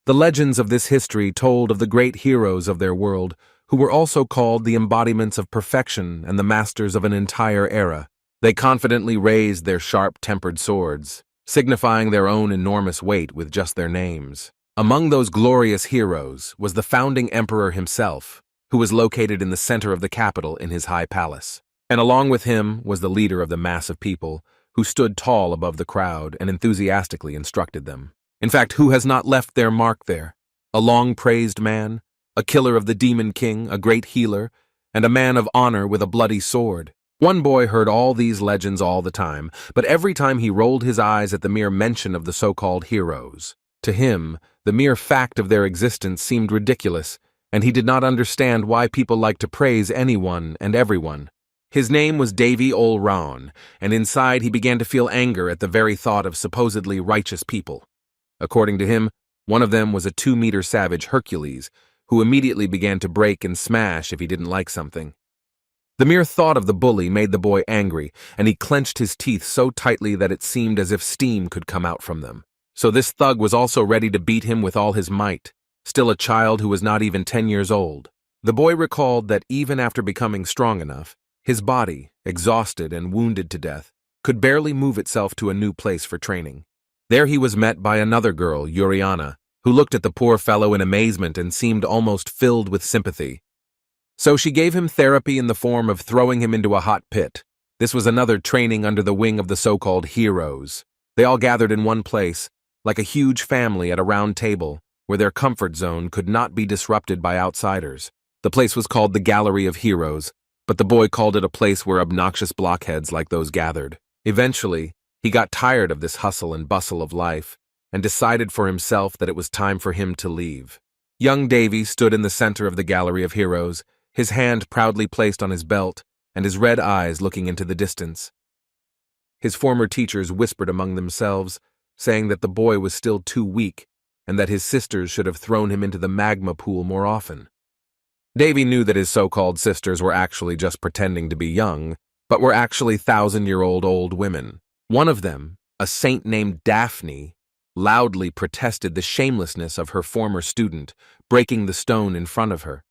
The legends of this history told of the great heroes of their world, who were also called the embodiments of perfection and the masters of an entire era. They confidently raised their sharp-tempered swords, signifying their own enormous weight with just their names. Among those glorious heroes was the founding emperor himself, who was located in the center of the capital in his high palace. And along with him was the leader of the mass of people, who stood tall above the crowd and enthusiastically instructed them. In fact, who has not left their mark there? A long-praised man, a killer of the Demon King, a great healer, and a man of honor with a bloody sword. One boy heard all these legends all the time, but every time he rolled his eyes at the mere mention of the so-called heroes. To him, the mere fact of their existence seemed ridiculous, and he did not understand why people liked to praise anyone and everyone. His name was Davy Ol Raun, and inside he began to feel anger at the very thought of supposedly righteous people. According to him, one of them was a 2-meter savage Hercules, who immediately began to break and smash if he didn't like something. The mere thought of the bully made the boy angry, and he clenched his teeth so tightly that it seemed as if steam could come out from them. So this thug was also ready to beat him with all his might, still a child who was not even 10 years old. The boy recalled that even after becoming strong enough, his body, exhausted and wounded to death, could barely move itself to a new place for training. There he was met by another girl, Uriana, who looked at the poor fellow in amazement and seemed almost filled with sympathy. So she gave him therapy in the form of throwing him into a hot pit. This was another training under the wing of the so-called heroes. They all gathered in one place, like a huge family at a round table, where their comfort zone could not be disrupted by outsiders. The place was called the Gallery of Heroes, but the boy called it a place where obnoxious blockheads like those gathered. Eventually, he got tired of this hustle and bustle of life, and decided for himself that it was time for him to leave. Young Davy stood in the center of the Gallery of Heroes, his hand proudly placed on his belt, and his red eyes looking into the distance. His former teachers whispered among themselves, saying that the boy was still too weak, and that his sisters should have thrown him into the magma pool more often. Davy knew that his so-called sisters were actually just pretending to be young, but were actually 1,000-year-old old women. One of them, a saint named Daphne, loudly protested the shamelessness of her former student, breaking the stone in front of her.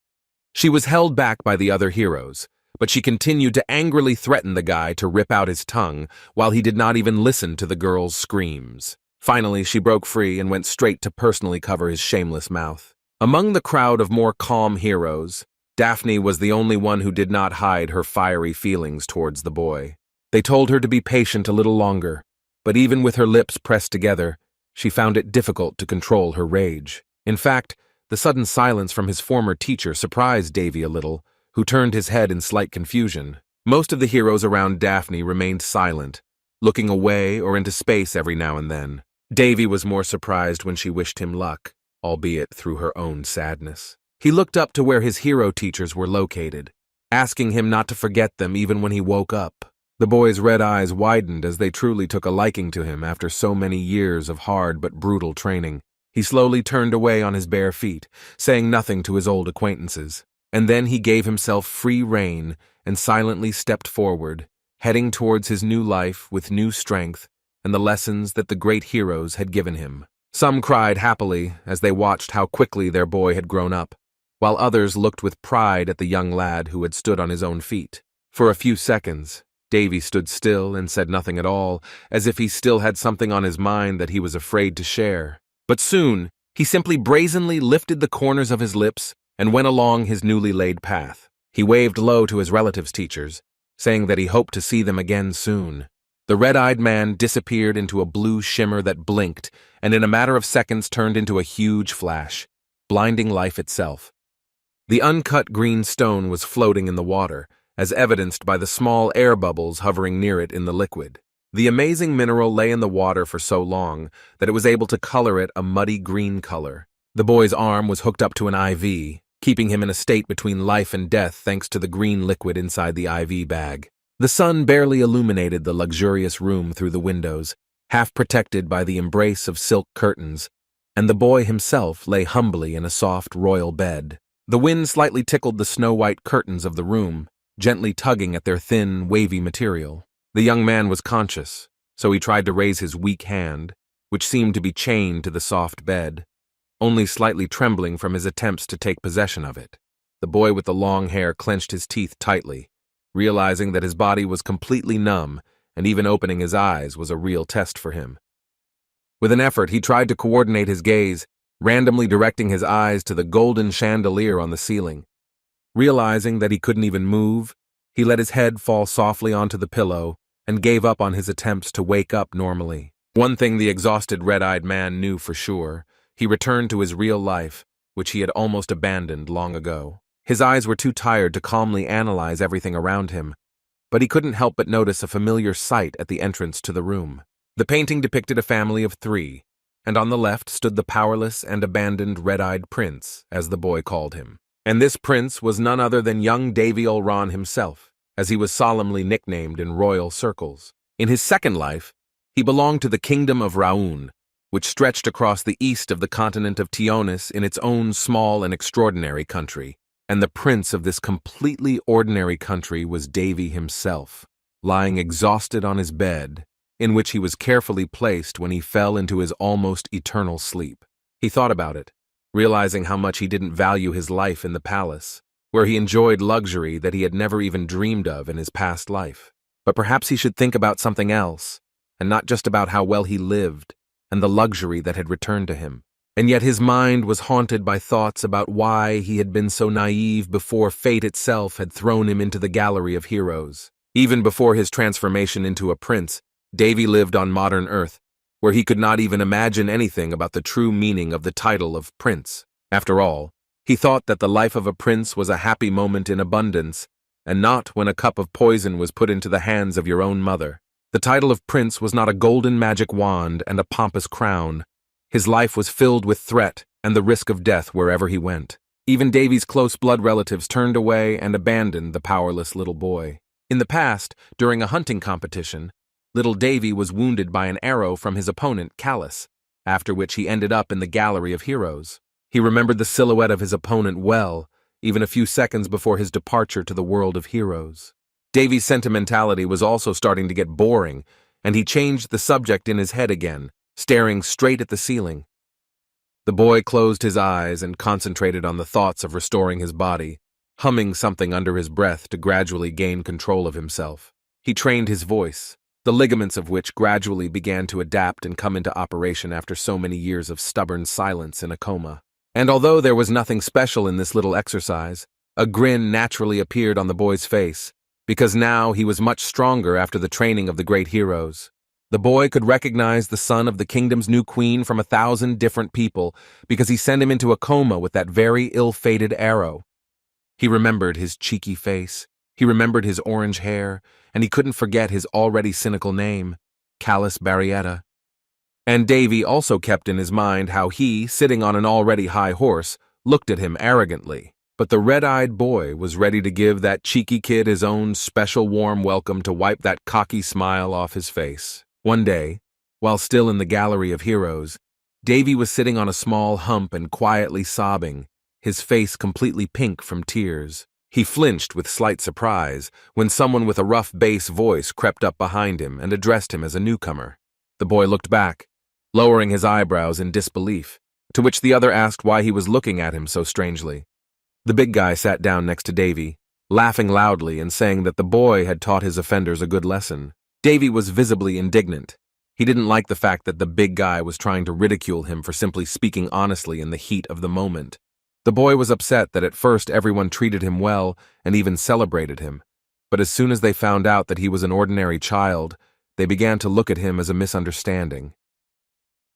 She was held back by the other heroes, but she continued to angrily threaten the guy to rip out his tongue, while he did not even listen to the girl's screams. Finally, she broke free and went straight to personally cover his shameless mouth. Among the crowd of more calm heroes, Daphne was the only one who did not hide her fiery feelings towards the boy. They told her to be patient a little longer, but even with her lips pressed together, she found it difficult to control her rage. In fact, the sudden silence from his former teacher surprised Davy a little, who turned his head in slight confusion. Most of the heroes around Daphne remained silent, looking away or into space every now and then. Davy was more surprised when she wished him luck, albeit through her own sadness. He looked up to where his hero teachers were located, asking him not to forget them even when he woke up. The boy's red eyes widened as they truly took a liking to him after so many years of hard but brutal training. He slowly turned away on his bare feet, saying nothing to his old acquaintances. And then he gave himself free rein and silently stepped forward, heading towards his new life with new strength and the lessons that the great heroes had given him. Some cried happily as they watched how quickly their boy had grown up, while others looked with pride at the young lad who had stood on his own feet. For a few seconds, Davy stood still and said nothing at all, as if he still had something on his mind that he was afraid to share. But soon, he simply brazenly lifted the corners of his lips and went along his newly laid path. He waved low to his relatives' teachers, saying that he hoped to see them again soon. The red-eyed man disappeared into a blue shimmer that blinked, and in a matter of seconds turned into a huge flash, blinding life itself. The uncut green stone was floating in the water, as evidenced by the small air bubbles hovering near it in the liquid. The amazing mineral lay in the water for so long that it was able to color it a muddy green color. The boy's arm was hooked up to an IV, keeping him in a state between life and death thanks to the green liquid inside the IV bag. The sun barely illuminated the luxurious room through the windows, half protected by the embrace of silk curtains, and the boy himself lay humbly in a soft royal bed. The wind slightly tickled the snow-white curtains of the room, gently tugging at their thin, wavy material. The young man was conscious, so he tried to raise his weak hand, which seemed to be chained to the soft bed. only slightly trembling from his attempts to take possession of it. The boy with the long hair clenched his teeth tightly, realizing that his body was completely numb, and even opening his eyes was a real test for him. With an effort, he tried to coordinate his gaze, randomly directing his eyes to the golden chandelier on the ceiling. Realizing that he couldn't even move, he let his head fall softly onto the pillow and gave up on his attempts to wake up normally. One thing the exhausted red-eyed man knew for sure: he returned to his real life, which he had almost abandoned long ago. His eyes were too tired to calmly analyze everything around him, but he couldn't help but notice a familiar sight at the entrance to the room. The painting depicted a family of 3, and on the left stood the powerless and abandoned red-eyed prince, as the boy called him. And this prince was none other than young Davy Olran himself, as he was solemnly nicknamed in royal circles. In his second life, he belonged to the kingdom of Raun, which stretched across the east of the continent of Tionis in its own small and extraordinary country. And the prince of this completely ordinary country was Davy himself, lying exhausted on his bed, in which he was carefully placed when he fell into his almost eternal sleep. He thought about it, realizing how much he didn't value his life in the palace, where he enjoyed luxury that he had never even dreamed of in his past life. But perhaps he should think about something else, and not just about how well he lived and the luxury that had returned to him. And yet his mind was haunted by thoughts about why he had been so naive before fate itself had thrown him into the gallery of heroes. Even before his transformation into a prince, Davy lived on modern Earth, where he could not even imagine anything about the true meaning of the title of prince. After all, he thought that the life of a prince was a happy moment in abundance, and not when a cup of poison was put into the hands of your own mother. The title of prince was not a golden magic wand and a pompous crown. His life was filled with threat and the risk of death wherever he went. Even Davy's close blood relatives turned away and abandoned the powerless little boy. In the past, during a hunting competition, little Davy was wounded by an arrow from his opponent, Callus, after which he ended up in the gallery of heroes. He remembered the silhouette of his opponent well, even a few seconds before his departure to the world of heroes. Davy's sentimentality was also starting to get boring, and he changed the subject in his head again, staring straight at the ceiling. The boy closed his eyes and concentrated on the thoughts of restoring his body, humming something under his breath to gradually gain control of himself. He trained his voice, the ligaments of which gradually began to adapt and come into operation after so many years of stubborn silence in a coma. And although there was nothing special in this little exercise, a grin naturally appeared on the boy's face, because now he was much stronger after the training of the great heroes. The boy could recognize the son of the kingdom's new queen from 1,000 different people because he sent him into a coma with that very ill-fated arrow. He remembered his cheeky face, he remembered his orange hair, and he couldn't forget his already cynical name, Callus Barrietta. And Davy also kept in his mind how he, sitting on an already high horse, looked at him arrogantly. But the red-eyed boy was ready to give that cheeky kid his own special warm welcome to wipe that cocky smile off his face. One day, while still in the gallery of heroes, Davy was sitting on a small hump and quietly sobbing, his face completely pink from tears. He flinched with slight surprise when someone with a rough bass voice crept up behind him and addressed him as a newcomer. The boy looked back, lowering his eyebrows in disbelief, to which the other asked why he was looking at him so strangely. The big guy sat down next to Davy, laughing loudly and saying that the boy had taught his offenders a good lesson. Davy was visibly indignant. He didn't like the fact that the big guy was trying to ridicule him for simply speaking honestly in the heat of the moment. The boy was upset that at first everyone treated him well and even celebrated him, but as soon as they found out that he was an ordinary child, they began to look at him as a misunderstanding.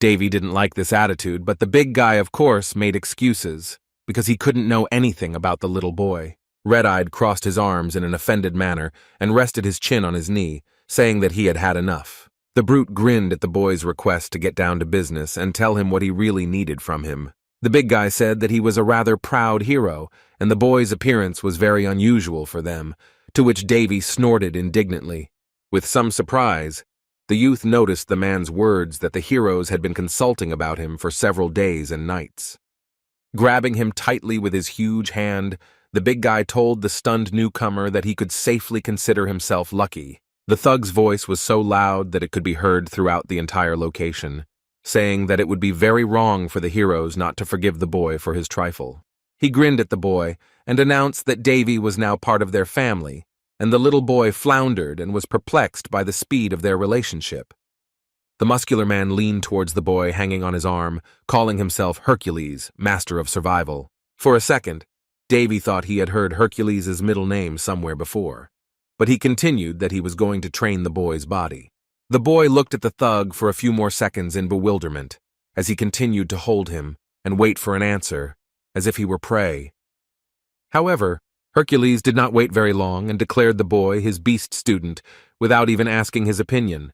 Davy didn't like this attitude, but the big guy, of course, made excuses, because he couldn't know anything about the little boy. Red-eyed crossed his arms in an offended manner and rested his chin on his knee, saying that he had had enough. The brute grinned at the boy's request to get down to business and tell him what he really needed from him. The big guy said that he was a rather proud hero, and the boy's appearance was very unusual for them, to which Davy snorted indignantly. With some surprise, the youth noticed the man's words that the heroes had been consulting about him for several days and nights. Grabbing him tightly with his huge hand, the big guy told the stunned newcomer that he could safely consider himself lucky. The thug's voice was so loud that it could be heard throughout the entire location. saying that it would be very wrong for the heroes not to forgive the boy for his trifle. He grinned at the boy and announced that Davy was now part of their family, and the little boy floundered and was perplexed by the speed of their relationship. The muscular man leaned towards the boy hanging on his arm, calling himself Hercules, master of survival. For a second, Davy thought he had heard Hercules' middle name somewhere before, but he continued that he was going to train the boy's body. The boy looked at the thug for a few more seconds in bewilderment, as he continued to hold him and wait for an answer, as if he were prey. However, Hercules did not wait very long and declared the boy his beast student without even asking his opinion.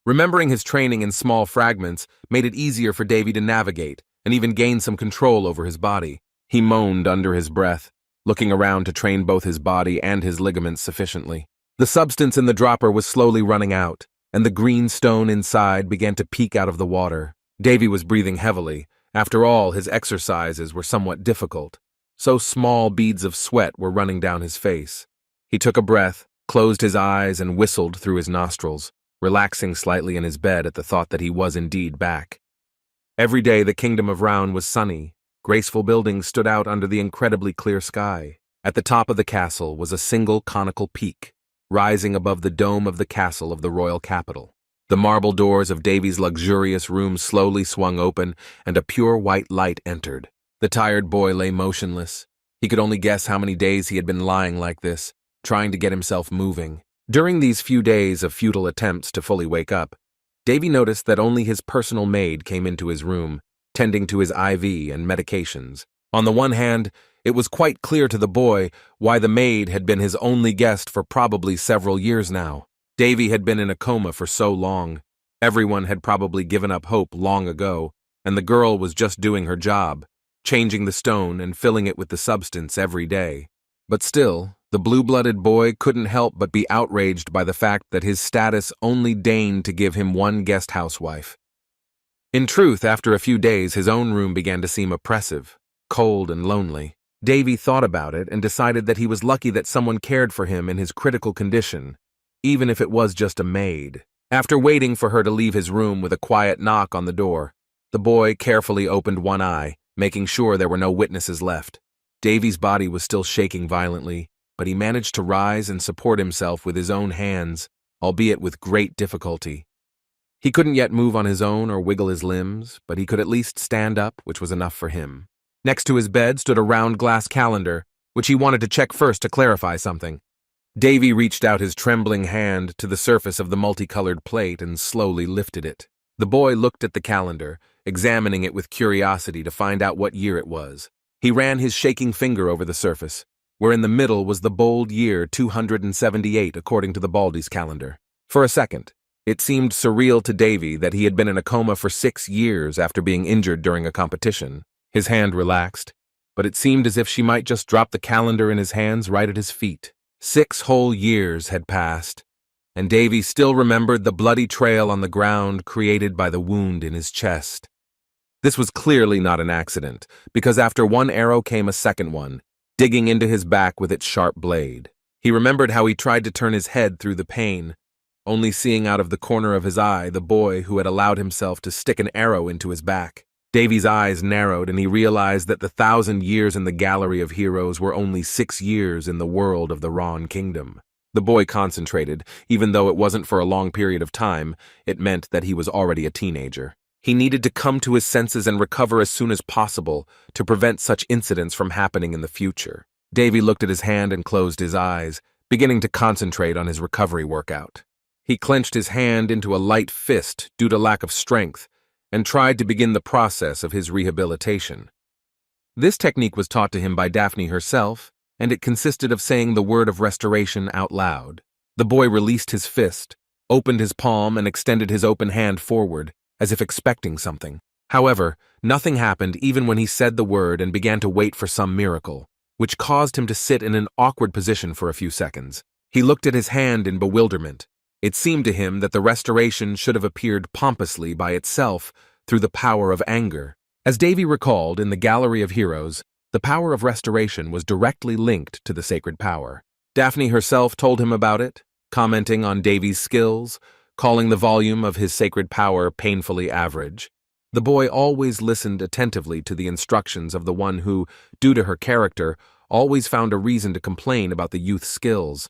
Remembering his training in small fragments made it easier for Davy to navigate and even gain some control over his body. He moaned under his breath, looking around to train both his body and his ligaments sufficiently. The substance in the dropper was slowly running out, and the green stone inside began to peek out of the water. Davy was breathing heavily. After all, his exercises were somewhat difficult, so small beads of sweat were running down his face. He took a breath, closed his eyes, and whistled through his nostrils, relaxing slightly in his bed at the thought that he was indeed back. Every day the kingdom of Round was sunny. Graceful buildings stood out under the incredibly clear sky. At the top of the castle was a single conical peak, rising above the dome of the castle of the royal capital. The marble doors of Davy's luxurious room slowly swung open, and a pure white light entered. The tired boy lay motionless. He could only guess how many days he had been lying like this, trying to get himself moving. During these few days of futile attempts to fully wake up, Davy noticed that only his personal maid came into his room, tending to his IV and medications. On the one hand, it was quite clear to the boy why the maid had been his only guest for probably several years now. Davy had been in a coma for so long. Everyone had probably given up hope long ago, and the girl was just doing her job, changing the stone and filling it with the substance every day. But still, the blue-blooded boy couldn't help but be outraged by the fact that his status only deigned to give him one guest housewife. In truth, after a few days, his own room began to seem oppressive, cold and lonely. Davy thought about it and decided that he was lucky that someone cared for him in his critical condition, even if it was just a maid. After waiting for her to leave his room with a quiet knock on the door, the boy carefully opened one eye, making sure there were no witnesses left. Davy's body was still shaking violently, but he managed to rise and support himself with his own hands, albeit with great difficulty. He couldn't yet move on his own or wiggle his limbs, but he could at least stand up, which was enough for him. Next to his bed stood a round glass calendar, which he wanted to check first to clarify something. Davy reached out his trembling hand to the surface of the multicolored plate and slowly lifted it. The boy looked at the calendar, examining it with curiosity to find out what year it was. He ran his shaking finger over the surface, where in the middle was the bold year 278 according to the Baldy's calendar. For a second, it seemed surreal to Davy that he had been in a coma for 6 years after being injured during a competition. His hand relaxed, but it seemed as if she might just drop the calendar in his hands right at his feet. 6 whole years had passed, and Davy still remembered the bloody trail on the ground created by the wound in his chest. This was clearly not an accident, because after one arrow came a second one, digging into his back with its sharp blade. He remembered how he tried to turn his head through the pain, only seeing out of the corner of his eye the boy who had allowed himself to stick an arrow into his back. Davy's eyes narrowed, and he realized that the 1,000 years in the Gallery of Heroes were only 6 years in the world of the Ron Kingdom. The boy concentrated. Even though it wasn't for a long period of time, it meant that he was already a teenager. He needed to come to his senses and recover as soon as possible to prevent such incidents from happening in the future. Davy looked at his hand and closed his eyes, beginning to concentrate on his recovery workout. He clenched his hand into a light fist due to lack of strength and tried to begin the process of his rehabilitation. This technique was taught to him by Daphne herself, and it consisted of saying the word of restoration out loud. The boy released his fist, opened his palm, and extended his open hand forward, as if expecting something. However, nothing happened even when he said the word and began to wait for some miracle, which caused him to sit in an awkward position for a few seconds. He looked at his hand in bewilderment. It seemed to him that the restoration should have appeared pompously by itself through the power of anger. As Davy recalled, in the Gallery of Heroes, the power of restoration was directly linked to the sacred power. Daphne herself told him about it, commenting on Davy's skills, calling the volume of his sacred power painfully average. The boy always listened attentively to the instructions of the one who, due to her character, always found a reason to complain about the youth's skills.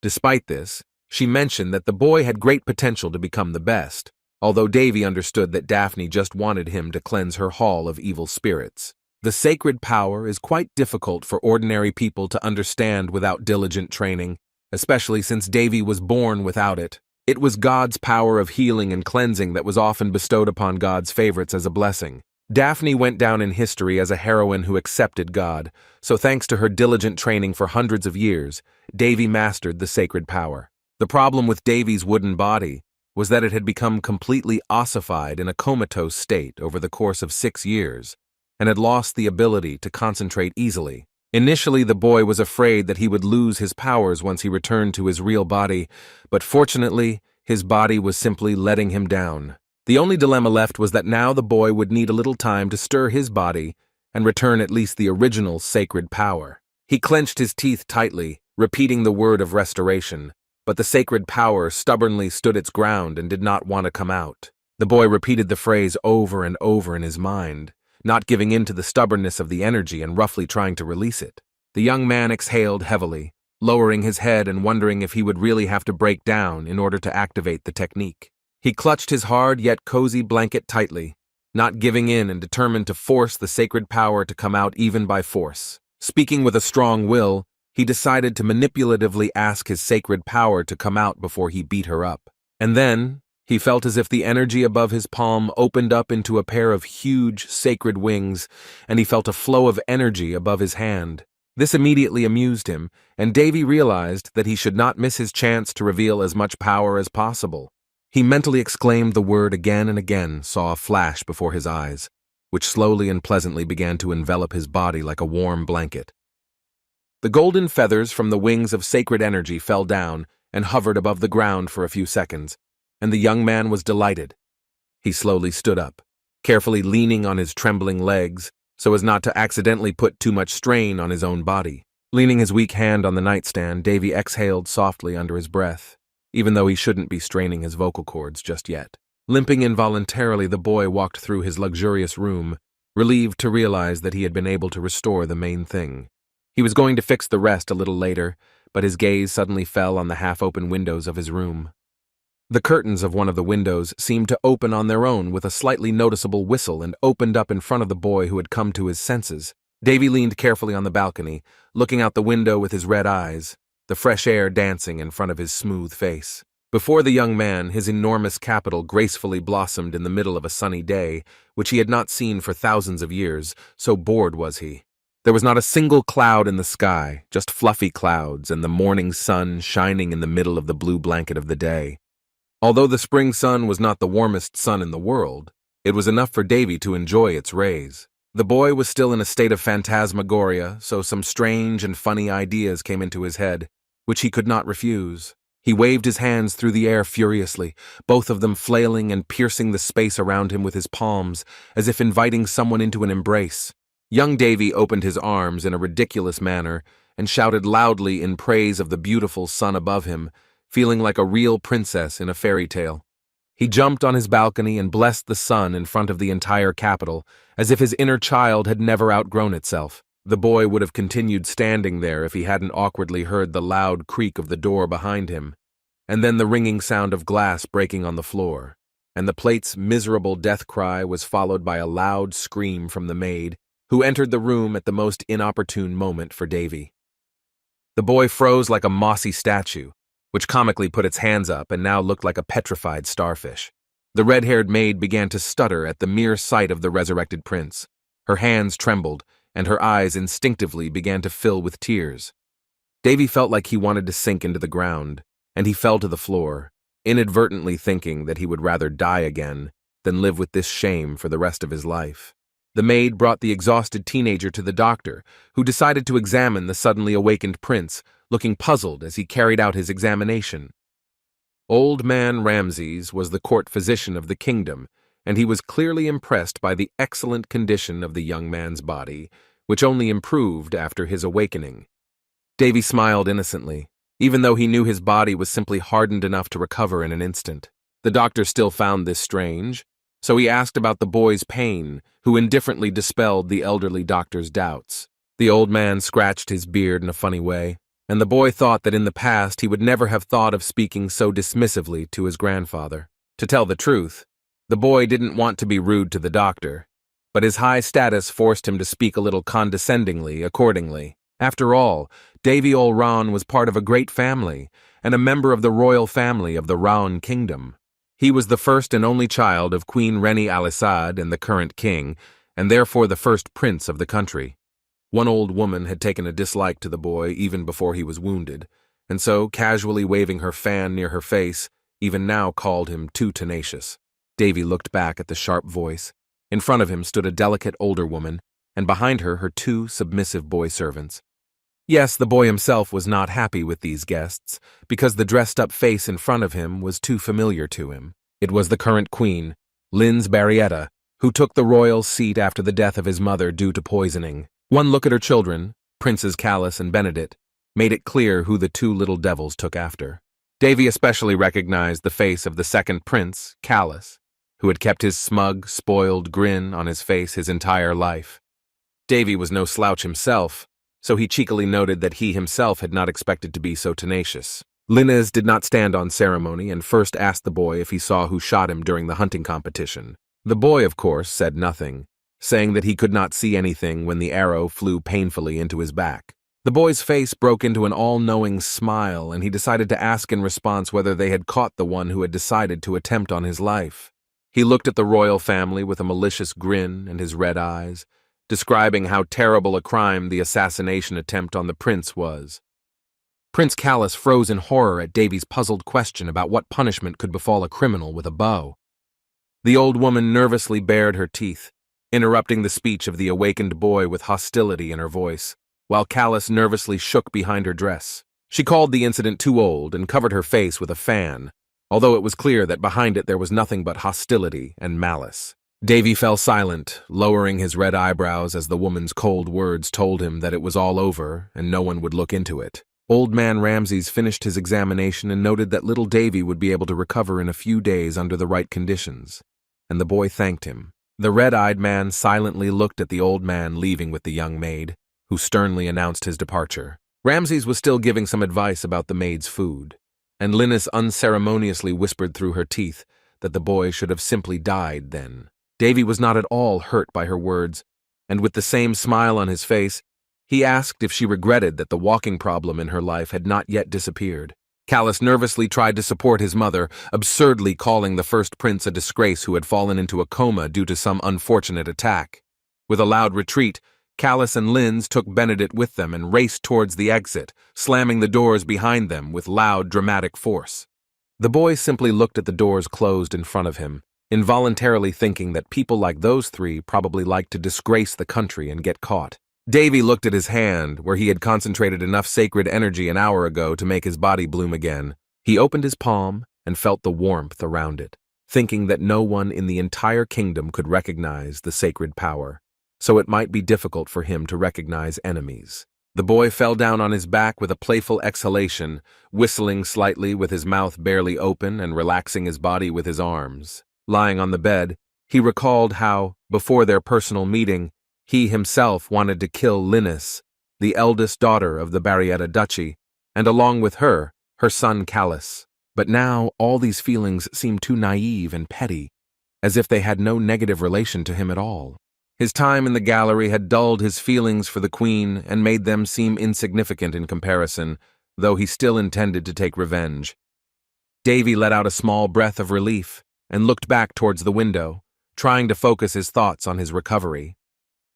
Despite this, she mentioned that the boy had great potential to become the best, although Davy understood that Daphne just wanted him to cleanse her hall of evil spirits. The sacred power is quite difficult for ordinary people to understand without diligent training, especially since Davy was born without it. It was God's power of healing and cleansing that was often bestowed upon God's favorites as a blessing. Daphne went down in history as a heroine who accepted God, so thanks to her diligent training for hundreds of years, Davy mastered the sacred power. The problem with Davy's wooden body was that it had become completely ossified in a comatose state over the course of 6 years, and had lost the ability to concentrate easily. Initially, the boy was afraid that he would lose his powers once he returned to his real body, but fortunately, his body was simply letting him down. The only dilemma left was that now the boy would need a little time to stir his body and return at least the original sacred power. He clenched his teeth tightly, repeating the word of restoration, but the sacred power stubbornly stood its ground and did not want to come out. The boy repeated the phrase over and over in his mind, not giving in to the stubbornness of the energy and roughly trying to release it. The young man exhaled heavily, lowering his head and wondering if he would really have to break down in order to activate the technique. He clutched his hard yet cozy blanket tightly, not giving in and determined to force the sacred power to come out even by force. Speaking with a strong will, he decided to manipulatively ask his sacred power to come out before he beat her up. And then, he felt as if the energy above his palm opened up into a pair of huge, sacred wings, and he felt a flow of energy above his hand. This immediately amused him, and Davy realized that he should not miss his chance to reveal as much power as possible. He mentally exclaimed the word again and again, saw a flash before his eyes, which slowly and pleasantly began to envelop his body like a warm blanket. The golden feathers from the wings of sacred energy fell down and hovered above the ground for a few seconds, and the young man was delighted. He slowly stood up, carefully leaning on his trembling legs so as not to accidentally put too much strain on his own body. Leaning his weak hand on the nightstand, Davy exhaled softly under his breath, even though he shouldn't be straining his vocal cords just yet. Limping involuntarily, the boy walked through his luxurious room, relieved to realize that he had been able to restore the main thing. He was going to fix the rest a little later, but his gaze suddenly fell on the half-open windows of his room. The curtains of one of the windows seemed to open on their own with a slightly noticeable whistle and opened up in front of the boy who had come to his senses. Davy leaned carefully on the balcony, looking out the window with his red eyes, the fresh air dancing in front of his smooth face. Before the young man, his enormous capital gracefully blossomed in the middle of a sunny day, which he had not seen for thousands of years, so bored was he. There was not a single cloud in the sky, just fluffy clouds and the morning sun shining in the middle of the blue blanket of the day. Although the spring sun was not the warmest sun in the world, it was enough for Davy to enjoy its rays. The boy was still in a state of phantasmagoria, so some strange and funny ideas came into his head, which he could not refuse. He waved his hands through the air furiously, both of them flailing and piercing the space around him with his palms, as if inviting someone into an embrace. Young Davy opened his arms in a ridiculous manner and shouted loudly in praise of the beautiful sun above him, feeling like a real princess in a fairy tale. He jumped on his balcony and blessed the sun in front of the entire capital, as if his inner child had never outgrown itself. The boy would have continued standing there if he hadn't awkwardly heard the loud creak of the door behind him, and then the ringing sound of glass breaking on the floor, and the plate's miserable death cry was followed by a loud scream from the maid, who entered the room at the most inopportune moment for Davy. The boy froze like a mossy statue, which comically put its hands up and now looked like a petrified starfish. The red-haired maid began to stutter at the mere sight of the resurrected prince. Her hands trembled, and her eyes instinctively began to fill with tears. Davy felt like he wanted to sink into the ground, and he fell to the floor, inadvertently thinking that he would rather die again than live with this shame for the rest of his life. The maid brought the exhausted teenager to the doctor, who decided to examine the suddenly awakened prince, looking puzzled as he carried out his examination. Old Man Ramses was the court physician of the kingdom, and he was clearly impressed by the excellent condition of the young man's body, which only improved after his awakening. Davy smiled innocently, even though he knew his body was simply hardened enough to recover in an instant. The doctor still found this strange, so he asked about the boy's pain, who indifferently dispelled the elderly doctor's doubts. The old man scratched his beard in a funny way, and the boy thought that in the past he would never have thought of speaking so dismissively to his grandfather. To tell the truth, the boy didn't want to be rude to the doctor, but his high status forced him to speak a little condescendingly accordingly. After all, Davy Ol Ron was part of a great family, and a member of the royal family of the Raon Kingdom. He was the first and only child of Queen Reni Alisad and the current king, and therefore the first prince of the country. One old woman had taken a dislike to the boy even before he was wounded, and so, casually waving her fan near her face, even now called him too tenacious. Davy looked back at the sharp voice. In front of him stood a delicate older woman, and behind her two submissive boy servants. Yes, the boy himself was not happy with these guests, because the dressed-up face in front of him was too familiar to him. It was the current queen, Linz Barrietta, who took the royal seat after the death of his mother due to poisoning. One look at her children, Princes Callus and Benedict, made it clear who the two little devils took after. Davy especially recognized the face of the second prince, Callus, who had kept his smug, spoiled grin on his face his entire life. Davy was no slouch himself, so he cheekily noted that he himself had not expected to be so tenacious. Linez did not stand on ceremony and first asked the boy if he saw who shot him during the hunting competition. The boy, of course, said nothing, saying that he could not see anything when the arrow flew painfully into his back. The boy's face broke into an all-knowing smile, and he decided to ask in response whether they had caught the one who had decided to attempt on his life. He looked at the royal family with a malicious grin in his red eyes, describing how terrible a crime the assassination attempt on the prince was. Prince Callus froze in horror at Davy's puzzled question about what punishment could befall a criminal with a bow. The old woman nervously bared her teeth, interrupting the speech of the awakened boy with hostility in her voice, while Callus nervously shook behind her dress. She called the incident too old and covered her face with a fan, although it was clear that behind it there was nothing but hostility and malice. Davy fell silent, lowering his red eyebrows as the woman's cold words told him that it was all over and no one would look into it. Old man Ramses finished his examination and noted that little Davy would be able to recover in a few days under the right conditions, and the boy thanked him. The red-eyed man silently looked at the old man leaving with the young maid, who sternly announced his departure. Ramses was still giving some advice about the maid's food, and Linus unceremoniously whispered through her teeth that the boy should have simply died then. Davy was not at all hurt by her words, and with the same smile on his face, he asked if she regretted that the walking problem in her life had not yet disappeared. Callus nervously tried to support his mother, absurdly calling the first prince a disgrace who had fallen into a coma due to some unfortunate attack. With a loud retreat, Callus and Linz took Benedict with them and raced towards the exit, slamming the doors behind them with loud, dramatic force. The boy simply looked at the doors closed in front of him, involuntarily thinking that people like those three probably liked to disgrace the country and get caught. Davy looked at his hand, where he had concentrated enough sacred energy an hour ago to make his body bloom again. He opened his palm and felt the warmth around it, thinking that no one in the entire kingdom could recognize the sacred power, so it might be difficult for him to recognize enemies. The boy fell down on his back with a playful exhalation, whistling slightly with his mouth barely open and relaxing his body with his arms. Lying on the bed, he recalled how, before their personal meeting, he himself wanted to kill Linus, the eldest daughter of the Barrietta Duchy, and along with her, her son Callus. But now all these feelings seemed too naive and petty, as if they had no negative relation to him at all. His time in the gallery had dulled his feelings for the queen and made them seem insignificant in comparison, though he still intended to take revenge. Davy let out a small breath of relief and looked back towards the window, trying to focus his thoughts on his recovery.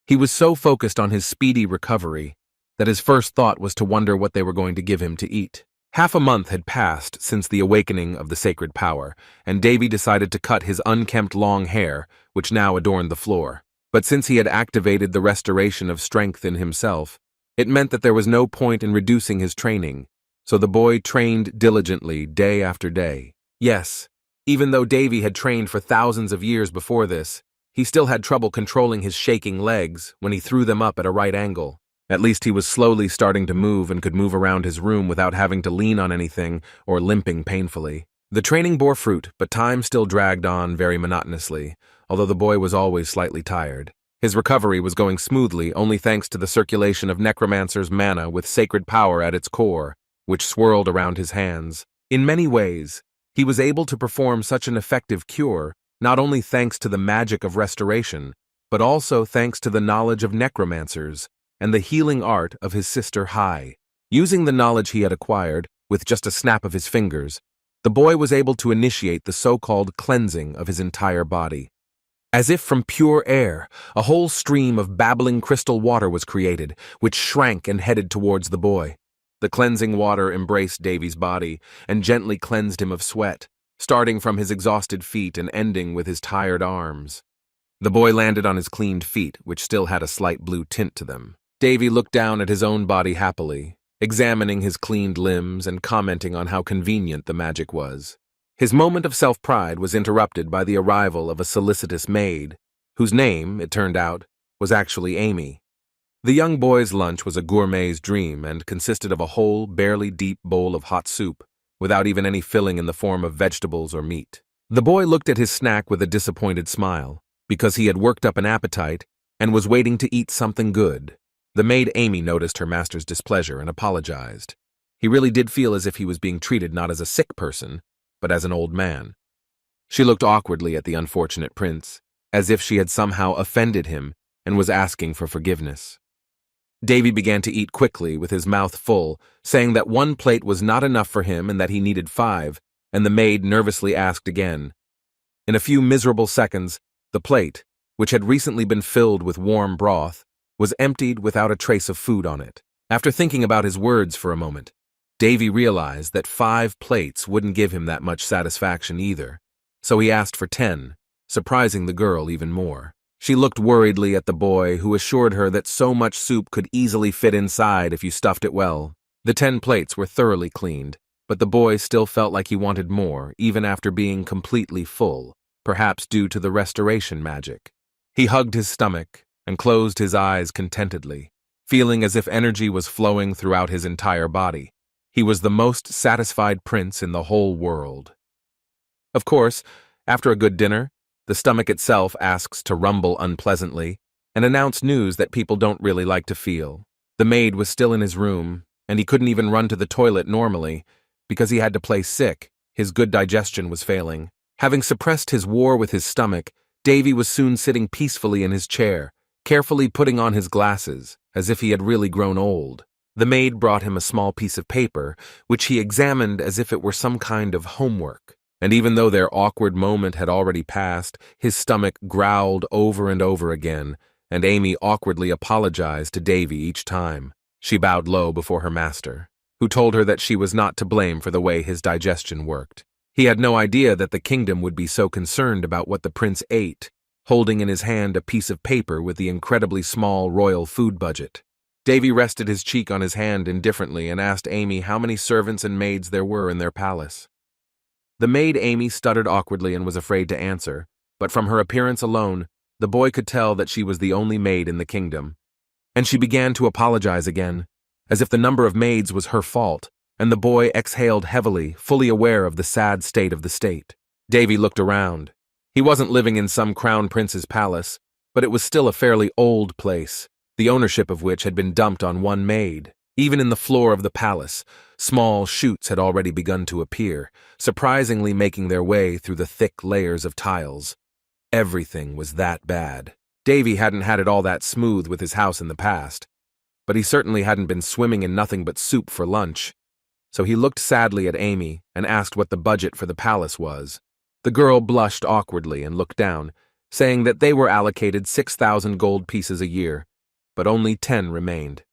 He was so focused on his speedy recovery that his first thought was to wonder what they were going to give him to eat. Half a month had passed since the awakening of the sacred power, and Davy decided to cut his unkempt long hair, which now adorned the floor. But since he had activated the restoration of strength in himself, it meant that there was no point in reducing his training, so the boy trained diligently day after day. Yes, even though Davy had trained for thousands of years before this, he still had trouble controlling his shaking legs when he threw them up at a right angle. At least he was slowly starting to move and could move around his room without having to lean on anything or limping painfully. The training bore fruit, but time still dragged on very monotonously, although the boy was always slightly tired. His recovery was going smoothly only thanks to the circulation of necromancer's mana with sacred power at its core, which swirled around his hands. In many ways, he was able to perform such an effective cure, not only thanks to the magic of restoration, but also thanks to the knowledge of necromancers and the healing art of his sister Hai. Using the knowledge he had acquired, with just a snap of his fingers, the boy was able to initiate the so-called cleansing of his entire body. As if from pure air, a whole stream of babbling crystal water was created, which shrank and headed towards the boy. The cleansing water embraced Davy's body and gently cleansed him of sweat, starting from his exhausted feet and ending with his tired arms. The boy landed on his cleaned feet, which still had a slight blue tint to them. Davy looked down at his own body happily, examining his cleaned limbs and commenting on how convenient the magic was. His moment of self-pride was interrupted by the arrival of a solicitous maid, whose name, it turned out, was actually Amy. The young boy's lunch was a gourmet's dream and consisted of a whole, barely deep bowl of hot soup, without even any filling in the form of vegetables or meat. The boy looked at his snack with a disappointed smile, because he had worked up an appetite and was waiting to eat something good. The maid Amy noticed her master's displeasure and apologized. He really did feel as if he was being treated not as a sick person, but as an old man. She looked awkwardly at the unfortunate prince, as if she had somehow offended him and was asking for forgiveness. Davy began to eat quickly with his mouth full, saying that one plate was not enough for him and that he needed 5, and the maid nervously asked again. In a few miserable seconds, the plate, which had recently been filled with warm broth, was emptied without a trace of food on it. After thinking about his words for a moment, Davy realized that 5 plates wouldn't give him that much satisfaction either, so he asked for 10, surprising the girl even more. She looked worriedly at the boy, who assured her that so much soup could easily fit inside if you stuffed it well. The 10 plates were thoroughly cleaned, but the boy still felt like he wanted more, even after being completely full, perhaps due to the restoration magic. He hugged his stomach and closed his eyes contentedly, feeling as if energy was flowing throughout his entire body. He was the most satisfied prince in the whole world. Of course, after a good dinner, the stomach itself asks to rumble unpleasantly and announce news that people don't really like to feel. The maid was still in his room, and he couldn't even run to the toilet normally because he had to play sick. His good digestion was failing. Having suppressed his war with his stomach, Davy was soon sitting peacefully in his chair, carefully putting on his glasses, as if he had really grown old. The maid brought him a small piece of paper, which he examined as if it were some kind of homework. And even though their awkward moment had already passed, his stomach growled over and over again, and Amy awkwardly apologized to Davy each time. She bowed low before her master, who told her that she was not to blame for the way his digestion worked. He had no idea that the kingdom would be so concerned about what the prince ate, holding in his hand a piece of paper with the incredibly small royal food budget. Davy rested his cheek on his hand indifferently and asked Amy how many servants and maids there were in their palace. The maid Amy stuttered awkwardly and was afraid to answer, but from her appearance alone, the boy could tell that she was the only maid in the kingdom. And she began to apologize again, as if the number of maids was her fault, and the boy exhaled heavily, fully aware of the sad state of the state. Davy looked around. He wasn't living in some crown prince's palace, but it was still a fairly old place, the ownership of which had been dumped on one maid. Even in the floor of the palace, small chutes had already begun to appear, surprisingly making their way through the thick layers of tiles. Everything was that bad. Davy hadn't had it all that smooth with his house in the past, but he certainly hadn't been swimming in nothing but soup for lunch. So he looked sadly at Amy and asked what the budget for the palace was. The girl blushed awkwardly and looked down, saying that they were allocated 6,000 gold pieces a year, but only 10 remained.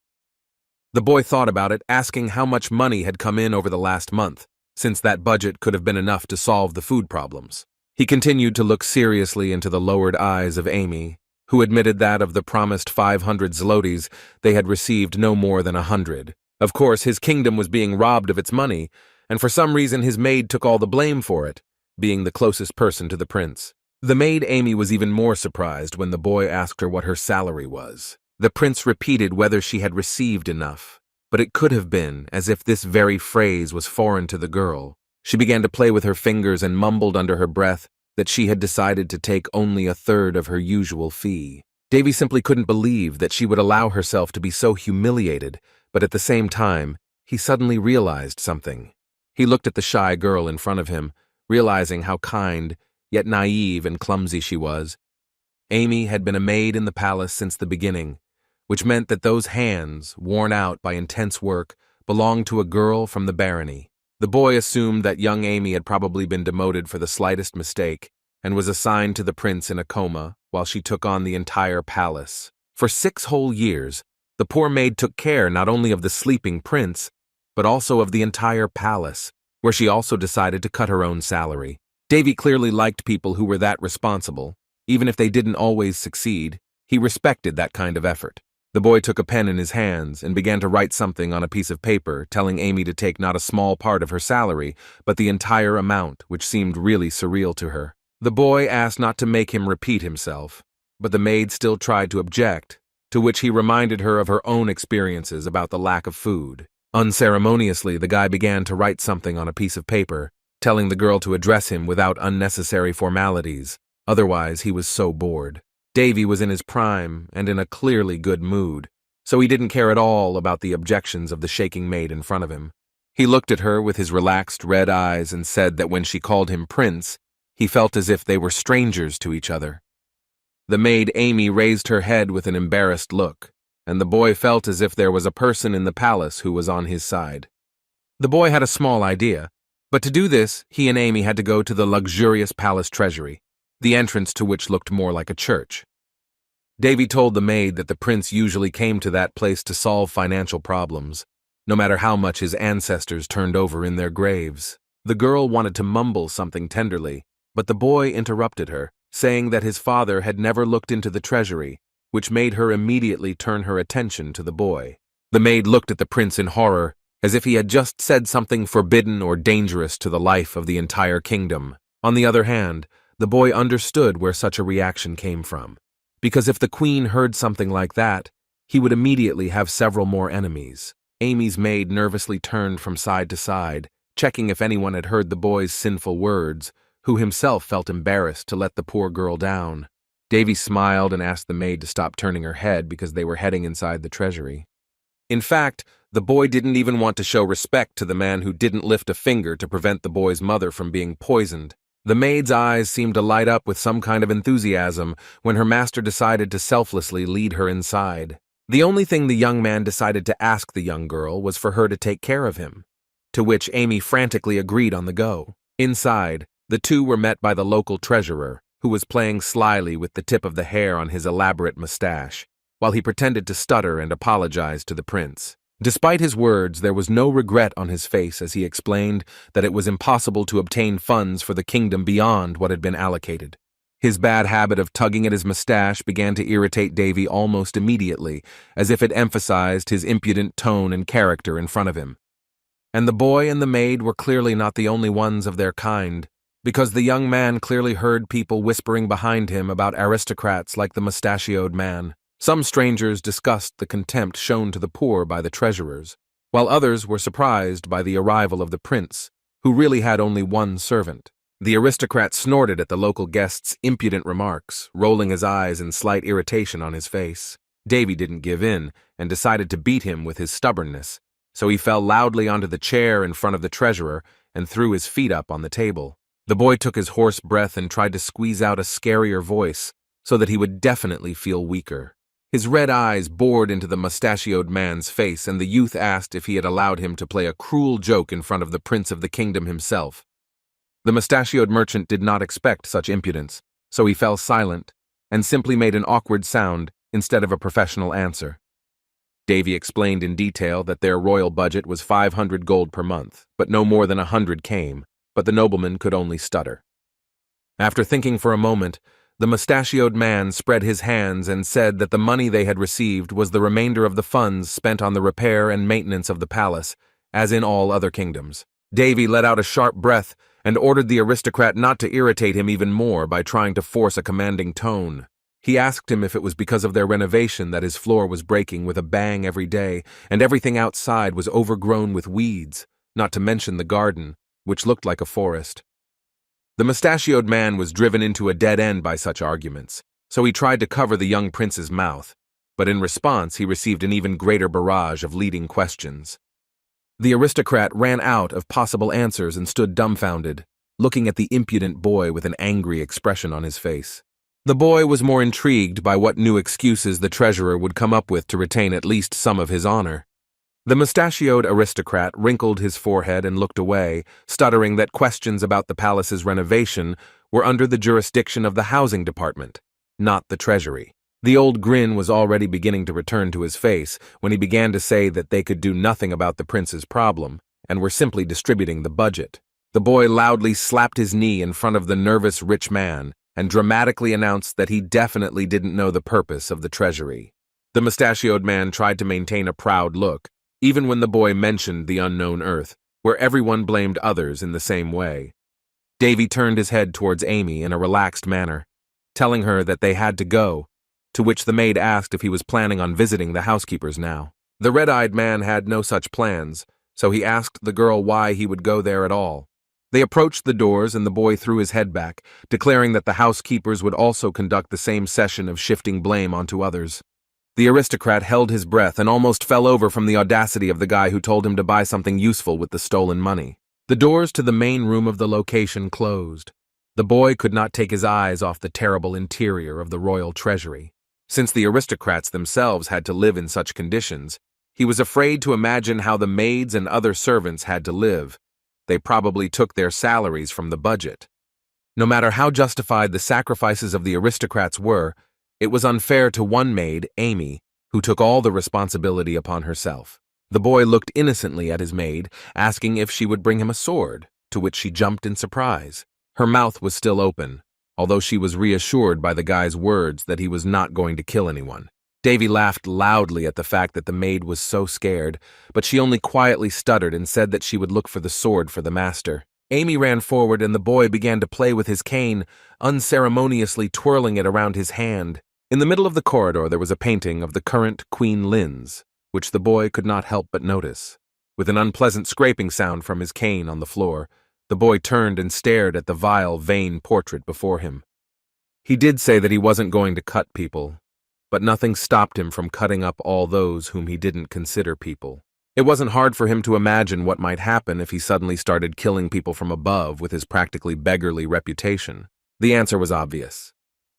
The boy thought about it, asking how much money had come in over the last month, since that budget could have been enough to solve the food problems. He continued to look seriously into the lowered eyes of Amy, who admitted that of the promised 500 zlotys, they had received no more than 100. Of course, his kingdom was being robbed of its money, and for some reason his maid took all the blame for it, being the closest person to the prince. The maid Amy was even more surprised when the boy asked her what her salary was. The prince repeated whether she had received enough, but it could have been as if this very phrase was foreign to the girl. She began to play with her fingers and mumbled under her breath that she had decided to take only a third of her usual fee. Davy simply couldn't believe that she would allow herself to be so humiliated, but at the same time, he suddenly realized something. He looked at the shy girl in front of him, realizing how kind, yet naive and clumsy she was. Amy had been a maid in the palace since the beginning, which meant that those hands, worn out by intense work, belonged to a girl from the barony. The boy assumed that young Amy had probably been demoted for the slightest mistake and was assigned to the prince in a coma while she took on the entire palace. For 6 whole years, the poor maid took care not only of the sleeping prince, but also of the entire palace, where she also decided to cut her own salary. Davy clearly liked people who were that responsible. Even if they didn't always succeed, he respected that kind of effort. The boy took a pen in his hands and began to write something on a piece of paper, telling Amy to take not a small part of her salary, but the entire amount, which seemed really surreal to her. The boy asked not to make him repeat himself, but the maid still tried to object, to which he reminded her of her own experiences about the lack of food. Unceremoniously, the guy began to write something on a piece of paper, telling the girl to address him without unnecessary formalities. Otherwise, he was so bored. Davy was in his prime and in a clearly good mood, so he didn't care at all about the objections of the shaking maid in front of him. He looked at her with his relaxed red eyes and said that when she called him prince, he felt as if they were strangers to each other. The maid Amy raised her head with an embarrassed look, and the boy felt as if there was a person in the palace who was on his side. The boy had a small idea, but to do this, he and Amy had to go to the luxurious palace treasury, the entrance to which looked more like a church. Davy told the maid that the prince usually came to that place to solve financial problems, no matter how much his ancestors turned over in their graves. The girl wanted to mumble something tenderly, but the boy interrupted her, saying that his father had never looked into the treasury, which made her immediately turn her attention to the boy. The maid looked at the prince in horror, as if he had just said something forbidden or dangerous to the life of the entire kingdom. On the other hand, the boy understood where such a reaction came from, because if the queen heard something like that, he would immediately have several more enemies. Amy's maid nervously turned from side to side, checking if anyone had heard the boy's sinful words, who himself felt embarrassed to let the poor girl down. Davy smiled and asked the maid to stop turning her head because they were heading inside the treasury. In fact, the boy didn't even want to show respect to the man who didn't lift a finger to prevent the boy's mother from being poisoned. The maid's eyes seemed to light up with some kind of enthusiasm when her master decided to selflessly lead her inside. The only thing the young man decided to ask the young girl was for her to take care of him, to which Amy frantically agreed on the go. Inside, the two were met by the local treasurer, who was playing slyly with the tip of the hair on his elaborate mustache, while he pretended to stutter and apologize to the prince. Despite his words, there was no regret on his face as he explained that it was impossible to obtain funds for the kingdom beyond what had been allocated. His bad habit of tugging at his mustache began to irritate Davy almost immediately, as if it emphasized his impudent tone and character in front of him. And the boy and the maid were clearly not the only ones of their kind, because the young man clearly heard people whispering behind him about aristocrats like the mustachioed man. Some strangers discussed the contempt shown to the poor by the treasurers, while others were surprised by the arrival of the prince, who really had only one servant. The aristocrat snorted at the local guest's impudent remarks, rolling his eyes in slight irritation on his face. Davy didn't give in and decided to beat him with his stubbornness, so he fell loudly onto the chair in front of the treasurer and threw his feet up on the table. The boy took his hoarse breath and tried to squeeze out a scarier voice so that he would definitely feel weaker. His red eyes bored into the mustachioed man's face, and the youth asked if he had allowed him to play a cruel joke in front of the prince of the kingdom himself. The mustachioed merchant did not expect such impudence, so he fell silent and simply made an awkward sound instead of a professional answer. Davy explained in detail that their royal budget was 500 gold per month, but no more than 100 came, but the nobleman could only stutter. After thinking for a moment, the mustachioed man spread his hands and said that the money they had received was the remainder of the funds spent on the repair and maintenance of the palace, as in all other kingdoms. Davy let out a sharp breath and ordered the aristocrat not to irritate him even more by trying to force a commanding tone. He asked him if it was because of their renovation that his floor was breaking with a bang every day, and everything outside was overgrown with weeds, not to mention the garden, which looked like a forest. The mustachioed man was driven into a dead end by such arguments, so he tried to cover the young prince's mouth, but in response he received an even greater barrage of leading questions. The aristocrat ran out of possible answers and stood dumbfounded, looking at the impudent boy with an angry expression on his face. The boy was more intrigued by what new excuses the treasurer would come up with to retain at least some of his honor. The mustachioed aristocrat wrinkled his forehead and looked away, stuttering that questions about the palace's renovation were under the jurisdiction of the housing department, not the treasury. The old grin was already beginning to return to his face when he began to say that they could do nothing about the prince's problem and were simply distributing the budget. The boy loudly slapped his knee in front of the nervous rich man and dramatically announced that he definitely didn't know the purpose of the treasury. The mustachioed man tried to maintain a proud look, even when the boy mentioned the unknown earth, where everyone blamed others in the same way. Davy turned his head towards Amy in a relaxed manner, telling her that they had to go, to which the maid asked if he was planning on visiting the housekeepers now. The red-eyed man had no such plans, so he asked the girl why he would go there at all. They approached the doors and the boy threw his head back, declaring that the housekeepers would also conduct the same session of shifting blame onto others. The aristocrat held his breath and almost fell over from the audacity of the guy who told him to buy something useful with the stolen money. The doors to the main room of the location closed. The boy could not take his eyes off the terrible interior of the royal treasury. Since the aristocrats themselves had to live in such conditions, he was afraid to imagine how the maids and other servants had to live. They probably took their salaries from the budget. No matter how justified the sacrifices of the aristocrats were, it was unfair to one maid, Amy, who took all the responsibility upon herself. The boy looked innocently at his maid, asking if she would bring him a sword, to which she jumped in surprise. Her mouth was still open, although she was reassured by the guy's words that he was not going to kill anyone. Davy laughed loudly at the fact that the maid was so scared, but she only quietly stuttered and said that she would look for the sword for the master. Amy ran forward and the boy began to play with his cane, unceremoniously twirling it around his hand. In the middle of the corridor there was a painting of the current Queen Linz, which the boy could not help but notice. With an unpleasant scraping sound from his cane on the floor, the boy turned and stared at the vile, vain portrait before him. He did say that he wasn't going to cut people, but nothing stopped him from cutting up all those whom he didn't consider people. It wasn't hard for him to imagine what might happen if he suddenly started killing people from above with his practically beggarly reputation. The answer was obvious.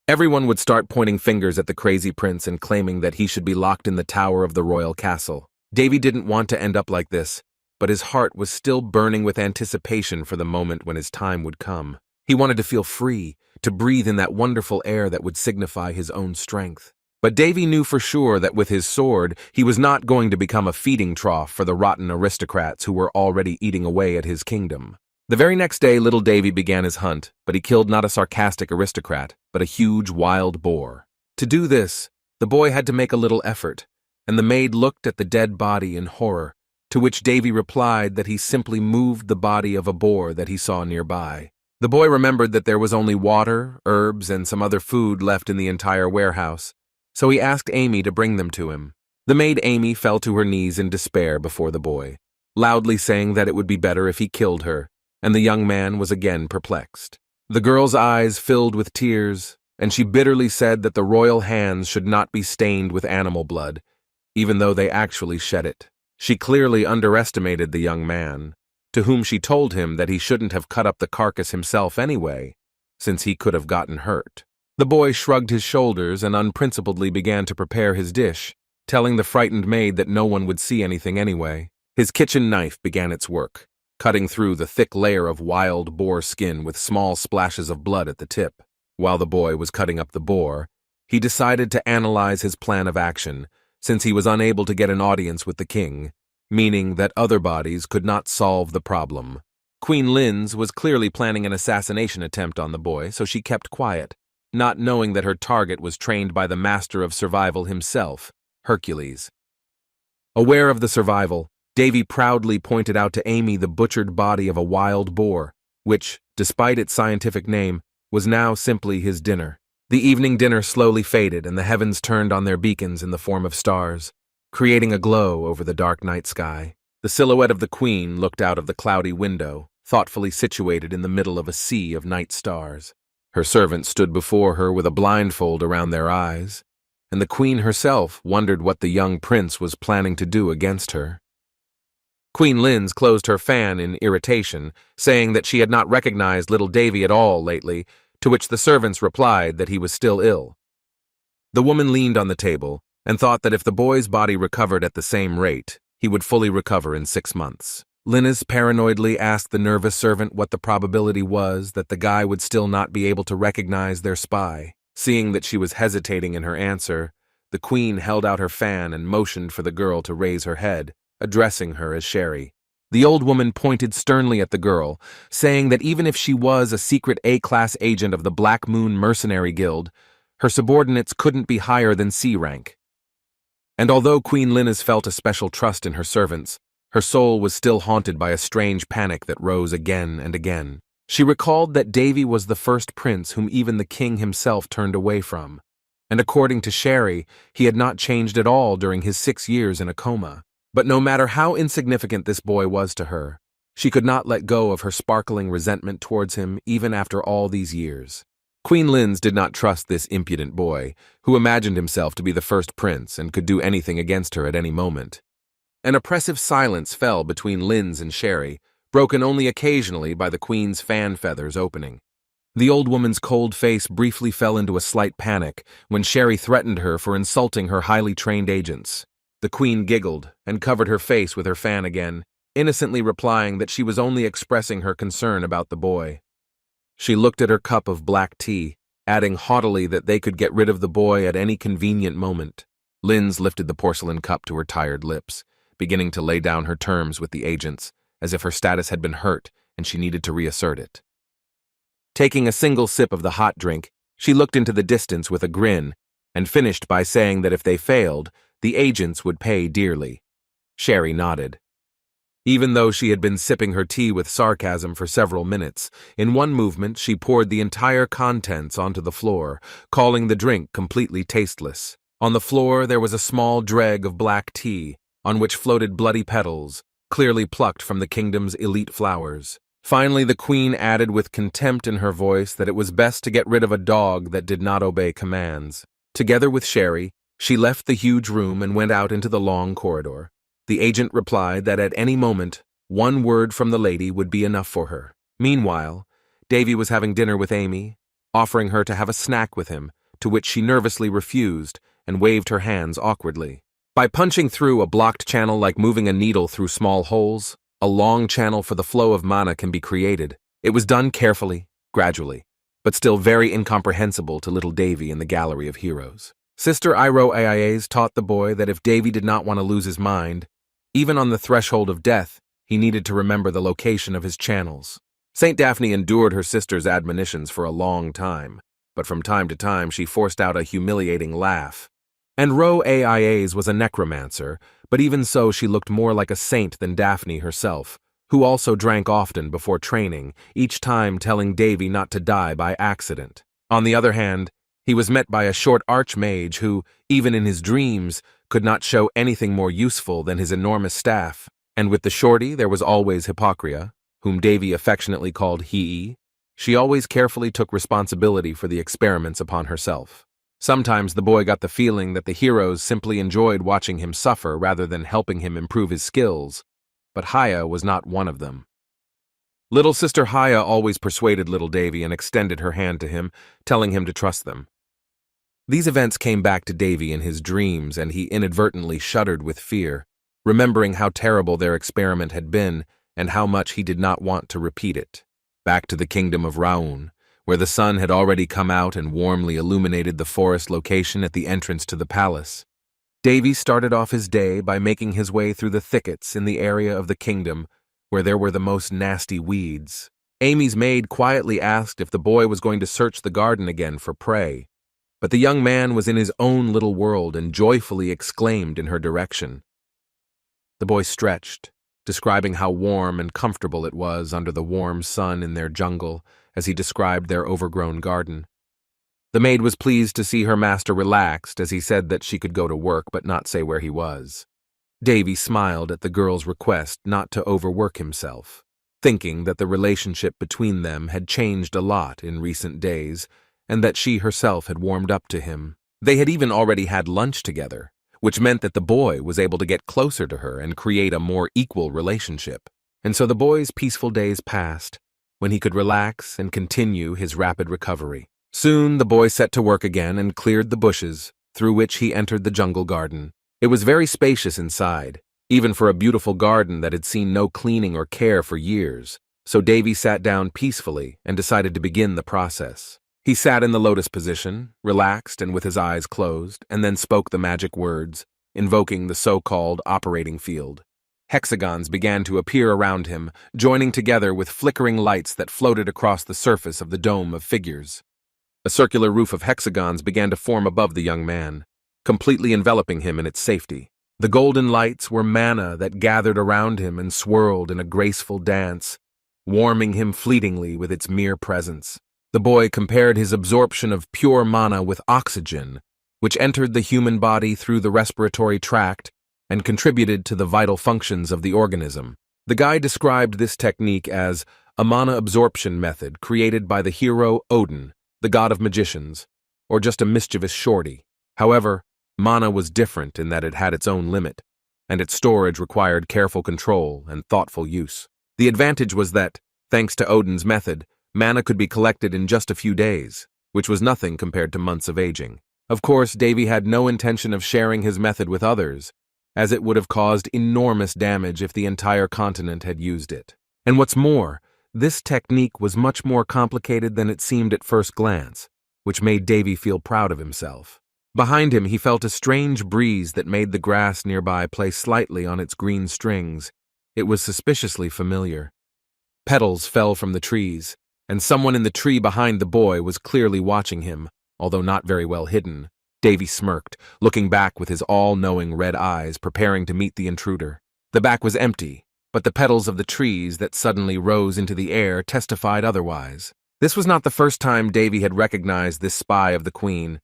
Everyone would start pointing fingers at the crazy prince and claiming that he should be locked in the tower of the royal castle. Davy didn't want to end up like this, but his heart was still burning with anticipation for the moment when his time would come. He wanted to feel free, to breathe in that wonderful air that would signify his own strength. But Davy knew for sure that with his sword, he was not going to become a feeding trough for the rotten aristocrats who were already eating away at his kingdom. The very next day, little Davy began his hunt, but he killed not a sarcastic aristocrat, but a huge wild boar. To do this, the boy had to make a little effort, and the maid looked at the dead body in horror, to which Davy replied that he simply moved the body of a boar that he saw nearby. The boy remembered that there was only water, herbs, and some other food left in the entire warehouse, so he asked Amy to bring them to him. The maid Amy fell to her knees in despair before the boy, loudly saying that it would be better if he killed her, and the young man was again perplexed. The girl's eyes filled with tears, and she bitterly said that the royal hands should not be stained with animal blood, even though they actually shed it. She clearly underestimated the young man, to whom she told him that he shouldn't have cut up the carcass himself anyway, since he could have gotten hurt. The boy shrugged his shoulders and unprincipledly began to prepare his dish, telling the frightened maid that no one would see anything anyway. His kitchen knife began its work, cutting through the thick layer of wild boar skin with small splashes of blood at the tip. While the boy was cutting up the boar, he decided to analyze his plan of action, since he was unable to get an audience with the king, meaning that other bodies could not solve the problem. Queen Linz was clearly planning an assassination attempt on the boy, so she kept quiet, not knowing that her target was trained by the master of survival himself, Hercules. Aware of the survival, Davy proudly pointed out to Amy the butchered body of a wild boar, which, despite its scientific name, was now simply his dinner. The evening dinner slowly faded and the heavens turned on their beacons in the form of stars, creating a glow over the dark night sky. The silhouette of the queen looked out of the cloudy window, thoughtfully situated in the middle of a sea of night stars. Her servants stood before her with a blindfold around their eyes, and the queen herself wondered what the young prince was planning to do against her. Queen Linz closed her fan in irritation, saying that she had not recognized little Davy at all lately, to which the servants replied that he was still ill. The woman leaned on the table and thought that if the boy's body recovered at the same rate, he would fully recover in 6 months. Linz paranoidly asked the nervous servant what the probability was that the guy would still not be able to recognize their spy. Seeing that she was hesitating in her answer, the queen held out her fan and motioned for the girl to raise her head, addressing her as Sherry. The old woman pointed sternly at the girl, saying that even if she was a secret A-class agent of the Black Moon Mercenary Guild, her subordinates couldn't be higher than C-rank. And although Queen Linz felt a special trust in her servants, her soul was still haunted by a strange panic that rose again and again. She recalled that Davy was the first prince whom even the king himself turned away from, and according to Sherry, he had not changed at all during his 6 years in a coma. But no matter how insignificant this boy was to her, she could not let go of her sparkling resentment towards him even after all these years. Queen Linz did not trust this impudent boy, who imagined himself to be the first prince and could do anything against her at any moment. An oppressive silence fell between Linz and Sherry, broken only occasionally by the queen's fan feathers opening. The old woman's cold face briefly fell into a slight panic when Sherry threatened her for insulting her highly trained agents. The queen giggled and covered her face with her fan again, innocently replying that she was only expressing her concern about the boy. She looked at her cup of black tea, adding haughtily that they could get rid of the boy at any convenient moment. Linz lifted the porcelain cup to her tired lips, beginning to lay down her terms with the agents, as if her status had been hurt and she needed to reassert it. Taking a single sip of the hot drink, she looked into the distance with a grin and finished by saying that if they failed, the agents would pay dearly. Sherry nodded. Even though she had been sipping her tea with sarcasm for several minutes, in one movement she poured the entire contents onto the floor, calling the drink completely tasteless. On the floor there was a small dreg of black tea, on which floated bloody petals, clearly plucked from the kingdom's elite flowers. Finally, the queen added with contempt in her voice that it was best to get rid of a dog that did not obey commands. Together with Sherry, she left the huge room and went out into the long corridor. The agent replied that at any moment, one word from the lady would be enough for her. Meanwhile, Davy was having dinner with Amy, offering her to have a snack with him, to which she nervously refused and waved her hands awkwardly. By punching through a blocked channel like moving a needle through small holes, a long channel for the flow of mana can be created. It was done carefully, gradually, but still very incomprehensible to little Davy in the gallery of heroes. Sister Iroh Aias taught the boy that if Davy did not want to lose his mind, even on the threshold of death, he needed to remember the location of his channels. Saint Daphne endured her sister's admonitions for a long time, but from time to time she forced out a humiliating laugh. And Ro Aias was a necromancer, but even so she looked more like a saint than Daphne herself, who also drank often before training, each time telling Davy not to die by accident. On the other hand, he was met by a short archmage who, even in his dreams, could not show anything more useful than his enormous staff. And with the shorty there was always Hippocria, whom Davy affectionately called Hii. She always carefully took responsibility for the experiments upon herself. Sometimes the boy got the feeling that the heroes simply enjoyed watching him suffer rather than helping him improve his skills, but Haya was not one of them. Little sister Haya always persuaded little Davy and extended her hand to him, telling him to trust them. These events came back to Davy in his dreams, and he inadvertently shuddered with fear, remembering how terrible their experiment had been and how much he did not want to repeat it. Back to the kingdom of Raun, where the sun had already come out and warmly illuminated the forest location at the entrance to the palace. Davy started off his day by making his way through the thickets in the area of the kingdom where there were the most nasty weeds. Amy's maid quietly asked if the boy was going to search the garden again for prey, but the young man was in his own little world and joyfully exclaimed in her direction. The boy stretched, describing how warm and comfortable it was under the warm sun in their jungle as he described their overgrown garden. The maid was pleased to see her master relaxed as he said that she could go to work but not say where he was. Davy smiled at the girl's request not to overwork himself. thinking that the relationship between them had changed a lot in recent days and that she herself had warmed up to him. They had even already had lunch together, which meant that the boy was able to get closer to her and create a more equal relationship. And so the boy's peaceful days passed, when he could relax and continue his rapid recovery. Soon the boy set to work again and cleared the bushes, through which he entered the jungle garden. It was very spacious inside, even for a beautiful garden that had seen no cleaning or care for years. So Davy sat down peacefully and decided to begin the process. He sat in the lotus position, relaxed and with his eyes closed, and then spoke the magic words, invoking the so-called operating field. Hexagons began to appear around him, joining together with flickering lights that floated across the surface of the dome of figures. A circular roof of hexagons began to form above the young man, completely enveloping him in its safety. The golden lights were mana that gathered around him and swirled in a graceful dance, warming him fleetingly with its mere presence. The boy compared his absorption of pure mana with oxygen, which entered the human body through the respiratory tract and contributed to the vital functions of the organism. The guy described this technique as a mana absorption method created by the hero Odin, the god of magicians, or just a mischievous shorty. However, mana was different in that it had its own limit, and its storage required careful control and thoughtful use. The advantage was that, thanks to Odin's method, mana could be collected in just a few days, which was nothing compared to months of aging. Of course, Davy had no intention of sharing his method with others, as it would have caused enormous damage if the entire continent had used it. And what's more, this technique was much more complicated than it seemed at first glance, which made Davy feel proud of himself. Behind him, he felt a strange breeze that made the grass nearby play slightly on its green strings. It was suspiciously familiar. Petals fell from the trees, and someone in the tree behind the boy was clearly watching him, although not very well hidden. Davy smirked, looking back with his all-knowing red eyes, preparing to meet the intruder. The back was empty, but the petals of the trees that suddenly rose into the air testified otherwise. This was not the first time Davy had recognized this spy of the queen,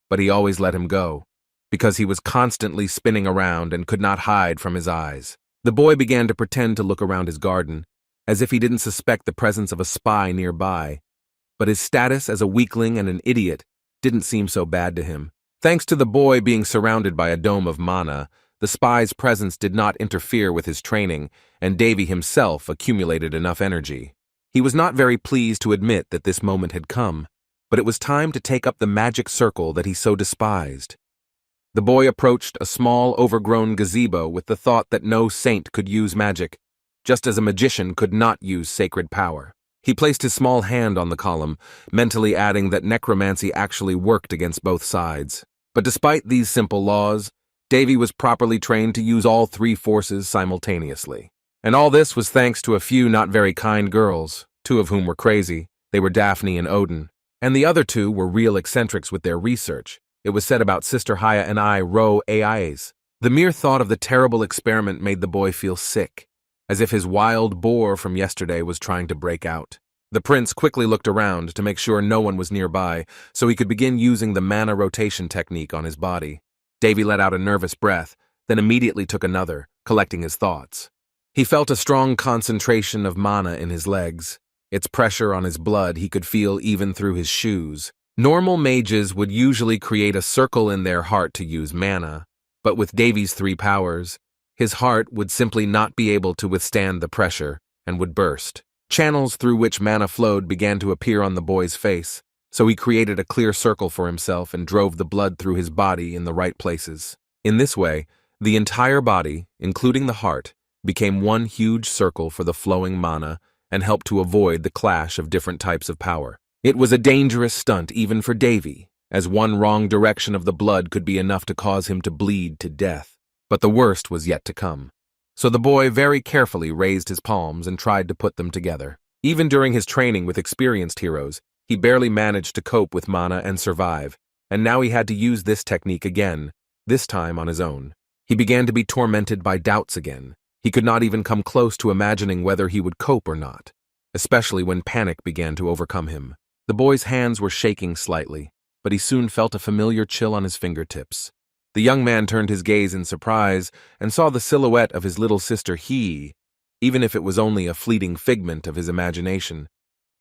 but he always let him go, because he was constantly spinning around and could not hide from his eyes. The boy began to pretend to look around his garden, as if he didn't suspect the presence of a spy nearby, but his status as a weakling and an idiot didn't seem so bad to him. Thanks to the boy being surrounded by a dome of mana, the spy's presence did not interfere with his training, and Davy himself accumulated enough energy. He was not very pleased to admit that this moment had come, but it was time to take up the magic circle that he so despised. The boy approached a small, overgrown gazebo with the thought that no saint could use magic, just as a magician could not use sacred power. He placed his small hand on the column, mentally adding that necromancy actually worked against both sides. But despite these simple laws, Davy was properly trained to use all three forces simultaneously. And all this was thanks to a few not very kind girls, two of whom were crazy. They were Daphne and Odin. And the other two were real eccentrics with their research. It was said about Sister Haya and I row AIs. The mere thought of the terrible experiment made the boy feel sick, as if his wild boar from yesterday was trying to break out. The prince quickly looked around to make sure no one was nearby, so he could begin using the mana rotation technique on his body. Davy let out a nervous breath, then immediately took another, collecting his thoughts. He felt a strong concentration of mana in his legs. Its pressure on his blood he could feel even through his shoes. Normal mages would usually create a circle in their heart to use mana, but with Davy's three powers, his heart would simply not be able to withstand the pressure and would burst. Channels through which mana flowed began to appear on the boy's face, so he created a clear circle for himself and drove the blood through his body in the right places. In this way, the entire body, including the heart, became one huge circle for the flowing mana and helped to avoid the clash of different types of power. It was a dangerous stunt even for Davy, as one wrong direction of the blood could be enough to cause him to bleed to death. But the worst was yet to come. So the boy very carefully raised his palms and tried to put them together. Even during his training with experienced heroes, he barely managed to cope with mana and survive, and now he had to use this technique again, this time on his own. He began to be tormented by doubts again. He could not even come close to imagining whether he would cope or not, especially when panic began to overcome him. The boy's hands were shaking slightly, but he soon felt a familiar chill on his fingertips. The young man turned his gaze in surprise and saw the silhouette of his little sister He, even if it was only a fleeting figment of his imagination.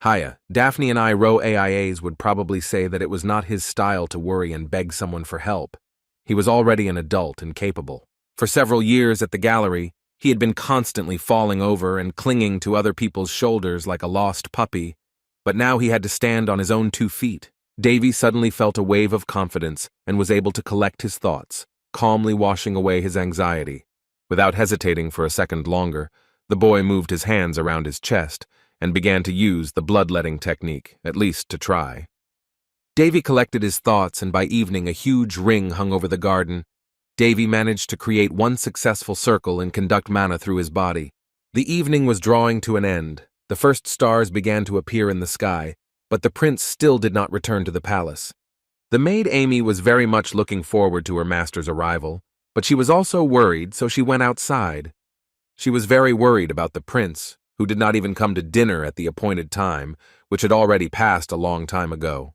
Hiya, Daphne and I row AIAs would probably say that it was not his style to worry and beg someone for help. He was already an adult and capable. For several years at the gallery, he had been constantly falling over and clinging to other people's shoulders like a lost puppy, but now he had to stand on his own 2 feet. Davy suddenly felt a wave of confidence and was able to collect his thoughts, calmly washing away his anxiety. Without hesitating for a second longer, the boy moved his hands around his chest and began to use the bloodletting technique, at least to try. Davy collected his thoughts, and by evening a huge ring hung over the garden. Davy managed to create one successful circle and conduct mana through his body. The evening was drawing to an end. The first stars began to appear in the sky, but the prince still did not return to the palace. The maid Amy was very much looking forward to her master's arrival, but she was also worried, so she went outside. She was very worried about the prince, who did not even come to dinner at the appointed time, which had already passed a long time ago.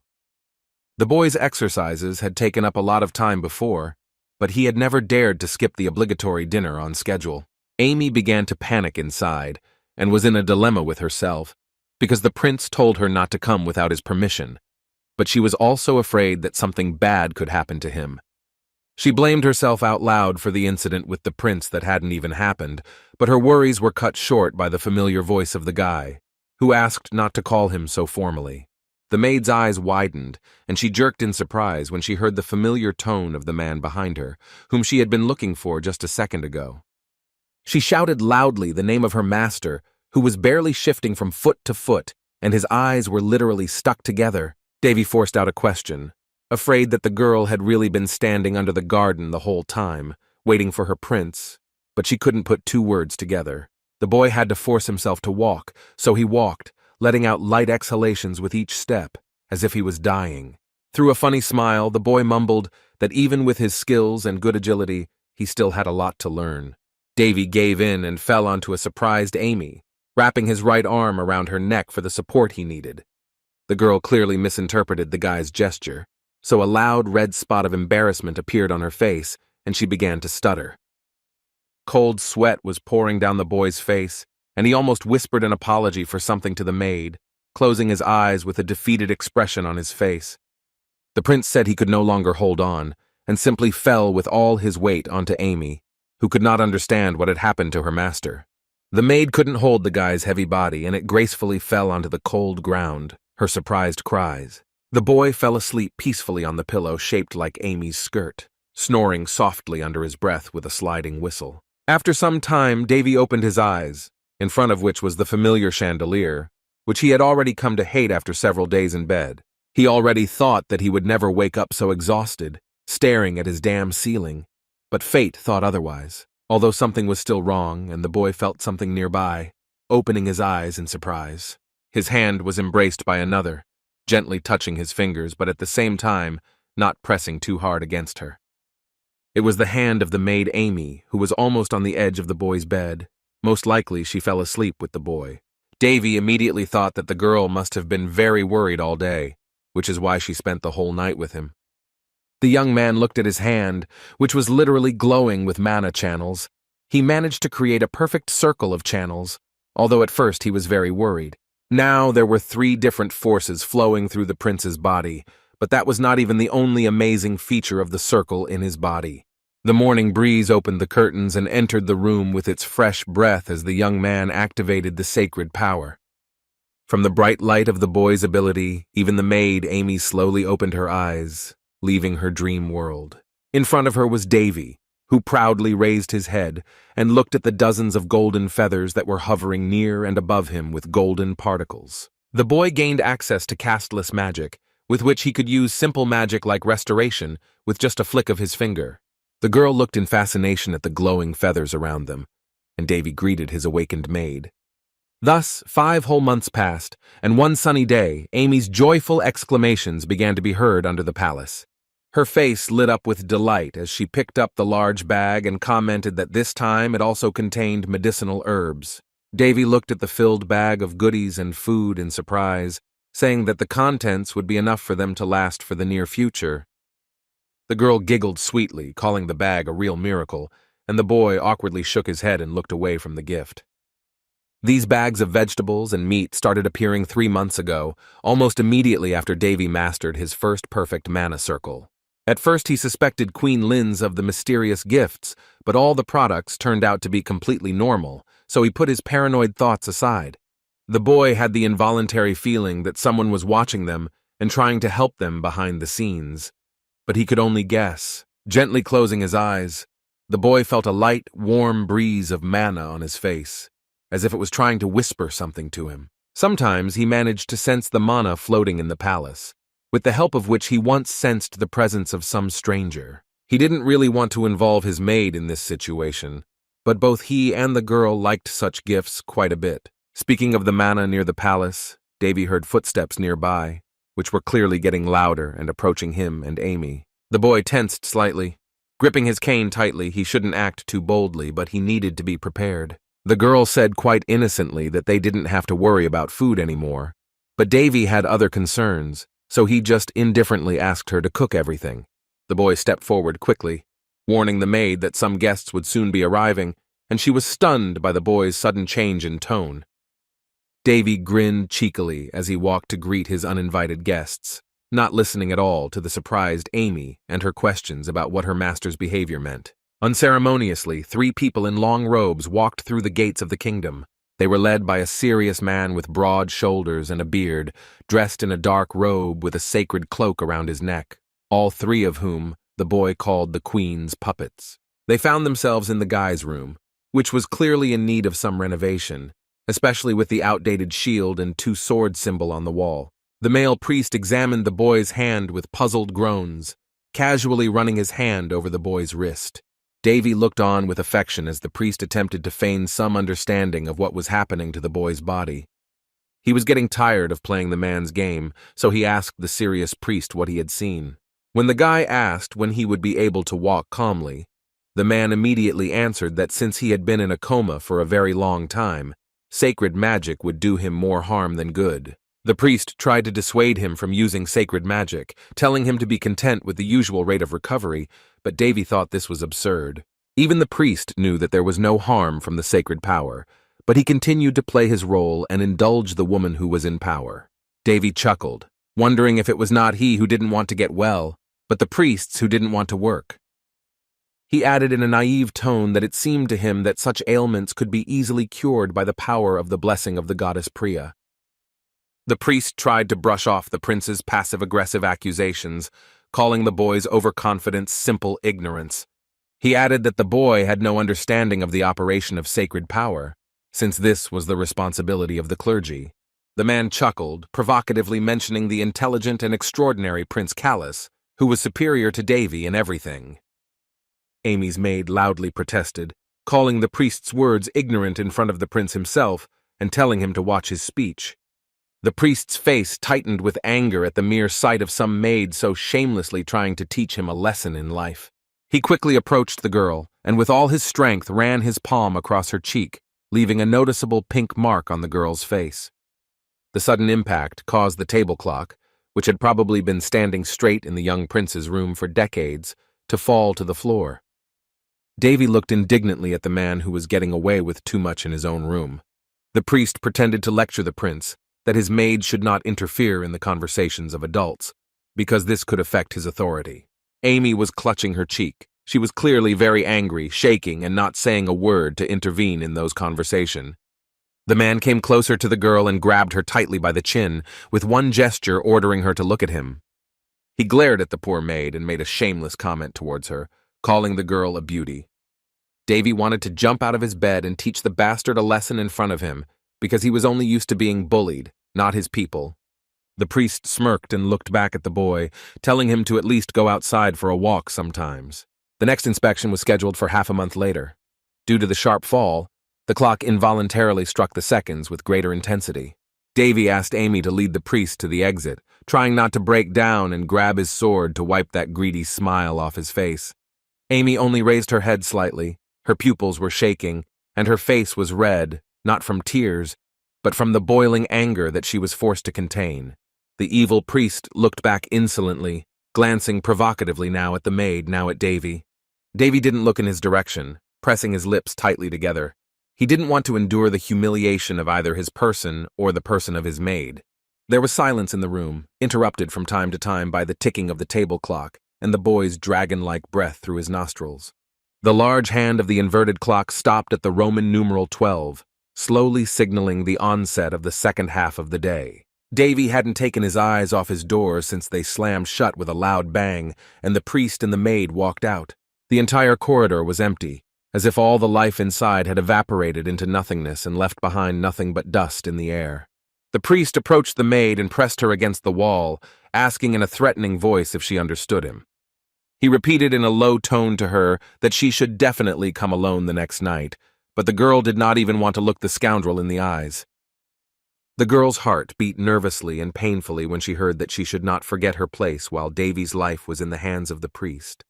The boy's exercises had taken up a lot of time before, but he had never dared to skip the obligatory dinner on schedule. Amy began to panic inside and was in a dilemma with herself, because the prince told her not to come without his permission, but she was also afraid that something bad could happen to him. She blamed herself out loud for the incident with the prince that hadn't even happened, but her worries were cut short by the familiar voice of the guy, who asked not to call him so formally. The maid's eyes widened, and she jerked in surprise when she heard the familiar tone of the man behind her, whom she had been looking for just a second ago. She shouted loudly the name of her master, who was barely shifting from foot to foot, and his eyes were literally stuck together. Davy forced out a question, afraid that the girl had really been standing under the garden the whole time, waiting for her prince, but she couldn't put 2 words together. The boy had to force himself to walk, so he walked, letting out light exhalations with each step, as if he was dying. Through a funny smile, the boy mumbled that even with his skills and good agility, he still had a lot to learn. Davy gave in and fell onto a surprised Amy, wrapping his right arm around her neck for the support he needed. The girl clearly misinterpreted the guy's gesture, so a loud red spot of embarrassment appeared on her face, and she began to stutter. Cold sweat was pouring down the boy's face, and he almost whispered an apology for something to the maid, closing his eyes with a defeated expression on his face. The prince said he could no longer hold on, and simply fell with all his weight onto Amy, who could not understand what had happened to her master. The maid couldn't hold the guy's heavy body, and it gracefully fell onto the cold ground, her surprised cries. The boy fell asleep peacefully on the pillow shaped like Amy's skirt, snoring softly under his breath with a sliding whistle. After some time, Davy opened his eyes, in front of which was the familiar chandelier, which he had already come to hate after several days in bed. He already thought that he would never wake up so exhausted, staring at his damn ceiling, but fate thought otherwise. Although something was still wrong, and the boy felt something nearby, opening his eyes in surprise. His hand was embraced by another, gently touching his fingers, but at the same time, not pressing too hard against her. It was the hand of the maid Amy, who was almost on the edge of the boy's bed. Most likely she fell asleep with the boy. Davy immediately thought that the girl must have been very worried all day, which is why she spent the whole night with him. The young man looked at his hand, which was literally glowing with mana channels. He managed to create a perfect circle of channels, although at first he was very worried. Now there were 3 different forces flowing through the prince's body, but that was not even the only amazing feature of the circle in his body. The morning breeze opened the curtains and entered the room with its fresh breath as the young man activated the sacred power. From the bright light of the boy's ability, even the maid Amy slowly opened her eyes, leaving her dream world. In front of her was Davy, who proudly raised his head and looked at the dozens of golden feathers that were hovering near and above him with golden particles. The boy gained access to castless magic, with which he could use simple magic like restoration with just a flick of his finger. The girl looked in fascination at the glowing feathers around them, and Davy greeted his awakened maid. Thus, 5 whole months passed, and one sunny day, Amy's joyful exclamations began to be heard under the palace. Her face lit up with delight as she picked up the large bag and commented that this time it also contained medicinal herbs. Davy looked at the filled bag of goodies and food in surprise, saying that the contents would be enough for them to last for the near future. The girl giggled sweetly, calling the bag a real miracle, and the boy awkwardly shook his head and looked away from the gift. These bags of vegetables and meat started appearing 3 months ago, almost immediately after Davy mastered his first perfect mana circle. At first he suspected Queen Lin's of the mysterious gifts, but all the products turned out to be completely normal, so he put his paranoid thoughts aside. The boy had the involuntary feeling that someone was watching them and trying to help them behind the scenes. But he could only guess. Gently closing his eyes, the boy felt a light, warm breeze of mana on his face, as if it was trying to whisper something to him. Sometimes he managed to sense the mana floating in the palace, with the help of which he once sensed the presence of some stranger. He didn't really want to involve his maid in this situation, but both he and the girl liked such gifts quite a bit. Speaking of the mana near the palace, Davy heard footsteps nearby, which were clearly getting louder and approaching him and Amy. The boy tensed slightly. Gripping his cane tightly, he shouldn't act too boldly, but he needed to be prepared. The girl said quite innocently that they didn't have to worry about food anymore, but Davy had other concerns, so he just indifferently asked her to cook everything. The boy stepped forward quickly, warning the maid that some guests would soon be arriving, and she was stunned by the boy's sudden change in tone. Davy grinned cheekily as he walked to greet his uninvited guests, not listening at all to the surprised Amy and her questions about what her master's behavior meant. Unceremoniously, 3 people in long robes walked through the gates of the kingdom. They were led by a serious man with broad shoulders and a beard, dressed in a dark robe with a sacred cloak around his neck, all 3 of whom the boy called the Queen's puppets. They found themselves in the guy's room, which was clearly in need of some renovation, especially with the outdated shield and 2 sword symbol on the wall. The male priest examined the boy's hand with puzzled groans, casually running his hand over the boy's wrist. Davy looked on with affection as the priest attempted to feign some understanding of what was happening to the boy's body. He was getting tired of playing the man's game, so he asked the serious priest what he had seen. When the guy asked when he would be able to walk calmly, the man immediately answered that since he had been in a coma for a very long time, sacred magic would do him more harm than good. The priest tried to dissuade him from using sacred magic, telling him to be content with the usual rate of recovery, but Davy thought this was absurd. Even the priest knew that there was no harm from the sacred power, but he continued to play his role and indulge the woman who was in power. Davy chuckled, wondering if it was not he who didn't want to get well, but the priests who didn't want to work. He added in a naive tone that it seemed to him that such ailments could be easily cured by the power of the blessing of the goddess Priya. The priest tried to brush off the prince's passive-aggressive accusations, calling the boy's overconfidence simple ignorance. He added that the boy had no understanding of the operation of sacred power, since this was the responsibility of the clergy. The man chuckled, provocatively mentioning the intelligent and extraordinary Prince Callus, who was superior to Davy in everything. Amy's maid loudly protested, calling the priest's words ignorant in front of the prince himself and telling him to watch his speech. The priest's face tightened with anger at the mere sight of some maid so shamelessly trying to teach him a lesson in life. He quickly approached the girl, and with all his strength ran his palm across her cheek, leaving a noticeable pink mark on the girl's face. The sudden impact caused the table clock, which had probably been standing straight in the young prince's room for decades, to fall to the floor. Davy looked indignantly at the man who was getting away with too much in his own room. The priest pretended to lecture the prince that his maid should not interfere in the conversations of adults, because this could affect his authority. Amy was clutching her cheek. She was clearly very angry, shaking, and not saying a word to intervene in those conversations. The man came closer to the girl and grabbed her tightly by the chin, with one gesture ordering her to look at him. He glared at the poor maid and made a shameless comment towards her, calling the girl a beauty. Davy wanted to jump out of his bed and teach the bastard a lesson in front of him, because he was only used to being bullied, not his people. The priest smirked and looked back at the boy, telling him to at least go outside for a walk sometimes. The next inspection was scheduled for half a month later. Due to the sharp fall, the clock involuntarily struck the seconds with greater intensity. Davy asked Amy to lead the priest to the exit, trying not to break down and grab his sword to wipe that greedy smile off his face. Amy only raised her head slightly, her pupils were shaking, and her face was red, not from tears, but from the boiling anger that she was forced to contain. The evil priest looked back insolently, glancing provocatively now at the maid, now at Davy. Davy didn't look in his direction, pressing his lips tightly together. He didn't want to endure the humiliation of either his person or the person of his maid. There was silence in the room, interrupted from time to time by the ticking of the table clock and the boy's dragon-like breath through his nostrils. The large hand of the inverted clock stopped at the Roman numeral 12, slowly signaling the onset of the second half of the day. Davy hadn't taken his eyes off his door since they slammed shut with a loud bang, and the priest and the maid walked out. The entire corridor was empty, as if all the life inside had evaporated into nothingness and left behind nothing but dust in the air. The priest approached the maid and pressed her against the wall, asking in a threatening voice if she understood him. He repeated in a low tone to her that she should definitely come alone the next night, but the girl did not even want to look the scoundrel in the eyes. The girl's heart beat nervously and painfully when she heard that she should not forget her place while Davy's life was in the hands of the priest.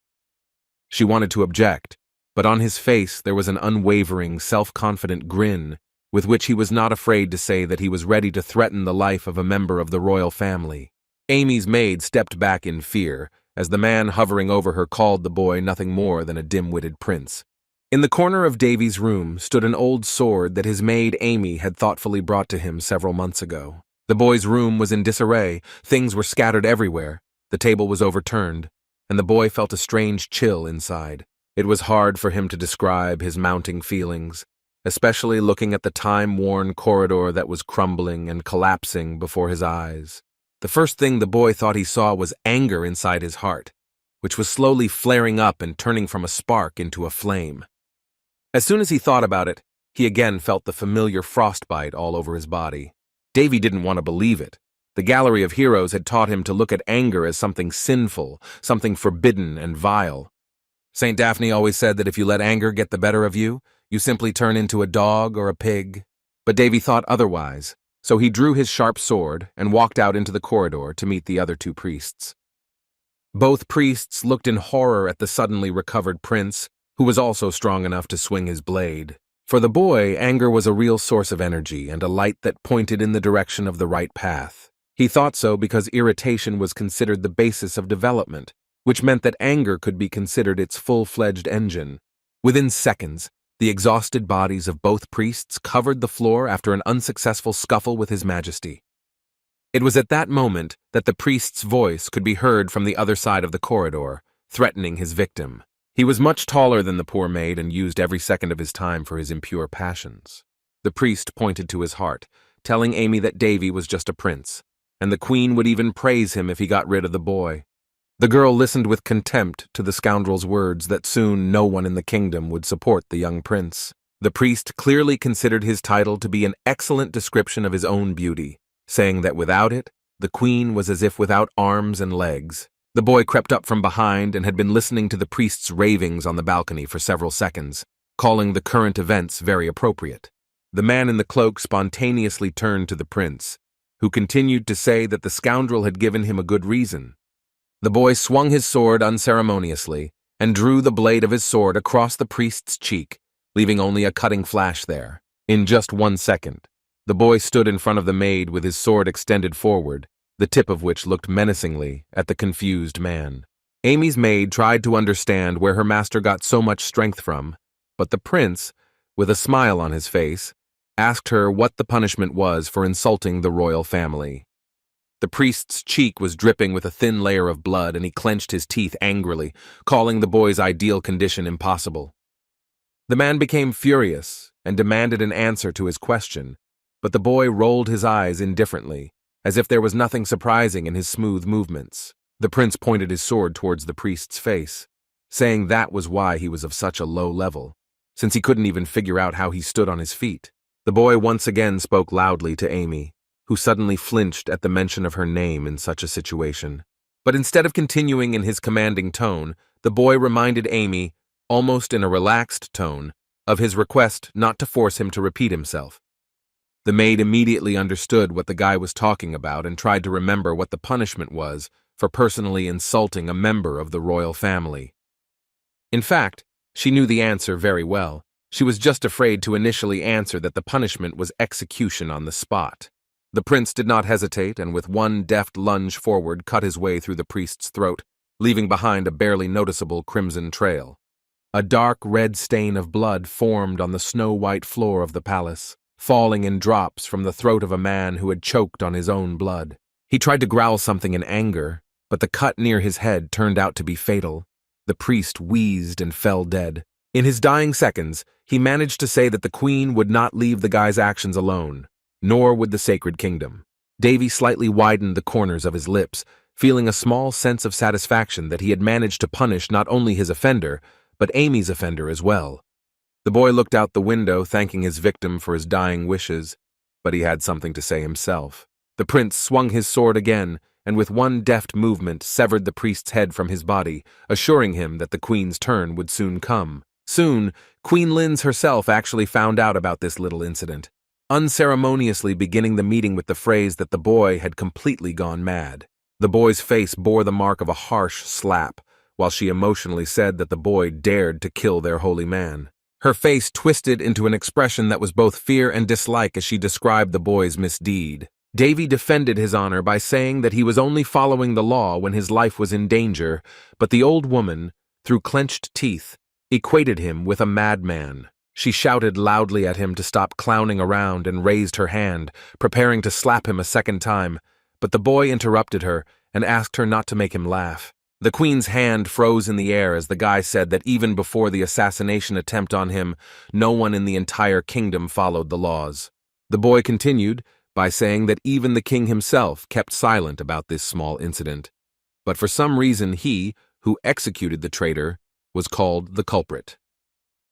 She wanted to object, but on his face there was an unwavering, self-confident grin with which he was not afraid to say that he was ready to threaten the life of a member of the royal family. Amy's maid stepped back in fear, as the man hovering over her called the boy nothing more than a dim-witted prince. In the corner of Davy's room stood an old sword that his maid Amy had thoughtfully brought to him several months ago. The boy's room was in disarray, things were scattered everywhere, the table was overturned, and the boy felt a strange chill inside. It was hard for him to describe his mounting feelings, especially looking at the time-worn corridor that was crumbling and collapsing before his eyes. The first thing the boy thought he saw was anger inside his heart, which was slowly flaring up and turning from a spark into a flame. As soon as he thought about it, he again felt the familiar frostbite all over his body. Davy didn't want to believe it. The gallery of heroes had taught him to look at anger as something sinful, something forbidden and vile. St. Daphne always said that if you let anger get the better of you, you simply turn into a dog or a pig. But Davy thought otherwise, so he drew his sharp sword and walked out into the corridor to meet the other two priests. Both priests looked in horror at the suddenly recovered prince, who was also strong enough to swing his blade. For the boy, anger was a real source of energy and a light that pointed in the direction of the right path. He thought so because irritation was considered the basis of development, which meant that anger could be considered its full-fledged engine. Within seconds, the exhausted bodies of both priests covered the floor after an unsuccessful scuffle with His Majesty. It was at that moment that the priest's voice could be heard from the other side of the corridor, threatening his victim. He was much taller than the poor maid and used every second of his time for his impure passions. The priest pointed to his heart, telling Amy that Davy was just a prince, and the queen would even praise him if he got rid of the boy. The girl listened with contempt to the scoundrel's words that soon no one in the kingdom would support the young prince. The priest clearly considered his title to be an excellent description of his own beauty, saying that without it, the queen was as if without arms and legs. The boy crept up from behind and had been listening to the priest's ravings on the balcony for several seconds, calling the current events very appropriate. The man in the cloak spontaneously turned to the prince, who continued to say that the scoundrel had given him a good reason. The boy swung his sword unceremoniously and drew the blade of his sword across the priest's cheek, leaving only a cutting flash there. In just 1 second, the boy stood in front of the maid with his sword extended forward, the tip of which looked menacingly at the confused man. Amy's maid tried to understand where her master got so much strength from, but the prince, with a smile on his face, asked her what the punishment was for insulting the royal family. The priest's cheek was dripping with a thin layer of blood, and he clenched his teeth angrily, calling the boy's ideal condition impossible. The man became furious and demanded an answer to his question, but the boy rolled his eyes indifferently, as if there was nothing surprising in his smooth movements. The prince pointed his sword towards the priest's face, saying that was why he was of such a low level, since he couldn't even figure out how he stood on his feet. The boy once again spoke loudly to Amy, who suddenly flinched at the mention of her name in such a situation. But instead of continuing in his commanding tone, the boy reminded Amy, almost in a relaxed tone, of his request not to force him to repeat himself. The maid immediately understood what the guy was talking about and tried to remember what the punishment was for personally insulting a member of the royal family. In fact, she knew the answer very well. She was just afraid to initially answer that the punishment was execution on the spot. The prince did not hesitate and with one deft lunge forward cut his way through the priest's throat, leaving behind a barely noticeable crimson trail. A dark red stain of blood formed on the snow-white floor of the palace, falling in drops from the throat of a man who had choked on his own blood. He tried to growl something in anger, but the cut near his head turned out to be fatal. The priest wheezed and fell dead. In his dying seconds, he managed to say that the queen would not leave the guy's actions alone, nor would the sacred kingdom. Davy slightly widened the corners of his lips, feeling a small sense of satisfaction that he had managed to punish not only his offender, but Amy's offender as well. The boy looked out the window, thanking his victim for his dying wishes, but he had something to say himself. The prince swung his sword again, and with one deft movement severed the priest's head from his body, assuring him that the queen's turn would soon come. Soon, Queen Linz herself actually found out about this little incident, unceremoniously beginning the meeting with the phrase that the boy had completely gone mad. The boy's face bore the mark of a harsh slap, while she emotionally said that the boy dared to kill their holy man. Her face twisted into an expression that was both fear and dislike as she described the boy's misdeed. Davy defended his honor by saying that he was only following the law when his life was in danger, but the old woman, through clenched teeth, equated him with a madman. She shouted loudly at him to stop clowning around and raised her hand, preparing to slap him a second time, but the boy interrupted her and asked her not to make him laugh. The queen's hand froze in the air as the guy said that even before the assassination attempt on him, no one in the entire kingdom followed the laws. The boy continued by saying that even the king himself kept silent about this small incident. But for some reason he, who executed the traitor, was called the culprit.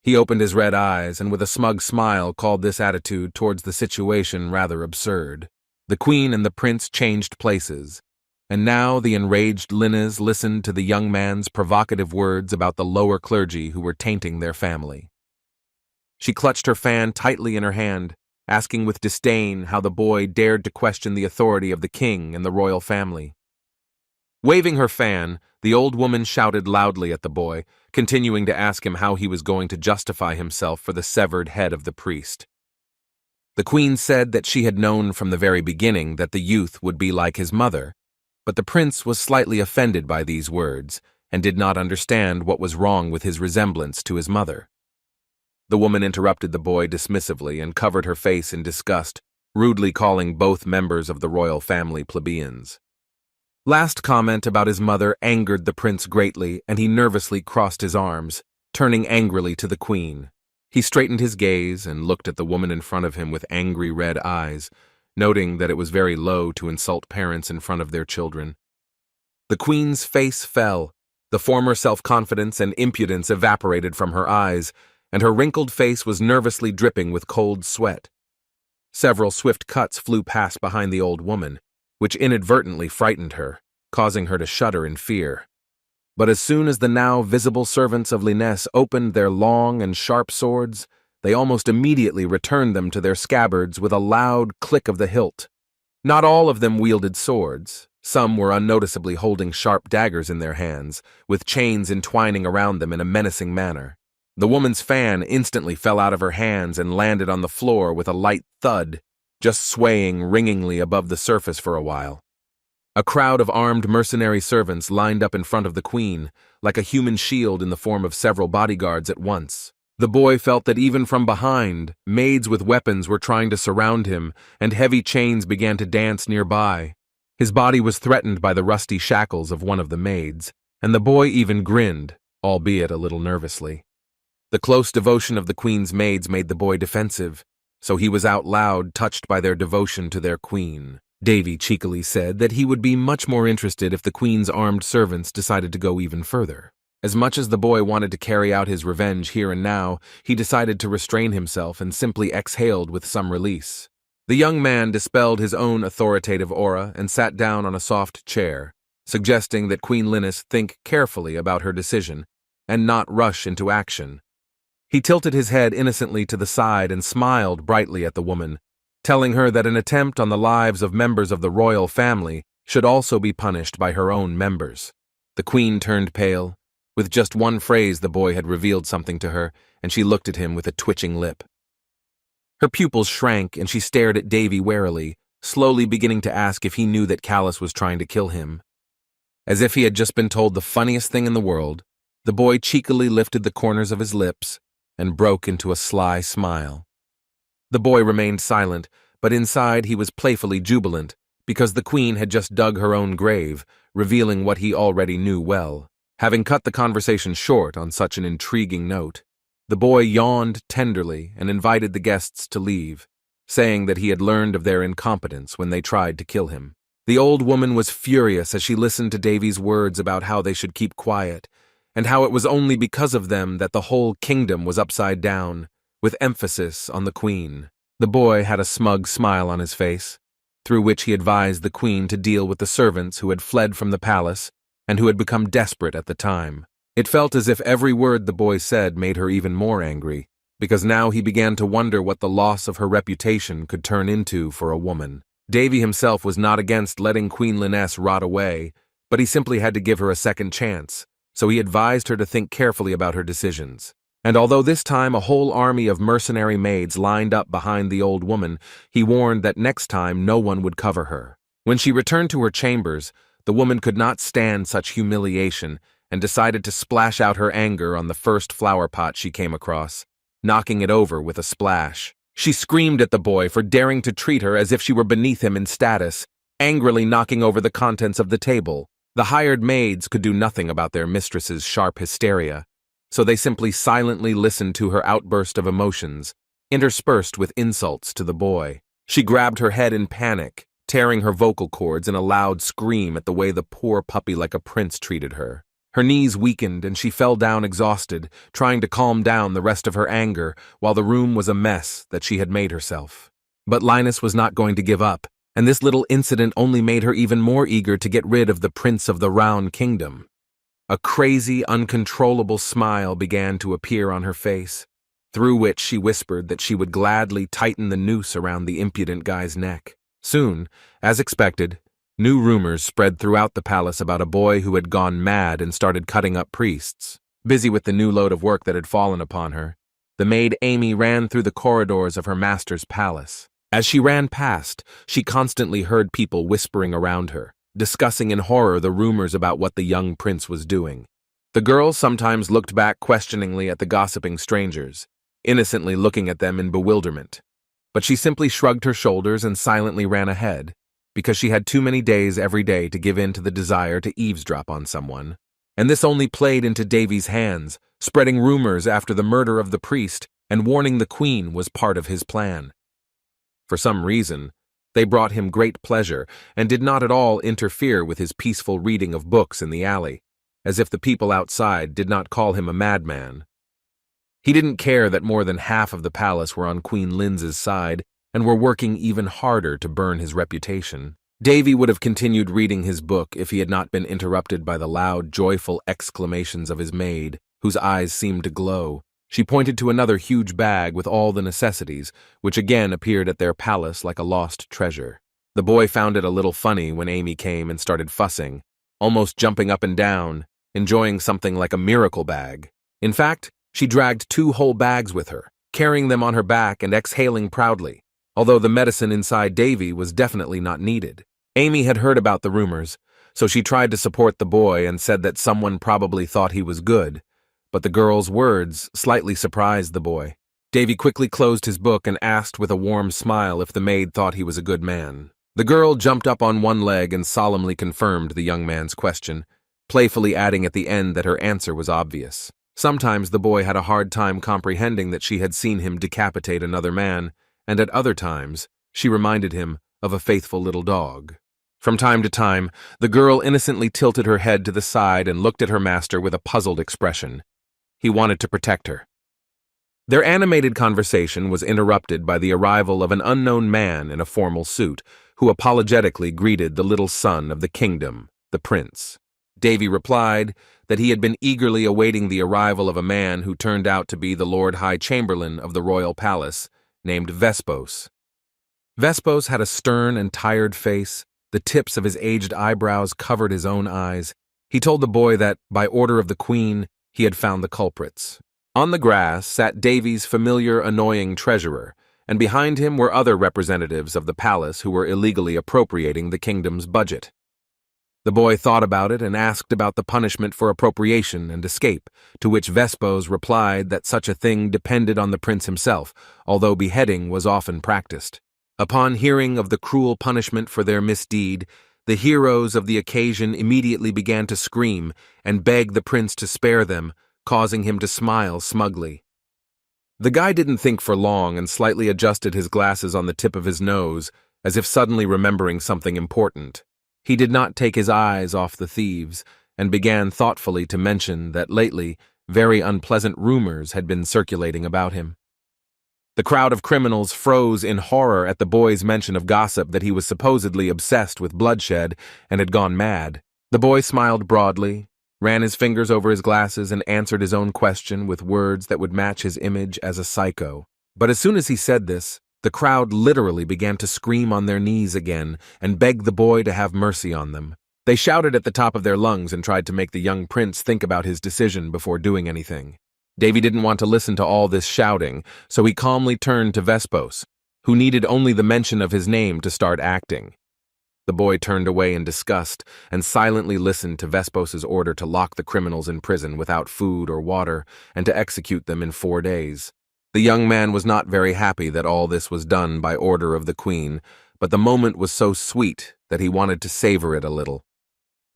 He opened his red eyes and with a smug smile called this attitude towards the situation rather absurd. The queen and the prince changed places, and now the enraged Linnes listened to the young man's provocative words about the lower clergy who were tainting their family. She clutched her fan tightly in her hand, asking with disdain how the boy dared to question the authority of the king and the royal family. Waving her fan, the old woman shouted loudly at the boy, continuing to ask him how he was going to justify himself for the severed head of the priest. The queen said that she had known from the very beginning that the youth would be like his mother, but the prince was slightly offended by these words and did not understand what was wrong with his resemblance to his mother. The woman interrupted the boy dismissively and covered her face in disgust, rudely calling both members of the royal family plebeians. Last comment about his mother angered the prince greatly, and he nervously crossed his arms, turning angrily to the queen. He straightened his gaze and looked at the woman in front of him with angry red eyes, noting that it was very low to insult parents in front of their children. The queen's face fell, the former self-confidence and impudence evaporated from her eyes, and her wrinkled face was nervously dripping with cold sweat. Several swift cuts flew past behind the old woman, which inadvertently frightened her, causing her to shudder in fear. But as soon as the now visible servants of Linnes opened their long and sharp swords, they almost immediately returned them to their scabbards with a loud click of the hilt. Not all of them wielded swords. Some were unnoticeably holding sharp daggers in their hands, with chains entwining around them in a menacing manner. The woman's fan instantly fell out of her hands and landed on the floor with a light thud, just swaying ringingly above the surface for a while. A crowd of armed mercenary servants lined up in front of the queen, like a human shield in the form of several bodyguards at once. The boy felt that even from behind, maids with weapons were trying to surround him, and heavy chains began to dance nearby. His body was threatened by the rusty shackles of one of the maids, and the boy even grinned, albeit a little nervously. The close devotion of the queen's maids made the boy defensive, so he was out loud, touched by their devotion to their queen. Davy cheekily said that he would be much more interested if the queen's armed servants decided to go even further. As much as the boy wanted to carry out his revenge here and now, he decided to restrain himself and simply exhaled with some release. The young man dispelled his own authoritative aura and sat down on a soft chair, suggesting that Queen Linnes think carefully about her decision and not rush into action. He tilted his head innocently to the side and smiled brightly at the woman, telling her that an attempt on the lives of members of the royal family should also be punished by her own members. The queen turned pale. With just one phrase the boy had revealed something to her, and she looked at him with a twitching lip. Her pupils shrank and she stared at Davy warily, slowly beginning to ask if he knew that Callus was trying to kill him. As if he had just been told the funniest thing in the world, The boy cheekily lifted the corners of his lips and broke into a sly smile. The boy remained silent, but inside he was playfully jubilant, because the queen had just dug her own grave, revealing what he already knew well. Having cut the conversation short on such an intriguing note, the boy yawned tenderly and invited the guests to leave, saying that he had learned of their incompetence when they tried to kill him. The old woman was furious as she listened to Davy's words about how they should keep quiet, and how it was only because of them that the whole kingdom was upside down, with emphasis on the queen. The boy had a smug smile on his face, through which he advised the queen to deal with the servants who had fled from the palace and who had become desperate at the time. It felt as if every word the boy said made her even more angry, because now he began to wonder what the loss of her reputation could turn into for a woman. Davy himself was not against letting Queen Liness rot away, but he simply had to give her a second chance, so he advised her to think carefully about her decisions. And although this time a whole army of mercenary maids lined up behind the old woman, he warned that next time no one would cover her. When she returned to her chambers, the woman could not stand such humiliation and decided to splash out her anger on the first flower pot she came across, knocking it over with a splash. She screamed at the boy for daring to treat her as if she were beneath him in status, angrily knocking over the contents of the table. The hired maids could do nothing about their mistress's sharp hysteria, so they simply silently listened to her outburst of emotions, interspersed with insults to the boy. She grabbed her head in panic, tearing her vocal cords in a loud scream at the way the poor puppy like a prince treated her. Her knees weakened and she fell down exhausted, trying to calm down the rest of her anger while the room was a mess that she had made herself. But Linus was not going to give up, and this little incident only made her even more eager to get rid of the Prince of the Round Kingdom. A crazy, uncontrollable smile began to appear on her face, through which she whispered that she would gladly tighten the noose around the impudent guy's neck. Soon, as expected, new rumors spread throughout the palace about a boy who had gone mad and started cutting up priests. Busy with the new load of work that had fallen upon her, the maid Amy ran through the corridors of her master's palace. As she ran past, she constantly heard people whispering around her, discussing in horror the rumors about what the young prince was doing. The girl sometimes looked back questioningly at the gossiping strangers, innocently looking at them in bewilderment. But she simply shrugged her shoulders and silently ran ahead, because she had too many days every day to give in to the desire to eavesdrop on someone. And this only played into Davy's hands, spreading rumors after the murder of the priest and warning the queen was part of his plan. For some reason, they brought him great pleasure and did not at all interfere with his peaceful reading of books in the alley, as if the people outside did not call him a madman. He didn't care that more than half of the palace were on Queen Linz's side and were working even harder to burn his reputation. Davy would have continued reading his book if he had not been interrupted by the loud, joyful exclamations of his maid, whose eyes seemed to glow. She pointed to another huge bag with all the necessities, which again appeared at their palace like a lost treasure. The boy found it a little funny when Amy came and started fussing, almost jumping up and down, enjoying something like a miracle bag. In fact, she dragged 2 whole bags with her, carrying them on her back and exhaling proudly, although the medicine inside Davy was definitely not needed. Amy had heard about the rumors, so she tried to support the boy and said that someone probably thought he was good, but the girl's words slightly surprised the boy. Davy quickly closed his book and asked with a warm smile if the maid thought he was a good man. The girl jumped up on one leg and solemnly confirmed the young man's question, playfully adding at the end that her answer was obvious. Sometimes the boy had a hard time comprehending that she had seen him decapitate another man, and at other times, she reminded him of a faithful little dog. From time to time, the girl innocently tilted her head to the side and looked at her master with a puzzled expression. He wanted to protect her. Their animated conversation was interrupted by the arrival of an unknown man in a formal suit, who apologetically greeted the little son of the kingdom, the prince. Davy replied that he had been eagerly awaiting the arrival of a man who turned out to be the Lord High Chamberlain of the royal palace, named Vespos. Vespos had a stern and tired face. The tips of his aged eyebrows covered his own eyes. He told the boy that, by order of the queen, he had found the culprits. On the grass sat Davy's familiar, annoying treasurer, and behind him were other representatives of the palace who were illegally appropriating the kingdom's budget. The boy thought about it and asked about the punishment for appropriation and escape, to which Vespos replied that such a thing depended on the prince himself, although beheading was often practiced. Upon hearing of the cruel punishment for their misdeed, the heroes of the occasion immediately began to scream and beg the prince to spare them, causing him to smile smugly. The guy didn't think for long and slightly adjusted his glasses on the tip of his nose, as if suddenly remembering something important. He did not take his eyes off the thieves, and began thoughtfully to mention that lately very unpleasant rumors had been circulating about him. The crowd of criminals froze in horror at the boy's mention of gossip that he was supposedly obsessed with bloodshed and had gone mad. The boy smiled broadly, ran his fingers over his glasses, and answered his own question with words that would match his image as a psycho. But as soon as he said this, the crowd literally began to scream on their knees again and beg the boy to have mercy on them. They shouted at the top of their lungs and tried to make the young prince think about his decision before doing anything. Davy didn't want to listen to all this shouting, so he calmly turned to Vespos, who needed only the mention of his name to start acting. The boy turned away in disgust and silently listened to Vespos's order to lock the criminals in prison without food or water and to execute them in 4 days. The young man was not very happy that all this was done by order of the queen, but the moment was so sweet that he wanted to savor it a little.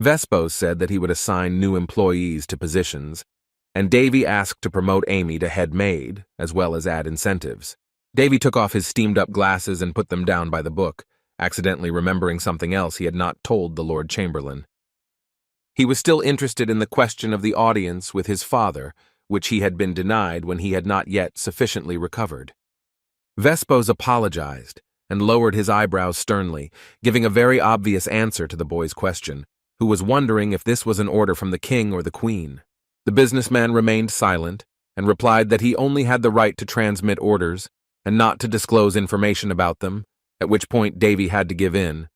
Vespos said that he would assign new employees to positions, and Davy asked to promote Amy to head maid, as well as add incentives. Davy took off his steamed-up glasses and put them down by the book, accidentally remembering something else he had not told the Lord Chamberlain. He was still interested in the question of the audience with his father, which he had been denied when he had not yet sufficiently recovered. Vespos apologized and lowered his eyebrows sternly, giving a very obvious answer to the boy's question, who was wondering if this was an order from the king or the queen. The businessman remained silent and replied that he only had the right to transmit orders and not to disclose information about them, at which point Davy had to give in.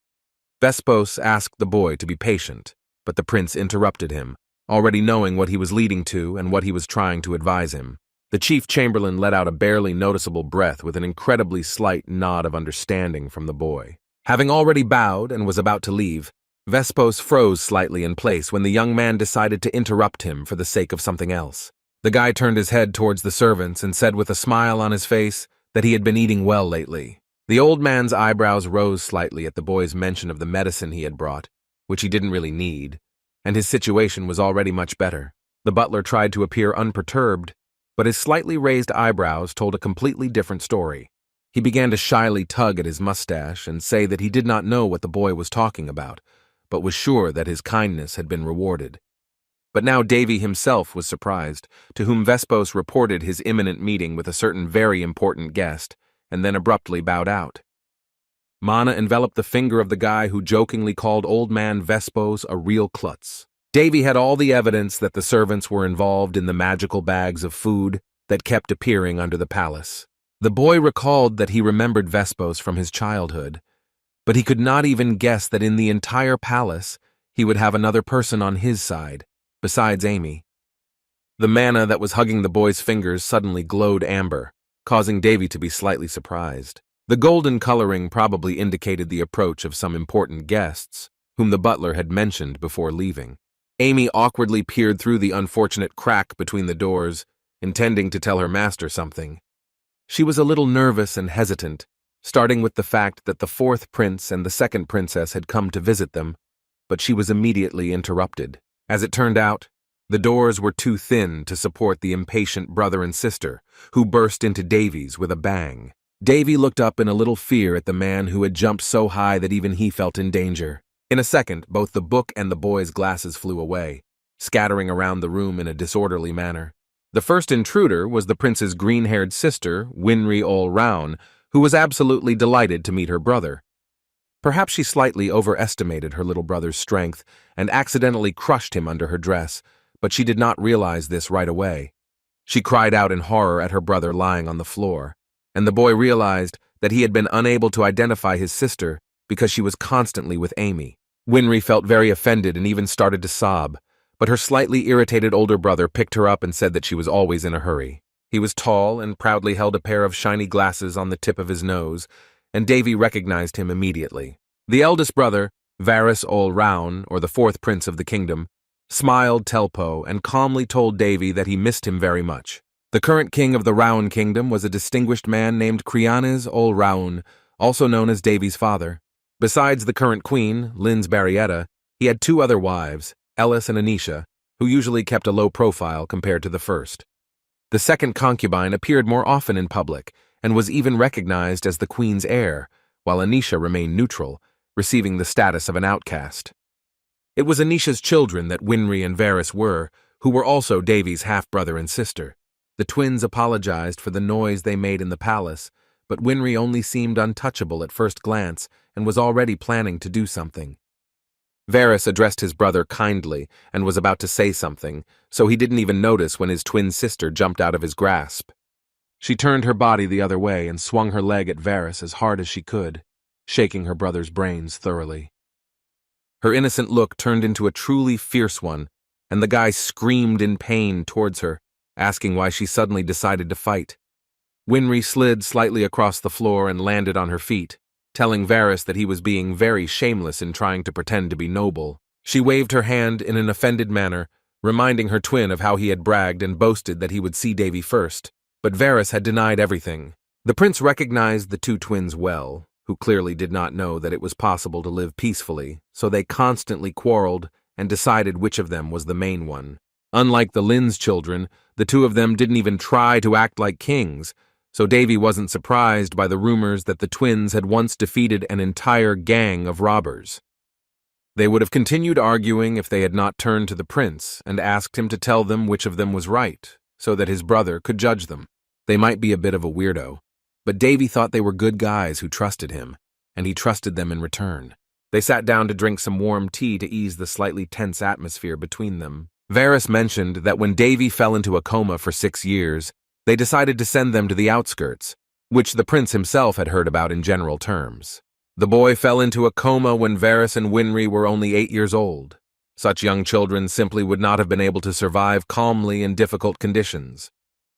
Vespos asked the boy to be patient, but the prince interrupted him, already knowing what he was leading to and what he was trying to advise him. The chief chamberlain let out a barely noticeable breath with an incredibly slight nod of understanding from the boy. Having already bowed and was about to leave, Vespos froze slightly in place when the young man decided to interrupt him for the sake of something else. The guy turned his head towards the servants and said with a smile on his face that he had been eating well lately. The old man's eyebrows rose slightly at the boy's mention of the medicine he had brought, which he didn't really need, and his situation was already much better. The butler tried to appear unperturbed, but his slightly raised eyebrows told a completely different story. He began to shyly tug at his mustache and say that he did not know what the boy was talking about, but was sure that his kindness had been rewarded. But now Davy himself was surprised, to whom Vespos reported his imminent meeting with a certain very important guest, and then abruptly bowed out. Mana enveloped the finger of the guy who jokingly called old man Vespos a real klutz. Davy had all the evidence that the servants were involved in the magical bags of food that kept appearing under the palace. The boy recalled that he remembered Vespos from his childhood, but he could not even guess that in the entire palace he would have another person on his side, besides Amy. The manna that was hugging the boy's fingers suddenly glowed amber, causing Davy to be slightly surprised. The golden coloring probably indicated the approach of some important guests, whom the butler had mentioned before leaving. Amy awkwardly peered through the unfortunate crack between the doors, intending to tell her master something. She was a little nervous and hesitant, starting with the fact that the 4th prince and the 2nd princess had come to visit them, but she was immediately interrupted. As it turned out, the doors were too thin to support the impatient brother and sister, who burst into Davy's with a bang. Davy looked up in a little fear at the man who had jumped so high that even he felt in danger. In a second, both the book and the boy's glasses flew away, scattering around the room in a disorderly manner. The first intruder was the prince's green-haired sister, Winry All-Round, who was absolutely delighted to meet her brother. Perhaps she slightly overestimated her little brother's strength and accidentally crushed him under her dress, but she did not realize this right away. She cried out in horror at her brother lying on the floor, and the boy realized that he had been unable to identify his sister because she was constantly with Amy. Winry felt very offended and even started to sob, but her slightly irritated older brother picked her up and said that she was always in a hurry. He was tall and proudly held a pair of shiny glasses on the tip of his nose, and Davy recognized him immediately. The eldest brother, Varys ol Raun, or the fourth prince of the kingdom, smiled Telpo and calmly told Davy that he missed him very much. The current king of the Raun kingdom was a distinguished man named Crianes ol Raun, also known as Davy's father. Besides the current queen, Lyns Barrietta, he had two other wives, Ellis and Anisha, who usually kept a low profile compared to the first. The second concubine appeared more often in public and was even recognized as the queen's heir, while Anisha remained neutral, receiving the status of an outcast. It was Anisha's children that Winry and Varys were, who were also Davy's half-brother and sister. The twins apologized for the noise they made in the palace, but Winry only seemed untouchable at first glance and was already planning to do something. Varys addressed his brother kindly and was about to say something, so he didn't even notice when his twin sister jumped out of his grasp. She turned her body the other way and swung her leg at Varys as hard as she could, shaking her brother's brains thoroughly. Her innocent look turned into a truly fierce one, and the guy screamed in pain towards her, asking why she suddenly decided to fight. Winry slid slightly across the floor and landed on her feet, telling Varys that he was being very shameless in trying to pretend to be noble. She waved her hand in an offended manner, reminding her twin of how he had bragged and boasted that he would see Davy first, but Varys had denied everything. The prince recognized the two twins well, who clearly did not know that it was possible to live peacefully, so they constantly quarreled and decided which of them was the main one. Unlike the Lyns children, the two of them didn't even try to act like kings, so Davy wasn't surprised by the rumors that the twins had once defeated an entire gang of robbers. They would have continued arguing if they had not turned to the prince and asked him to tell them which of them was right, so that his brother could judge them. They might be a bit of a weirdo, but Davy thought they were good guys who trusted him, and he trusted them in return. They sat down to drink some warm tea to ease the slightly tense atmosphere between them. Varys mentioned that when Davy fell into a coma for 6 years, they decided to send them to the outskirts, which the prince himself had heard about in general terms. The boy fell into a coma when Varys and Winry were only 8 years old. Such young children simply would not have been able to survive calmly in difficult conditions.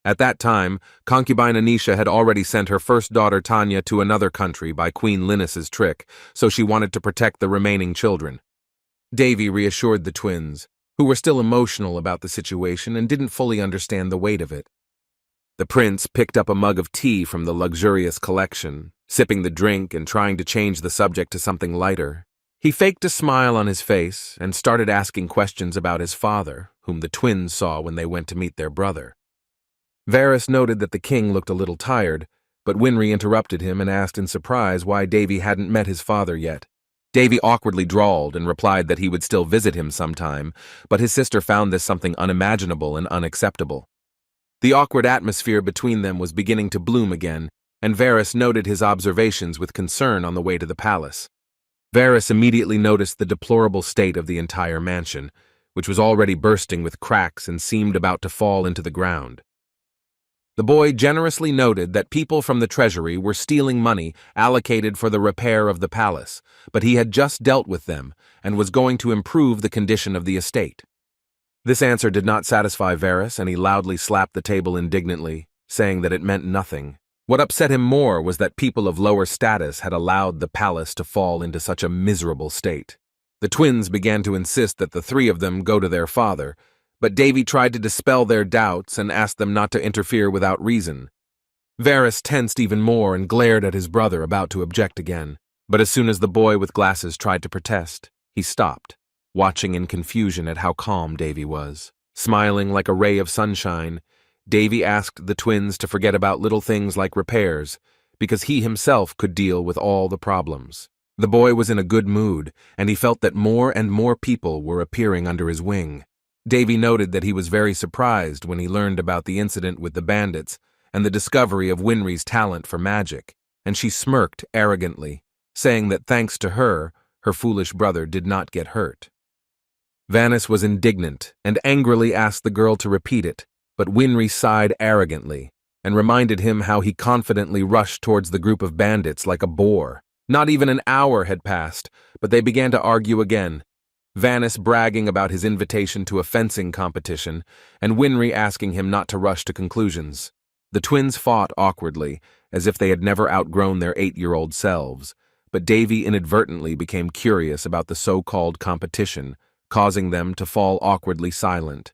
At that time, concubine Anisha had already sent her first daughter Tanya to another country by Queen Linus's trick, so she wanted to protect the remaining children. Davy reassured the twins, who were still emotional about the situation and didn't fully understand the weight of it. The prince picked up a mug of tea from the luxurious collection, sipping the drink and trying to change the subject to something lighter. He faked a smile on his face and started asking questions about his father, whom the twins saw when they went to meet their brother. Varys noted that the king looked a little tired, but Winry interrupted him and asked in surprise why Davy hadn't met his father yet. Davy awkwardly drawled and replied that he would still visit him sometime, but his sister found this something unimaginable and unacceptable. The awkward atmosphere between them was beginning to bloom again, and Varys noted his observations with concern on the way to the palace. Varys immediately noticed the deplorable state of the entire mansion, which was already bursting with cracks and seemed about to fall into the ground. The boy generously noted that people from the treasury were stealing money allocated for the repair of the palace, but he had just dealt with them and was going to improve the condition of the estate. This answer did not satisfy Varys, and he loudly slapped the table indignantly, saying that it meant nothing. What upset him more was that people of lower status had allowed the palace to fall into such a miserable state. The twins began to insist that the three of them go to their father, but Davy tried to dispel their doubts and asked them not to interfere without reason. Varys tensed even more and glared at his brother, about to object again. But as soon as the boy with glasses tried to protest, he stopped, watching in confusion at how calm Davy was. Smiling like a ray of sunshine, Davy asked the twins to forget about little things like repairs, because he himself could deal with all the problems. The boy was in a good mood, and he felt that more and more people were appearing under his wing. Davy noted that he was very surprised when he learned about the incident with the bandits and the discovery of Winry's talent for magic, and she smirked arrogantly, saying that thanks to her, her foolish brother did not get hurt. Varys was indignant and angrily asked the girl to repeat it, but Winry sighed arrogantly and reminded him how he confidently rushed towards the group of bandits like a boar. Not even an hour had passed, but they began to argue again, Varys bragging about his invitation to a fencing competition, and Winry asking him not to rush to conclusions. The twins fought awkwardly, as if they had never outgrown their 8-year-old selves, but Davy inadvertently became curious about the so-called competition, causing them to fall awkwardly silent.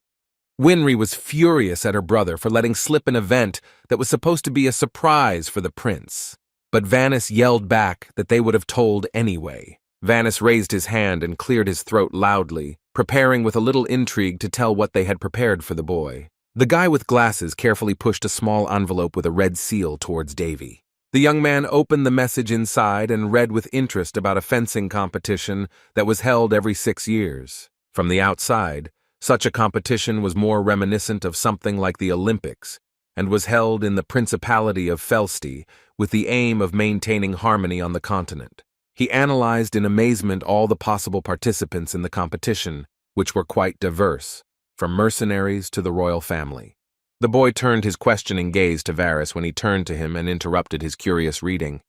Winry was furious at her brother for letting slip an event that was supposed to be a surprise for the prince. But Vanis yelled back that they would have told anyway. Vanis raised his hand and cleared his throat loudly, preparing with a little intrigue to tell what they had prepared for the boy. The guy with glasses carefully pushed a small envelope with a red seal towards Davy. The young man opened the message inside and read with interest about a fencing competition that was held every 6 years. From the outside, such a competition was more reminiscent of something like the Olympics, and was held in the Principality of Felsti with the aim of maintaining harmony on the continent. He analyzed in amazement all the possible participants in the competition, which were quite diverse, from mercenaries to the royal family. The boy turned his questioning gaze to Varys when he turned to him and interrupted his curious reading.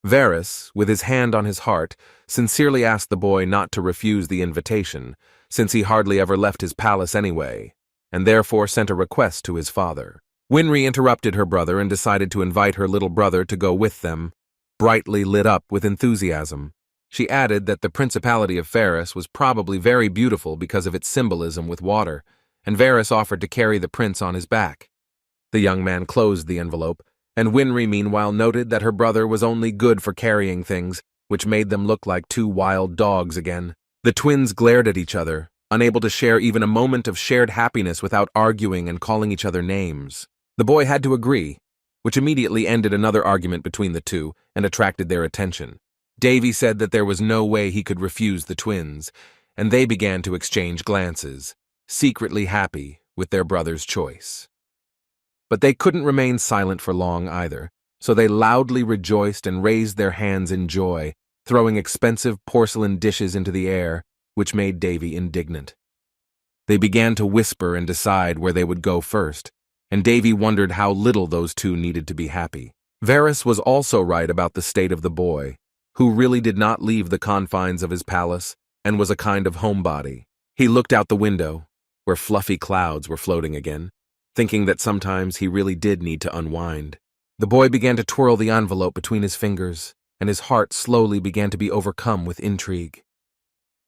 Varys, with his hand on his heart, sincerely asked the boy not to refuse the invitation, since he hardly ever left his palace anyway, and therefore sent a request to his father. Winry interrupted her brother and decided to invite her little brother to go with them, brightly lit up with enthusiasm. She added that the Principality of Ferris was probably very beautiful because of its symbolism with water, and Varys offered to carry the prince on his back. The young man closed the envelope, and Winry meanwhile noted that her brother was only good for carrying things, which made them look like two wild dogs again. The twins glared at each other, unable to share even a moment of shared happiness without arguing and calling each other names. The boy had to agree, which immediately ended another argument between the two and attracted their attention. Davy said that there was no way he could refuse the twins, and they began to exchange glances, secretly happy with their brother's choice. But they couldn't remain silent for long either, so they loudly rejoiced and raised their hands in joy, throwing expensive porcelain dishes into the air, which made Davy indignant. They began to whisper and decide where they would go first, and Davy wondered how little those two needed to be happy. Varys was also right about the state of the boy, who really did not leave the confines of his palace and was a kind of homebody. He looked out the window, where fluffy clouds were floating again, thinking that sometimes he really did need to unwind. The boy began to twirl the envelope between his fingers, and his heart slowly began to be overcome with intrigue.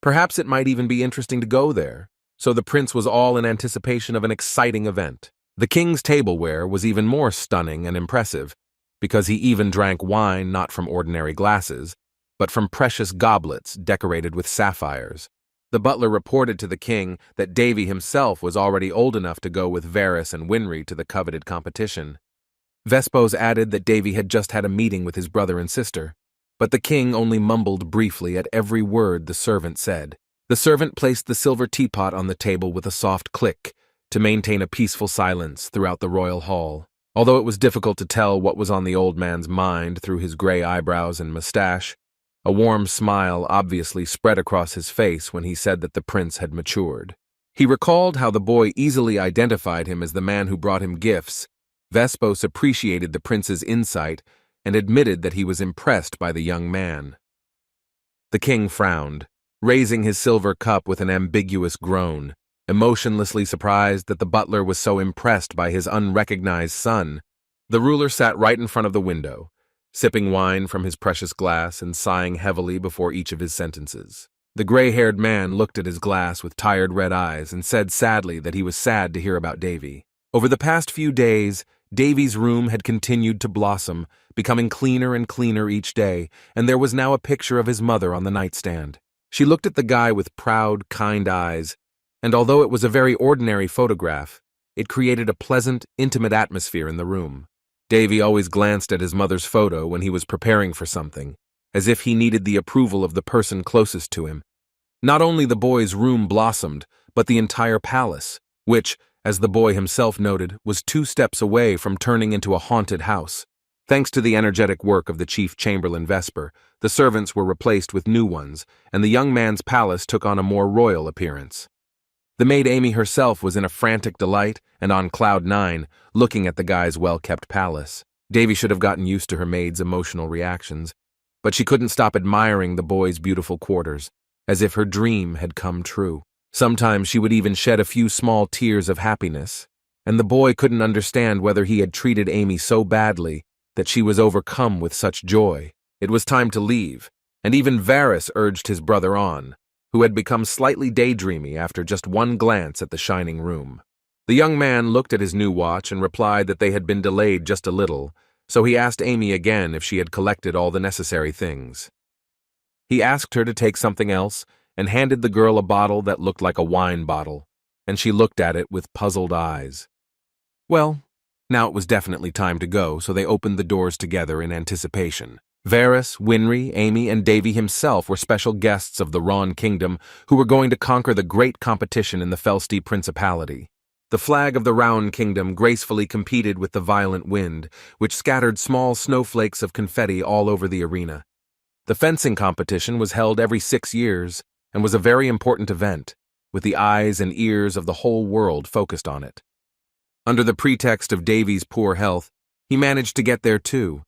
Perhaps it might even be interesting to go there, so the prince was all in anticipation of an exciting event. The king's tableware was even more stunning and impressive, because he even drank wine not from ordinary glasses, but from precious goblets decorated with sapphires. The butler reported to the king that Davy himself was already old enough to go with Varys and Winry to the coveted competition. Vespos added that Davy had just had a meeting with his brother and sister, but the king only mumbled briefly at every word the servant said. The servant placed the silver teapot on the table with a soft click to maintain a peaceful silence throughout the royal hall. Although it was difficult to tell what was on the old man's mind through his gray eyebrows and mustache, a warm smile obviously spread across his face when he said that the prince had matured. He recalled how the boy easily identified him as the man who brought him gifts. Vespos appreciated the prince's insight and admitted that he was impressed by the young man. The king frowned, raising his silver cup with an ambiguous groan, emotionlessly surprised that the butler was so impressed by his unrecognized son. The ruler sat right in front of the window, sipping wine from his precious glass and sighing heavily before each of his sentences. The gray-haired man looked at his glass with tired red eyes and said sadly that he was sad to hear about Davy. Over the past few days, Davy's room had continued to blossom, becoming cleaner and cleaner each day, and there was now a picture of his mother on the nightstand. She looked at the guy with proud, kind eyes, and although it was a very ordinary photograph, it created a pleasant, intimate atmosphere in the room. Davy always glanced at his mother's photo when he was preparing for something, as if he needed the approval of the person closest to him. Not only the boy's room blossomed, but the entire palace, which, as the boy himself noted, was 2 steps away from turning into a haunted house. Thanks to the energetic work of the chief chamberlain Vesper, the servants were replaced with new ones, and the young man's palace took on a more royal appearance. The maid Amy herself was in a frantic delight and on cloud 9, looking at the guy's well-kept palace. Davy should have gotten used to her maid's emotional reactions, but she couldn't stop admiring the boy's beautiful quarters, as if her dream had come true. Sometimes she would even shed a few small tears of happiness, and the boy couldn't understand whether he had treated Amy so badly that she was overcome with such joy. It was time to leave, and even Varys urged his brother on, who had become slightly daydreamy after just one glance at the shining room. The young man looked at his new watch and replied that they had been delayed just a little, so he asked Amy again if she had collected all the necessary things. He asked her to take something else and handed the girl a bottle that looked like a wine bottle, and she looked at it with puzzled eyes. Well, now it was definitely time to go, so they opened the doors together in anticipation. Varys, Winry, Amy, and Davy himself were special guests of the Ron Kingdom who were going to conquer the great competition in the Felsty Principality. The flag of the Round Kingdom gracefully competed with the violent wind, which scattered small snowflakes of confetti all over the arena. The fencing competition was held every 6 years and was a very important event, with the eyes and ears of the whole world focused on it. Under the pretext of Davy's poor health, he managed to get there too.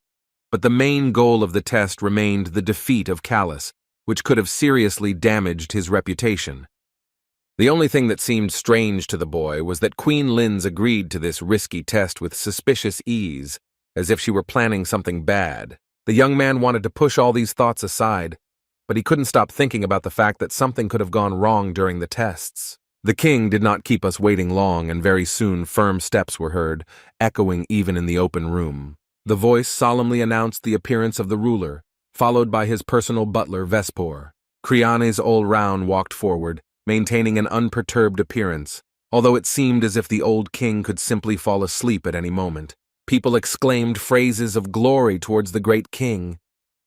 But the main goal of the test remained the defeat of Callus, which could have seriously damaged his reputation. The only thing that seemed strange to the boy was that Queen Lynz agreed to this risky test with suspicious ease, as if she were planning something bad. The young man wanted to push all these thoughts aside, but he couldn't stop thinking about the fact that something could have gone wrong during the tests. The king did not keep us waiting long, and very soon firm steps were heard, echoing even in the open room. The voice solemnly announced the appearance of the ruler, followed by his personal butler Vespor. Crianes all-round walked forward, maintaining an unperturbed appearance, although it seemed as if the old king could simply fall asleep at any moment. People exclaimed phrases of glory towards the great king,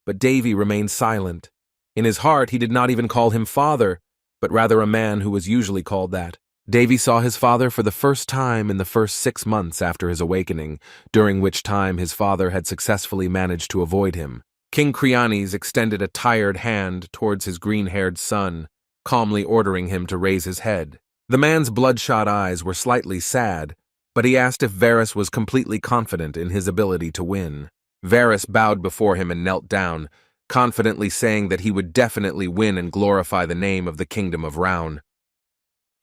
but Davy remained silent. In his heart he did not even call him father, but rather a man who was usually called that. Davy saw his father for the first time in the first 6 months after his awakening, during which time his father had successfully managed to avoid him. King Crianes extended a tired hand towards his green-haired son, calmly ordering him to raise his head. The man's bloodshot eyes were slightly sad, but he asked if Varys was completely confident in his ability to win. Varys bowed before him and knelt down, confidently saying that he would definitely win and glorify the name of the Kingdom of Roun.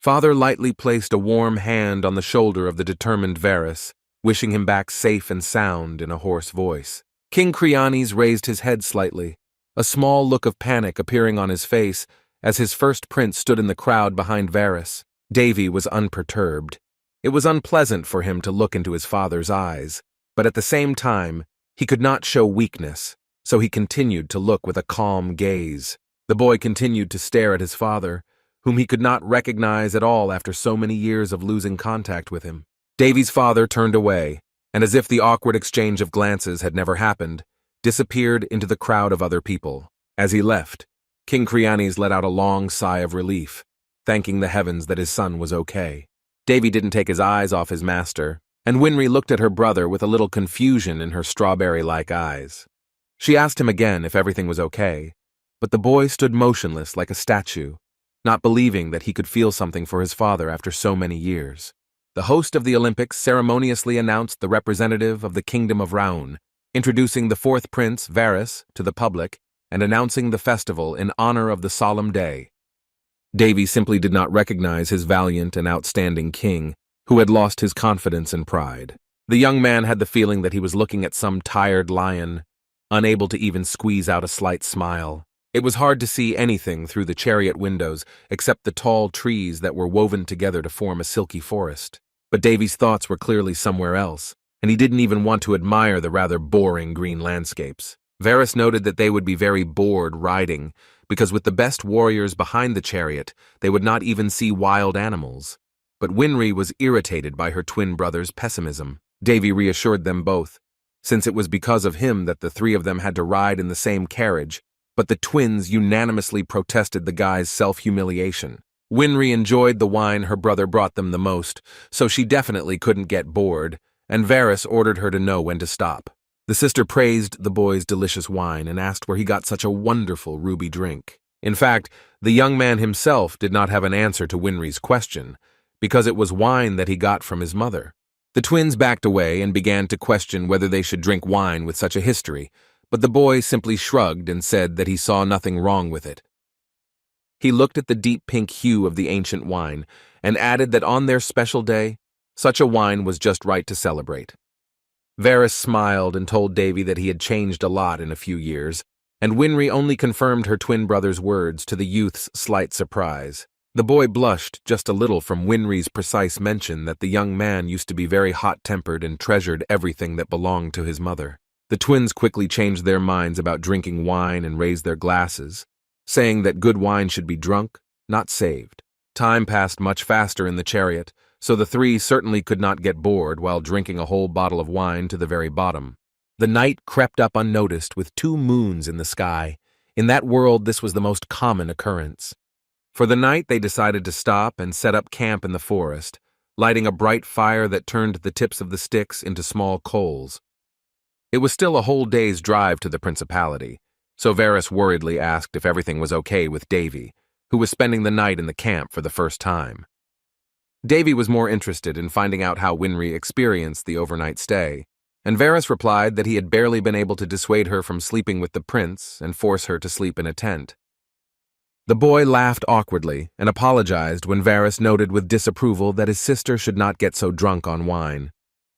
Father lightly placed a warm hand on the shoulder of the determined Varys, wishing him back safe and sound in a hoarse voice. King Crianes raised his head slightly, a small look of panic appearing on his face as his first prince stood in the crowd behind Varys. Davy was unperturbed. It was unpleasant for him to look into his father's eyes, but at the same time, he could not show weakness, so he continued to look with a calm gaze. The boy continued to stare at his father, whom he could not recognize at all after so many years of losing contact with him. Davy's father turned away, and as if the awkward exchange of glances had never happened, disappeared into the crowd of other people. As he left, King Crianes let out a long sigh of relief, thanking the heavens that his son was okay. Davy didn't take his eyes off his master, and Winry looked at her brother with a little confusion in her strawberry-like eyes. She asked him again if everything was okay, but the boy stood motionless like a statue, not believing that he could feel something for his father after so many years. The host of the Olympics ceremoniously announced the representative of the Kingdom of Roun, introducing the 4th Prince, Varys, to the public, and announcing the festival in honor of the solemn day. Davy simply did not recognize his valiant and outstanding king, who had lost his confidence and pride. The young man had the feeling that he was looking at some tired lion, unable to even squeeze out a slight smile. It was hard to see anything through the chariot windows except the tall trees that were woven together to form a silky forest. But Davy's thoughts were clearly somewhere else, and he didn't even want to admire the rather boring green landscapes. Varys noted that they would be very bored riding, because with the best warriors behind the chariot, they would not even see wild animals. But Winry was irritated by her twin brother's pessimism. Davy reassured them both, since it was because of him that the 3 of them had to ride in the same carriage, but the twins unanimously protested the guy's self-humiliation. Winry enjoyed the wine her brother brought them the most, so she definitely couldn't get bored, and Varys ordered her to know when to stop. The sister praised the boy's delicious wine and asked where he got such a wonderful ruby drink. In fact, the young man himself did not have an answer to Winry's question, because it was wine that he got from his mother. The twins backed away and began to question whether they should drink wine with such a history, but the boy simply shrugged and said that he saw nothing wrong with it. He looked at the deep pink hue of the ancient wine and added that on their special day, such a wine was just right to celebrate. Varys smiled and told Davy that he had changed a lot in a few years, and Winry only confirmed her twin brother's words to the youth's slight surprise. The boy blushed just a little from Winry's precise mention that the young man used to be very hot-tempered and treasured everything that belonged to his mother. The twins quickly changed their minds about drinking wine and raised their glasses, saying that good wine should be drunk, not saved. Time passed much faster in the chariot, so the three certainly could not get bored while drinking a whole bottle of wine to the very bottom. The night crept up unnoticed with 2 moons in the sky. In that world, this was the most common occurrence. For the night, they decided to stop and set up camp in the forest, lighting a bright fire that turned the tips of the sticks into small coals. It was still a whole day's drive to the principality, so Varys worriedly asked if everything was okay with Davy, who was spending the night in the camp for the first time. Davy was more interested in finding out how Winry experienced the overnight stay, and Varys replied that he had barely been able to dissuade her from sleeping with the prince and force her to sleep in a tent. The boy laughed awkwardly and apologized when Varys noted with disapproval that his sister should not get so drunk on wine.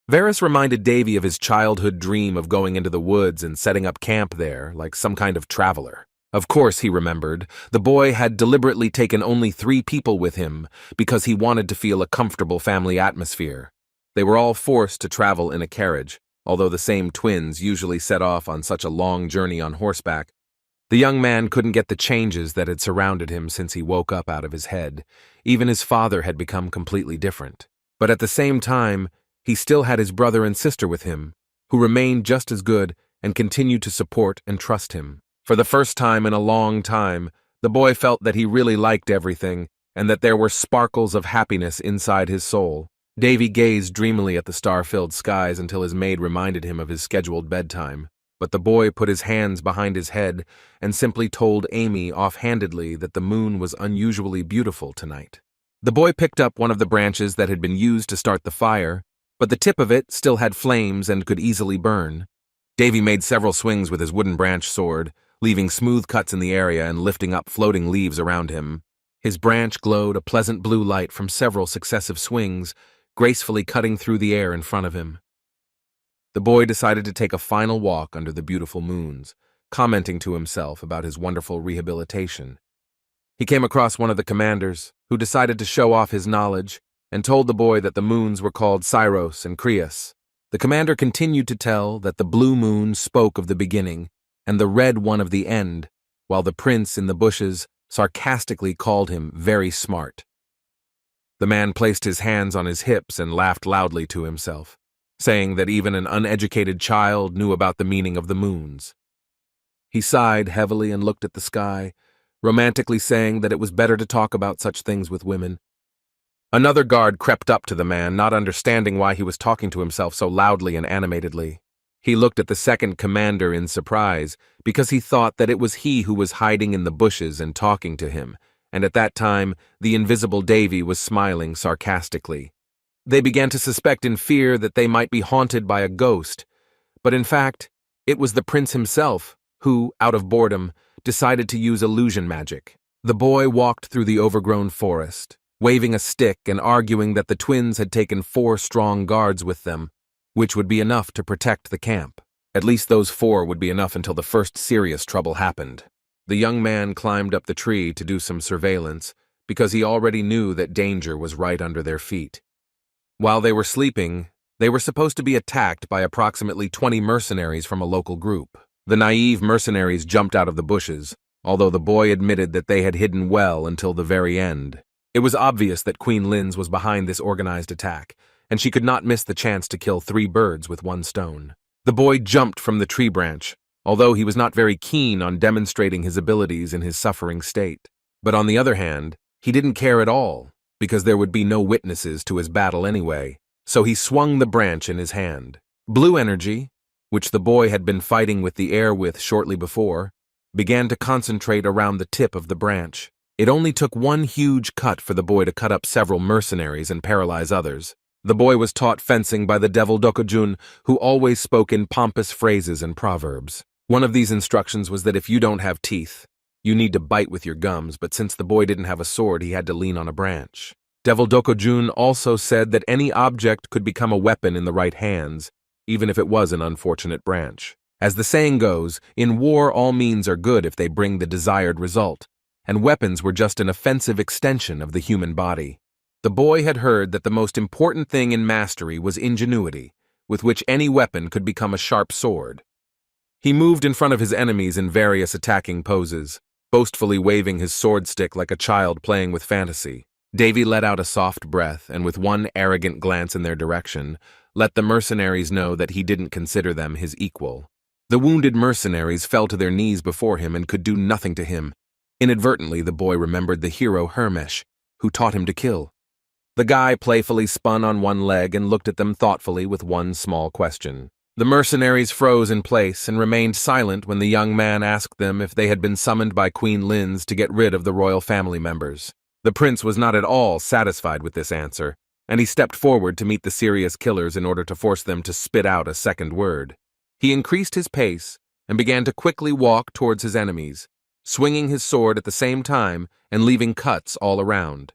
Varys reminded Davy of his childhood dream of going into the woods and setting up camp there, like some kind of traveler. Of course, he remembered, the boy had deliberately taken only 3 people with him because he wanted to feel a comfortable family atmosphere. They were all forced to travel in a carriage, although the same twins usually set off on such a long journey on horseback. The young man couldn't get the changes that had surrounded him since he woke up out of his head. Even his father had become completely different. But at the same time, he still had his brother and sister with him, who remained just as good and continued to support and trust him. For the first time in a long time, the boy felt that he really liked everything and that there were sparkles of happiness inside his soul. Davy gazed dreamily at the star-filled skies until his maid reminded him of his scheduled bedtime. But the boy put his hands behind his head and simply told Amy offhandedly that the moon was unusually beautiful tonight. The boy picked up one of the branches that had been used to start the fire, but the tip of it still had flames and could easily burn. Davy made several swings with his wooden branch sword, leaving smooth cuts in the area and lifting up floating leaves around him. His branch glowed a pleasant blue light from several successive swings, gracefully cutting through the air in front of him. The boy decided to take a final walk under the beautiful moons, commenting to himself about his wonderful rehabilitation. He came across one of the commanders, who decided to show off his knowledge, and told the boy that the moons were called Syros and Crius. The commander continued to tell that the blue moon spoke of the beginning, and the red one of the end, while the prince in the bushes sarcastically called him very smart. The man placed his hands on his hips and laughed loudly to himself, saying that even an uneducated child knew about the meaning of the moons. He sighed heavily and looked at the sky, romantically saying that it was better to talk about such things with women. Another guard crept up to the man, not understanding why he was talking to himself so loudly and animatedly. He looked at the second commander in surprise, because he thought that it was he who was hiding in the bushes and talking to him, and at that time the invisible Davy was smiling sarcastically. They began to suspect in fear that they might be haunted by a ghost, but in fact, it was the prince himself who, out of boredom, decided to use illusion magic. The boy walked through the overgrown forest, waving a stick and arguing that the twins had taken 4 strong guards with them, which would be enough to protect the camp. At least those 4 would be enough until the first serious trouble happened. The young man climbed up the tree to do some surveillance, because he already knew that danger was right under their feet. While they were sleeping, they were supposed to be attacked by approximately 20 mercenaries from a local group. The naive mercenaries jumped out of the bushes, although the boy admitted that they had hidden well until the very end. It was obvious that Queen Linz was behind this organized attack, and she could not miss the chance to kill 3 birds with 1 stone. The boy jumped from the tree branch, although he was not very keen on demonstrating his abilities in his suffering state. But on the other hand, he didn't care at all, because there would be no witnesses to his battle anyway, so he swung the branch in his hand. Blue energy, which the boy had been fighting with the air with shortly before, began to concentrate around the tip of the branch. It only took 1 huge cut for the boy to cut up several mercenaries and paralyze others. The boy was taught fencing by the devil Dokujun, who always spoke in pompous phrases and proverbs. One of these instructions was that if you don't have teeth, you need to bite with your gums, but since the boy didn't have a sword, he had to lean on a branch. Devil Dokujun also said that any object could become a weapon in the right hands, even if it was an unfortunate branch. As the saying goes, in war all means are good if they bring the desired result, and weapons were just an offensive extension of the human body. The boy had heard that the most important thing in mastery was ingenuity, with which any weapon could become a sharp sword. He moved in front of his enemies in various attacking poses, boastfully waving his sword stick like a child playing with fantasy. Davy let out a soft breath and with one arrogant glance in their direction, let the mercenaries know that he didn't consider them his equal. The wounded mercenaries fell to their knees before him and could do nothing to him. Inadvertently, the boy remembered the hero Hermesh, who taught him to kill. The guy playfully spun on one leg and looked at them thoughtfully with one small question. The mercenaries froze in place and remained silent when the young man asked them if they had been summoned by Queen Linz to get rid of the royal family members. The prince was not at all satisfied with this answer, and he stepped forward to meet the serious killers in order to force them to spit out a second word. He increased his pace and began to quickly walk towards his enemies, swinging his sword at the same time and leaving cuts all around.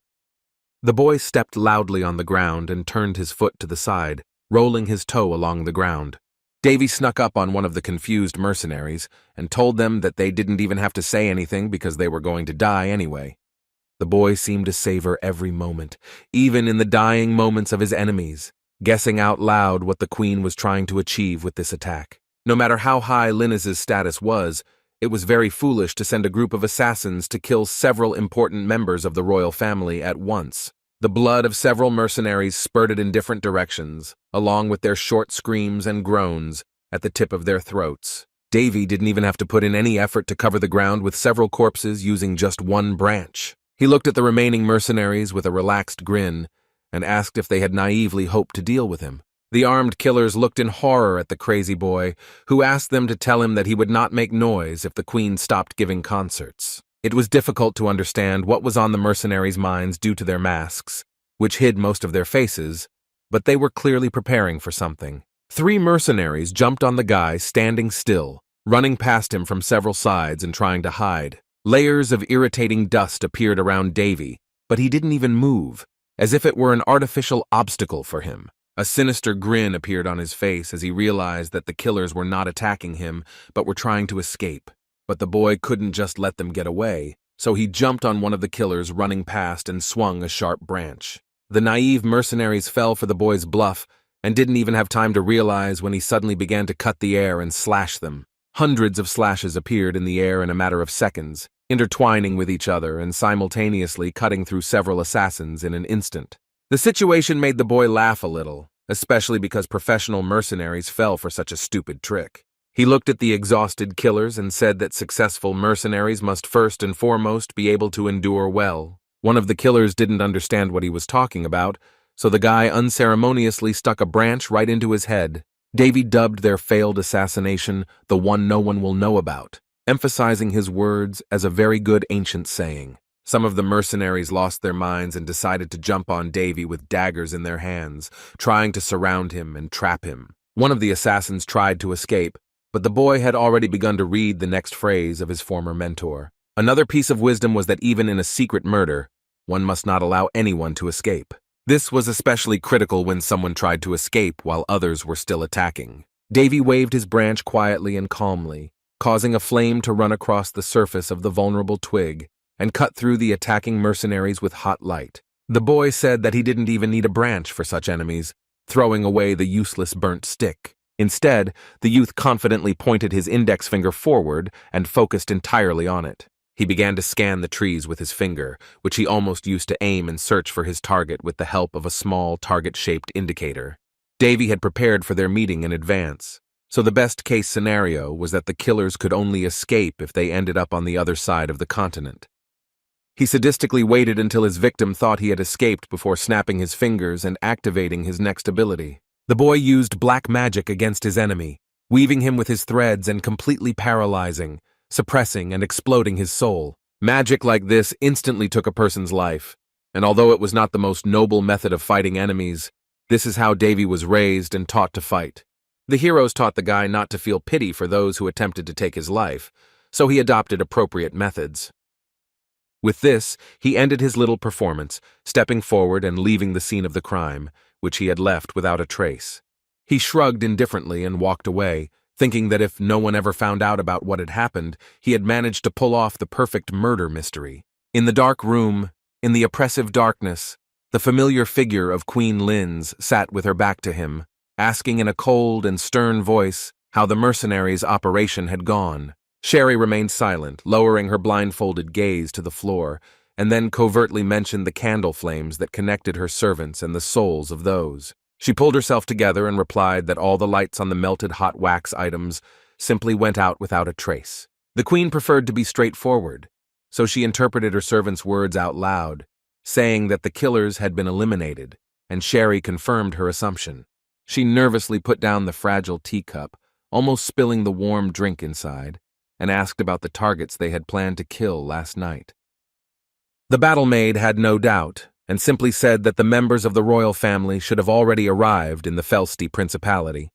The boy stepped loudly on the ground and turned his foot to the side, rolling his toe along the ground. Davy snuck up on one of the confused mercenaries and told them that they didn't even have to say anything because they were going to die anyway. The boy seemed to savor every moment, even in the dying moments of his enemies, guessing out loud what the queen was trying to achieve with this attack. No matter how high Liniz's status was, it was very foolish to send a group of assassins to kill several important members of the royal family at once. The blood of several mercenaries spurted in different directions, along with their short screams and groans at the tip of their throats. Davy didn't even have to put in any effort to cover the ground with several corpses using just one branch. He looked at the remaining mercenaries with a relaxed grin and asked if they had naively hoped to deal with him. The armed killers looked in horror at the crazy boy, who asked them to tell him that he would not make noise if the queen stopped giving concerts. It was difficult to understand what was on the mercenaries' minds due to their masks, which hid most of their faces, but they were clearly preparing for something. 3 mercenaries jumped on the guy standing still, running past him from several sides and trying to hide. Layers of irritating dust appeared around Davy, but he didn't even move, as if it were an artificial obstacle for him. A sinister grin appeared on his face as he realized that the killers were not attacking him, but were trying to escape. But the boy couldn't just let them get away, so he jumped on one of the killers running past and swung a sharp branch. The naive mercenaries fell for the boy's bluff and didn't even have time to realize when he suddenly began to cut the air and slash them. Hundreds of slashes appeared in the air in a matter of seconds, intertwining with each other and simultaneously cutting through several assassins in an instant. The situation made the boy laugh a little, especially because professional mercenaries fell for such a stupid trick. He looked at the exhausted killers and said that successful mercenaries must first and foremost be able to endure well. One of the killers didn't understand what he was talking about, so the guy unceremoniously stuck a branch right into his head. Davy dubbed their failed assassination the one no one will know about, emphasizing his words as a very good ancient saying. Some of the mercenaries lost their minds and decided to jump on Davy with daggers in their hands, trying to surround him and trap him. One of the assassins tried to escape, but the boy had already begun to read the next phrase of his former mentor. Another piece of wisdom was that even in a secret murder, one must not allow anyone to escape. This was especially critical when someone tried to escape while others were still attacking. Davy waved his branch quietly and calmly, causing a flame to run across the surface of the vulnerable twig and cut through the attacking mercenaries with hot light. The boy said that he didn't even need a branch for such enemies, throwing away the useless burnt stick. Instead, the youth confidently pointed his index finger forward and focused entirely on it. He began to scan the trees with his finger, which he almost used to aim and search for his target with the help of a small target-shaped indicator. Davy had prepared for their meeting in advance, so the best-case scenario was that the killers could only escape if they ended up on the other side of the continent. He sadistically waited until his victim thought he had escaped before snapping his fingers and activating his next ability. The boy used black magic against his enemy, weaving him with his threads and completely paralyzing, suppressing and exploding his soul. Magic like this instantly took a person's life, and although it was not the most noble method of fighting enemies, this is how Davy was raised and taught to fight. The heroes taught the guy not to feel pity for those who attempted to take his life, so he adopted appropriate methods. With this, he ended his little performance, stepping forward and leaving the scene of the crime, which he had left without a trace. He shrugged indifferently and walked away, thinking that if no one ever found out about what had happened, he had managed to pull off the perfect murder mystery. In the dark room, in the oppressive darkness, the familiar figure of Queen Linz sat with her back to him, asking in a cold and stern voice how the mercenaries' operation had gone. Sherry remained silent, lowering her blindfolded gaze to the floor, and then covertly mentioned the candle flames that connected her servants and the souls of those. She pulled herself together and replied that all the lights on the melted hot wax items simply went out without a trace. The queen preferred to be straightforward, so she interpreted her servant's words out loud, saying that the killers had been eliminated, and Sherry confirmed her assumption. She nervously put down the fragile teacup, almost spilling the warm drink inside, and asked about the targets they had planned to kill last night. The battle maid had no doubt, and simply said that the members of the royal family should have already arrived in the Felsty Principality.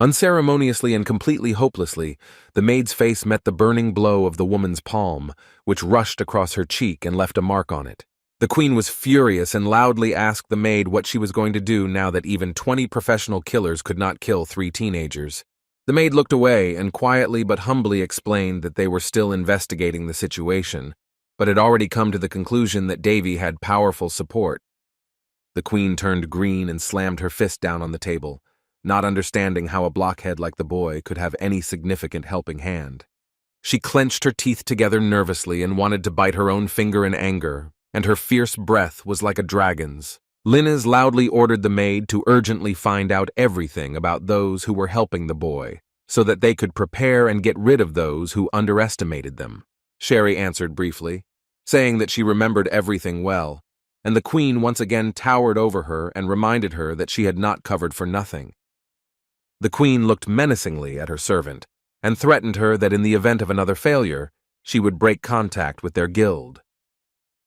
Unceremoniously and completely hopelessly, the maid's face met the burning blow of the woman's palm, which rushed across her cheek and left a mark on it. The queen was furious and loudly asked the maid what she was going to do now that even 20 professional killers could not kill 3 teenagers. The maid looked away and quietly but humbly explained that they were still investigating the situation, but had already come to the conclusion that Davy had powerful support. The queen turned green and slammed her fist down on the table, not understanding how a blockhead like the boy could have any significant helping hand. She clenched her teeth together nervously and wanted to bite her own finger in anger, and her fierce breath was like a dragon's. Linez loudly ordered the maid to urgently find out everything about those who were helping the boy, so that they could prepare and get rid of those who underestimated them. Sherry answered briefly, saying that she remembered everything well, and the queen once again towered over her and reminded her that she had not covered for nothing. The queen looked menacingly at her servant, and threatened her that in the event of another failure, she would break contact with their guild.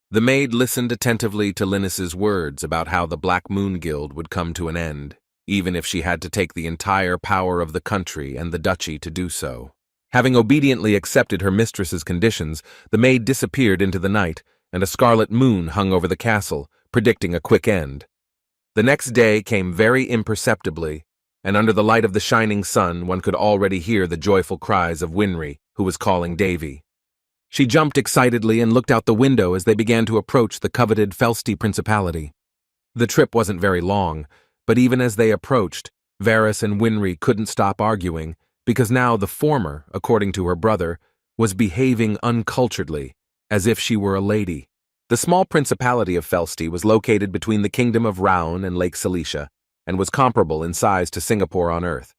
The maid listened attentively to Linus's words about how the Black Moon Guild would come to an end, even if she had to take the entire power of the country and the duchy to do so. Having obediently accepted her mistress's conditions, the maid disappeared into the night, and a scarlet moon hung over the castle, predicting a quick end. The next day came very imperceptibly, and under the light of the shining sun one could already hear the joyful cries of Winry, who was calling Davy. She jumped excitedly and looked out the window as they began to approach the coveted Felsty Principality. The trip wasn't very long, but even as they approached, Varys and Winry couldn't stop arguing, because now the former, according to her brother, was behaving unculturedly, as if she were a lady. The small principality of Felsty was located between the kingdom of Raun and Lake Cilicia, and was comparable in size to Singapore on Earth.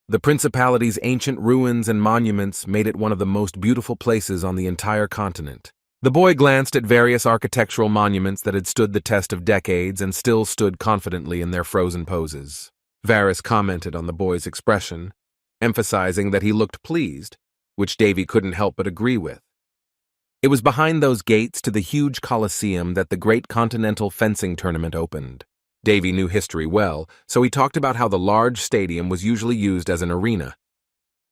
The principality's ancient ruins and monuments made it one of the most beautiful places on the entire continent. The boy glanced at various architectural monuments that had stood the test of decades and still stood confidently in their frozen poses. Varys commented on the boy's expression, emphasizing that he looked pleased, which Davy couldn't help but agree with. It was behind those gates to the huge Colosseum that the great continental fencing tournament opened. Davy knew history well, so he talked about how the large stadium was usually used as an arena.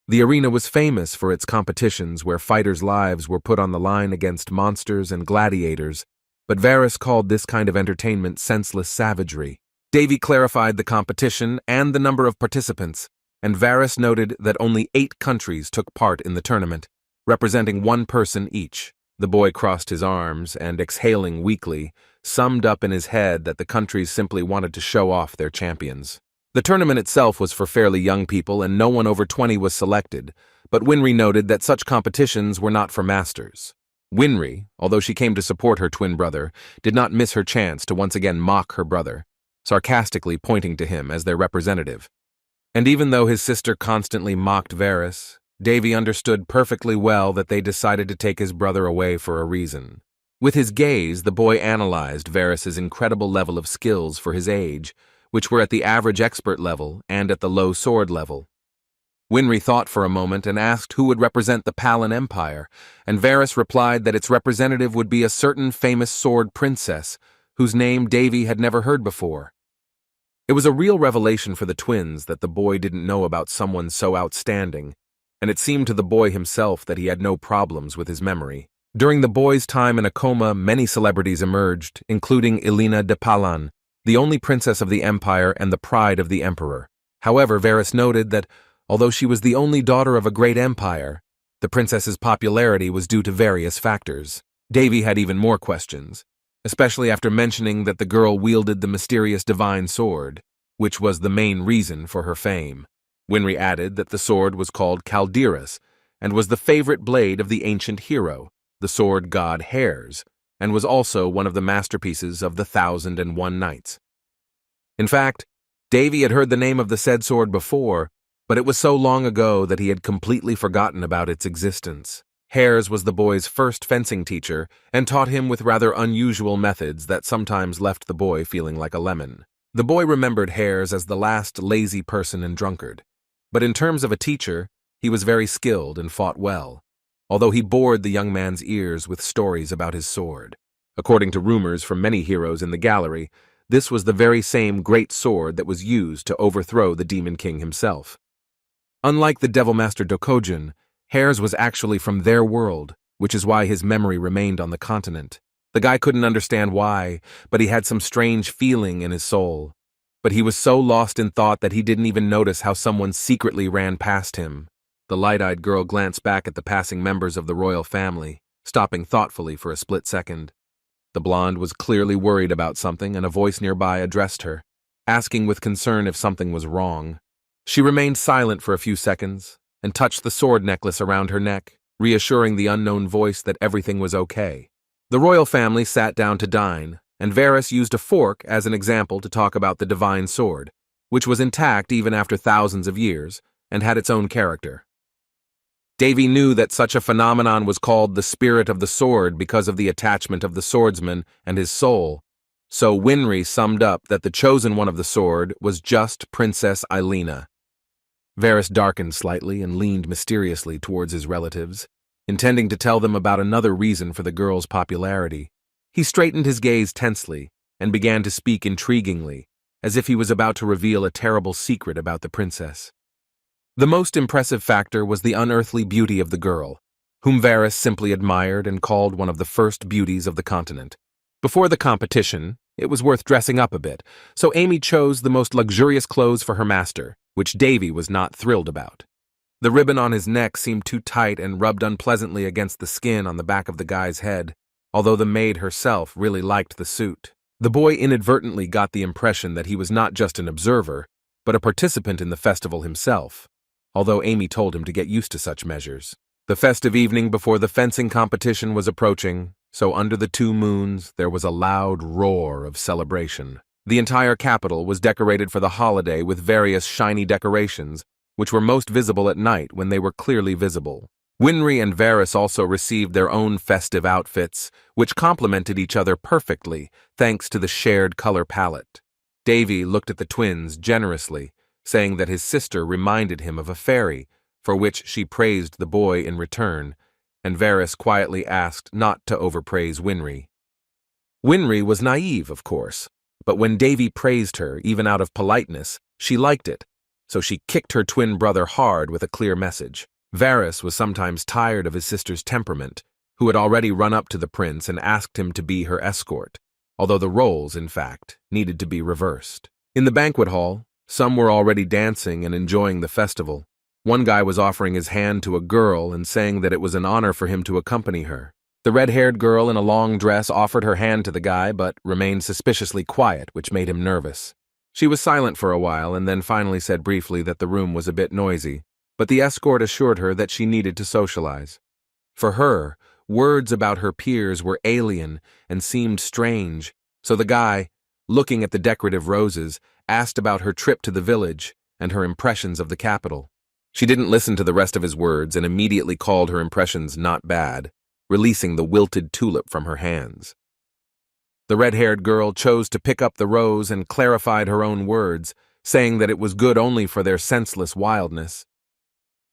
The arena was famous for its competitions where fighters' lives were put on the line against monsters and gladiators, but Varys called this kind of entertainment senseless savagery. Davy clarified the competition and the number of participants, and Varys noted that only 8 countries took part in the tournament, representing 1 person each. The boy crossed his arms and, exhaling weakly, summed up in his head that the countries simply wanted to show off their champions. The tournament itself was for fairly young people and no one over 20 was selected, but Winry noted that such competitions were not for masters. Winry, although she came to support her twin brother, did not miss her chance to once again mock her brother, sarcastically pointing to him as their representative. And even though his sister constantly mocked Varys, Davy understood perfectly well that they decided to take his brother away for a reason. With his gaze, the boy analyzed Varys's incredible level of skills for his age, which were at the average expert level and at the low sword level. Winry thought for a moment and asked who would represent the Palin Empire, and Varys replied that its representative would be a certain famous sword princess, whose name Davy had never heard before. It was a real revelation for the twins that the boy didn't know about someone so outstanding, and it seemed to the boy himself that he had no problems with his memory. During the boy's time in a coma, many celebrities emerged, including Elena de Palan, the only princess of the empire and the pride of the emperor. However, Varys noted that, Although she was the only daughter of a great empire, the princess's popularity was due to various factors. Davy had even more questions, especially after mentioning that the girl wielded the mysterious divine sword, which was the main reason for her fame. Winry added that the sword was called Calderas and was the favorite blade of the ancient hero, the sword god Hares, and was also one of the masterpieces of the 1001 Nights. In fact, Davy had heard the name of the said sword before, but it was so long ago that he had completely forgotten about its existence. Hares was the boy's first fencing teacher and taught him with rather unusual methods that sometimes left the boy feeling like a lemon. The boy remembered Hares as the last lazy person and drunkard, but in terms of a teacher, he was very skilled and fought well, although he bored the young man's ears with stories about his sword. According to rumors from many heroes in the gallery, this was the very same great sword that was used to overthrow the Demon King himself. Unlike the Devil Master Dokujin, Hares was actually from their world, which is why his memory remained on the continent. The guy couldn't understand why, but he had some strange feeling in his soul. But he was so lost in thought that he didn't even notice how someone secretly ran past him. The light-eyed girl glanced back at the passing members of the royal family, stopping thoughtfully for a split second. The blonde was clearly worried about something, and a voice nearby addressed her, asking with concern if something was wrong. She remained silent for a few seconds and touched the sword necklace around her neck, reassuring the unknown voice that everything was okay. The royal family sat down to dine, and Varys used a fork as an example to talk about the divine sword, which was intact even after thousands of years and had its own character. Davy knew that such a phenomenon was called the spirit of the sword because of the attachment of the swordsman and his soul, so Winry summed up that the chosen one of the sword was just Princess Eilena. Varys darkened slightly and leaned mysteriously towards his relatives, intending to tell them about another reason for the girl's popularity. He straightened his gaze tensely and began to speak intriguingly, as if he was about to reveal a terrible secret about the princess. The most impressive factor was the unearthly beauty of the girl, whom Varys simply admired and called one of the first beauties of the continent. Before the competition, it was worth dressing up a bit, so Amy chose the most luxurious clothes for her master, which Davy was not thrilled about. The ribbon on his neck seemed too tight and rubbed unpleasantly against the skin on the back of the guy's head, although the maid herself really liked the suit. The boy inadvertently got the impression that he was not just an observer, but a participant in the festival himself, although Amy told him to get used to such measures. The festive evening before the fencing competition was approaching, so under the 2 moons there was a loud roar of celebration. The entire capital was decorated for the holiday with various shiny decorations, which were most visible at night when they were clearly visible. Winry and Varys also received their own festive outfits, which complemented each other perfectly thanks to the shared color palette. Davy looked at the twins generously, saying that his sister reminded him of a fairy, for which she praised the boy in return, and Varys quietly asked not to overpraise Winry. Winry was naive, of course, but when Davy praised her, even out of politeness, she liked it, so she kicked her twin brother hard with a clear message. Varys was sometimes tired of his sister's temperament, who had already run up to the prince and asked him to be her escort, although the roles, in fact, needed to be reversed. In the banquet hall, some were already dancing and enjoying the festival. One guy was offering his hand to a girl and saying that it was an honor for him to accompany her. The red-haired girl in a long dress offered her hand to the guy but remained suspiciously quiet, which made him nervous. She was silent for a while and then finally said briefly that the room was a bit noisy, but the escort assured her that she needed to socialize. For her, words about her peers were alien and seemed strange, so the guy, looking at the decorative roses, asked about her trip to the village and her impressions of the capital. She didn't listen to the rest of his words and immediately called her impressions not bad, releasing the wilted tulip from her hands. The red-haired girl chose to pick up the rose and clarified her own words, saying that it was good only for their senseless wildness.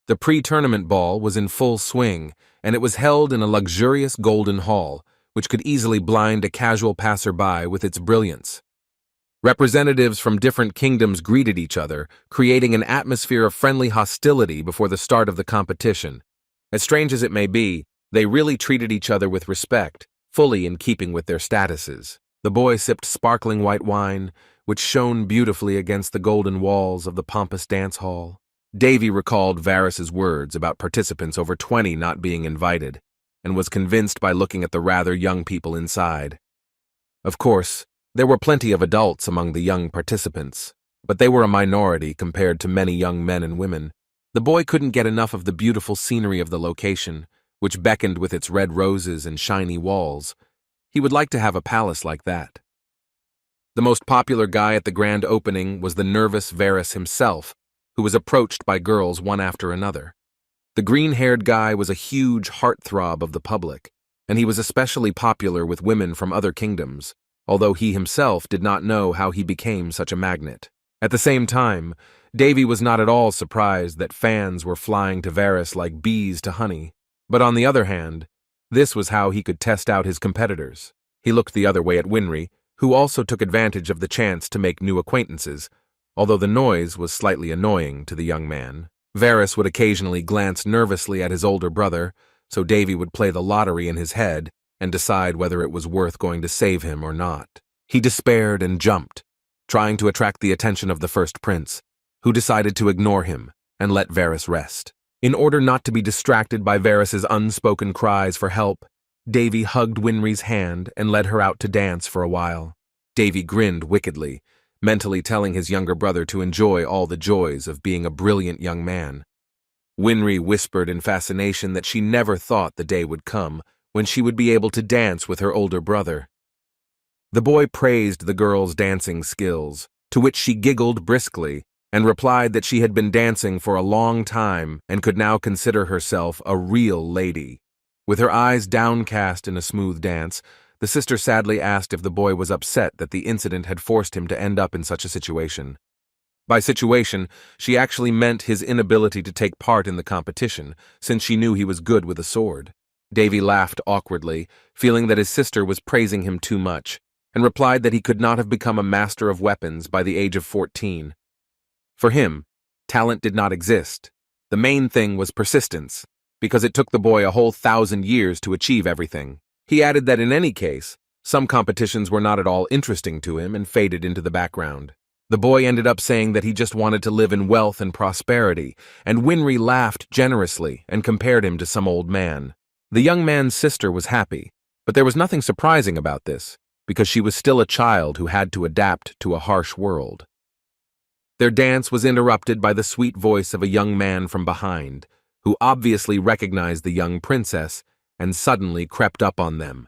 The pre-tournament ball was in full swing, and it was held in a luxurious golden hall, which could easily blind a casual passerby with its brilliance. Representatives from different kingdoms greeted each other, creating an atmosphere of friendly hostility before the start of the competition. As strange as it may be, they really treated each other with respect, fully in keeping with their statuses. The boy sipped sparkling white wine, which shone beautifully against the golden walls of the pompous dance hall. Davy recalled Varys's words about participants over 20 not being invited, and was convinced by looking at the rather young people inside. Of course, there were plenty of adults among the young participants, but they were a minority compared to many young men and women. The boy couldn't get enough of the beautiful scenery of the location, which beckoned with its red roses and shiny walls. He would like to have a palace like that. The most popular guy at the grand opening was the nervous Varys himself, who was approached by girls one after another. The green-haired guy was a huge heartthrob of the public, and he was especially popular with women from other kingdoms, although he himself did not know how he became such a magnet. At the same time, Davy was not at all surprised that fans were flying to Varys like bees to honey. But on the other hand, this was how he could test out his competitors. He looked the other way at Winry, who also took advantage of the chance to make new acquaintances, although the noise was slightly annoying to the young man. Varys would occasionally glance nervously at his older brother, so Davy would play the lottery in his head and decide whether it was worth going to save him or not. He despaired and jumped, trying to attract the attention of the first prince, who decided to ignore him and let Varys rest. In order not to be distracted by Varys's unspoken cries for help, Davy hugged Winry's hand and led her out to dance for a while. Davy grinned wickedly, mentally telling his younger brother to enjoy all the joys of being a brilliant young man. Winry whispered in fascination that she never thought the day would come when she would be able to dance with her older brother. The boy praised the girl's dancing skills, to which she giggled briskly and replied that she had been dancing for a long time and could now consider herself a real lady. With her eyes downcast in a smooth dance, the sister sadly asked if the boy was upset that the incident had forced him to end up in such a situation. By situation, she actually meant his inability to take part in the competition, since she knew he was good with a sword. Davy laughed awkwardly, feeling that his sister was praising him too much, and replied that he could not have become a master of weapons by the age of 14. For him, talent did not exist. The main thing was persistence, because it took the boy a whole 1,000 years to achieve everything. He added that in any case, some competitions were not at all interesting to him and faded into the background. The boy ended up saying that he just wanted to live in wealth and prosperity, and Winry laughed generously and compared him to some old man. The young man's sister was happy, but there was nothing surprising about this, because she was still a child who had to adapt to a harsh world. Their dance was interrupted by the sweet voice of a young man from behind, who obviously recognized the young princess and suddenly crept up on them.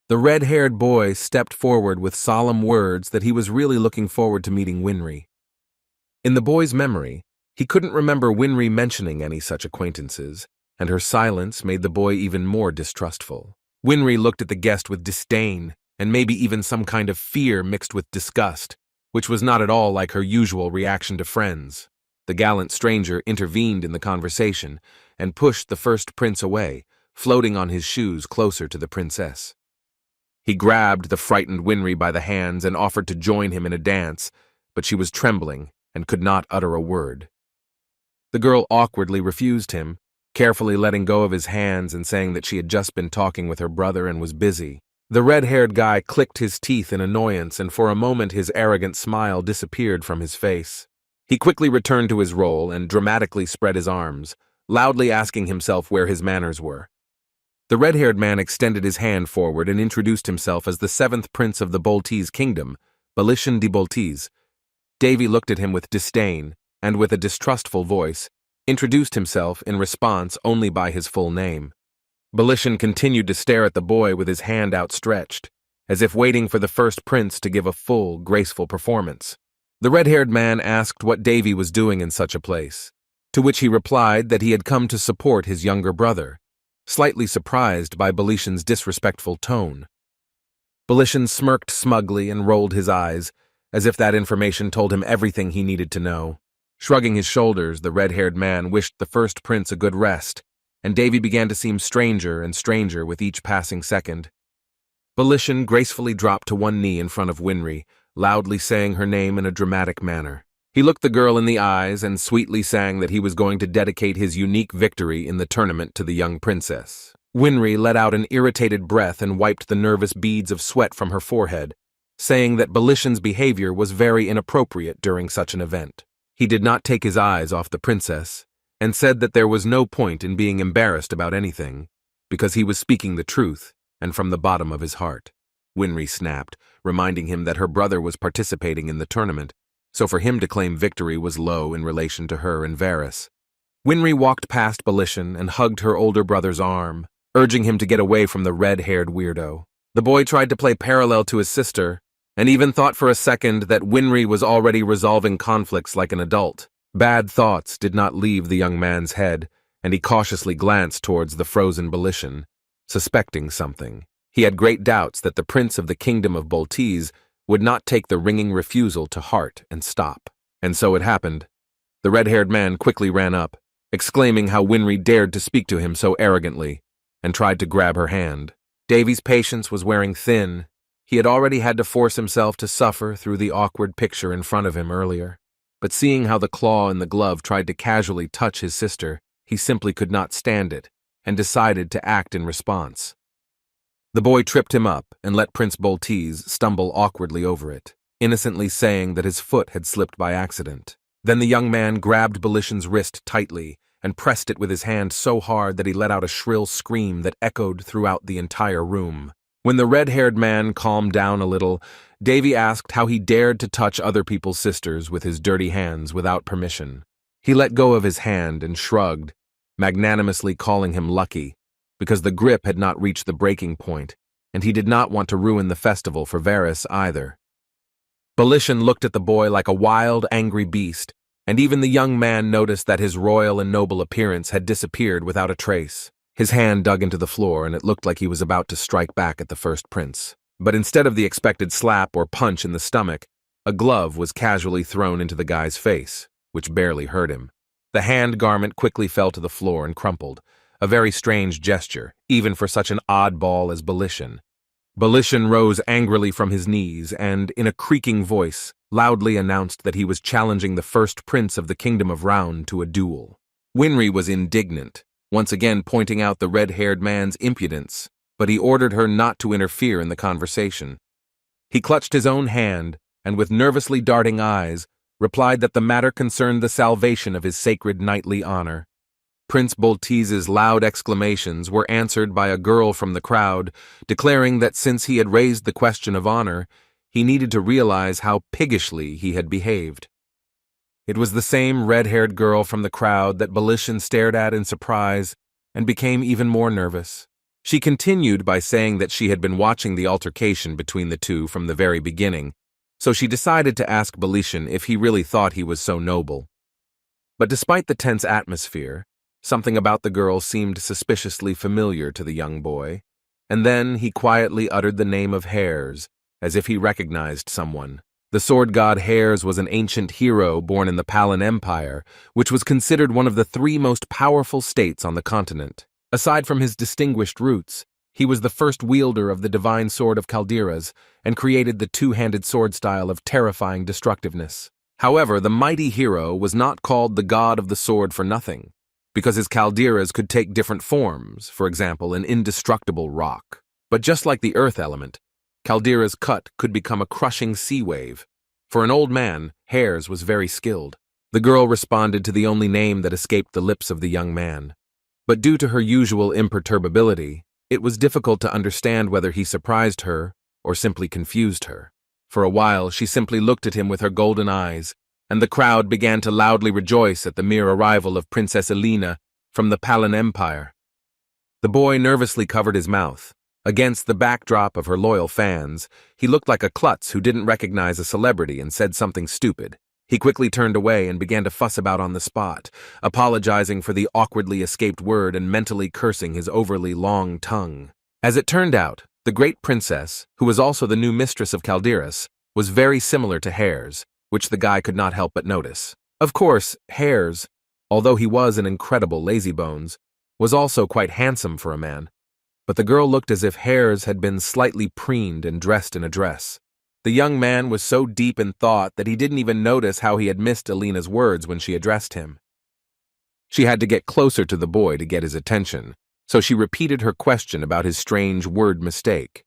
The red-haired boy stepped forward with solemn words that he was really looking forward to meeting Winry. In the boy's memory, he couldn't remember Winry mentioning any such acquaintances, and her silence made the boy even more distrustful. Winry looked at the guest with disdain, and maybe even some kind of fear mixed with disgust, which was not at all like her usual reaction to friends. The gallant stranger intervened in the conversation and pushed the first prince away, floating on his shoes closer to the princess. He grabbed the frightened Winry by the hands and offered to join him in a dance, but she was trembling and could not utter a word. The girl awkwardly refused him, carefully letting go of his hands and saying that she had just been talking with her brother and was busy. The red-haired guy clicked his teeth in annoyance, and for a moment his arrogant smile disappeared from his face. He quickly returned to his role and dramatically spread his arms, loudly asking himself where his manners were. The red-haired man extended his hand forward and introduced himself as the 7th prince of the Boltese kingdom, Belishan de Boltese. Davy looked at him with disdain, and with a distrustful voice, introduced himself in response only by his full name. Belishan continued to stare at the boy with his hand outstretched, as if waiting for the first prince to give a full, graceful performance. The red-haired man asked what Davy was doing in such a place, to which he replied that he had come to support his younger brother, slightly surprised by Belishan's disrespectful tone. Belishan smirked smugly and rolled his eyes, as if that information told him everything he needed to know. Shrugging his shoulders, the red-haired man wished the first prince a good rest, and Davy began to seem stranger and stranger with each passing second. Belishan gracefully dropped to one knee in front of Winry, loudly saying her name in a dramatic manner. He looked the girl in the eyes and sweetly sang that he was going to dedicate his unique victory in the tournament to the young princess. Winry let out an irritated breath and wiped the nervous beads of sweat from her forehead, saying that Belishan's behavior was very inappropriate during such an event. He did not take his eyes off the princess, and said that there was no point in being embarrassed about anything, because he was speaking the truth, and from the bottom of his heart. Winry snapped, reminding him that her brother was participating in the tournament, so for him to claim victory was low in relation to her and Varys. Winry walked past Belishan and hugged her older brother's arm, urging him to get away from the red-haired weirdo. The boy tried to play parallel to his sister, and even thought for a second that Winry was already resolving conflicts like an adult. Bad thoughts did not leave the young man's head, and he cautiously glanced towards the frozen Belishan, suspecting something. He had great doubts that the prince of the kingdom of Boltese would not take the ringing refusal to heart and stop. And so it happened. The red-haired man quickly ran up, exclaiming how Winry dared to speak to him so arrogantly, and tried to grab her hand. Davy's patience was wearing thin. He had already had to force himself to suffer through the awkward picture in front of him earlier. But seeing how the claw in the glove tried to casually touch his sister, he simply could not stand it, and decided to act in response. The boy tripped him up and let Prince Boltese stumble awkwardly over it, innocently saying that his foot had slipped by accident. Then the young man grabbed Belishan's wrist tightly and pressed it with his hand so hard that he let out a shrill scream that echoed throughout the entire room. When the red-haired man calmed down a little, Davy asked how he dared to touch other people's sisters with his dirty hands without permission. He let go of his hand and shrugged, magnanimously calling him lucky, because the grip had not reached the breaking point, and he did not want to ruin the festival for Varys either. Belishan looked at the boy like a wild, angry beast, and even the young man noticed that his royal and noble appearance had disappeared without a trace. His hand dug into the floor, and it looked like he was about to strike back at the first prince. But instead of the expected slap or punch in the stomach, a glove was casually thrown into the guy's face, which barely hurt him. The hand garment quickly fell to the floor and crumpled, a very strange gesture, even for such an oddball as Belishan. Belishan rose angrily from his knees and, in a creaking voice, loudly announced that he was challenging the first prince of the kingdom of Round to a duel. Winry was indignant, once again pointing out the red-haired man's impudence, but he ordered her not to interfere in the conversation. He clutched his own hand and, with nervously darting eyes, replied that the matter concerned the salvation of his sacred knightly honor. Prince Boltese's loud exclamations were answered by a girl from the crowd, declaring that since he had raised the question of honor, he needed to realize how piggishly he had behaved. It was the same red-haired girl from the crowd that Belishan stared at in surprise and became even more nervous. She continued by saying that she had been watching the altercation between the two from the very beginning, so she decided to ask Belishan if he really thought he was so noble. But despite the tense atmosphere, something about the girl seemed suspiciously familiar to the young boy, and then he quietly uttered the name of Hares, as if he recognized someone. The sword god Hares was an ancient hero born in the Palan Empire, which was considered one of the 3 most powerful states on the continent. Aside from his distinguished roots, he was the first wielder of the divine sword of Calderas and created the 2-handed sword style of terrifying destructiveness. However, the mighty hero was not called the god of the sword for nothing, because his calderas could take different forms, for example, an indestructible rock. But just like the earth element, Caldera's cut could become a crushing sea wave. For an old man, Hares was very skilled. The girl responded to the only name that escaped the lips of the young man. But due to her usual imperturbability, it was difficult to understand whether he surprised her or simply confused her. For a while, she simply looked at him with her golden eyes, and the crowd began to loudly rejoice at the mere arrival of Princess Elena from the Palan Empire. The boy nervously covered his mouth. Against the backdrop of her loyal fans, he looked like a klutz who didn't recognize a celebrity and said something stupid. He quickly turned away and began to fuss about on the spot, apologizing for the awkwardly escaped word and mentally cursing his overly long tongue. As it turned out, the great princess, who was also the new mistress of Calderas, was very similar to Hares, which the guy could not help but notice. Of course, Hares, although he was an incredible lazybones, was also quite handsome for a man. But the girl looked as if Hares had been slightly preened and dressed in a dress. The young man was so deep in thought that he didn't even notice how he had missed Elena's words when she addressed him. She had to get closer to the boy to get his attention, so she repeated her question about his strange word mistake.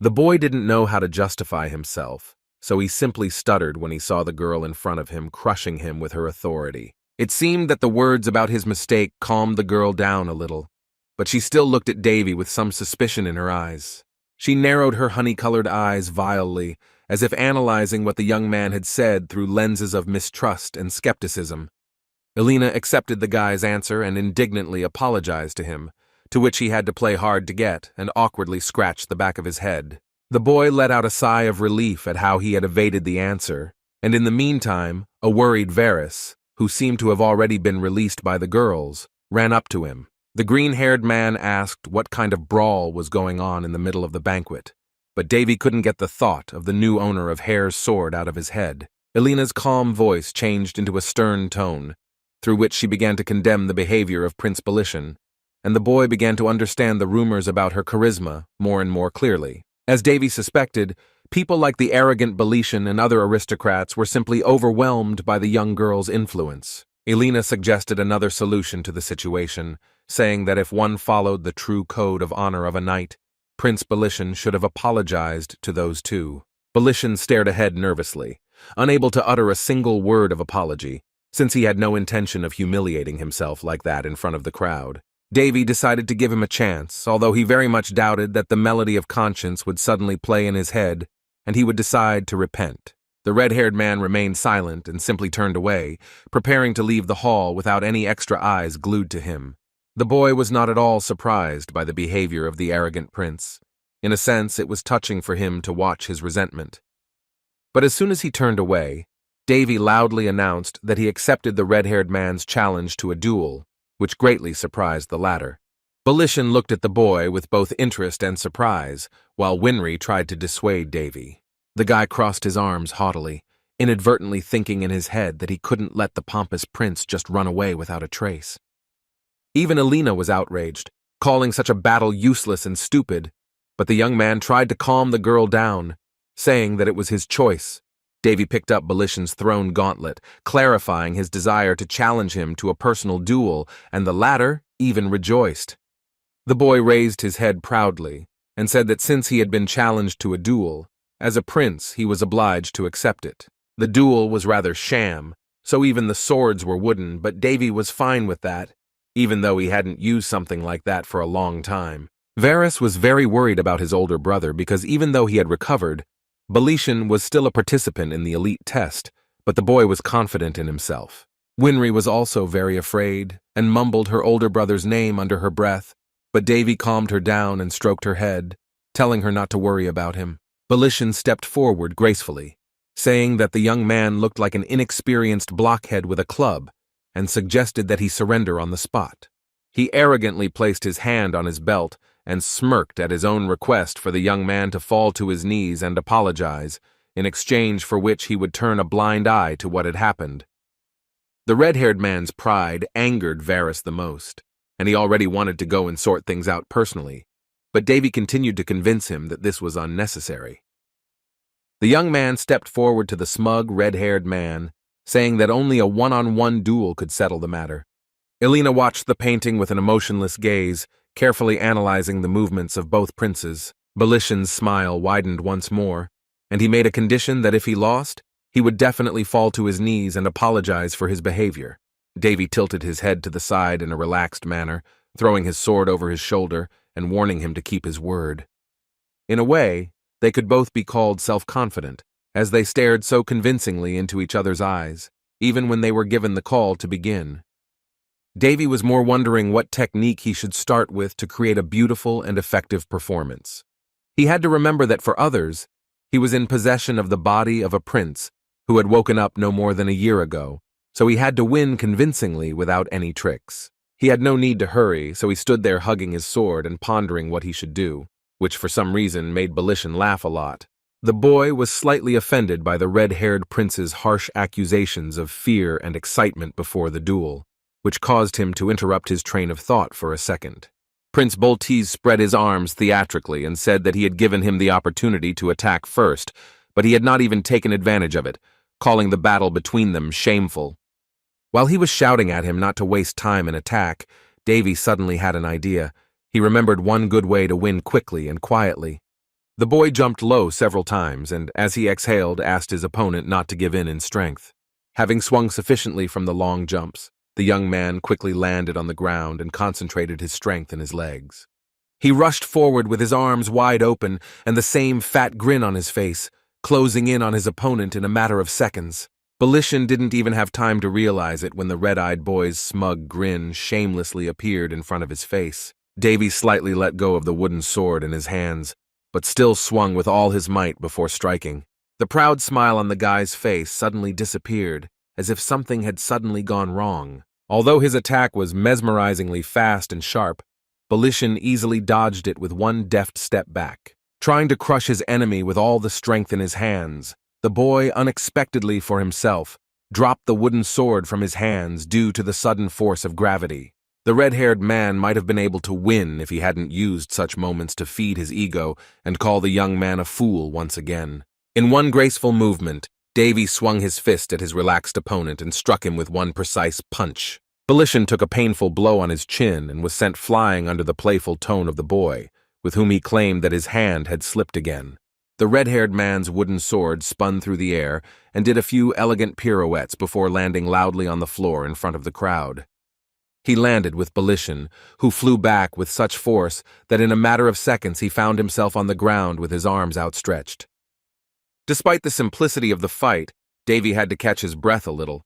The boy didn't know how to justify himself, so he simply stuttered when he saw the girl in front of him crushing him with her authority. It seemed that the words about his mistake calmed the girl down a little, but she still looked at Davy with some suspicion in her eyes. She narrowed her honey-colored eyes vilely, as if analyzing what the young man had said through lenses of mistrust and skepticism. Elena accepted the guy's answer and indignantly apologized to him, to which he had to play hard to get and awkwardly scratched the back of his head. The boy let out a sigh of relief at how he had evaded the answer, and in the meantime, a worried Varys, who seemed to have already been released by the girls, ran up to him. The green-haired man asked what kind of brawl was going on in the middle of the banquet, but Davy couldn't get the thought of the new owner of Hare's sword out of his head. Elena's calm voice changed into a stern tone, through which she began to condemn the behavior of Prince Belishan, and the boy began to understand the rumors about her charisma more and more clearly. As Davy suspected, people like the arrogant Belishan and other aristocrats were simply overwhelmed by the young girl's influence. Elena suggested another solution to the situation, saying that if one followed the true code of honor of a knight, Prince Belishan should have apologized to those two. Belishan stared ahead nervously, unable to utter a single word of apology, since he had no intention of humiliating himself like that in front of the crowd. Davy decided to give him a chance, although he very much doubted that the melody of conscience would suddenly play in his head, and he would decide to repent. The red-haired man remained silent and simply turned away, preparing to leave the hall without any extra eyes glued to him. The boy was not at all surprised by the behavior of the arrogant prince. In a sense, it was touching for him to watch his resentment. But as soon as he turned away, Davy loudly announced that he accepted the red-haired man's challenge to a duel, which greatly surprised the latter. Belishan looked at the boy with both interest and surprise, while Winry tried to dissuade Davy. The guy crossed his arms haughtily, inadvertently thinking in his head that he couldn't let the pompous prince just run away without a trace. Even Elena was outraged, calling such a battle useless and stupid, but the young man tried to calm the girl down, saying that it was his choice. Davy picked up Belishan's thrown gauntlet, clarifying his desire to challenge him to a personal duel, and the latter even rejoiced. The boy raised his head proudly and said that since he had been challenged to a duel, as a prince he was obliged to accept it. The duel was rather sham, so even the swords were wooden, but Davy was fine with that, even though he hadn't used something like that for a long time. Varys was very worried about his older brother because even though he had recovered, Belishan was still a participant in the elite test, but the boy was confident in himself. Winry was also very afraid and mumbled her older brother's name under her breath, but Davy calmed her down and stroked her head, telling her not to worry about him. Belishan stepped forward gracefully, saying that the young man looked like an inexperienced blockhead with a club, and suggested that he surrender on the spot. He arrogantly placed his hand on his belt and smirked at his own request for the young man to fall to his knees and apologize, in exchange for which he would turn a blind eye to what had happened. The red-haired man's pride angered Varys the most, and he already wanted to go and sort things out personally, but Davy continued to convince him that this was unnecessary. The young man stepped forward to the smug, red-haired man, saying that only a one-on-one duel could settle the matter. Elena watched the painting with an emotionless gaze, carefully analyzing the movements of both princes. Belishan's smile widened once more, and he made a condition that if he lost, he would definitely fall to his knees and apologize for his behavior. Davy tilted his head to the side in a relaxed manner, throwing his sword over his shoulder and warning him to keep his word. In a way, they could both be called self-confident, as they stared so convincingly into each other's eyes, even when they were given the call to begin. Davy was more wondering what technique he should start with to create a beautiful and effective performance. He had to remember that for others, he was in possession of the body of a prince who had woken up no more than a year ago, so he had to win convincingly without any tricks. He had no need to hurry, so he stood there hugging his sword and pondering what he should do, which for some reason made Belishan laugh a lot. The boy was slightly offended by the red-haired prince's harsh accusations of fear and excitement before the duel, which caused him to interrupt his train of thought for a second. Prince Boltese spread his arms theatrically and said that he had given him the opportunity to attack first, but he had not even taken advantage of it, calling the battle between them shameful. While he was shouting at him not to waste time in attack, Davy suddenly had an idea. He remembered one good way to win quickly and quietly. The boy jumped low several times and, as he exhaled, asked his opponent not to give in strength. Having swung sufficiently from the long jumps, the young man quickly landed on the ground and concentrated his strength in his legs. He rushed forward with his arms wide open and the same fat grin on his face, closing in on his opponent in a matter of seconds. Belishan didn't even have time to realize it when the red-eyed boy's smug grin shamelessly appeared in front of his face. Davy slightly let go of the wooden sword in his hands, but still swung with all his might before striking. The proud smile on the guy's face suddenly disappeared, as if something had suddenly gone wrong. Although his attack was mesmerizingly fast and sharp, Belishan easily dodged it with one deft step back. Trying to crush his enemy with all the strength in his hands, the boy, unexpectedly for himself, dropped the wooden sword from his hands due to the sudden force of gravity. The red-haired man might have been able to win if he hadn't used such moments to feed his ego and call the young man a fool once again. In one graceful movement, Davy swung his fist at his relaxed opponent and struck him with one precise punch. Belishan took a painful blow on his chin and was sent flying under the playful tone of the boy, with whom he claimed that his hand had slipped again. The red-haired man's wooden sword spun through the air and did a few elegant pirouettes before landing loudly on the floor in front of the crowd. He landed with Belishan, who flew back with such force that in a matter of seconds he found himself on the ground with his arms outstretched. Despite the simplicity of the fight, Davy had to catch his breath a little,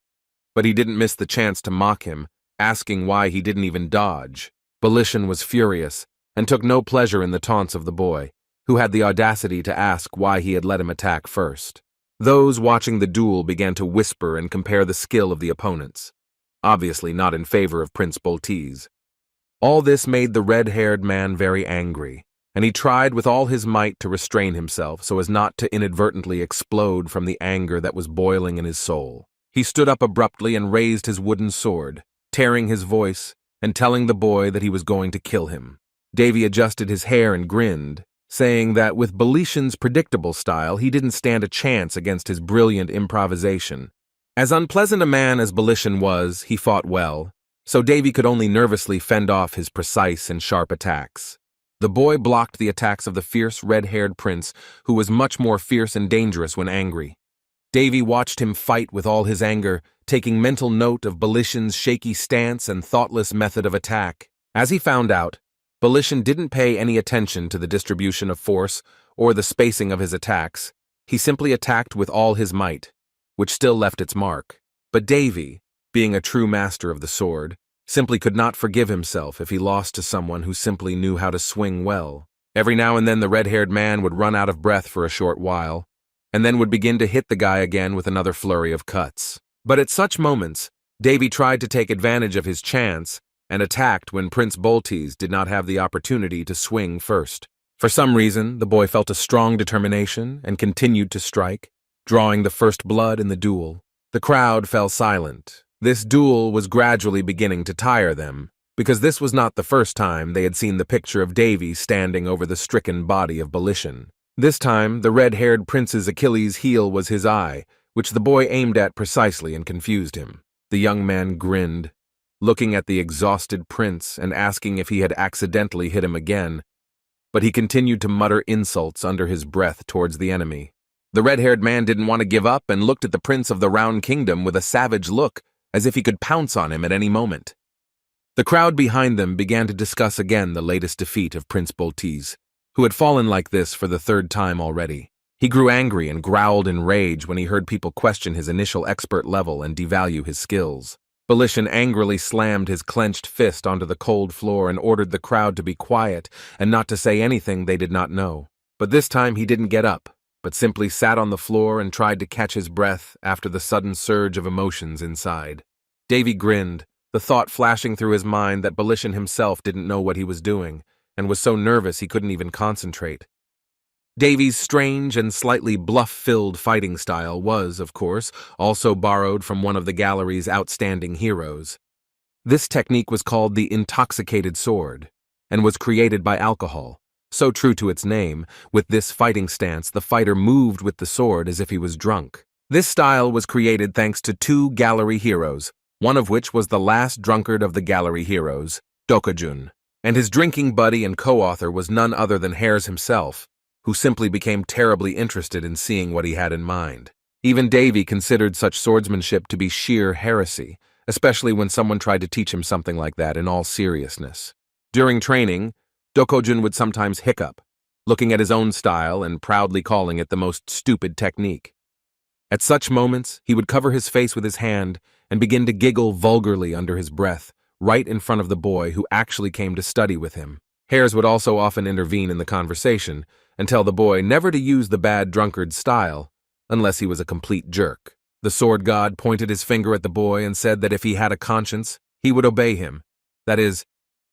but he didn't miss the chance to mock him, asking why he didn't even dodge. Belishan was furious and took no pleasure in the taunts of the boy, who had the audacity to ask why he had let him attack first. Those watching the duel began to whisper and compare the skill of the opponents, obviously not in favor of Prince Boltees. All this made the red-haired man very angry, and he tried with all his might to restrain himself so as not to inadvertently explode from the anger that was boiling in his soul. He stood up abruptly and raised his wooden sword, tearing his voice and telling the boy that he was going to kill him. Davy adjusted his hair and grinned, saying that with Belishan's predictable style, he didn't stand a chance against his brilliant improvisation. As unpleasant a man as Belishan was, he fought well, so Davy could only nervously fend off his precise and sharp attacks. The boy blocked the attacks of the fierce red-haired prince, who was much more fierce and dangerous when angry. Davy watched him fight with all his anger, taking mental note of Belishan's shaky stance and thoughtless method of attack. As he found out, Belishan didn't pay any attention to the distribution of force or the spacing of his attacks. He simply attacked with all his might, which still left its mark. But Davy, being a true master of the sword, simply could not forgive himself if he lost to someone who simply knew how to swing well. Every now and then the red-haired man would run out of breath for a short while, and then would begin to hit the guy again with another flurry of cuts. But at such moments, Davy tried to take advantage of his chance and attacked when Prince Boltees did not have the opportunity to swing first. For some reason, the boy felt a strong determination and continued to strike, drawing the first blood in the duel. The crowd fell silent. This duel was gradually beginning to tire them, because this was not the first time they had seen the picture of Davy standing over the stricken body of Belishan. This time, the red-haired prince's Achilles' heel was his eye, which the boy aimed at precisely and confused him. The young man grinned, looking at the exhausted prince and asking if he had accidentally hit him again, but he continued to mutter insults under his breath towards the enemy. The red-haired man didn't want to give up and looked at the Prince of the Round Kingdom with a savage look, as if he could pounce on him at any moment. The crowd behind them began to discuss again the latest defeat of Prince Boltees, who had fallen like this for the third time already. He grew angry and growled in rage when he heard people question his initial expert level and devalue his skills. Belishan angrily slammed his clenched fist onto the cold floor and ordered the crowd to be quiet and not to say anything they did not know. But this time he didn't get up, but simply sat on the floor and tried to catch his breath after the sudden surge of emotions inside. Davy grinned, the thought flashing through his mind that Belishan himself didn't know what he was doing, and was so nervous he couldn't even concentrate. Davy's strange and slightly bluff-filled fighting style was, of course, also borrowed from one of the gallery's outstanding heroes. This technique was called the intoxicated sword, and was created by alcohol. So true to its name, with this fighting stance, the fighter moved with the sword as if he was drunk. This style was created thanks to two gallery heroes, one of which was the last drunkard of the gallery heroes, Dokujun, and his drinking buddy and co-author was none other than Hares himself, who simply became terribly interested in seeing what he had in mind. Even Davy considered such swordsmanship to be sheer heresy, especially when someone tried to teach him something like that in all seriousness. During training, Dokojun would sometimes hiccup, looking at his own style and proudly calling it the most stupid technique. At such moments, he would cover his face with his hand and begin to giggle vulgarly under his breath, right in front of the boy who actually came to study with him. Hares would also often intervene in the conversation and tell the boy never to use the bad drunkard style unless he was a complete jerk. The sword god pointed his finger at the boy and said that if he had a conscience, he would obey him. That is,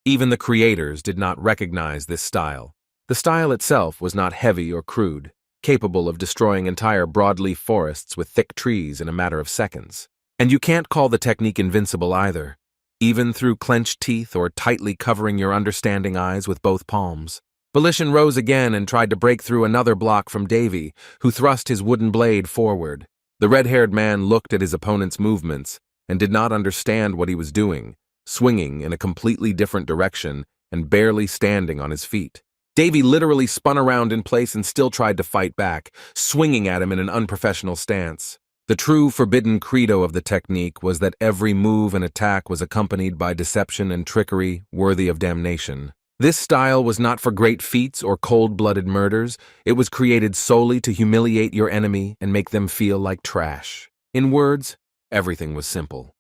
even the creators did not recognize this style. The style itself was not heavy or crude, capable of destroying entire broadleaf forests with thick trees in a matter of seconds. And you can't call the technique invincible either, even through clenched teeth or tightly covering your understanding eyes with both palms. Volition rose again and tried to break through another block from Davy, who thrust his wooden blade forward. The red-haired man looked at his opponent's movements and did not understand what he was doing, swinging in a completely different direction and barely standing on his feet. Davy literally spun around in place and still tried to fight back, swinging at him in an unprofessional stance. The true forbidden credo of the technique was that every move and attack was accompanied by deception and trickery worthy of damnation. This style was not for great feats or cold-blooded murders. It was created solely to humiliate your enemy and make them feel like trash. In words, everything was simple.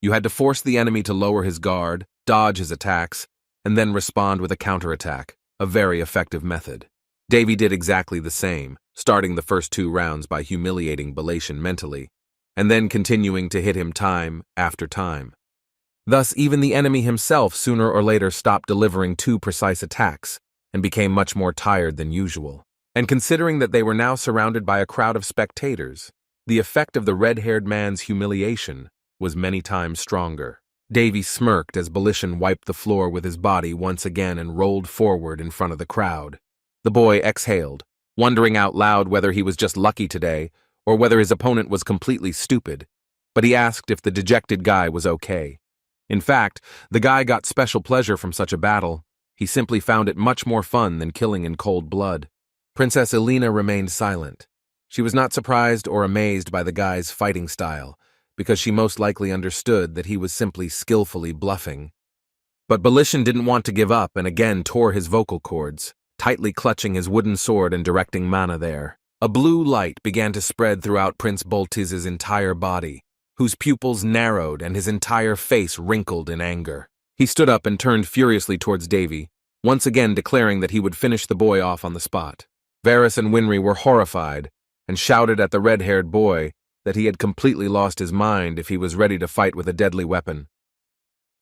You had to force the enemy to lower his guard, dodge his attacks, and then respond with a counterattack, a very effective method. Davy did exactly the same, starting the first 2 rounds by humiliating Belation mentally, and then continuing to hit him time after time. Thus, even the enemy himself sooner or later stopped delivering too precise attacks and became much more tired than usual. And considering that they were now surrounded by a crowd of spectators, the effect of the red-haired man's humiliation was many times stronger. Davy smirked as Belation wiped the floor with his body once again and rolled forward in front of the crowd. The boy exhaled, wondering out loud whether he was just lucky today or whether his opponent was completely stupid, but he asked if the dejected guy was okay. In fact, the guy got special pleasure from such a battle. He simply found it much more fun than killing in cold blood. Princess Elena remained silent. She was not surprised or amazed by the guy's fighting style, because she most likely understood that he was simply skillfully bluffing. But Belation didn't want to give up and again tore his vocal cords, tightly clutching his wooden sword and directing mana there. A blue light began to spread throughout Prince Boltiz's entire body, whose pupils narrowed and his entire face wrinkled in anger. He stood up and turned furiously towards Davy, once again declaring that he would finish the boy off on the spot. Varys and Winry were horrified and shouted at the red-haired boy that he had completely lost his mind if he was ready to fight with a deadly weapon.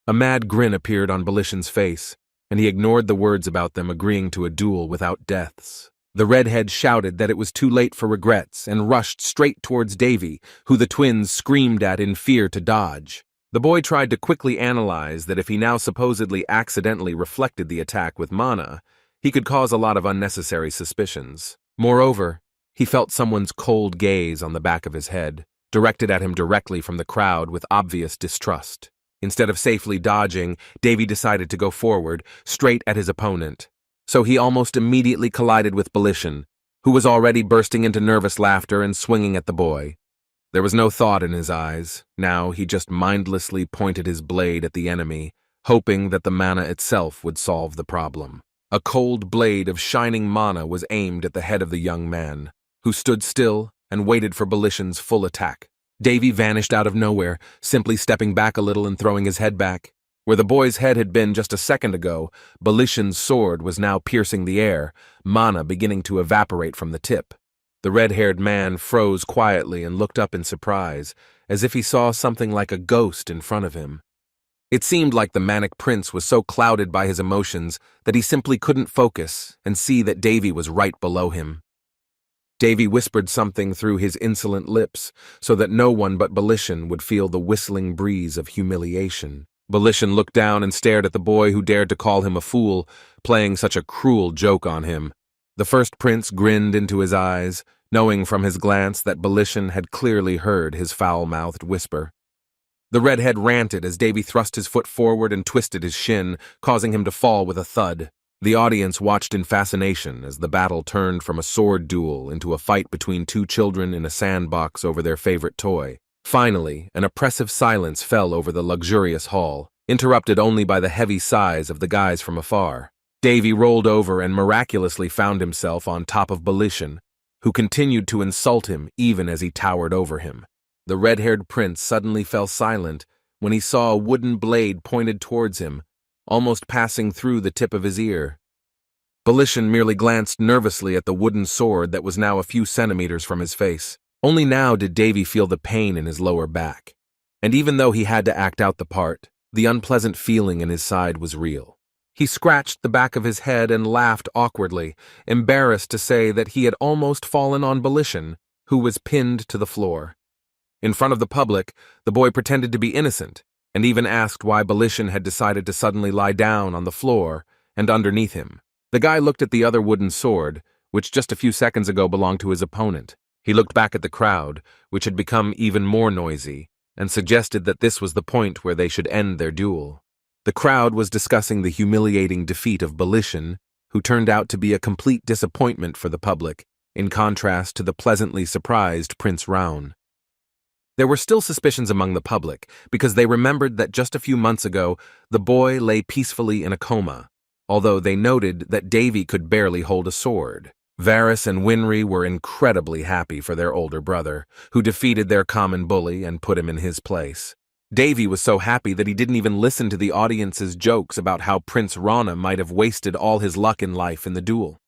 A mad grin appeared on Belation's face, and he ignored the words about them agreeing to a duel without deaths. The redhead shouted that it was too late for regrets and rushed straight towards Davy, who the twins screamed at in fear to dodge. The boy tried to quickly analyze that if he now supposedly accidentally reflected the attack with mana, he could cause a lot of unnecessary suspicions. Moreover, he felt someone's cold gaze on the back of his head, directed at him directly from the crowd with obvious distrust. Instead of safely dodging, Davy decided to go forward, straight at his opponent. So he almost immediately collided with Belation, who was already bursting into nervous laughter and swinging at the boy. There was no thought in his eyes. Now he just mindlessly pointed his blade at the enemy, hoping that the mana itself would solve the problem. A cold blade of shining mana was aimed at the head of the young man, who stood still and waited for Belation's full attack. Davy vanished out of nowhere, simply stepping back a little and throwing his head back. Where the boy's head had been just a second ago, Belation's sword was now piercing the air, mana beginning to evaporate from the tip. The red-haired man froze quietly and looked up in surprise, as if he saw something like a ghost in front of him. It seemed like the manic prince was so clouded by his emotions that he simply couldn't focus and see that Davy was right below him. Davy whispered something through his insolent lips so that no one but Belation would feel the whistling breeze of humiliation. Belation looked down and stared at the boy who dared to call him a fool, playing such a cruel joke on him. The first prince grinned into his eyes, knowing from his glance that Belation had clearly heard his foul-mouthed whisper. The redhead ranted as Davy thrust his foot forward and twisted his shin, causing him to fall with a thud. The audience watched in fascination as the battle turned from a sword duel into a fight between two children in a sandbox over their favorite toy. Finally, an oppressive silence fell over the luxurious hall, interrupted only by the heavy sighs of the guys from afar. Davy rolled over and miraculously found himself on top of Belishan, who continued to insult him even as he towered over him. The red-haired prince suddenly fell silent when he saw a wooden blade pointed towards him, almost passing through the tip of his ear. Belishan merely glanced nervously at the wooden sword that was now a few centimeters from his face. Only now did Davy feel the pain in his lower back. And even though he had to act out the part, the unpleasant feeling in his side was real. He scratched the back of his head and laughed awkwardly, embarrassed to say that he had almost fallen on Belishan, who was pinned to the floor. In front of the public, the boy pretended to be innocent, and even asked why Belishan had decided to suddenly lie down on the floor and underneath him. The guy looked at the other wooden sword, which just a few seconds ago belonged to his opponent. He looked back at the crowd, which had become even more noisy, and suggested that this was the point where they should end their duel. The crowd was discussing the humiliating defeat of Belishan, who turned out to be a complete disappointment for the public, in contrast to the pleasantly surprised Prince Raun. There were still suspicions among the public, because they remembered that just a few months ago, the boy lay peacefully in a coma, although they noted that Davy could barely hold a sword. Varys and Winry were incredibly happy for their older brother, who defeated their common bully and put him in his place. Davy was so happy that he didn't even listen to the audience's jokes about how Prince Rana might have wasted all his luck in life in the duel.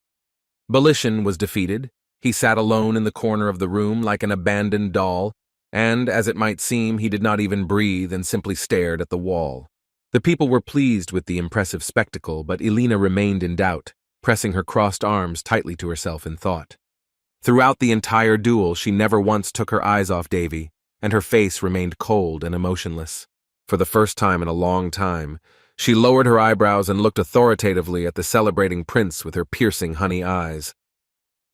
Belishan was defeated. He sat alone in the corner of the room like an abandoned doll, and, as it might seem, he did not even breathe and simply stared at the wall. The people were pleased with the impressive spectacle, but Elena remained in doubt, pressing her crossed arms tightly to herself in thought. Throughout the entire duel, she never once took her eyes off Davy, and her face remained cold and emotionless. For the first time in a long time, she lowered her eyebrows and looked authoritatively at the celebrating prince with her piercing honey eyes.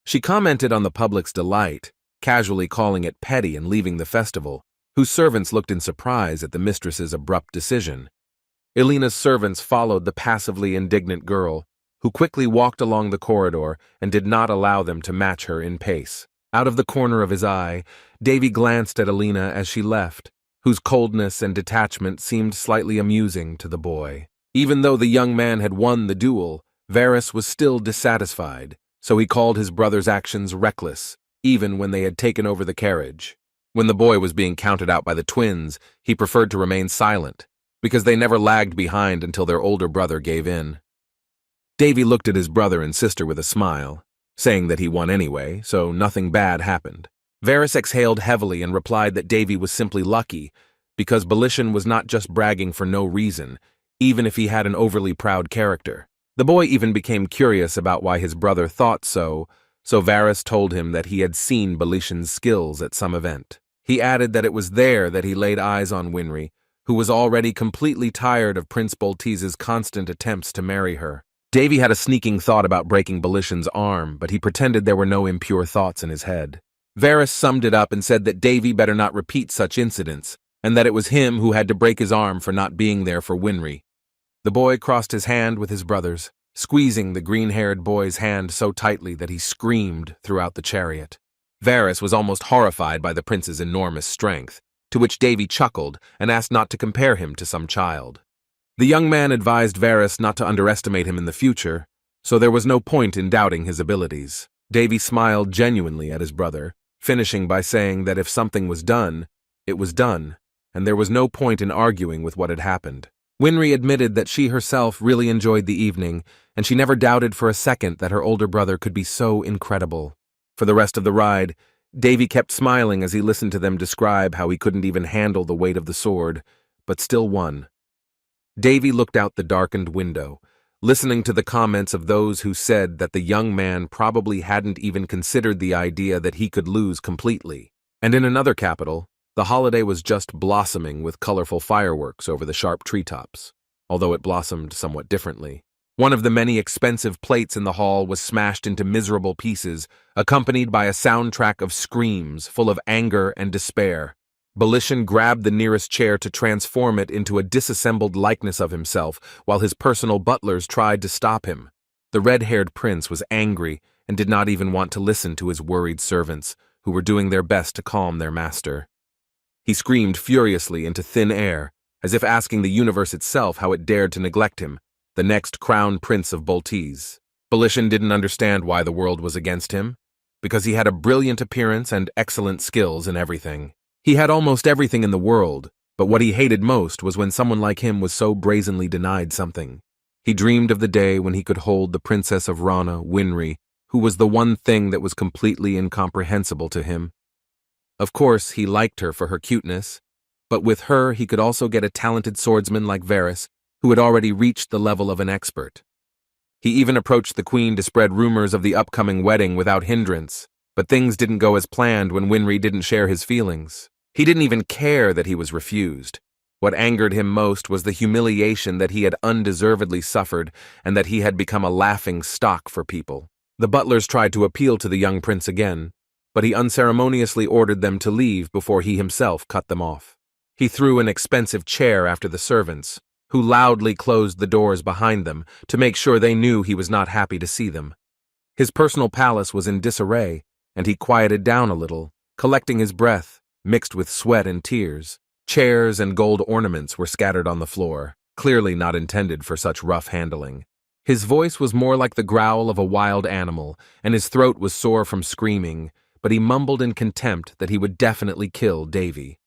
She commented on the public's delight, casually calling it petty and leaving the festival, whose servants looked in surprise at the mistress's abrupt decision. Elena's servants followed the passively indignant girl, who quickly walked along the corridor and did not allow them to match her in pace. Out of the corner of his eye, Davy glanced at Elena as she left, whose coldness and detachment seemed slightly amusing to the boy. Even though the young man had won the duel, Varys was still dissatisfied, so he called his brother's actions reckless, even when they had taken over the carriage. When the boy was being counted out by the twins, he preferred to remain silent, because they never lagged behind until their older brother gave in. Davy looked at his brother and sister with a smile, saying that he won anyway, so nothing bad happened. Varys exhaled heavily and replied that Davy was simply lucky, because Belishan was not just bragging for no reason, even if he had an overly proud character. The boy even became curious about why his brother thought so Varys told him that he had seen Belishan's skills at some event. He added that it was there that he laid eyes on Winry, who was already completely tired of Prince Bolteze's constant attempts to marry her. Davy had a sneaking thought about breaking Belishan's arm, but he pretended there were no impure thoughts in his head. Varys summed it up and said that Davy better not repeat such incidents, and that it was him who had to break his arm for not being there for Winry. The boy crossed his hand with his brother's, squeezing the green-haired boy's hand so tightly that he screamed throughout the chariot. Varys was almost horrified by the prince's enormous strength, to which Davy chuckled and asked not to compare him to some child. The young man advised Varys not to underestimate him in the future, so there was no point in doubting his abilities. Davy smiled genuinely at his brother, finishing by saying that if something was done, it was done, and there was no point in arguing with what had happened. Winry admitted that she herself really enjoyed the evening, and she never doubted for a second that her older brother could be so incredible. For the rest of the ride, Davy kept smiling as he listened to them describe how he couldn't even handle the weight of the sword, but still won. Davy looked out the darkened window, listening to the comments of those who said that the young man probably hadn't even considered the idea that he could lose completely. And in another capital, the holiday was just blossoming with colorful fireworks over the sharp treetops, although it blossomed somewhat differently. One of the many expensive plates in the hall was smashed into miserable pieces, accompanied by a soundtrack of screams full of anger and despair. Belishan grabbed the nearest chair to transform it into a disassembled likeness of himself, while his personal butlers tried to stop him. The red-haired prince was angry and did not even want to listen to his worried servants, who were doing their best to calm their master. He screamed furiously into thin air, as if asking the universe itself how it dared to neglect him, the next crown prince of Boltese. Belishan didn't understand why the world was against him, because he had a brilliant appearance and excellent skills in everything. He had almost everything in the world, but what he hated most was when someone like him was so brazenly denied something. He dreamed of the day when he could hold the Princess of Rana, Winry, who was the one thing that was completely incomprehensible to him. Of course, he liked her for her cuteness, but with her he could also get a talented swordsman like Varys, who had already reached the level of an expert. He even approached the queen to spread rumors of the upcoming wedding without hindrance, but things didn't go as planned when Winry didn't share his feelings. He didn't even care that he was refused. What angered him most was the humiliation that he had undeservedly suffered and that he had become a laughing stock for people. The butlers tried to appeal to the young prince again, but he unceremoniously ordered them to leave before he himself cut them off. He threw an expensive chair after the servants, who loudly closed the doors behind them to make sure they knew he was not happy to see them. His personal palace was in disarray, and he quieted down a little, collecting his breath, mixed with sweat and tears. Chairs and gold ornaments were scattered on the floor, clearly not intended for such rough handling. His voice was more like the growl of a wild animal, and his throat was sore from screaming, but he mumbled in contempt that he would definitely kill Davy.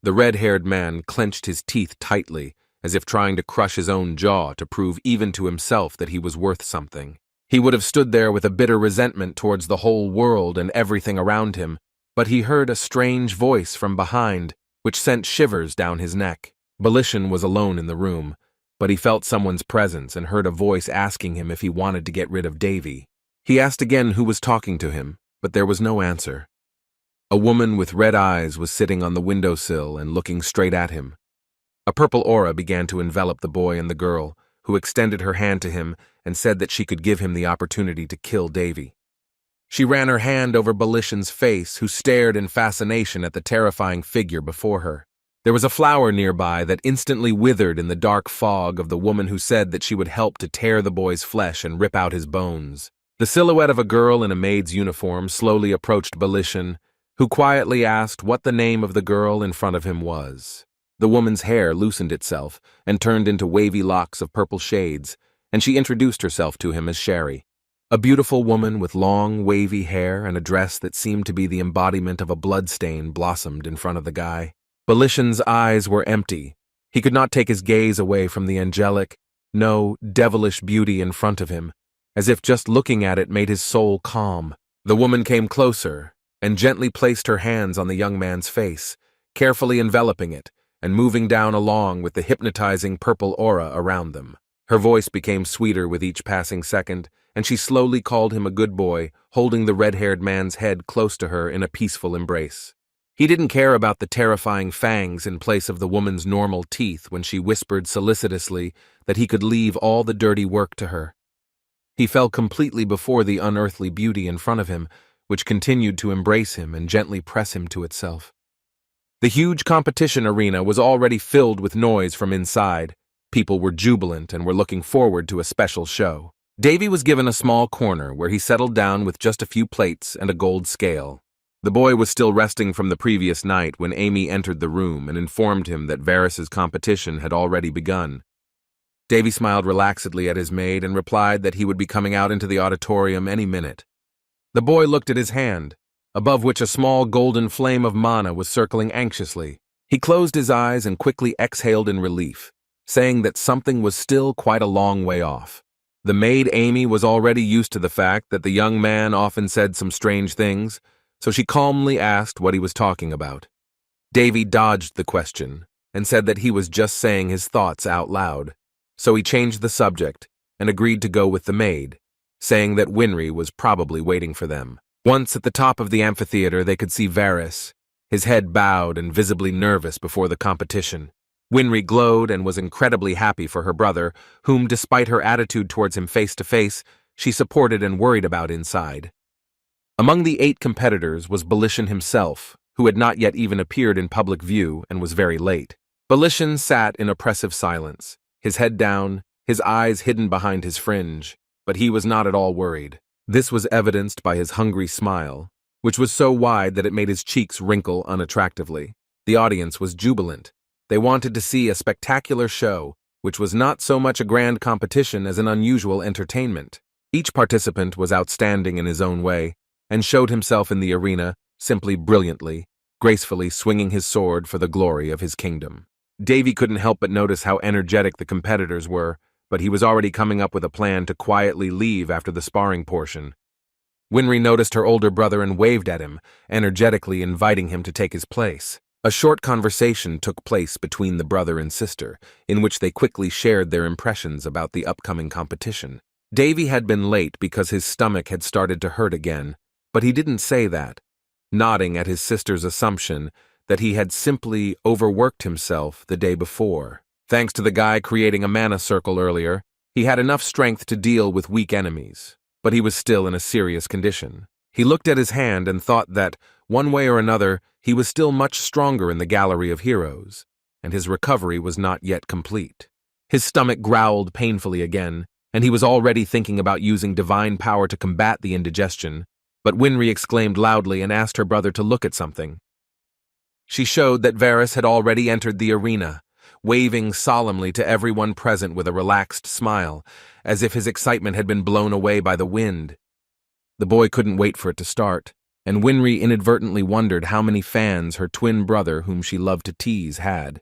The red-haired man clenched his teeth tightly, as if trying to crush his own jaw to prove even to himself that he was worth something. He would have stood there with a bitter resentment towards the whole world and everything around him, but he heard a strange voice from behind, which sent shivers down his neck. Belishan was alone in the room, but he felt someone's presence and heard a voice asking him if he wanted to get rid of Davy. He asked again who was talking to him, but there was no answer. A woman with red eyes was sitting on the windowsill and looking straight at him. A purple aura began to envelop the boy and the girl, who extended her hand to him and said that she could give him the opportunity to kill Davy. She ran her hand over Belishan's face, who stared in fascination at the terrifying figure before her. There was a flower nearby that instantly withered in the dark fog of the woman who said that she would help to tear the boy's flesh and rip out his bones. The silhouette of a girl in a maid's uniform slowly approached Belishan, who quietly asked what the name of the girl in front of him was. The woman's hair loosened itself and turned into wavy locks of purple shades, and she introduced herself to him as Sherry. A beautiful woman with long, wavy hair and a dress that seemed to be the embodiment of a bloodstain blossomed in front of the guy. Belishan's eyes were empty. He could not take his gaze away from the angelic, no, devilish beauty in front of him, as if just looking at it made his soul calm. The woman came closer and gently placed her hands on the young man's face, carefully enveloping it and moving down along with the hypnotizing purple aura around them. Her voice became sweeter with each passing second, and she slowly called him a good boy, holding the red-haired man's head close to her in a peaceful embrace. He didn't care about the terrifying fangs in place of the woman's normal teeth when she whispered solicitously that he could leave all the dirty work to her. He fell completely before the unearthly beauty in front of him, which continued to embrace him and gently press him to itself. The huge competition arena was already filled with noise from inside. People were jubilant and were looking forward to a special show. Davy was given a small corner where he settled down with just a few plates and a gold scale. The boy was still resting from the previous night when Amy entered the room and informed him that Varys's competition had already begun. Davy smiled relaxedly at his maid and replied that he would be coming out into the auditorium any minute. The boy looked at his hand, above which a small golden flame of mana was circling anxiously. He closed his eyes and quickly exhaled in relief, saying that something was still quite a long way off. The maid Amy was already used to the fact that the young man often said some strange things, so she calmly asked what he was talking about. Davy dodged the question and said that he was just saying his thoughts out loud, so he changed the subject and agreed to go with the maid, saying that Winry was probably waiting for them. Once at the top of the amphitheater, they could see Varys, his head bowed and visibly nervous before the competition. Winry glowed and was incredibly happy for her brother, whom, despite her attitude towards him face to face, she supported and worried about inside. Among the 8 competitors was Belishan himself, who had not yet even appeared in public view and was very late. Belishan sat in oppressive silence, his head down, his eyes hidden behind his fringe, but he was not at all worried. This was evidenced by his hungry smile, which was so wide that it made his cheeks wrinkle unattractively. The audience was jubilant. They wanted to see a spectacular show, which was not so much a grand competition as an unusual entertainment. Each participant was outstanding in his own way, and showed himself in the arena simply brilliantly, gracefully swinging his sword for the glory of his kingdom. Davy couldn't help but notice how energetic the competitors were, but he was already coming up with a plan to quietly leave after the sparring portion. Winry noticed her older brother and waved at him, energetically inviting him to take his place. A short conversation took place between the brother and sister, in which they quickly shared their impressions about the upcoming competition. Davy had been late because his stomach had started to hurt again, but he didn't say that, nodding at his sister's assumption that he had simply overworked himself the day before. Thanks to the guy creating a mana circle earlier, he had enough strength to deal with weak enemies, but he was still in a serious condition. He looked at his hand and thought that, one way or another, he was still much stronger in the gallery of heroes, and his recovery was not yet complete. His stomach growled painfully again, and he was already thinking about using divine power to combat the indigestion, but Winry exclaimed loudly and asked her brother to look at something. She showed that Varys had already entered the arena, waving solemnly to everyone present with a relaxed smile, as if his excitement had been blown away by the wind. The boy couldn't wait for it to start, and Winry inadvertently wondered how many fans her twin brother, whom she loved to tease, had.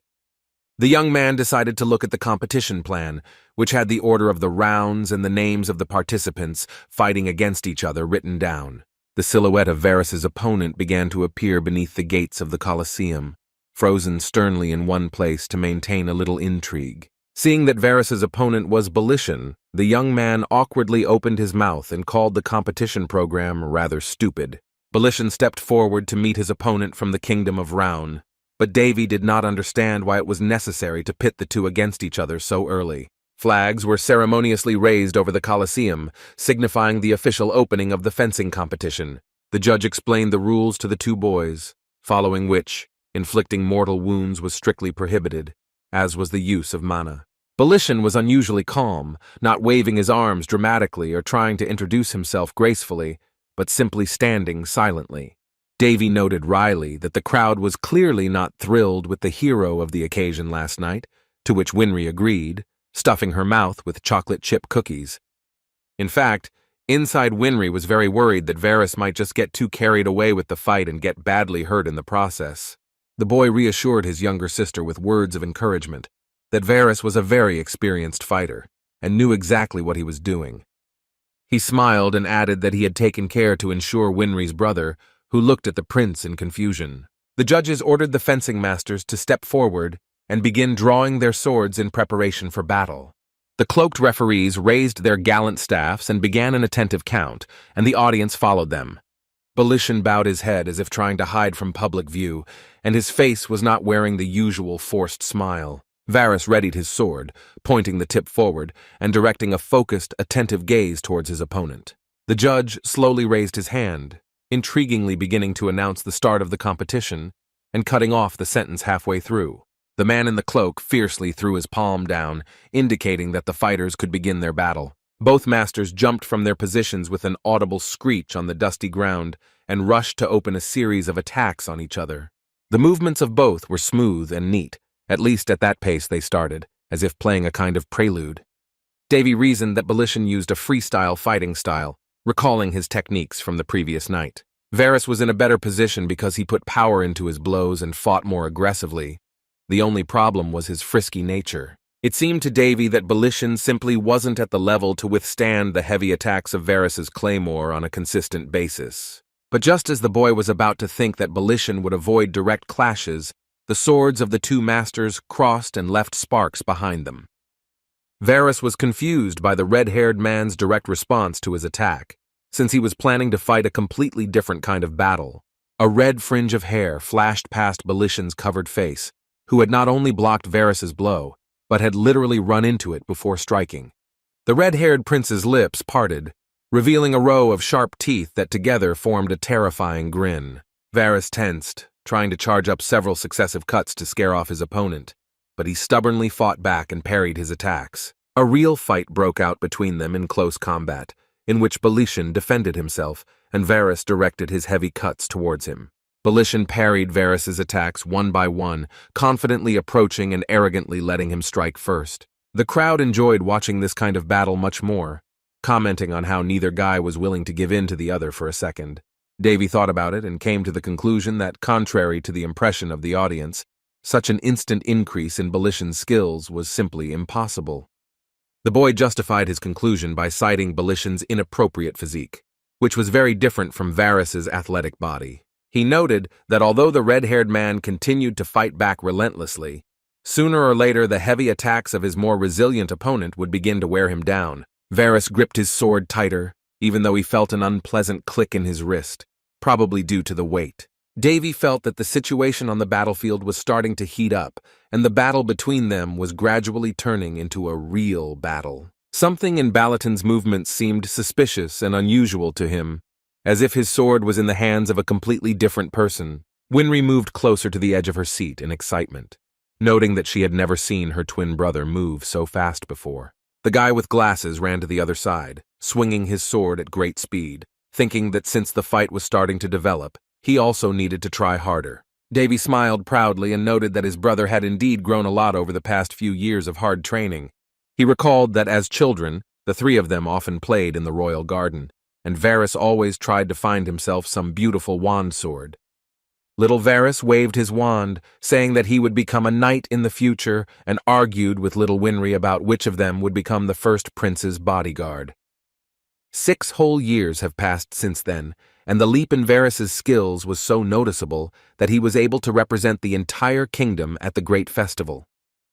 The young man decided to look at the competition plan, which had the order of the rounds and the names of the participants fighting against each other written down. The silhouette of Varys's opponent began to appear beneath the gates of the Colosseum, frozen sternly in one place to maintain a little intrigue. Seeing that Varys's opponent was Balishan, the young man awkwardly opened his mouth and called the competition program rather stupid. Balishan stepped forward to meet his opponent from the kingdom of Raun, but Davy did not understand why it was necessary to pit the two against each other so early. Flags were ceremoniously raised over the Colosseum, signifying the official opening of the fencing competition. The judge explained the rules to the two boys, following which, inflicting mortal wounds was strictly prohibited, as was the use of mana. Balishan was unusually calm, not waving his arms dramatically or trying to introduce himself gracefully, but simply standing silently. Davy noted wryly that the crowd was clearly not thrilled with the hero of the occasion last night, to which Winry agreed, stuffing her mouth with chocolate chip cookies. In fact, inside Winry was very worried that Varys might just get too carried away with the fight and get badly hurt in the process. The boy reassured his younger sister with words of encouragement that Varys was a very experienced fighter and knew exactly what he was doing. He smiled and added that he had taken care to ensure Winry's brother, who looked at the prince in confusion. The judges ordered the fencing masters to step forward and begin drawing their swords in preparation for battle. The cloaked referees raised their gallant staffs and began an attentive count, and the audience followed them. Balishan bowed his head as if trying to hide from public view, and his face was not wearing the usual forced smile. Varys readied his sword, pointing the tip forward and directing a focused, attentive gaze towards his opponent. The judge slowly raised his hand, intriguingly beginning to announce the start of the competition and cutting off the sentence halfway through. The man in the cloak fiercely threw his palm down, indicating that the fighters could begin their battle. Both masters jumped from their positions with an audible screech on the dusty ground and rushed to open a series of attacks on each other. The movements of both were smooth and neat, at least at that pace they started, as if playing a kind of prelude. Davy reasoned that Balishan used a freestyle fighting style, recalling his techniques from the previous night. Varys was in a better position because he put power into his blows and fought more aggressively. The only problem was his frisky nature. It seemed to Davy that Balishan simply wasn't at the level to withstand the heavy attacks of Varys's claymore on a consistent basis. But just as the boy was about to think that Balishan would avoid direct clashes, the swords of the two masters crossed and left sparks behind them. Varys was confused by the red-haired man's direct response to his attack, since he was planning to fight a completely different kind of battle. A red fringe of hair flashed past Balishan's covered face, who had not only blocked Varys's blow, but had literally run into it before striking. The red-haired prince's lips parted, revealing a row of sharp teeth that together formed a terrifying grin. Varys tensed, trying to charge up several successive cuts to scare off his opponent, but he stubbornly fought back and parried his attacks. A real fight broke out between them in close combat, in which Belishan defended himself and Varus directed his heavy cuts towards him. Belishan parried Varus's attacks one by one, confidently approaching and arrogantly letting him strike first. The crowd enjoyed watching this kind of battle much more, commenting on how neither guy was willing to give in to the other for a second. Davy thought about it and came to the conclusion that, contrary to the impression of the audience, such an instant increase in Belishan's skills was simply impossible. The boy justified his conclusion by citing Belishan's inappropriate physique, which was very different from Varus's athletic body. He noted that although the red-haired man continued to fight back relentlessly, sooner or later the heavy attacks of his more resilient opponent would begin to wear him down. Varus gripped his sword tighter, even though he felt an unpleasant click in his wrist, probably due to the weight. Davy felt that the situation on the battlefield was starting to heat up, and the battle between them was gradually turning into a real battle. Something in Balaton's movements seemed suspicious and unusual to him, as if his sword was in the hands of a completely different person. Winry moved closer to the edge of her seat in excitement, noting that she had never seen her twin brother move so fast before. The guy with glasses ran to the other side, swinging his sword at great speed, thinking that since the fight was starting to develop, he also needed to try harder. Davy smiled proudly and noted that his brother had indeed grown a lot over the past few years of hard training. He recalled that as children, the three of them often played in the royal garden, and Varus always tried to find himself some beautiful wand sword. Little Varus waved his wand, saying that he would become a knight in the future, and argued with little Winry about which of them would become the first prince's bodyguard. 6 whole years have passed since then, and the leap in Varus's skills was so noticeable that he was able to represent the entire kingdom at the great festival.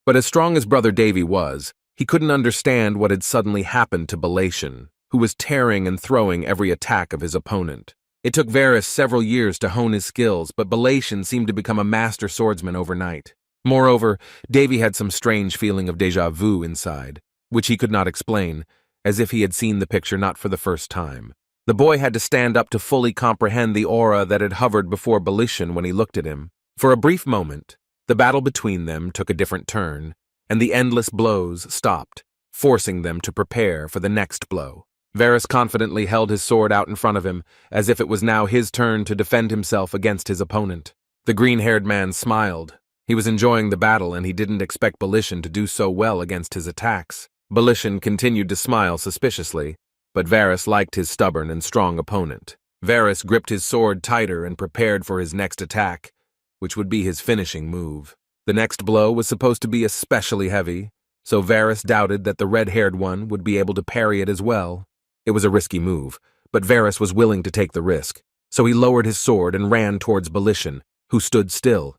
But as strong as brother Davy was, he couldn't understand what had suddenly happened to Belishan, who was tearing and throwing every attack of his opponent. It took Varus several years to hone his skills, but Belishan seemed to become a master swordsman overnight. Moreover, Davy had some strange feeling of déjà vu inside, which he could not explain, as if he had seen the picture not for the first time. The boy had to stand up to fully comprehend the aura that had hovered before Belishan when he looked at him. For a brief moment, the battle between them took a different turn, and the endless blows stopped, forcing them to prepare for the next blow. Varus confidently held his sword out in front of him, as if it was now his turn to defend himself against his opponent. The green-haired man smiled. He was enjoying the battle, and he didn't expect Belishan to do so well against his attacks. Belishan continued to smile suspiciously, but Varus liked his stubborn and strong opponent. Varus gripped his sword tighter and prepared for his next attack, which would be his finishing move. The next blow was supposed to be especially heavy, so Varus doubted that the red-haired one would be able to parry it as well. It was a risky move, but Varus was willing to take the risk, so he lowered his sword and ran towards Belishan, who stood still.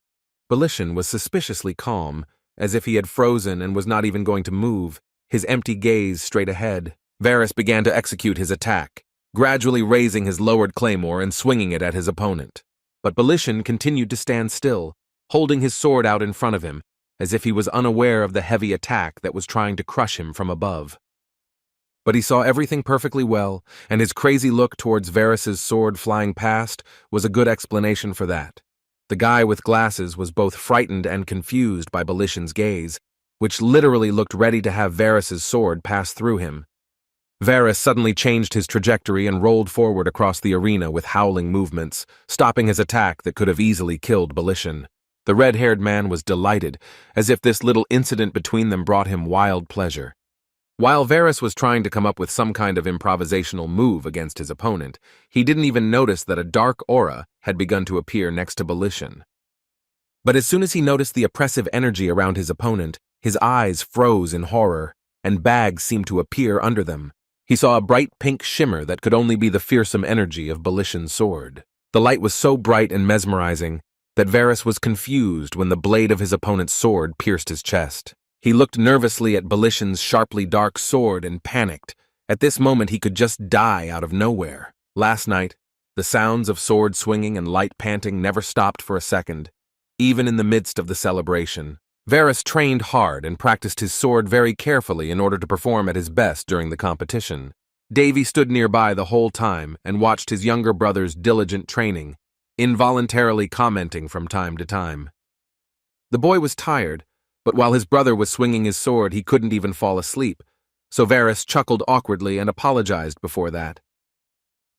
Belishan was suspiciously calm, as if he had frozen and was not even going to move, his empty gaze straight ahead. Varus began to execute his attack, gradually raising his lowered claymore and swinging it at his opponent. But Belishan continued to stand still, holding his sword out in front of him, as if he was unaware of the heavy attack that was trying to crush him from above. But he saw everything perfectly well, and his crazy look towards Varus's sword flying past was a good explanation for that. The guy with glasses was both frightened and confused by Belishan's gaze, which literally looked ready to have Varus's sword pass through him. Varus suddenly changed his trajectory and rolled forward across the arena with howling movements, stopping his attack that could have easily killed Belishan. The red-haired man was delighted, as if this little incident between them brought him wild pleasure. While Varus was trying to come up with some kind of improvisational move against his opponent, he didn't even notice that a dark aura had begun to appear next to Belishan. But as soon as he noticed the oppressive energy around his opponent, his eyes froze in horror, and bags seemed to appear under them. He saw a bright pink shimmer that could only be the fearsome energy of Belishan's sword. The light was so bright and mesmerizing that Varus was confused when the blade of his opponent's sword pierced his chest. He looked nervously at Belishan's sharply dark sword and panicked. At this moment he could just die out of nowhere. Last night, the sounds of sword swinging and light panting never stopped for a second, even in the midst of the celebration. Varus trained hard and practiced his sword very carefully in order to perform at his best during the competition. Davy stood nearby the whole time and watched his younger brother's diligent training, involuntarily commenting from time to time. The boy was tired, but while his brother was swinging his sword, he couldn't even fall asleep, so Varys chuckled awkwardly and apologized before that.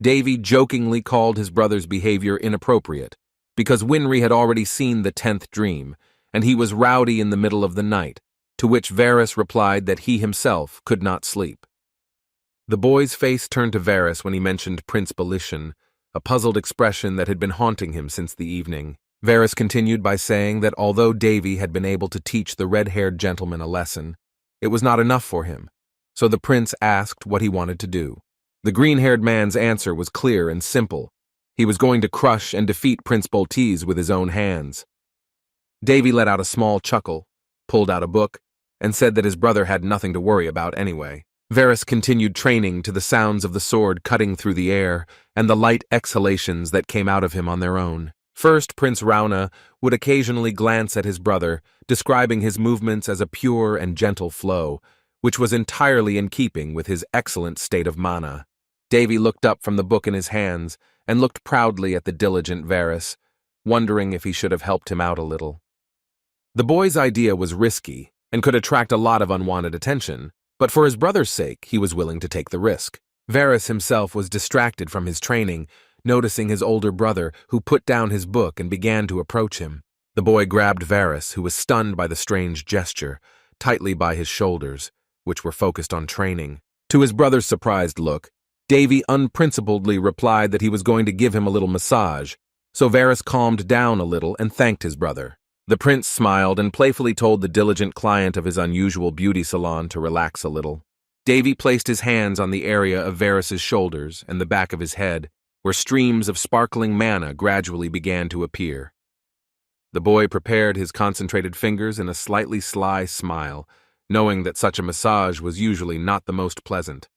Davy jokingly called his brother's behavior inappropriate, because Winry had already seen the 10th dream, and he was rowdy in the middle of the night, to which Varys replied that he himself could not sleep. The boy's face turned to Varys when he mentioned Prince Balishan, a puzzled expression that had been haunting him since the evening. Varys continued by saying that although Davy had been able to teach the red-haired gentleman a lesson, it was not enough for him, so the prince asked what he wanted to do. The green-haired man's answer was clear and simple. He was going to crush and defeat Prince Boltese with his own hands. Davy let out a small chuckle, pulled out a book, and said that his brother had nothing to worry about anyway. Varys continued training to the sounds of the sword cutting through the air and the light exhalations that came out of him on their own. First, Prince Rauna would occasionally glance at his brother, describing his movements as a pure and gentle flow, which was entirely in keeping with his excellent state of mana. Davy looked up from the book in his hands and looked proudly at the diligent Varys, wondering if he should have helped him out a little. The boy's idea was risky and could attract a lot of unwanted attention, but for his brother's sake, he was willing to take the risk. Varys himself was distracted from his training, noticing his older brother, who put down his book and began to approach him. The boy grabbed Varys, who was stunned by the strange gesture, tightly by his shoulders, which were focused on training. To his brother's surprised look, Davy unprincipledly replied that he was going to give him a little massage, so Varys calmed down a little and thanked his brother. The prince smiled and playfully told the diligent client of his unusual beauty salon to relax a little. Davy placed his hands on the area of Varys's shoulders and the back of his head, where streams of sparkling mana gradually began to appear. The boy prepared his concentrated fingers in a slightly sly smile, knowing that such a massage was usually not the most pleasant.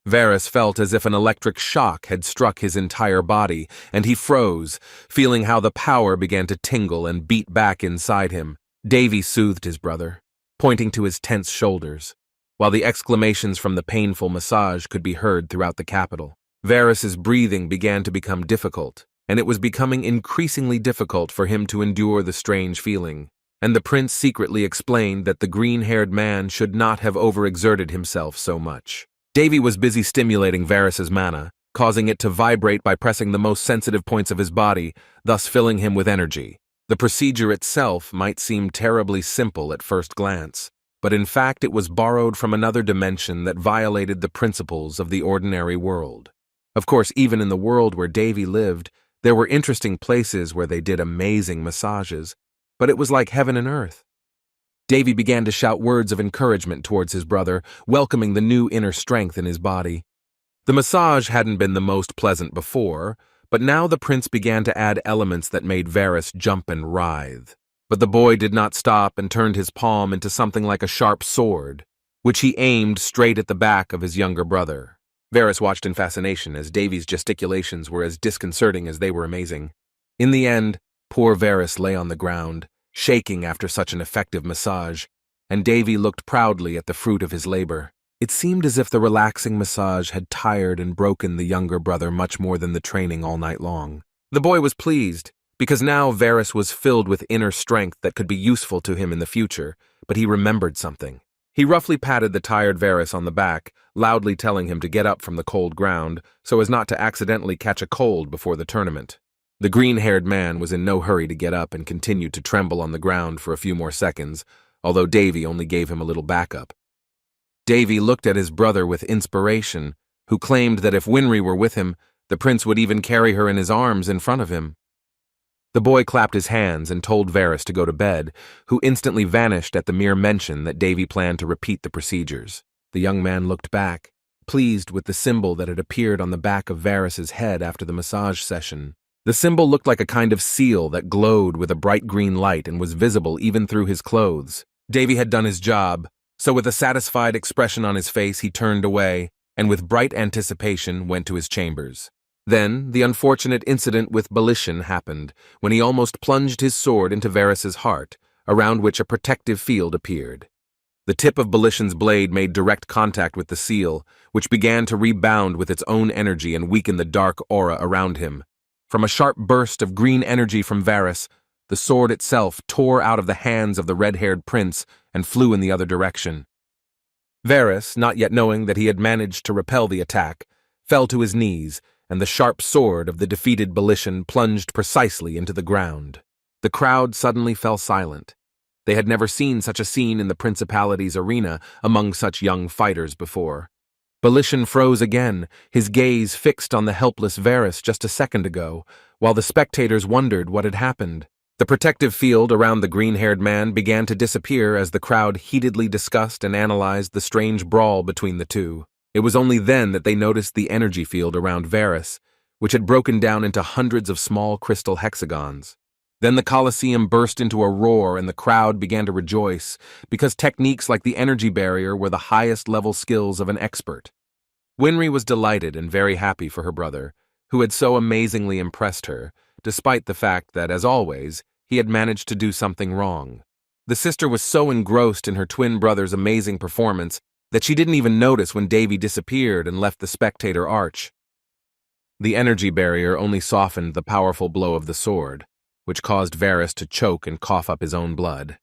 Varys felt as if an electric shock had struck his entire body, and he froze, feeling how the power began to tingle and beat back inside him. Davy soothed his brother, pointing to his tense shoulders, while the exclamations from the painful massage could be heard throughout the capital. Varys's breathing began to become difficult, and it was becoming increasingly difficult for him to endure the strange feeling, and the prince secretly explained that the green-haired man should not have overexerted himself so much. Davy was busy stimulating Varys's mana, causing it to vibrate by pressing the most sensitive points of his body, thus filling him with energy. The procedure itself might seem terribly simple at first glance, but in fact it was borrowed from another dimension that violated the principles of the ordinary world. Of course, even in the world where Davy lived, there were interesting places where they did amazing massages, but it was like heaven and earth. Davy began to shout words of encouragement towards his brother, welcoming the new inner strength in his body. The massage hadn't been the most pleasant before, but now the prince began to add elements that made Varys jump and writhe. But the boy did not stop and turned his palm into something like a sharp sword, which he aimed straight at the back of his younger brother. Varys watched in fascination as Davy's gesticulations were as disconcerting as they were amazing. In the end, poor Varys lay on the ground, shaking after such an effective massage, and Davy looked proudly at the fruit of his labor. It seemed as if the relaxing massage had tired and broken the younger brother much more than the training all night long. The boy was pleased, because now Varys was filled with inner strength that could be useful to him in the future, but he remembered something. He roughly patted the tired Varys on the back, loudly telling him to get up from the cold ground so as not to accidentally catch a cold before the tournament. The green-haired man was in no hurry to get up and continued to tremble on the ground for a few more seconds, although Davy only gave him a little backup. Davy looked at his brother with inspiration, who claimed that if Winry were with him, the prince would even carry her in his arms in front of him. The boy clapped his hands and told Varys to go to bed, who instantly vanished at the mere mention that Davy planned to repeat the procedures. The young man looked back, pleased with the symbol that had appeared on the back of Varys's head after the massage session. The symbol looked like a kind of seal that glowed with a bright green light and was visible even through his clothes. Davy had done his job, so with a satisfied expression on his face he turned away, and with bright anticipation went to his chambers. Then, the unfortunate incident with Balishan happened, when he almost plunged his sword into Varys's heart, around which a protective field appeared. The tip of Balishan's blade made direct contact with the seal, which began to rebound with its own energy and weaken the dark aura around him. From a sharp burst of green energy from Varys, the sword itself tore out of the hands of the red-haired prince and flew in the other direction. Varys, not yet knowing that he had managed to repel the attack, fell to his knees, and the sharp sword of the defeated Belition plunged precisely into the ground. The crowd suddenly fell silent. They had never seen such a scene in the Principality's arena among such young fighters before. Belition froze again, his gaze fixed on the helpless Varys just a second ago, while the spectators wondered what had happened. The protective field around the green-haired man began to disappear as the crowd heatedly discussed and analyzed the strange brawl between the two. It was only then that they noticed the energy field around Varys, which had broken down into hundreds of small crystal hexagons. Then the Colosseum burst into a roar and the crowd began to rejoice, because techniques like the energy barrier were the highest-level skills of an expert. Winry was delighted and very happy for her brother, who had so amazingly impressed her, despite the fact that, as always, he had managed to do something wrong. The sister was so engrossed in her twin brother's amazing performance that she didn't even notice when Davy disappeared and left the spectator arch. The energy barrier only softened the powerful blow of the sword, which caused Varys to choke and cough up his own blood.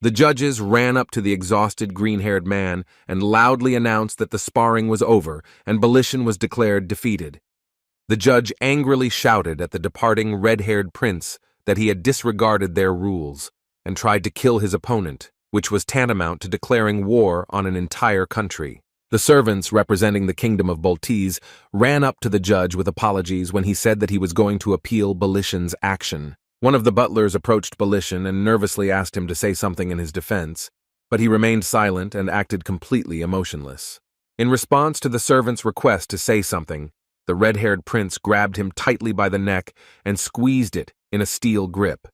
The judges ran up to the exhausted green-haired man and loudly announced that the sparring was over and Belition was declared defeated. The judge angrily shouted at the departing red-haired prince that he had disregarded their rules and tried to kill his opponent, which was tantamount to declaring war on an entire country. The servants representing the kingdom of Boltese ran up to the judge with apologies when he said that he was going to appeal Belition's action. One of the butlers approached Belition and nervously asked him to say something in his defense, but he remained silent and acted completely emotionless. In response to the servant's request to say something, the red-haired prince grabbed him tightly by the neck and squeezed it in a steel grip.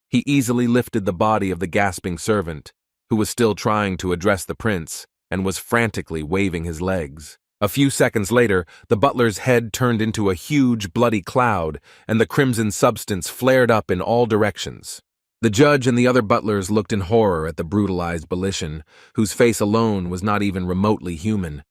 He easily lifted the body of the gasping servant, who was still trying to address the prince, and was frantically waving his legs. A few seconds later, the butler's head turned into a huge, bloody cloud, and the crimson substance flared up in all directions. The judge and the other butlers looked in horror at the brutalized Belition, whose face alone was not even remotely human.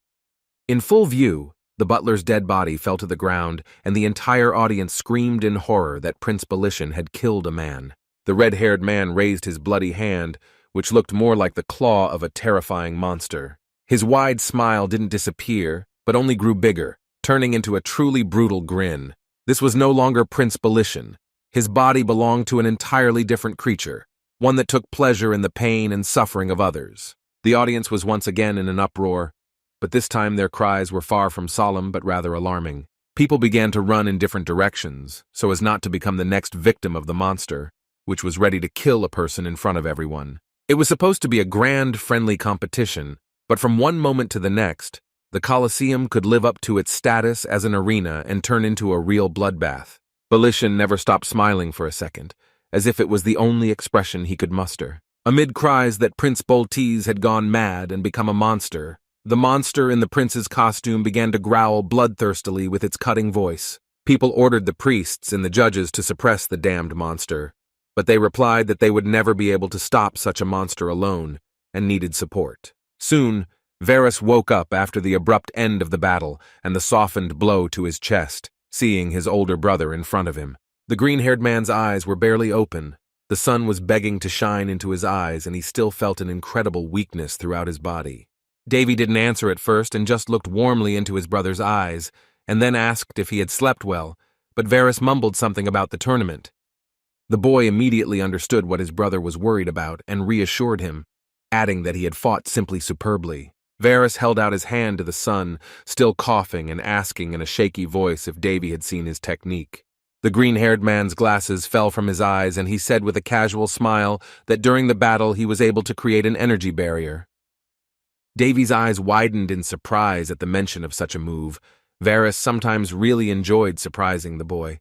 In full view, the butler's dead body fell to the ground, and the entire audience screamed in horror that Prince Belition had killed a man. The red-haired man raised his bloody hand, which looked more like the claw of a terrifying monster. His wide smile didn't disappear, but only grew bigger, turning into a truly brutal grin. This was no longer Prince Belition. His body belonged to an entirely different creature, one that took pleasure in the pain and suffering of others. The audience was once again in an uproar, but this time their cries were far from solemn but rather alarming. People began to run in different directions, so as not to become the next victim of the monster, which was ready to kill a person in front of everyone. It was supposed to be a grand, friendly competition, but from one moment to the next, the Colosseum could live up to its status as an arena and turn into a real bloodbath. Belition never stopped smiling for a second, as if it was the only expression he could muster. Amid cries that Prince Boltese had gone mad and become a monster, the monster in the prince's costume began to growl bloodthirstily with its cutting voice. People ordered the priests and the judges to suppress the damned monster, but they replied that they would never be able to stop such a monster alone and needed support. Soon, Varys woke up after the abrupt end of the battle and the softened blow to his chest, seeing his older brother in front of him. The green-haired man's eyes were barely open. The sun was begging to shine into his eyes, and he still felt an incredible weakness throughout his body. Davy didn't answer at first and just looked warmly into his brother's eyes, and then asked if he had slept well, but Varys mumbled something about the tournament. The boy immediately understood what his brother was worried about and reassured him, adding that he had fought simply superbly. Varys held out his hand to the son, still coughing and asking in a shaky voice if Davy had seen his technique. The green-haired man's glasses fell from his eyes, and he said with a casual smile that during the battle he was able to create an energy barrier. Davy's eyes widened in surprise at the mention of such a move. Varys sometimes really enjoyed surprising the boy.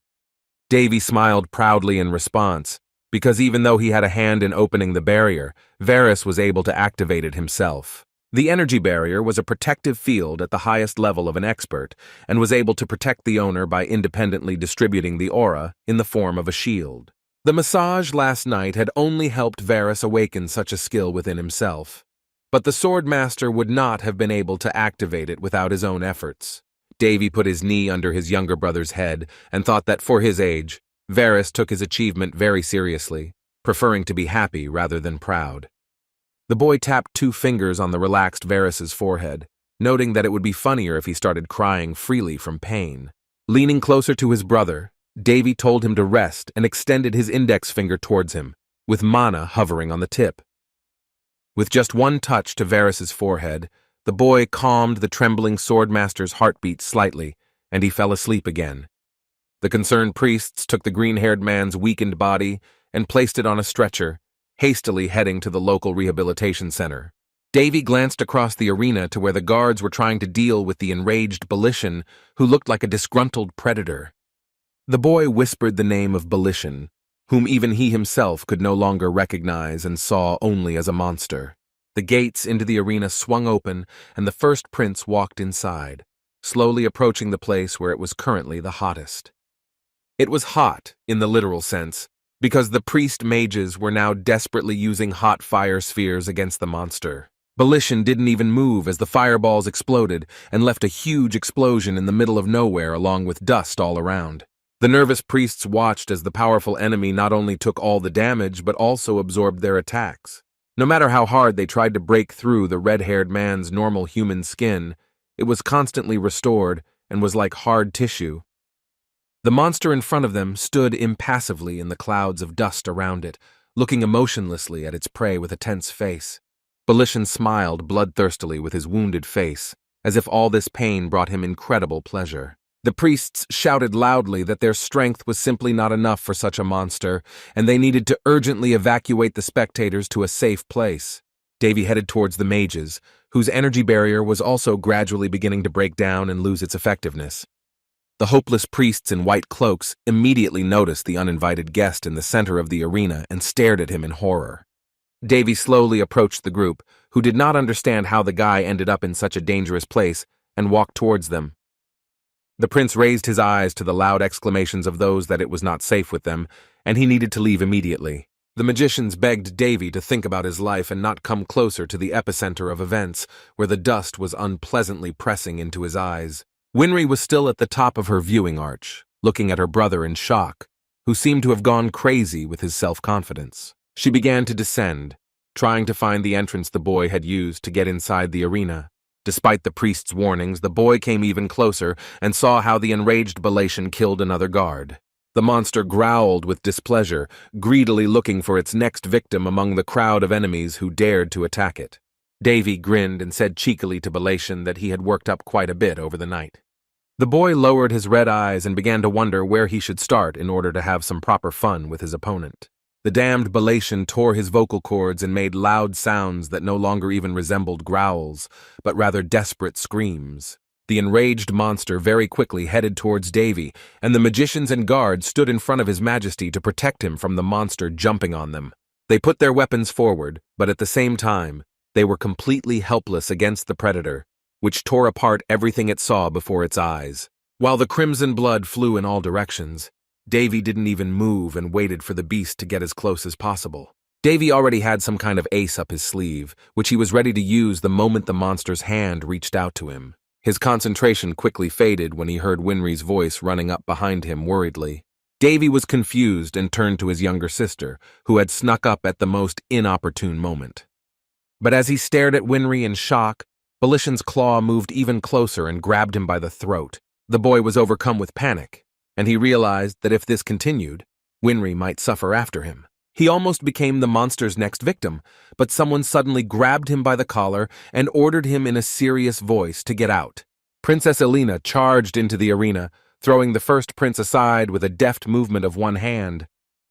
Davy smiled proudly in response, because even though he had a hand in opening the barrier, Varys was able to activate it himself. The energy barrier was a protective field at the highest level of an expert, and was able to protect the owner by independently distributing the aura in the form of a shield. The massage last night had only helped Varys awaken such a skill within himself, but the swordmaster would not have been able to activate it without his own efforts. Davy put his knee under his younger brother's head and thought that for his age, Varys took his achievement very seriously, preferring to be happy rather than proud. The boy tapped 2 fingers on the relaxed Varys's forehead, noting that it would be funnier if he started crying freely from pain. Leaning closer to his brother, Davy told him to rest and extended his index finger towards him, with mana hovering on the tip. With just one touch to Varys's forehead, the boy calmed the trembling swordmaster's heartbeat slightly, and he fell asleep again. The concerned priests took the green-haired man's weakened body and placed it on a stretcher, hastily heading to the local rehabilitation center. Davy glanced across the arena to where the guards were trying to deal with the enraged Balishan, who looked like a disgruntled predator. The boy whispered the name of Balishan, whom even he himself could no longer recognize and saw only as a monster. The gates into the arena swung open, and the first prince walked inside, slowly approaching the place where it was currently the hottest. It was hot, in the literal sense, because the priest mages were now desperately using hot fire spheres against the monster. Balishan didn't even move as the fireballs exploded and left a huge explosion in the middle of nowhere along with dust all around. The nervous priests watched as the powerful enemy not only took all the damage but also absorbed their attacks. No matter how hard they tried to break through the red-haired man's normal human skin, it was constantly restored and was like hard tissue. The monster in front of them stood impassively in the clouds of dust around it, looking emotionlessly at its prey with a tense face. Balishan smiled bloodthirstily with his wounded face, as if all this pain brought him incredible pleasure. The priests shouted loudly that their strength was simply not enough for such a monster, and they needed to urgently evacuate the spectators to a safe place. Davy headed towards the mages, whose energy barrier was also gradually beginning to break down and lose its effectiveness. The hopeless priests in white cloaks immediately noticed the uninvited guest in the center of the arena and stared at him in horror. Davy slowly approached the group, who did not understand how the guy ended up in such a dangerous place, and walked towards them. The prince raised his eyes to the loud exclamations of those that it was not safe with them, and he needed to leave immediately. The magicians begged Davy to think about his life and not come closer to the epicenter of events, where the dust was unpleasantly pressing into his eyes. Winry was still at the top of her viewing arch, looking at her brother in shock, who seemed to have gone crazy with his self-confidence. She began to descend, trying to find the entrance the boy had used to get inside the arena. Despite the priest's warnings, the boy came even closer and saw how the enraged Balishan killed another guard. The monster growled with displeasure, greedily looking for its next victim among the crowd of enemies who dared to attack it. Davy grinned and said cheekily to Balishan that he had worked up quite a bit over the night. The boy lowered his red eyes and began to wonder where he should start in order to have some proper fun with his opponent. The damned Balishan tore his vocal cords and made loud sounds that no longer even resembled growls, but rather desperate screams. The enraged monster very quickly headed towards Davy, and the magicians and guards stood in front of His Majesty to protect him from the monster jumping on them. They put their weapons forward, but at the same time, they were completely helpless against the predator, which tore apart everything it saw before its eyes. While the crimson blood flew in all directions, Davy didn't even move and waited for the beast to get as close as possible. Davy already had some kind of ace up his sleeve, which he was ready to use the moment the monster's hand reached out to him. His concentration quickly faded when he heard Winry's voice running up behind him worriedly. Davy was confused and turned to his younger sister, who had snuck up at the most inopportune moment. But as he stared at Winry in shock, Balishan's claw moved even closer and grabbed him by the throat. The boy was overcome with panic, and he realized that if this continued, Winry might suffer after him. He almost became the monster's next victim, but someone suddenly grabbed him by the collar and ordered him in a serious voice to get out. Princess Elena charged into the arena, throwing the first prince aside with a deft movement of one hand.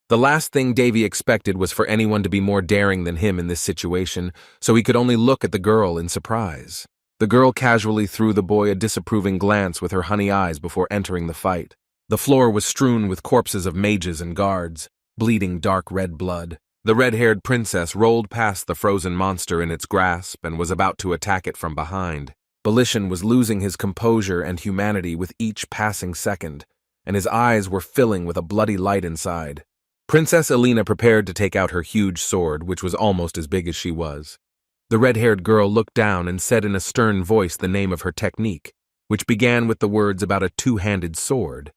The last thing Davy expected was for anyone to be more daring than him in this situation, so he could only look at the girl in surprise. The girl casually threw the boy a disapproving glance with her honey eyes before entering the fight. The floor was strewn with corpses of mages and guards, bleeding dark red blood. The red-haired princess rolled past the frozen monster in its grasp and was about to attack it from behind. Balishan was losing his composure and humanity with each passing second, and his eyes were filling with a bloody light inside. Princess Elena prepared to take out her huge sword, which was almost as big as she was. The red-haired girl looked down and said in a stern voice the name of her technique, which began with the words about a two-handed sword.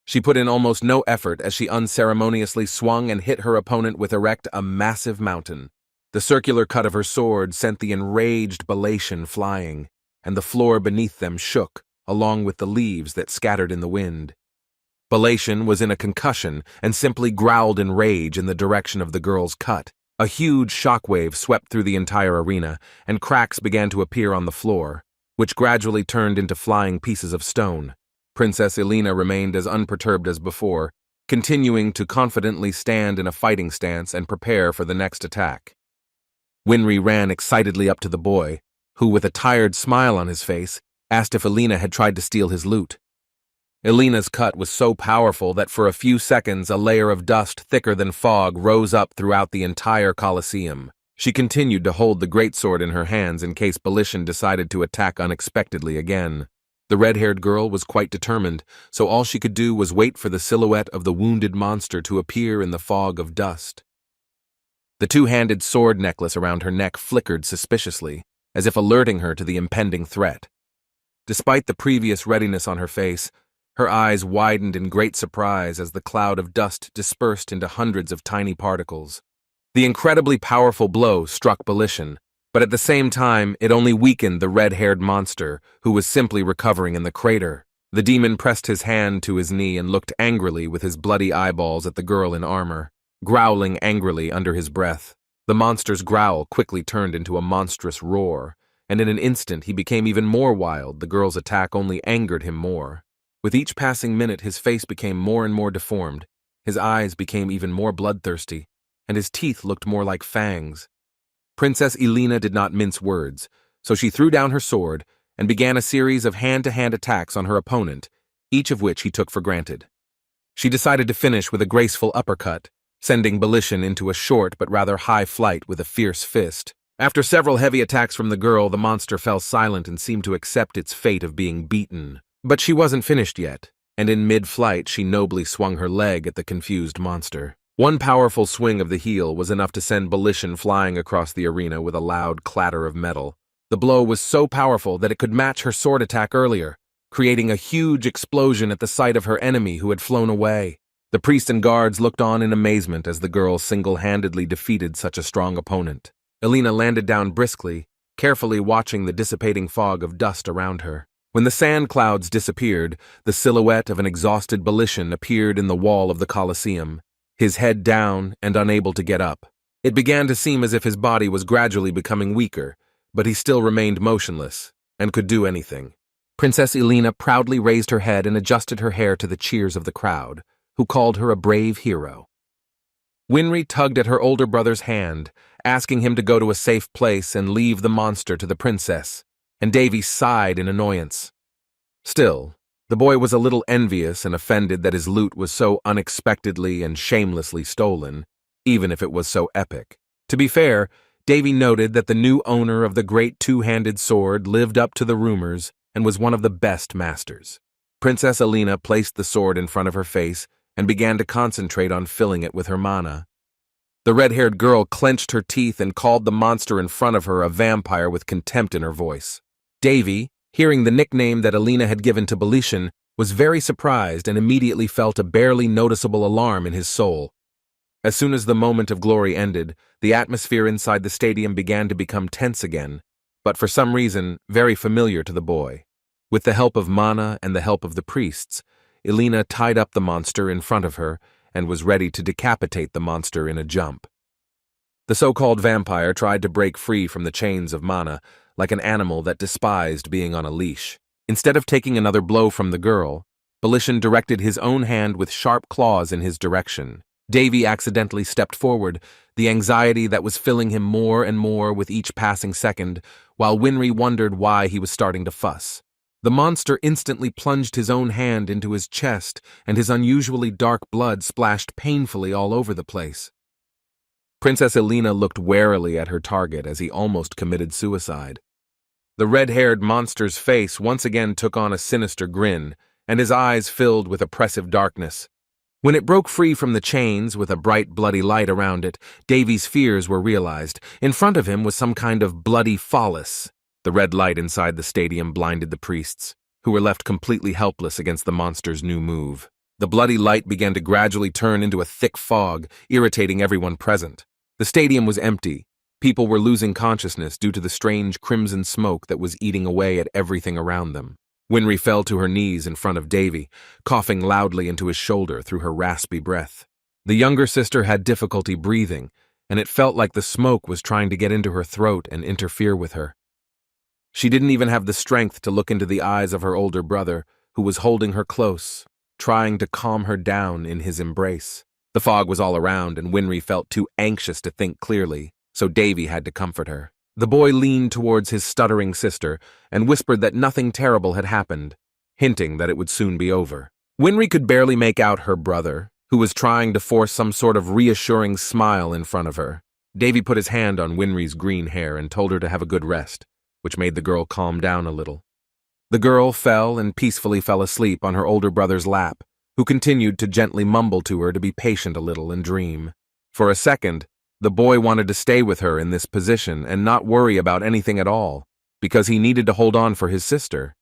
She put in almost no effort as she unceremoniously swung and hit her opponent with erect a massive mountain. The circular cut of her sword sent the enraged Belation flying, and the floor beneath them shook, along with the leaves that scattered in the wind. Belation was in a concussion and simply growled in rage in the direction of the girl's cut. A huge shockwave swept through the entire arena, and cracks began to appear on the floor, which gradually turned into flying pieces of stone. Princess Elena remained as unperturbed as before, continuing to confidently stand in a fighting stance and prepare for the next attack. Winry ran excitedly up to the boy, who, with a tired smile on his face, asked if Elena had tried to steal his loot. Elena's cut was so powerful that for a few seconds a layer of dust thicker than fog rose up throughout the entire Colosseum. She continued to hold the greatsword in her hands in case Belation decided to attack unexpectedly again. The red-haired girl was quite determined, so all she could do was wait for the silhouette of the wounded monster to appear in the fog of dust. The two-handed sword necklace around her neck flickered suspiciously, as if alerting her to the impending threat. Despite the previous readiness on her face, her eyes widened in great surprise as the cloud of dust dispersed into hundreds of tiny particles. The incredibly powerful blow struck Belation, but at the same time it only weakened the red-haired monster, who was simply recovering in the crater. The demon pressed his hand to his knee and looked angrily with his bloody eyeballs at the girl in armor, growling angrily under his breath. The monster's growl quickly turned into a monstrous roar, and in an instant he became even more wild. The girl's attack only angered him more. With each passing minute his face became more and more deformed, his eyes became even more bloodthirsty, and his teeth looked more like fangs. Princess Elena did not mince words, so she threw down her sword and began a series of hand-to-hand attacks on her opponent, each of which he took for granted. She decided to finish with a graceful uppercut, sending Belation into a short but rather high flight with a fierce fist. After several heavy attacks from the girl, the monster fell silent and seemed to accept its fate of being beaten. But she wasn't finished yet, and in mid-flight she nobly swung her leg at the confused monster. One powerful swing of the heel was enough to send Belation flying across the arena with a loud clatter of metal. The blow was so powerful that it could match her sword attack earlier, creating a huge explosion at the sight of her enemy who had flown away. The priests and guards looked on in amazement as the girl single-handedly defeated such a strong opponent. Elena landed down briskly, carefully watching the dissipating fog of dust around her. When the sand clouds disappeared, the silhouette of an exhausted Belation appeared in the wall of the Colosseum, his head down and unable to get up. It began to seem as if his body was gradually becoming weaker, but he still remained motionless and could do anything. Princess Elena proudly raised her head and adjusted her hair to the cheers of the crowd, who called her a brave hero. Winry tugged at her older brother's hand, asking him to go to a safe place and leave the monster to the princess, and Davy sighed in annoyance. Still, the boy was a little envious and offended that his loot was so unexpectedly and shamelessly stolen, even if it was so epic. To be fair, Davy noted that the new owner of the great two-handed sword lived up to the rumors and was one of the best masters. Princess Elena placed the sword in front of her face and began to concentrate on filling it with her mana. The red-haired girl clenched her teeth and called the monster in front of her a vampire with contempt in her voice. Davy, hearing the nickname that Elena had given to Belation, was very surprised and immediately felt a barely noticeable alarm in his soul. As soon as the moment of glory ended, the atmosphere inside the stadium began to become tense again, but for some reason very familiar to the boy. With the help of mana and the help of the priests, Elena tied up the monster in front of her and was ready to decapitate the monster in a jump. The so-called vampire tried to break free from the chains of mana, like an animal that despised being on a leash. Instead of taking another blow from the girl, Belation directed his own hand with sharp claws in his direction. Davy accidentally stepped forward, the anxiety that was filling him more and more with each passing second, while Winry wondered why he was starting to fuss. The monster instantly plunged his own hand into his chest, and his unusually dark blood splashed painfully all over the place. Princess Elena looked warily at her target as he almost committed suicide. The red-haired monster's face once again took on a sinister grin, and his eyes filled with oppressive darkness. When it broke free from the chains with a bright bloody light around it, Davy's fears were realized. In front of him was some kind of bloody phallus. The red light inside the stadium blinded the priests, who were left completely helpless against the monster's new move. The bloody light began to gradually turn into a thick fog, irritating everyone present. The stadium was empty. People were losing consciousness due to the strange crimson smoke that was eating away at everything around them. Winry fell to her knees in front of Davy, coughing loudly into his shoulder through her raspy breath. The younger sister had difficulty breathing, and it felt like the smoke was trying to get into her throat and interfere with her. She didn't even have the strength to look into the eyes of her older brother, who was holding her close, trying to calm her down in his embrace. The fog was all around, and Winry felt too anxious to think clearly, so Davy had to comfort her. The boy leaned towards his stuttering sister and whispered that nothing terrible had happened, hinting that it would soon be over. Winry could barely make out her brother, who was trying to force some sort of reassuring smile in front of her. Davy put his hand on Winry's green hair and told her to have a good rest, which made the girl calm down a little. The girl fell and peacefully fell asleep on her older brother's lap, who continued to gently mumble to her to be patient a little and dream. For a second, the boy wanted to stay with her in this position and not worry about anything at all, because he needed to hold on for his sister.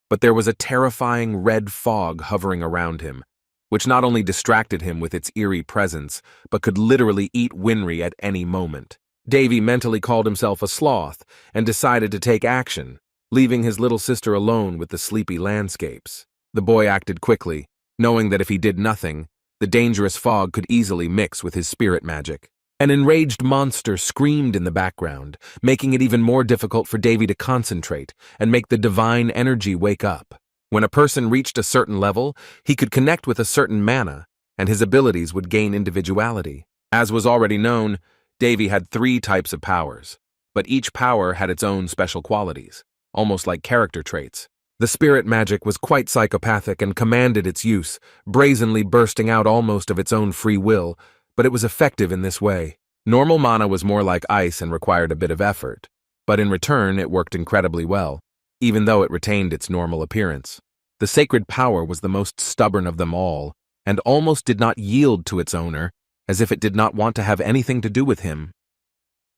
But there was a terrifying red fog hovering around him, which not only distracted him with its eerie presence, but could literally eat Winry at any moment. Davy mentally called himself a sloth and decided to take action, leaving his little sister alone with the sleepy landscapes. The boy acted quickly, knowing that if he did nothing, the dangerous fog could easily mix with his spirit magic. An enraged monster screamed in the background, making it even more difficult for Davy to concentrate and make the divine energy wake up. When a person reached a certain level, he could connect with a certain mana, and his abilities would gain individuality. As was already known, Davy had 3 types of powers, but each power had its own special qualities, almost like character traits. The spirit magic was quite psychopathic and commanded its use, brazenly bursting out almost of its own free will, but it was effective in this way. Normal mana was more like ice and required a bit of effort, but in return it worked incredibly well, even though it retained its normal appearance. The sacred power was the most stubborn of them all, and almost did not yield to its owner, as if it did not want to have anything to do with him.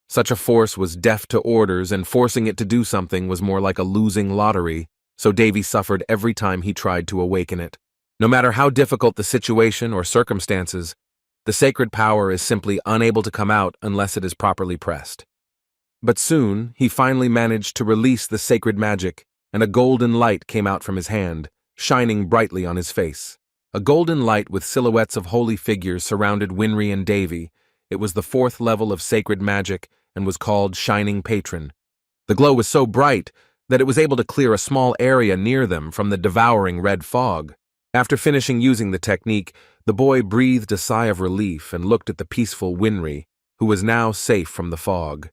Such a force was deaf to orders, and forcing it to do something was more like a losing lottery, so Davy suffered every time he tried to awaken it. No matter how difficult the situation or circumstances, the sacred power is simply unable to come out unless it is properly pressed. But soon, he finally managed to release the sacred magic, and a golden light came out from his hand, shining brightly on his face. A golden light with silhouettes of holy figures surrounded Winry and Davy. It was the 4th level of sacred magic and was called Shining Patron. The glow was so bright that it was able to clear a small area near them from the devouring red fog. After finishing using the technique, the boy breathed a sigh of relief and looked at the peaceful Winry, who was now safe from the fog.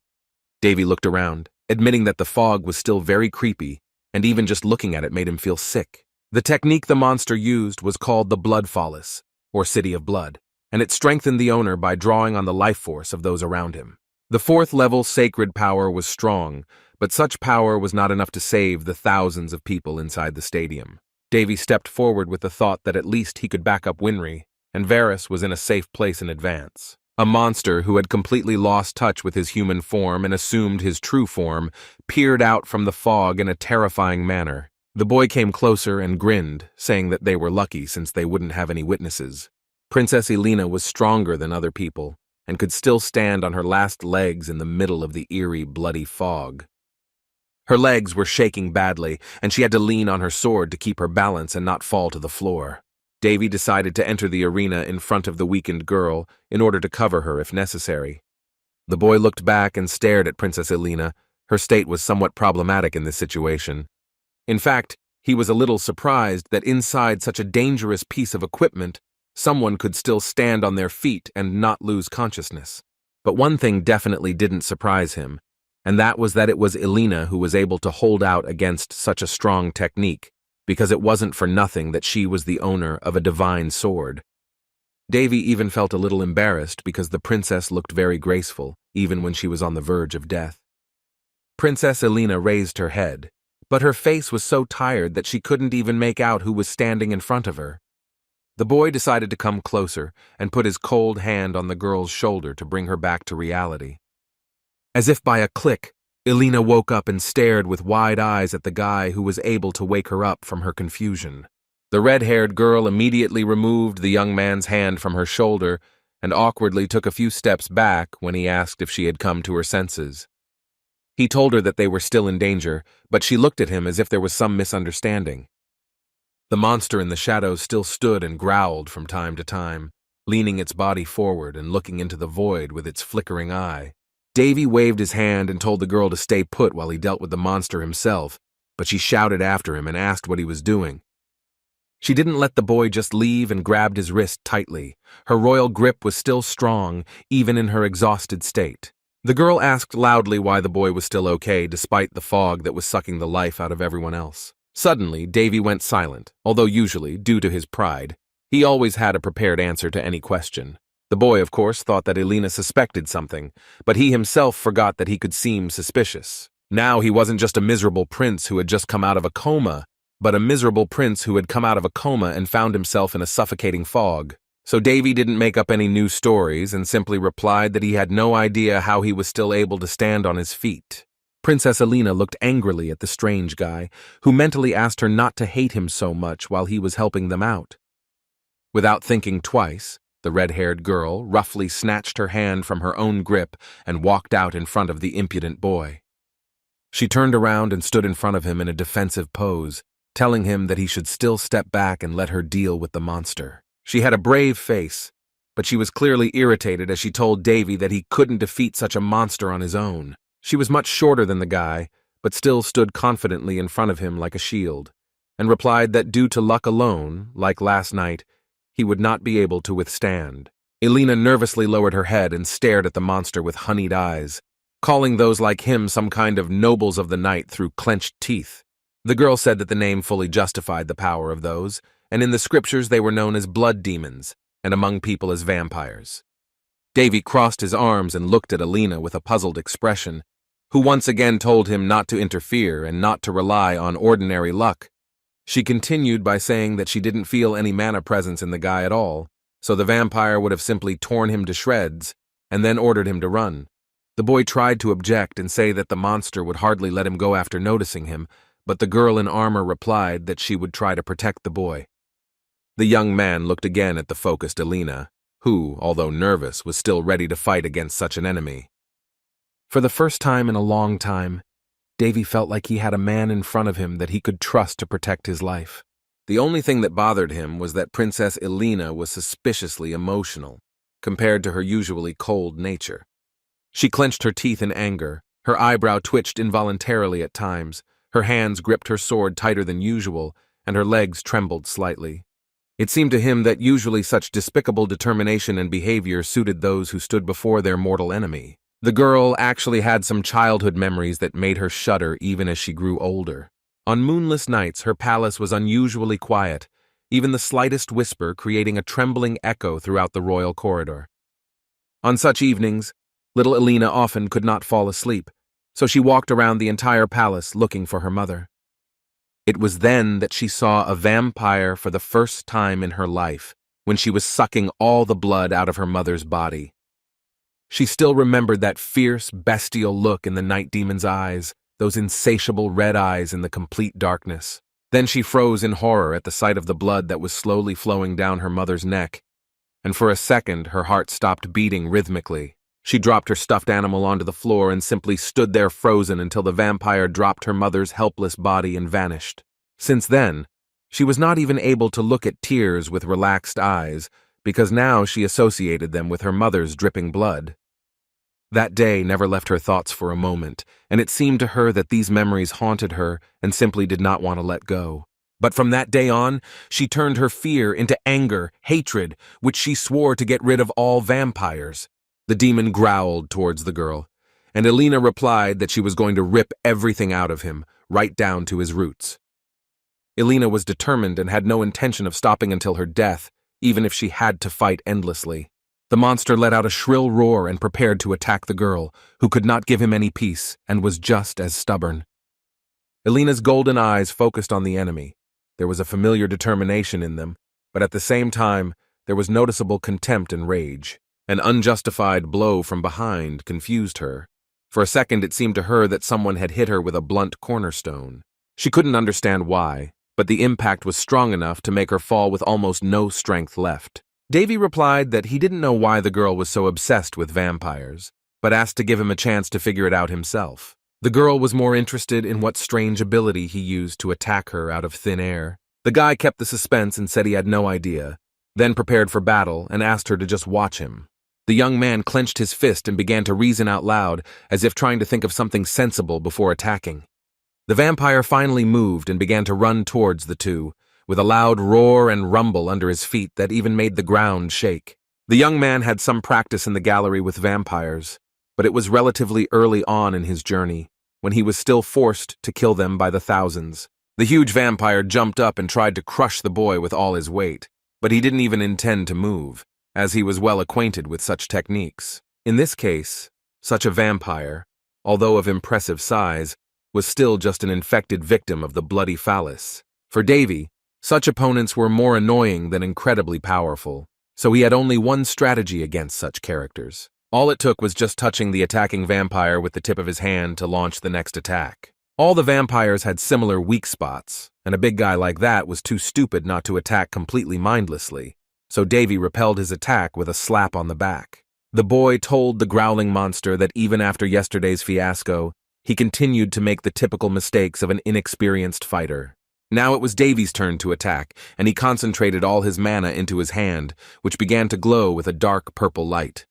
Davy looked around, admitting that the fog was still very creepy, and even just looking at it made him feel sick. The technique the monster used was called the Blood Fallis, or City of Blood, and it strengthened the owner by drawing on the life force of those around him. The 4th level sacred power was strong, but such power was not enough to save the thousands of people inside the stadium. Davy stepped forward with the thought that at least he could back up Winry, and Varys was in a safe place in advance. A monster who had completely lost touch with his human form and assumed his true form peered out from the fog in a terrifying manner. The boy came closer and grinned, saying that they were lucky since they wouldn't have any witnesses. Princess Elena was stronger than other people, and could still stand on her last legs in the middle of the eerie, bloody fog. Her legs were shaking badly, and she had to lean on her sword to keep her balance and not fall to the floor. Davy decided to enter the arena in front of the weakened girl in order to cover her if necessary. The boy looked back and stared at Princess Elena. Her state was somewhat problematic in this situation. In fact, he was a little surprised that inside such a dangerous piece of equipment, someone could still stand on their feet and not lose consciousness. But one thing definitely didn't surprise him, and that was that it was Elena who was able to hold out against such a strong technique, because it wasn't for nothing that she was the owner of a divine sword. Davy even felt a little embarrassed because the princess looked very graceful, even when she was on the verge of death. Princess Elena raised her head, but her face was so tired that she couldn't even make out who was standing in front of her. The boy decided to come closer and put his cold hand on the girl's shoulder to bring her back to reality. As if by a click, Elena woke up and stared with wide eyes at the guy who was able to wake her up from her confusion. The red-haired girl immediately removed the young man's hand from her shoulder and awkwardly took a few steps back when he asked if she had come to her senses. He told her that they were still in danger, but she looked at him as if there was some misunderstanding. The monster in the shadows still stood and growled from time to time, leaning its body forward and looking into the void with its flickering eye. Davy waved his hand and told the girl to stay put while he dealt with the monster himself, but she shouted after him and asked what he was doing. She didn't let the boy just leave and grabbed his wrist tightly. Her royal grip was still strong, even in her exhausted state. The girl asked loudly why the boy was still okay despite the fog that was sucking the life out of everyone else. Suddenly, Davy went silent, although usually, due to his pride, he always had a prepared answer to any question. The boy, of course, thought that Elena suspected something, but he himself forgot that he could seem suspicious. Now he wasn't just a miserable prince who had just come out of a coma, but a miserable prince who had come out of a coma and found himself in a suffocating fog. So Davy didn't make up any new stories and simply replied that he had no idea how he was still able to stand on his feet. Princess Elena looked angrily at the strange guy, who mentally asked her not to hate him so much while he was helping them out. Without thinking twice, the red-haired girl roughly snatched her hand from her own grip and walked out in front of the impudent boy. She turned around and stood in front of him in a defensive pose, telling him that he should still step back and let her deal with the monster. She had a brave face, but she was clearly irritated as she told Davy that he couldn't defeat such a monster on his own. She was much shorter than the guy, but still stood confidently in front of him like a shield, and replied that due to luck alone, like last night, he would not be able to withstand. Elena nervously lowered her head and stared at the monster with honeyed eyes, calling those like him some kind of nobles of the night through clenched teeth. The girl said that the name fully justified the power of those, and in the scriptures they were known as blood demons, and among people as vampires. Davy crossed his arms and looked at Elena with a puzzled expression, who once again told him not to interfere and not to rely on ordinary luck. She continued by saying that she didn't feel any mana presence in the guy at all, so the vampire would have simply torn him to shreds and then ordered him to run. The boy tried to object and say that the monster would hardly let him go after noticing him, but the girl in armor replied that she would try to protect the boy. The young man looked again at the focused Elena, who, although nervous, was still ready to fight against such an enemy. For the first time in a long time, Davy felt like he had a man in front of him that he could trust to protect his life. The only thing that bothered him was that Princess Elena was suspiciously emotional, compared to her usually cold nature. She clenched her teeth in anger, her eyebrow twitched involuntarily at times, her hands gripped her sword tighter than usual, and her legs trembled slightly. It seemed to him that usually such despicable determination and behavior suited those who stood before their mortal enemy. The girl actually had some childhood memories that made her shudder even as she grew older. On moonless nights, her palace was unusually quiet, even the slightest whisper creating a trembling echo throughout the royal corridor. On such evenings, little Elena often could not fall asleep, so she walked around the entire palace looking for her mother. It was then that she saw a vampire for the first time in her life, when she was sucking all the blood out of her mother's body. She still remembered that fierce, bestial look in the night demon's eyes, those insatiable red eyes in the complete darkness. Then she froze in horror at the sight of the blood that was slowly flowing down her mother's neck, and for a second her heart stopped beating rhythmically. She dropped her stuffed animal onto the floor and simply stood there frozen until the vampire dropped her mother's helpless body and vanished. Since then, she was not even able to look at tears with relaxed eyes, because now she associated them with her mother's dripping blood. That day never left her thoughts for a moment, and it seemed to her that these memories haunted her and simply did not want to let go. But from that day on, she turned her fear into anger, hatred, which she swore to get rid of all vampires. The demon growled towards the girl, and Elena replied that she was going to rip everything out of him, right down to his roots. Elena was determined and had no intention of stopping until her death, even if she had to fight endlessly. The monster let out a shrill roar and prepared to attack the girl, who could not give him any peace and was just as stubborn. Elena's golden eyes focused on the enemy. There was a familiar determination in them, but at the same time, there was noticeable contempt and rage. An unjustified blow from behind confused her. For a second, it seemed to her that someone had hit her with a blunt cornerstone. She couldn't understand why, but the impact was strong enough to make her fall with almost no strength left. Davy replied that he didn't know why the girl was so obsessed with vampires, but asked to give him a chance to figure it out himself. The girl was more interested in what strange ability he used to attack her out of thin air. The guy kept the suspense and said he had no idea, then prepared for battle and asked her to just watch him. The young man clenched his fist and began to reason out loud, as if trying to think of something sensible before attacking. The vampire finally moved and began to run towards the two, with a loud roar and rumble under his feet that even made the ground shake. The young man had some practice in the gallery with vampires, but it was relatively early on in his journey, when he was still forced to kill them by the thousands. The huge vampire jumped up and tried to crush the boy with all his weight, but he didn't even intend to move, as he was well acquainted with such techniques. In this case, such a vampire, although of impressive size, was still just an infected victim of the bloody phallus. For Davy, such opponents were more annoying than incredibly powerful, so he had only one strategy against such characters. All it took was just touching the attacking vampire with the tip of his hand to launch the next attack. All the vampires had similar weak spots, and a big guy like that was too stupid not to attack completely mindlessly, so Davy repelled his attack with a slap on the back. The boy told the growling monster that even after yesterday's fiasco, he continued to make the typical mistakes of an inexperienced fighter. Now it was Davy's turn to attack, and he concentrated all his mana into his hand, which began to glow with a dark purple light.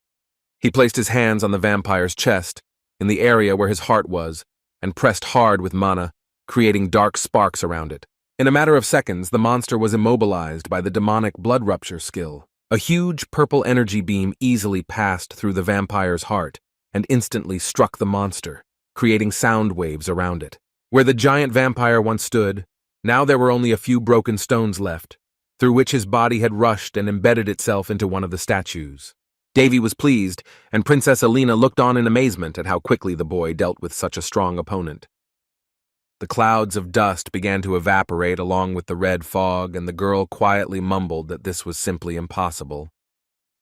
He placed his hands on the vampire's chest, in the area where his heart was, and pressed hard with mana, creating dark sparks around it. In a matter of seconds, the monster was immobilized by the demonic blood rupture skill. A huge purple energy beam easily passed through the vampire's heart and instantly struck the monster, creating sound waves around it. Where the giant vampire once stood, now there were only a few broken stones left, through which his body had rushed and embedded itself into one of the statues. Davy was pleased, and Princess Alina looked on in amazement at how quickly the boy dealt with such a strong opponent. The clouds of dust began to evaporate along with the red fog, and the girl quietly mumbled that this was simply impossible.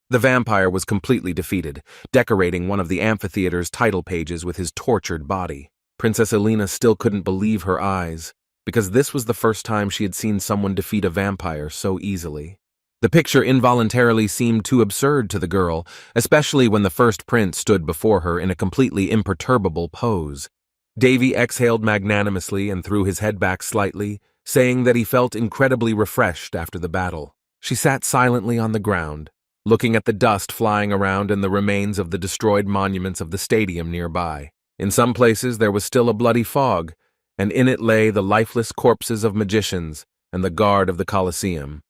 The vampire was completely defeated, decorating one of the amphitheater's title pages with his tortured body. Princess Alina still couldn't believe her eyes, because this was the first time she had seen someone defeat a vampire so easily. The picture involuntarily seemed too absurd to the girl, especially when the first prince stood before her in a completely imperturbable pose. Davy exhaled magnanimously and threw his head back slightly, saying that he felt incredibly refreshed after the battle. She sat silently on the ground, looking at the dust flying around and the remains of the destroyed monuments of the stadium nearby. In some places there was still a bloody fog, and in it lay the lifeless corpses of magicians and the guard of the Colosseum.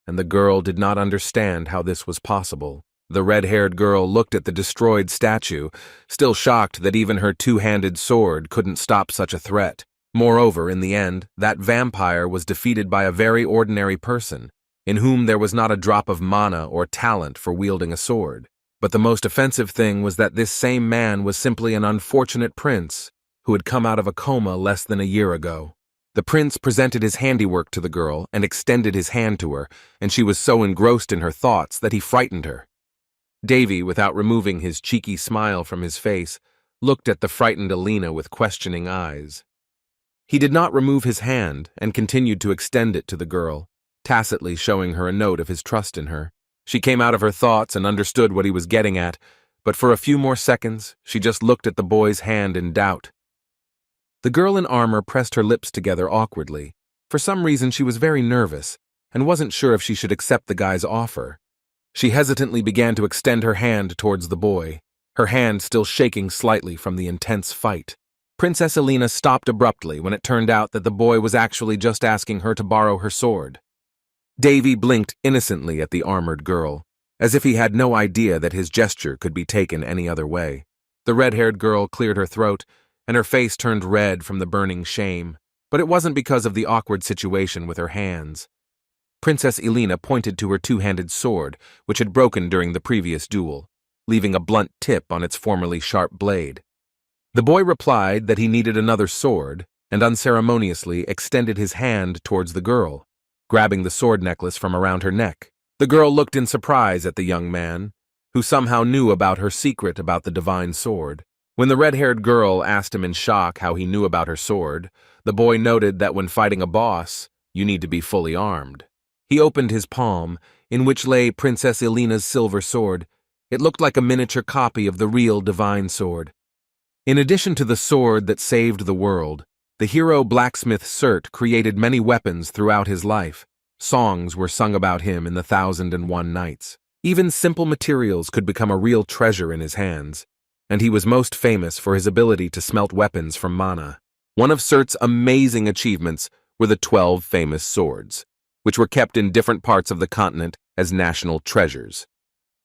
And the girl did not understand how this was possible. The red-haired girl looked at the destroyed statue, still shocked that even her two-handed sword couldn't stop such a threat. Moreover, in the end, that vampire was defeated by a very ordinary person, in whom there was not a drop of mana or talent for wielding a sword. But the most offensive thing was that this same man was simply an unfortunate prince who had come out of a coma less than a year ago. The prince presented his handiwork to the girl and extended his hand to her, and she was so engrossed in her thoughts that he frightened her. Davy, without removing his cheeky smile from his face, looked at the frightened Alina with questioning eyes. He did not remove his hand and continued to extend it to the girl, tacitly showing her a note of his trust in her. She came out of her thoughts and understood what he was getting at, but for a few more seconds, she just looked at the boy's hand in doubt. The girl in armor pressed her lips together awkwardly. For some reason, she was very nervous and wasn't sure if she should accept the guy's offer. She hesitantly began to extend her hand towards the boy, her hand still shaking slightly from the intense fight. Princess Alina stopped abruptly when it turned out that the boy was actually just asking her to borrow her sword. Davy blinked innocently at the armored girl, as if he had no idea that his gesture could be taken any other way. The red-haired girl cleared her throat, and her face turned red from the burning shame, but it wasn't because of the awkward situation with her hands. Princess Alina pointed to her two-handed sword, which had broken during the previous duel, leaving a blunt tip on its formerly sharp blade. The boy replied that he needed another sword, and unceremoniously extended his hand towards the girl, grabbing the sword necklace from around her neck. The girl looked in surprise at the young man, who somehow knew about her secret about the divine sword. When the red-haired girl asked him in shock how he knew about her sword, the boy noted that when fighting a boss, you need to be fully armed. He opened his palm, in which lay Princess Elena's silver sword. It looked like a miniature copy of the real divine sword. In addition to the sword that saved the world, the hero blacksmith Surt created many weapons throughout his life. Songs were sung about him in the 1001 Nights. Even simple materials could become a real treasure in his hands, and he was most famous for his ability to smelt weapons from mana. One of Surt's amazing achievements were the 12 famous swords, which were kept in different parts of the continent as national treasures.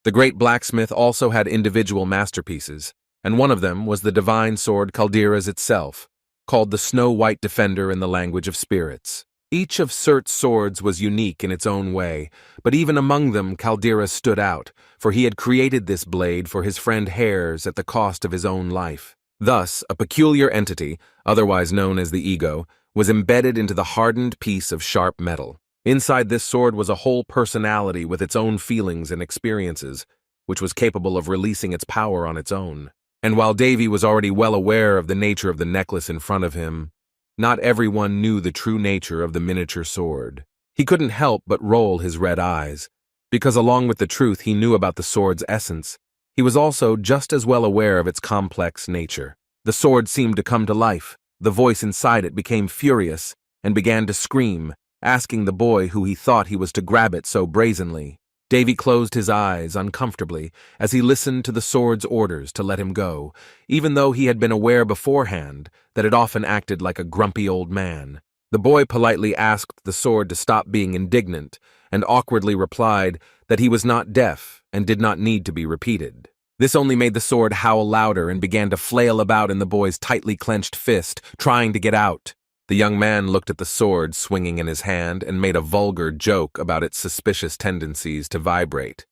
The great blacksmith also had individual masterpieces, and one of them was the divine sword Caldera's itself, called the Snow-White Defender in the language of spirits. Each of Surt's swords was unique in its own way, but even among them Caldera stood out, for he had created this blade for his friend Hares at the cost of his own life. Thus, a peculiar entity, otherwise known as the ego, was embedded into the hardened piece of sharp metal. Inside this sword was a whole personality with its own feelings and experiences, which was capable of releasing its power on its own. And while Davy was already well aware of the nature of the necklace in front of him, not everyone knew the true nature of the miniature sword. He couldn't help but roll his red eyes, because along with the truth he knew about the sword's essence, he was also just as well aware of its complex nature. The sword seemed to come to life. The voice inside it became furious and began to scream, asking the boy who he thought he was to grab it so brazenly. Davy closed his eyes uncomfortably as he listened to the sword's orders to let him go, even though he had been aware beforehand that it often acted like a grumpy old man. The boy politely asked the sword to stop being indignant and awkwardly replied that he was not deaf and did not need to be repeated. This only made the sword howl louder and began to flail about in the boy's tightly clenched fist, trying to get out. The young man looked at the sword swinging in his hand and made a vulgar joke about its suspicious tendencies to vibrate.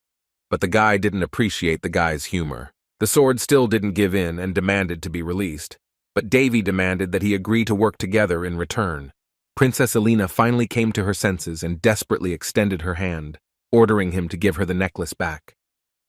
But the guy didn't appreciate the guy's humor. The sword still didn't give in and demanded to be released, but Davy demanded that he agree to work together in return. Princess Elena finally came to her senses and desperately extended her hand, ordering him to give her the necklace back.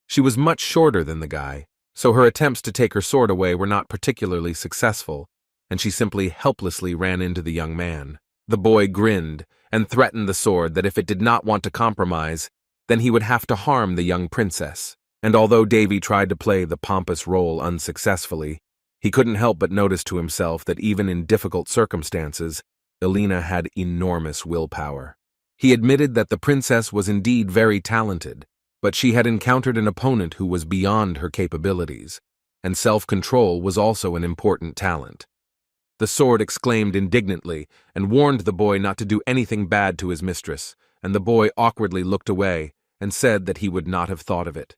She was much shorter than the guy, so her attempts to take her sword away were not particularly successful, and she simply helplessly ran into the young man. The boy grinned and threatened the sword that if it did not want to compromise, then he would have to harm the young princess. And although Davy tried to play the pompous role unsuccessfully, he couldn't help but notice to himself that even in difficult circumstances, Elena had enormous willpower. He admitted that the princess was indeed very talented, but she had encountered an opponent who was beyond her capabilities, and self-control was also an important talent. The sword exclaimed indignantly and warned the boy not to do anything bad to his mistress, and the boy awkwardly looked away and said that he would not have thought of it.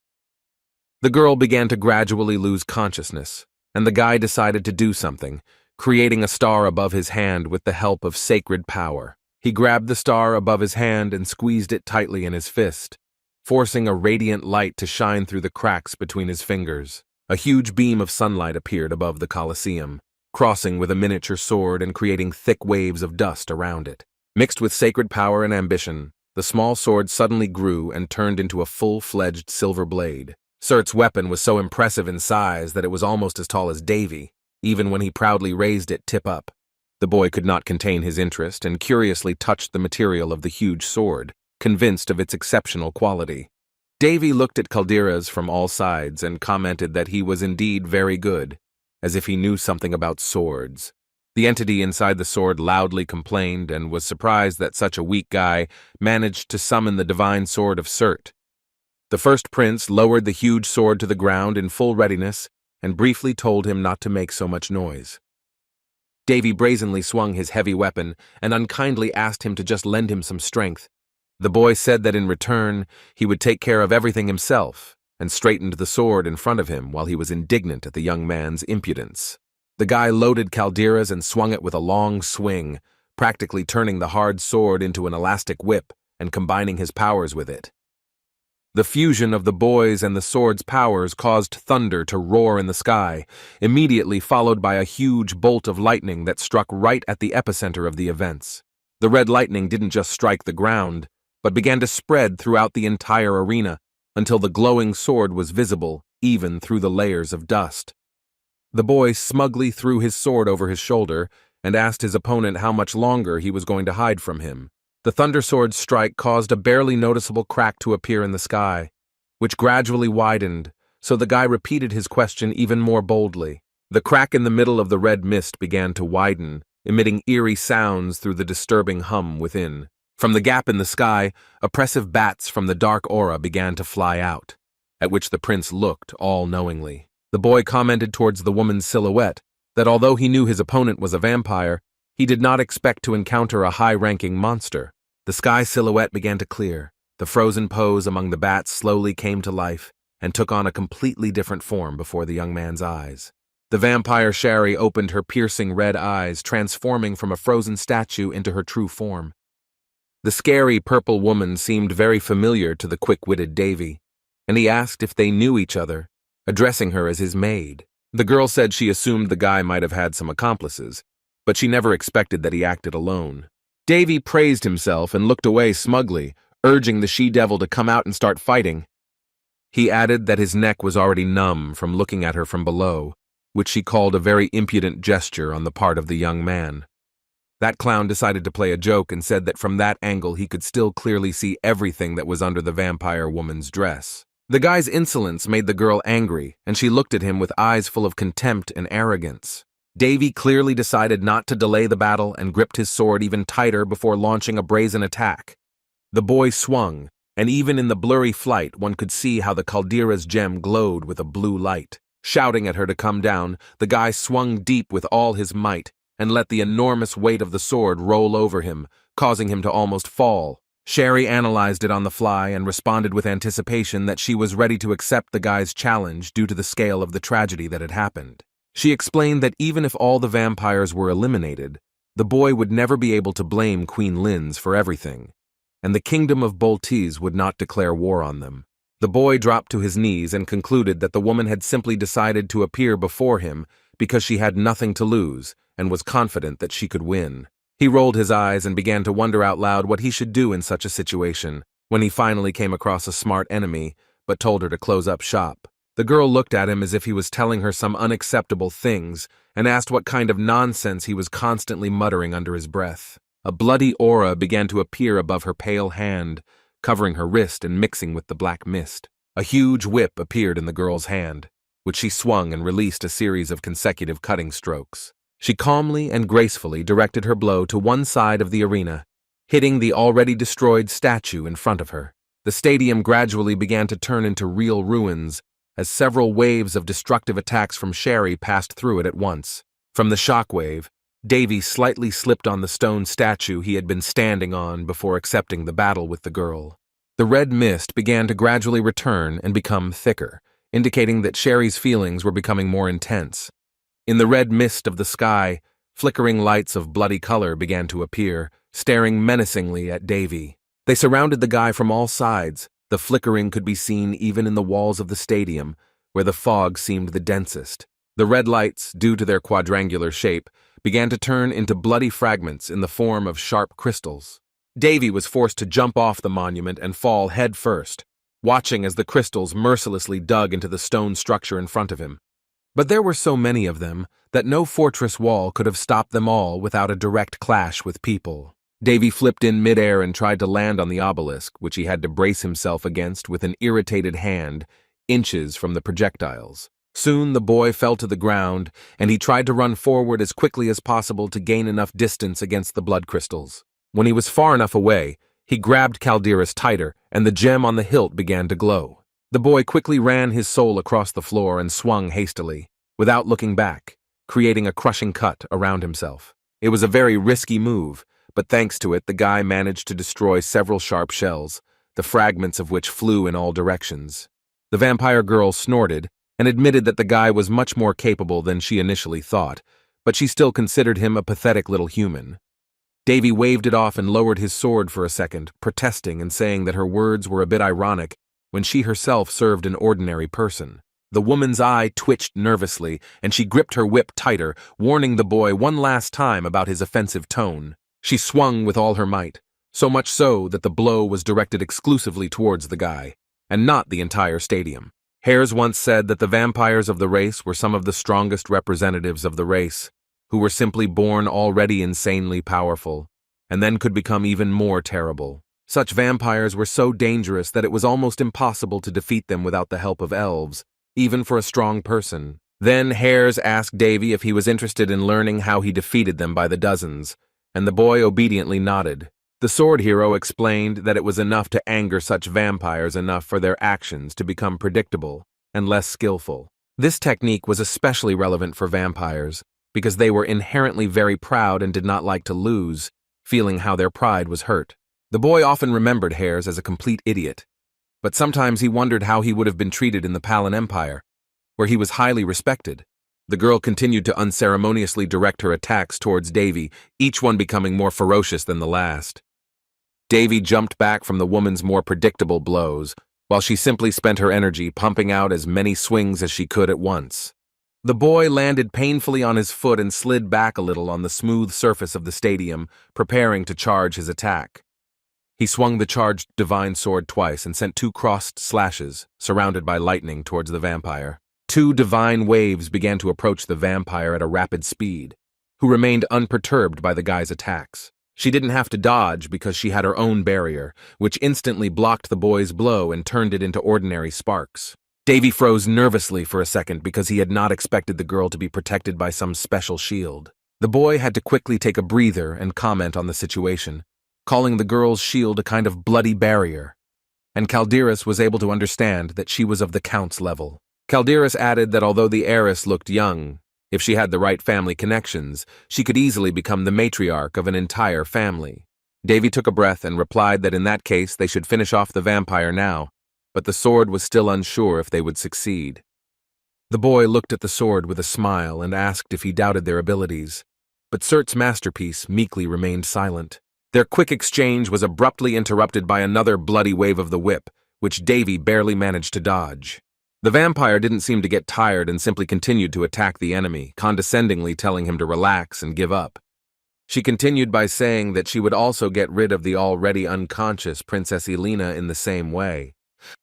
The girl began to gradually lose consciousness, and the guy decided to do something, creating a star above his hand with the help of sacred power. He grabbed the star above his hand and squeezed it tightly in his fist, forcing a radiant light to shine through the cracks between his fingers. A huge beam of sunlight appeared above the Colosseum, crossing with a miniature sword and creating thick waves of dust around it. Mixed with sacred power and ambition, the small sword suddenly grew and turned into a full-fledged silver blade. Surt's weapon was so impressive in size that it was almost as tall as Davy, even when he proudly raised it tip up. The boy could not contain his interest and curiously touched the material of the huge sword, convinced of its exceptional quality. Davy looked at Caldera's from all sides and commented that he was indeed very good, as if he knew something about swords. The entity inside the sword loudly complained and was surprised that such a weak guy managed to summon the divine sword of Surt. The first prince lowered the huge sword to the ground in full readiness and briefly told him not to make so much noise. Davy brazenly swung his heavy weapon and unkindly asked him to just lend him some strength. The boy said that in return, he would take care of everything himself, and straightened the sword in front of him while he was indignant at the young man's impudence. The guy loaded Caldera's and swung it with a long swing, practically turning the hard sword into an elastic whip and combining his powers with it. The fusion of the boy's and the sword's powers caused thunder to roar in the sky, immediately followed by a huge bolt of lightning that struck right at the epicenter of the events. The red lightning didn't just strike the ground, but began to spread throughout the entire arena until the glowing sword was visible even through the layers of dust. The boy smugly threw his sword over his shoulder and asked his opponent how much longer he was going to hide from him. The Thundersword's strike caused a barely noticeable crack to appear in the sky, which gradually widened, so the guy repeated his question even more boldly. The crack in the middle of the red mist began to widen, emitting eerie sounds through the disturbing hum within. From the gap in the sky, oppressive bats from the dark aura began to fly out, at which the prince looked all-knowingly. The boy commented towards the woman's silhouette that although he knew his opponent was a vampire, he did not expect to encounter a high-ranking monster. The sky silhouette began to clear. The frozen pose among the bats slowly came to life and took on a completely different form before the young man's eyes. The vampire Sherry opened her piercing red eyes, transforming from a frozen statue into her true form. The scary purple woman seemed very familiar to the quick-witted Davy, and he asked if they knew each other, addressing her as his maid. The girl said she assumed the guy might have had some accomplices, but she never expected that he acted alone. Davy praised himself and looked away smugly, urging the she-devil to come out and start fighting. He added that his neck was already numb from looking at her from below, which she called a very impudent gesture on the part of the young man. That clown decided to play a joke and said that from that angle he could still clearly see everything that was under the vampire woman's dress. The guy's insolence made the girl angry, and she looked at him with eyes full of contempt and arrogance. Davy clearly decided not to delay the battle and gripped his sword even tighter before launching a brazen attack. The boy swung, and even in the blurry flight one could see how the Caldera's gem glowed with a blue light. Shouting at her to come down, the guy swung deep with all his might and let the enormous weight of the sword roll over him, causing him to almost fall. Sherry analyzed it on the fly and responded with anticipation that she was ready to accept the guy's challenge due to the scale of the tragedy that had happened. She explained that even if all the vampires were eliminated, the boy would never be able to blame Queen Linz for everything, and the kingdom of Boltiz would not declare war on them. The boy dropped to his knees and concluded that the woman had simply decided to appear before him because she had nothing to lose and was confident that she could win. He rolled his eyes and began to wonder out loud what he should do in such a situation when he finally came across a smart enemy but told her to close up shop. The girl looked at him as if he was telling her some unacceptable things and asked what kind of nonsense he was constantly muttering under his breath. A bloody aura began to appear above her pale hand, covering her wrist and mixing with the black mist. A huge whip appeared in the girl's hand, which she swung and released a series of consecutive cutting strokes. She calmly and gracefully directed her blow to one side of the arena, hitting the already destroyed statue in front of her. The stadium gradually began to turn into real ruins as several waves of destructive attacks from Sherry passed through it at once. From the shockwave, Davy slightly slipped on the stone statue he had been standing on before accepting the battle with the girl. The red mist began to gradually return and become thicker, indicating that Sherry's feelings were becoming more intense. In the red mist of the sky, flickering lights of bloody color began to appear, staring menacingly at Davy. They surrounded the guy from all sides. The flickering could be seen even in the walls of the stadium, where the fog seemed the densest. The red lights, due to their quadrangular shape, began to turn into bloody fragments in the form of sharp crystals. Davy was forced to jump off the monument and fall head first, watching as the crystals mercilessly dug into the stone structure in front of him. But there were so many of them that no fortress wall could have stopped them all without a direct clash with people. Davy flipped in midair and tried to land on the obelisk, which he had to brace himself against with an irritated hand, inches from the projectiles. Soon the boy fell to the ground, and he tried to run forward as quickly as possible to gain enough distance against the blood crystals. When he was far enough away, he grabbed Caldera's tighter, and the gem on the hilt began to glow. The boy quickly ran his soul across the floor and swung hastily, without looking back, creating a crushing cut around himself. It was a very risky move, but thanks to it, the guy managed to destroy several sharp shells, the fragments of which flew in all directions. The vampire girl snorted and admitted that the guy was much more capable than she initially thought, but she still considered him a pathetic little human. Davy waved it off and lowered his sword for a second, protesting and saying that her words were a bit ironic when she herself served an ordinary person. The woman's eye twitched nervously, and she gripped her whip tighter, warning the boy one last time about his offensive tone. She swung with all her might, so much so that the blow was directed exclusively towards the guy, and not the entire stadium. Hares once said that the vampires of the race were some of the strongest representatives of the race, who were simply born already insanely powerful, and then could become even more terrible. Such vampires were so dangerous that it was almost impossible to defeat them without the help of elves, even for a strong person. Then Hares asked Davy if he was interested in learning how he defeated them by the dozens, and the boy obediently nodded. The sword hero explained that it was enough to anger such vampires enough for their actions to become predictable and less skillful. This technique was especially relevant for vampires, because they were inherently very proud and did not like to lose, feeling how their pride was hurt. The boy often remembered Hares as a complete idiot, but sometimes he wondered how he would have been treated in the Palin Empire, where he was highly respected. The girl continued to unceremoniously direct her attacks towards Davy, each one becoming more ferocious than the last. Davy jumped back from the woman's more predictable blows, while she simply spent her energy pumping out as many swings as she could at once. The boy landed painfully on his foot and slid back a little on the smooth surface of the stadium, preparing to charge his attack. He swung the charged divine sword twice and sent 2 crossed slashes, surrounded by lightning, towards the vampire. 2 divine waves began to approach the vampire at a rapid speed, who remained unperturbed by the guy's attacks. She didn't have to dodge because she had her own barrier, which instantly blocked the boy's blow and turned it into ordinary sparks. Davy froze nervously for a second because he had not expected the girl to be protected by some special shield. The boy had to quickly take a breather and comment on the situation, calling the girl's shield a kind of bloody barrier, and Calderas was able to understand that she was of the Count's level. Calderas added that although the heiress looked young, if she had the right family connections, she could easily become the matriarch of an entire family. Davy took a breath and replied that in that case they should finish off the vampire now, but the sword was still unsure if they would succeed. The boy looked at the sword with a smile and asked if he doubted their abilities, but Surt's masterpiece meekly remained silent. Their quick exchange was abruptly interrupted by another bloody wave of the whip, which Davy barely managed to dodge. The vampire didn't seem to get tired and simply continued to attack the enemy, condescendingly telling him to relax and give up. She continued by saying that she would also get rid of the already unconscious Princess Elena in the same way.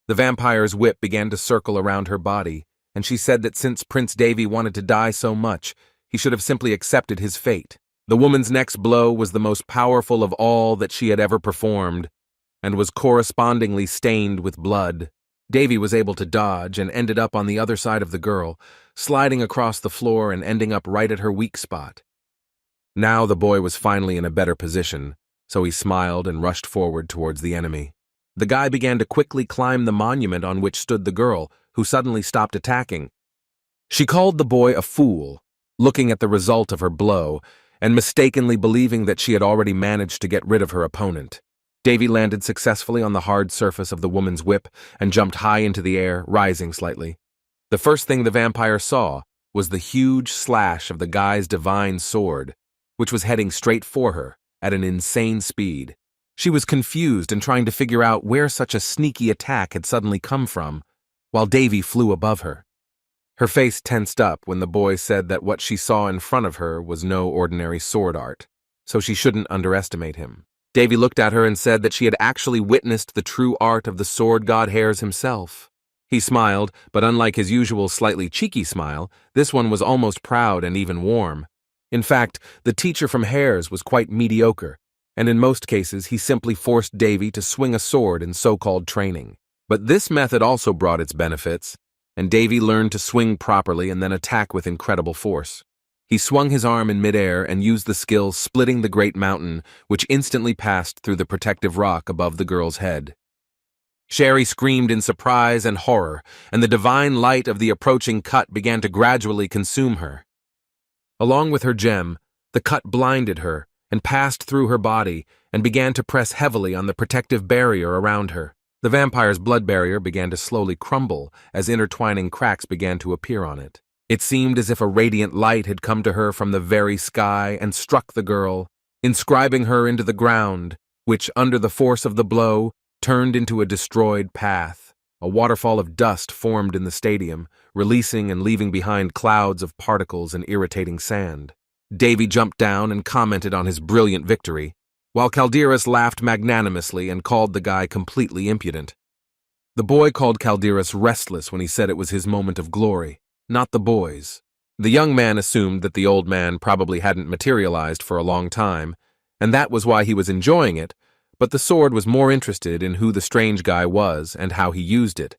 The vampire's whip began to circle around her body, and she said that since Prince Davy wanted to die so much, he should have simply accepted his fate. The woman's next blow was the most powerful of all that she had ever performed, and was correspondingly stained with blood. Davy was able to dodge and ended up on the other side of the girl, sliding across the floor and ending up right at her weak spot. Now the boy was finally in a better position, so he smiled and rushed forward towards the enemy. The guy began to quickly climb the monument on which stood the girl, who suddenly stopped attacking. She called the boy a fool, looking at the result of her blow, and mistakenly believing that she had already managed to get rid of her opponent. Davy landed successfully on the hard surface of the woman's whip and jumped high into the air, rising slightly. The first thing the vampire saw was the huge slash of the guy's divine sword, which was heading straight for her at an insane speed. She was confused and trying to figure out where such a sneaky attack had suddenly come from, while Davy flew above her. Her face tensed up when the boy said that what she saw in front of her was no ordinary sword art, so she shouldn't underestimate him. Davy looked at her and said that she had actually witnessed the true art of the sword god Hares himself. He smiled, but unlike his usual slightly cheeky smile, this one was almost proud and even warm. In fact, the teacher from Hares was quite mediocre, and in most cases he simply forced Davy to swing a sword in so-called training. But this method also brought its benefits, and Davy learned to swing properly and then attack with incredible force. He swung his arm in midair and used the skill splitting the great mountain, which instantly passed through the protective rock above the girl's head. Sherry screamed in surprise and horror, and the divine light of the approaching cut began to gradually consume her. Along with her gem, the cut blinded her and passed through her body and began to press heavily on the protective barrier around her. The vampire's blood barrier began to slowly crumble as intertwining cracks began to appear on it. It seemed as if a radiant light had come to her from the very sky and struck the girl, inscribing her into the ground, which, under the force of the blow, turned into a destroyed path. A waterfall of dust formed in the stadium, releasing and leaving behind clouds of particles and irritating sand. Davy jumped down and commented on his brilliant victory, while Calderas laughed magnanimously and called the guy completely impudent. The boy called Calderas restless when he said it was his moment of glory, not the boy's. The young man assumed that the old man probably hadn't materialized for a long time, and that was why he was enjoying it, but the sword was more interested in who the strange guy was and how he used it.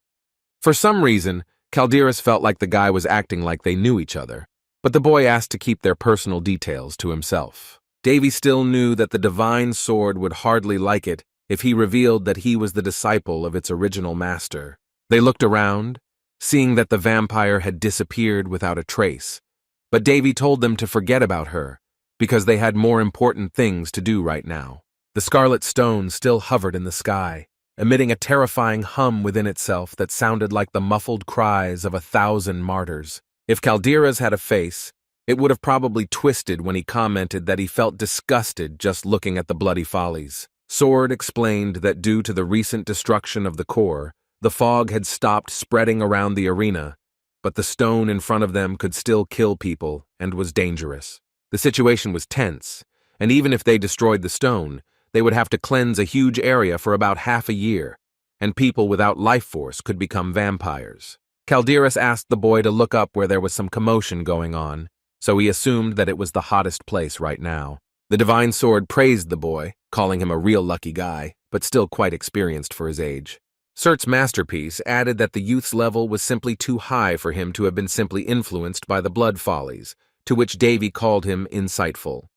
For some reason, Calderas felt like the guy was acting like they knew each other, but the boy asked to keep their personal details to himself. Davy still knew that the divine sword would hardly like it if he revealed that he was the disciple of its original master. They looked around, seeing that the vampire had disappeared without a trace, but Davy told them to forget about her, because they had more important things to do right now. The scarlet stone still hovered in the sky, emitting a terrifying hum within itself that sounded like the muffled cries of 1,000 martyrs. If Calderas had a face, it would have probably twisted when he commented that he felt disgusted just looking at the bloody follies. Sword explained that due to the recent destruction of the core, the fog had stopped spreading around the arena, but the stone in front of them could still kill people and was dangerous. The situation was tense, and even if they destroyed the stone, they would have to cleanse a huge area for about half a year, and people without life force could become vampires. Calderas asked the boy to look up where there was some commotion going on, so he assumed that it was the hottest place right now. The divine sword praised the boy, calling him a real lucky guy, but still quite experienced for his age. Cert's masterpiece added that the youth's level was simply too high for him to have been simply influenced by the blood follies, to which Davy called him insightful.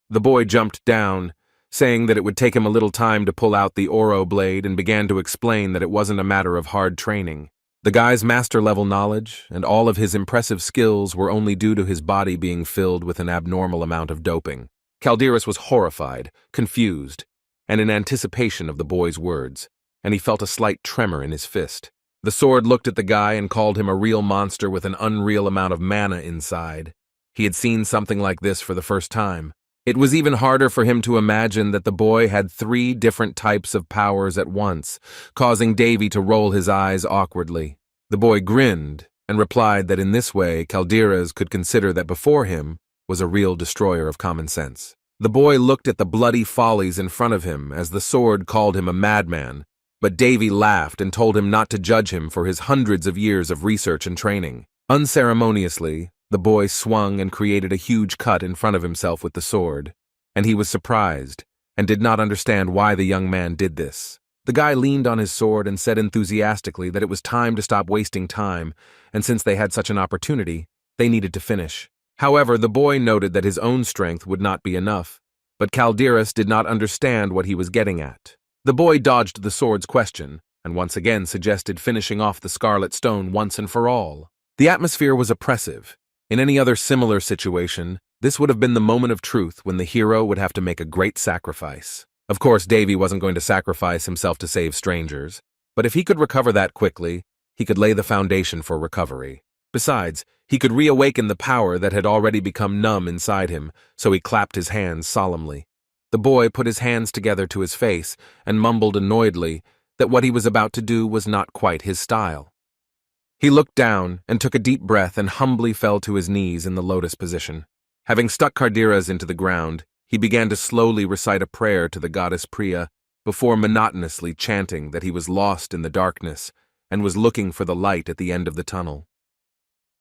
The boy jumped down, saying that it would take him a little time to pull out the Oro blade, and began to explain that it wasn't a matter of hard training. The guy's master-level knowledge and all of his impressive skills were only due to his body being filled with an abnormal amount of doping. Calderas was horrified, confused, and in anticipation of the boy's words, and he felt a slight tremor in his fist. The sword looked at the guy and called him a real monster with an unreal amount of mana inside. He had seen something like this for the first time. It was even harder for him to imagine that the boy had 3 different types of powers at once, causing Davy to roll his eyes awkwardly. The boy grinned and replied that in this way Calderas could consider that before him was a real destroyer of common sense. The boy looked at the bloody follies in front of him as the sword called him a madman, but Davy laughed and told him not to judge him for his hundreds of years of research and training. Unceremoniously, the boy swung and created a huge cut in front of himself with the sword, and he was surprised and did not understand why the young man did this. The guy leaned on his sword and said enthusiastically that it was time to stop wasting time, and since they had such an opportunity, they needed to finish. However, the boy noted that his own strength would not be enough, but Calderas did not understand what he was getting at. The boy dodged the sword's question, and once again suggested finishing off the scarlet stone once and for all. The atmosphere was oppressive. In any other similar situation, this would have been the moment of truth when the hero would have to make a great sacrifice. Of course, Davy wasn't going to sacrifice himself to save strangers, but if he could recover that quickly, he could lay the foundation for recovery. Besides, he could reawaken the power that had already become numb inside him, so he clapped his hands solemnly. The boy put his hands together to his face and mumbled annoyedly that what he was about to do was not quite his style. He looked down and took a deep breath and humbly fell to his knees in the lotus position. Having stuck Calderas into the ground, he began to slowly recite a prayer to the goddess Priya before monotonously chanting that he was lost in the darkness and was looking for the light at the end of the tunnel.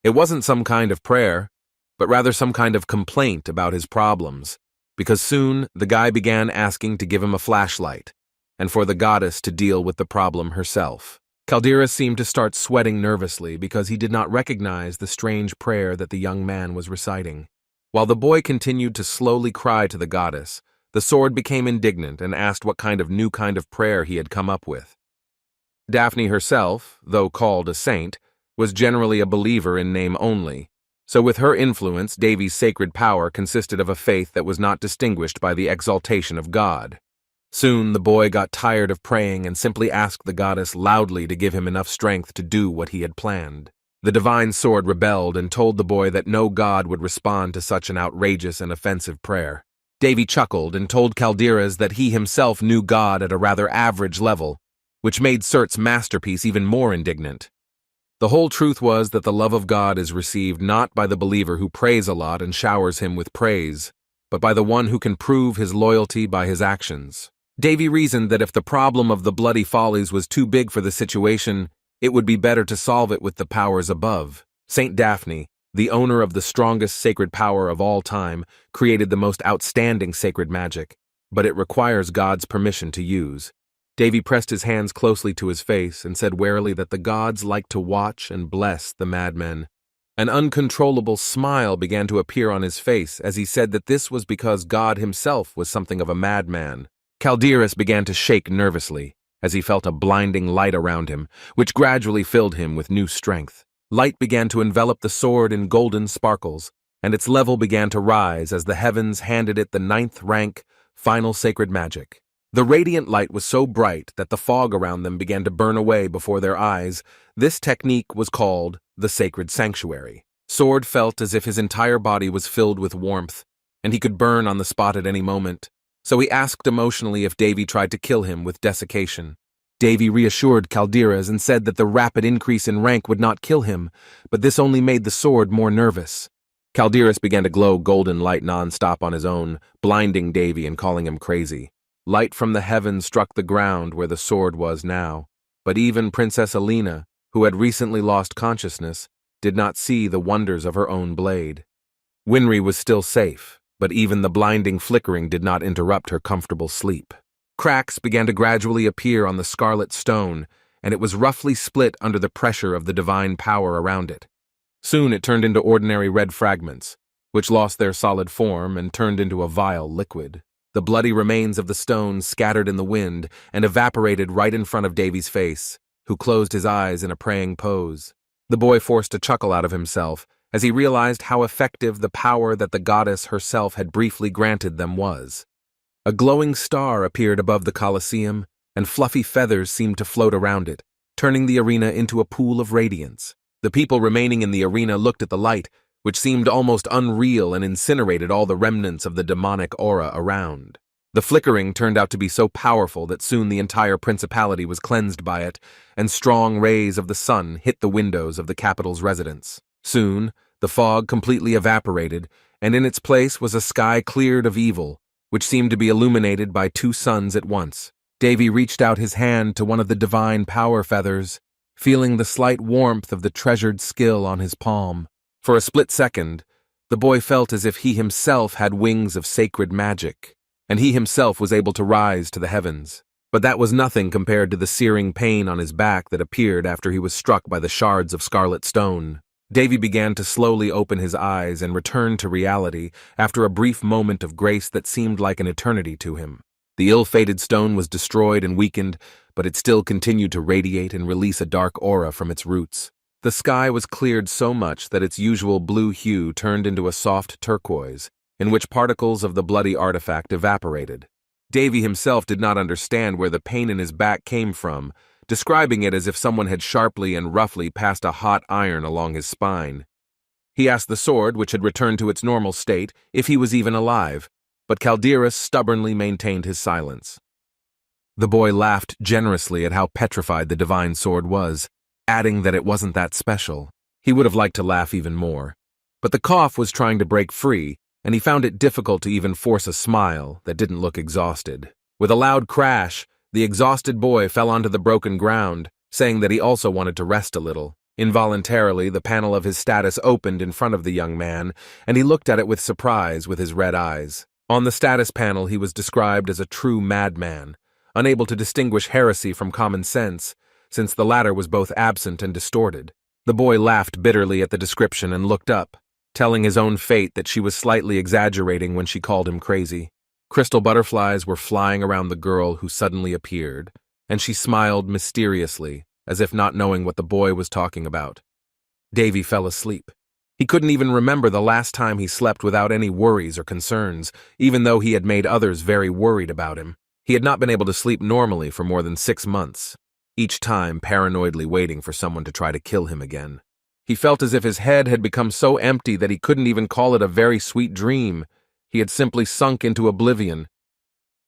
It wasn't some kind of prayer, but rather some kind of complaint about his problems, because soon the guy began asking to give him a flashlight, and for the goddess to deal with the problem herself. Calderas seemed to start sweating nervously because he did not recognize the strange prayer that the young man was reciting. While the boy continued to slowly cry to the goddess, the sword became indignant and asked what new kind of prayer he had come up with. Daphne herself, though called a saint, was generally a believer in name only, so with her influence, Davy's sacred power consisted of a faith that was not distinguished by the exaltation of God. Soon the boy got tired of praying and simply asked the goddess loudly to give him enough strength to do what he had planned. The divine sword rebelled and told the boy that no god would respond to such an outrageous and offensive prayer. Davy chuckled and told Calderas that he himself knew God at a rather average level, which made Cert's masterpiece even more indignant. The whole truth was that the love of God is received not by the believer who prays a lot and showers him with praise, but by the one who can prove his loyalty by his actions. Davy reasoned that if the problem of the bloody follies was too big for the situation, it would be better to solve it with the powers above. Saint Daphne, the owner of the strongest sacred power of all time, created the most outstanding sacred magic, but it requires God's permission to use. Davy pressed his hands closely to his face and said warily that the gods like to watch and bless the madmen. An uncontrollable smile began to appear on his face as he said that this was because God himself was something of a madman. Calderas began to shake nervously as he felt a blinding light around him, which gradually filled him with new strength. Light began to envelop the sword in golden sparkles, and its level began to rise as the heavens handed it the 9th rank, final sacred magic. The radiant light was so bright that the fog around them began to burn away before their eyes. This technique was called the Sacred Sanctuary. Sword felt as if his entire body was filled with warmth, and he could burn on the spot at any moment. So he asked emotionally if Davy tried to kill him with desiccation. Davy reassured Calderas and said that the rapid increase in rank would not kill him, but this only made the sword more nervous. Calderas began to glow golden light non-stop on his own, blinding Davy and calling him crazy. Light from the heavens struck the ground where the sword was now, but even Princess Alina, who had recently lost consciousness, did not see the wonders of her own blade. Winry was still safe, but even the blinding flickering did not interrupt her comfortable sleep. Cracks began to gradually appear on the scarlet stone, and it was roughly split under the pressure of the divine power around it. Soon it turned into ordinary red fragments, which lost their solid form and turned into a vile liquid. The bloody remains of the stone scattered in the wind and evaporated right in front of Davy's face, who closed his eyes in a praying pose. The boy forced a chuckle out of himself as he realized how effective the power that the goddess herself had briefly granted them was. A glowing star appeared above the Colosseum, and fluffy feathers seemed to float around it, turning the arena into a pool of radiance. The people remaining in the arena looked at the light, which seemed almost unreal and incinerated all the remnants of the demonic aura around. The flickering turned out to be so powerful that soon the entire principality was cleansed by it, and strong rays of the sun hit the windows of the capital's residence. Soon, the fog completely evaporated, and in its place was a sky cleared of evil, which seemed to be illuminated by 2 suns at once. Davy reached out his hand to one of the divine power feathers, feeling the slight warmth of the treasured skill on his palm. For a split second, the boy felt as if he himself had wings of sacred magic, and he himself was able to rise to the heavens. But that was nothing compared to the searing pain on his back that appeared after he was struck by the shards of scarlet stone. Davy began to slowly open his eyes and return to reality after a brief moment of grace that seemed like an eternity to him. The ill-fated stone was destroyed and weakened, but it still continued to radiate and release a dark aura from its roots. The sky was cleared so much that its usual blue hue turned into a soft turquoise, in which particles of the bloody artifact evaporated. Davy himself did not understand where the pain in his back came from, describing it as if someone had sharply and roughly passed a hot iron along his spine. He asked the sword, which had returned to its normal state, if he was even alive, but Calderas stubbornly maintained his silence. The boy laughed generously at how petrified the divine sword was, adding that it wasn't that special. He would have liked to laugh even more, but the cough was trying to break free, and he found it difficult to even force a smile that didn't look exhausted. With a loud crash, the exhausted boy fell onto the broken ground, saying that he also wanted to rest a little. Involuntarily, the panel of his status opened in front of the young man, and he looked at it with surprise with his red eyes. On the status panel, he was described as a true madman, unable to distinguish heresy from common sense, since the latter was both absent and distorted. The boy laughed bitterly at the description and looked up, telling his own fate that she was slightly exaggerating when she called him crazy. Crystal butterflies were flying around the girl who suddenly appeared, and she smiled mysteriously, as if not knowing what the boy was talking about. Davy fell asleep. He couldn't even remember the last time he slept without any worries or concerns, even though he had made others very worried about him. He had not been able to sleep normally for more than 6 months, each time paranoidly waiting for someone to try to kill him again. He felt as if his head had become so empty that he couldn't even call it a very sweet dream. He had simply sunk into oblivion.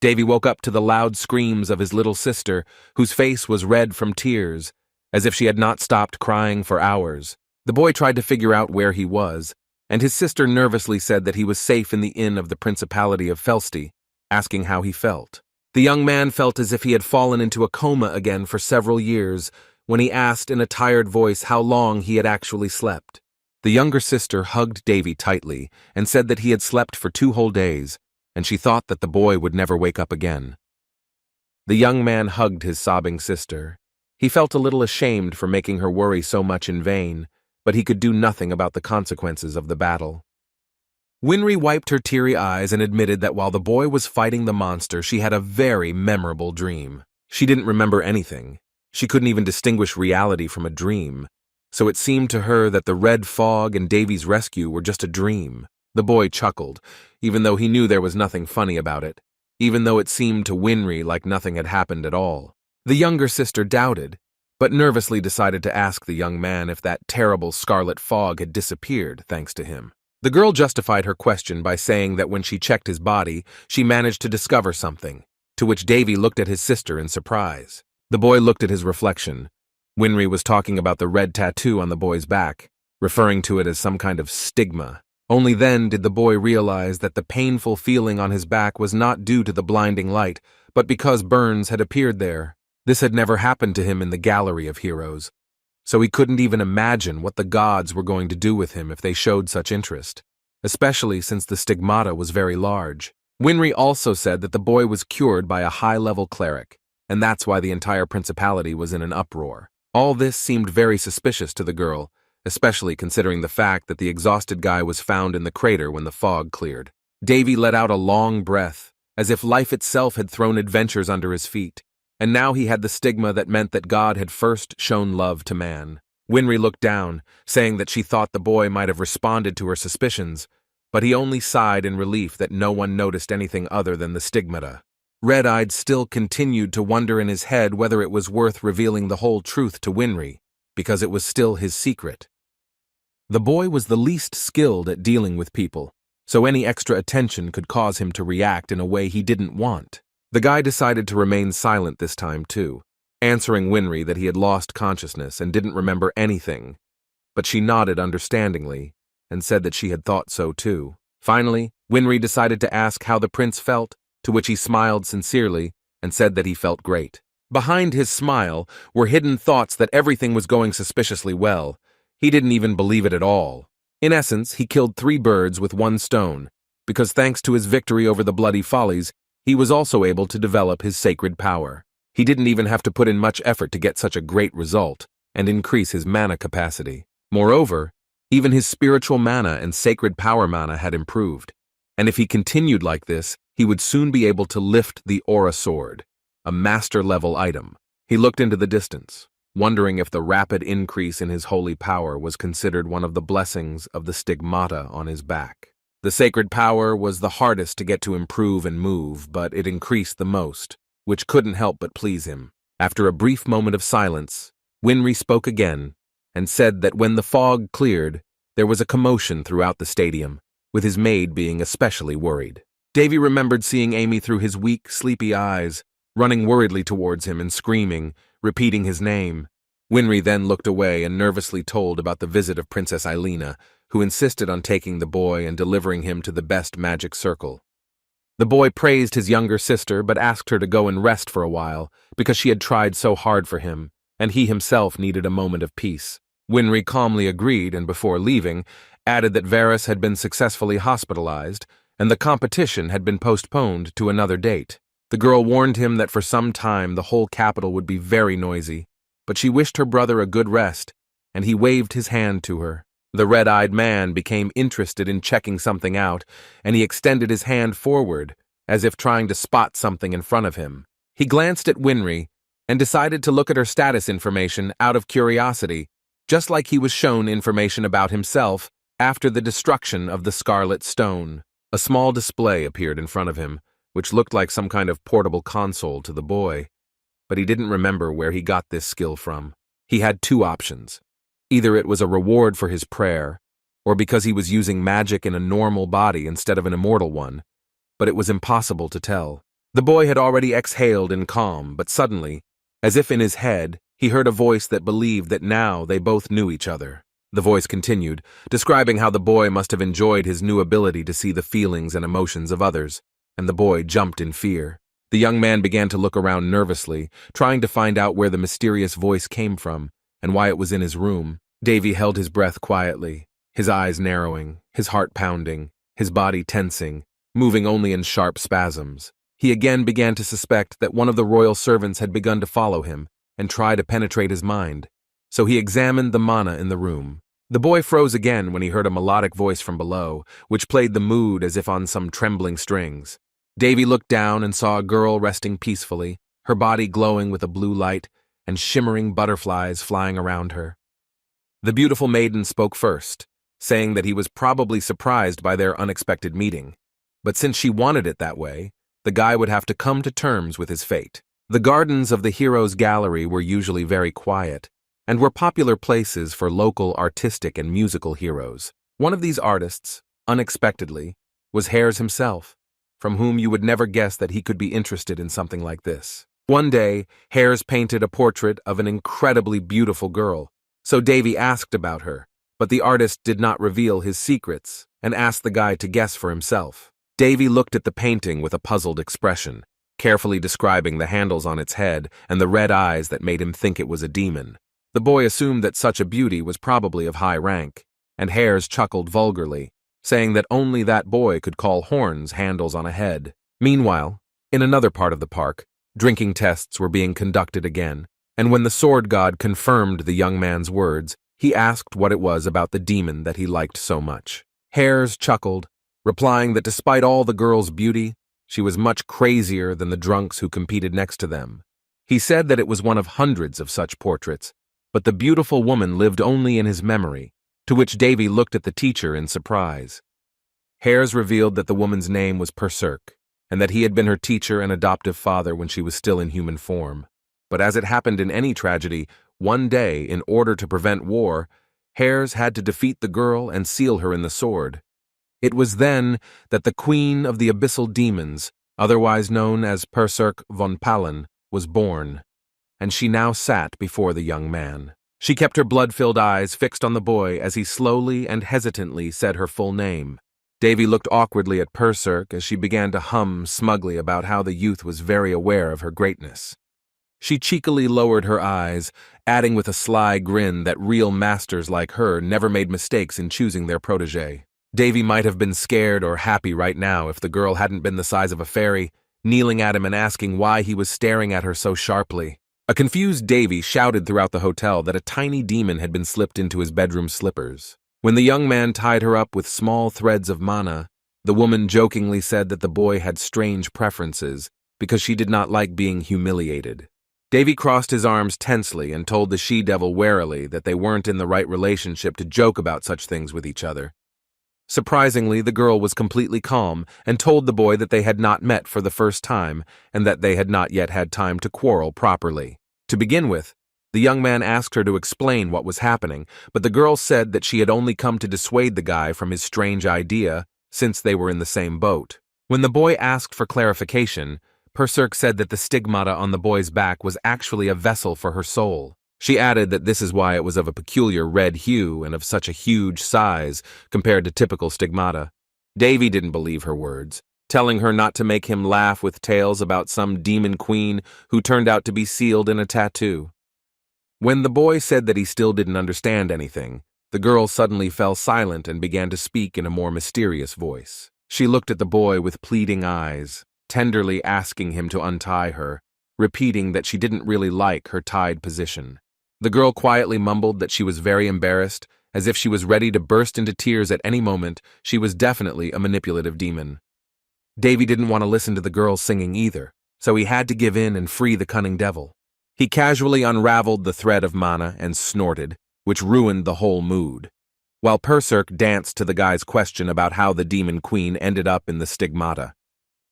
Davy woke up to the loud screams of his little sister, whose face was red from tears, as if she had not stopped crying for hours. The boy tried to figure out where he was, and his sister nervously said that he was safe in the inn of the Principality of Felsti, asking how he felt. The young man felt as if he had fallen into a coma again for several years, when he asked in a tired voice how long he had actually slept. The younger sister hugged Davy tightly and said that he had slept for 2 whole days, and she thought that the boy would never wake up again. The young man hugged his sobbing sister. He felt a little ashamed for making her worry so much in vain, but he could do nothing about the consequences of the battle. Winry wiped her teary eyes and admitted that while the boy was fighting the monster, she had a very memorable dream. She didn't remember anything. She couldn't even distinguish reality from a dream, so it seemed to her that the red fog and Davy's rescue were just a dream. The boy chuckled, even though he knew there was nothing funny about it, even though it seemed to Winry like nothing had happened at all. The younger sister doubted, but nervously decided to ask the young man if that terrible scarlet fog had disappeared thanks to him. The girl justified her question by saying that when she checked his body, she managed to discover something, to which Davy looked at his sister in surprise. The boy looked at his reflection. Winry was talking about the red tattoo on the boy's back, referring to it as some kind of stigma. Only then did the boy realize that the painful feeling on his back was not due to the blinding light, but because burns had appeared there. This had never happened to him in the gallery of heroes, so he couldn't even imagine what the gods were going to do with him if they showed such interest, especially since the stigmata was very large. Winry also said that the boy was cured by a high-level cleric, and that's why the entire principality was in an uproar. All this seemed very suspicious to the girl, especially considering the fact that the exhausted guy was found in the crater when the fog cleared. Davy let out a long breath, as if life itself had thrown adventures under his feet, and now he had the stigma that meant that God had first shown love to man. Winry looked down, saying that she thought the boy might have responded to her suspicions, but he only sighed in relief that no one noticed anything other than the stigmata. Red-Eyed still continued to wonder in his head whether it was worth revealing the whole truth to Winry, because it was still his secret. The boy was the least skilled at dealing with people, so any extra attention could cause him to react in a way he didn't want. The guy decided to remain silent this time too, answering Winry that he had lost consciousness and didn't remember anything, but she nodded understandingly and said that she had thought so too. Finally, Winry decided to ask how the prince felt, to which he smiled sincerely and said that he felt great. Behind his smile were hidden thoughts that everything was going suspiciously well. He didn't even believe it at all. In essence, he killed 3 birds with 1 stone, because thanks to his victory over the Bloody Follies, he was also able to develop his sacred power. He didn't even have to put in much effort to get such a great result and increase his mana capacity. Moreover, even his spiritual mana and sacred power mana had improved, and if he continued like this, he would soon be able to lift the Aura Sword, a master-level item. He looked into the distance, wondering if the rapid increase in his holy power was considered one of the blessings of the stigmata on his back. The sacred power was the hardest to get to improve and move, but it increased the most, which couldn't help but please him. After a brief moment of silence, Winry spoke again and said that when the fog cleared, there was a commotion throughout the stadium, with his maid being especially worried. Davy remembered seeing Amy through his weak, sleepy eyes, running worriedly towards him and screaming, repeating his name. Winry then looked away and nervously told about the visit of Princess Eilina, who insisted on taking the boy and delivering him to the best magic circle. The boy praised his younger sister but asked her to go and rest for a while because she had tried so hard for him, and he himself needed a moment of peace. Winry calmly agreed and before leaving, added that Varys had been successfully hospitalized and the competition had been postponed to another date. The girl warned him that for some time the whole capital would be very noisy, but she wished her brother a good rest, and he waved his hand to her. The red-eyed man became interested in checking something out, and he extended his hand forward, as if trying to spot something in front of him. He glanced at Winry and decided to look at her status information out of curiosity, just like he was shown information about himself after the destruction of the Scarlet Stone. A small display appeared in front of him, which looked like some kind of portable console to the boy, but he didn't remember where he got this skill from. He had 2 options. Either it was a reward for his prayer, or because he was using magic in a normal body instead of an immortal one, but it was impossible to tell. The boy had already exhaled in calm, but suddenly, as if in his head, he heard a voice that believed that now they both knew each other. The voice continued, describing how the boy must have enjoyed his new ability to see the feelings and emotions of others, and the boy jumped in fear. The young man began to look around nervously, trying to find out where the mysterious voice came from, and why it was in his room. Davy held his breath quietly, his eyes narrowing, his heart pounding, his body tensing, moving only in sharp spasms. He again began to suspect that one of the royal servants had begun to follow him and try to penetrate his mind. So he examined the manna in the room. The boy froze again when he heard a melodic voice from below, which played the mood as if on some trembling strings. Davy looked down and saw a girl resting peacefully, her body glowing with a blue light and shimmering butterflies flying around her. The beautiful maiden spoke first, saying that he was probably surprised by their unexpected meeting. But since she wanted it that way, the guy would have to come to terms with his fate. The gardens of the heroes' gallery were usually very quiet, and were popular places for local artistic and musical heroes. One of these artists, unexpectedly, was Hares himself, from whom you would never guess that he could be interested in something like this. One day, Hares painted a portrait of an incredibly beautiful girl, so Davy asked about her, but the artist did not reveal his secrets and asked the guy to guess for himself. Davy looked at the painting with a puzzled expression, carefully describing the handles on its head and the red eyes that made him think it was a demon. The boy assumed that such a beauty was probably of high rank, and Hares chuckled vulgarly, saying that only that boy could call horns handles on a head. Meanwhile, in another part of the park, drinking tests were being conducted again, and when the sword god confirmed the young man's words, he asked what it was about the demon that he liked so much. Hares chuckled, replying that despite all the girl's beauty, she was much crazier than the drunks who competed next to them. He said that it was one of hundreds of such portraits, but the beautiful woman lived only in his memory, to which Davy looked at the teacher in surprise. Hares revealed that the woman's name was Perserk, and that he had been her teacher and adoptive father when she was still in human form. But as it happened in any tragedy, one day, in order to prevent war, Hares had to defeat the girl and seal her in the sword. It was then that the queen of the abyssal demons, otherwise known as Perserk von Palen, was born, and she now sat before the young man. She kept her blood-filled eyes fixed on the boy as he slowly and hesitantly said her full name. Davy looked awkwardly at Perserk as she began to hum smugly about how the youth was very aware of her greatness. She cheekily lowered her eyes, adding with a sly grin that real masters like her never made mistakes in choosing their protégé. Davy might have been scared or happy right now if the girl hadn't been the size of a fairy, kneeling at him and asking why he was staring at her so sharply. A confused Davy shouted throughout the hotel that a tiny demon had been slipped into his bedroom slippers. When the young man tied her up with small threads of mana, the woman jokingly said that the boy had strange preferences because she did not like being humiliated. Davy crossed his arms tensely and told the she-devil warily that they weren't in the right relationship to joke about such things with each other. Surprisingly, the girl was completely calm and told the boy that they had not met for the first time and that they had not yet had time to quarrel properly. To begin with, the young man asked her to explain what was happening, but the girl said that she had only come to dissuade the guy from his strange idea since they were in the same boat. When the boy asked for clarification, Perserk said that the stigmata on the boy's back was actually a vessel for her soul. She added that this is why it was of a peculiar red hue and of such a huge size compared to typical stigmata. Davy didn't believe her words, telling her not to make him laugh with tales about some demon queen who turned out to be sealed in a tattoo. When the boy said that he still didn't understand anything, the girl suddenly fell silent and began to speak in a more mysterious voice. She looked at the boy with pleading eyes, tenderly asking him to untie her, repeating that she didn't really like her tied position. The girl quietly mumbled that she was very embarrassed, as if she was ready to burst into tears at any moment. She was definitely a manipulative demon. Davy didn't want to listen to the girl singing either, so he had to give in and free the cunning devil. He casually unraveled the thread of mana and snorted, which ruined the whole mood, while Perserk danced to the guy's question about how the demon queen ended up in the stigmata.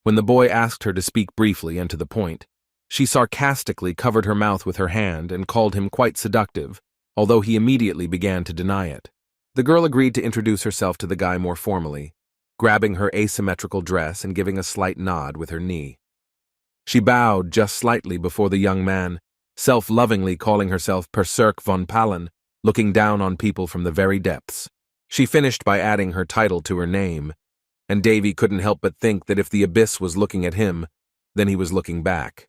When the boy asked her to speak briefly and to the point, she sarcastically covered her mouth with her hand and called him quite seductive, although he immediately began to deny it. The girl agreed to introduce herself to the guy more formally, grabbing her asymmetrical dress and giving a slight nod with her knee. She bowed just slightly before the young man, self-lovingly calling herself Perserk von Palen, looking down on people from the very depths. She finished by adding her title to her name, and Davy couldn't help but think that if the abyss was looking at him, then he was looking back.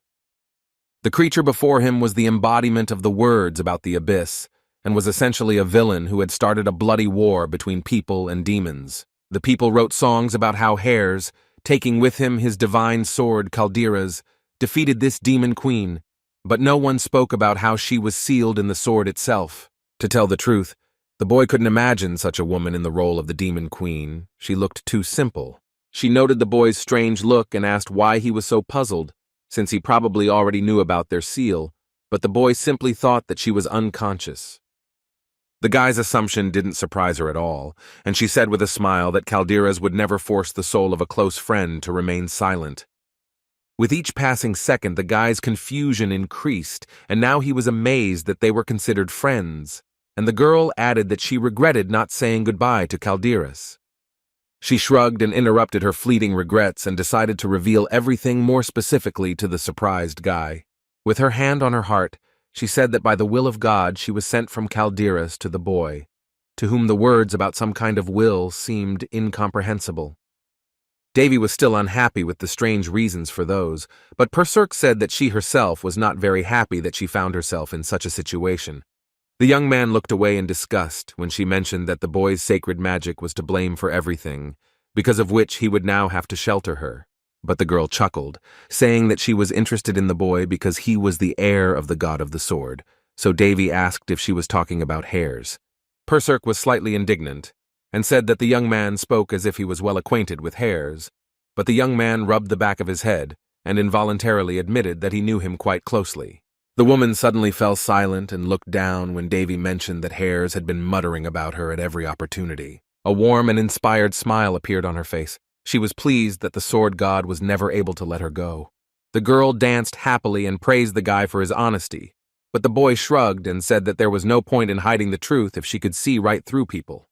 The creature before him was the embodiment of the words about the abyss, and was essentially a villain who had started a bloody war between people and demons. The people wrote songs about how Hares, taking with him his divine sword Caldera's, defeated this demon queen, but no one spoke about how she was sealed in the sword itself. To tell the truth, the boy couldn't imagine such a woman in the role of the demon queen. She looked too simple. She noted the boy's strange look and asked why he was so puzzled, since he probably already knew about their seal, but the boy simply thought that she was unconscious. The guy's assumption didn't surprise her at all, and she said with a smile that Caldera's would never force the soul of a close friend to remain silent. With each passing second, the guy's confusion increased, and now he was amazed that they were considered friends, and the girl added that she regretted not saying goodbye to Caldera's. She shrugged and interrupted her fleeting regrets and decided to reveal everything more specifically to the surprised guy. With her hand on her heart, she said that by the will of God she was sent from Caldera's to the boy, to whom the words about some kind of will seemed incomprehensible. Davy was still unhappy with the strange reasons for those, but Perserk said that she herself was not very happy that she found herself in such a situation. The young man looked away in disgust when she mentioned that the boy's sacred magic was to blame for everything, because of which he would now have to shelter her. But the girl chuckled, saying that she was interested in the boy because he was the heir of the god of the sword, so Davy asked if she was talking about hares. Perserk was slightly indignant, and said that the young man spoke as if he was well acquainted with hares, but the young man rubbed the back of his head and involuntarily admitted that he knew him quite closely. The woman suddenly fell silent and looked down when Davy mentioned that hares had been muttering about her at every opportunity. A warm and inspired smile appeared on her face. She was pleased that the sword god was never able to let her go. The girl danced happily and praised the guy for his honesty, but the boy shrugged and said that there was no point in hiding the truth if she could see right through people.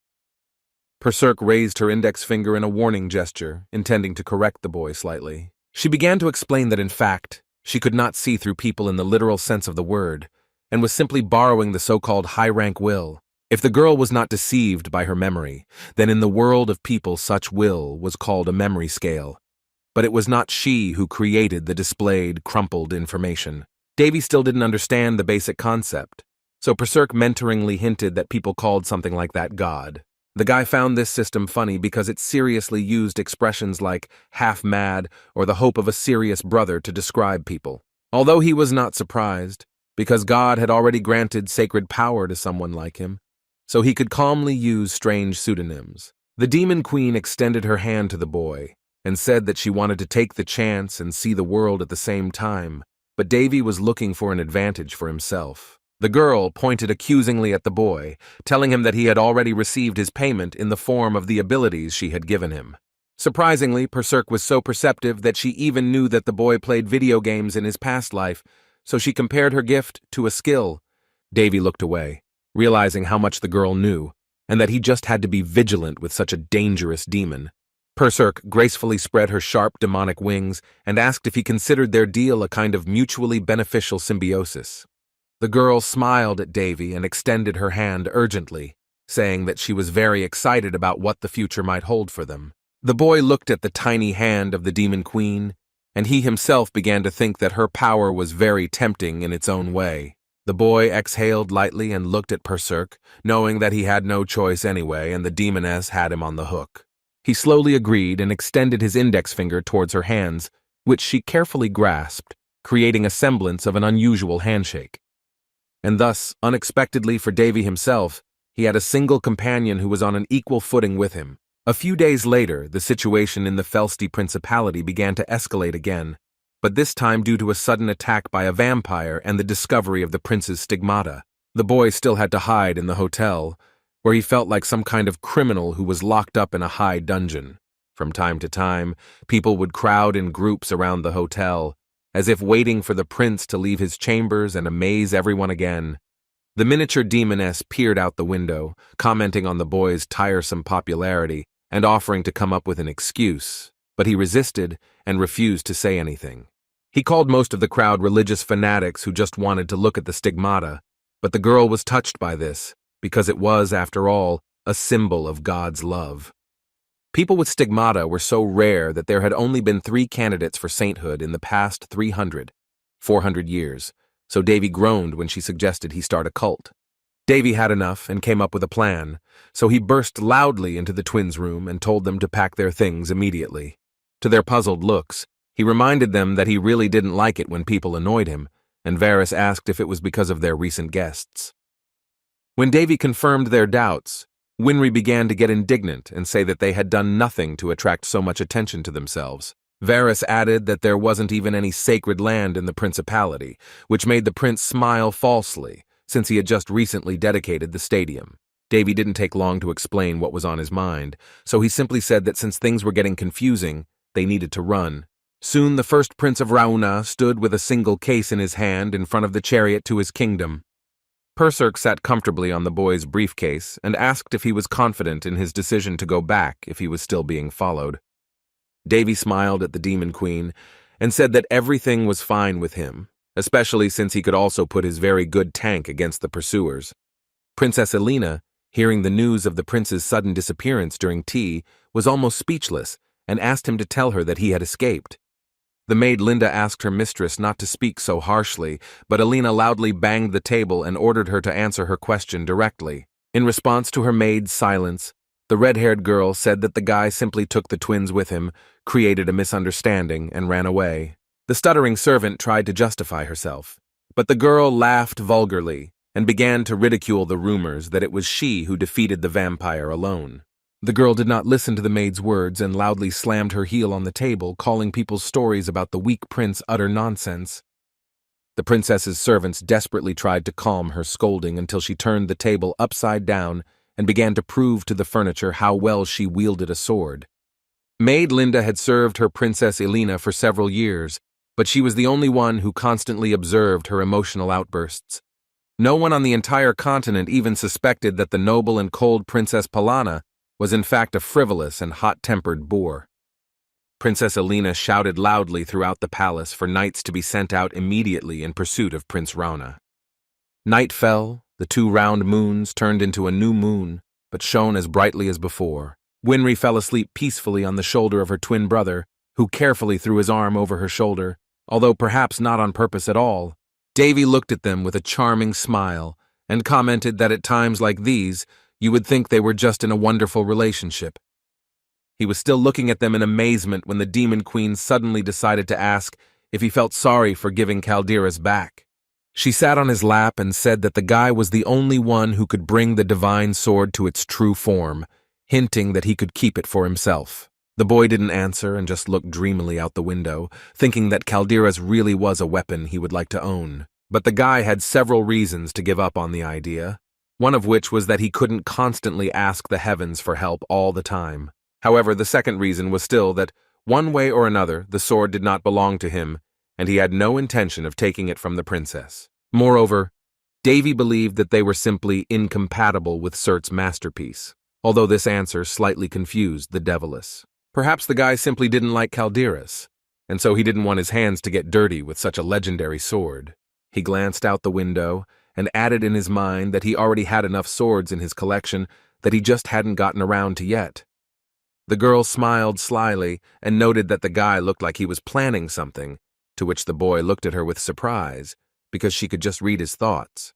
Perserk raised her index finger in a warning gesture, intending to correct the boy slightly. She began to explain that in fact, she could not see through people in the literal sense of the word, and was simply borrowing the so-called high-rank will. If the girl was not deceived by her memory, then in the world of people such will was called a memory scale. But it was not she who created the displayed, crumpled information. Davy still didn't understand the basic concept, so Perserk mentoringly hinted that people called something like that God. The guy found this system funny because it seriously used expressions like half-mad or the hope of a serious brother to describe people. Although he was not surprised, because God had already granted sacred power to someone like him, so he could calmly use strange pseudonyms. The demon queen extended her hand to the boy and said that she wanted to take the chance and see the world at the same time, but Davy was looking for an advantage for himself. The girl pointed accusingly at the boy, telling him that he had already received his payment in the form of the abilities she had given him. Surprisingly, Perserk was so perceptive that she even knew that the boy played video games in his past life, so she compared her gift to a skill. Davy looked away, realizing how much the girl knew, and that he just had to be vigilant with such a dangerous demon. Perserk gracefully spread her sharp demonic wings and asked if he considered their deal a kind of mutually beneficial symbiosis. The girl smiled at Davy and extended her hand urgently, saying that she was very excited about what the future might hold for them. The boy looked at the tiny hand of the demon queen, and he himself began to think that her power was very tempting in its own way. The boy exhaled lightly and looked at Perserk, knowing that he had no choice anyway and the demoness had him on the hook. He slowly agreed and extended his index finger towards her hands, which she carefully grasped, creating a semblance of an unusual handshake. And thus, unexpectedly for Davy himself, he had a single companion who was on an equal footing with him. A few days later, the situation in the Felsti Principality began to escalate again, but this time due to a sudden attack by a vampire and the discovery of the prince's stigmata. The boy still had to hide in the hotel, where he felt like some kind of criminal who was locked up in a high dungeon. From time to time, people would crowd in groups around the hotel, as if waiting for the prince to leave his chambers and amaze everyone again. The miniature demoness peered out the window, commenting on the boy's tiresome popularity and offering to come up with an excuse, but he resisted and refused to say anything. He called most of the crowd religious fanatics who just wanted to look at the stigmata, but the girl was touched by this, because it was, after all, a symbol of God's love. People with stigmata were so rare that there had only been 3 candidates for sainthood in the past 400 years, so Davy groaned when she suggested he start a cult. Davy had enough and came up with a plan, so he burst loudly into the twins' room and told them to pack their things immediately. To their puzzled looks, he reminded them that he really didn't like it when people annoyed him, and Varys asked if it was because of their recent guests. When Davy confirmed their doubts, Winry began to get indignant and say that they had done nothing to attract so much attention to themselves. Varys added that there wasn't even any sacred land in the principality, which made the prince smile falsely, since he had just recently dedicated the stadium. Davy didn't take long to explain what was on his mind, so he simply said that since things were getting confusing, they needed to run. Soon the first prince of Rauna stood with a single case in his hand in front of the chariot to his kingdom. Perserk sat comfortably on the boy's briefcase and asked if he was confident in his decision to go back if he was still being followed. Davy smiled at the Demon Queen and said that everything was fine with him, especially since he could also put his very good tank against the pursuers. Princess Elena, hearing the news of the prince's sudden disappearance during tea, was almost speechless and asked him to tell her that he had escaped. The maid Linda asked her mistress not to speak so harshly, but Elena loudly banged the table and ordered her to answer her question directly. In response to her maid's silence, the red-haired girl said that the guy simply took the twins with him, created a misunderstanding, and ran away. The stuttering servant tried to justify herself, but the girl laughed vulgarly and began to ridicule the rumors that it was she who defeated the vampire alone. The girl did not listen to the maid's words and loudly slammed her heel on the table, calling people's stories about the weak prince utter nonsense. The princess's servants desperately tried to calm her scolding until she turned the table upside down and began to prove to the furniture how well she wielded a sword. Maid Linda had served her Princess Elena for several years, but she was the only one who constantly observed her emotional outbursts. No one on the entire continent even suspected that the noble and cold Princess Palana was in fact a frivolous and hot-tempered boor. Princess Elena shouted loudly throughout the palace for knights to be sent out immediately in pursuit of Prince Rauna. Night fell, the two round moons turned into a new moon, but shone as brightly as before. Winry fell asleep peacefully on the shoulder of her twin brother, who carefully threw his arm over her shoulder, although perhaps not on purpose at all. Davy looked at them with a charming smile and commented that at times like these, you would think they were just in a wonderful relationship. He was still looking at them in amazement when the Demon Queen suddenly decided to ask if he felt sorry for giving Calderas back. She sat on his lap and said that the guy was the only one who could bring the divine sword to its true form, hinting that he could keep it for himself. The boy didn't answer and just looked dreamily out the window, thinking that Calderas really was a weapon he would like to own. But the guy had several reasons to give up on the idea, one of which was that he couldn't constantly ask the heavens for help all the time. However, the second reason was still that, one way or another, the sword did not belong to him, and he had no intention of taking it from the princess. Moreover, Davy believed that they were simply incompatible with Surt's masterpiece, although this answer slightly confused the Devilish. Perhaps the guy simply didn't like Calderas, and so he didn't want his hands to get dirty with such a legendary sword. He glanced out the window and added in his mind that he already had enough swords in his collection that he just hadn't gotten around to yet. The girl smiled slyly and noted that the guy looked like he was planning something, to which the boy looked at her with surprise, because she could just read his thoughts.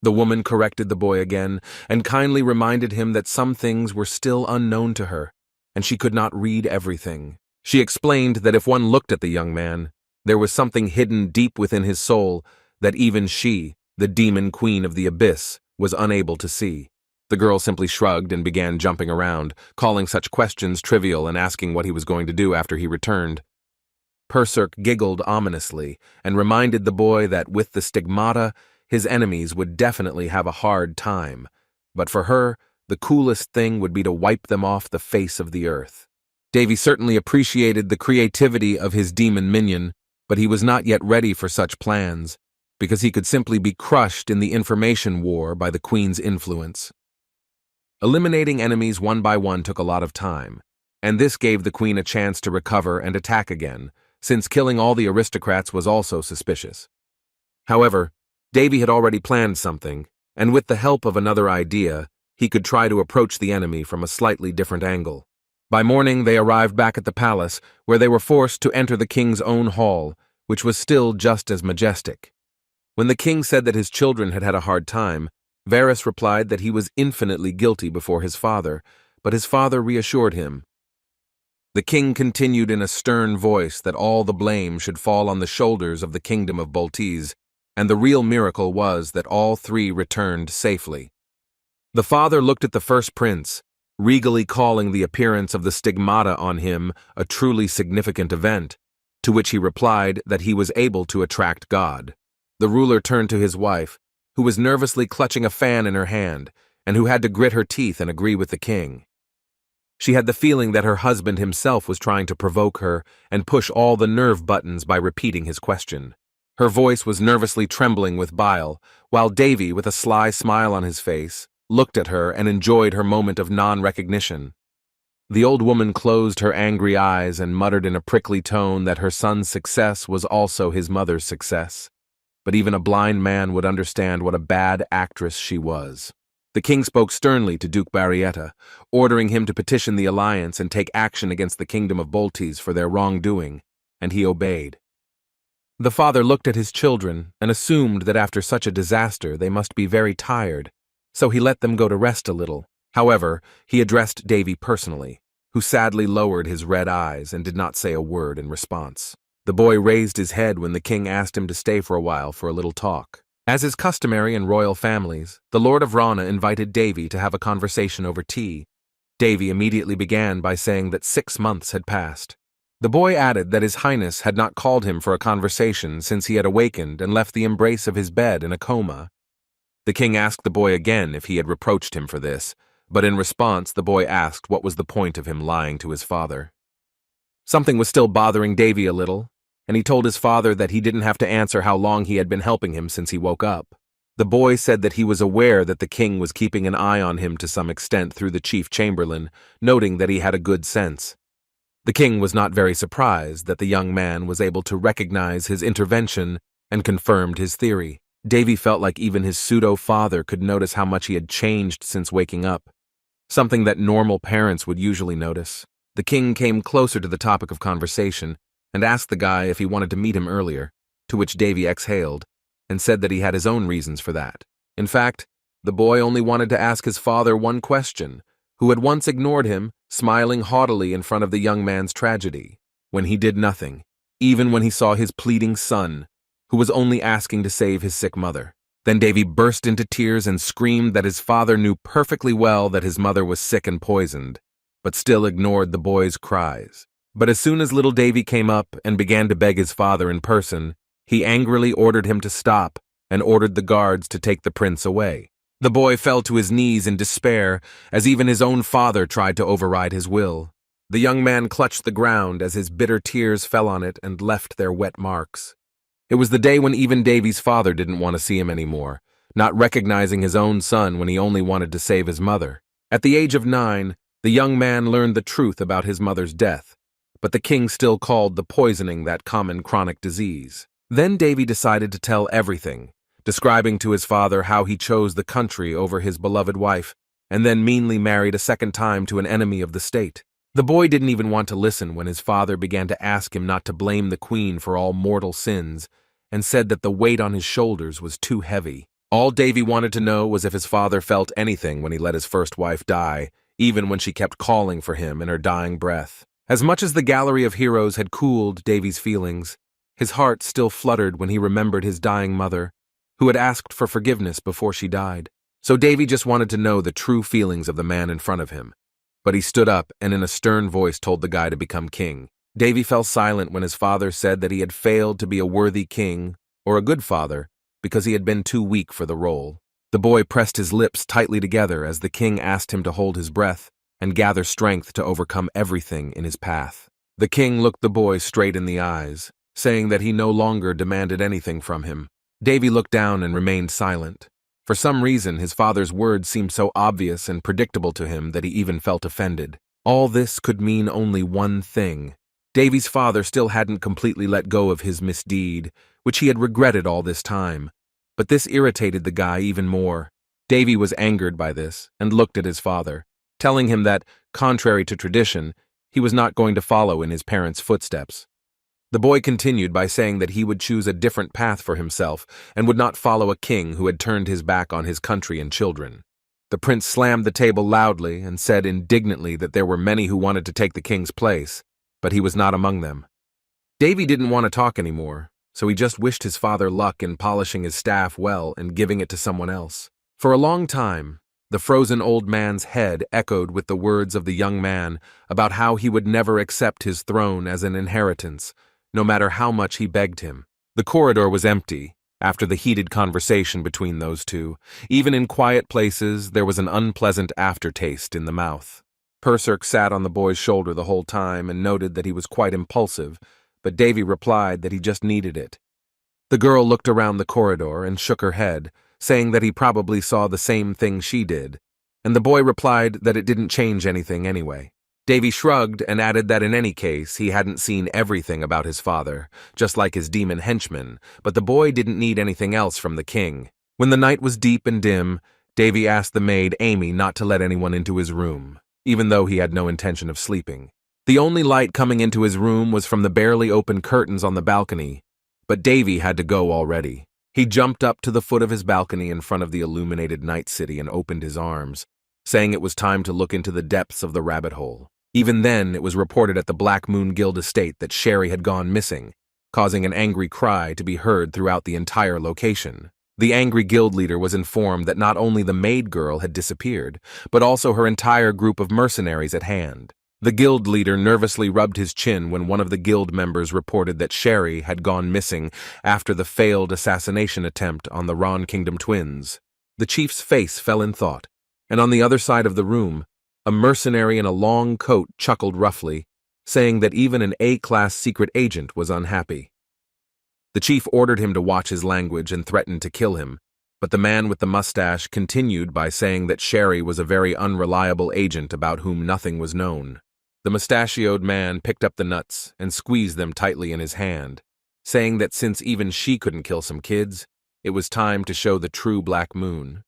The woman corrected the boy again and kindly reminded him that some things were still unknown to her, and she could not read everything. She explained that if one looked at the young man, there was something hidden deep within his soul that even she, the Demon Queen of the Abyss, was unable to see. The girl simply shrugged and began jumping around, calling such questions trivial and asking what he was going to do after he returned. Perserk giggled ominously and reminded the boy that with the stigmata, his enemies would definitely have a hard time, but for her, the coolest thing would be to wipe them off the face of the earth. Davy certainly appreciated the creativity of his demon minion, but he was not yet ready for such plans, because he could simply be crushed in the information war by the Queen's influence. Eliminating enemies one by one took a lot of time, and this gave the Queen a chance to recover and attack again, since killing all the aristocrats was also suspicious. However, Davy had already planned something, and with the help of another idea, he could try to approach the enemy from a slightly different angle. By morning, they arrived back at the palace, where they were forced to enter the king's own hall, which was still just as majestic. When the king said that his children had had a hard time, Varys replied that he was infinitely guilty before his father, but his father reassured him. The king continued in a stern voice that all the blame should fall on the shoulders of the kingdom of Boltese, and the real miracle was that all three returned safely. The father looked at the first prince, regally calling the appearance of the stigmata on him a truly significant event, to which he replied that he was able to attract God. The ruler turned to his wife, who was nervously clutching a fan in her hand, and who had to grit her teeth and agree with the king. She had the feeling that her husband himself was trying to provoke her and push all the nerve buttons by repeating his question. Her voice was nervously trembling with bile, while Davy, with a sly smile on his face, looked at her and enjoyed her moment of non-recognition. The old woman closed her angry eyes and muttered in a prickly tone that her son's success was also his mother's success. But even a blind man would understand what a bad actress she was. The king spoke sternly to Duke Barrietta, ordering him to petition the alliance and take action against the kingdom of Boltese for their wrongdoing, and he obeyed. The father looked at his children and assumed that after such a disaster they must be very tired, so he let them go to rest a little. However, he addressed Davy personally, who sadly lowered his red eyes and did not say a word in response. The boy raised his head when the king asked him to stay for a while for a little talk. As is customary in royal families, the Lord of Rana invited Davy to have a conversation over tea. Davy immediately began by saying that 6 months had passed. The boy added that His Highness had not called him for a conversation since he had awakened and left the embrace of his bed in a coma. The king asked the boy again if he had reproached him for this, but in response the boy asked what was the point of him lying to his father. Something was still bothering Davy a little, and he told his father that he didn't have to answer how long he had been helping him since he woke up. The boy said that he was aware that the king was keeping an eye on him to some extent through the chief chamberlain, noting that he had a good sense. The king was not very surprised that the young man was able to recognize his intervention and confirmed his theory. Davy felt like even his pseudo-father could notice how much he had changed since waking up, something that normal parents would usually notice. The king came closer to the topic of conversation and asked the guy if he wanted to meet him earlier, to which Davy exhaled and said that he had his own reasons for that. In fact, the boy only wanted to ask his father one question, who had once ignored him, smiling haughtily in front of the young man's tragedy, when he did nothing, even when he saw his pleading son, who was only asking to save his sick mother. Then Davy burst into tears and screamed that his father knew perfectly well that his mother was sick and poisoned, but still ignored the boy's cries. But as soon as little Davy came up and began to beg his father in person, he angrily ordered him to stop and ordered the guards to take the prince away. The boy fell to his knees in despair, as even his own father tried to override his will. The young man clutched the ground as his bitter tears fell on it and left their wet marks. It was the day when even Davy's father didn't want to see him anymore, not recognizing his own son when he only wanted to save his mother. At the age of 9, the young man learned the truth about his mother's death, but the king still called the poisoning that common chronic disease. Then Davy decided to tell everything, describing to his father how he chose the country over his beloved wife, and then meanly married a second time to an enemy of the state. The boy didn't even want to listen when his father began to ask him not to blame the queen for all mortal sins, and said that the weight on his shoulders was too heavy. All Davy wanted to know was if his father felt anything when he let his first wife die, even when she kept calling for him in her dying breath. As much as the gallery of heroes had cooled Davy's feelings, his heart still fluttered when he remembered his dying mother, who had asked for forgiveness before she died. So Davy just wanted to know the true feelings of the man in front of him. But he stood up and in a stern voice told the guy to become king. Davy fell silent when his father said that he had failed to be a worthy king or a good father because he had been too weak for the role. The boy pressed his lips tightly together as the king asked him to hold his breath and gather strength to overcome everything in his path. The king looked the boy straight in the eyes, saying that he no longer demanded anything from him. Davy looked down and remained silent. For some reason, his father's words seemed so obvious and predictable to him that he even felt offended. All this could mean only one thing. Davy's father still hadn't completely let go of his misdeed, which he had regretted all this time. But this irritated the guy even more. Davy was angered by this and looked at his father, telling him that, contrary to tradition, he was not going to follow in his parents' footsteps. The boy continued by saying that he would choose a different path for himself and would not follow a king who had turned his back on his country and children. The prince slammed the table loudly and said indignantly that there were many who wanted to take the king's place, but he was not among them. Davy didn't want to talk anymore, so he just wished his father luck in polishing his staff well and giving it to someone else. For a long time, the frozen old man's head echoed with the words of the young man about how he would never accept his throne as an inheritance, no matter how much he begged him. The corridor was empty after the heated conversation between those two. Even in quiet places, there was an unpleasant aftertaste in the mouth. Perserk sat on the boy's shoulder the whole time and noted that he was quite impulsive, but Davy replied that he just needed it. The girl looked around the corridor and shook her head, saying that he probably saw the same thing she did, and the boy replied that it didn't change anything anyway. Davy shrugged and added that in any case he hadn't seen everything about his father, just like his demon henchman, but the boy didn't need anything else from the king. When the night was deep and dim, Davy asked the maid Amy not to let anyone into his room, even though he had no intention of sleeping. The only light coming into his room was from the barely open curtains on the balcony, but Davy had to go already. He jumped up to the foot of his balcony in front of the illuminated night city and opened his arms, saying it was time to look into the depths of the rabbit hole. Even then, it was reported at the Black Moon Guild estate that Sherry had gone missing, causing an angry cry to be heard throughout the entire location. The angry guild leader was informed that not only the maid girl had disappeared, but also her entire group of mercenaries at hand. The guild leader nervously rubbed his chin when one of the guild members reported that Sherry had gone missing after the failed assassination attempt on the Ron Kingdom twins. The chief's face fell in thought, and on the other side of the room, a mercenary in a long coat chuckled roughly, saying that even an A-class secret agent was unhappy. The chief ordered him to watch his language and threatened to kill him, but the man with the mustache continued by saying that Sherry was a very unreliable agent about whom nothing was known. The mustachioed man picked up the nuts and squeezed them tightly in his hand, saying that since even she couldn't kill some kids, it was time to show the true Black Moon.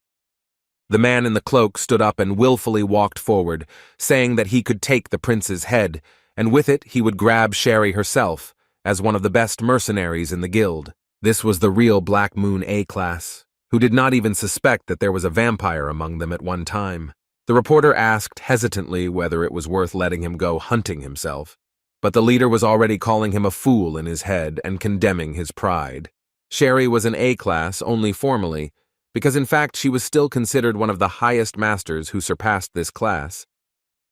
The man in the cloak stood up and willfully walked forward, saying that he could take the prince's head, and with it he would grab Sherry herself, as one of the best mercenaries in the guild. This was the real Black Moon A-class, who did not even suspect that there was a vampire among them at one time. The reporter asked hesitantly whether it was worth letting him go hunting himself, but the leader was already calling him a fool in his head and condemning his pride. Sherry was an A-class only formally, because in fact she was still considered one of the highest masters who surpassed this class.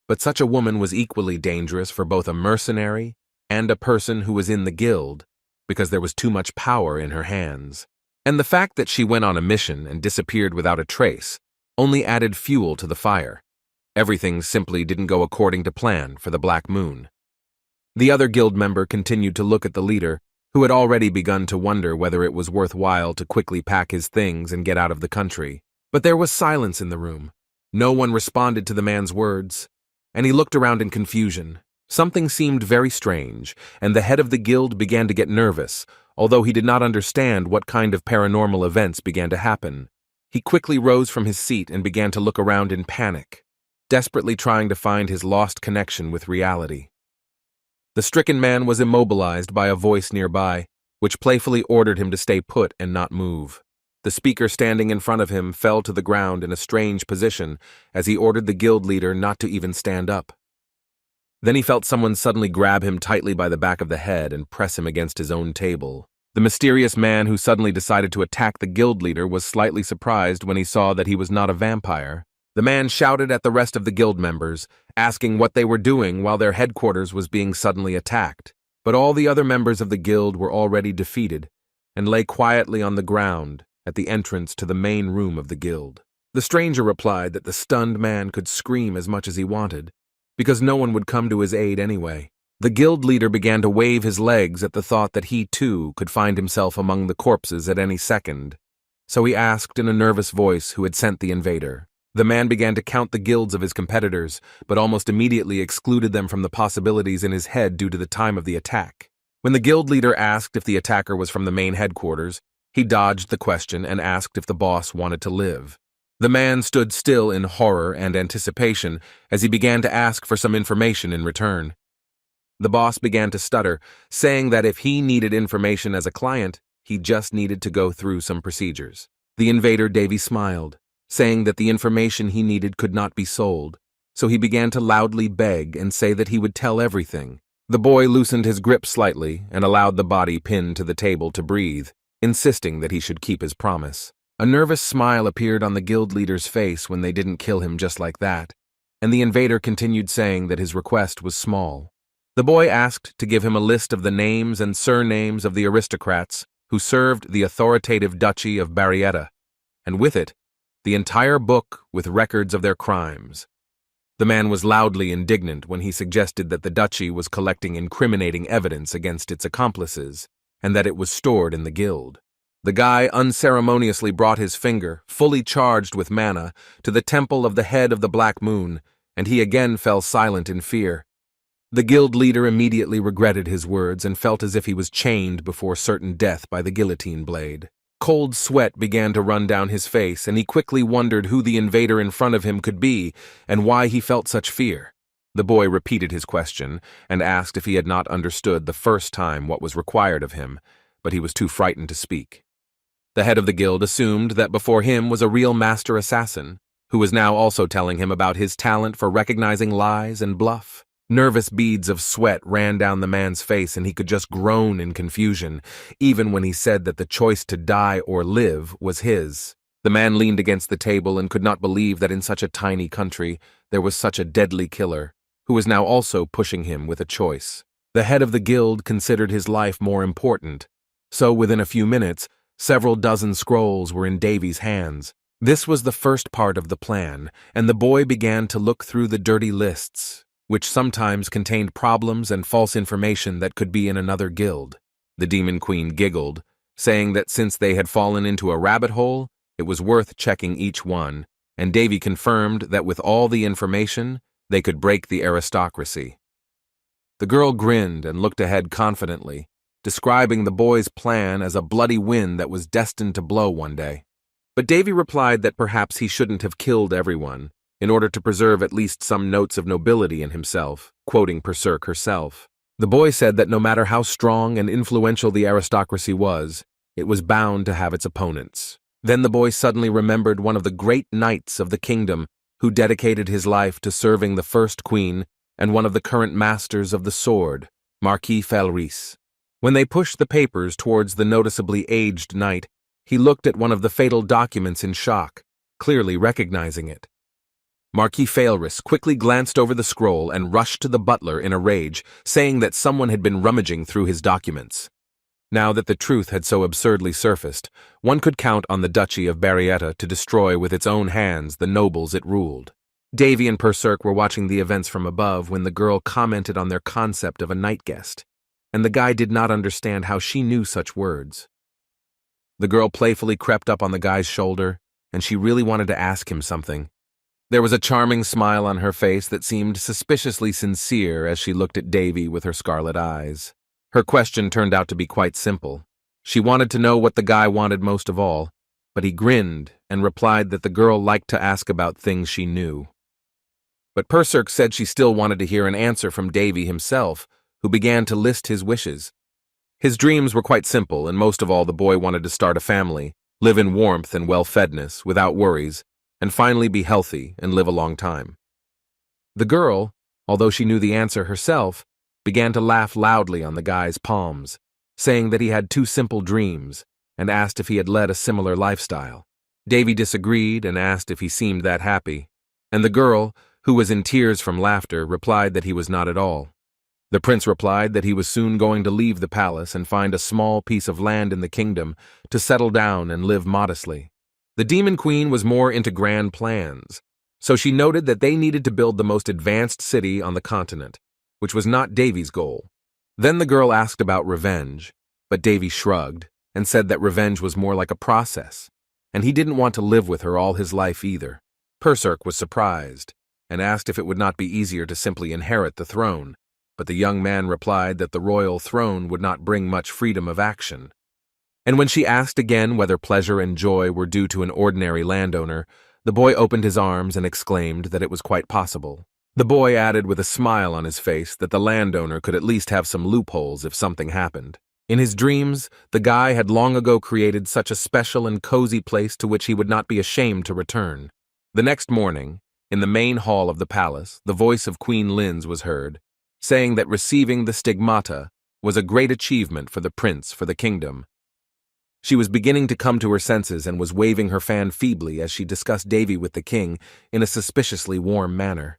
But such a woman was equally dangerous for both a mercenary and a person who was in the guild, because there was too much power in her hands. And the fact that she went on a mission and disappeared without a trace only added fuel to the fire. Everything simply didn't go according to plan for the Black Moon. The other guild member continued to look at the leader, who had already begun to wonder whether it was worthwhile to quickly pack his things and get out of the country. But there was silence in the room. No one responded to the man's words, and he looked around in confusion. Something seemed very strange, and the head of the guild began to get nervous, although he did not understand what kind of paranormal events began to happen. He quickly rose from his seat and began to look around in panic, desperately trying to find his lost connection with reality. The stricken man was immobilized by a voice nearby, which playfully ordered him to stay put and not move. The speaker standing in front of him fell to the ground in a strange position as he ordered the guild leader not to even stand up. Then he felt someone suddenly grab him tightly by the back of the head and press him against his own table. The mysterious man who suddenly decided to attack the guild leader was slightly surprised when he saw that he was not a vampire. The man shouted at the rest of the guild members, asking what they were doing while their headquarters was being suddenly attacked. But all the other members of the guild were already defeated and lay quietly on the ground at the entrance to the main room of the guild. The stranger replied that the stunned man could scream as much as he wanted, because no one would come to his aid anyway. The guild leader began to wave his legs at the thought that he, too, could find himself among the corpses at any second. So he asked in a nervous voice who had sent the invader. The man began to count the guilds of his competitors, but almost immediately excluded them from the possibilities in his head due to the time of the attack. When the guild leader asked if the attacker was from the main headquarters, he dodged the question and asked if the boss wanted to live. The man stood still in horror and anticipation as he began to ask for some information in return. The boss began to stutter, saying that if he needed information as a client, he just needed to go through some procedures. The invader Davy smiled, saying that the information he needed could not be sold, so he began to loudly beg and say that he would tell everything. The boy loosened his grip slightly and allowed the body pinned to the table to breathe, insisting that he should keep his promise. A nervous smile appeared on the guild leader's face when they didn't kill him just like that, and the invader continued saying that his request was small. The boy asked to give him a list of the names and surnames of the aristocrats who served the authoritative duchy of Barrietta, and with it, the entire book with records of their crimes. The man was loudly indignant when he suggested that the duchy was collecting incriminating evidence against its accomplices, and that it was stored in the guild. The guy unceremoniously brought his finger, fully charged with mana, to the temple of the head of the Black Moon, and he again fell silent in fear. The guild leader immediately regretted his words and felt as if he was chained before certain death by the guillotine blade. Cold sweat began to run down his face, and he quickly wondered who the invader in front of him could be and why he felt such fear. The boy repeated his question and asked if he had not understood the first time what was required of him, but he was too frightened to speak. The head of the guild assumed that before him was a real master assassin, who was now also telling him about his talent for recognizing lies and bluff. Nervous beads of sweat ran down the man's face, and he could just groan in confusion, even when he said that the choice to die or live was his. The man leaned against the table and could not believe that in such a tiny country there was such a deadly killer, who was now also pushing him with a choice. The head of the guild considered his life more important, so within a few minutes, several dozen scrolls were in Davy's hands. This was the first part of the plan, and the boy began to look through the dirty lists, which sometimes contained problems and false information that could be in another guild. The Demon Queen giggled, saying that since they had fallen into a rabbit hole, it was worth checking each one, and Davy confirmed that with all the information, they could break the aristocracy. The girl grinned and looked ahead confidently, describing the boy's plan as a bloody wind that was destined to blow one day. But Davy replied that perhaps he shouldn't have killed everyone, in order to preserve at least some notes of nobility in himself, quoting Berserk herself. The boy said that no matter how strong and influential the aristocracy was, it was bound to have its opponents. Then the boy suddenly remembered one of the great knights of the kingdom who dedicated his life to serving the first queen and one of the current masters of the sword, Marquis Felris. When they pushed the papers towards the noticeably aged knight, he looked at one of the fatal documents in shock, clearly recognizing it. Marquis Felris quickly glanced over the scroll and rushed to the butler in a rage, saying that someone had been rummaging through his documents. Now that the truth had so absurdly surfaced, one could count on the Duchy of Barrietta to destroy with its own hands the nobles it ruled. Davy and Berserk were watching the events from above when the girl commented on their concept of a night guest, and the guy did not understand how she knew such words. The girl playfully crept up on the guy's shoulder, and she really wanted to ask him something. There was a charming smile on her face that seemed suspiciously sincere as she looked at Davy with her scarlet eyes. Her question turned out to be quite simple. She wanted to know what the guy wanted most of all, but he grinned and replied that the girl liked to ask about things she knew. But Berserk said she still wanted to hear an answer from Davy himself, who began to list his wishes. His dreams were quite simple, and most of all the boy wanted to start a family, live in warmth and well-fedness, without worries, and finally be healthy and live a long time. The girl, although she knew the answer herself, began to laugh loudly on the guy's palms, saying that he had two simple dreams, and asked if he had led a similar lifestyle. Davy disagreed and asked if he seemed that happy, and the girl, who was in tears from laughter, replied that he was not at all. The prince replied that he was soon going to leave the palace and find a small piece of land in the kingdom to settle down and live modestly. The Demon Queen was more into grand plans, so she noted that they needed to build the most advanced city on the continent, which was not Davy's goal. Then the girl asked about revenge, but Davy shrugged and said that revenge was more like a process, and he didn't want to live with her all his life either. Berserk was surprised and asked if it would not be easier to simply inherit the throne, but the young man replied that the royal throne would not bring much freedom of action. And when she asked again whether pleasure and joy were due to an ordinary landowner, the boy opened his arms and exclaimed that it was quite possible. The boy added with a smile on his face that the landowner could at least have some loopholes if something happened. In his dreams, the guy had long ago created such a special and cozy place to which he would not be ashamed to return. The next morning, in the main hall of the palace, the voice of Queen Linz was heard, saying that receiving the stigmata was a great achievement for the prince for the kingdom. She was beginning to come to her senses and was waving her fan feebly as she discussed Davy with the king in a suspiciously warm manner.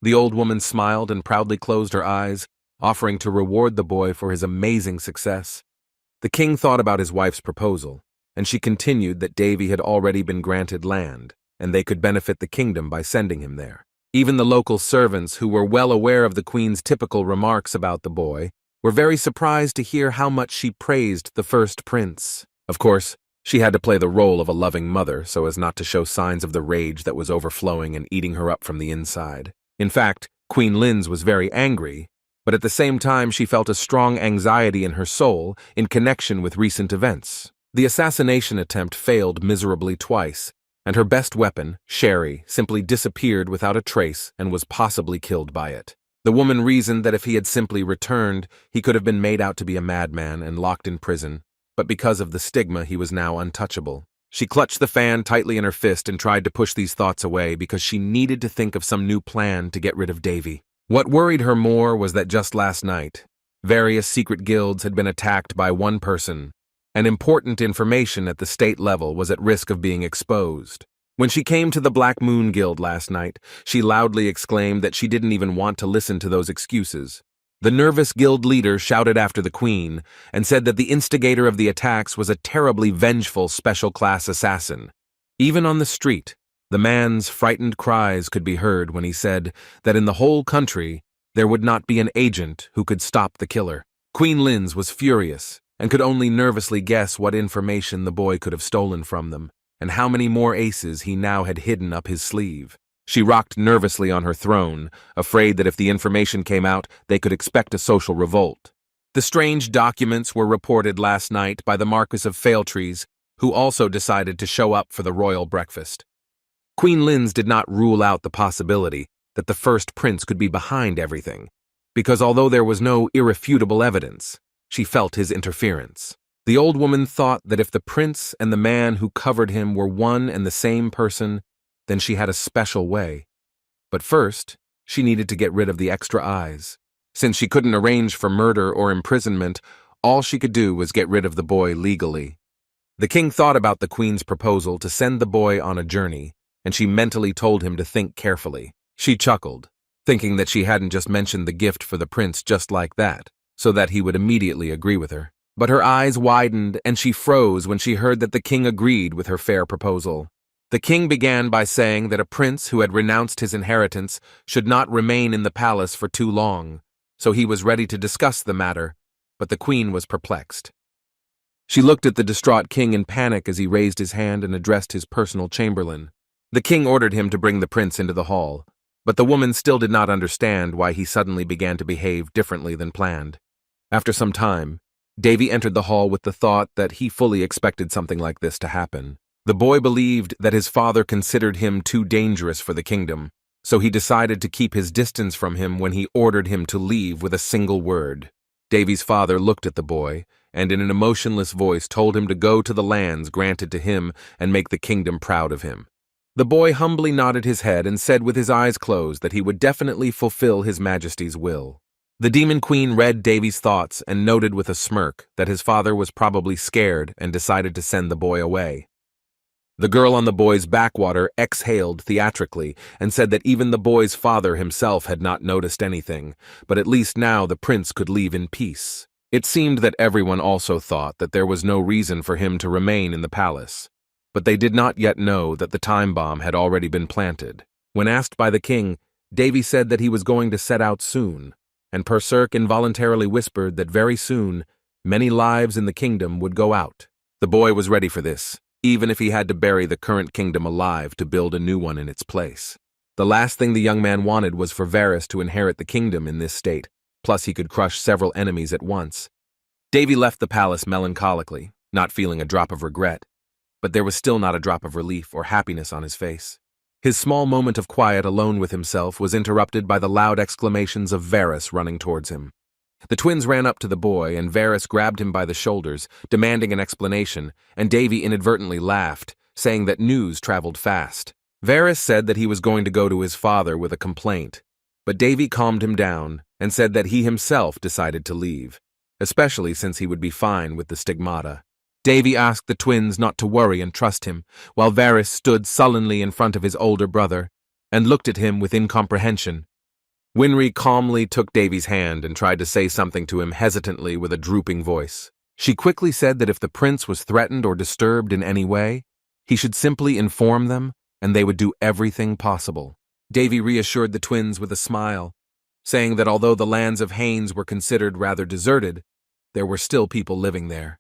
The old woman smiled and proudly closed her eyes, offering to reward the boy for his amazing success. The king thought about his wife's proposal, and she continued that Davy had already been granted land, and they could benefit the kingdom by sending him there. Even the local servants, who were well aware of the queen's typical remarks about the boy, were very surprised to hear how much she praised the first prince. Of course, she had to play the role of a loving mother so as not to show signs of the rage that was overflowing and eating her up from the inside. In fact, Queen Linz was very angry, but at the same time she felt a strong anxiety in her soul in connection with recent events. The assassination attempt failed miserably twice, and her best weapon, Sherry, simply disappeared without a trace and was possibly killed by it. The woman reasoned that if he had simply returned, he could have been made out to be a madman and locked in prison, but because of the stigma he was now untouchable. She clutched the fan tightly in her fist and tried to push these thoughts away because she needed to think of some new plan to get rid of Davy. What worried her more was that just last night, various secret guilds had been attacked by one person, and important information at the state level was at risk of being exposed. When she came to the Black Moon Guild last night, she loudly exclaimed that she didn't even want to listen to those excuses. The nervous guild leader shouted after the queen and said that the instigator of the attacks was a terribly vengeful special-class assassin. Even on the street, the man's frightened cries could be heard when he said that in the whole country there would not be an agent who could stop the killer. Queen Linz was furious and could only nervously guess what information the boy could have stolen from them, and how many more aces he now had hidden up his sleeve. She rocked nervously on her throne, afraid that if the information came out, they could expect a social revolt. The strange documents were reported last night by the Marquis of Failtrees, who also decided to show up for the royal breakfast. Queen Linz did not rule out the possibility that the first prince could be behind everything, because although there was no irrefutable evidence, she felt his interference. The old woman thought that if the prince and the man who covered him were one and the same person, then she had a special way. But first, she needed to get rid of the extra eyes. Since she couldn't arrange for murder or imprisonment, all she could do was get rid of the boy legally. The king thought about the queen's proposal to send the boy on a journey, and she mentally told him to think carefully. She chuckled, thinking that she hadn't just mentioned the gift for the prince just like that, so that he would immediately agree with her. But her eyes widened and she froze when she heard that the king agreed with her fair proposal. The king began by saying that a prince who had renounced his inheritance should not remain in the palace for too long, so he was ready to discuss the matter, but the queen was perplexed. She looked at the distraught king in panic as he raised his hand and addressed his personal chamberlain. The king ordered him to bring the prince into the hall, but the woman still did not understand why he suddenly began to behave differently than planned. After some time, Davy entered the hall with the thought that he fully expected something like this to happen. The boy believed that his father considered him too dangerous for the kingdom, so he decided to keep his distance from him when he ordered him to leave with a single word. Davy's father looked at the boy, and in an emotionless voice told him to go to the lands granted to him and make the kingdom proud of him. The boy humbly nodded his head and said with his eyes closed that he would definitely fulfill his majesty's will. The demon queen read Davy's thoughts and noted with a smirk that his father was probably scared and decided to send the boy away. The girl on the boy's backwater exhaled theatrically and said that even the boy's father himself had not noticed anything, but at least now the prince could leave in peace. It seemed that everyone also thought that there was no reason for him to remain in the palace, but they did not yet know that the time bomb had already been planted. When asked by the king, Davy said that he was going to set out soon, and Perserk involuntarily whispered that very soon many lives in the kingdom would go out. The boy was ready for this, even if he had to bury the current kingdom alive to build a new one in its place. The last thing the young man wanted was for Varys to inherit the kingdom in this state, plus he could crush several enemies at once. Davy left the palace melancholically, not feeling a drop of regret, but there was still not a drop of relief or happiness on his face. His small moment of quiet alone with himself was interrupted by the loud exclamations of Varys running towards him. The twins ran up to the boy, and Varys grabbed him by the shoulders, demanding an explanation, and Davy inadvertently laughed, saying that news traveled fast. Varys said that he was going to go to his father with a complaint, but Davy calmed him down and said that he himself decided to leave, especially since he would be fine with the stigmata. Davy asked the twins not to worry and trust him, while Varys stood sullenly in front of his older brother and looked at him with incomprehension. Winry calmly took Davy's hand and tried to say something to him hesitantly with a drooping voice. She quickly said that if the prince was threatened or disturbed in any way, he should simply inform them and they would do everything possible. Davy reassured the twins with a smile, saying that although the lands of Haines were considered rather deserted, there were still people living there.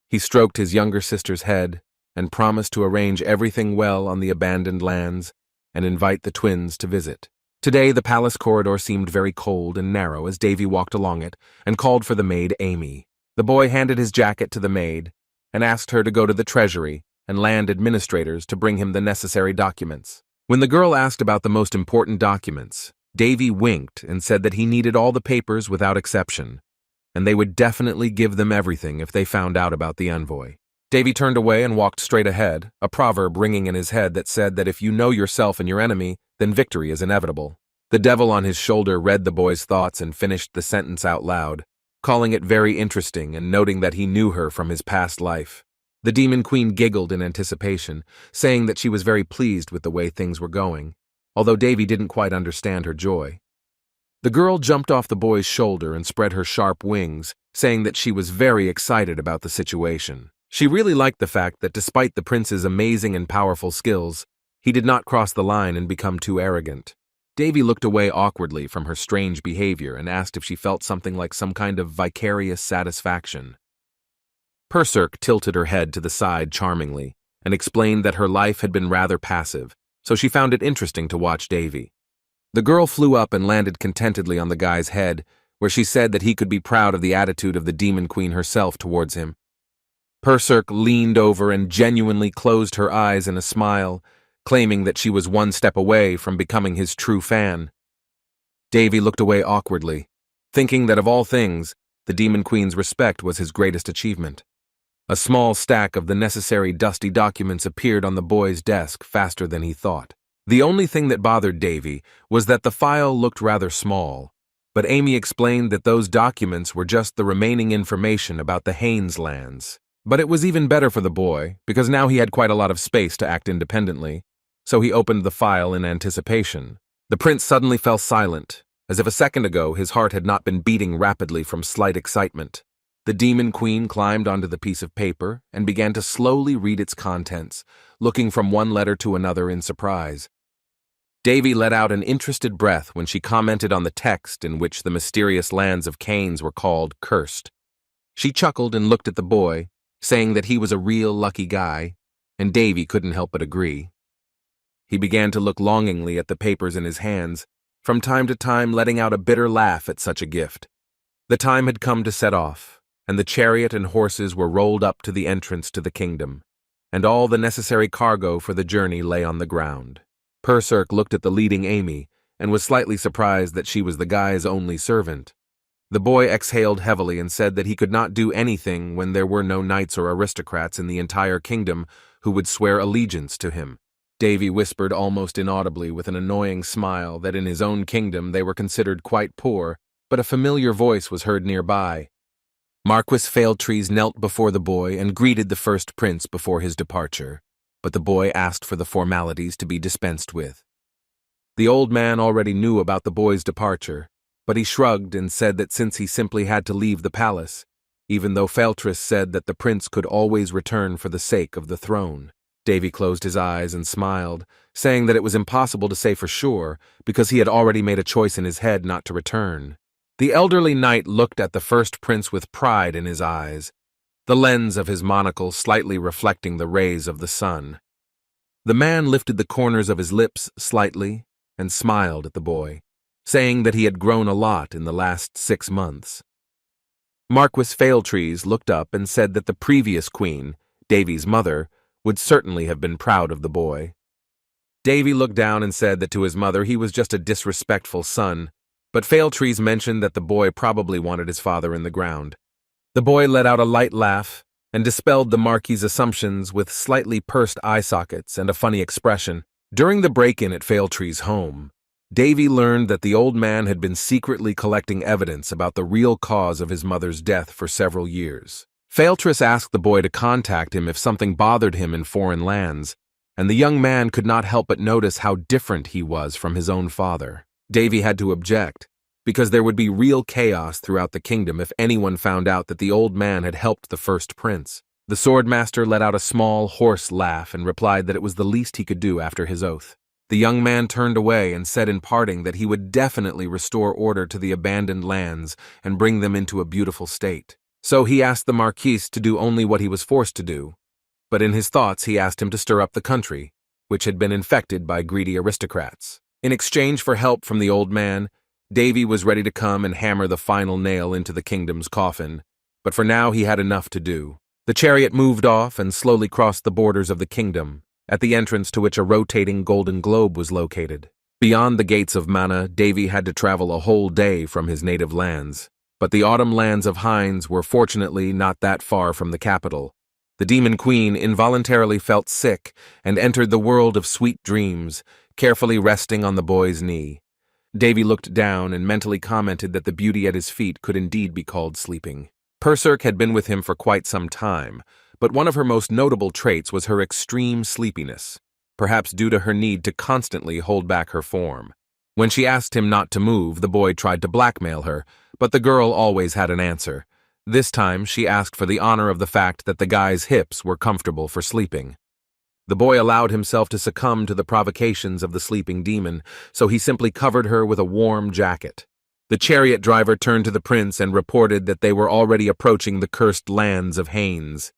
He stroked his younger sister's head and promised to arrange everything well on the abandoned lands and invite the twins to visit. Today, the palace corridor seemed very cold and narrow as Davy walked along it and called for the maid Amy. The boy handed his jacket to the maid and asked her to go to the treasury and land administrators to bring him the necessary documents. When the girl asked about the most important documents, Davy winked and said that he needed all the papers without exception, and they would definitely give them everything if they found out about the envoy. Davy turned away and walked straight ahead, a proverb ringing in his head that said that if you know yourself and your enemy, then victory is inevitable. The devil on his shoulder read the boy's thoughts and finished the sentence out loud, calling it very interesting and noting that he knew her from his past life. The Demon Queen giggled in anticipation, saying that she was very pleased with the way things were going, although Davy didn't quite understand her joy. The girl jumped off the boy's shoulder and spread her sharp wings, saying that she was very excited about the situation. She really liked the fact that despite the prince's amazing and powerful skills, he did not cross the line and become too arrogant. Davy looked away awkwardly from her strange behavior and asked if she felt something like some kind of vicarious satisfaction. Perserk tilted her head to the side charmingly and explained that her life had been rather passive, so she found it interesting to watch Davy. The girl flew up and landed contentedly on the guy's head, where she said that he could be proud of the attitude of the Demon Queen herself towards him. Perserk leaned over and genuinely closed her eyes in a smile, claiming that she was one step away from becoming his true fan. Davy looked away awkwardly, thinking that of all things, the Demon Queen's respect was his greatest achievement. A small stack of the necessary dusty documents appeared on the boy's desk faster than he thought. The only thing that bothered Davy was that the file looked rather small, but Amy explained that those documents were just the remaining information about the Haines lands. But it was even better for the boy, because now he had quite a lot of space to act independently, so he opened the file in anticipation. The prince suddenly fell silent, as if a second ago his heart had not been beating rapidly from slight excitement. The Demon Queen climbed onto the piece of paper and began to slowly read its contents, looking from one letter to another in surprise. Davy let out an interested breath when she commented on the text in which the mysterious lands of Canes were called cursed. She chuckled and looked at the boy, saying that he was a real lucky guy, and Davy couldn't help but agree. He began to look longingly at the papers in his hands, from time to time letting out a bitter laugh at such a gift. The time had come to set off, and the chariot and horses were rolled up to the entrance to the kingdom, and all the necessary cargo for the journey lay on the ground. Perserk looked at the leading Amy, and was slightly surprised that she was the guy's only servant. The boy exhaled heavily and said that he could not do anything when there were no knights or aristocrats in the entire kingdom who would swear allegiance to him. Davy whispered almost inaudibly with an annoying smile that in his own kingdom they were considered quite poor, but a familiar voice was heard nearby. Marquis Failtrees knelt before the boy and greeted the first prince before his departure, but the boy asked for the formalities to be dispensed with. The old man already knew about the boy's departure, but he shrugged and said that since he simply had to leave the palace, even though Failtrees said that the prince could always return for the sake of the throne. Davy closed his eyes and smiled, saying that it was impossible to say for sure because he had already made a choice in his head not to return. The elderly knight looked at the first prince with pride in his eyes, the lens of his monocle slightly reflecting the rays of the sun. The man lifted the corners of his lips slightly and smiled at the boy, saying that he had grown a lot in the last 6 months. Marquis Failtrees looked up and said that the previous queen, Davy's mother, would certainly have been proud of the boy. Davy looked down and said that to his mother he was just a disrespectful son, but Failtrees mentioned that the boy probably wanted his father in the ground. The boy let out a light laugh and dispelled the Marquis's assumptions with slightly pursed eye sockets and a funny expression. During the break-in at Failtree's home, Davy learned that the old man had been secretly collecting evidence about the real cause of his mother's death for several years. Failtress asked the boy to contact him if something bothered him in foreign lands, and the young man could not help but notice how different he was from his own father. Davy had to object, because there would be real chaos throughout the kingdom if anyone found out that the old man had helped the first prince. The swordmaster let out a small, hoarse laugh and replied that it was the least he could do after his oath. The young man turned away and said in parting that he would definitely restore order to the abandoned lands and bring them into a beautiful state. So he asked the Marquis to do only what he was forced to do, but in his thoughts he asked him to stir up the country, which had been infected by greedy aristocrats. In exchange for help from the old man, Davy was ready to come and hammer the final nail into the kingdom's coffin, but for now he had enough to do. The chariot moved off and slowly crossed the borders of the kingdom, at the entrance to which a rotating golden globe was located. Beyond the gates of Mana, Davy had to travel a whole day from his native lands, but the autumn lands of Hines were fortunately not that far from the capital. The Demon Queen involuntarily felt sick and entered the world of sweet dreams, carefully resting on the boy's knee. Davy looked down and mentally commented that the beauty at his feet could indeed be called sleeping. Perserk had been with him for quite some time, but one of her most notable traits was her extreme sleepiness, perhaps due to her need to constantly hold back her form. When she asked him not to move, the boy tried to blackmail her, but the girl always had an answer. This time, she asked for the honor of the fact that the guy's hips were comfortable for sleeping. The boy allowed himself to succumb to the provocations of the sleeping demon, so he simply covered her with a warm jacket. The chariot driver turned to the prince and reported that they were already approaching the cursed lands of Haines.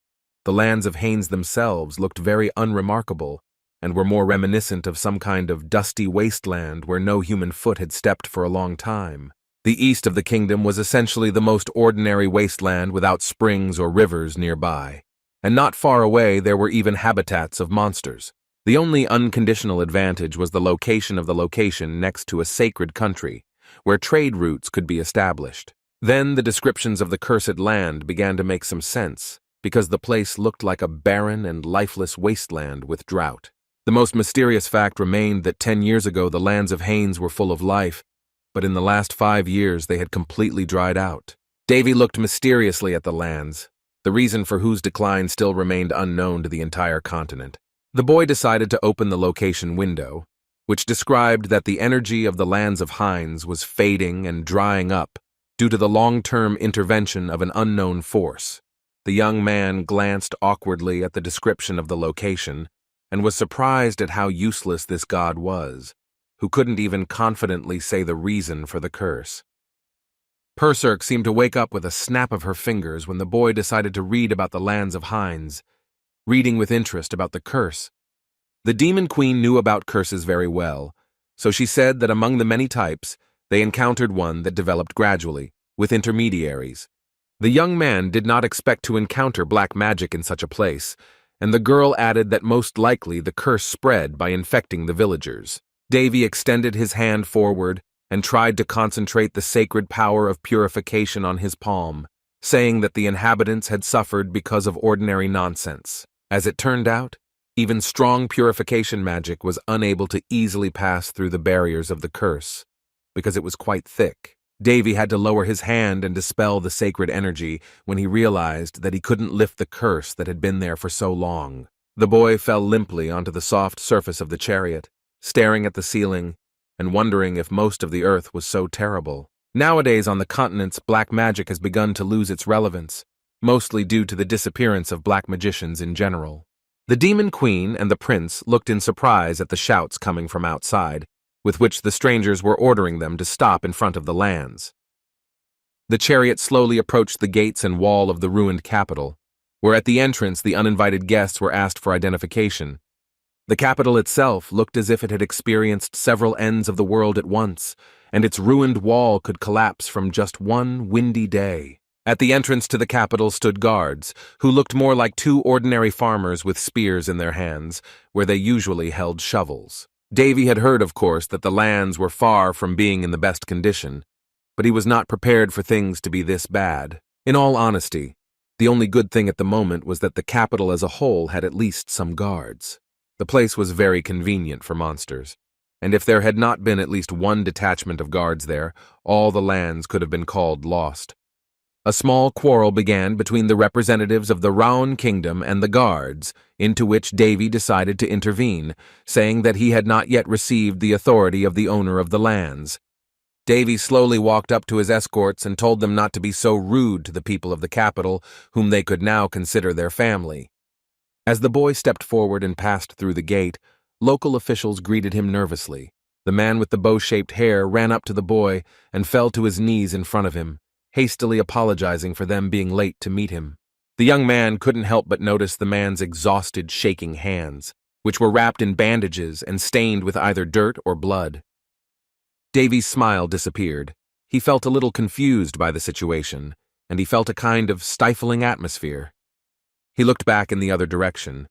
The lands of Haines themselves looked very unremarkable, and were more reminiscent of some kind of dusty wasteland where no human foot had stepped for a long time. The east of the kingdom was essentially the most ordinary wasteland without springs or rivers nearby, and not far away there were even habitats of monsters. The only unconditional advantage was the location of the location next to a sacred country, where trade routes could be established. Then the descriptions of the cursed land began to make some sense, because the place looked like a barren and lifeless wasteland with drought. The most mysterious fact remained that 10 years ago the lands of Haines were full of life, but in the last 5 years they had completely dried out. Davy looked mysteriously at the lands, the reason for whose decline still remained unknown to the entire continent. The boy decided to open the location window, which described that the energy of the lands of Haines was fading and drying up due to the long-term intervention of an unknown force. The young man glanced awkwardly at the description of the location and was surprised at how useless this god was, who couldn't even confidently say the reason for the curse. Perserk seemed to wake up with a snap of her fingers when the boy decided to read about the lands of Haines, reading with interest about the curse. The Demon Queen knew about curses very well, so she said that among the many types, they encountered one that developed gradually, with intermediaries. The young man did not expect to encounter black magic in such a place, and the girl added that most likely the curse spread by infecting the villagers. Davy extended his hand forward and tried to concentrate the sacred power of purification on his palm, saying that the inhabitants had suffered because of ordinary nonsense. As it turned out, even strong purification magic was unable to easily pass through the barriers of the curse, because it was quite thick. Davy had to lower his hand and dispel the sacred energy when he realized that he couldn't lift the curse that had been there for so long. The boy fell limply onto the soft surface of the chariot, staring at the ceiling and wondering if most of the earth was so terrible. Nowadays on the continents, black magic has begun to lose its relevance, mostly due to the disappearance of black magicians in general. The Demon Queen and the prince looked in surprise at the shouts coming from outside, with which the strangers were ordering them to stop in front of the lands. The chariot slowly approached the gates and wall of the ruined capital, where at the entrance the uninvited guests were asked for identification. The capital itself looked as if it had experienced several ends of the world at once, and its ruined wall could collapse from just one windy day. At the entrance to the capital stood guards, who looked more like two ordinary farmers with spears in their hands, where they usually held shovels. Davy had heard, of course, that the lands were far from being in the best condition, but he was not prepared for things to be this bad. In all honesty, the only good thing at the moment was that the capital as a whole had at least some guards. The place was very convenient for monsters, and if there had not been at least one detachment of guards there, all the lands could have been called lost. A small quarrel began between the representatives of the Raon Kingdom and the guards, into which Davy decided to intervene, saying that he had not yet received the authority of the owner of the lands. Davy slowly walked up to his escorts and told them not to be so rude to the people of the capital, whom they could now consider their family. As the boy stepped forward and passed through the gate, local officials greeted him nervously. The man with the bow-shaped hair ran up to the boy and fell to his knees in front of him, hastily apologizing for them being late to meet him. The young man couldn't help but notice the man's exhausted, shaking hands, which were wrapped in bandages and stained with either dirt or blood. Davy's smile disappeared. He felt a little confused by the situation, and he felt a kind of stifling atmosphere. He looked back in the other direction.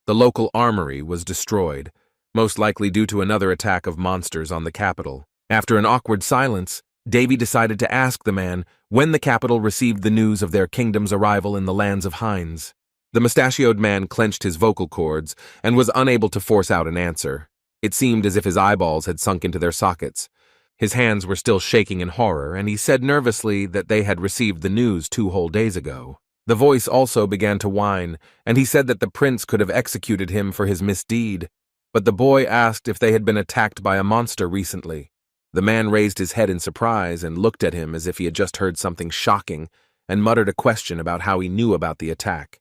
The local armory was destroyed, most likely due to another attack of monsters on the capital. After an awkward silence, Davy decided to ask the man when the capital received the news of their kingdom's arrival in the lands of Hines. The mustachioed man clenched his vocal cords and was unable to force out an answer. It seemed as if his eyeballs had sunk into their sockets. His hands were still shaking in horror, and he said nervously that they had received the news 2 whole days ago. The voice also began to whine, and he said that the prince could have executed him for his misdeed. But the boy asked if they had been attacked by a monster recently. The man raised his head in surprise and looked at him as if he had just heard something shocking, and muttered a question about how he knew about the attack.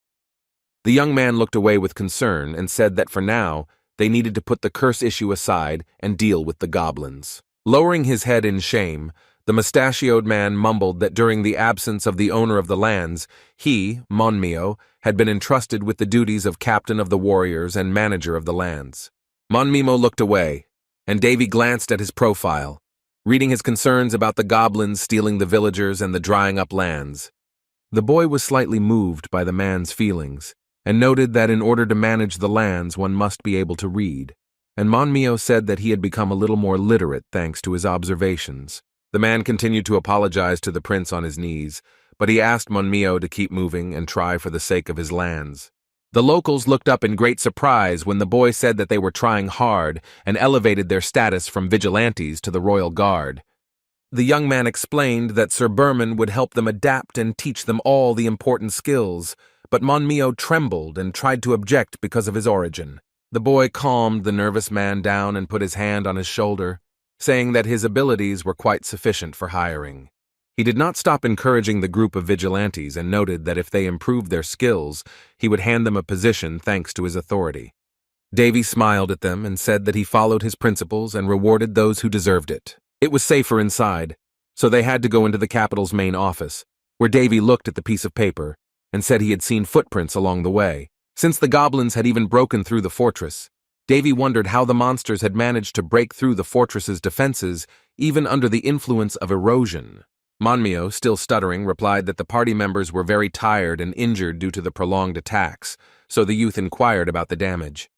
The young man looked away with concern and said that for now, they needed to put the curse issue aside and deal with the goblins. Lowering his head in shame, the mustachioed man mumbled that during the absence of the owner of the lands, he, Monmio, had been entrusted with the duties of captain of the warriors and manager of the lands. Monmimo looked away, and Davy glanced at his profile, reading his concerns about the goblins stealing the villagers and the drying up lands. The boy was slightly moved by the man's feelings, and noted that in order to manage the lands one must be able to read. And Monmio said that he had become a little more literate thanks to his observations. The man continued to apologize to the prince on his knees, but he asked Monmio to keep moving and try for the sake of his lands. The locals looked up in great surprise when the boy said that they were trying hard and elevated their status from vigilantes to the royal guard. The young man explained that Sir Berman would help them adapt and teach them all the important skills, but Monmio trembled and tried to object because of his origin. The boy calmed the nervous man down and put his hand on his shoulder, saying that his abilities were quite sufficient for hiring. He did not stop encouraging the group of vigilantes and noted that if they improved their skills, he would hand them a position thanks to his authority. Davy smiled at them and said that he followed his principles and rewarded those who deserved it. It was safer inside, so they had to go into the capital's main office, where Davy looked at the piece of paper and said he had seen footprints along the way. Since the goblins had even broken through the fortress, Davy wondered how the monsters had managed to break through the fortress's defenses even under the influence of erosion. Monmio, still stuttering, replied that the party members were very tired and injured due to the prolonged attacks, so the youth inquired about the damage.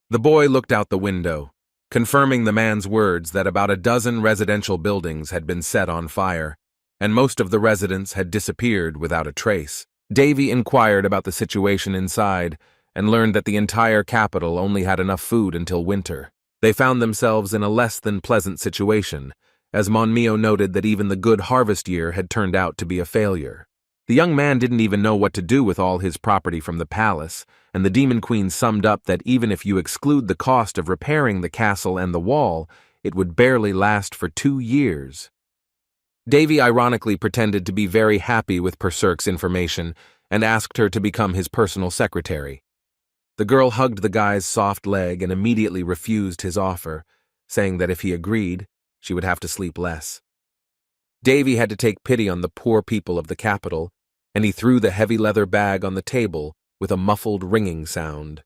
The boy looked out the window, confirming the man's words that about a dozen residential buildings had been set on fire, and most of the residents had disappeared without a trace. Davy inquired about the situation inside and learned that the entire capital only had enough food until winter. They found themselves in a less than pleasant situation, as Monmio noted that even the good harvest year had turned out to be a failure. The young man didn't even know what to do with all his property from the palace, and the Demon Queen summed up that even if you exclude the cost of repairing the castle and the wall, it would barely last for 2 years. Davy ironically pretended to be very happy with Perserk's information and asked her to become his personal secretary. The girl hugged the guy's soft leg and immediately refused his offer, saying that if he agreed, she would have to sleep less. Davy had to take pity on the poor people of the capital, and he threw the heavy leather bag on the table with a muffled ringing sound.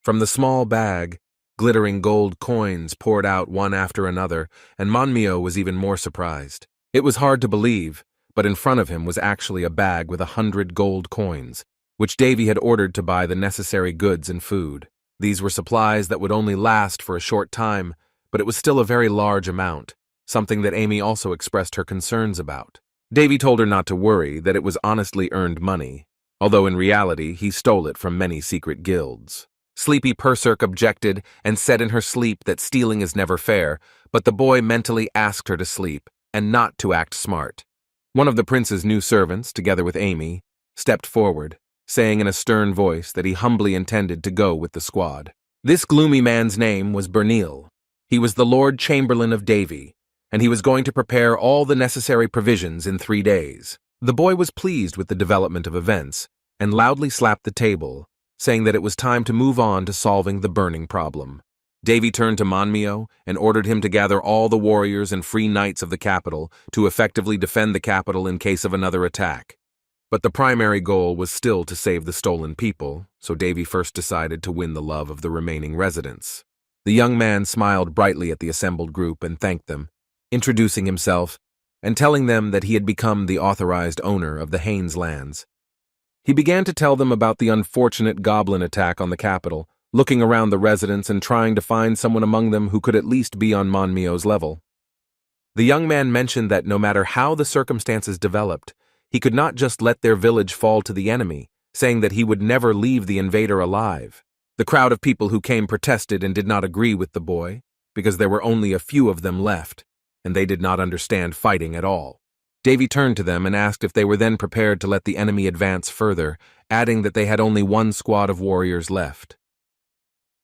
From the small bag, glittering gold coins poured out one after another, and Monmio was even more surprised. It was hard to believe, but in front of him was actually a bag with 100 gold coins, which Davy had ordered to buy the necessary goods and food. These were supplies that would only last for a short time, but it was still a very large amount, something that Amy also expressed her concerns about. Davy told her not to worry, that it was honestly earned money, although in reality he stole it from many secret guilds. Sleepy Perserk objected and said in her sleep that stealing is never fair, but the boy mentally asked her to sleep and not to act smart. One of the prince's new servants, together with Amy, stepped forward, saying in a stern voice that he humbly intended to go with the squad. This gloomy man's name was Bernil. He was the Lord Chamberlain of Davy, and he was going to prepare all the necessary provisions in 3 days. The boy was pleased with the development of events and loudly slapped the table, saying that it was time to move on to solving the burning problem. Davy turned to Monmio and ordered him to gather all the warriors and free knights of the capital to effectively defend the capital in case of another attack. But the primary goal was still to save the stolen people, so Davy first decided to win the love of the remaining residents. The young man smiled brightly at the assembled group and thanked them, introducing himself and telling them that he had become the authorized owner of the Haines lands. He began to tell them about the unfortunate goblin attack on the capital, looking around the residents and trying to find someone among them who could at least be on Monmio's level. The young man mentioned that no matter how the circumstances developed, he could not just let their village fall to the enemy, saying that he would never leave the invader alive. The crowd of people who came protested and did not agree with the boy, because there were only a few of them left, and they did not understand fighting at all. Davy turned to them and asked if they were then prepared to let the enemy advance further, adding that they had only 1 squad of warriors left.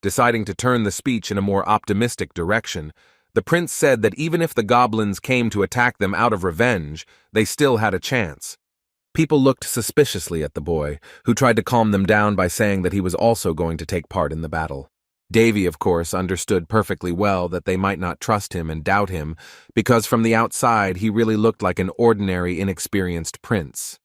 Deciding to turn the speech in a more optimistic direction, the prince said that even if the goblins came to attack them out of revenge, they still had a chance. People looked suspiciously at the boy, who tried to calm them down by saying that he was also going to take part in the battle. Davy, of course, understood perfectly well that they might not trust him and doubt him, because from the outside he really looked like an ordinary, inexperienced prince.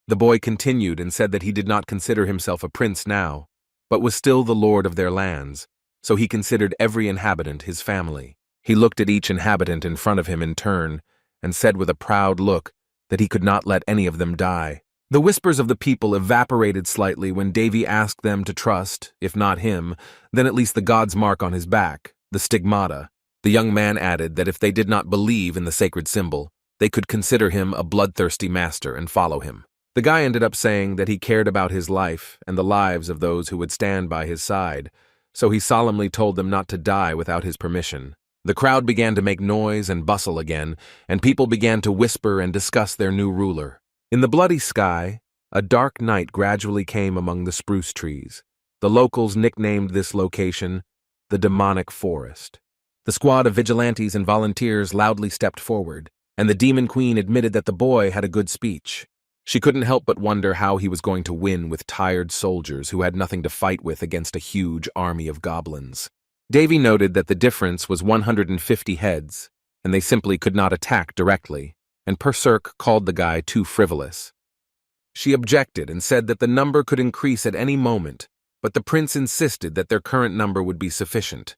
The boy continued and said that he did not consider himself a prince now, but was still the lord of their lands, so he considered every inhabitant his family. He looked at each inhabitant in front of him in turn, and said with a proud look that he could not let any of them die. The whispers of the people evaporated slightly when Davy asked them to trust, if not him, then at least the god's mark on his back, the stigmata. The young man added that if they did not believe in the sacred symbol, they could consider him a bloodthirsty master and follow him. The guy ended up saying that he cared about his life and the lives of those who would stand by his side, so he solemnly told them not to die without his permission. The crowd began to make noise and bustle again, and people began to whisper and discuss their new ruler. In the bloody sky, a dark night gradually came among the spruce trees. The locals nicknamed this location the Demonic Forest. The squad of vigilantes and volunteers loudly stepped forward, and the Demon Queen admitted that the boy had a good speech. She couldn't help but wonder how he was going to win with tired soldiers who had nothing to fight with against a huge army of goblins. Davy noted that the difference was 150 heads, and they simply could not attack directly, and Perserk called the guy too frivolous. She objected and said that the number could increase at any moment, but the prince insisted that their current number would be sufficient.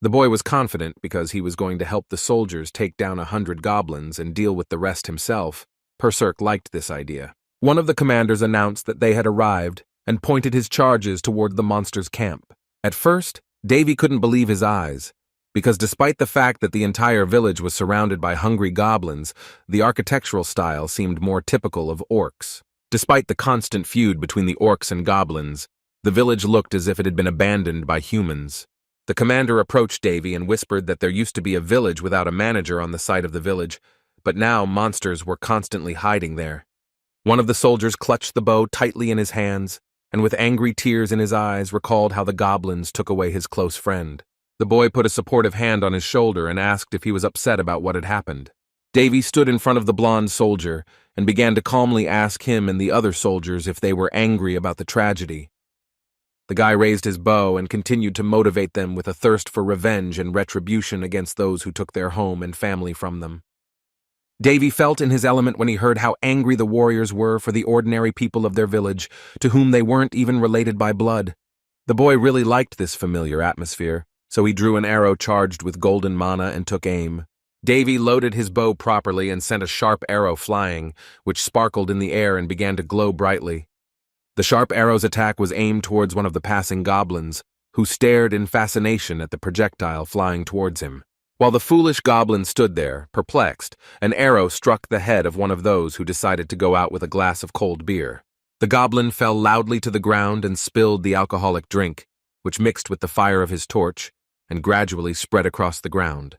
The boy was confident because he was going to help the soldiers take down 100 goblins and deal with the rest himself. Perserk liked this idea. One of the commanders announced that they had arrived and pointed his charges toward the monster's camp. At first, Davy couldn't believe his eyes, because despite the fact that the entire village was surrounded by hungry goblins, the architectural style seemed more typical of orcs. Despite the constant feud between the orcs and goblins, the village looked as if it had been abandoned by humans. The commander approached Davy and whispered that there used to be a village without a manager on the site of the village, but now monsters were constantly hiding there. One of the soldiers clutched the bow tightly in his hands, and with angry tears in his eyes recalled how the goblins took away his close friend. The boy put a supportive hand on his shoulder and asked if he was upset about what had happened. Davy stood in front of the blonde soldier and began to calmly ask him and the other soldiers if they were angry about the tragedy. The guy raised his bow and continued to motivate them with a thirst for revenge and retribution against those who took their home and family from them. Davy felt in his element when he heard how angry the warriors were for the ordinary people of their village, to whom they weren't even related by blood. The boy really liked this familiar atmosphere, so he drew an arrow charged with golden mana and took aim. Davy loaded his bow properly and sent a sharp arrow flying, which sparkled in the air and began to glow brightly. The sharp arrow's attack was aimed towards one of the passing goblins, who stared in fascination at the projectile flying towards him. While the foolish goblin stood there, perplexed, an arrow struck the head of one of those who decided to go out with a glass of cold beer. The goblin fell loudly to the ground and spilled the alcoholic drink, which mixed with the fire of his torch and gradually spread across the ground.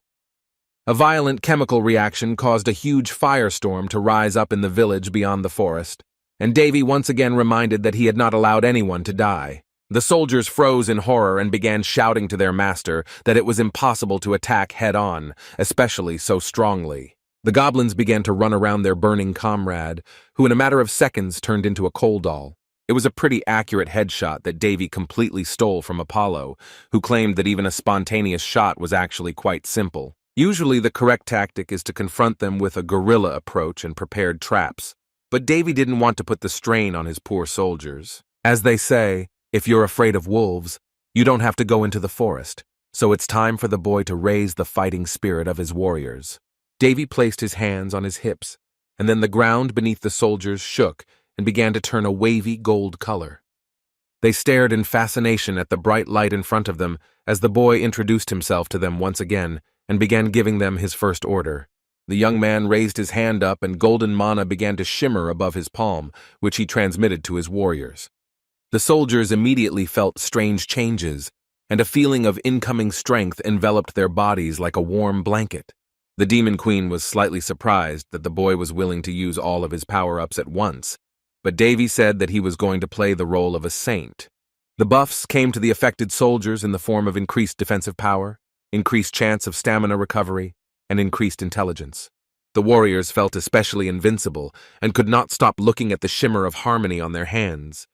A violent chemical reaction caused a huge firestorm to rise up in the village beyond the forest, and Davy once again reminded that he had not allowed anyone to die. The soldiers froze in horror and began shouting to their master that it was impossible to attack head-on, especially so strongly. The goblins began to run around their burning comrade, who in a matter of seconds turned into a coal doll. It was a pretty accurate headshot that Davy completely stole from Apollo, who claimed that even a spontaneous shot was actually quite simple. Usually the correct tactic is to confront them with a guerrilla approach and prepared traps, but Davy didn't want to put the strain on his poor soldiers. As they say, if you're afraid of wolves, you don't have to go into the forest, so it's time for the boy to raise the fighting spirit of his warriors. Davy placed his hands on his hips, and then the ground beneath the soldiers shook and began to turn a wavy gold color. They stared in fascination at the bright light in front of them as the boy introduced himself to them once again and began giving them his first order. The young man raised his hand up and golden mana began to shimmer above his palm, which he transmitted to his warriors. The soldiers immediately felt strange changes, and a feeling of incoming strength enveloped their bodies like a warm blanket. The Demon Queen was slightly surprised that the boy was willing to use all of his power-ups at once, but Davy said that he was going to play the role of a saint. The buffs came to the affected soldiers in the form of increased defensive power, increased chance of stamina recovery, and increased intelligence. The warriors felt especially invincible and could not stop looking at the shimmer of harmony on their hands.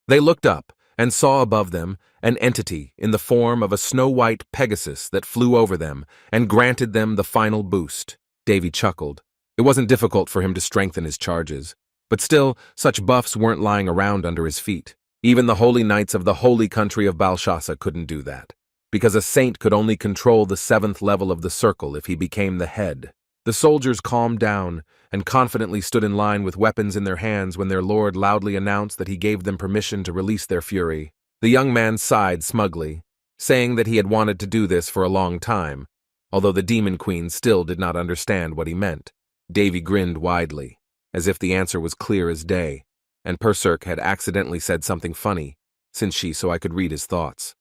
They looked up and saw above them an entity in the form of a snow-white Pegasus that flew over them and granted them the final boost. Davy chuckled. It wasn't difficult for him to strengthen his charges, but still, such buffs weren't lying around under his feet. Even the holy knights of the holy country of Balshasa couldn't do that, because a saint could only control the 7th level of the circle if he became the head. The soldiers calmed down and confidently stood in line with weapons in their hands when their lord loudly announced that he gave them permission to release their fury. The young man sighed smugly, saying that he had wanted to do this for a long time, although the Demon Queen still did not understand what he meant. Davy grinned widely, as if the answer was clear as day, and Perserk had accidentally said something funny, since so I could read his thoughts.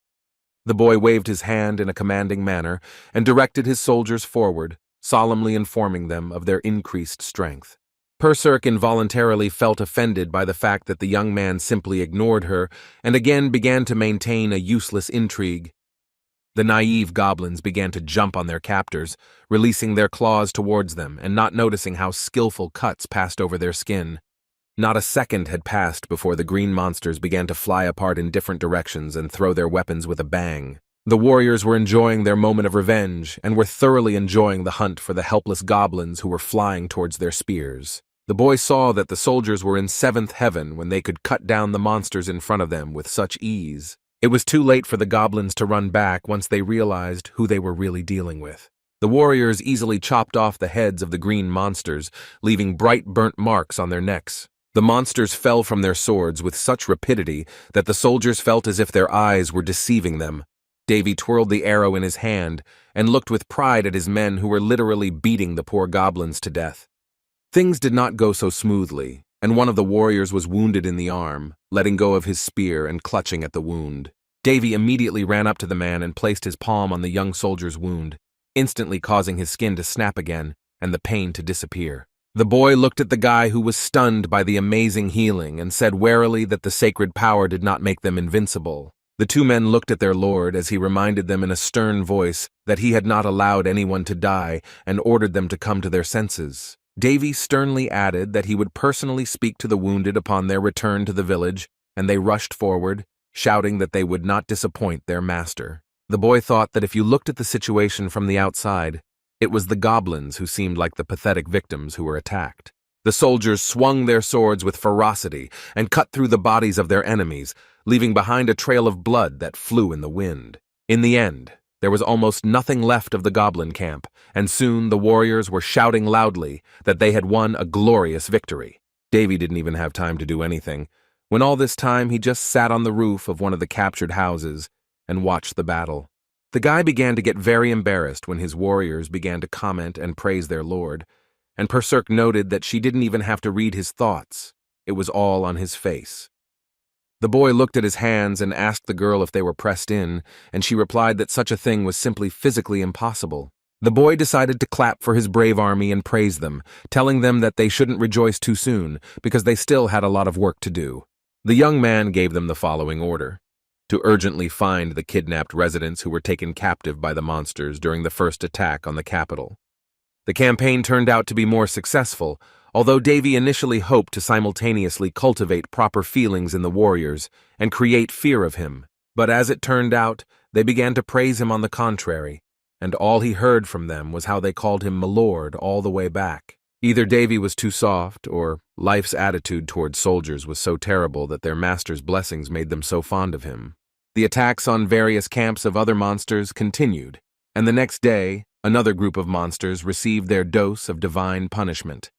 The boy waved his hand in a commanding manner and directed his soldiers forward, solemnly informing them of their increased strength. Perserk involuntarily felt offended by the fact that the young man simply ignored her and again began to maintain a useless intrigue. The naive goblins began to jump on their captors, releasing their claws towards them and not noticing how skillful cuts passed over their skin. Not a second had passed before the green monsters began to fly apart in different directions and throw their weapons with a bang. The warriors were enjoying their moment of revenge and were thoroughly enjoying the hunt for the helpless goblins who were flying towards their spears. The boy saw that the soldiers were in 7th heaven when they could cut down the monsters in front of them with such ease. It was too late for the goblins to run back once they realized who they were really dealing with. The warriors easily chopped off the heads of the green monsters, leaving bright burnt marks on their necks. The monsters fell from their swords with such rapidity that the soldiers felt as if their eyes were deceiving them. Davy twirled the arrow in his hand and looked with pride at his men who were literally beating the poor goblins to death. Things did not go so smoothly, and one of the warriors was wounded in the arm, letting go of his spear and clutching at the wound. Davy immediately ran up to the man and placed his palm on the young soldier's wound, instantly causing his skin to snap again and the pain to disappear. The boy looked at the guy who was stunned by the amazing healing and said warily that the sacred power did not make them invincible. The two men looked at their lord as he reminded them in a stern voice that he had not allowed anyone to die and ordered them to come to their senses. Davy sternly added that he would personally speak to the wounded upon their return to the village, and they rushed forward, shouting that they would not disappoint their master. The boy thought that if you looked at the situation from the outside, it was the goblins who seemed like the pathetic victims who were attacked. The soldiers swung their swords with ferocity and cut through the bodies of their enemies, leaving behind a trail of blood that flew in the wind. In the end, there was almost nothing left of the goblin camp, and soon the warriors were shouting loudly that they had won a glorious victory. Davy didn't even have time to do anything. When all this time he just sat on the roof of one of the captured houses and watched the battle. The guy began to get very embarrassed when his warriors began to comment and praise their lord, and Perserk noted that she didn't even have to read his thoughts. It was all on his face. The boy looked at his hands and asked the girl if they were pressed in, and she replied that such a thing was simply physically impossible. The boy decided to clap for his brave army and praise them, telling them that they shouldn't rejoice too soon, because they still had a lot of work to do. The young man gave them the following order: to urgently find the kidnapped residents who were taken captive by the monsters during the first attack on the capital. The campaign turned out to be more successful, although Davy initially hoped to simultaneously cultivate proper feelings in the warriors and create fear of him. But as it turned out, they began to praise him on the contrary, and all he heard from them was how they called him "Milord" all the way back. Either Davy was too soft, or life's attitude towards soldiers was so terrible that their master's blessings made them so fond of him. The attacks on various camps of other monsters continued, and the next day, another group of monsters received their dose of divine punishment.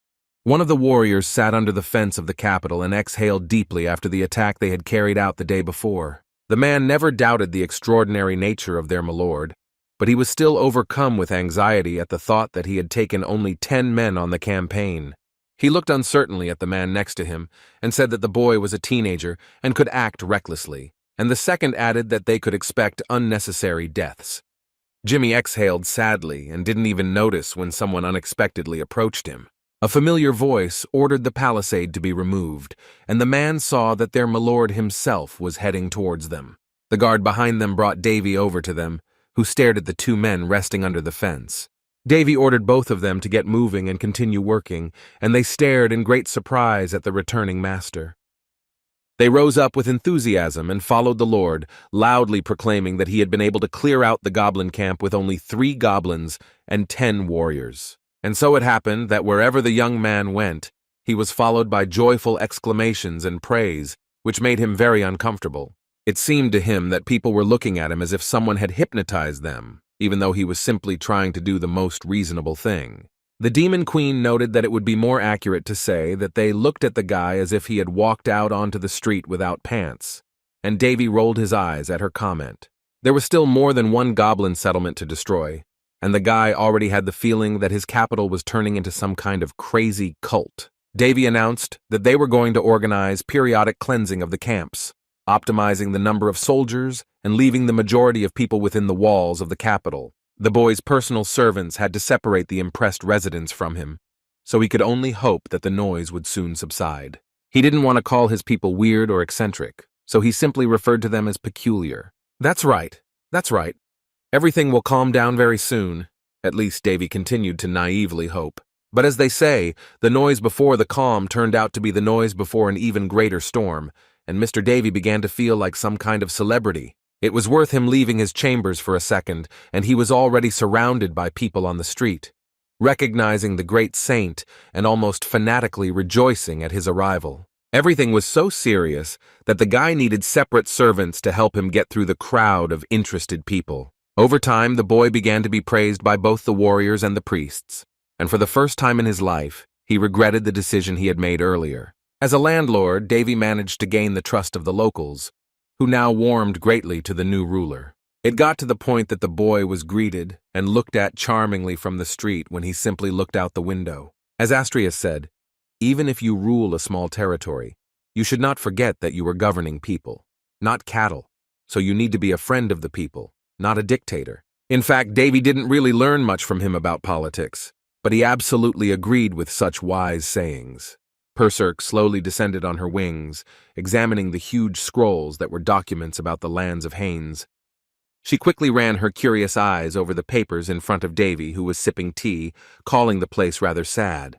One of the warriors sat under the fence of the capital and exhaled deeply after the attack they had carried out the day before. The man never doubted the extraordinary nature of their milord, but he was still overcome with anxiety at the thought that he had taken only 10 men on the campaign. He looked uncertainly at the man next to him and said that the boy was a teenager and could act recklessly, and the second added that they could expect unnecessary deaths. Jimmy exhaled sadly and didn't even notice when someone unexpectedly approached him. A familiar voice ordered the palisade to be removed, and the man saw that their milord himself was heading towards them. The guard behind them brought Davy over to them, who stared at the 2 men resting under the fence. Davy ordered both of them to get moving and continue working, and they stared in great surprise at the returning master. They rose up with enthusiasm and followed the Lord, loudly proclaiming that he had been able to clear out the goblin camp with only 3 goblins and 10 warriors. And so it happened that wherever the young man went, he was followed by joyful exclamations and praise, which made him very uncomfortable. It seemed to him that people were looking at him as if someone had hypnotized them, even though he was simply trying to do the most reasonable thing. The Demon Queen noted that it would be more accurate to say that they looked at the guy as if he had walked out onto the street without pants, and Davy rolled his eyes at her comment. There was still more than one goblin settlement to destroy, and the guy already had the feeling that his capital was turning into some kind of crazy cult. Davy announced that they were going to organize periodic cleansing of the camps, optimizing the number of soldiers and leaving the majority of people within the walls of the capital. The boy's personal servants had to separate the impressed residents from him, so he could only hope that the noise would soon subside. He didn't want to call his people weird or eccentric, so he simply referred to them as peculiar. That's right. Everything will calm down very soon. At least Davy continued to naively hope. But as they say, the noise before the calm turned out to be the noise before an even greater storm, and Mr. Davy began to feel like some kind of celebrity. It was worth him leaving his chambers for a second, and he was already surrounded by people on the street, recognizing the great saint and almost fanatically rejoicing at his arrival. Everything was so serious that the guy needed separate servants to help him get through the crowd of interested people. Over time, the boy began to be praised by both the warriors and the priests, and for the first time in his life, he regretted the decision he had made earlier. As a landlord, Davy managed to gain the trust of the locals, who now warmed greatly to the new ruler. It got to the point that the boy was greeted and looked at charmingly from the street when he simply looked out the window. As Astrius said, even if you rule a small territory, you should not forget that you are governing people, not cattle, so you need to be a friend of the people, not a dictator. In fact, Davy didn't really learn much from him about politics, but he absolutely agreed with such wise sayings. Perserk slowly descended on her wings, examining the huge scrolls that were documents about the lands of Haines. She quickly ran her curious eyes over the papers in front of Davy, who was sipping tea, calling the place rather sad.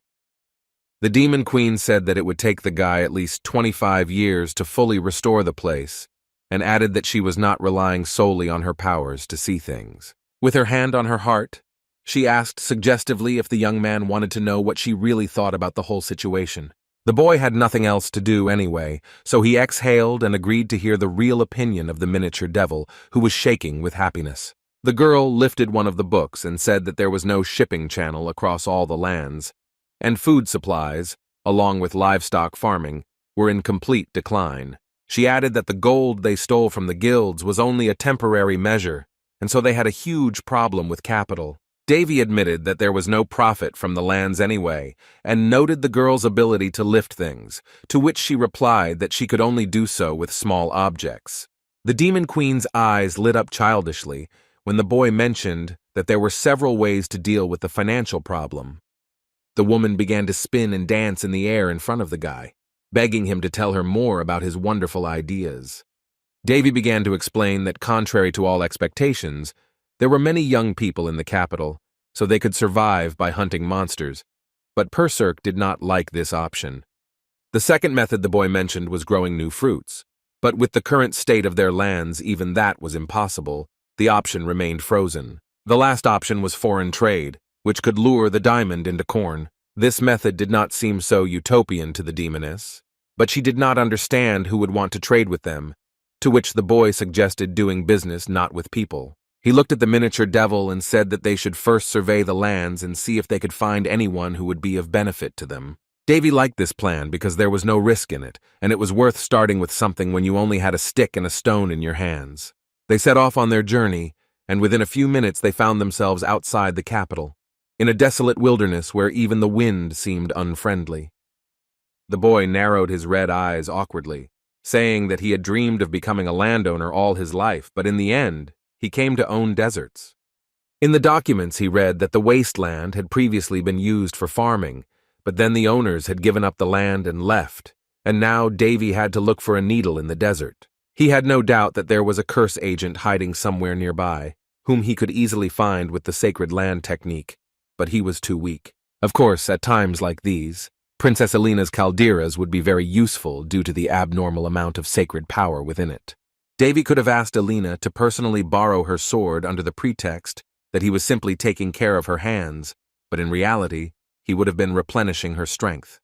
The Demon Queen said that it would take the guy at least 25 years to fully restore the place, and added that she was not relying solely on her powers to see things. With her hand on her heart, she asked suggestively if the young man wanted to know what she really thought about the whole situation. The boy had nothing else to do anyway, so he exhaled and agreed to hear the real opinion of the miniature devil, who was shaking with happiness. The girl lifted one of the books and said that there was no shipping channel across all the lands, and food supplies, along with livestock farming, were in complete decline. She added that the gold they stole from the guilds was only a temporary measure, and so they had a huge problem with capital. Davy admitted that there was no profit from the lands anyway, and noted the girl's ability to lift things, to which she replied that she could only do so with small objects. The Demon Queen's eyes lit up childishly when the boy mentioned that there were several ways to deal with the financial problem. The woman began to spin and dance in the air in front of the guy, begging him to tell her more about his wonderful ideas. Davy began to explain that, contrary to all expectations, there were many young people in the capital, so they could survive by hunting monsters, but Perserk did not like this option. The second method the boy mentioned was growing new fruits, but with the current state of their lands, even that was impossible. The option remained frozen. The last option was foreign trade, which could lure the diamond into corn. This method did not seem so utopian to the demoness, but she did not understand who would want to trade with them, to which the boy suggested doing business not with people. He looked at the miniature devil and said that they should first survey the lands and see if they could find anyone who would be of benefit to them. Davy liked this plan because there was no risk in it, and it was worth starting with something when you only had a stick and a stone in your hands. They set off on their journey, and within a few minutes they found themselves outside the capital, in a desolate wilderness where even the wind seemed unfriendly. The boy narrowed his red eyes awkwardly, saying that he had dreamed of becoming a landowner all his life, but in the end, he came to own deserts. In the documents he read that the wasteland had previously been used for farming, but then the owners had given up the land and left, and now Davy had to look for a needle in the desert. He had no doubt that there was a curse agent hiding somewhere nearby, whom he could easily find with the sacred land technique, but he was too weak. Of course, at times like these, Princess Alina's calderas would be very useful due to the abnormal amount of sacred power within it. Davy could have asked Alina to personally borrow her sword under the pretext that he was simply taking care of her hands, but in reality, he would have been replenishing her strength.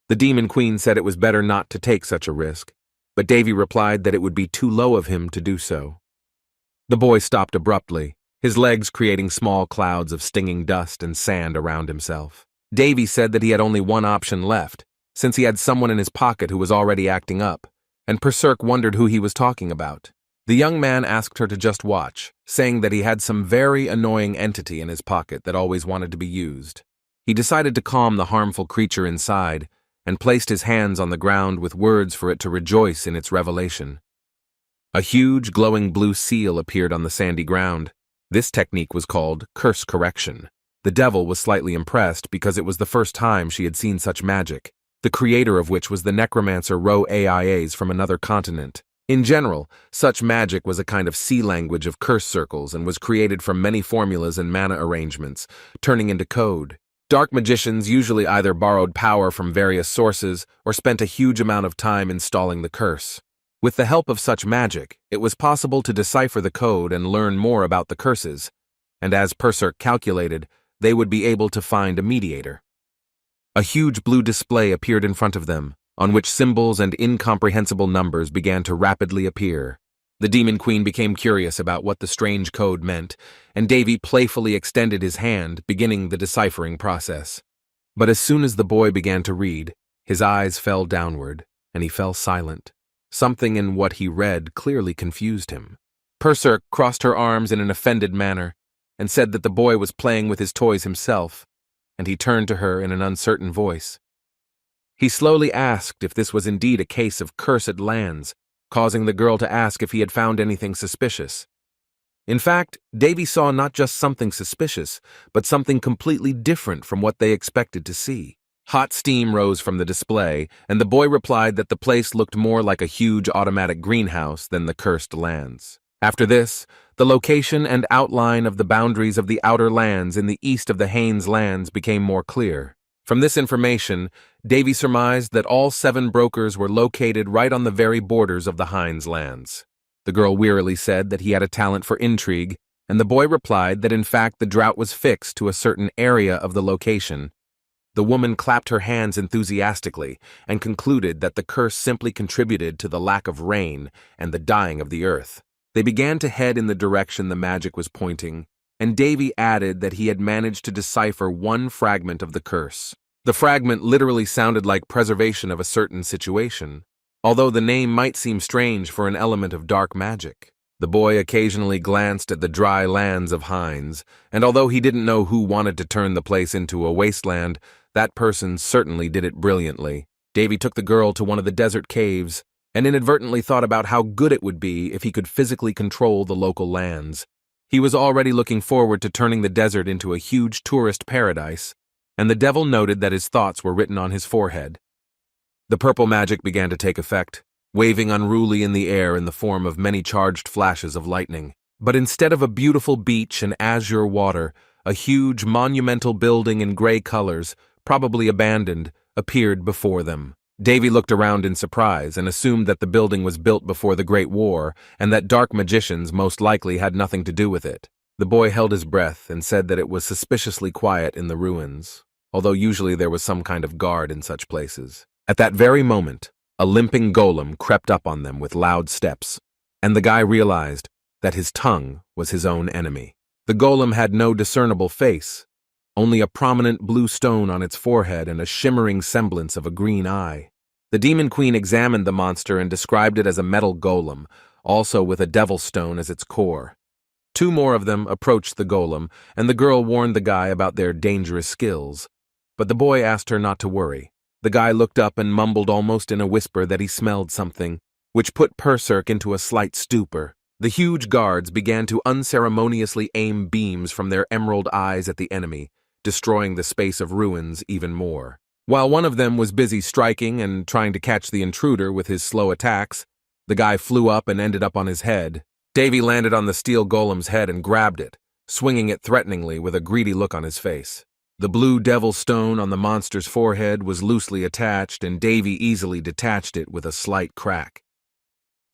The Demon Queen said it was better not to take such a risk, but Davy replied that it would be too low of him to do so. The boy stopped abruptly, his legs creating small clouds of stinging dust and sand around himself. Davy said that he had only one option left, since he had someone in his pocket who was already acting up, and Perserk wondered who he was talking about. The young man asked her to just watch, saying that he had some very annoying entity in his pocket that always wanted to be used. He decided to calm the harmful creature inside, and placed his hands on the ground with words for it to rejoice in its revelation. A huge, glowing blue seal appeared on the sandy ground. This technique was called curse correction. The devil was slightly impressed because it was the first time she had seen such magic, the creator of which was the necromancer Ro Aias from another continent. In general, such magic was a kind of sea language of curse circles and was created from many formulas and mana arrangements, turning into code. Dark magicians usually either borrowed power from various sources or spent a huge amount of time installing the curse. With the help of such magic, it was possible to decipher the code and learn more about the curses, and as Perserk calculated, they would be able to find a mediator. A huge blue display appeared in front of them, on which symbols and incomprehensible numbers began to rapidly appear. The Demon Queen became curious about what the strange code meant, and Davy playfully extended his hand, beginning the deciphering process. But as soon as the boy began to read, his eyes fell downward, and he fell silent. Something in what he read clearly confused him. Perserk crossed her arms in an offended manner, and said that the boy was playing with his toys himself, and he turned to her in an uncertain voice. He slowly asked if this was indeed a case of cursed lands, causing the girl to ask if he had found anything suspicious. In fact, Davy saw not just something suspicious, but something completely different from what they expected to see. Hot steam rose from the display, and the boy replied that the place looked more like a huge automatic greenhouse than the cursed lands. After this, the location and outline of the boundaries of the outer lands in the east of the Haines lands became more clear. From this information, Davy surmised that all 7 brokers were located right on the very borders of the Haines lands. The girl wearily said that he had a talent for intrigue, and the boy replied that in fact the drought was fixed to a certain area of the location. The woman clapped her hands enthusiastically and concluded that the curse simply contributed to the lack of rain and the dying of the earth. They began to head in the direction the magic was pointing, and Davy added that he had managed to decipher one fragment of the curse. The fragment literally sounded like preservation of a certain situation, although the name might seem strange for an element of dark magic. The boy occasionally glanced at the dry lands of Hines, and although he didn't know who wanted to turn the place into a wasteland, that person certainly did it brilliantly. Davy took the girl to one of the desert caves, and inadvertently thought about how good it would be if he could physically control the local lands. He was already looking forward to turning the desert into a huge tourist paradise, and the devil noted that his thoughts were written on his forehead. The purple magic began to take effect, waving unruly in the air in the form of many charged flashes of lightning. But instead of a beautiful beach and azure water, a huge monumental building in gray colors, probably abandoned, appeared before them. Davy looked around in surprise and assumed that the building was built before the Great War and that dark magicians most likely had nothing to do with it. The boy held his breath and said that it was suspiciously quiet in the ruins, although usually there was some kind of guard in such places. At that very moment, a limping golem crept up on them with loud steps, and the guy realized that his tongue was his own enemy. The golem had no discernible face, only a prominent blue stone on its forehead and a shimmering semblance of a green eye. The demon queen examined the monster and described it as a metal golem, also with a devil stone as its core. Two more of them approached the golem, and the girl warned the guy about their dangerous skills. But the boy asked her not to worry. The guy looked up and mumbled almost in a whisper that he smelled something, which put Perserk into a slight stupor. The huge guards began to unceremoniously aim beams from their emerald eyes at the enemy, destroying the space of ruins even more. While one of them was busy striking and trying to catch the intruder with his slow attacks, the guy flew up and ended up on his head. Davy landed on the steel golem's head and grabbed it, swinging it threateningly with a greedy look on his face. The blue devil stone on the monster's forehead was loosely attached, and Davy easily detached it with a slight crack.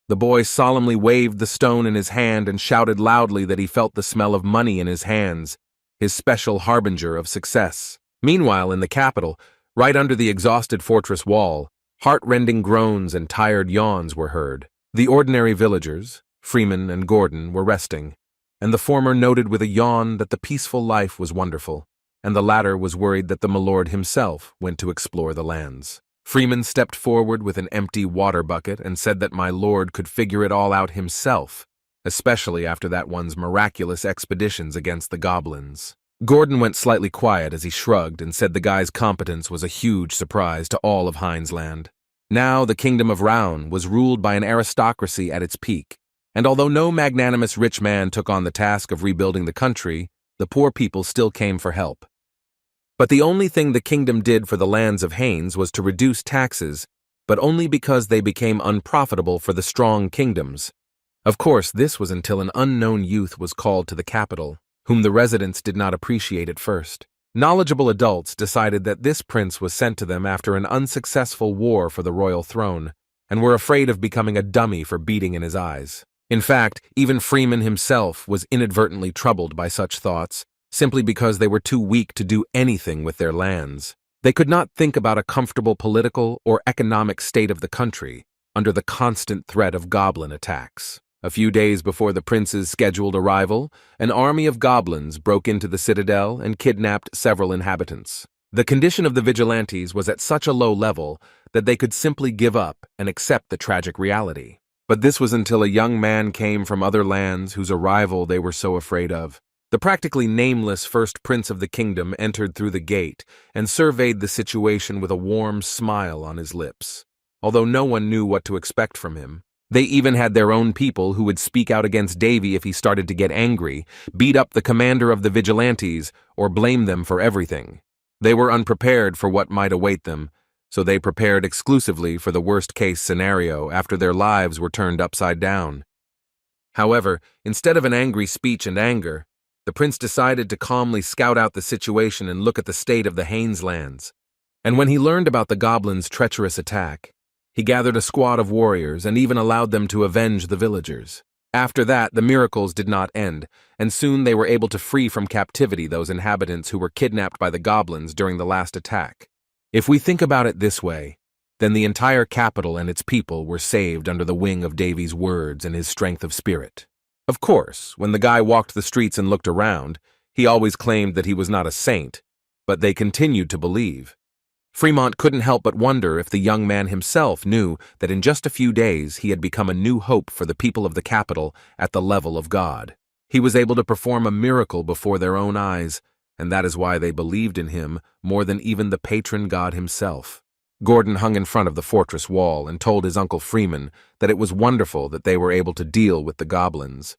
The boy solemnly waved the stone in his hand and shouted loudly that he felt the smell of money in his hands, his special harbinger of success. Meanwhile, in the capital, right under the exhausted fortress wall, heart-rending groans and tired yawns were heard. The ordinary villagers, Freeman and Gordon, were resting, and the former noted with a yawn that the peaceful life was wonderful, and the latter was worried that the milord himself went to explore the lands. Freeman stepped forward with an empty water bucket and said that my lord could figure it all out himself, especially after that one's miraculous expeditions against the goblins. Gordon went slightly quiet as he shrugged and said the guy's competence was a huge surprise to all of Hinesland. Now the kingdom of Roun was ruled by an aristocracy at its peak, and although no magnanimous rich man took on the task of rebuilding the country, the poor people still came for help. But the only thing the kingdom did for the lands of Haines was to reduce taxes, but only because they became unprofitable for the strong kingdoms. Of course, this was until an unknown youth was called to the capital, whom the residents did not appreciate at first. Knowledgeable adults decided that this prince was sent to them after an unsuccessful war for the royal throne, and were afraid of becoming a dummy for beating in his eyes. In fact, even Freeman himself was inadvertently troubled by such thoughts, simply because they were too weak to do anything with their lands. They could not think about a comfortable political or economic state of the country under the constant threat of goblin attacks. A few days before the prince's scheduled arrival, an army of goblins broke into the citadel and kidnapped several inhabitants. The condition of the vigilantes was at such a low level that they could simply give up and accept the tragic reality. But this was until a young man came from other lands whose arrival they were so afraid of. The practically nameless first prince of the kingdom entered through the gate and surveyed the situation with a warm smile on his lips. Although no one knew what to expect from him, they even had their own people who would speak out against Davy if he started to get angry, beat up the commander of the vigilantes, or blame them for everything. They were unprepared for what might await them, so they prepared exclusively for the worst-case scenario after their lives were turned upside down. However, instead of an angry speech and anger, the prince decided to calmly scout out the situation and look at the state of the Haines lands. And when he learned about the goblins' treacherous attack, he gathered a squad of warriors and even allowed them to avenge the villagers. After that, the miracles did not end, and soon they were able to free from captivity those inhabitants who were kidnapped by the goblins during the last attack. If we think about it this way, then the entire capital and its people were saved under the wing of Davy's words and his strength of spirit. Of course, when the guy walked the streets and looked around, he always claimed that he was not a saint, but they continued to believe. Fremont couldn't help but wonder if the young man himself knew that in just a few days he had become a new hope for the people of the capital at the level of God. He was able to perform a miracle before their own eyes, and that is why they believed in him more than even the patron god himself. Gordon hung in front of the fortress wall and told his Uncle Freeman that it was wonderful that they were able to deal with the goblins.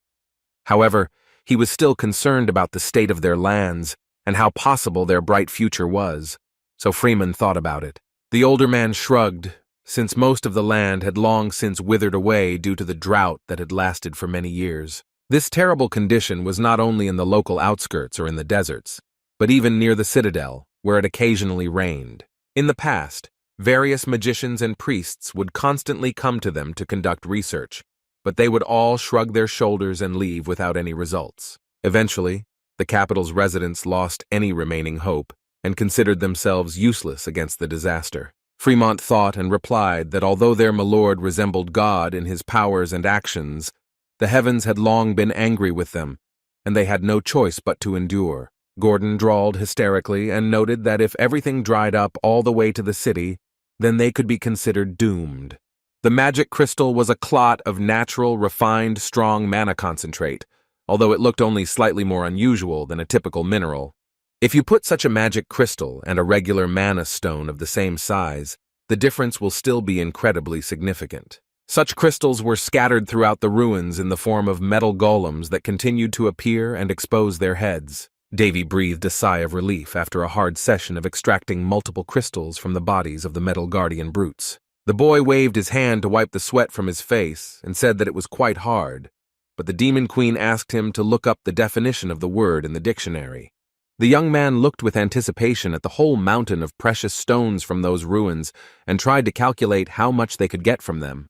However, he was still concerned about the state of their lands and how possible their bright future was, so Freeman thought about it. The older man shrugged, since most of the land had long since withered away due to the drought that had lasted for many years. This terrible condition was not only in the local outskirts or in the deserts, but even near the citadel, where it occasionally rained. In the past, various magicians and priests would constantly come to them to conduct research, but they would all shrug their shoulders and leave without any results. Eventually, the capital's residents lost any remaining hope and considered themselves useless against the disaster. Fremont thought and replied that although their milord resembled God in his powers and actions, the heavens had long been angry with them, and they had no choice but to endure. Gordon drawled hysterically and noted that if everything dried up all the way to the city, then they could be considered doomed. The magic crystal was a clot of natural, refined, strong mana concentrate, although it looked only slightly more unusual than a typical mineral. If you put such a magic crystal and a regular mana stone of the same size, the difference will still be incredibly significant. Such crystals were scattered throughout the ruins in the form of metal golems that continued to appear and expose their heads. Davy breathed a sigh of relief after a hard session of extracting multiple crystals from the bodies of the metal guardian brutes. The boy waved his hand to wipe the sweat from his face and said that it was quite hard, but the Demon Queen asked him to look up the definition of the word in the dictionary. The young man looked with anticipation at the whole mountain of precious stones from those ruins and tried to calculate how much they could get from them.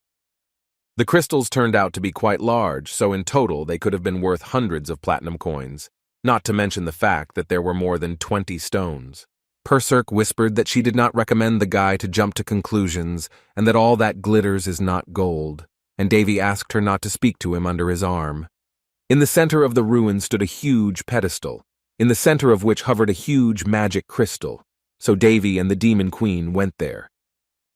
The crystals turned out to be quite large, so in total they could have been worth hundreds of platinum coins, not to mention the fact that there were more than 20 stones. Perserk whispered that she did not recommend the guy to jump to conclusions and that all that glitters is not gold, and Davy asked her not to speak to him under his arm. In the center of the ruin stood a huge pedestal, in the center of which hovered a huge magic crystal, so Davy and the Demon Queen went there.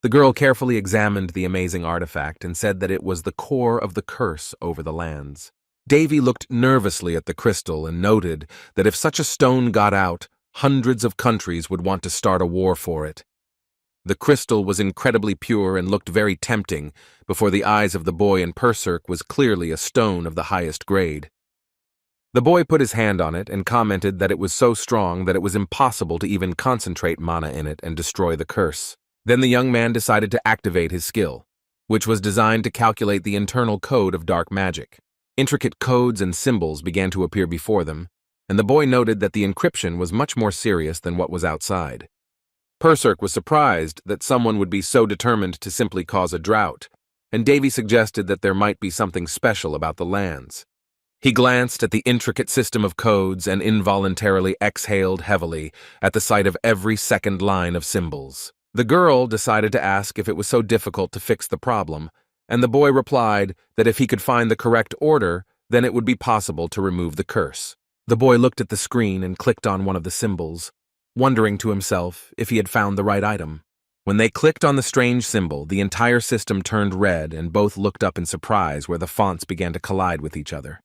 The girl carefully examined the amazing artifact and said that it was the core of the curse over the lands. Davy looked nervously at the crystal and noted that if such a stone got out, hundreds of countries would want to start a war for it. The crystal was incredibly pure and looked very tempting before the eyes of the boy, and Perserk was clearly a stone of the highest grade. The boy put his hand on it and commented that it was so strong that it was impossible to even concentrate mana in it and destroy the curse. Then the young man decided to activate his skill, which was designed to calculate the internal code of dark magic. Intricate codes and symbols began to appear before them, and the boy noted that the encryption was much more serious than what was outside. Perserk was surprised that someone would be so determined to simply cause a drought, and Davy suggested that there might be something special about the lands. He glanced at the intricate system of codes and involuntarily exhaled heavily at the sight of every second line of symbols. The girl decided to ask if it was so difficult to fix the problem, and the boy replied that if he could find the correct order, then it would be possible to remove the curse. The boy looked at the screen and clicked on one of the symbols, wondering to himself if he had found the right item. When they clicked on the strange symbol, the entire system turned red and both looked up in surprise where the fonts began to collide with each other.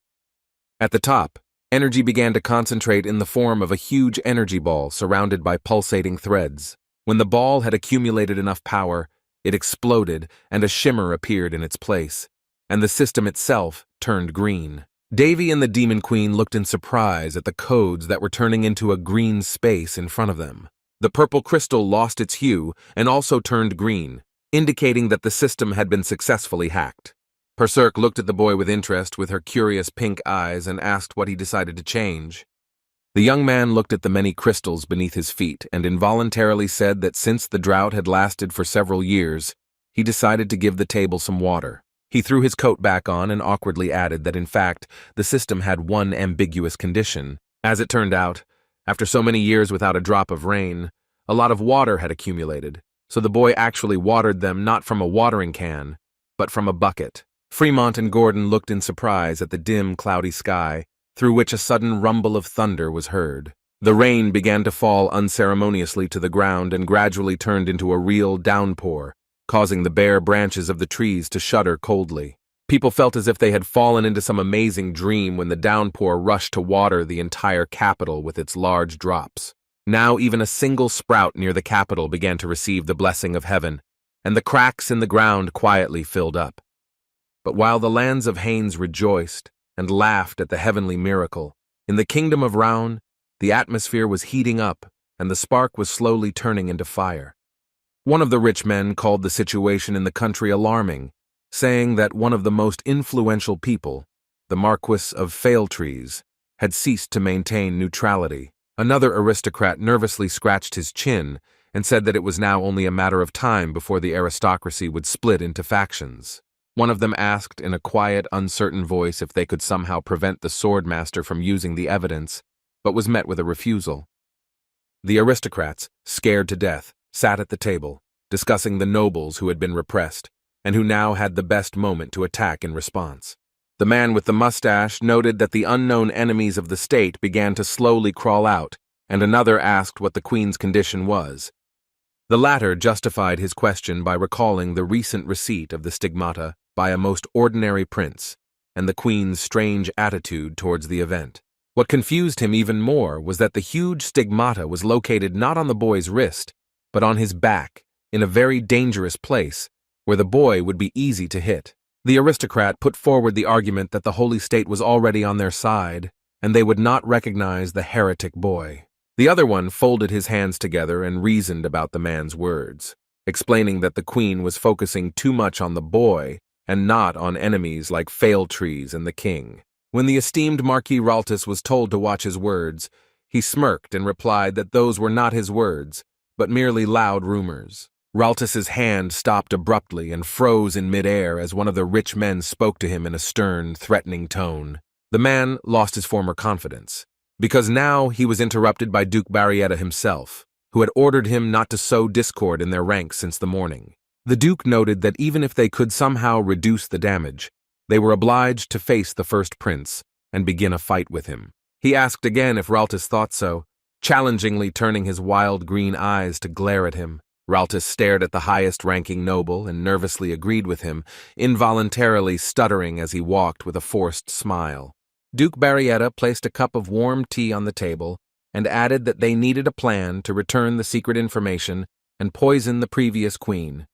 At the top, energy began to concentrate in the form of a huge energy ball surrounded by pulsating threads. When the ball had accumulated enough power, it exploded and a shimmer appeared in its place, and the system itself turned green. Davy and the Demon Queen looked in surprise at the codes that were turning into a green space in front of them. The purple crystal lost its hue and also turned green, indicating that the system had been successfully hacked. Perserk looked at the boy with interest with her curious pink eyes and asked what he decided to change. The young man looked at the many crystals beneath his feet and involuntarily said that since the drought had lasted for several years, he decided to give the table some water. He threw his coat back on and awkwardly added that in fact, the system had one ambiguous condition. As it turned out, after so many years without a drop of rain, a lot of water had accumulated, so the boy actually watered them not from a watering can, but from a bucket. Fremont and Gordon looked in surprise at the dim, cloudy sky, through which a sudden rumble of thunder was heard. The rain began to fall unceremoniously to the ground and gradually turned into a real downpour, causing the bare branches of the trees to shudder coldly. People felt as if they had fallen into some amazing dream when the downpour rushed to water the entire capital with its large drops. Now even a single sprout near the capital began to receive the blessing of heaven, and the cracks in the ground quietly filled up. But while the lands of Haines rejoiced and laughed at the heavenly miracle, in the kingdom of Raun, the atmosphere was heating up and the spark was slowly turning into fire. One of the rich men called the situation in the country alarming, saying that one of the most influential people, the Marquis of Failtrees, had ceased to maintain neutrality. Another aristocrat nervously scratched his chin and said that it was now only a matter of time before the aristocracy would split into factions. One of them asked in a quiet, uncertain voice if they could somehow prevent the swordmaster from using the evidence, but was met with a refusal. The aristocrats, scared to death, sat at the table, discussing the nobles who had been repressed, and who now had the best moment to attack in response. The man with the mustache noted that the unknown enemies of the state began to slowly crawl out, and another asked what the queen's condition was. The latter justified his question by recalling the recent receipt of the stigmata by a most ordinary prince, and the queen's strange attitude towards the event. What confused him even more was that the huge stigmata was located not on the boy's wrist, but on his back, in a very dangerous place, where the boy would be easy to hit. The aristocrat put forward the argument that the Holy State was already on their side, and they would not recognize the heretic boy. The other one folded his hands together and reasoned about the man's words, explaining that the queen was focusing too much on the boy and not on enemies like Failtrees and the king. When the esteemed Marquis Raltus was told to watch his words, he smirked and replied that those were not his words, but merely loud rumors. Raltus's hand stopped abruptly and froze in midair as one of the rich men spoke to him in a stern, threatening tone. The man lost his former confidence, because now he was interrupted by Duke Barrietta himself, who had ordered him not to sow discord in their ranks since the morning. The Duke noted that even if they could somehow reduce the damage, they were obliged to face the first prince and begin a fight with him. He asked again if Raltus thought so, challengingly turning his wild green eyes to glare at him. Raltus stared at the highest-ranking noble and nervously agreed with him, involuntarily stuttering as he walked with a forced smile. Duke Barrietta placed a cup of warm tea on the table and added that they needed a plan to return the secret information and poison the previous queen.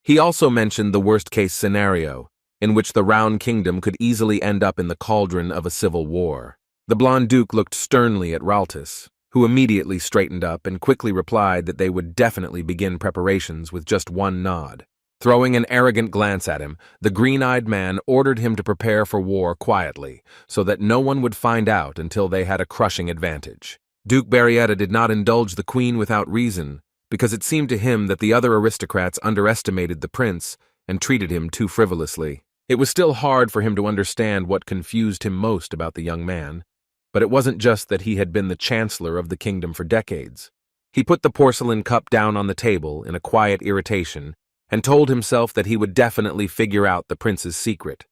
He also mentioned the worst-case scenario, in which the Round Kingdom could easily end up in the cauldron of a civil war. The blonde duke looked sternly at Raltus, who immediately straightened up and quickly replied that they would definitely begin preparations with just one nod. Throwing an arrogant glance at him, the green-eyed man ordered him to prepare for war quietly, so that no one would find out until they had a crushing advantage. Duke Barrietta did not indulge the queen without reason, because it seemed to him that the other aristocrats underestimated the prince and treated him too frivolously. It was still hard for him to understand what confused him most about the young man, but it wasn't just that he had been the chancellor of the kingdom for decades. He put the porcelain cup down on the table in a quiet irritation and told himself that he would definitely figure out the prince's secret.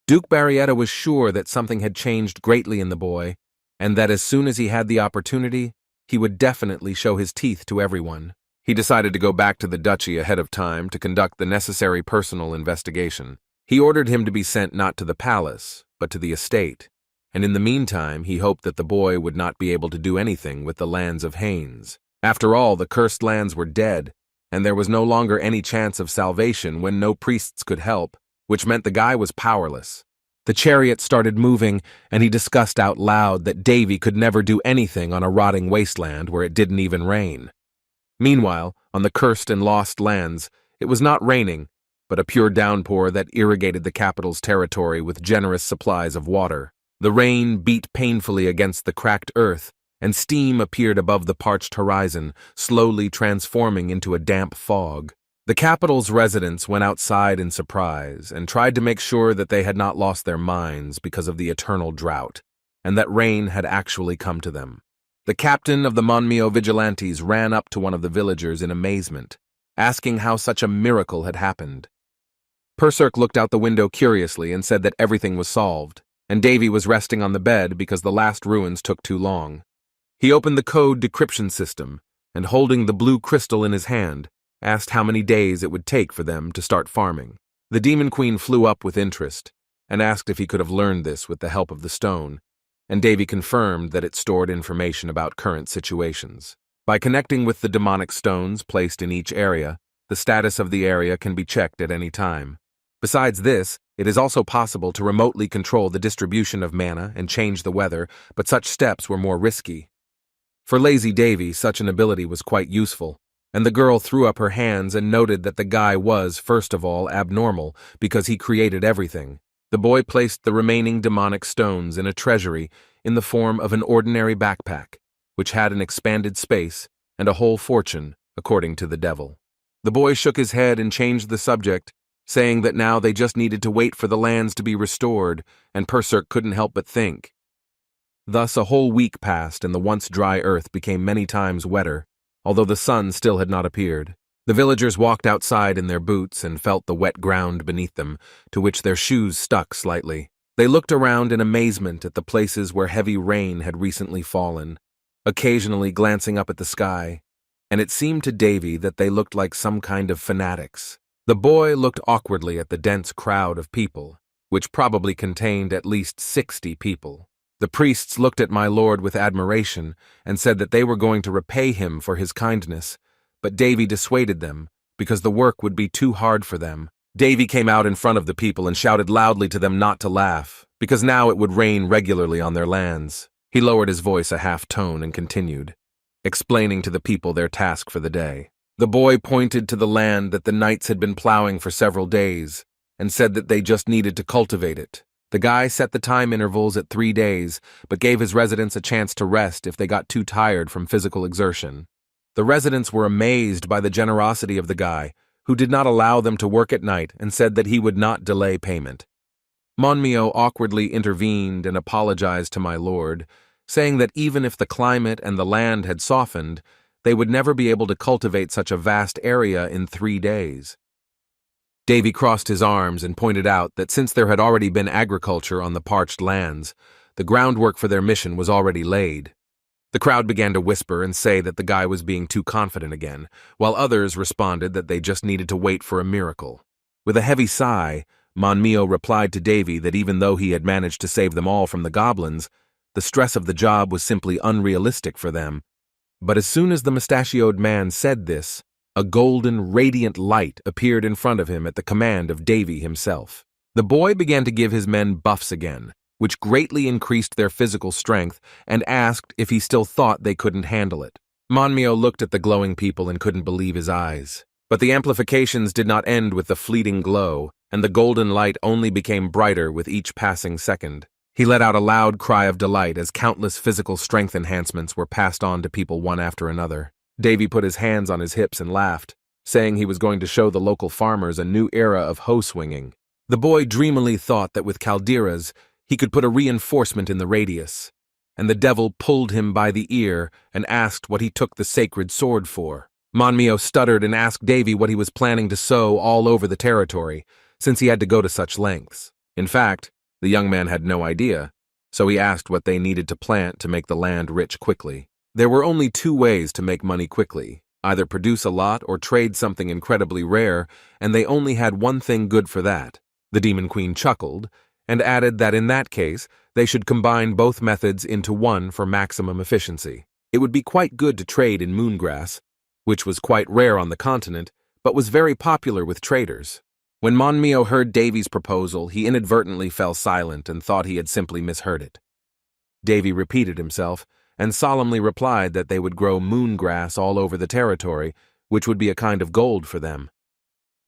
Duke Barrietta was sure that something had changed greatly in the boy, and that as soon as he had the opportunity, he would definitely show his teeth to everyone. He decided to go back to the duchy ahead of time to conduct the necessary personal investigation. He ordered him to be sent not to the palace, but to the estate, and in the meantime he hoped that the boy would not be able to do anything with the lands of Haines. After all, the cursed lands were dead, and there was no longer any chance of salvation when no priests could help, which meant the guy was powerless. The chariot started moving, and he discussed out loud that Davy could never do anything on a rotting wasteland where it didn't even rain. Meanwhile, on the cursed and lost lands, it was not raining, but a pure downpour that irrigated the capital's territory with generous supplies of water. The rain beat painfully against the cracked earth, and steam appeared above the parched horizon, slowly transforming into a damp fog. The capital's residents went outside in surprise and tried to make sure that they had not lost their minds because of the eternal drought, and that rain had actually come to them. The captain of the Monmio vigilantes ran up to one of the villagers in amazement, asking how such a miracle had happened. Perserk looked out the window curiously and said that everything was solved, and Davy was resting on the bed because the last ruins took too long. He opened the code decryption system and, holding the blue crystal in his hand, asked how many days it would take for them to start farming. The Demon Queen flew up with interest and asked if he could have learned this with the help of the stone, and Davy confirmed that it stored information about current situations. By connecting with the demonic stones placed in each area, the status of the area can be checked at any time. Besides this, it is also possible to remotely control the distribution of mana and change the weather, but such steps were more risky. For Lazy Davy, such an ability was quite useful, and the girl threw up her hands and noted that the guy was, first of all, abnormal because he created everything. The boy placed the remaining demonic stones in a treasury in the form of an ordinary backpack, which had an expanded space and a whole fortune, according to the devil. The boy shook his head and changed the subject, saying that now they just needed to wait for the lands to be restored, and Perserk couldn't help but think. Thus a whole week passed and the once dry earth became many times wetter, although the sun still had not appeared. The villagers walked outside in their boots and felt the wet ground beneath them, to which their shoes stuck slightly. They looked around in amazement at the places where heavy rain had recently fallen, occasionally glancing up at the sky, and it seemed to Davy that they looked like some kind of fanatics. The boy looked awkwardly at the dense crowd of people, which probably contained at least 60 people. The priests looked at my lord with admiration and said that they were going to repay him for his kindness, but Davy dissuaded them because the work would be too hard for them. Davy came out in front of the people and shouted loudly to them not to laugh, because now it would rain regularly on their lands. He lowered his voice a half tone and continued, explaining to the people their task for the day. The boy pointed to the land that the knights had been plowing for several days and said that they just needed to cultivate it. The guy set the time intervals at 3 days, but gave his residents a chance to rest if they got too tired from physical exertion. The residents were amazed by the generosity of the guy, who did not allow them to work at night and said that he would not delay payment. Monmio awkwardly intervened and apologized to my lord, saying that even if the climate and the land had softened, they would never be able to cultivate such a vast area in 3 days. Davy crossed his arms and pointed out that since there had already been agriculture on the parched lands, the groundwork for their mission was already laid. The crowd began to whisper and say that the guy was being too confident again, while others responded that they just needed to wait for a miracle. With a heavy sigh, Monmio replied to Davy that even though he had managed to save them all from the goblins, the stress of the job was simply unrealistic for them. But as soon as the mustachioed man said this, a golden, radiant light appeared in front of him at the command of Davy himself. The boy began to give his men buffs again, which greatly increased their physical strength, and asked if he still thought they couldn't handle it. Monmio looked at the glowing people and couldn't believe his eyes. But the amplifications did not end with the fleeting glow, and the golden light only became brighter with each passing second. He let out a loud cry of delight as countless physical strength enhancements were passed on to people one after another. Davy put his hands on his hips and laughed, saying he was going to show the local farmers a new era of hoe swinging. The boy dreamily thought that with calderas, he could put a reinforcement in the radius, and the devil pulled him by the ear and asked what he took the sacred sword for. Monmio stuttered and asked Davy what he was planning to sow all over the territory, since he had to go to such lengths. In fact, the young man had no idea, so he asked what they needed to plant to make the land rich quickly. There were only 2 ways to make money quickly, either produce a lot or trade something incredibly rare, and they only had one thing good for that. The Demon Queen chuckled, and added that in that case, they should combine both methods into one for maximum efficiency. It would be quite good to trade in moongrass, which was quite rare on the continent, but was very popular with traders. When Monmio heard Davy's proposal, he inadvertently fell silent and thought he had simply misheard it. Davy repeated himself, and solemnly replied that they would grow moongrass all over the territory, which would be a kind of gold for them.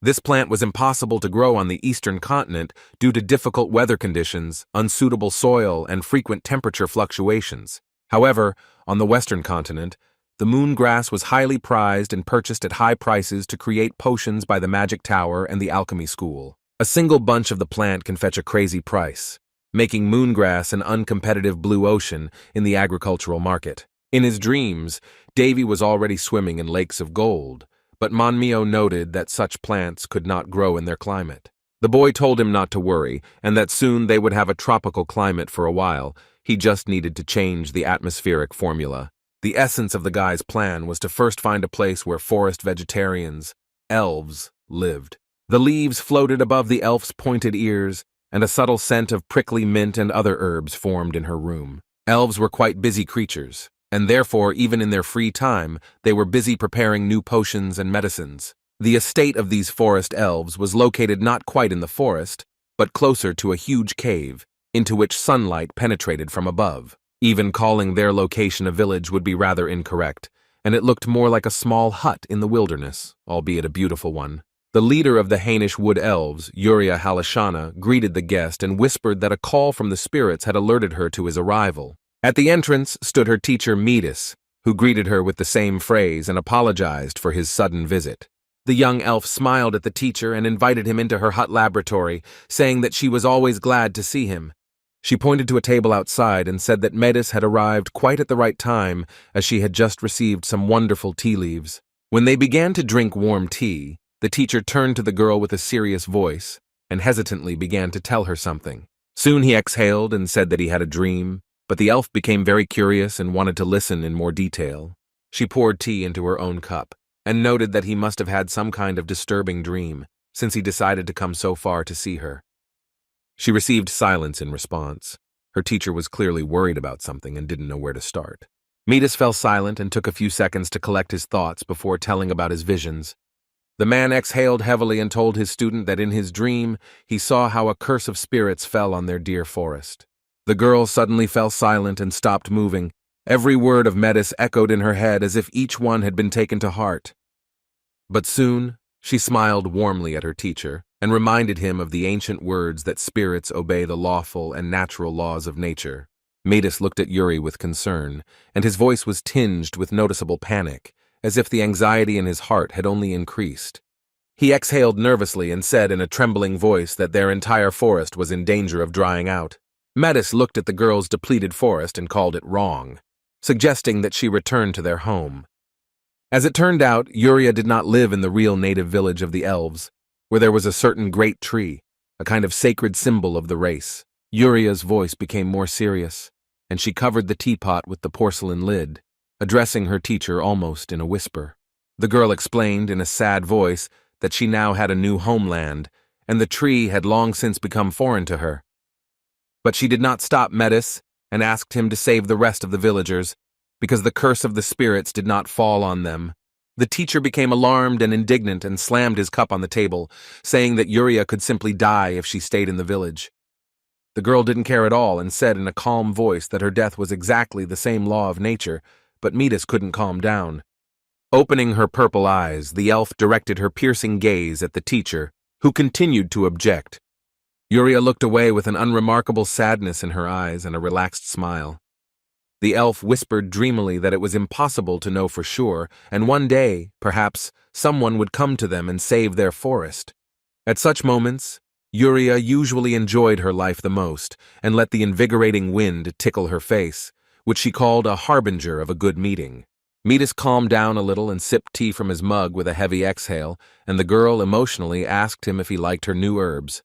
This plant was impossible to grow on the eastern continent due to difficult weather conditions, unsuitable soil, and frequent temperature fluctuations. However, on the western continent, the moongrass was highly prized and purchased at high prices to create potions by the Magic Tower and the Alchemy School. A single bunch of the plant can fetch a crazy price, making moongrass an uncompetitive blue ocean in the agricultural market. In his dreams, Davy was already swimming in lakes of gold, but Monmio noted that such plants could not grow in their climate. The boy told him not to worry, and that soon they would have a tropical climate for a while. He just needed to change the atmospheric formula. The essence of the guy's plan was to first find a place where forest vegetarians, elves, lived. The leaves floated above the elf's pointed ears, and a subtle scent of prickly mint and other herbs formed in her room. Elves were quite busy creatures, and therefore, even in their free time, they were busy preparing new potions and medicines. The estate of these forest elves was located not quite in the forest, but closer to a huge cave, into which sunlight penetrated from above. Even calling their location a village would be rather incorrect, and it looked more like a small hut in the wilderness, albeit a beautiful one. The leader of the Hainish wood elves, Yuria Halashana, greeted the guest and whispered that a call from the spirits had alerted her to his arrival. At the entrance stood her teacher Metis, who greeted her with the same phrase and apologized for his sudden visit. The young elf smiled at the teacher and invited him into her hut laboratory, saying that she was always glad to see him. She pointed to a table outside and said that Metis had arrived quite at the right time, as she had just received some wonderful tea leaves. When they began to drink warm tea, the teacher turned to the girl with a serious voice and hesitantly began to tell her something. Soon he exhaled and said that he had a dream, but the elf became very curious and wanted to listen in more detail. She poured tea into her own cup and noted that he must have had some kind of disturbing dream, since he decided to come so far to see her. She received silence in response. Her teacher was clearly worried about something and didn't know where to start. Metis fell silent and took a few seconds to collect his thoughts before telling about his visions. The man exhaled heavily and told his student that in his dream he saw how a curse of spirits fell on their dear forest. The girl suddenly fell silent and stopped moving. Every word of Metis echoed in her head as if each one had been taken to heart. But soon she smiled warmly at her teacher and reminded him of the ancient words that spirits obey the lawful and natural laws of nature. Metis looked at Yuri with concern, and his voice was tinged with noticeable panic, as if the anxiety in his heart had only increased. He exhaled nervously and said in a trembling voice that their entire forest was in danger of drying out. Metis looked at the girl's depleted forest and called it wrong, suggesting that she return to their home. As it turned out, Yuria did not live in the real native village of the elves, where there was a certain great tree, a kind of sacred symbol of the race. Yuria's voice became more serious, and she covered the teapot with the porcelain lid, addressing her teacher almost in a whisper. The girl explained in a sad voice that she now had a new homeland, and the tree had long since become foreign to her. But she did not stop Metis and asked him to save the rest of the villagers, because the curse of the spirits did not fall on them. The teacher became alarmed and indignant and slammed his cup on the table, saying that Yuria could simply die if she stayed in the village. The girl didn't care at all and said in a calm voice that her death was exactly the same law of nature, but Metis couldn't calm down. Opening her purple eyes, the elf directed her piercing gaze at the teacher, who continued to object. Yuria looked away with an unremarkable sadness in her eyes and a relaxed smile. The elf whispered dreamily that it was impossible to know for sure, and one day, perhaps, someone would come to them and save their forest. At such moments, Yuria usually enjoyed her life the most and let the invigorating wind tickle her face, which she called a harbinger of a good meeting. Metis calmed down a little and sipped tea from his mug with a heavy exhale, and the girl emotionally asked him if he liked her new herbs.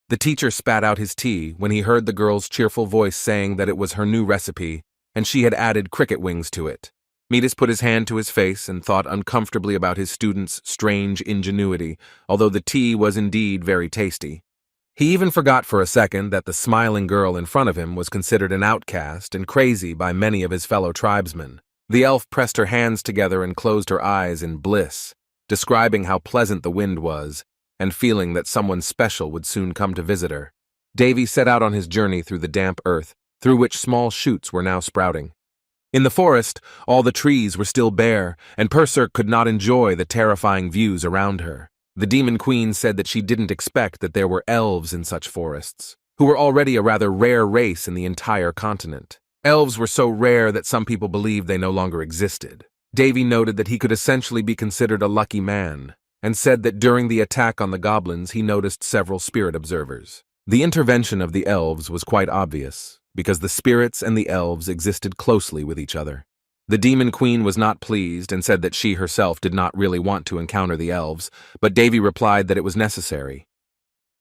The teacher spat out his tea when he heard the girl's cheerful voice saying that it was her new recipe, and she had added cricket wings to it. Metis put his hand to his face and thought uncomfortably about his student's strange ingenuity, although the tea was indeed very tasty. He even forgot for a second that the smiling girl in front of him was considered an outcast and crazy by many of his fellow tribesmen. The elf pressed her hands together and closed her eyes in bliss, describing how pleasant the wind was, and feeling that someone special would soon come to visit her. Davy set out on his journey through the damp earth, through which small shoots were now sprouting. In the forest, all the trees were still bare, and Perserk could not enjoy the terrifying views around her. The Demon Queen said that she didn't expect that there were elves in such forests, who were already a rather rare race in the entire continent. Elves were so rare that some people believed they no longer existed. Davy noted that he could essentially be considered a lucky man, and said that during the attack on the goblins he noticed several spirit observers. The intervention of the elves was quite obvious, because the spirits and the elves existed closely with each other. The Demon Queen was not pleased and said that she herself did not really want to encounter the elves, but Davy replied that it was necessary.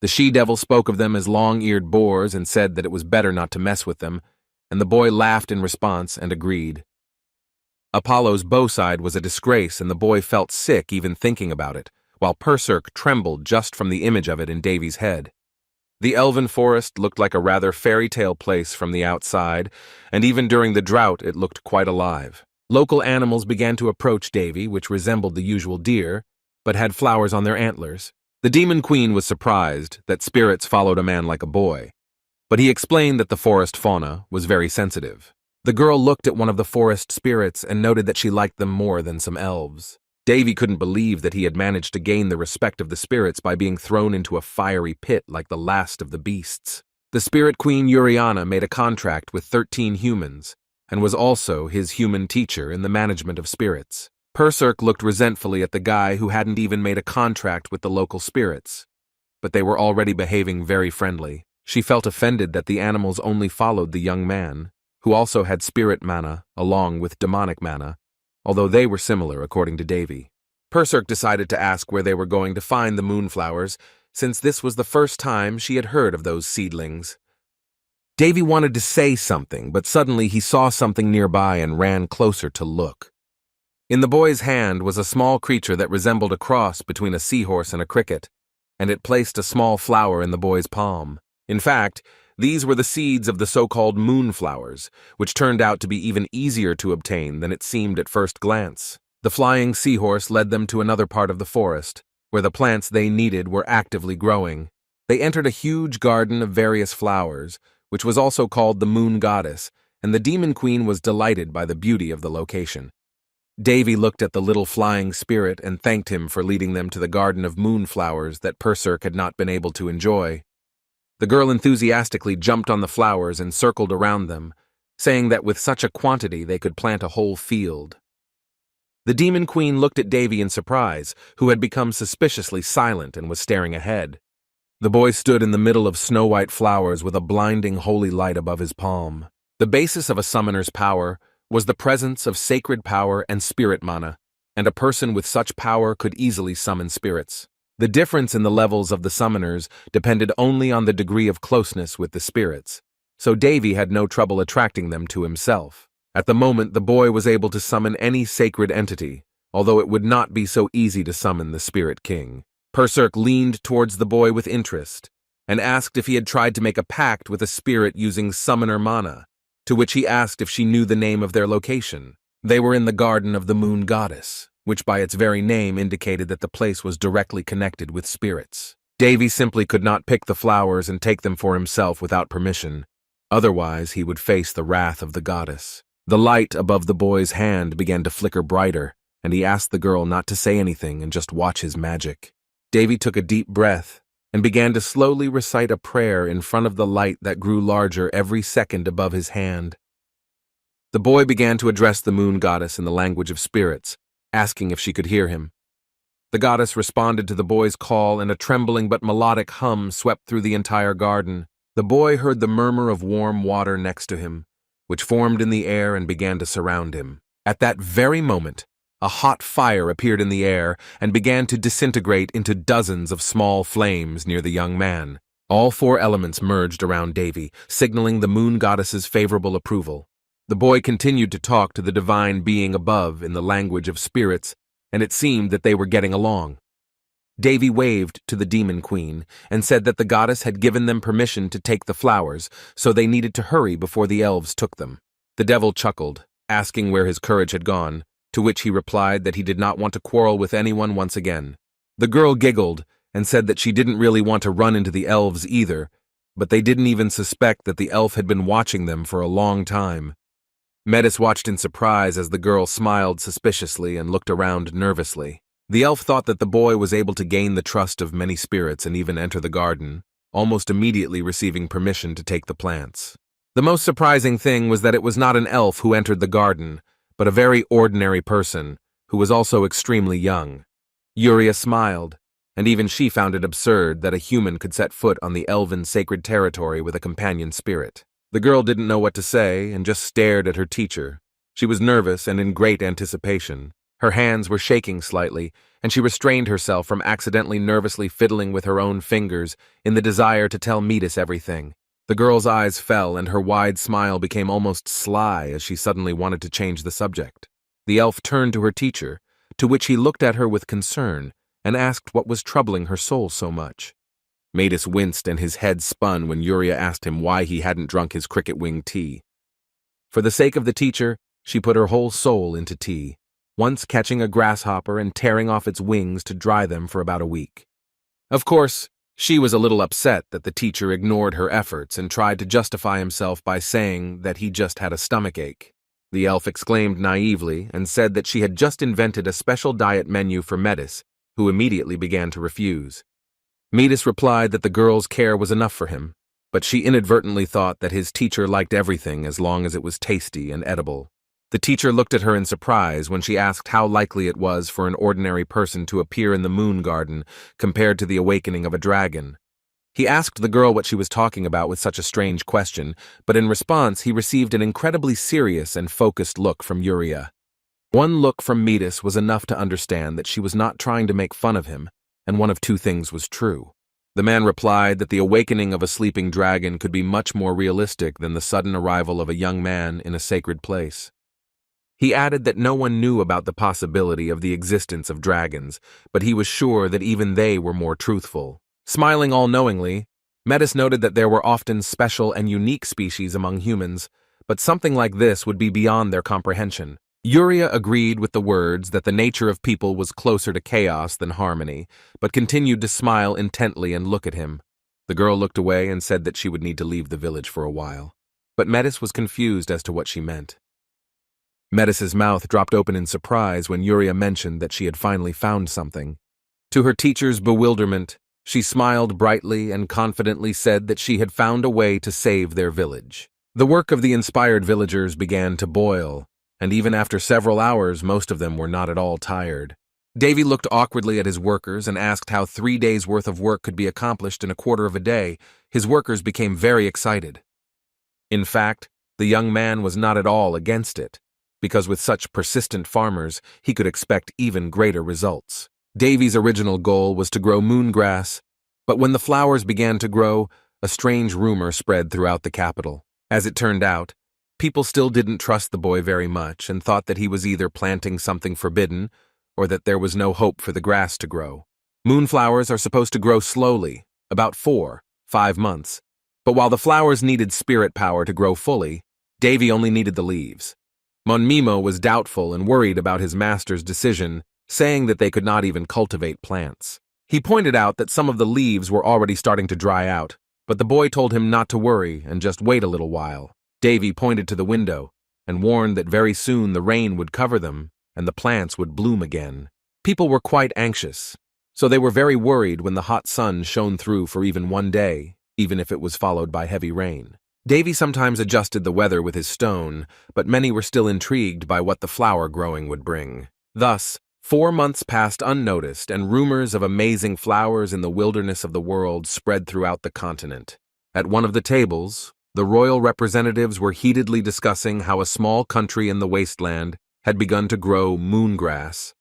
The she-devil spoke of them as long-eared boars and said that it was better not to mess with them, and the boy laughed in response and agreed. Apollo's bow side was a disgrace, and the boy felt sick even thinking about it, while Perserk trembled just from the image of it in Davy's head. The elven forest looked like a rather fairy tale place from the outside, and even during the drought it looked quite alive. Local animals began to approach Davy, which resembled the usual deer, but had flowers on their antlers. The Demon Queen was surprised that spirits followed a man like a boy, but he explained that the forest fauna was very sensitive. The girl looked at one of the forest spirits and noted that she liked them more than some elves. Davy couldn't believe that he had managed to gain the respect of the spirits by being thrown into a fiery pit like the last of the beasts. The spirit queen Uriana made a contract with 13 humans, and was also his human teacher in the management of spirits. Perserk looked resentfully at the guy who hadn't even made a contract with the local spirits, but they were already behaving very friendly. She felt offended that the animals only followed the young man, who also had spirit mana along with demonic mana, although they were similar according to Davy. Perserk decided to ask where they were going to find the moonflowers, since this was the first time she had heard of those seedlings. Davy wanted to say something, but suddenly he saw something nearby and ran closer to look. In the boy's hand was a small creature that resembled a cross between a seahorse and a cricket, and it placed a small flower in the boy's palm. In fact, these were the seeds of the so-called moonflowers, which turned out to be even easier to obtain than it seemed at first glance. The flying seahorse led them to another part of the forest, where the plants they needed were actively growing. They entered a huge garden of various flowers, which was also called the Moon Goddess, and the Demon Queen was delighted by the beauty of the location. Davy looked at the little flying spirit and thanked him for leading them to the garden of moonflowers that Perserk had not been able to enjoy. The girl enthusiastically jumped on the flowers and circled around them, saying that with such a quantity they could plant a whole field. The Demon Queen looked at Davy in surprise, who had become suspiciously silent and was staring ahead. The boy stood in the middle of snow-white flowers with a blinding holy light above his palm. The basis of a summoner's power was the presence of sacred power and spirit mana, and a person with such power could easily summon spirits. The difference in the levels of the summoners depended only on the degree of closeness with the spirits, so Davy had no trouble attracting them to himself. At the moment, the boy was able to summon any sacred entity, although it would not be so easy to summon the Spirit King. Perserk leaned towards the boy with interest, and asked if he had tried to make a pact with a spirit using summoner mana, to which he asked if she knew the name of their location. They were in the garden of the Moon Goddess, which by its very name indicated that the place was directly connected with spirits. Davy simply could not pick the flowers and take them for himself without permission. Otherwise, he would face the wrath of the goddess. The light above the boy's hand began to flicker brighter, and he asked the girl not to say anything and just watch his magic. Davy took a deep breath and began to slowly recite a prayer in front of the light that grew larger every second above his hand. The boy began to address the Moon Goddess in the language of spirits, asking if she could hear him. The goddess responded to the boy's call, and a trembling but melodic hum swept through the entire garden. The boy heard the murmur of warm water next to him, which formed in the air and began to surround him. At that very moment, a hot fire appeared in the air and began to disintegrate into dozens of small flames near the young man. All four elements merged around Davy, signaling the Moon Goddess's favorable approval. The boy continued to talk to the divine being above in the language of spirits, and it seemed that they were getting along. Davy waved to the Demon Queen and said that the goddess had given them permission to take the flowers, so they needed to hurry before the elves took them. The devil chuckled, asking where his courage had gone, to which he replied that he did not want to quarrel with anyone once again. The girl giggled and said that she didn't really want to run into the elves either, but they didn't even suspect that the elf had been watching them for a long time. Metis watched in surprise as the girl smiled suspiciously and looked around nervously. The elf thought that the boy was able to gain the trust of many spirits and even enter the garden, almost immediately receiving permission to take the plants. The most surprising thing was that it was not an elf who entered the garden, but a very ordinary person, who was also extremely young. Yuria smiled, and even she found it absurd that a human could set foot on the elven sacred territory with a companion spirit. The girl didn't know what to say and just stared at her teacher. She was nervous and in great anticipation. Her hands were shaking slightly, and she restrained herself from accidentally nervously fiddling with her own fingers in the desire to tell Metis everything. The girl's eyes fell and her wide smile became almost sly as she suddenly wanted to change the subject. The elf turned to her teacher, to which he looked at her with concern and asked what was troubling her soul so much. Metis winced and his head spun when Yuria asked him why he hadn't drunk his cricket-wing tea. For the sake of the teacher, she put her whole soul into tea, once catching a grasshopper and tearing off its wings to dry them for about a week. Of course, she was a little upset that the teacher ignored her efforts and tried to justify himself by saying that he just had a stomachache. The elf exclaimed naively and said that she had just invented a special diet menu for Metis, who immediately began to refuse. Metis replied that the girl's care was enough for him, but she inadvertently thought that his teacher liked everything as long as it was tasty and edible. The teacher looked at her in surprise when she asked how likely it was for an ordinary person to appear in the moon garden compared to the awakening of a dragon. He asked the girl what she was talking about with such a strange question, but in response he received an incredibly serious and focused look from Yuria. One look from Metis was enough to understand that she was not trying to make fun of him, and one of two things was true. The man replied that the awakening of a sleeping dragon could be much more realistic than the sudden arrival of a young man in a sacred place. He added that no one knew about the possibility of the existence of dragons, but he was sure that even they were more truthful. Smiling all-knowingly, Metis noted that there were often special and unique species among humans, but something like this would be beyond their comprehension. Yuria agreed with the words that the nature of people was closer to chaos than harmony, but continued to smile intently and look at him. The girl looked away and said that she would need to leave the village for a while, but Metis was confused as to what she meant. Metis's mouth dropped open in surprise when Yuria mentioned that she had finally found something. To her teacher's bewilderment, she smiled brightly and confidently said that she had found a way to save their village. The work of the inspired villagers began to boil, and even after several hours, most of them were not at all tired. Davy looked awkwardly at his workers and asked how 3 days' worth of work could be accomplished in a quarter of a day. His workers became very excited. In fact, the young man was not at all against it, because with such persistent farmers, he could expect even greater results. Davy's original goal was to grow moongrass, but when the flowers began to grow, a strange rumor spread throughout the capital. As it turned out, people still didn't trust the boy very much and thought that he was either planting something forbidden or that there was no hope for the grass to grow. Moonflowers are supposed to grow slowly, about 4-5 months, but while the flowers needed spirit power to grow fully, Davy only needed the leaves. Monmimo was doubtful and worried about his master's decision, saying that they could not even cultivate plants. He pointed out that some of the leaves were already starting to dry out, but the boy told him not to worry and just wait a little while. Davy pointed to the window and warned that very soon the rain would cover them and the plants would bloom again. People were quite anxious, so they were very worried when the hot sun shone through for even one day, even if it was followed by heavy rain. Davy sometimes adjusted the weather with his stone, but many were still intrigued by what the flower growing would bring. Thus, 4 months passed unnoticed, and rumors of amazing flowers in the wilderness of the world spread throughout the continent. At one of the tables, the royal representatives were heatedly discussing how a small country in the wasteland had begun to grow moongrass.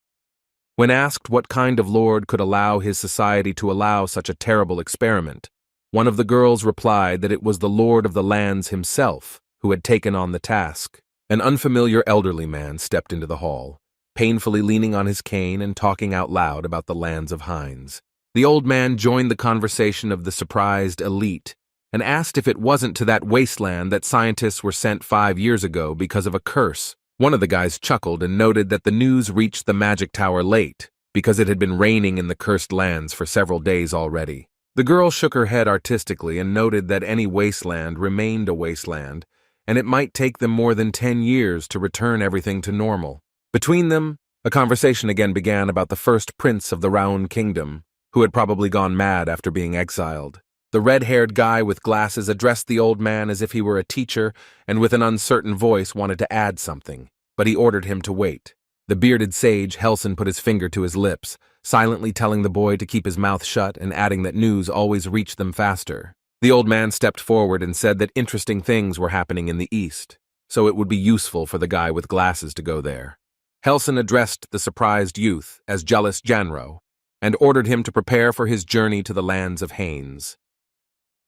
When asked what kind of lord could allow his society to allow such a terrible experiment, one of the girls replied that it was the Lord of the Lands himself who had taken on the task. An unfamiliar elderly man stepped into the hall, painfully leaning on his cane and talking out loud about the lands of Hines. The old man joined the conversation of the surprised elite and asked if it wasn't to that wasteland that scientists were sent 5 years ago because of a curse. One of the guys chuckled and noted that the news reached the magic tower late because it had been raining in the cursed lands for several days already. The girl shook her head artistically and noted that any wasteland remained a wasteland, and it might take them more than 10 years to return everything to normal. Between them, a conversation again began about the first prince of the Raun kingdom, who had probably gone mad after being exiled. The red-haired guy with glasses addressed the old man as if he were a teacher and with an uncertain voice wanted to add something, but he ordered him to wait. The bearded sage Helson put his finger to his lips, silently telling the boy to keep his mouth shut and adding that news always reached them faster. The old man stepped forward and said that interesting things were happening in the east, so it would be useful for the guy with glasses to go there. Helson addressed the surprised youth as jealous Janro and ordered him to prepare for his journey to the lands of Haines.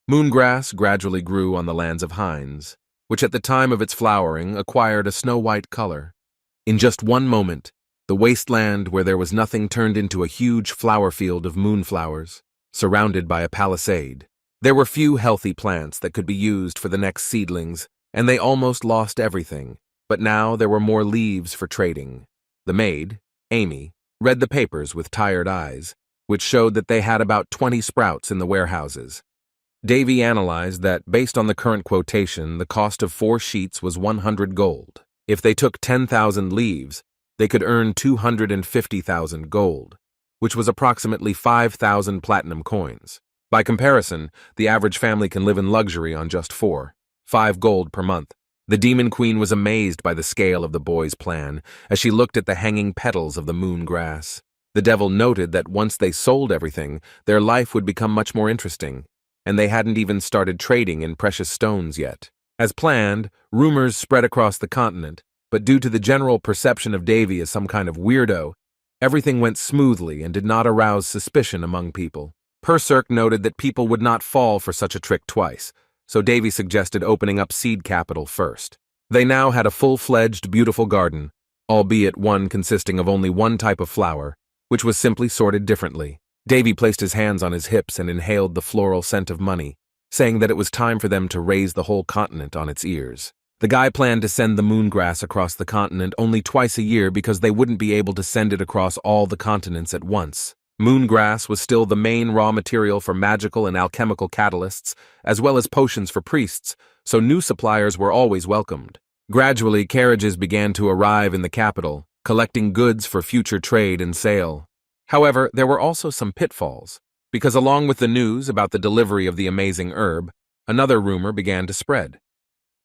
Moongrass gradually grew on the lands of Hines, which at the time of its flowering acquired a snow-white color. In just one moment, the wasteland where there was nothing turned into a huge flower field of moonflowers, surrounded by a palisade. There were few healthy plants that could be used for the next seedlings, and they almost lost everything, but now there were more leaves for trading. The maid, Amy, read the papers with tired eyes, which showed that they had about 20 sprouts in the warehouses. Davy analyzed that, based on the current quotation, the cost of 4 sheets was 100 gold. If they took 10,000 leaves, they could earn 250,000 gold, which was approximately 5,000 platinum coins. By comparison, the average family can live in luxury on just 5 gold per month. The Demon Queen was amazed by the scale of the boy's plan as she looked at the hanging petals of the moon grass. The devil noted that once they sold everything, their life would become much more interesting, and they hadn't even started trading in precious stones yet. As planned, rumors spread across the continent, but due to the general perception of Davy as some kind of weirdo, everything went smoothly and did not arouse suspicion among people. Perserk noted that people would not fall for such a trick twice, so Davy suggested opening up seed capital first. They now had a full-fledged, beautiful garden, albeit one consisting of only one type of flower, which was simply sorted differently. Davy placed his hands on his hips and inhaled the floral scent of money, saying that it was time for them to raise the whole continent on its ears. The guy planned to send the moongrass across the continent only twice a year because they wouldn't be able to send it across all the continents at once. Moongrass was still the main raw material for magical and alchemical catalysts, as well as potions for priests, so new suppliers were always welcomed. Gradually, carriages began to arrive in the capital, collecting goods for future trade and sale. However, there were also some pitfalls, because along with the news about the delivery of the amazing herb, another rumor began to spread.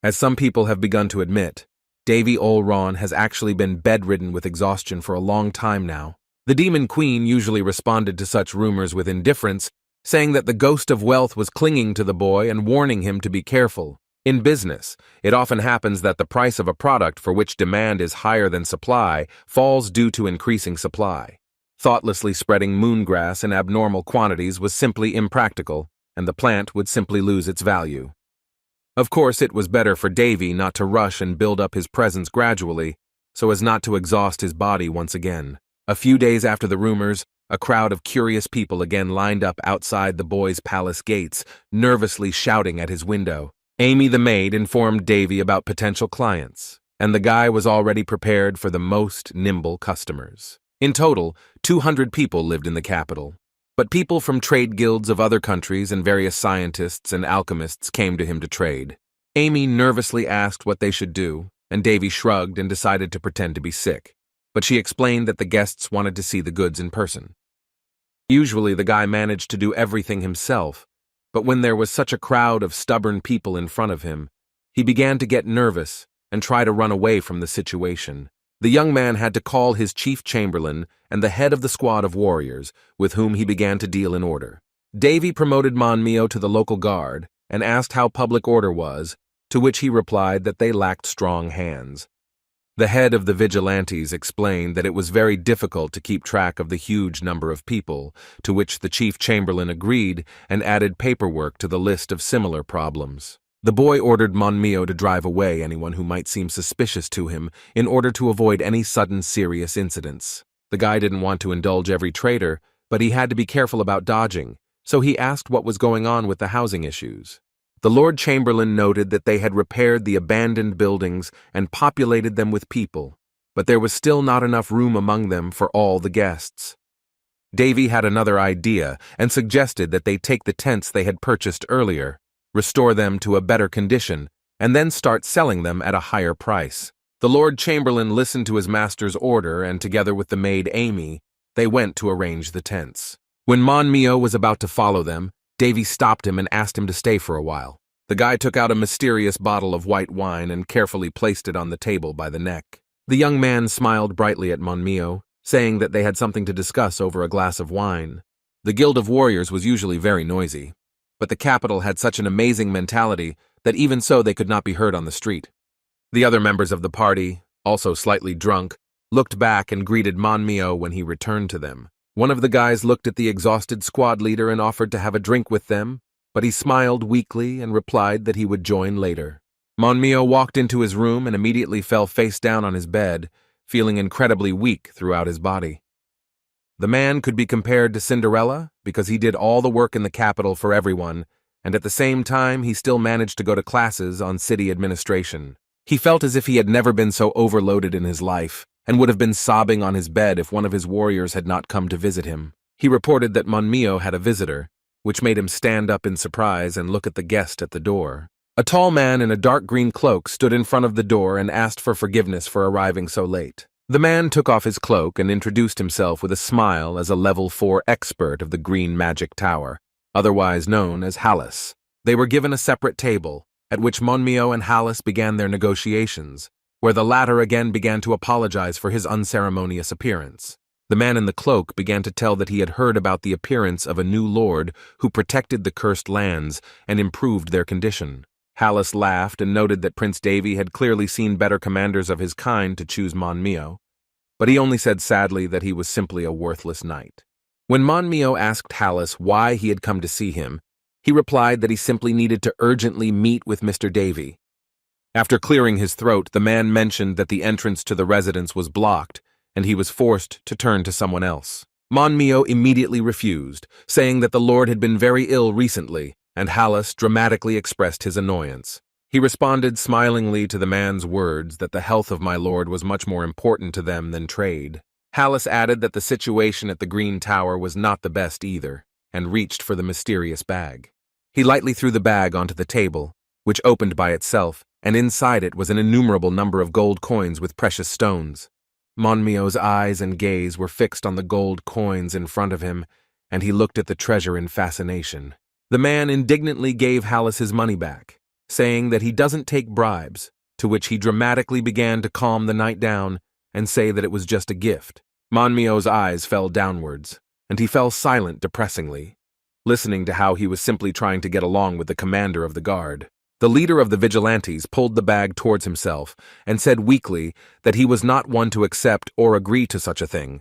As some people have begun to admit, Davy Olron has actually been bedridden with exhaustion for a long time now. The Demon Queen usually responded to such rumors with indifference, saying that the ghost of wealth was clinging to the boy and warning him to be careful. In business, it often happens that the price of a product for which demand is higher than supply falls due to increasing supply. Thoughtlessly spreading moongrass in abnormal quantities was simply impractical, and the plant would simply lose its value. Of course, it was better for Davy not to rush and build up his presence gradually, so as not to exhaust his body once again. A few days after the rumors, a crowd of curious people again lined up outside the boy's palace gates, nervously shouting at his window. Amy the maid informed Davy about potential clients, and the guy was already prepared for the most nimble customers. In total, 200 people lived in the capital, but people from trade guilds of other countries and various scientists and alchemists came to him to trade. Amy nervously asked what they should do, and Davy shrugged and decided to pretend to be sick. But she explained that the guests wanted to see the goods in person. Usually the guy managed to do everything himself, but when there was such a crowd of stubborn people in front of him, he began to get nervous and try to run away from the situation. The young man had to call his chief chamberlain and the head of the squad of warriors, with whom he began to deal in order. Davy promoted Monmio to the local guard and asked how public order was, to which he replied that they lacked strong hands. The head of the vigilantes explained that it was very difficult to keep track of the huge number of people, to which the chief chamberlain agreed and added paperwork to the list of similar problems. The boy ordered Monmio to drive away anyone who might seem suspicious to him in order to avoid any sudden serious incidents. The guy didn't want to indulge every trader, but he had to be careful about dodging, so he asked what was going on with the housing issues. The Lord Chamberlain noted that they had repaired the abandoned buildings and populated them with people, but there was still not enough room among them for all the guests. Davy had another idea and suggested that they take the tents they had purchased earlier, restore them to a better condition, and then start selling them at a higher price. The Lord Chamberlain listened to his master's order, and together with the maid Amy, they went to arrange the tents. When Monmio was about to follow them, Davy stopped him and asked him to stay for a while. The guy took out a mysterious bottle of white wine and carefully placed it on the table by the neck. The young man smiled brightly at Monmio, saying that they had something to discuss over a glass of wine. The Guild of Warriors was usually very noisy, but the capital had such an amazing mentality that even so they could not be heard on the street. The other members of the party, also slightly drunk, looked back and greeted Monmio when he returned to them. One of the guys looked at the exhausted squad leader and offered to have a drink with them, but he smiled weakly and replied that he would join later. Monmio walked into his room and immediately fell face down on his bed, feeling incredibly weak throughout his body. The man could be compared to Cinderella because he did all the work in the capital for everyone, and at the same time he still managed to go to classes on city administration. He felt as if he had never been so overloaded in his life, and would have been sobbing on his bed if one of his warriors had not come to visit him. He reported that Monmio had a visitor, which made him stand up in surprise and look at the guest at the door. A tall man in a dark green cloak stood in front of the door and asked for forgiveness for arriving so late. The man took off his cloak and introduced himself with a smile as a level 4 expert of the Green Magic Tower, otherwise known as Hallis. They were given a separate table, at which Monmio and Hallis began their negotiations, where the latter again began to apologize for his unceremonious appearance. The man in the cloak began to tell that he had heard about the appearance of a new lord who protected the cursed lands and improved their condition. Hallis laughed and noted that Prince Davy had clearly seen better commanders of his kind to choose Monmio, but he only said sadly that he was simply a worthless knight. When Monmio asked Hallis why he had come to see him, he replied that he simply needed to urgently meet with Mr. Davy. After clearing his throat, the man mentioned that the entrance to the residence was blocked, and he was forced to turn to someone else. Monmio immediately refused, saying that the lord had been very ill recently, and Hallis dramatically expressed his annoyance. He responded smilingly to the man's words that the health of my lord was much more important to them than trade. Hallis added that the situation at the Green Tower was not the best either, and reached for the mysterious bag. He lightly threw the bag onto the table, which opened by itself, and inside it was an innumerable number of gold coins with precious stones. Monmio's eyes and gaze were fixed on the gold coins in front of him, and he looked at the treasure in fascination. The man indignantly gave Hallis his money back, saying that he doesn't take bribes, to which he dramatically began to calm the knight down and say that it was just a gift. Monmio's eyes fell downwards, and he fell silent depressingly, listening to how he was simply trying to get along with the commander of the guard. The leader of the vigilantes pulled the bag towards himself and said weakly that he was not one to accept or agree to such a thing,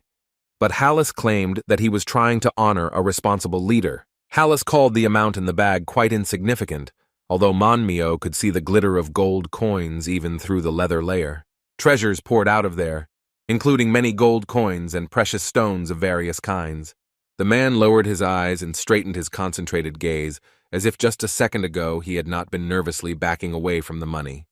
but Hallis claimed that he was trying to honor a responsible leader. Hallis called the amount in the bag quite insignificant, although Monmio could see the glitter of gold coins even through the leather layer. Treasures poured out of there, including many gold coins and precious stones of various kinds. The man lowered his eyes and straightened his concentrated gaze, as if just a second ago he had not been nervously backing away from the money.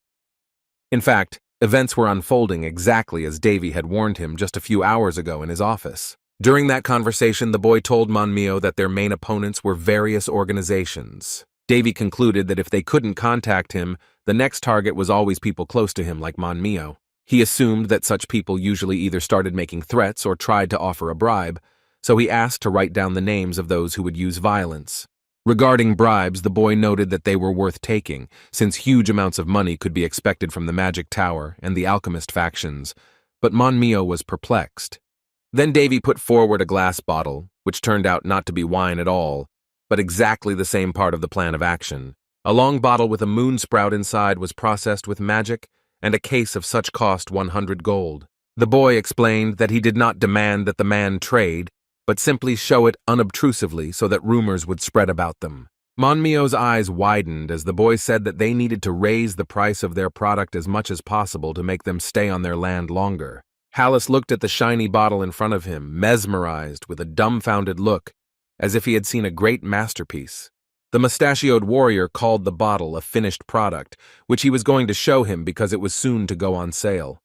In fact, events were unfolding exactly as Davy had warned him just a few hours ago in his office. During that conversation, the boy told Monmio that their main opponents were various organizations. Davy concluded that if they couldn't contact him, the next target was always people close to him like Monmio. He assumed that such people usually either started making threats or tried to offer a bribe, so he asked to write down the names of those who would use violence. Regarding bribes, the boy noted that they were worth taking, since huge amounts of money could be expected from the Magic Tower and the alchemist factions, but Monmio was perplexed. Then Davy put forward a glass bottle, which turned out not to be wine at all, but exactly the same part of the plan of action. A long bottle with a moon sprout inside was processed with magic, and a case of such cost 100 gold. The boy explained that he did not demand that the man trade, but simply show it unobtrusively so that rumors would spread about them. Monmio's eyes widened as the boy said that they needed to raise the price of their product as much as possible to make them stay on their land longer. Hallis looked at the shiny bottle in front of him, mesmerized with a dumbfounded look, as if he had seen a great masterpiece. The mustachioed warrior called the bottle a finished product, which he was going to show him because it was soon to go on sale.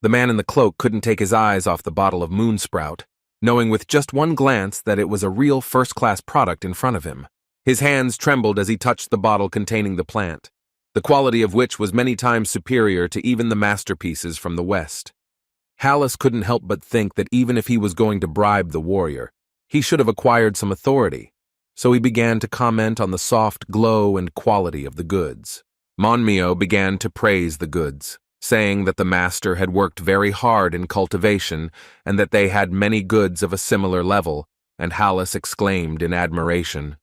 The man in the cloak couldn't take his eyes off the bottle of moonsprout, knowing with just one glance that it was a real first-class product in front of him. His hands trembled as he touched the bottle containing the plant, the quality of which was many times superior to even the masterpieces from the West. Hallis couldn't help but think that even if he was going to bribe the warrior, he should have acquired some authority, so he began to comment on the soft glow and quality of the goods. Monmio began to praise the goods, saying that the master had worked very hard in cultivation and that they had many goods of a similar level, and Hallis exclaimed in admiration.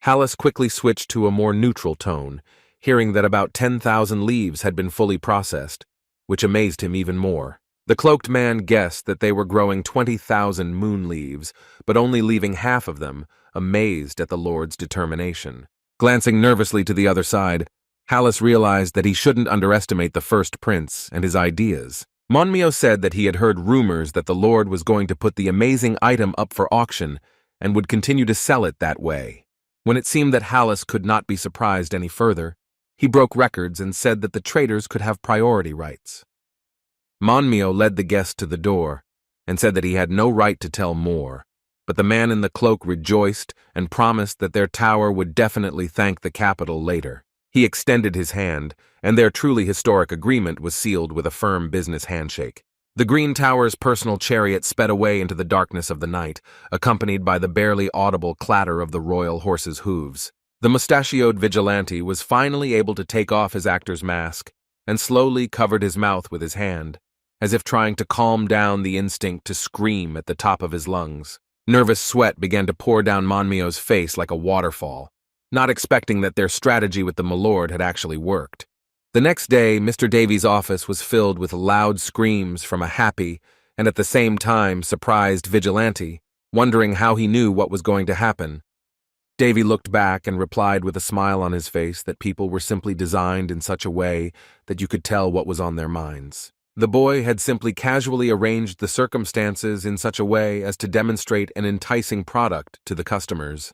Hallis quickly switched to a more neutral tone, hearing that about 10,000 leaves had been fully processed, which amazed him even more. The cloaked man guessed that they were growing 20,000 moon leaves, but only leaving half of them, amazed at the Lord's determination. Glancing nervously to the other side, Hallis realized that he shouldn't underestimate the first prince and his ideas. Monmyo said that he had heard rumors that the Lord was going to put the amazing item up for auction and would continue to sell it that way. When it seemed that Hallis could not be surprised any further, he broke records and said that the traders could have priority rights. Monmyo led the guest to the door and said that he had no right to tell more, but the man in the cloak rejoiced and promised that their tower would definitely thank the capital later. He extended his hand, and their truly historic agreement was sealed with a firm business handshake. The Green Tower's personal chariot sped away into the darkness of the night, accompanied by the barely audible clatter of the royal horse's hooves. The mustachioed vigilante was finally able to take off his actor's mask and slowly covered his mouth with his hand, as if trying to calm down the instinct to scream at the top of his lungs. Nervous sweat began to pour down Monmyo's face like a waterfall, not expecting that their strategy with the milord had actually worked. The next day, Mr. Davy's office was filled with loud screams from a happy and at the same time surprised vigilante, wondering how he knew what was going to happen. Davy looked back and replied with a smile on his face that people were simply designed in such a way that you could tell what was on their minds. The boy had simply casually arranged the circumstances in such a way as to demonstrate an enticing product to the customers.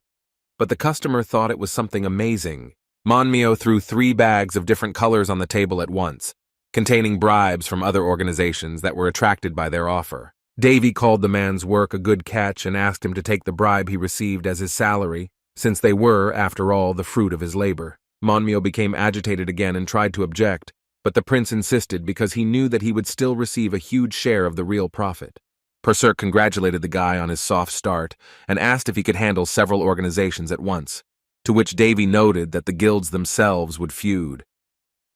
But the customer thought it was something amazing. Monmyo threw 3 bags of different colors on the table at once, containing bribes from other organizations that were attracted by their offer. Davy called the man's work a good catch and asked him to take the bribe he received as his salary, since they were, after all, the fruit of his labor. Monmyo became agitated again and tried to object, but the prince insisted because he knew that he would still receive a huge share of the real profit. Purser congratulated the guy on his soft start and asked if he could handle several organizations at once, to which Davy noted that the guilds themselves would feud.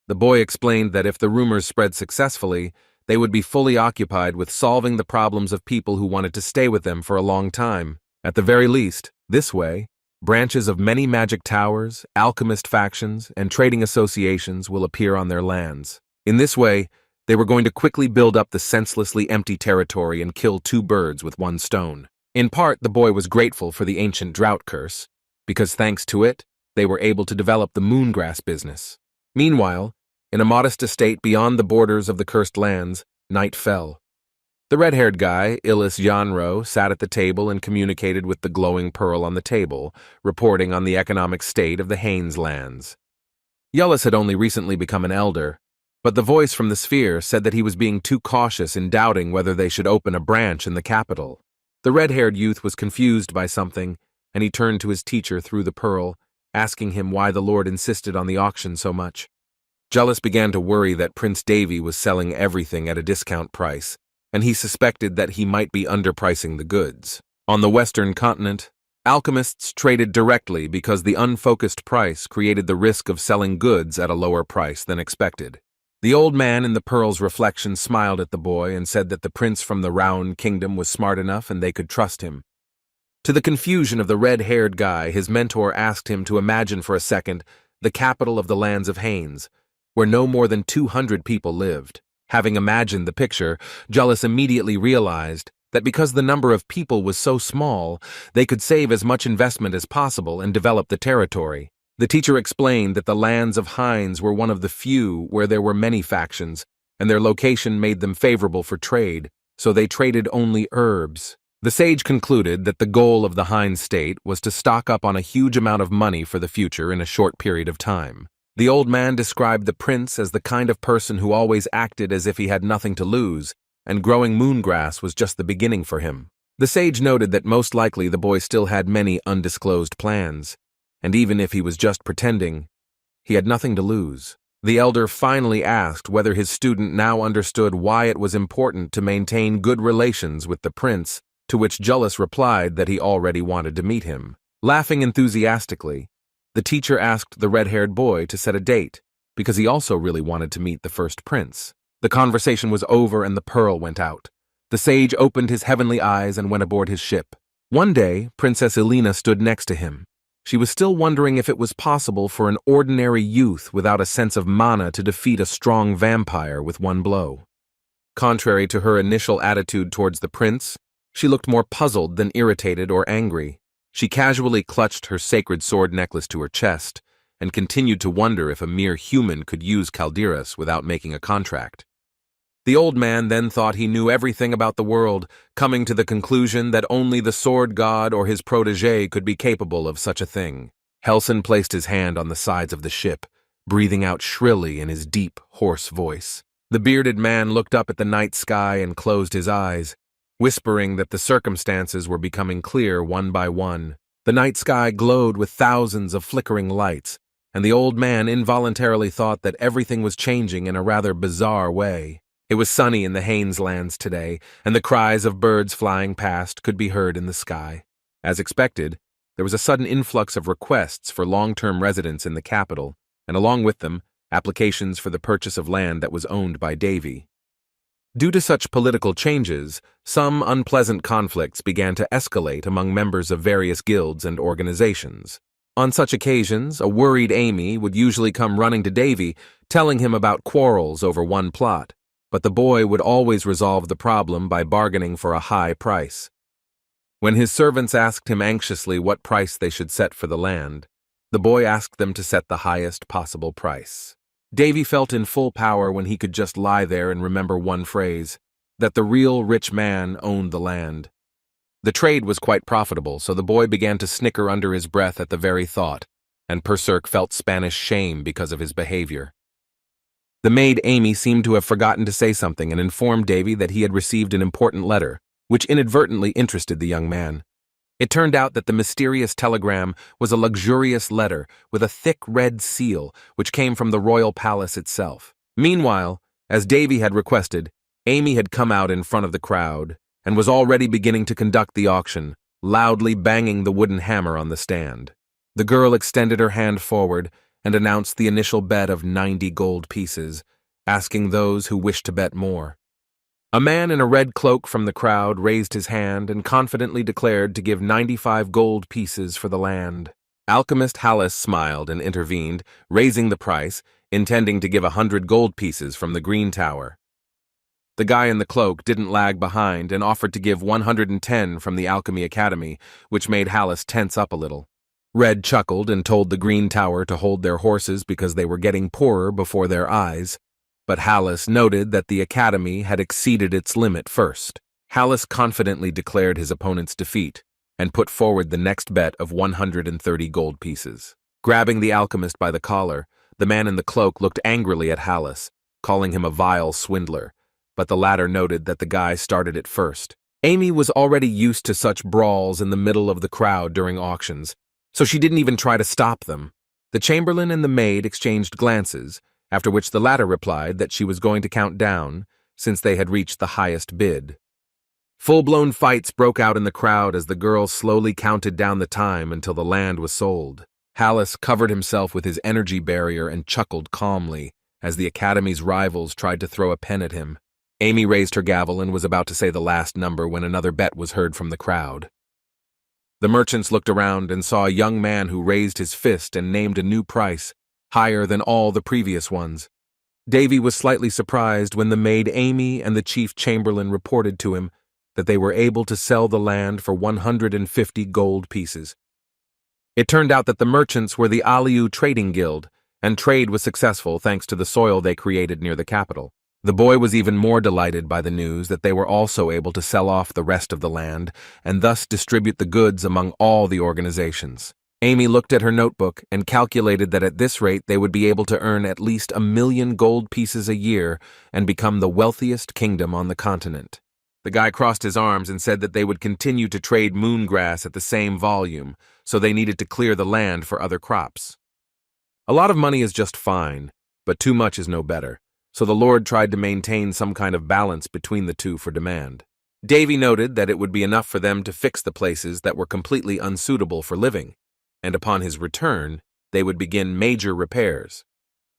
The boy explained that if the rumors spread successfully, they would be fully occupied with solving the problems of people who wanted to stay with them for a long time. At the very least, this way, branches of many magic towers, alchemist factions, and trading associations will appear on their lands. In this way, they were going to quickly build up the senselessly empty territory and kill 2 birds with 1 stone. In part, the boy was grateful for the ancient drought curse, because thanks to it, they were able to develop the moongrass business. Meanwhile, in a modest estate beyond the borders of the cursed lands, night fell. The red-haired guy, Illis Yanro, sat at the table and communicated with the glowing pearl on the table, reporting on the economic state of the Haines lands. Yullis had only recently become an elder, but the voice from the sphere said that he was being too cautious in doubting whether they should open a branch in the capital. The red-haired youth was confused by something, and he turned to his teacher through the pearl, asking him why the Lord insisted on the auction so much. Jullus began to worry that Prince Davy was selling everything at a discount price, and he suspected that he might be underpricing the goods. On the western continent, alchemists traded directly because the unfocused price created the risk of selling goods at a lower price than expected. The old man in the pearl's reflection smiled at the boy and said that the prince from the Round Kingdom was smart enough and they could trust him. To the confusion of the red-haired guy, his mentor asked him to imagine for a second the capital of the lands of Haines, where no more than 200 people lived. Having imagined the picture, Jullus immediately realized that because the number of people was so small, they could save as much investment as possible and develop the territory. The teacher explained that the lands of Haines were one of the few where there were many factions, and their location made them favorable for trade, so they traded only herbs. The sage concluded that the goal of the Haines state was to stock up on a huge amount of money for the future in a short period of time. The old man described the prince as the kind of person who always acted as if he had nothing to lose, and growing moongrass was just the beginning for him. The sage noted that most likely the boy still had many undisclosed plans, and even if he was just pretending, he had nothing to lose. The elder finally asked whether his student now understood why it was important to maintain good relations with the prince, to which Jullus replied that he already wanted to meet him. Laughing enthusiastically, the teacher asked the red-haired boy to set a date, because he also really wanted to meet the first prince. The conversation was over and the pearl went out. The sage opened his heavenly eyes and went aboard his ship. One day, Princess Elena stood next to him. She was still wondering if it was possible for an ordinary youth without a sense of mana to defeat a strong vampire with 1 blow. Contrary to her initial attitude towards the prince, she looked more puzzled than irritated or angry. She casually clutched her sacred sword necklace to her chest and continued to wonder if a mere human could use Calderas without making a contract. The old man then thought he knew everything about the world, coming to the conclusion that only the sword god or his protege could be capable of such a thing. Helson placed his hand on the sides of the ship, breathing out shrilly in his deep, hoarse voice. The bearded man looked up at the night sky and closed his eyes, whispering that the circumstances were becoming clear one by one. The night sky glowed with thousands of flickering lights, and the old man involuntarily thought that everything was changing in a rather bizarre way. It was sunny in the Hayneslands today, and the cries of birds flying past could be heard in the sky. As expected, there was a sudden influx of requests for long-term residents in the capital, and along with them, applications for the purchase of land that was owned by Davy. Due to such political changes, some unpleasant conflicts began to escalate among members of various guilds and organizations. On such occasions, a worried Amy would usually come running to Davy, telling him about quarrels over one plot, but the boy would always resolve the problem by bargaining for a high price. When his servants asked him anxiously what price they should set for the land, the boy asked them to set the highest possible price. Davy felt in full power when he could just lie there and remember one phrase, that the real rich man owned the land. The trade was quite profitable, so the boy began to snicker under his breath at the very thought, and Perserk felt Spanish shame because of his behavior. The maid Amy seemed to have forgotten to say something and informed Davy that he had received an important letter, which inadvertently interested the young man. It turned out that the mysterious telegram was a luxurious letter with a thick red seal which came from the royal palace itself. Meanwhile, as Davy had requested, Amy had come out in front of the crowd and was already beginning to conduct the auction, loudly banging the wooden hammer on the stand. The girl extended her hand forward and announced the initial bet of 90 gold pieces, asking those who wished to bet more. A man in a red cloak from the crowd raised his hand and confidently declared to give 95 gold pieces for the land. Alchemist Hallis smiled and intervened, raising the price, intending to give 100 gold pieces from the Green Tower. The guy in the cloak didn't lag behind and offered to give 110 from the Alchemy Academy, which made Hallis tense up a little. Red chuckled and told the Green Tower to hold their horses because they were getting poorer before their eyes, but Hallis noted that the Academy had exceeded its limit first. Hallis confidently declared his opponent's defeat and put forward the next bet of 130 gold pieces. Grabbing the alchemist by the collar, the man in the cloak looked angrily at Hallis, calling him a vile swindler, but the latter noted that the guy started it first. Amy was already used to such brawls in the middle of the crowd during auctions, so she didn't even try to stop them. The chamberlain and the maid exchanged glances, after which the latter replied that she was going to count down, since they had reached the highest bid. Full-blown fights broke out in the crowd as the girl slowly counted down the time until the land was sold. Hallis covered himself with his energy barrier and chuckled calmly as the Academy's rivals tried to throw a pen at him. Amy raised her gavel and was about to say the last number when another bet was heard from the crowd. The merchants looked around and saw a young man who raised his fist and named a new price, higher than all the previous ones. Davy was slightly surprised when the maid Amy and the chief chamberlain reported to him that they were able to sell the land for 150 gold pieces. It turned out that the merchants were the Aliu Trading Guild, and trade was successful thanks to the soil they created near the capital. The boy was even more delighted by the news that they were also able to sell off the rest of the land and thus distribute the goods among all the organizations. Amy looked at her notebook and calculated that at this rate they would be able to earn at least 1,000,000 gold pieces a year and become the wealthiest kingdom on the continent. The guy crossed his arms and said that they would continue to trade moongrass at the same volume, so they needed to clear the land for other crops. A lot of money is just fine, but too much is no better, so the Lord tried to maintain some kind of balance between the two for demand. Davy noted that it would be enough for them to fix the places that were completely unsuitable for living, and upon his return, they would begin major repairs.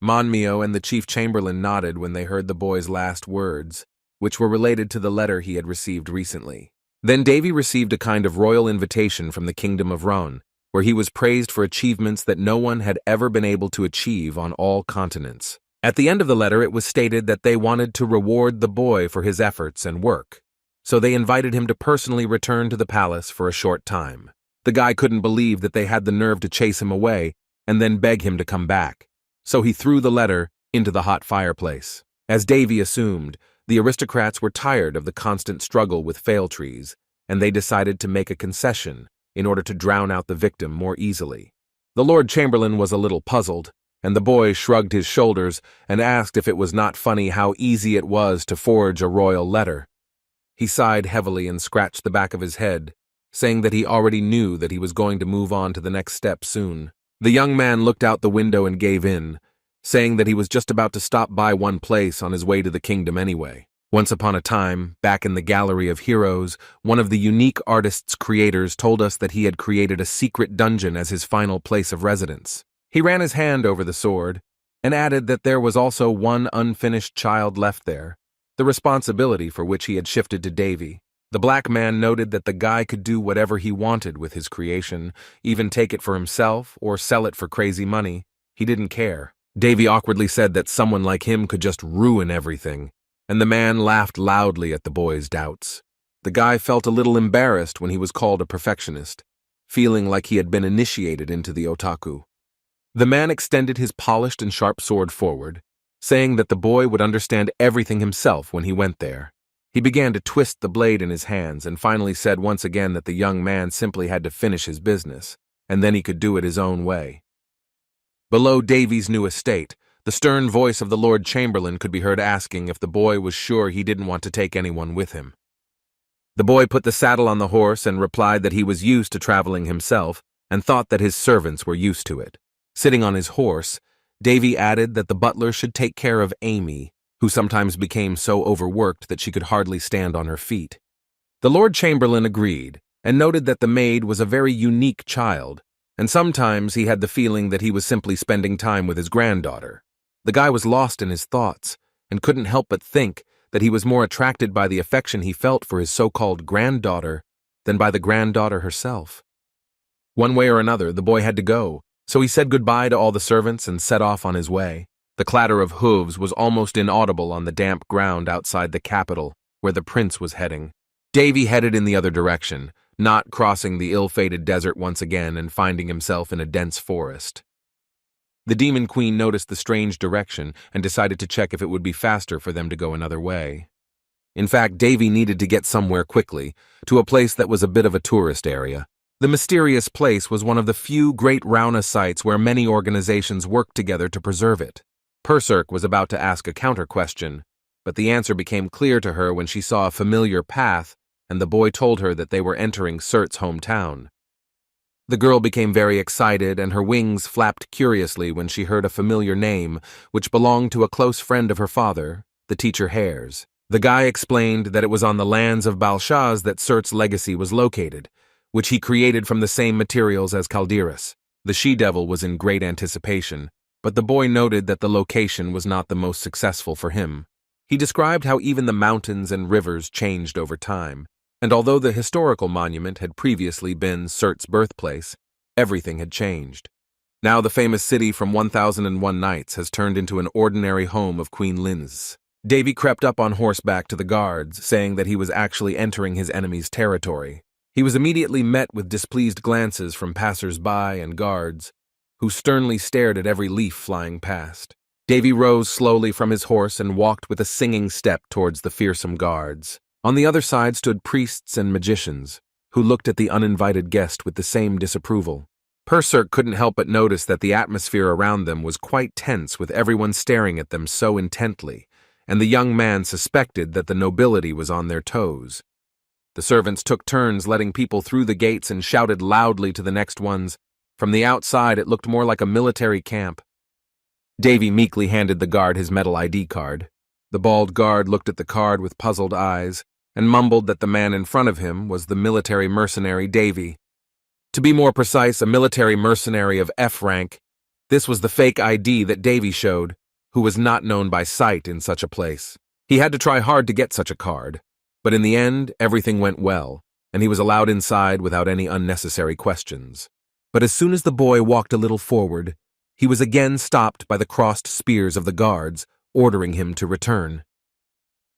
Monmio and the chief chamberlain nodded when they heard the boy's last words, which were related to the letter he had received recently. Then Davy received a kind of royal invitation from the kingdom of Ron, where he was praised for achievements that no one had ever been able to achieve on all continents. At the end of the letter, it was stated that they wanted to reward the boy for his efforts and work, so they invited him to personally return to the palace for a short time. The guy couldn't believe that they had the nerve to chase him away and then beg him to come back, so he threw the letter into the hot fireplace. As Davy assumed, The aristocrats were tired of the constant struggle with fail trees, and they decided to make a concession in order to drown out the victim more easily. The Lord Chamberlain was a little puzzled, and the boy shrugged his shoulders and asked if it was not funny how easy it was to forge a royal letter. He sighed heavily and scratched the back of his head, saying that he already knew that he was going to move on to the next step soon. The young man looked out the window and gave in, saying that he was just about to stop by one place on his way to the kingdom anyway. Once upon a time, back in the Gallery of Heroes, one of the unique artist's creators told us that he had created a secret dungeon as his final place of residence. He ran his hand over the sword and added that there was also one unfinished child left there, the responsibility for which he had shifted to Davy. The black man noted that the guy could do whatever he wanted with his creation, even take it for himself or sell it for crazy money. He didn't care. Davy awkwardly said that someone like him could just ruin everything, and the man laughed loudly at the boy's doubts. The guy felt a little embarrassed when he was called a perfectionist, feeling like he had been initiated into the otaku. The man extended his polished and sharp sword forward, saying that the boy would understand everything himself when he went there. He began to twist the blade in his hands and finally said once again that the young man simply had to finish his business, and then he could do it his own way. Below Davy's new estate, the stern voice of the Lord Chamberlain could be heard asking if the boy was sure he didn't want to take anyone with him. The boy put the saddle on the horse and replied that he was used to traveling himself and thought that his servants were used to it. Sitting on his horse, Davy added that the butler should take care of Amy, who sometimes became so overworked that she could hardly stand on her feet. The Lord Chamberlain agreed and noted that the maid was a very unique child, and sometimes he had the feeling that he was simply spending time with his granddaughter. The guy was lost in his thoughts and couldn't help but think that he was more attracted by the affection he felt for his so-called granddaughter than by the granddaughter herself. One way or another, the boy had to go, so he said goodbye to all the servants and set off on his way. The clatter of hooves was almost inaudible on the damp ground outside the capital, where the prince was heading. Davy headed in the other direction, not crossing the ill-fated desert once again and finding himself in a dense forest. The Demon Queen noticed the strange direction and decided to check if it would be faster for them to go another way. In fact, Davy needed to get somewhere quickly, to a place that was a bit of a tourist area. The mysterious place was one of the few great Rauna sites where many organizations worked together to preserve it. Perserk was about to ask a counter-question, but the answer became clear to her when she saw a familiar path and the boy told her that they were entering Surt's hometown. The girl became very excited and her wings flapped curiously when she heard a familiar name, which belonged to a close friend of her father, the teacher Hares. The guy explained that it was on the lands of Balshaz that Surt's legacy was located, which he created from the same materials as Calderas. The she-devil was in great anticipation, but the boy noted that the location was not the most successful for him. He described how even the mountains and rivers changed over time, and although the historical monument had previously been Surt's birthplace, everything had changed. Now the famous city from 1001 Nights has turned into an ordinary home of Queen Linz. Davy crept up on horseback to the guards, saying that he was actually entering his enemy's territory. He was immediately met with displeased glances from passers-by and guards, who sternly stared at every leaf flying past. Davy rose slowly from his horse and walked with a singing step towards the fearsome guards. On the other side stood priests and magicians, who looked at the uninvited guest with the same disapproval. Perserk couldn't help but notice that the atmosphere around them was quite tense, with everyone staring at them so intently, and the young man suspected that the nobility was on their toes. The servants took turns letting people through the gates and shouted loudly to the next ones. From the outside, it looked more like a military camp. Davy meekly handed the guard his metal ID card. The bald guard looked at the card with puzzled eyes and mumbled that the man in front of him was the military mercenary Davy. To be more precise, a military mercenary of F rank. This was the fake ID that Davy showed, who was not known by sight in such a place. He had to try hard to get such a card, but in the end, everything went well, and he was allowed inside without any unnecessary questions. But as soon as the boy walked a little forward, he was again stopped by the crossed spears of the guards, ordering him to return.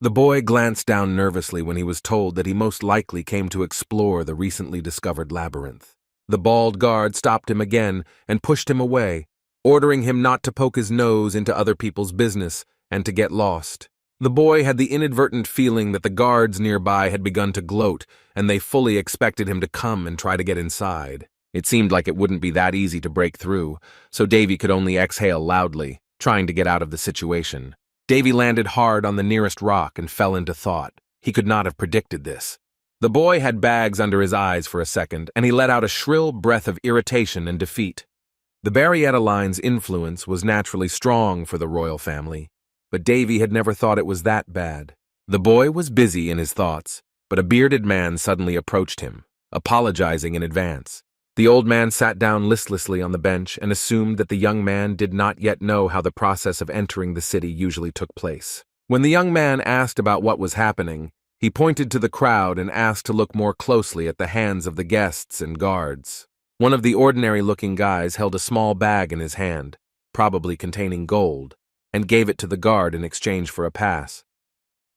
The boy glanced down nervously when he was told that he most likely came to explore the recently discovered labyrinth. The bald guard stopped him again and pushed him away, ordering him not to poke his nose into other people's business and to get lost. The boy had the inadvertent feeling that the guards nearby had begun to gloat, and they fully expected him to come and try to get inside. It seemed like it wouldn't be that easy to break through, so Davy could only exhale loudly, trying to get out of the situation. Davy landed hard on the nearest rock and fell into thought. He could not have predicted this. The boy had bags under his eyes for a second, and he let out a shrill breath of irritation and defeat. The Barrietta line's influence was naturally strong for the royal family, but Davy had never thought it was that bad. The boy was busy in his thoughts, but a bearded man suddenly approached him, apologizing in advance. The old man sat down listlessly on the bench and assumed that the young man did not yet know how the process of entering the city usually took place. When the young man asked about what was happening, he pointed to the crowd and asked to look more closely at the hands of the guests and guards. One of the ordinary-looking guys held a small bag in his hand, probably containing gold, and gave it to the guard in exchange for a pass.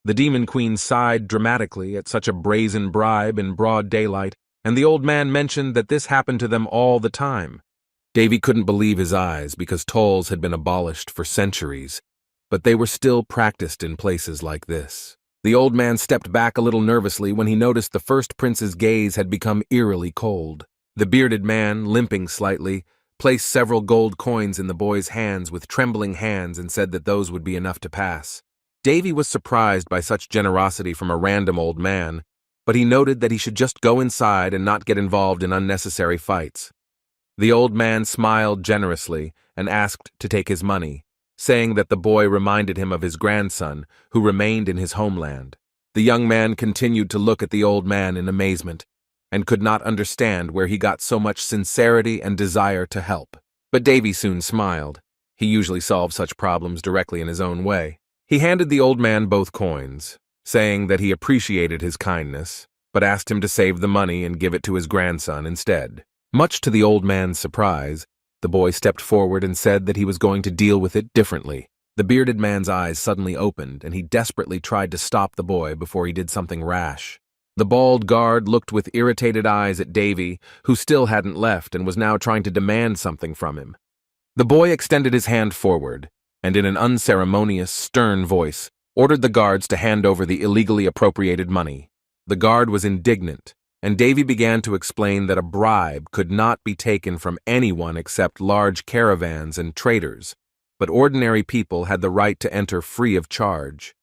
The Demon Queen sighed dramatically at such a brazen bribe in broad daylight, and the old man mentioned that this happened to them all the time. Davy couldn't believe his eyes because tolls had been abolished for centuries, but they were still practiced in places like this. The old man stepped back a little nervously when he noticed the first prince's gaze had become eerily cold. The bearded man, limping slightly, placed several gold coins in the boy's hands with trembling hands and said that those would be enough to pass. Davy was surprised by such generosity from a random old man, but he noted that he should just go inside and not get involved in unnecessary fights. The old man smiled generously and asked to take his money, saying that the boy reminded him of his grandson, who remained in his homeland. The young man continued to look at the old man in amazement, and could not understand where he got so much sincerity and desire to help. But Davy soon smiled. He usually solved such problems directly in his own way. He handed the old man both coins, saying that he appreciated his kindness, but asked him to save the money and give it to his grandson instead. Much to the old man's surprise, the boy stepped forward and said that he was going to deal with it differently. The bearded man's eyes suddenly opened, and he desperately tried to stop the boy before he did something rash. The bald guard looked with irritated eyes at Davy, who still hadn't left and was now trying to demand something from him. The boy extended his hand forward, and in an unceremonious, stern voice, ordered the guards to hand over the illegally appropriated money. The guard was indignant, and Davy began to explain that a bribe could not be taken from anyone except large caravans and traders, but ordinary people had the right to enter free of charge.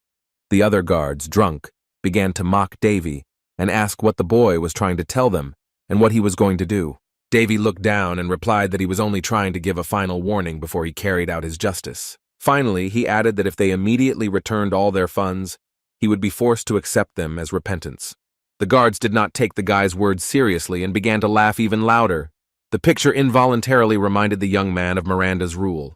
The other guards, drunk, began to mock Davy and ask what the boy was trying to tell them and what he was going to do. Davy looked down and replied that he was only trying to give a final warning before he carried out his justice. Finally, he added that if they immediately returned all their funds, he would be forced to accept them as repentance. The guards did not take the guy's words seriously and began to laugh even louder. The picture involuntarily reminded the young man of Miranda's rule.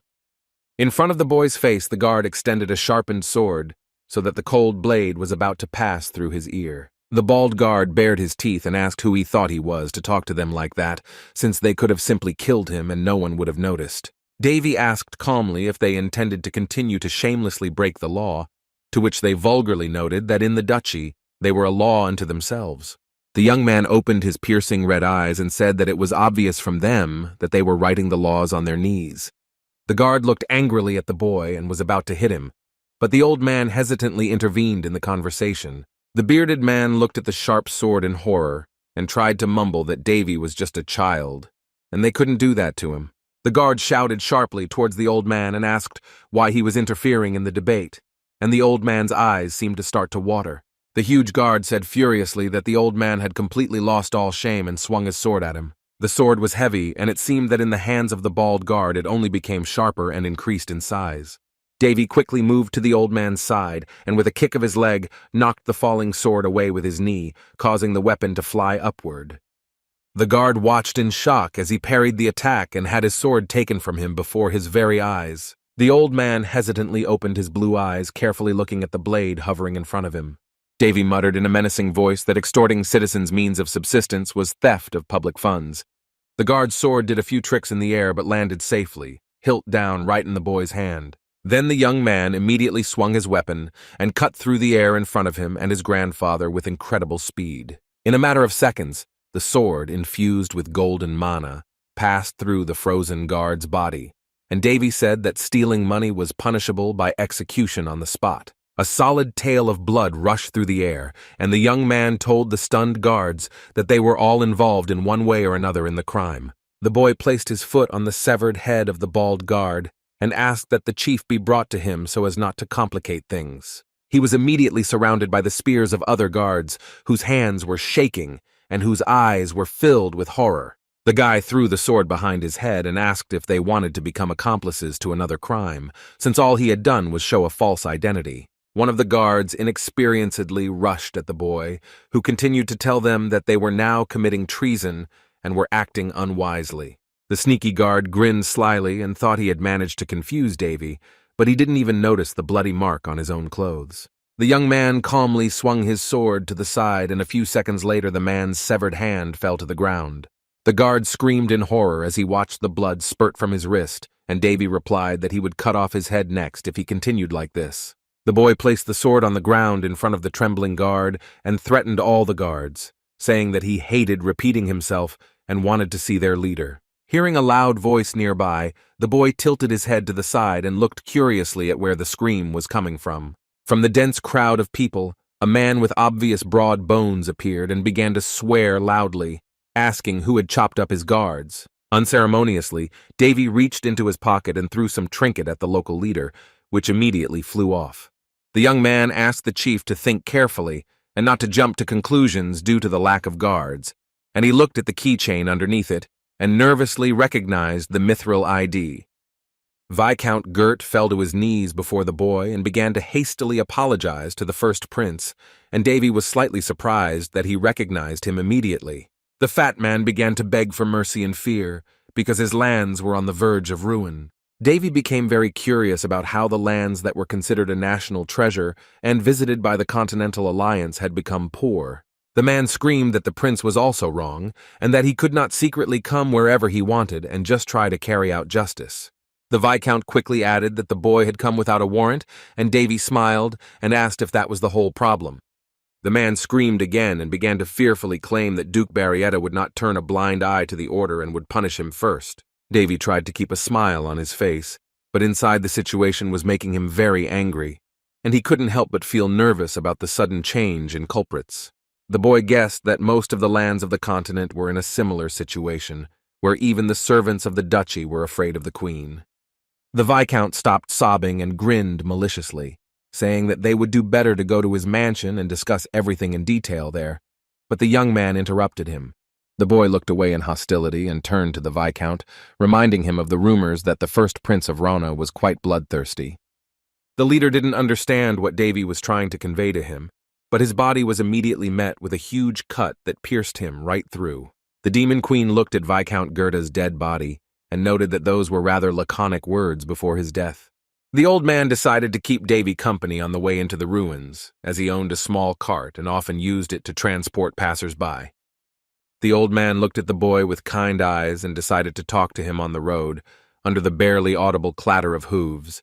In front of the boy's face, the guard extended a sharpened sword so that the cold blade was about to pass through his ear. The bald guard bared his teeth and asked who he thought he was to talk to them like that, since they could have simply killed him and no one would have noticed. Davy asked calmly if they intended to continue to shamelessly break the law, to which they vulgarly noted that in the duchy they were a law unto themselves. The young man opened his piercing red eyes and said that it was obvious from them that they were writing the laws on their knees. The guard looked angrily at the boy and was about to hit him, but the old man hesitantly intervened in the conversation. The bearded man looked at the sharp sword in horror and tried to mumble that Davy was just a child, and they couldn't do that to him. The guard shouted sharply towards the old man and asked why he was interfering in the debate, and the old man's eyes seemed to start to water. The huge guard said furiously that the old man had completely lost all shame and swung his sword at him. The sword was heavy, and it seemed that in the hands of the bald guard it only became sharper and increased in size. Davy quickly moved to the old man's side, and with a kick of his leg, knocked the falling sword away with his knee, causing the weapon to fly upward. The guard watched in shock as he parried the attack and had his sword taken from him before his very eyes. The old man hesitantly opened his blue eyes, carefully looking at the blade hovering in front of him. Davy muttered in a menacing voice that extorting citizens' means of subsistence was theft of public funds. The guard's sword did a few tricks in the air but landed safely, hilt down right in the boy's hand. Then the young man immediately swung his weapon and cut through the air in front of him and his grandfather with incredible speed. In a matter of seconds, the sword, infused with golden mana, passed through the frozen guard's body, and Davy said that stealing money was punishable by execution on the spot. A solid tail of blood rushed through the air, and the young man told the stunned guards that they were all involved in one way or another in the crime. The boy placed his foot on the severed head of the bald guard and asked that the chief be brought to him so as not to complicate things. He was immediately surrounded by the spears of other guards, whose hands were shaking and whose eyes were filled with horror. The guy threw the sword behind his head and asked if they wanted to become accomplices to another crime, since all he had done was show a false identity. One of the guards inexperiencedly rushed at the boy, who continued to tell them that they were now committing treason and were acting unwisely. The sneaky guard grinned slyly and thought he had managed to confuse Davy, but he didn't even notice the bloody mark on his own clothes. The young man calmly swung his sword to the side, and a few seconds later the man's severed hand fell to the ground. The guard screamed in horror as he watched the blood spurt from his wrist, and Davy replied that he would cut off his head next if he continued like this. The boy placed the sword on the ground in front of the trembling guard and threatened all the guards, saying that he hated repeating himself and wanted to see their leader. Hearing a loud voice nearby, the boy tilted his head to the side and looked curiously at where the scream was coming from. From the dense crowd of people, a man with obvious broad bones appeared and began to swear loudly, asking who had chopped up his guards. Unceremoniously, Davy reached into his pocket and threw some trinket at the local leader, which immediately flew off. The young man asked the chief to think carefully and not to jump to conclusions due to the lack of guards, and he looked at the keychain underneath it and nervously recognized the mithril ID. Viscount Gert fell to his knees before the boy and began to hastily apologize to the first prince, and Davy was slightly surprised that he recognized him immediately. The fat man began to beg for mercy and fear, because his lands were on the verge of ruin. Davy became very curious about how the lands that were considered a national treasure and visited by the Continental Alliance had become poor. The man screamed that the prince was also wrong, and that he could not secretly come wherever he wanted and just try to carry out justice. The Viscount quickly added that the boy had come without a warrant, and Davy smiled and asked if that was the whole problem. The man screamed again and began to fearfully claim that Duke Barrietta would not turn a blind eye to the order and would punish him first. Davy tried to keep a smile on his face, but inside the situation was making him very angry, and he couldn't help but feel nervous about the sudden change in culprits. The boy guessed that most of the lands of the continent were in a similar situation, where even the servants of the duchy were afraid of the queen. The Viscount stopped sobbing and grinned maliciously, saying that they would do better to go to his mansion and discuss everything in detail there, but the young man interrupted him. The boy looked away in hostility and turned to the Viscount, reminding him of the rumors that the first prince of Rana was quite bloodthirsty. The leader didn't understand what Davy was trying to convey to him, but his body was immediately met with a huge cut that pierced him right through. The demon queen looked at Viscount Gerda's dead body and noted that those were rather laconic words before his death. The old man decided to keep Davy company on the way into the ruins, as he owned a small cart and often used it to transport passers-by. The old man looked at the boy with kind eyes and decided to talk to him on the road, under the barely audible clatter of hooves.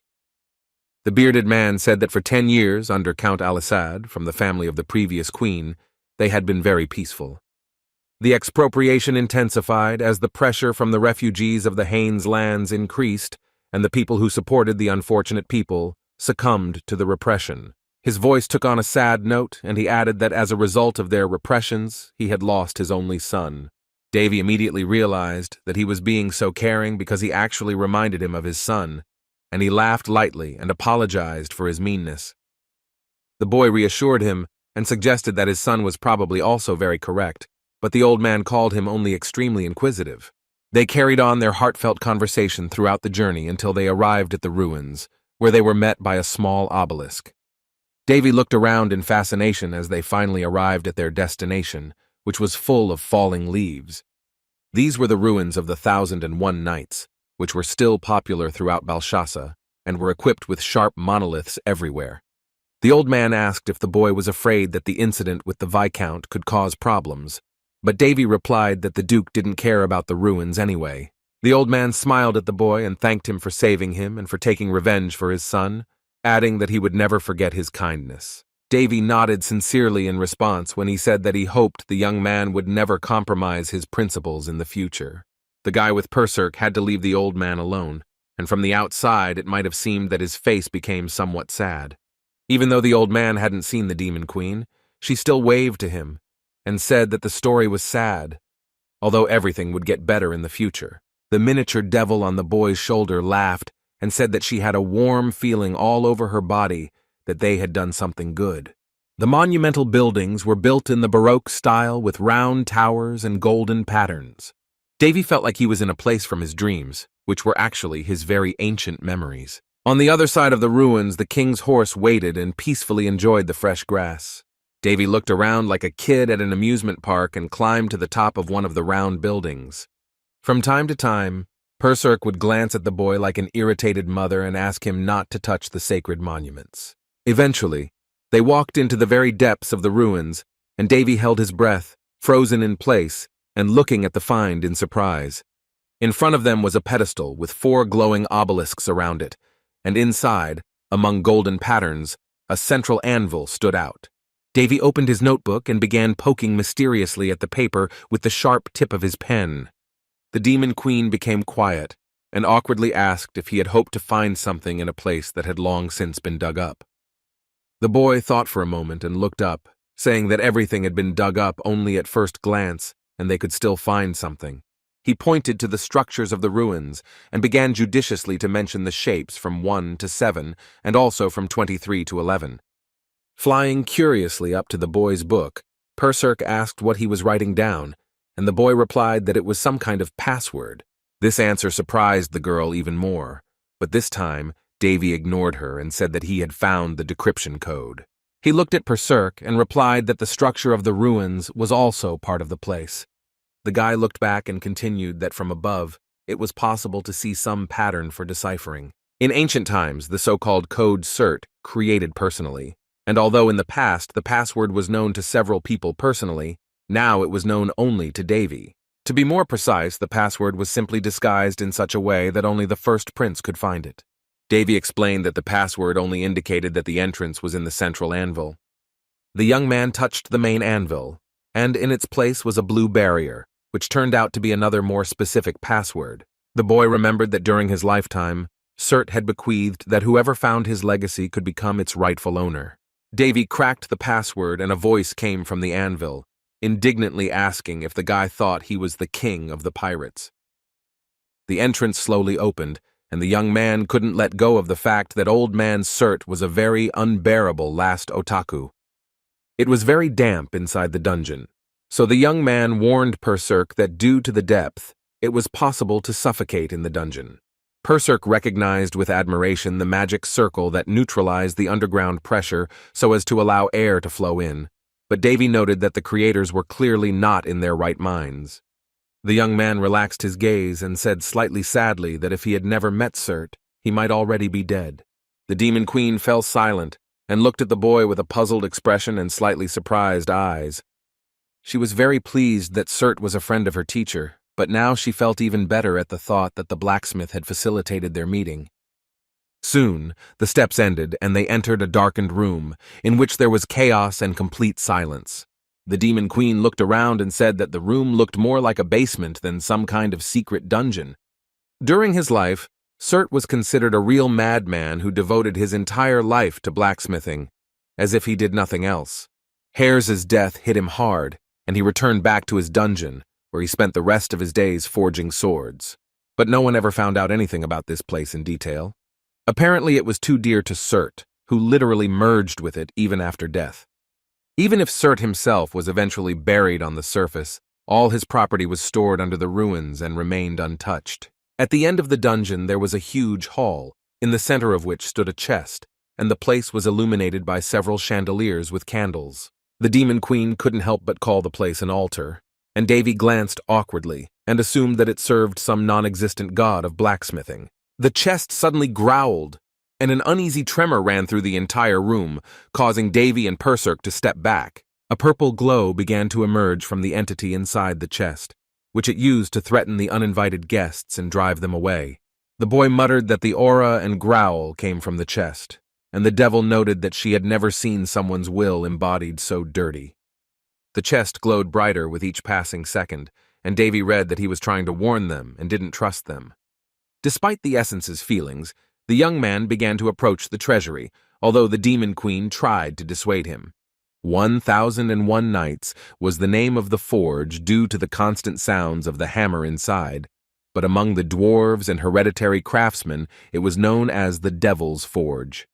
The bearded man said that for 10 years, under Count Al-Assad, from the family of the previous queen, they had been very peaceful. The expropriation intensified as the pressure from the refugees of the Haines lands increased, and the people who supported the unfortunate people succumbed to the repression. His voice took on a sad note, and he added that as a result of their repressions, he had lost his only son. Davy immediately realized that he was being so caring because he actually reminded him of his son, and he laughed lightly and apologized for his meanness. The boy reassured him and suggested that his son was probably also very correct, but the old man called him only extremely inquisitive. They carried on their heartfelt conversation throughout the journey until they arrived at the ruins, where they were met by a small obelisk. Davy looked around in fascination as they finally arrived at their destination, which was full of falling leaves. These were the ruins of the 1001 Nights, which were still popular throughout Balshasa and were equipped with sharp monoliths everywhere. The old man asked if the boy was afraid that the incident with the Viscount could cause problems, but Davy replied that the Duke didn't care about the ruins anyway. The old man smiled at the boy and thanked him for saving him and for taking revenge for his son, adding that he would never forget his kindness. Davy nodded sincerely in response when he said that he hoped the young man would never compromise his principles in the future. The guy with Perserk had to leave the old man alone, and from the outside it might have seemed that his face became somewhat sad. Even though the old man hadn't seen the Demon Queen, she still waved to him and said that the story was sad, although everything would get better in the future. The miniature devil on the boy's shoulder laughed and said that she had a warm feeling all over her body that they had done something good. The monumental buildings were built in the Baroque style with round towers and golden patterns. Davy felt like he was in a place from his dreams, which were actually his very ancient memories. On the other side of the ruins, the king's horse waited and peacefully enjoyed the fresh grass. Davy looked around like a kid at an amusement park and climbed to the top of one of the round buildings. From time to time, Perserk would glance at the boy like an irritated mother and ask him not to touch the sacred monuments. Eventually, they walked into the very depths of the ruins, and Davy held his breath, frozen in place, and looking at the find in surprise. In front of them was a pedestal with 4 glowing obelisks around it, and inside, among golden patterns, a central anvil stood out. Davy opened his notebook and began poking mysteriously at the paper with the sharp tip of his pen. The Demon Queen became quiet and awkwardly asked if he had hoped to find something in a place that had long since been dug up. The boy thought for a moment and looked up, saying that everything had been dug up only at first glance and they could still find something. He pointed to the structures of the ruins and began judiciously to mention the shapes from 1 to 7 and also from 23 to 11. Flying curiously up to the boy's book, Perserk asked what he was writing down, and the boy replied that it was some kind of password. This answer surprised the girl even more, but this time Davy ignored her and said that he had found the decryption code. He looked at Perserk and replied that the structure of the ruins was also part of the place. The guy looked back and continued that from above, it was possible to see some pattern for deciphering. In ancient times, the so-called code cert created personally, and although in the past the password was known to several people personally, now it was known only to Davy. To be more precise, the password was simply disguised in such a way that only the first prince could find it. Davy explained that the password only indicated that the entrance was in the central anvil. The young man touched the main anvil, and in its place was a blue barrier, which turned out to be another more specific password. The boy remembered that during his lifetime, Cert had bequeathed that whoever found his legacy could become its rightful owner. Davy cracked the password and a voice came from the anvil, indignantly asking if the guy thought he was the king of the pirates. The entrance slowly opened, and the young man couldn't let go of the fact that old man Cert was a very unbearable last otaku. It was very damp inside the dungeon, so the young man warned Perserk that due to the depth, it was possible to suffocate in the dungeon. Perserk recognized with admiration the magic circle that neutralized the underground pressure so as to allow air to flow in, but Davy noted that the creators were clearly not in their right minds. The young man relaxed his gaze and said slightly sadly that if he had never met Cert, he might already be dead. The Demon Queen fell silent and looked at the boy with a puzzled expression and slightly surprised eyes. She was very pleased that Cert was a friend of her teacher, but now she felt even better at the thought that the blacksmith had facilitated their meeting. Soon, the steps ended and they entered a darkened room, in which there was chaos and complete silence. The Demon Queen looked around and said that the room looked more like a basement than some kind of secret dungeon. During his life, Cert was considered a real madman who devoted his entire life to blacksmithing, as if he did nothing else. Hare's death hit him hard, and he returned back to his dungeon, where he spent the rest of his days forging swords. But no one ever found out anything about this place in detail. Apparently it was too dear to Cert, who literally merged with it even after death. Even if Cert himself was eventually buried on the surface, all his property was stored under the ruins and remained untouched. At the end of the dungeon there was a huge hall, in the center of which stood a chest, and the place was illuminated by several chandeliers with candles. The Demon Queen couldn't help but call the place an altar, and Davy glanced awkwardly and assumed that it served some non-existent god of blacksmithing. The chest suddenly growled, and an uneasy tremor ran through the entire room, causing Davy and Perserk to step back. A purple glow began to emerge from the entity inside the chest, which it used to threaten the uninvited guests and drive them away. The boy muttered that the aura and growl came from the chest, and the devil noted that she had never seen someone's will embodied so dirty. The chest glowed brighter with each passing second, and Davy read that he was trying to warn them and didn't trust them. Despite the essence's feelings, the young man began to approach the treasury, although the Demon Queen tried to dissuade him. 1001 Nights was the name of the forge due to the constant sounds of the hammer inside, but among the dwarves and hereditary craftsmen it was known as the Devil's Forge.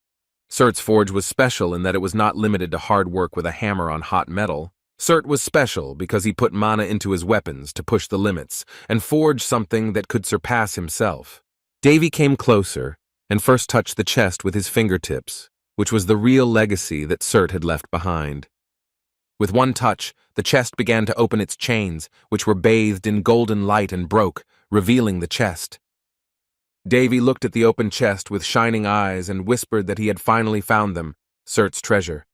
Surt's forge was special in that it was not limited to hard work with a hammer on hot metal. Surt was special because he put mana into his weapons to push the limits and forge something that could surpass himself. Davy came closer and first touched the chest with his fingertips, which was the real legacy that Surt had left behind. With one touch, the chest began to open its chains, which were bathed in golden light and broke, revealing the chest. Davy looked at the open chest with shining eyes and whispered that he had finally found them, Surt's treasure.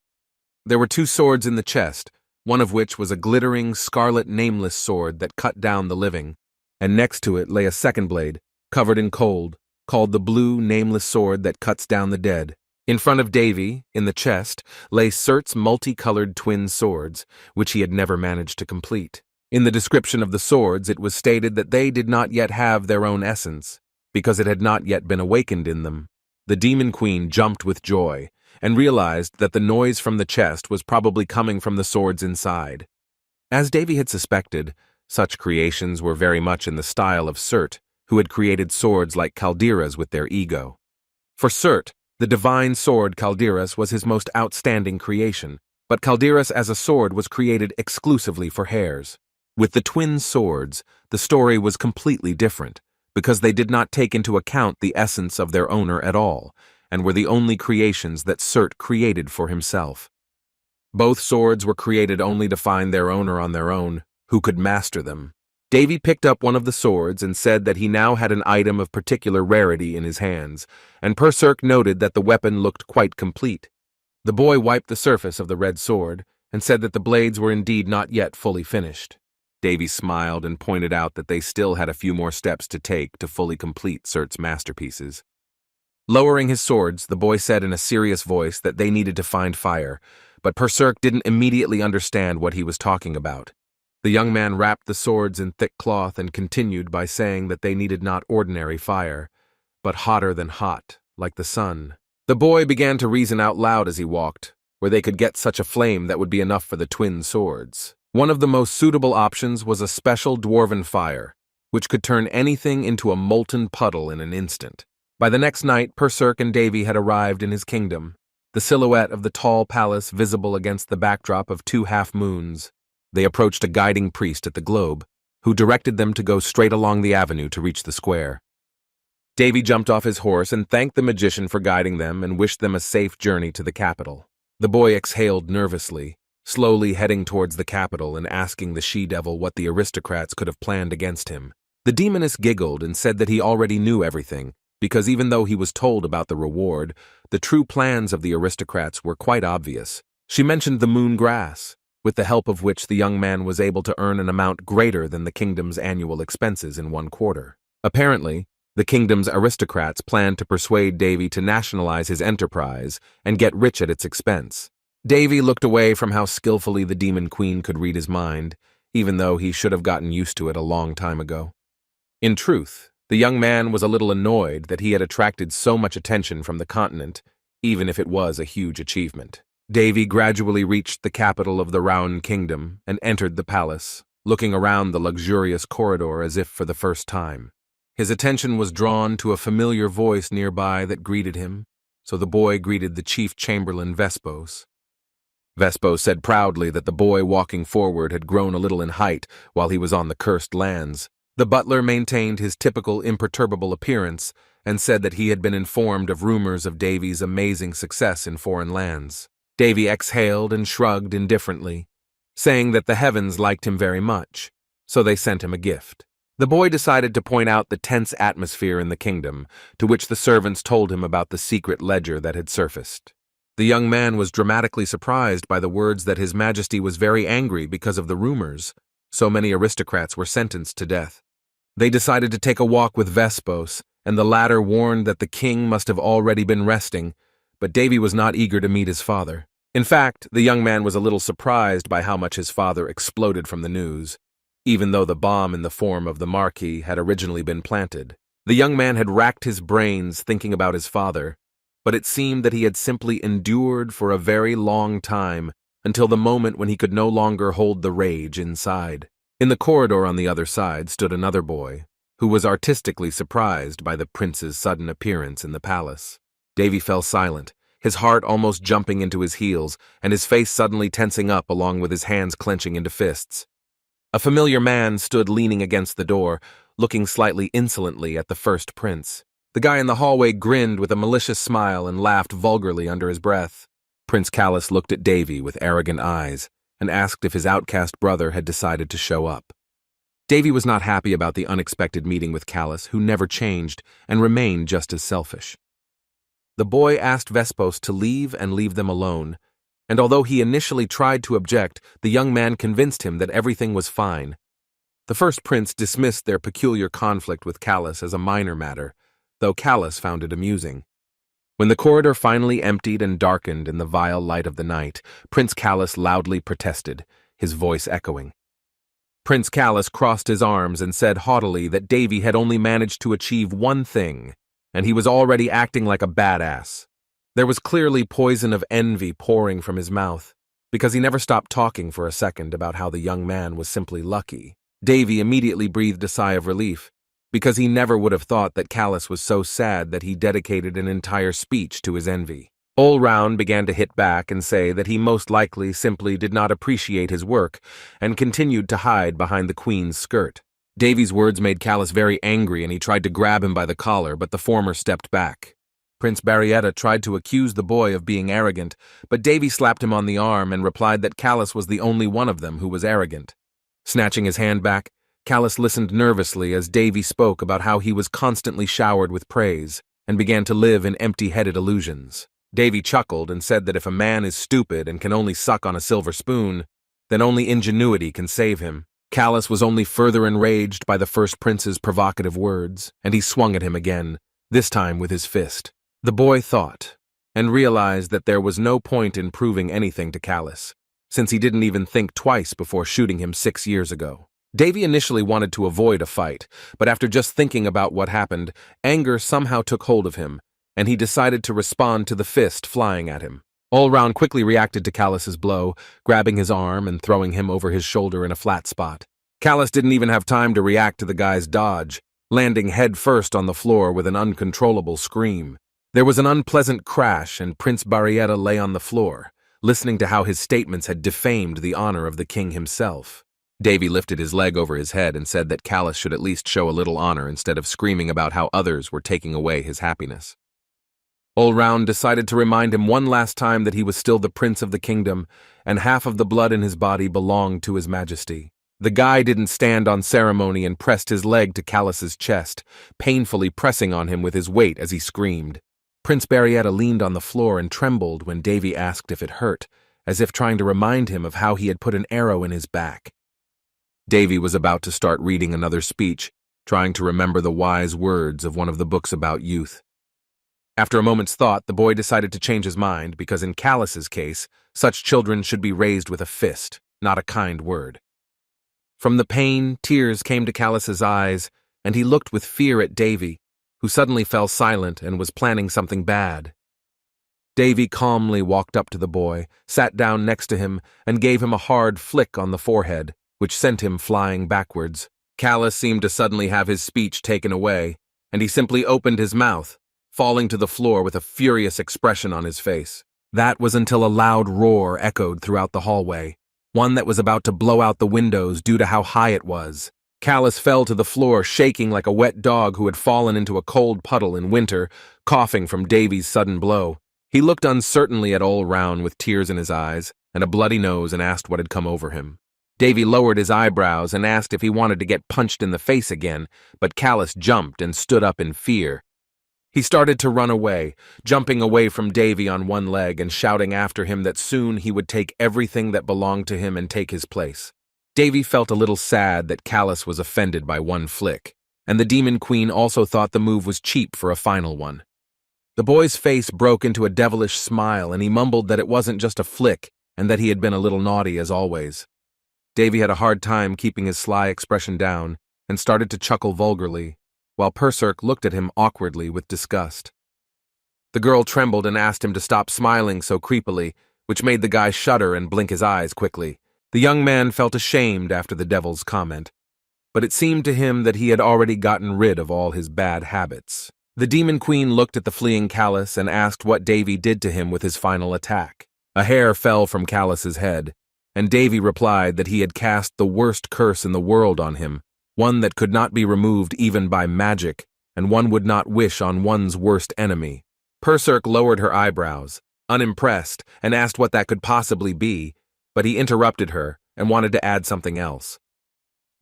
There were 2 swords in the chest, one of which was a glittering, scarlet nameless sword that cut down the living, and next to it lay a second blade, covered in cold, called the blue nameless sword that cuts down the dead. In front of Davy, in the chest, lay Surt's multicolored twin swords, which he had never managed to complete. In the description of the swords, it was stated that they did not yet have their own essence, because it had not yet been awakened in them. The Demon Queen jumped with joy, and realized that the noise from the chest was probably coming from the swords inside. As Davy had suspected, such creations were very much in the style of Surt, who had created swords like Calderas with their ego. For Surt, the divine sword Calderas was his most outstanding creation, but Calderas as a sword was created exclusively for hares. With the twin swords, the story was completely different, because they did not take into account the essence of their owner at all, and were the only creations that Surt created for himself. Both swords were created only to find their owner on their own, who could master them. Davy picked up one of the swords and said that he now had an item of particular rarity in his hands, and Perserk noted that the weapon looked quite complete. The boy wiped the surface of the red sword and said that the blades were indeed not yet fully finished. Davy smiled and pointed out that they still had a few more steps to take to fully complete Surt's masterpieces. Lowering his swords, the boy said in a serious voice that they needed to find fire, but Perserk didn't immediately understand what he was talking about. The young man wrapped the swords in thick cloth and continued by saying that they needed not ordinary fire, but hotter than hot, like the sun. The boy began to reason out loud as he walked, where they could get such a flame that would be enough for the twin swords. One of the most suitable options was a special dwarven fire, which could turn anything into a molten puddle in an instant. By the next night, Perserk and Davy had arrived in his kingdom, the silhouette of the tall palace visible against the backdrop of 2 half-moons. They approached a guiding priest at the globe, who directed them to go straight along the avenue to reach the square. Davy jumped off his horse and thanked the magician for guiding them and wished them a safe journey to the capital. The boy exhaled nervously, slowly heading towards the capital and asking the she-devil what the aristocrats could have planned against him. The demoness giggled and said that he already knew everything, because even though he was told about the reward, the true plans of the aristocrats were quite obvious. She mentioned the moon grass, with the help of which the young man was able to earn an amount greater than the kingdom's annual expenses in 1 quarter. Apparently, the kingdom's aristocrats planned to persuade Davy to nationalize his enterprise and get rich at its expense. Davy looked away from how skillfully the Demon Queen could read his mind, even though he should have gotten used to it a long time ago. In truth, the young man was a little annoyed that he had attracted so much attention from the continent, even if it was a huge achievement. Davy gradually reached the capital of the Round Kingdom and entered the palace, looking around the luxurious corridor as if for the first time. His attention was drawn to a familiar voice nearby that greeted him, so the boy greeted the chief chamberlain Vespos. Vespos said proudly that the boy walking forward had grown a little in height while he was on the cursed lands. The butler maintained his typical imperturbable appearance and said that he had been informed of rumors of Davy's amazing success in foreign lands. Davy exhaled and shrugged indifferently, saying that the heavens liked him very much, so they sent him a gift. The boy decided to point out the tense atmosphere in the kingdom, to which the servants told him about the secret ledger that had surfaced. The young man was dramatically surprised by the words that His Majesty was very angry because of the rumors. So many aristocrats were sentenced to death. They decided to take a walk with Vespos, and the latter warned that the king must have already been resting, but Davy was not eager to meet his father. In fact, the young man was a little surprised by how much his father exploded from the news, even though the bomb in the form of the Marquis had originally been planted. The young man had racked his brains thinking about his father, but it seemed that he had simply endured for a very long time, until the moment when he could no longer hold the rage inside. In the corridor on the other side stood another boy, who was artistically surprised by the prince's sudden appearance in the palace. Davy fell silent, his heart almost jumping into his heels, and his face suddenly tensing up along with his hands clenching into fists. A familiar man stood leaning against the door, looking slightly insolently at the first prince. The guy in the hallway grinned with a malicious smile and laughed vulgarly under his breath. Prince Callus looked at Davy with arrogant eyes and asked if his outcast brother had decided to show up. Davy was not happy about the unexpected meeting with Callus, who never changed and remained just as selfish. The boy asked Vespos to leave and leave them alone, and although he initially tried to object, the young man convinced him that everything was fine. The first prince dismissed their peculiar conflict with Callus as a minor matter, though Callus found it amusing. When the corridor finally emptied and darkened in the vile light of the night, Prince Callus loudly protested, his voice echoing. Prince Callus crossed his arms and said haughtily that Davy had only managed to achieve one thing, and he was already acting like a badass. There was clearly poison of envy pouring from his mouth, because he never stopped talking for a second about how the young man was simply lucky. Davy immediately breathed a sigh of relief, because he never would have thought that Callus was so sad that he dedicated an entire speech to his envy. All Round began to hit back and say that he most likely simply did not appreciate his work and continued to hide behind the queen's skirt. Davy's words made Callus very angry and he tried to grab him by the collar, but the former stepped back. Prince Barrietta tried to accuse the boy of being arrogant, but Davy slapped him on the arm and replied that Callus was the only one of them who was arrogant. Snatching his hand back, Callus listened nervously as Davy spoke about how he was constantly showered with praise and began to live in empty-headed illusions. Davy chuckled and said that if a man is stupid and can only suck on a silver spoon, then only ingenuity can save him. Callus was only further enraged by the first prince's provocative words, and he swung at him again, this time with his fist. The boy thought, and realized that there was no point in proving anything to Callus, since he didn't even think twice before shooting him 6 years ago. Davy initially wanted to avoid a fight, but after just thinking about what happened, anger somehow took hold of him, and he decided to respond to the fist flying at him. All Round quickly reacted to Callus's blow, grabbing his arm and throwing him over his shoulder in a flat spot. Callus didn't even have time to react to the guy's dodge, landing head first on the floor with an uncontrollable scream. There was an unpleasant crash and Prince Barrietta lay on the floor, listening to how his statements had defamed the honor of the king himself. Davy lifted his leg over his head and said that Callus should at least show a little honor instead of screaming about how others were taking away his happiness. All Round decided to remind him one last time that he was still the prince of the kingdom, and half of the blood in his body belonged to his majesty. The guy didn't stand on ceremony and pressed his leg to Callus's chest, painfully pressing on him with his weight as he screamed. Prince Barrietta leaned on the floor and trembled when Davy asked if it hurt, as if trying to remind him of how he had put an arrow in his back. Davy was about to start reading another speech, trying to remember the wise words of one of the books about youth. After a moment's thought, the boy decided to change his mind because in Callus's case, such children should be raised with a fist, not a kind word. From the pain, tears came to Callus's eyes, and he looked with fear at Davy, who suddenly fell silent and was planning something bad. Davy calmly walked up to the boy, sat down next to him, and gave him a hard flick on the forehead, which sent him flying backwards. Callus seemed to suddenly have his speech taken away, and he simply opened his mouth, falling to the floor with a furious expression on his face. That was until a loud roar echoed throughout the hallway, one that was about to blow out the windows due to how high it was. Callus fell to the floor, shaking like a wet dog who had fallen into a cold puddle in winter, coughing from Davy's sudden blow. He looked uncertainly at All Round with tears in his eyes and a bloody nose and asked what had come over him. Davy lowered his eyebrows and asked if he wanted to get punched in the face again, but Callus jumped and stood up in fear. He started to run away, jumping away from Davy on one leg and shouting after him that soon he would take everything that belonged to him and take his place. Davy felt a little sad that Callus was offended by one flick, and the Demon Queen also thought the move was cheap for a final one. The boy's face broke into a devilish smile and he mumbled that it wasn't just a flick and that he had been a little naughty as always. Davy had a hard time keeping his sly expression down and started to chuckle vulgarly, while Perserk looked at him awkwardly with disgust. The girl trembled and asked him to stop smiling so creepily, which made the guy shudder and blink his eyes quickly. The young man felt ashamed after the devil's comment, but it seemed to him that he had already gotten rid of all his bad habits. The demon queen looked at the fleeing Callus and asked what Davy did to him with his final attack. A hair fell from Callus's head, and Davy replied that he had cast the worst curse in the world on him, one that could not be removed even by magic, and one would not wish on one's worst enemy. Perserk lowered her eyebrows, unimpressed, and asked what that could possibly be, but he interrupted her and wanted to add something else.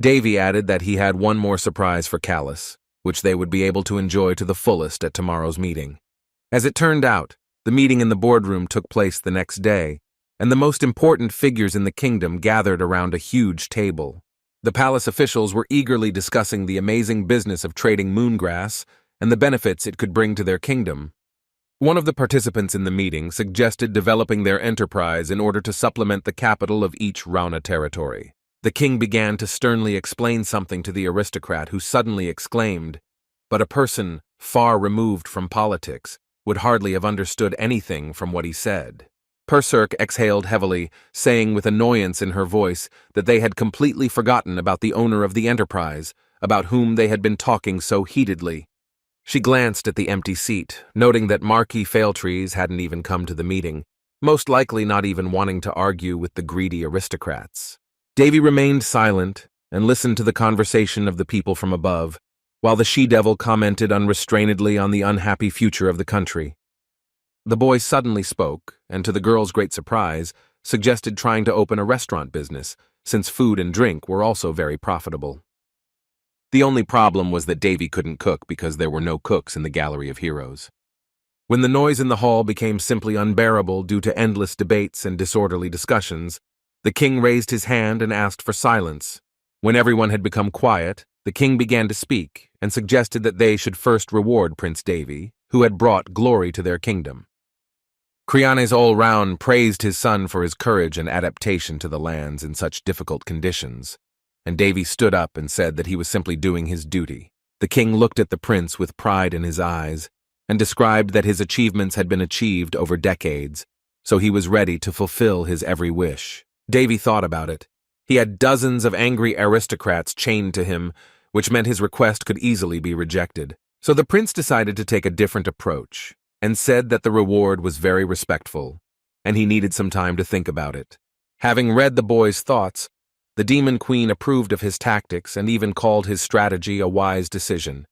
Davy added that he had one more surprise for Callus, which they would be able to enjoy to the fullest at tomorrow's meeting. As it turned out, the meeting in the boardroom took place the next day, and the most important figures in the kingdom gathered around a huge table. The palace officials were eagerly discussing the amazing business of trading moongrass and the benefits it could bring to their kingdom. One of the participants in the meeting suggested developing their enterprise in order to supplement the capital of each Rauna territory. The king began to sternly explain something to the aristocrat, who suddenly exclaimed, "But a person far removed from politics would hardly have understood anything from what he said." Perserk exhaled heavily, saying with annoyance in her voice that they had completely forgotten about the owner of the enterprise, about whom they had been talking so heatedly. She glanced at the empty seat, noting that Marquis Failtrees hadn't even come to the meeting, most likely not even wanting to argue with the greedy aristocrats. Davy remained silent and listened to the conversation of the people from above, while the she-devil commented unrestrainedly on the unhappy future of the country. The boy suddenly spoke, and to the girl's great surprise, suggested trying to open a restaurant business, since food and drink were also very profitable. The only problem was that Davy couldn't cook because there were no cooks in the Gallery of Heroes. When the noise in the hall became simply unbearable due to endless debates and disorderly discussions, the king raised his hand and asked for silence. When everyone had become quiet, the king began to speak and suggested that they should first reward Prince Davy, who had brought glory to their kingdom. Crianes all-round praised his son for his courage and adaptation to the lands in such difficult conditions, and Davy stood up and said that he was simply doing his duty. The king looked at the prince with pride in his eyes and described that his achievements had been achieved over decades, so he was ready to fulfill his every wish. Davy thought about it. He had dozens of angry aristocrats chained to him, which meant his request could easily be rejected. So the prince decided to take a different approach and said that the reward was very respectful, and he needed some time to think about it. Having read the boy's thoughts, the demon queen approved of his tactics and even called his strategy a wise decision.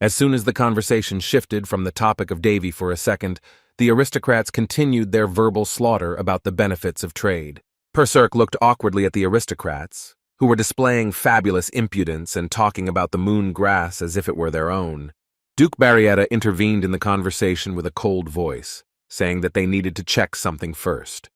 As soon as the conversation shifted from the topic of Davy for a second, the aristocrats continued their verbal slaughter about the benefits of trade. Perserk looked awkwardly at the aristocrats, who were displaying fabulous impudence and talking about the moon grass as if it were their own. Duke Barrietta intervened in the conversation with a cold voice, saying that they needed to check something first.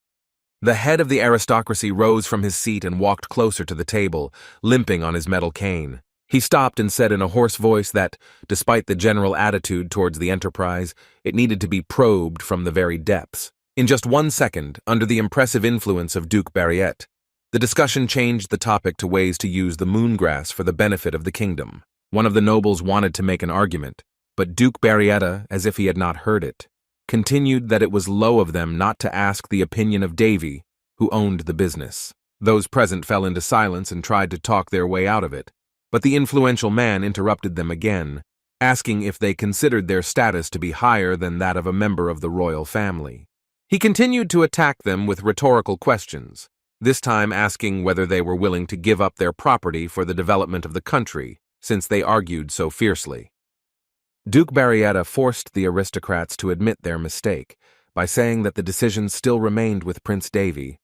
The head of the aristocracy rose from his seat and walked closer to the table, limping on his metal cane. He stopped and said in a hoarse voice that, despite the general attitude towards the enterprise, it needed to be probed from the very depths. In just 1 second, under the impressive influence of Duke Barriette, the discussion changed the topic to ways to use the moongrass for the benefit of the kingdom. One of the nobles wanted to make an argument, but Duke Barrietta, as if he had not heard it, continued that it was low of them not to ask the opinion of Davy, who owned the business. Those present fell into silence and tried to talk their way out of it, but the influential man interrupted them again, asking if they considered their status to be higher than that of a member of the royal family. He continued to attack them with rhetorical questions, this time asking whether they were willing to give up their property for the development of the country, since they argued so fiercely. Duke Barrietta forced the aristocrats to admit their mistake by saying that the decision still remained with Prince Davy,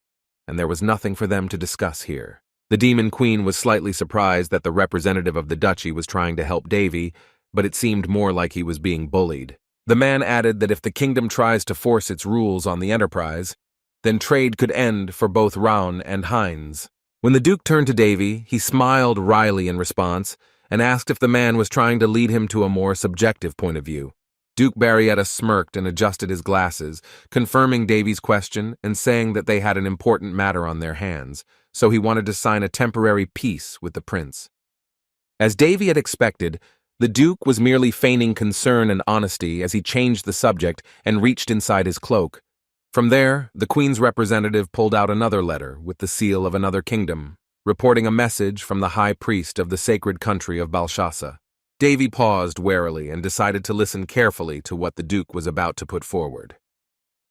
and there was nothing for them to discuss here. The Demon Queen was slightly surprised that the representative of the duchy was trying to help Davy, but it seemed more like he was being bullied. The man added that if the kingdom tries to force its rules on the enterprise, then trade could end for both Raun and Heinz. When the Duke turned to Davy, he smiled wryly in response and asked if the man was trying to lead him to a more subjective point of view. Duke Barrietta smirked and adjusted his glasses, confirming Davy's question and saying that they had an important matter on their hands, so he wanted to sign a temporary peace with the prince. As Davy had expected, The Duke was merely feigning concern and honesty as he changed the subject and reached inside his cloak. From there, the Queen's representative pulled out another letter with the seal of another kingdom, reporting a message from the High Priest of the sacred country of Balshasa. Davy paused warily and decided to listen carefully to what the Duke was about to put forward.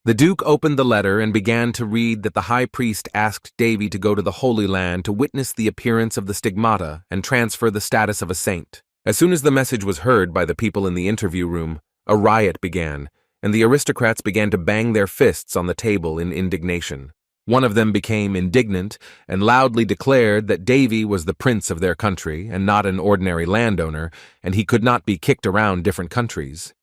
The Duke opened the letter and began to read that the High Priest asked Davy to go to the Holy Land to witness the appearance of the stigmata and transfer the status of a saint. As soon as the message was heard by the people in the interview room, a riot began, and the aristocrats began to bang their fists on the table in indignation. One of them became indignant and loudly declared that Davy was the prince of their country and not an ordinary landowner, and he could not be kicked around different countries.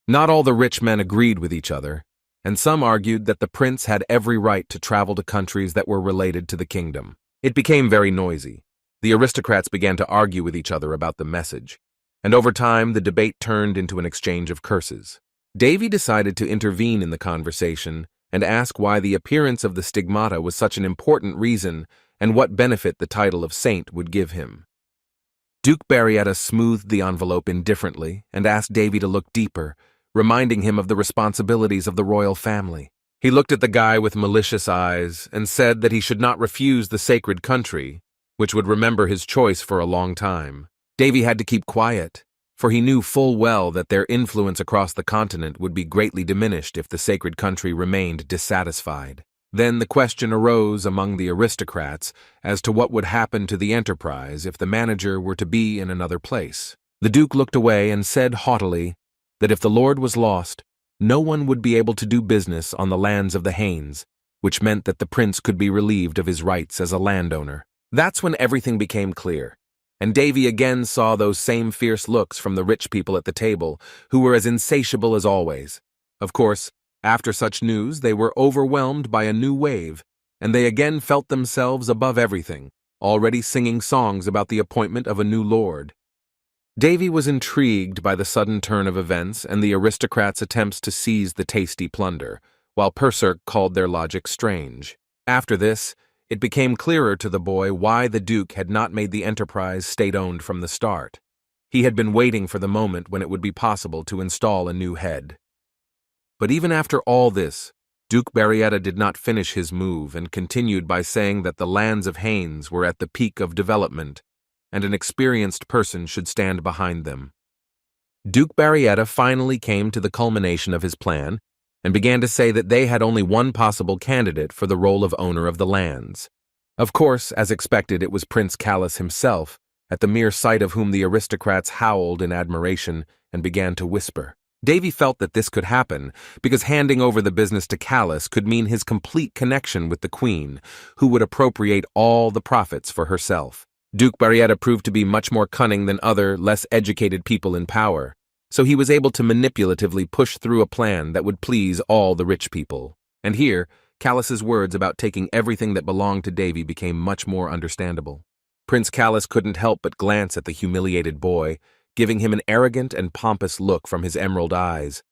Not all the rich men agreed with each other, and some argued that the prince had every right to travel to countries that were related to the kingdom. It became very noisy. The aristocrats began to argue with each other about the message, and over time the debate turned into an exchange of curses. Davy decided to intervene in the conversation and ask why the appearance of the stigmata was such an important reason and what benefit the title of saint would give him. Duke Barrietta smoothed the envelope indifferently and asked Davy to look deeper, reminding him of the responsibilities of the royal family. He looked at the guy with malicious eyes and said that he should not refuse the sacred country, which would remember his choice for a long time. Davy had to keep quiet, for he knew full well that their influence across the continent would be greatly diminished if the sacred country remained dissatisfied. Then the question arose among the aristocrats as to what would happen to the enterprise if the manager were to be in another place. The Duke looked away and said haughtily that if the Lord was lost, no one would be able to do business on the lands of the Haines, which meant that the prince could be relieved of his rights as a landowner. That's when everything became clear, and Davy again saw those same fierce looks from the rich people at the table, who were as insatiable as always. Of course, after such news, they were overwhelmed by a new wave, and they again felt themselves above everything, already singing songs about the appointment of a new lord. Davy was intrigued by the sudden turn of events and the aristocrats' attempts to seize the tasty plunder, while Perserk called their logic strange. After this, it became clearer to the boy why the Duke had not made the enterprise state-owned from the start. He had been waiting for the moment when it would be possible to install a new head. But even after all this, Duke Barrietta did not finish his move and continued by saying that the lands of Haines were at the peak of development, and an experienced person should stand behind them. Duke Barrietta finally came to the culmination of his plan and began to say that they had only one possible candidate for the role of owner of the lands. Of course, as expected, it was Prince Callus himself, at the mere sight of whom the aristocrats howled in admiration and began to whisper. Davy felt that this could happen because handing over the business to Callus could mean his complete connection with the Queen, who would appropriate all the profits for herself. Duke Barrietta proved to be much more cunning than other, less educated people in power, so he was able to manipulatively push through a plan that would please all the rich people. And here, Callus's words about taking everything that belonged to Davy became much more understandable. Prince Callus couldn't help but glance at the humiliated boy, giving him an arrogant and pompous look from his emerald eyes.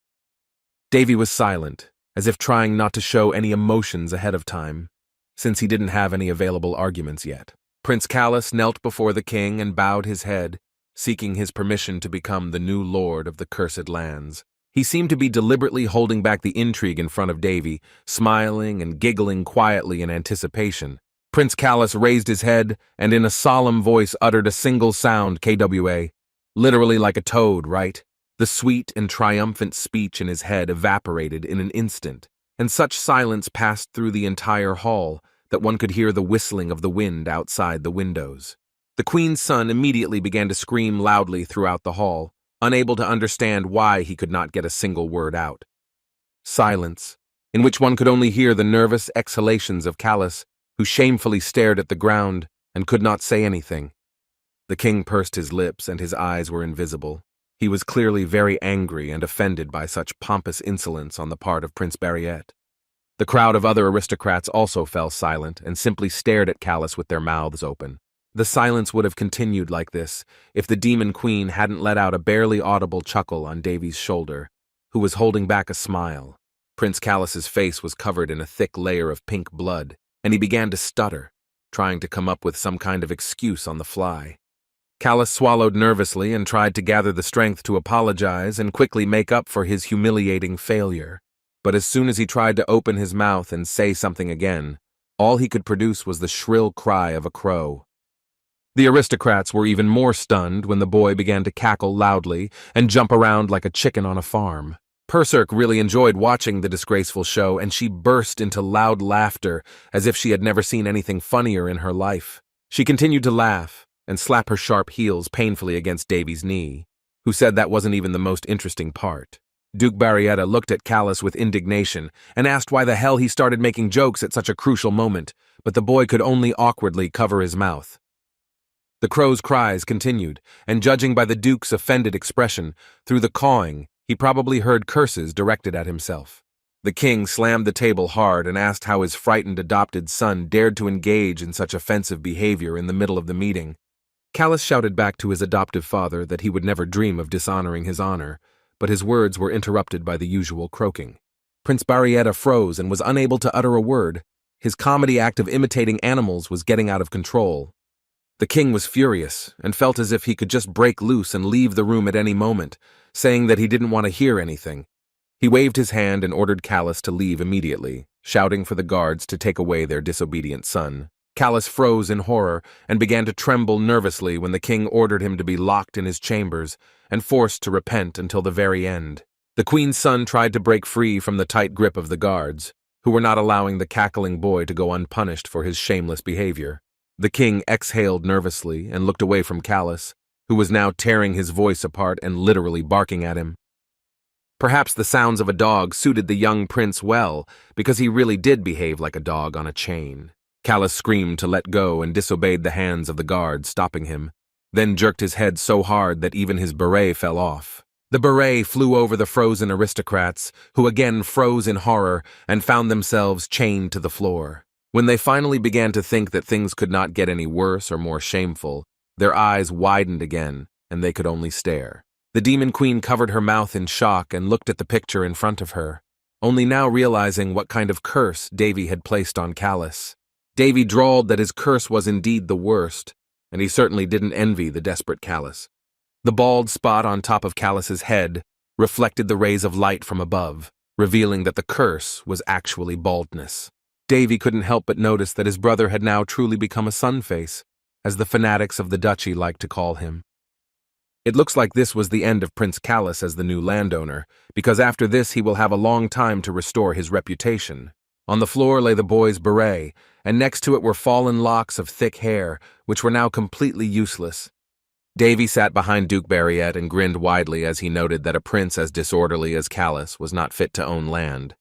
Davy was silent, as if trying not to show any emotions ahead of time, since he didn't have any available arguments yet. Prince Callus knelt before the king and bowed his head, seeking his permission to become the new lord of the cursed lands. He seemed to be deliberately holding back the intrigue in front of Davy, smiling and giggling quietly in anticipation. Prince Callus raised his head and in a solemn voice uttered a single sound, KWA. Literally like a toad, right? The sweet and triumphant speech in his head evaporated in an instant, and such silence passed through the entire hall that one could hear the whistling of the wind outside the windows. The Queen's son immediately began to scream loudly throughout the hall, unable to understand why he could not get a single word out. Silence, in which one could only hear the nervous exhalations of Callus, who shamefully stared at the ground and could not say anything. The king pursed his lips and his eyes were invisible. He was clearly very angry and offended by such pompous insolence on the part of Prince Barriette. The crowd of other aristocrats also fell silent and simply stared at Callus with their mouths open. The silence would have continued like this if the Demon Queen hadn't let out a barely audible chuckle on Davy's shoulder, who was holding back a smile. Prince Callus's face was covered in a thick layer of pink blood, and he began to stutter, trying to come up with some kind of excuse on the fly. Callus swallowed nervously and tried to gather the strength to apologize and quickly make up for his humiliating failure. But as soon as he tried to open his mouth and say something again, all he could produce was the shrill cry of a crow. The aristocrats were even more stunned when the boy began to cackle loudly and jump around like a chicken on a farm. Perserk really enjoyed watching the disgraceful show, and she burst into loud laughter as if she had never seen anything funnier in her life. She continued to laugh and slap her sharp heels painfully against Davy's knee, who said that wasn't even the most interesting part. Duke Barrietta looked at Callus with indignation and asked why the hell he started making jokes at such a crucial moment, but the boy could only awkwardly cover his mouth. The crow's cries continued, and judging by the Duke's offended expression, through the cawing, he probably heard curses directed at himself. The king slammed the table hard and asked how his frightened adopted son dared to engage in such offensive behavior in the middle of the meeting. Callus shouted back to his adoptive father that he would never dream of dishonoring his honor, but his words were interrupted by the usual croaking. Prince Barrietta froze and was unable to utter a word. His comedy act of imitating animals was getting out of control. The king was furious and felt as if he could just break loose and leave the room at any moment, saying that he didn't want to hear anything. He waved his hand and ordered Callus to leave immediately, shouting for the guards to take away their disobedient son. Callus froze in horror and began to tremble nervously when the king ordered him to be locked in his chambers and forced to repent until the very end. The queen's son tried to break free from the tight grip of the guards, who were not allowing the cackling boy to go unpunished for his shameless behavior. The king exhaled nervously and looked away from Callus, who was now tearing his voice apart and literally barking at him. Perhaps the sounds of a dog suited the young prince well, because he really did behave like a dog on a chain. Callus screamed to let go and disobeyed the hands of the guard, stopping him, then jerked his head so hard that even his beret fell off. The beret flew over the frozen aristocrats, who again froze in horror and found themselves chained to the floor. When they finally began to think that things could not get any worse or more shameful, their eyes widened again, and they could only stare. The demon queen covered her mouth in shock and looked at the picture in front of her, only now realizing what kind of curse Davy had placed on Callus. Davy drawled that his curse was indeed the worst, and he certainly didn't envy the desperate Callus. The bald spot on top of Callus's head reflected the rays of light from above, revealing that the curse was actually baldness. Davy couldn't help but notice that his brother had now truly become a sunface, as the fanatics of the duchy liked to call him. It looks like this was the end of Prince Callus as the new landowner, because after this he will have a long time to restore his reputation. On the floor lay the boy's beret, and next to it were fallen locks of thick hair, which were now completely useless. Davy sat behind Duke Barriette and grinned widely as he noted that a prince as disorderly as Callus was not fit to own land.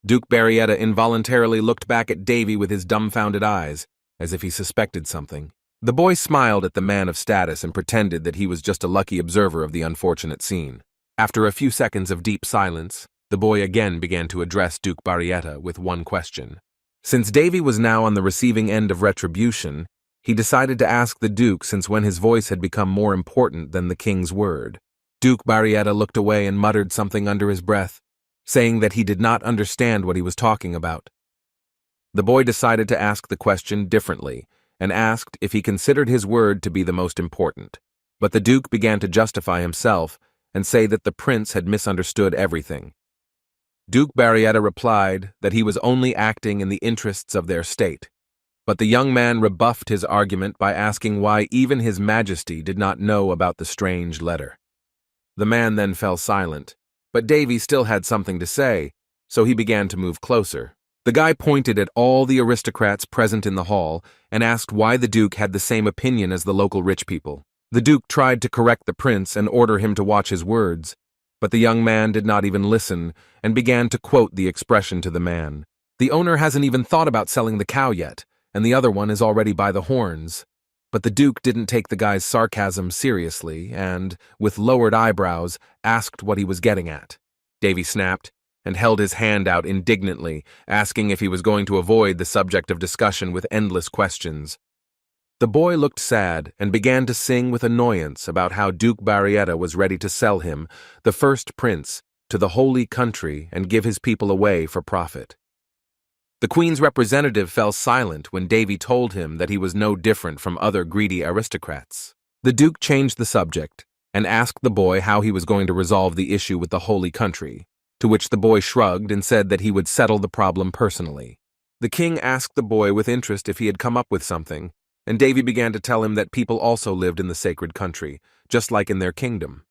Duke Barrietta involuntarily looked back at Davy with his dumbfounded eyes, as if he suspected something. The boy smiled at the man of status and pretended that he was just a lucky observer of the unfortunate scene. After a few seconds of deep silence, the boy again began to address Duke Barrietta with one question. Since Davy was now on the receiving end of retribution, he decided to ask the Duke since when his voice had become more important than the king's word. Duke Barrietta looked away and muttered something under his breath, saying that he did not understand what he was talking about. The boy decided to ask the question differently, and asked if he considered his word to be the most important. But the Duke began to justify himself and say that the prince had misunderstood everything. Duke Barrietta replied that he was only acting in the interests of their state, but the young man rebuffed his argument by asking why even his majesty did not know about the strange letter. The man then fell silent, but Davy still had something to say, so he began to move closer. The guy pointed at all the aristocrats present in the hall and asked why the Duke had the same opinion as the local rich people. The Duke tried to correct the prince and order him to watch his words, but the young man did not even listen and began to quote the expression to the man. The owner hasn't even thought about selling the cow yet, and the other one is already by the horns. But the Duke didn't take the guy's sarcasm seriously and, with lowered eyebrows, asked what he was getting at. Davy snapped and held his hand out indignantly, asking if he was going to avoid the subject of discussion with endless questions. The boy looked sad and began to sing with annoyance about how Duke Barrietta was ready to sell him, the first prince, to the holy country and give his people away for profit. The Queen's representative fell silent when Davy told him that he was no different from other greedy aristocrats. The Duke changed the subject and asked the boy how he was going to resolve the issue with the Holy Country, to which the boy shrugged and said that he would settle the problem personally. The king asked the boy with interest if he had come up with something, and Davy began to tell him that people also lived in the sacred country, just like in their kingdom.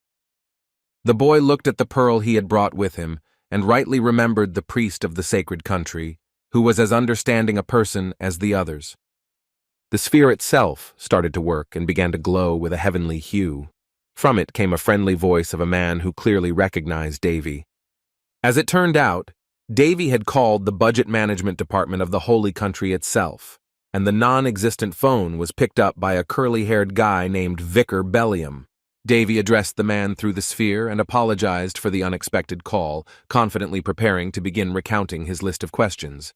The boy looked at the pearl he had brought with him and rightly remembered the priest of the sacred country, who was as understanding a person as the others. The sphere itself started to work and began to glow with a heavenly hue. From it came a friendly voice of a man who clearly recognized Davy. As it turned out, Davy had called the budget management department of the Holy Country itself, and the non-existent phone was picked up by a curly-haired guy named Vicar Bellium. Davy addressed the man through the sphere and apologized for the unexpected call, confidently preparing to begin recounting his list of questions.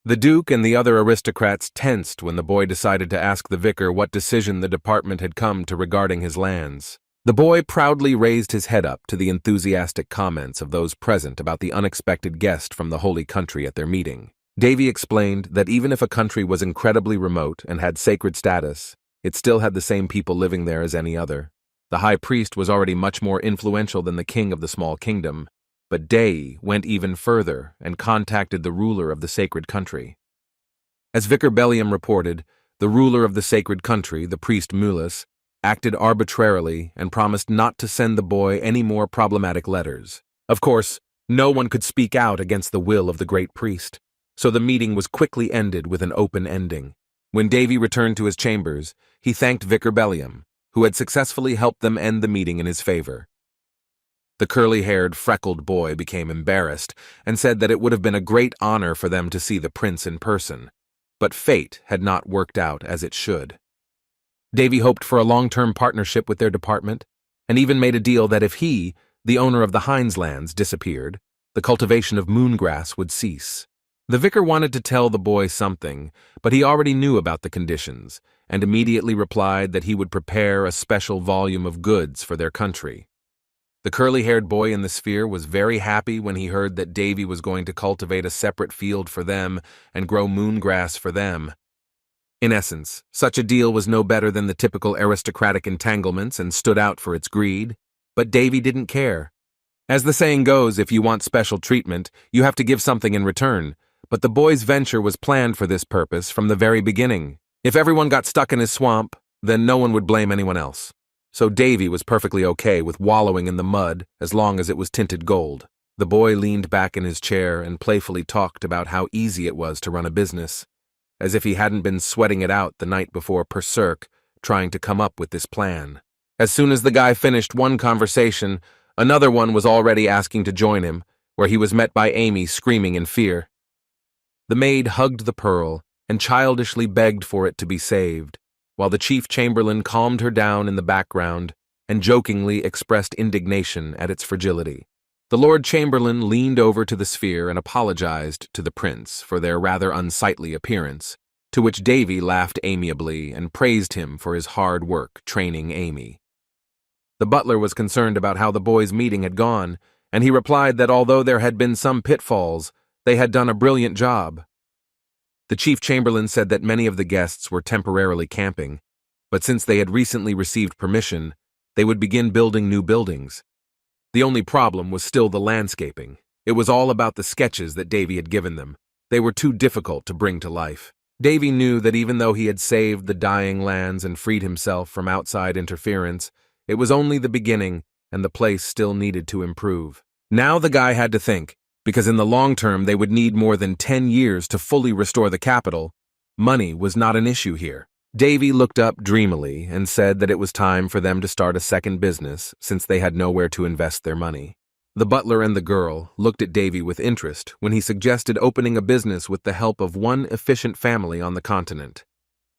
The Duke and the other aristocrats tensed when the boy decided to ask the vicar what decision the department had come to regarding his lands. The boy proudly raised his head up to the enthusiastic comments of those present about the unexpected guest from the Holy Country at their meeting. Davy explained that even if a country was incredibly remote and had sacred status, it still had the same people living there as any other. The high priest was already much more influential than the king of the small kingdom, but Day went even further and contacted the ruler of the sacred country. As Vicar Bellium reported, the ruler of the sacred country, the priest Mulus, acted arbitrarily and promised not to send the boy any more problematic letters. Of course, no one could speak out against the will of the great priest, so the meeting was quickly ended with an open ending. When Davy returned to his chambers, he thanked Vicar Bellium, who had successfully helped them end the meeting in his favor. The curly-haired, freckled boy became embarrassed and said that it would have been a great honor for them to see the prince in person, but fate had not worked out as it should. Davy hoped for a long-term partnership with their department, and even made a deal that if he, the owner of the Hines lands, disappeared, the cultivation of moongrass would cease. The vicar wanted to tell the boy something, but he already knew about the conditions, and immediately replied that he would prepare a special volume of goods for their country. The curly-haired boy in the sphere was very happy when he heard that Davy was going to cultivate a separate field for them and grow moongrass for them. In essence, such a deal was no better than the typical aristocratic entanglements and stood out for its greed, but Davy didn't care. As the saying goes, if you want special treatment, you have to give something in return, but the boy's venture was planned for this purpose from the very beginning. If everyone got stuck in his swamp, then no one would blame anyone else. So Davy was perfectly okay with wallowing in the mud as long as it was tinted gold. The boy leaned back in his chair and playfully talked about how easy it was to run a business, as if he hadn't been sweating it out the night before per circ, trying to come up with this plan. As soon as the guy finished one conversation, another one was already asking to join him, where he was met by Amy screaming in fear. The maid hugged the pearl and childishly begged for it to be saved, while the chief chamberlain calmed her down in the background and jokingly expressed indignation at its fragility. The Lord Chamberlain leaned over to the sphere and apologized to the prince for their rather unsightly appearance, to which Davy laughed amiably and praised him for his hard work training Amy. The butler was concerned about how the boys' meeting had gone, and he replied that although there had been some pitfalls, they had done a brilliant job. The chief chamberlain said that many of the guests were temporarily camping, but since they had recently received permission, they would begin building new buildings. The only problem was still the landscaping. It was all about the sketches that Davy had given them. They were too difficult to bring to life. Davy knew that even though he had saved the dying lands and freed himself from outside interference, it was only the beginning and the place still needed to improve. Now the guy had to think, because in the long term they would need more than 10 years to fully restore the capital. Money was not an issue here. Davy looked up dreamily and said that it was time for them to start a second business since they had nowhere to invest their money. The butler and the girl looked at Davy with interest when he suggested opening a business with the help of one efficient family on the continent.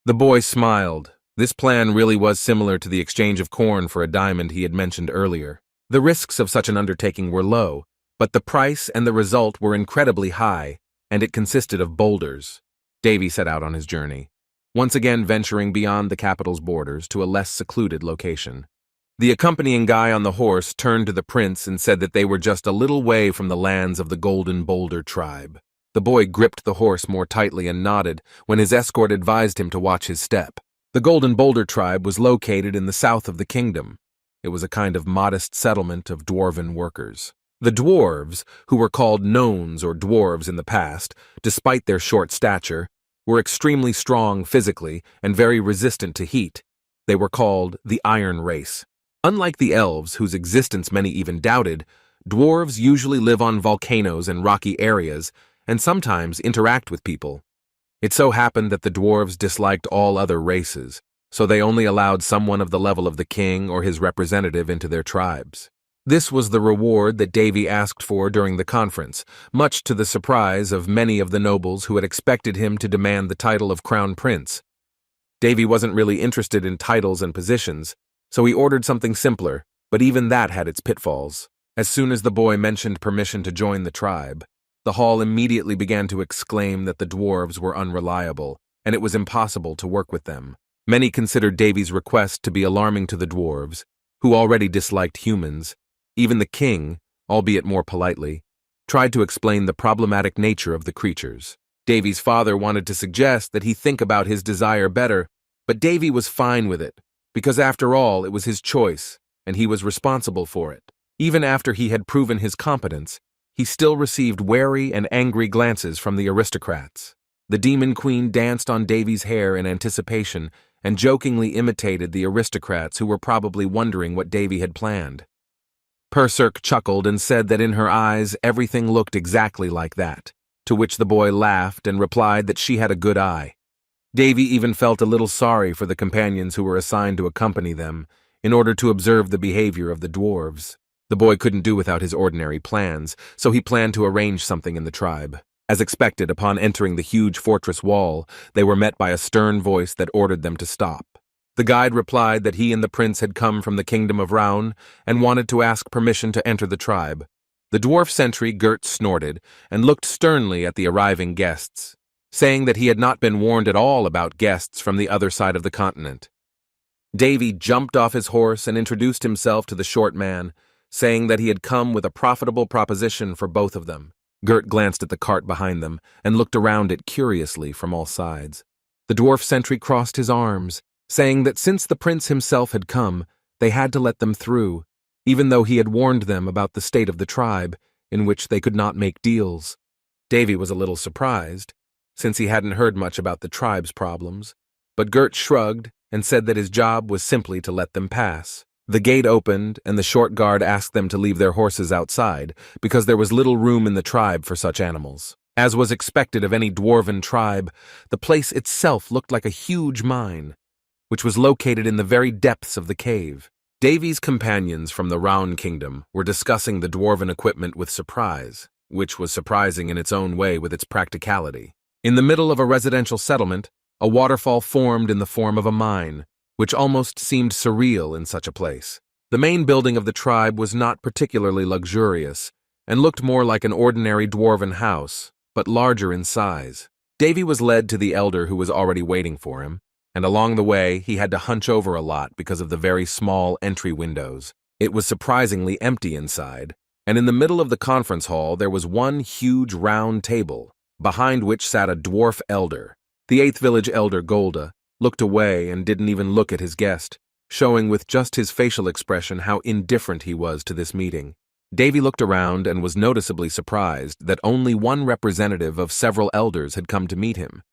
The boy smiled. This plan really was similar to the exchange of corn for a diamond he had mentioned earlier. The risks of such an undertaking were low, but the price and the result were incredibly high, and it consisted of boulders. Davy set out on his journey, once again venturing beyond the capital's borders to a less secluded location. The accompanying guy on the horse turned to the prince and said that they were just a little way from the lands of the Golden Boulder tribe. The boy gripped the horse more tightly and nodded when his escort advised him to watch his step. The Golden Boulder tribe was located in the south of the kingdom. It was a kind of modest settlement of dwarven workers. The dwarves, who were called gnomes or dwarves in the past, despite their short stature, were extremely strong physically and very resistant to heat. They were called the Iron Race. Unlike the elves, whose existence many even doubted, dwarves usually live on volcanoes and rocky areas and sometimes interact with people. It so happened that the dwarves disliked all other races, so they only allowed someone of the level of the king or his representative into their tribes. This was the reward that Davy asked for during the conference, much to the surprise of many of the nobles who had expected him to demand the title of crown prince. Davy wasn't really interested in titles and positions, so he ordered something simpler, but even that had its pitfalls. As soon as the boy mentioned permission to join the tribe, the hall immediately began to exclaim that the dwarves were unreliable, and it was impossible to work with them. Many considered Davy's request to be alarming to the dwarves, who already disliked humans. Even the king, albeit more politely, tried to explain the problematic nature of the creatures. Davy's father wanted to suggest that he think about his desire better, but Davy was fine with it, because after all it was his choice, and he was responsible for it. Even after he had proven his competence, he still received wary and angry glances from the aristocrats. The Demon Queen danced on Davy's hair in anticipation and jokingly imitated the aristocrats who were probably wondering what Davy had planned. Perserk chuckled and said that in her eyes everything looked exactly like that, to which the boy laughed and replied that she had a good eye. Davy even felt a little sorry for the companions who were assigned to accompany them in order to observe the behavior of the dwarves. The boy couldn't do without his ordinary plans, so he planned to arrange something in the tribe. As expected, upon entering the huge fortress wall, they were met by a stern voice that ordered them to stop. The guide replied that he and the prince had come from the kingdom of Raun and wanted to ask permission to enter the tribe. The dwarf sentry Gert snorted and looked sternly at the arriving guests, saying that he had not been warned at all about guests from the other side of the continent. Davy jumped off his horse and introduced himself to the short man, saying that he had come with a profitable proposition for both of them. Gert glanced at the cart behind them and looked around it curiously from all sides. The dwarf sentry crossed his arms, saying that since the prince himself had come, they had to let them through, even though he had warned them about the state of the tribe, in which they could not make deals. Davy was a little surprised, since he hadn't heard much about the tribe's problems, but Gert shrugged and said that his job was simply to let them pass. The gate opened, and the short guard asked them to leave their horses outside, because there was little room in the tribe for such animals. As was expected of any dwarven tribe, the place itself looked like a huge mine, which was located in the very depths of the cave. Davy's companions from the Raun kingdom were discussing the dwarven equipment with surprise, which was surprising in its own way with its practicality. In the middle of a residential settlement, a waterfall formed in the form of a mine, which almost seemed surreal in such a place. The main building of the tribe was not particularly luxurious, and looked more like an ordinary dwarven house, but larger in size. Davy was led to the elder who was already waiting for him, and along the way he had to hunch over a lot because of the very small entry windows. It was surprisingly empty inside, and in the middle of the conference hall there was one huge round table, behind which sat a dwarf elder. The 8th village elder, Golda, looked away and didn't even look at his guest, showing with just his facial expression how indifferent he was to this meeting. Davy looked around and was noticeably surprised that only one representative of several elders had come to meet him.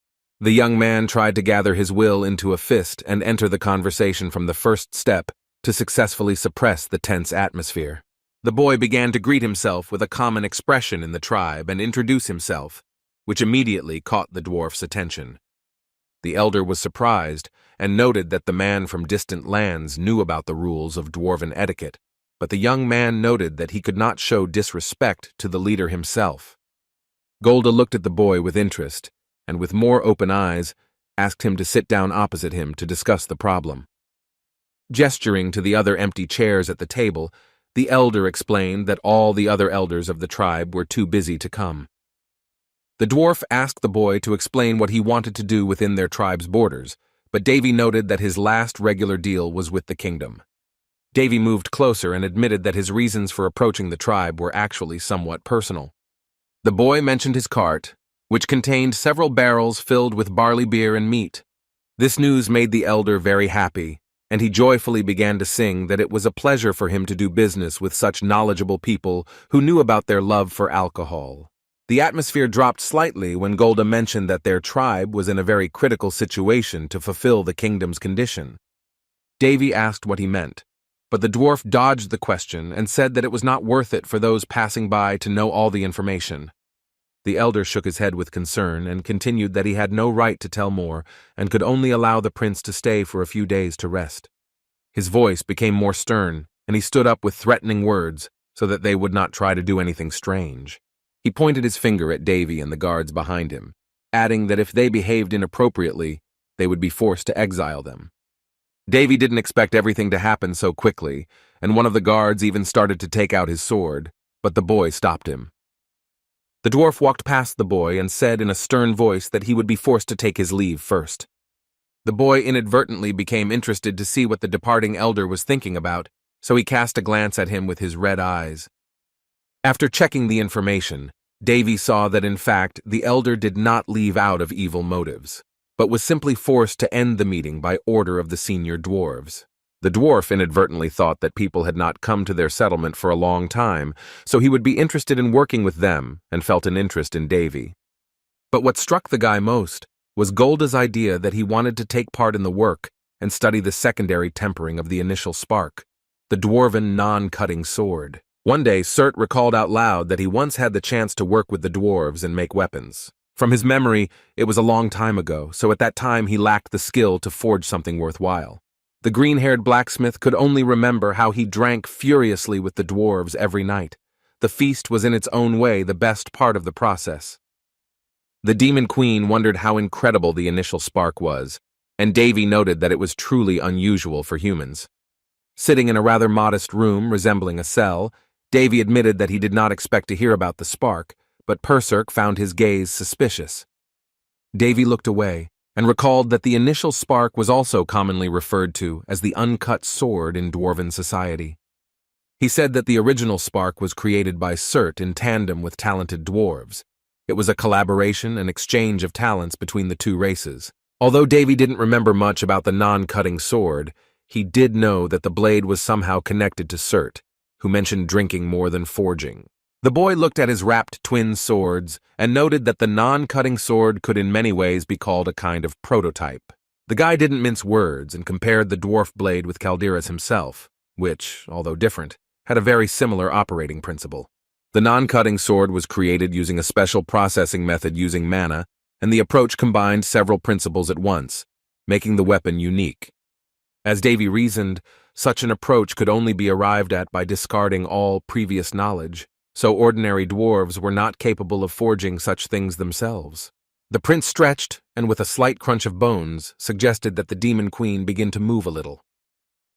The young man tried to gather his will into a fist and enter the conversation from the first step to successfully suppress the tense atmosphere. The boy began to greet himself with a common expression in the tribe and introduce himself, which immediately caught the dwarf's attention. The elder was surprised and noted that the man from distant lands knew about the rules of dwarven etiquette, but the young man noted that he could not show disrespect to the leader himself. Golda looked at the boy with interest, and with more open eyes, asked him to sit down opposite him to discuss the problem. Gesturing to the other empty chairs at the table, the elder explained that all the other elders of the tribe were too busy to come. The dwarf asked the boy to explain what he wanted to do within their tribe's borders, but Davy noted that his last regular deal was with the kingdom. Davy moved closer and admitted that his reasons for approaching the tribe were actually somewhat personal. The boy mentioned his cart, which contained several barrels filled with barley beer and meat. This news made the elder very happy, and he joyfully began to sing that it was a pleasure for him to do business with such knowledgeable people who knew about their love for alcohol. The atmosphere dropped slightly when Golda mentioned that their tribe was in a very critical situation to fulfill the kingdom's condition. Davy asked what he meant, but the dwarf dodged the question and said that it was not worth it for those passing by to know all the information. The elder shook his head with concern and continued that he had no right to tell more and could only allow the prince to stay for a few days to rest. His voice became more stern, and he stood up with threatening words so that they would not try to do anything strange. He pointed his finger at Davy and the guards behind him, adding that if they behaved inappropriately, they would be forced to exile them. Davy didn't expect everything to happen so quickly, and one of the guards even started to take out his sword, but the boy stopped him. The dwarf walked past the boy and said in a stern voice that he would be forced to take his leave first. The boy inadvertently became interested to see what the departing elder was thinking about, so he cast a glance at him with his red eyes. After checking the information, Davy saw that in fact the elder did not leave out of evil motives, but was simply forced to end the meeting by order of the senior dwarves. The dwarf inadvertently thought that people had not come to their settlement for a long time, so he would be interested in working with them and felt an interest in Davy. But what struck the guy most was Golda's idea that he wanted to take part in the work and study the secondary tempering of the initial spark, the dwarven non-cutting sword. One day, Surt recalled out loud that he once had the chance to work with the dwarves and make weapons. From his memory, it was a long time ago, so at that time he lacked the skill to forge something worthwhile. The green-haired blacksmith could only remember how he drank furiously with the dwarves every night. The feast was in its own way the best part of the process. The demon queen wondered how incredible the initial spark was, and Davy noted that it was truly unusual for humans. Sitting in a rather modest room resembling a cell, Davy admitted that he did not expect to hear about the spark, but Perserk found his gaze suspicious. Davy looked away and recalled that the initial spark was also commonly referred to as the uncut sword in dwarven society. He said that the original spark was created by Surt in tandem with talented dwarves. It was a collaboration and exchange of talents between the two races. Although Davy didn't remember much about the non-cutting sword, he did know that the blade was somehow connected to Surt, who mentioned drinking more than forging. The boy looked at his wrapped twin swords and noted that the non-cutting sword could in many ways be called a kind of prototype. The guy didn't mince words and compared the dwarf blade with Caldera's himself, which, although different, had a very similar operating principle. The non-cutting sword was created using a special processing method using mana, and the approach combined several principles at once, making the weapon unique. As Davy reasoned, such an approach could only be arrived at by discarding all previous knowledge, so ordinary dwarves were not capable of forging such things themselves. The prince stretched, and with a slight crunch of bones, suggested that the demon queen begin to move a little.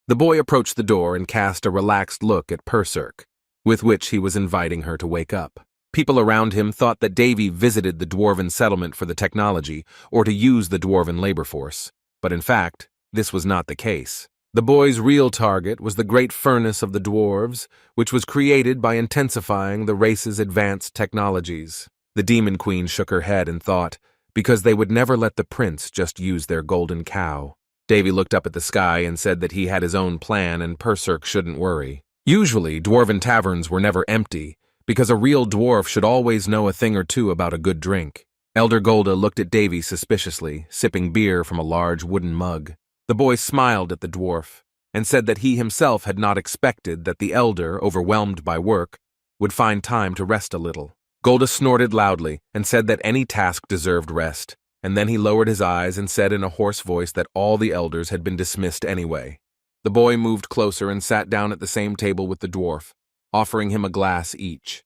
The boy approached the door and cast a relaxed look at Perserk, with which he was inviting her to wake up. People around him thought that Davy visited the dwarven settlement for the technology or to use the dwarven labor force, but in fact, this was not the case. The boy's real target was the great furnace of the dwarves, which was created by intensifying the race's advanced technologies. The demon queen shook her head and thought, because they would never let the prince just use their golden cow. Davy looked up at the sky and said that he had his own plan and Perserk shouldn't worry. Usually, dwarven taverns were never empty, because a real dwarf should always know a thing or two about a good drink. Elder Golda looked at Davy suspiciously, sipping beer from a large wooden mug. The boy smiled at the dwarf and said that he himself had not expected that the elder, overwhelmed by work, would find time to rest a little. Golda snorted loudly and said that any task deserved rest, and then he lowered his eyes and said in a hoarse voice that all the elders had been dismissed anyway. The boy moved closer and sat down at the same table with the dwarf, offering him a glass each.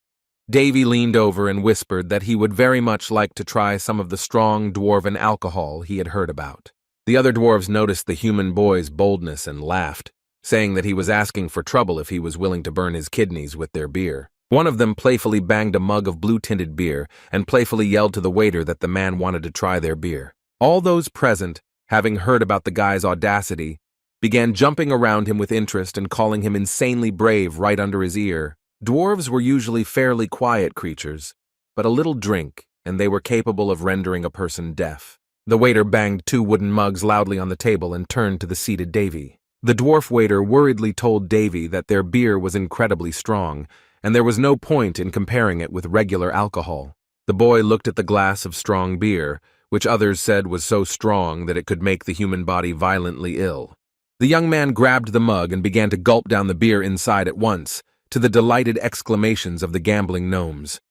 Davy leaned over and whispered that he would very much like to try some of the strong dwarven alcohol he had heard about. The other dwarves noticed the human boy's boldness and laughed, saying that he was asking for trouble if he was willing to burn his kidneys with their beer. One of them playfully banged a mug of blue-tinted beer and playfully yelled to the waiter that the man wanted to try their beer. All those present, having heard about the guy's audacity, began jumping around him with interest and calling him insanely brave right under his ear. Dwarves were usually fairly quiet creatures, but a little drink, and they were capable of rendering a person deaf. The waiter banged 2 wooden mugs loudly on the table and turned to the seated Davy. The dwarf waiter worriedly told Davy that their beer was incredibly strong, and there was no point in comparing it with regular alcohol. The boy looked at the glass of strong beer, which others said was so strong that it could make the human body violently ill. The young man grabbed the mug and began to gulp down the beer inside at once, to the delighted exclamations of the gambling gnomes.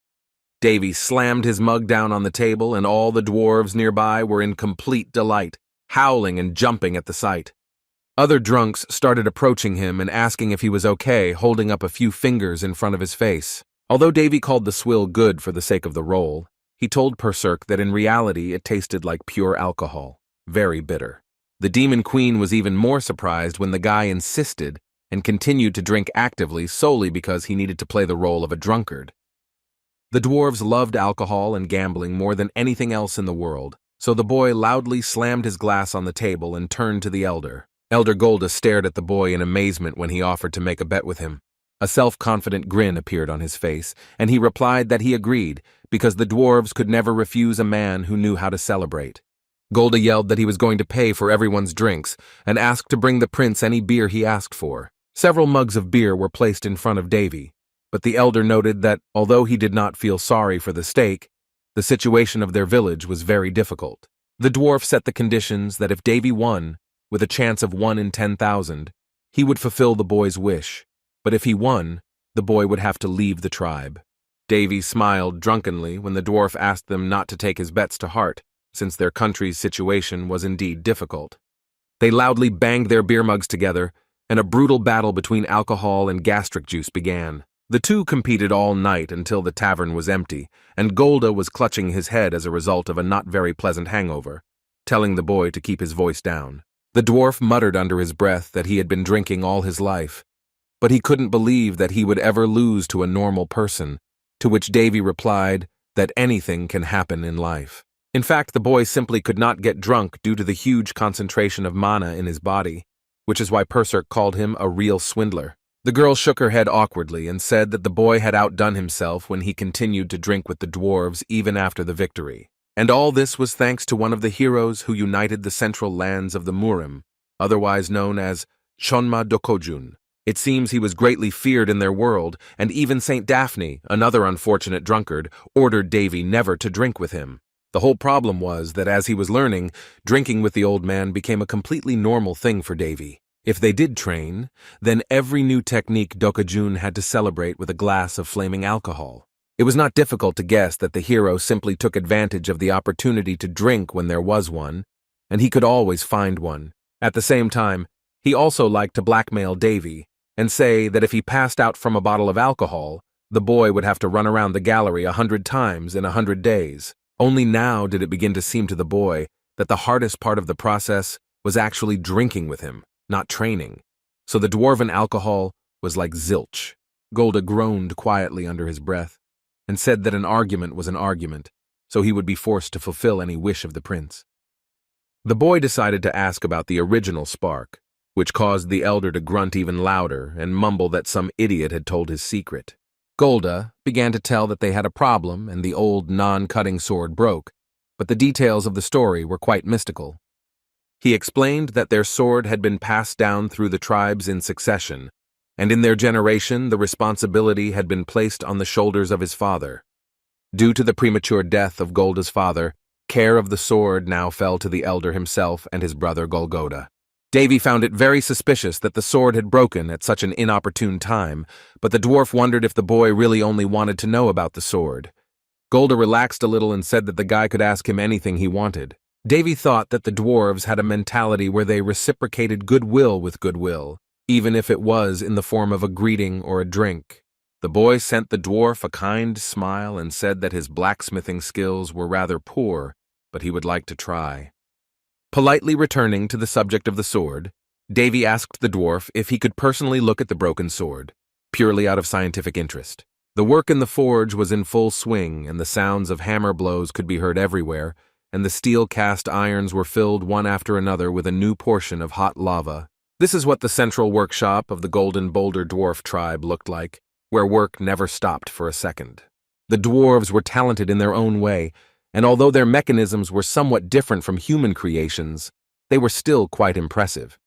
Davy slammed his mug down on the table, and all the dwarves nearby were in complete delight, howling and jumping at the sight. Other drunks started approaching him and asking if he was okay, holding up a few fingers in front of his face. Although Davy called the swill good for the sake of the roll, he told Berserk that in reality it tasted like pure alcohol, very bitter. The Demon Queen was even more surprised when the guy insisted and continued to drink actively solely because he needed to play the role of a drunkard. The dwarves loved alcohol and gambling more than anything else in the world, so the boy loudly slammed his glass on the table and turned to the elder. Elder Golda stared at the boy in amazement when he offered to make a bet with him. A self-confident grin appeared on his face, and he replied that he agreed, because the dwarves could never refuse a man who knew how to celebrate. Golda yelled that he was going to pay for everyone's drinks, and asked to bring the prince any beer he asked for. Several mugs of beer were placed in front of Davy, but the elder noted that, although he did not feel sorry for the stake, the situation of their village was very difficult. The dwarf set the conditions that if Davy won, with a chance of 1 in 10,000, he would fulfill the boy's wish. But if he won, the boy would have to leave the tribe. Davy smiled drunkenly when the dwarf asked them not to take his bets to heart, since their country's situation was indeed difficult. They loudly banged their beer mugs together, and a brutal battle between alcohol and gastric juice began. The two competed all night until the tavern was empty, and Golda was clutching his head as a result of a not very pleasant hangover, telling the boy to keep his voice down. The dwarf muttered under his breath that he had been drinking all his life, but he couldn't believe that he would ever lose to a normal person, to which Davy replied that anything can happen in life. In fact, the boy simply could not get drunk due to the huge concentration of mana in his body, which is why Berserk called him a real swindler. The girl shook her head awkwardly and said that the boy had outdone himself when he continued to drink with the dwarves even after the victory. And all this was thanks to one of the heroes who united the central lands of the Murim, otherwise known as Shonma Dokojun. It seems he was greatly feared in their world, and even Saint Daphne, another unfortunate drunkard, ordered Davy never to drink with him. The whole problem was that as he was learning, drinking with the old man became a completely normal thing for Davy. If they did train, then every new technique Dokojun had to celebrate with a glass of flaming alcohol. It was not difficult to guess that the hero simply took advantage of the opportunity to drink when there was one, and he could always find one. At the same time, he also liked to blackmail Davy and say that if he passed out from a bottle of alcohol, the boy would have to run around the gallery 100 times in 100 days. Only now did it begin to seem to the boy that the hardest part of the process was actually drinking with him, not training. So the dwarven alcohol was like zilch. Golda groaned quietly under his breath and said that an argument was an argument, so he would be forced to fulfill any wish of the prince. The boy decided to ask about the original spark, which caused the elder to grunt even louder and mumble that some idiot had told his secret. Golda began to tell that they had a problem and the old non-cutting sword broke, but the details of the story were quite mystical. He explained that their sword had been passed down through the tribes in succession, and in their generation the responsibility had been placed on the shoulders of his father. Due to the premature death of Golda's father, care of the sword now fell to the elder himself and his brother Golgoda. Davy found it very suspicious that the sword had broken at such an inopportune time, but the dwarf wondered if the boy really only wanted to know about the sword. Golda relaxed a little and said that the guy could ask him anything he wanted. Davy thought that the dwarves had a mentality where they reciprocated goodwill with goodwill, even if it was in the form of a greeting or a drink. The boy sent the dwarf a kind smile and said that his blacksmithing skills were rather poor, but he would like to try. Politely returning to the subject of the sword, Davy asked the dwarf if he could personally look at the broken sword, purely out of scientific interest. The work in the forge was in full swing, and the sounds of hammer blows could be heard everywhere, and the steel cast irons were filled one after another with a new portion of hot lava. This is what the central workshop of the Golden Boulder dwarf tribe looked like, where work never stopped for a second. The dwarves were talented in their own way, and although their mechanisms were somewhat different from human creations, they were still quite impressive.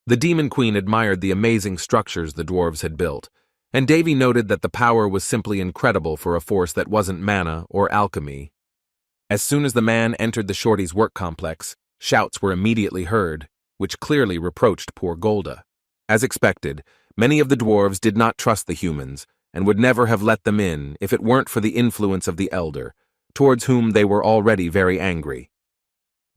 The Demon Queen admired the amazing structures the dwarves had built, and Davy noted that the power was simply incredible for a force that wasn't mana or alchemy. As soon as the man entered the shorty's work complex, shouts were immediately heard, which clearly reproached poor Golda. As expected, many of the dwarves did not trust the humans, and would never have let them in if it weren't for the influence of the elder, towards whom they were already very angry.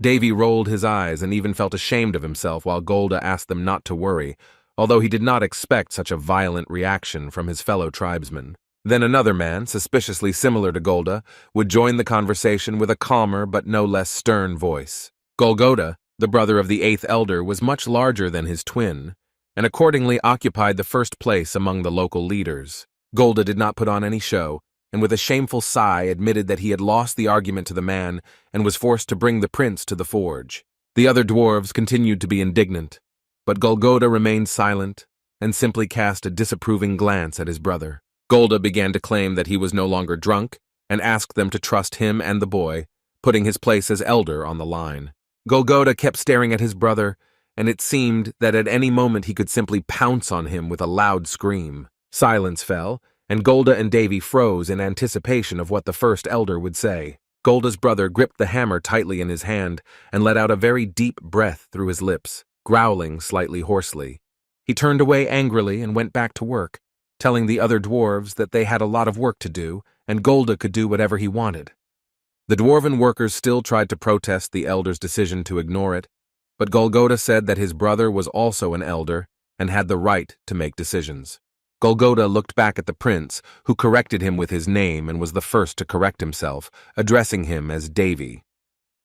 Davy rolled his eyes and even felt ashamed of himself while Golda asked them not to worry, although he did not expect such a violent reaction from his fellow tribesmen. Then another man, suspiciously similar to Golda, would join the conversation with a calmer but no less stern voice. Golgoda, the brother of the 8th elder, was much larger than his twin, and accordingly occupied the first place among the local leaders. Golda did not put on any show, and with a shameful sigh admitted that he had lost the argument to the man and was forced to bring the prince to the forge. The other dwarves continued to be indignant, but Golgoda remained silent and simply cast a disapproving glance at his brother. Golda began to claim that he was no longer drunk and asked them to trust him and the boy, putting his place as elder on the line. Golgoda kept staring at his brother, and it seemed that at any moment he could simply pounce on him with a loud scream. Silence fell, and Golda and Davy froze in anticipation of what the first elder would say. Golda's brother gripped the hammer tightly in his hand and let out a very deep breath through his lips, growling slightly hoarsely. He turned away angrily and went back to work, telling the other dwarves that they had a lot of work to do and Golda could do whatever he wanted. The dwarven workers still tried to protest the elder's decision to ignore it, but Golgoda said that his brother was also an elder and had the right to make decisions. Golgoda looked back at the prince, who corrected him with his name and was the first to correct himself, addressing him as Davy.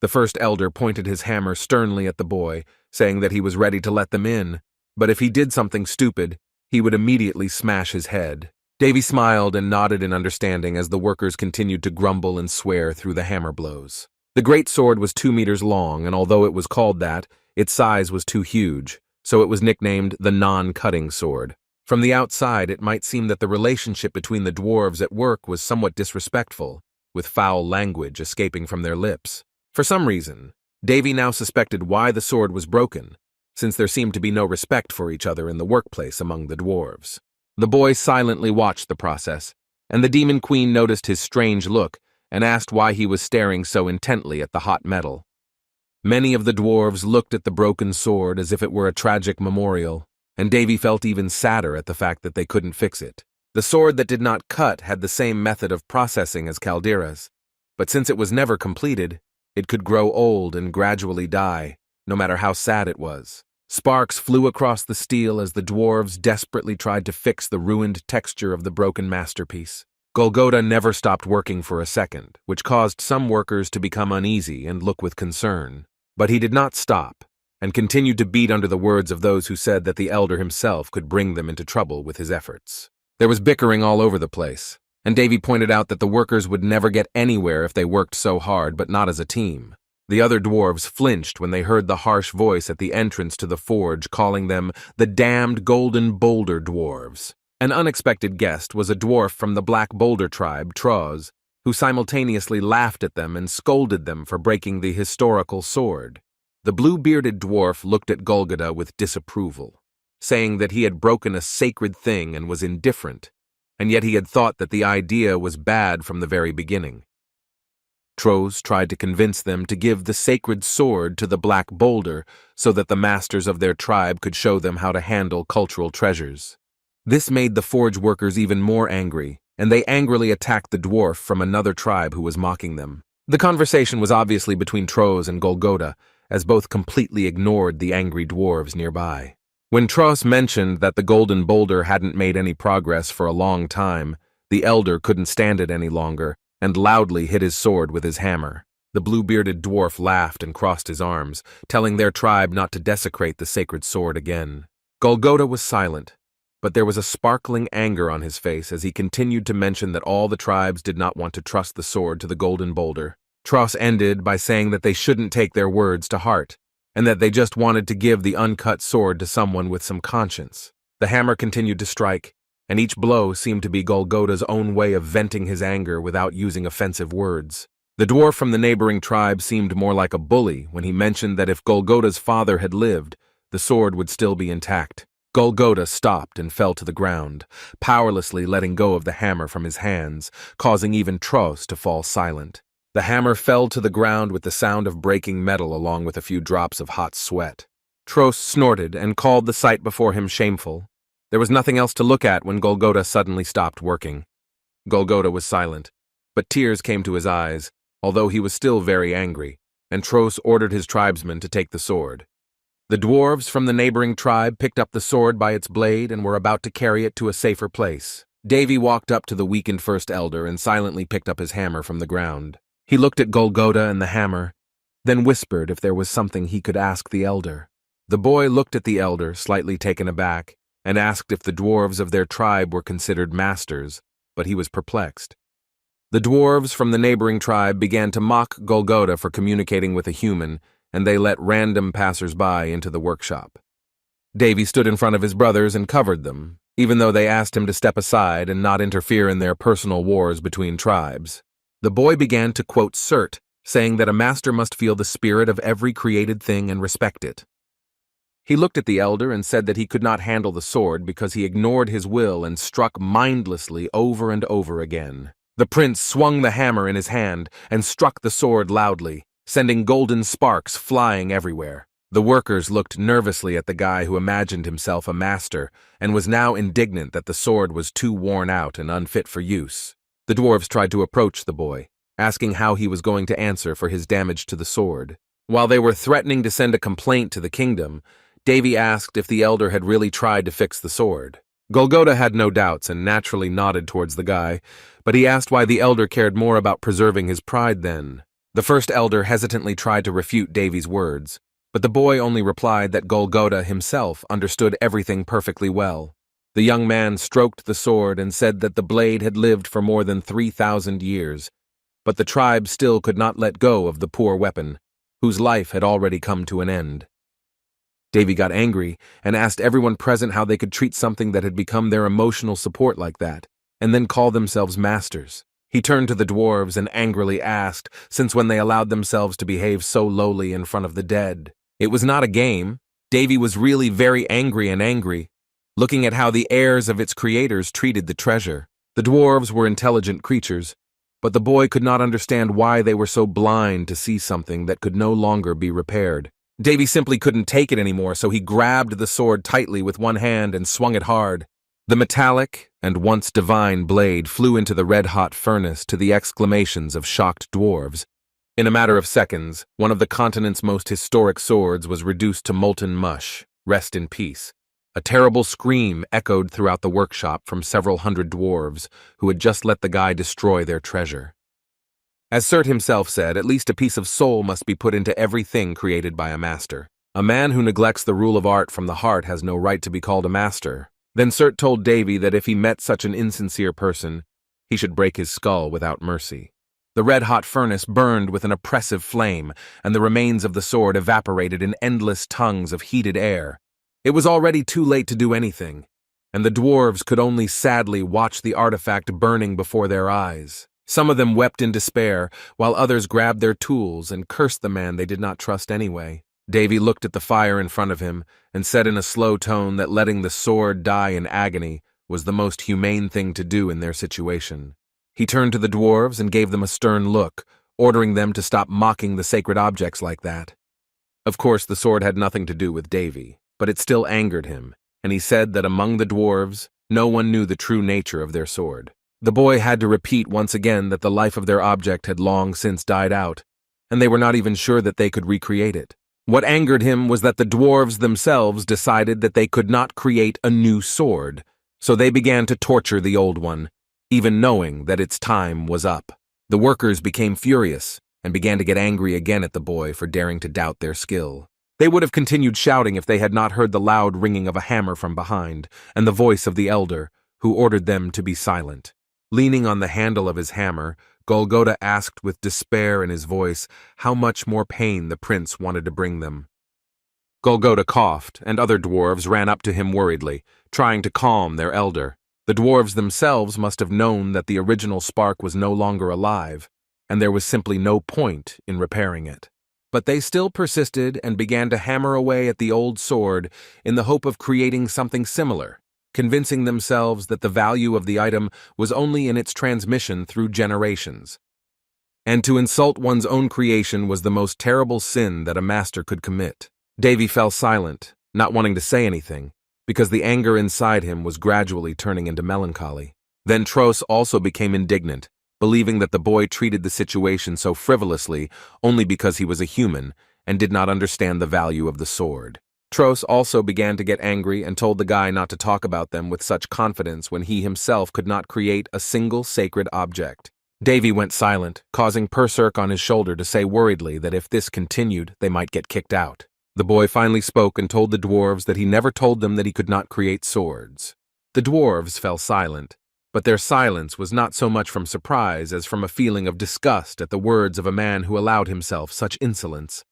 The first elder pointed his hammer sternly at the boy, saying that he was ready to let them in, but if he did something stupid, he would immediately smash his head. Davy smiled and nodded in understanding as the workers continued to grumble and swear through the hammer blows. The great sword was 2 meters long, and although it was called that, its size was too huge, so it was nicknamed the non-cutting sword. From the outside, it might seem that the relationship between the dwarves at work was somewhat disrespectful, with foul language escaping from their lips. For some reason, Davy now suspected why the sword was broken, since there seemed to be no respect for each other in the workplace among the dwarves. The boy silently watched the process, and the Demon Queen noticed his strange look and asked why he was staring so intently at the hot metal. Many of the dwarves looked at the broken sword as if it were a tragic memorial, and Davy felt even sadder at the fact that they couldn't fix it. The sword that did not cut had the same method of processing as Caldera's, but since it was never completed, it could grow old and gradually die, no matter how sad it was. Sparks flew across the steel as the dwarves desperately tried to fix the ruined texture of the broken masterpiece. Golgoda never stopped working for a second, which caused some workers to become uneasy and look with concern. But he did not stop, and continued to beat under the words of those who said that the elder himself could bring them into trouble with his efforts. There was bickering all over the place, and Davy pointed out that the workers would never get anywhere if they worked so hard, but not as a team. The other dwarves flinched when they heard the harsh voice at the entrance to the forge calling them the damned Golden Boulder Dwarves. An unexpected guest was a dwarf from the Black Boulder tribe, Troz, who simultaneously laughed at them and scolded them for breaking the historical sword. The blue-bearded dwarf looked at Golgoda with disapproval, saying that he had broken a sacred thing and was indifferent, and yet he had thought that the idea was bad from the very beginning. Troz tried to convince them to give the sacred sword to the Black Boulder so that the masters of their tribe could show them how to handle cultural treasures. This made the forge workers even more angry, and they angrily attacked the dwarf from another tribe who was mocking them. The conversation was obviously between Troz and Golgoda, as both completely ignored the angry dwarves nearby. When Troz mentioned that the Golden Boulder hadn't made any progress for a long time, the elder couldn't stand it any longer and loudly hit his sword with his hammer. The blue-bearded dwarf laughed and crossed his arms, telling their tribe not to desecrate the sacred sword again. Golgoda was silent, but there was a sparkling anger on his face as he continued to mention that all the tribes did not want to trust the sword to the Golden Boulder. Troz ended by saying that they shouldn't take their words to heart, and that they just wanted to give the uncut sword to someone with some conscience. The hammer continued to strike, and each blow seemed to be Golgoda's own way of venting his anger without using offensive words. The dwarf from the neighboring tribe seemed more like a bully when he mentioned that if Golgota's father had lived, the sword would still be intact. Golgota stopped and fell to the ground, powerlessly letting go of the hammer from his hands, causing even Tros to fall silent. The hammer fell to the ground with the sound of breaking metal along with a few drops of hot sweat. Tros snorted and called the sight before him shameful. There was nothing else to look at when Golgota suddenly stopped working. Golgota was silent, but tears came to his eyes, although he was still very angry, and Tros ordered his tribesmen to take the sword. The dwarves from the neighboring tribe picked up the sword by its blade and were about to carry it to a safer place. Davy walked up to the weakened first elder and silently picked up his hammer from the ground. He looked at Golgota and the hammer, then whispered if there was something he could ask the elder. The boy looked at the elder, slightly taken aback, and asked if the dwarves of their tribe were considered masters, but he was perplexed. The dwarves from the neighboring tribe began to mock Golgota for communicating with a human, and they let random passers-by into the workshop. Davy stood in front of his brothers and covered them, even though they asked him to step aside and not interfere in their personal wars between tribes. The boy began to quote Cert, saying that a master must feel the spirit of every created thing and respect it. He looked at the elder and said that he could not handle the sword because he ignored his will and struck mindlessly over and over again. The prince swung the hammer in his hand and struck the sword loudly, sending golden sparks flying everywhere. The workers looked nervously at the guy who imagined himself a master and was now indignant that the sword was too worn out and unfit for use. The dwarves tried to approach the boy, asking how he was going to answer for his damage to the sword. While they were threatening to send a complaint to the kingdom, Davy asked if the elder had really tried to fix the sword. Golgota had no doubts and naturally nodded towards the guy, but he asked why the elder cared more about preserving his pride then. The first elder hesitantly tried to refute Davy's words, but the boy only replied that Golgota himself understood everything perfectly well. The young man stroked the sword and said that the blade had lived for more than 3,000 years, but the tribe still could not let go of the poor weapon, whose life had already come to an end. Davy got angry and asked everyone present how they could treat something that had become their emotional support like that, and then call themselves masters. He turned to the dwarves and angrily asked, since when they allowed themselves to behave so lowly in front of the dead. It was not a game. Davy was really very angry, looking at how the heirs of its creators treated the treasure. The dwarves were intelligent creatures, but the boy could not understand why they were so blind to see something that could no longer be repaired. Davy simply couldn't take it anymore, so he grabbed the sword tightly with one hand and swung it hard. The metallic and once divine blade flew into the red-hot furnace to the exclamations of shocked dwarves. In a matter of seconds, one of the continent's most historic swords was reduced to molten mush. Rest in peace. A terrible scream echoed throughout the workshop from several hundred dwarves who had just let the guy destroy their treasure. As Cert himself said, at least a piece of soul must be put into everything created by a master. A man who neglects the rule of art from the heart has no right to be called a master. Then Cert told Davy that if he met such an insincere person, he should break his skull without mercy. The red-hot furnace burned with an oppressive flame, and the remains of the sword evaporated in endless tongues of heated air. It was already too late to do anything, and the dwarves could only sadly watch the artifact burning before their eyes. Some of them wept in despair, while others grabbed their tools and cursed the man they did not trust anyway. Davy looked at the fire in front of him and said in a slow tone that letting the sword die in agony was the most humane thing to do in their situation. He turned to the dwarves and gave them a stern look, ordering them to stop mocking the sacred objects like that. Of course, the sword had nothing to do with Davy, but it still angered him, and he said that among the dwarves, no one knew the true nature of their sword. The boy had to repeat once again that the life of their object had long since died out, and they were not even sure that they could recreate it. What angered him was that the dwarves themselves decided that they could not create a new sword, so they began to torture the old one, even knowing that its time was up. The workers became furious and began to get angry again at the boy for daring to doubt their skill. They would have continued shouting if they had not heard the loud ringing of a hammer from behind and the voice of the elder, who ordered them to be silent. Leaning on the handle of his hammer, Golgota asked with despair in his voice how much more pain the prince wanted to bring them. Golgota coughed, and other dwarves ran up to him worriedly, trying to calm their elder. The dwarves themselves must have known that the original spark was no longer alive, and there was simply no point in repairing it. But they still persisted and began to hammer away at the old sword in the hope of creating something similar, convincing themselves that the value of the item was only in its transmission through generations. And to insult one's own creation was the most terrible sin that a master could commit. Davy fell silent, not wanting to say anything, because the anger inside him was gradually turning into melancholy. Then Tros also became indignant, believing that the boy treated the situation so frivolously only because he was a human and did not understand the value of the sword. Tros also began to get angry and told the guy not to talk about them with such confidence when he himself could not create a single sacred object. Davy went silent, causing Perserk on his shoulder to say worriedly that if this continued, they might get kicked out. The boy finally spoke and told the dwarves that he never told them that he could not create swords. The dwarves fell silent, but their silence was not so much from surprise as from a feeling of disgust at the words of a man who allowed himself such insolence.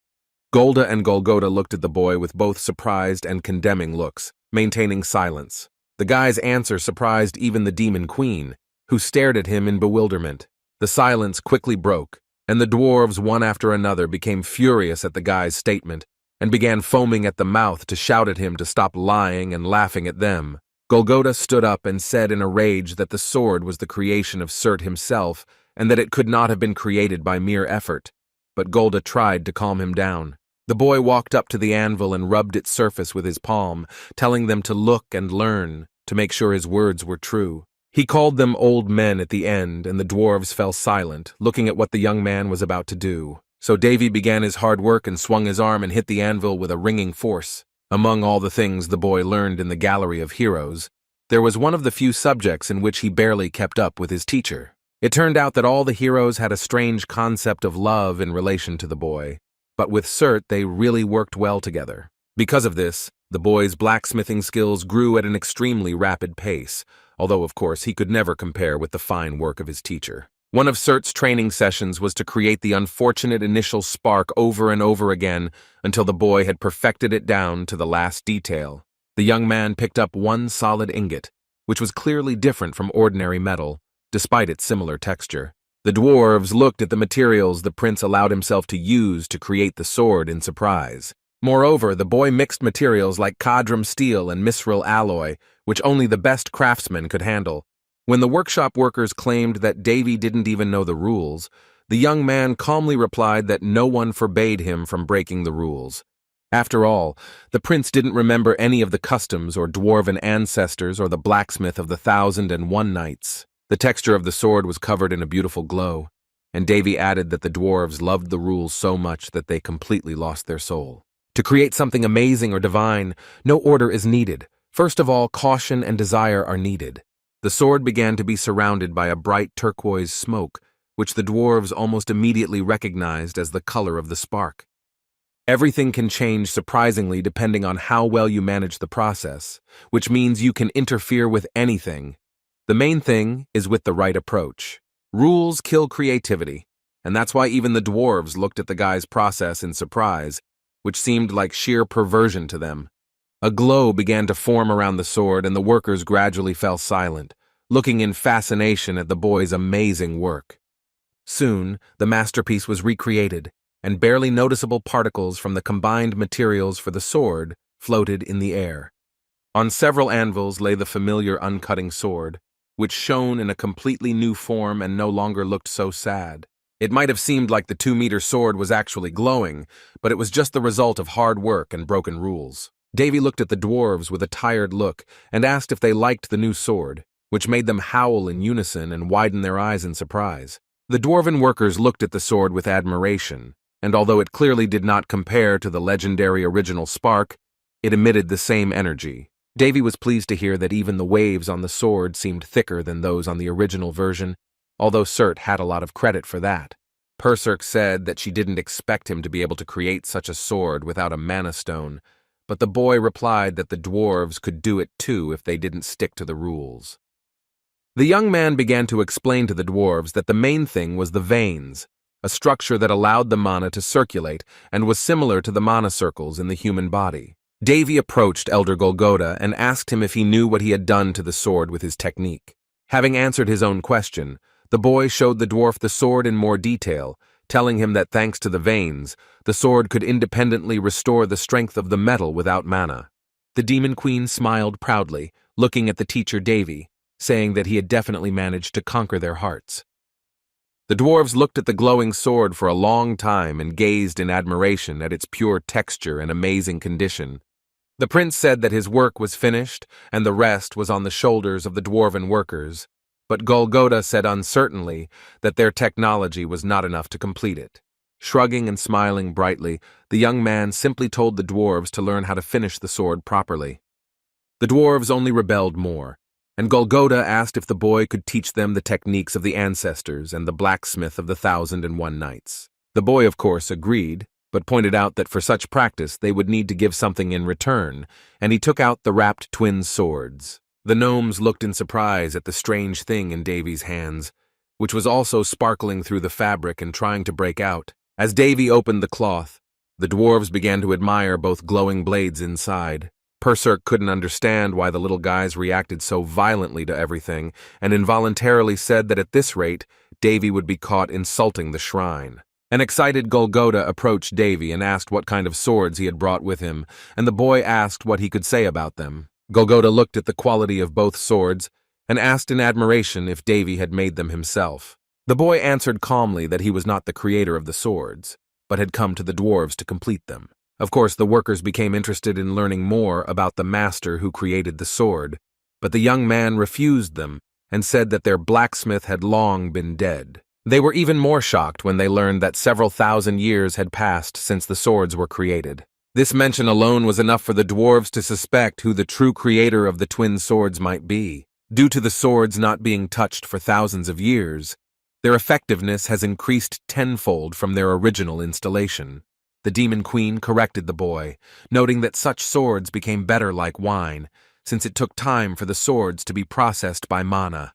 Golda and Golgotha looked at the boy with both surprised and condemning looks, maintaining silence. The guy's answer surprised even the Demon Queen, who stared at him in bewilderment. The silence quickly broke, and the dwarves one after another became furious at the guy's statement and began foaming at the mouth to shout at him to stop lying and laughing at them. Golgotha stood up and said in a rage that the sword was the creation of Surt himself and that it could not have been created by mere effort, but Golda tried to calm him down. The boy walked up to the anvil and rubbed its surface with his palm, telling them to look and learn, to make sure his words were true. He called them old men at the end, and the dwarves fell silent, looking at what the young man was about to do. So Davy began his hard work and swung his arm and hit the anvil with a ringing force. Among all the things the boy learned in the Gallery of Heroes, there was one of the few subjects in which he barely kept up with his teacher. It turned out that all the heroes had a strange concept of love in relation to the boy, but with Surt they really worked well together. Because of this, the boy's blacksmithing skills grew at an extremely rapid pace, although of course he could never compare with the fine work of his teacher. One of Surt's training sessions was to create the unfortunate initial spark over and over again until the boy had perfected it down to the last detail. The young man picked up one solid ingot, which was clearly different from ordinary metal, despite its similar texture. The dwarves looked at the materials the prince allowed himself to use to create the sword in surprise. Moreover, the boy mixed materials like Kadram steel and Misril alloy, which only the best craftsmen could handle. When the workshop workers claimed that Davy didn't even know the rules, the young man calmly replied that no one forbade him from breaking the rules. After all, the prince didn't remember any of the customs or dwarven ancestors or the blacksmith of the 1,001 Nights. The texture of the sword was covered in a beautiful glow, and Davy added that the dwarves loved the rules so much that they completely lost their soul. To create something amazing or divine, no order is needed. First of all, caution and desire are needed. The sword began to be surrounded by a bright turquoise smoke, which the dwarves almost immediately recognized as the color of the spark. Everything can change surprisingly depending on how well you manage the process, which means you can interfere with anything. The main thing is with the right approach. Rules kill creativity, and that's why even the dwarves looked at the guy's process in surprise, which seemed like sheer perversion to them. A glow began to form around the sword, and the workers gradually fell silent, looking in fascination at the boy's amazing work. Soon, the masterpiece was recreated, and barely noticeable particles from the combined materials for the sword floated in the air. On several anvils lay the familiar uncutting sword, which shone in a completely new form and no longer looked so sad. It might have seemed like the 2-meter sword was actually glowing, but it was just the result of hard work and broken rules. Davy looked at the dwarves with a tired look and asked if they liked the new sword, which made them howl in unison and widen their eyes in surprise. The dwarven workers looked at the sword with admiration, and although it clearly did not compare to the legendary original spark, it emitted the same energy. Davy was pleased to hear that even the waves on the sword seemed thicker than those on the original version, although Surt had a lot of credit for that. Perserk said that she didn't expect him to be able to create such a sword without a mana stone, but the boy replied that the dwarves could do it too if they didn't stick to the rules. The young man began to explain to the dwarves that the main thing was the veins, a structure that allowed the mana to circulate and was similar to the mana circles in the human body. Davy approached Elder Golgotha and asked him if he knew what he had done to the sword with his technique. Having answered his own question, The boy showed the dwarf the sword in more detail, telling him that thanks to the veins, the sword could independently restore the strength of the metal without mana. The Demon Queen smiled proudly, looking at the teacher Davy, saying that he had definitely managed to conquer their hearts. The dwarves looked at the glowing sword for a long time and gazed in admiration at its pure texture and amazing condition. The prince said that his work was finished and the rest was on the shoulders of the dwarven workers, but Golgotha said uncertainly that their technology was not enough to complete it. Shrugging and smiling brightly, the young man simply told the dwarves to learn how to finish the sword properly. The dwarves only rebelled more, and Golgotha asked if the boy could teach them the techniques of the ancestors and the blacksmith of the 1,001 Nights. The boy, of course, agreed, but pointed out that for such practice they would need to give something in return, and he took out the wrapped twin swords. The gnomes looked in surprise at the strange thing in Davy's hands, which was also sparkling through the fabric and trying to break out. As Davy opened the cloth, the dwarves began to admire both glowing blades inside. Perserk couldn't understand why the little guys reacted so violently to everything, and involuntarily said that at this rate, Davy would be caught insulting the shrine. An excited Golgotha approached Davy and asked what kind of swords he had brought with him, and the boy asked what he could say about them. Golgotha looked at the quality of both swords and asked in admiration if Davy had made them himself. The boy answered calmly that he was not the creator of the swords, but had come to the dwarves to complete them. Of course, the workers became interested in learning more about the master who created the sword, but the young man refused them and said that their blacksmith had long been dead. They were even more shocked when they learned that several thousand years had passed since the swords were created. This mention alone was enough for the dwarves to suspect who the true creator of the twin swords might be. Due to the swords not being touched for thousands of years, their effectiveness has increased tenfold from their original installation. The Demon Queen corrected the boy, noting that such swords became better like wine, since it took time for the swords to be processed by mana.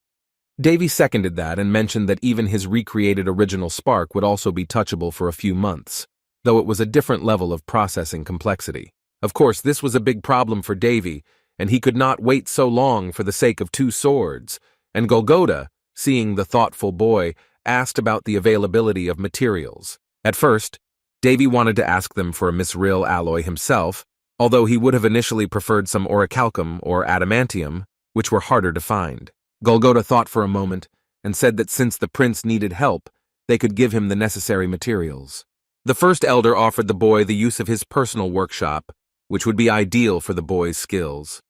Davy seconded that and mentioned that even his recreated original spark would also be touchable for a few months, though it was a different level of processing complexity. Of course, this was a big problem for Davy, and he could not wait so long for the sake of 2 swords, and Golgotha, seeing the thoughtful boy, asked about the availability of materials. At first, Davy wanted to ask them for a misril alloy himself, although he would have initially preferred some orichalcum or adamantium, which were harder to find. Golgotha thought for a moment and said that since the prince needed help, they could give him the necessary materials. The first elder offered the boy the use of his personal workshop, which would be ideal for the boy's skills.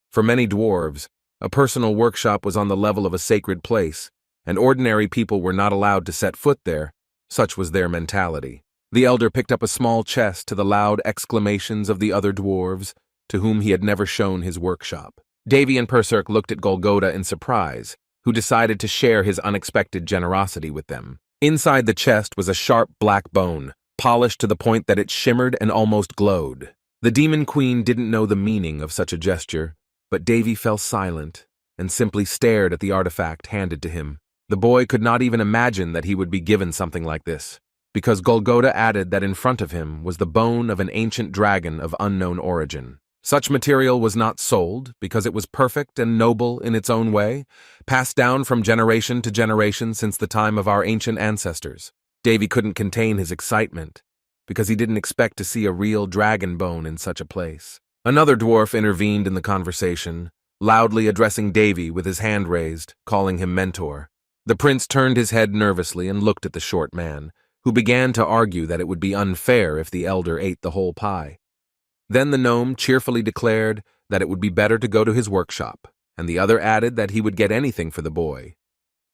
For many dwarves, a personal workshop was on the level of a sacred place, and ordinary people were not allowed to set foot there. Such was their mentality. The elder picked up a small chest to the loud exclamations of the other dwarves, to whom he had never shown his workshop. Davy and Perserk looked at Golgotha in surprise, who decided to share his unexpected generosity with them. Inside the chest was a sharp black bone, polished to the point that it shimmered and almost glowed. The Demon Queen didn't know the meaning of such a gesture, but Davy fell silent and simply stared at the artifact handed to him. The boy could not even imagine that he would be given something like this, because Golgotha added that in front of him was the bone of an ancient dragon of unknown origin. Such material was not sold because it was perfect and noble in its own way, passed down from generation to generation since the time of our ancient ancestors. Davy couldn't contain his excitement, because he didn't expect to see a real dragon bone in such a place. Another dwarf intervened in the conversation, loudly addressing Davy with his hand raised, calling him mentor. The prince turned his head nervously and looked at the short man, who began to argue that it would be unfair if the elder ate the whole pie. Then the gnome cheerfully declared that it would be better to go to his workshop, and the other added that he would get anything for the boy.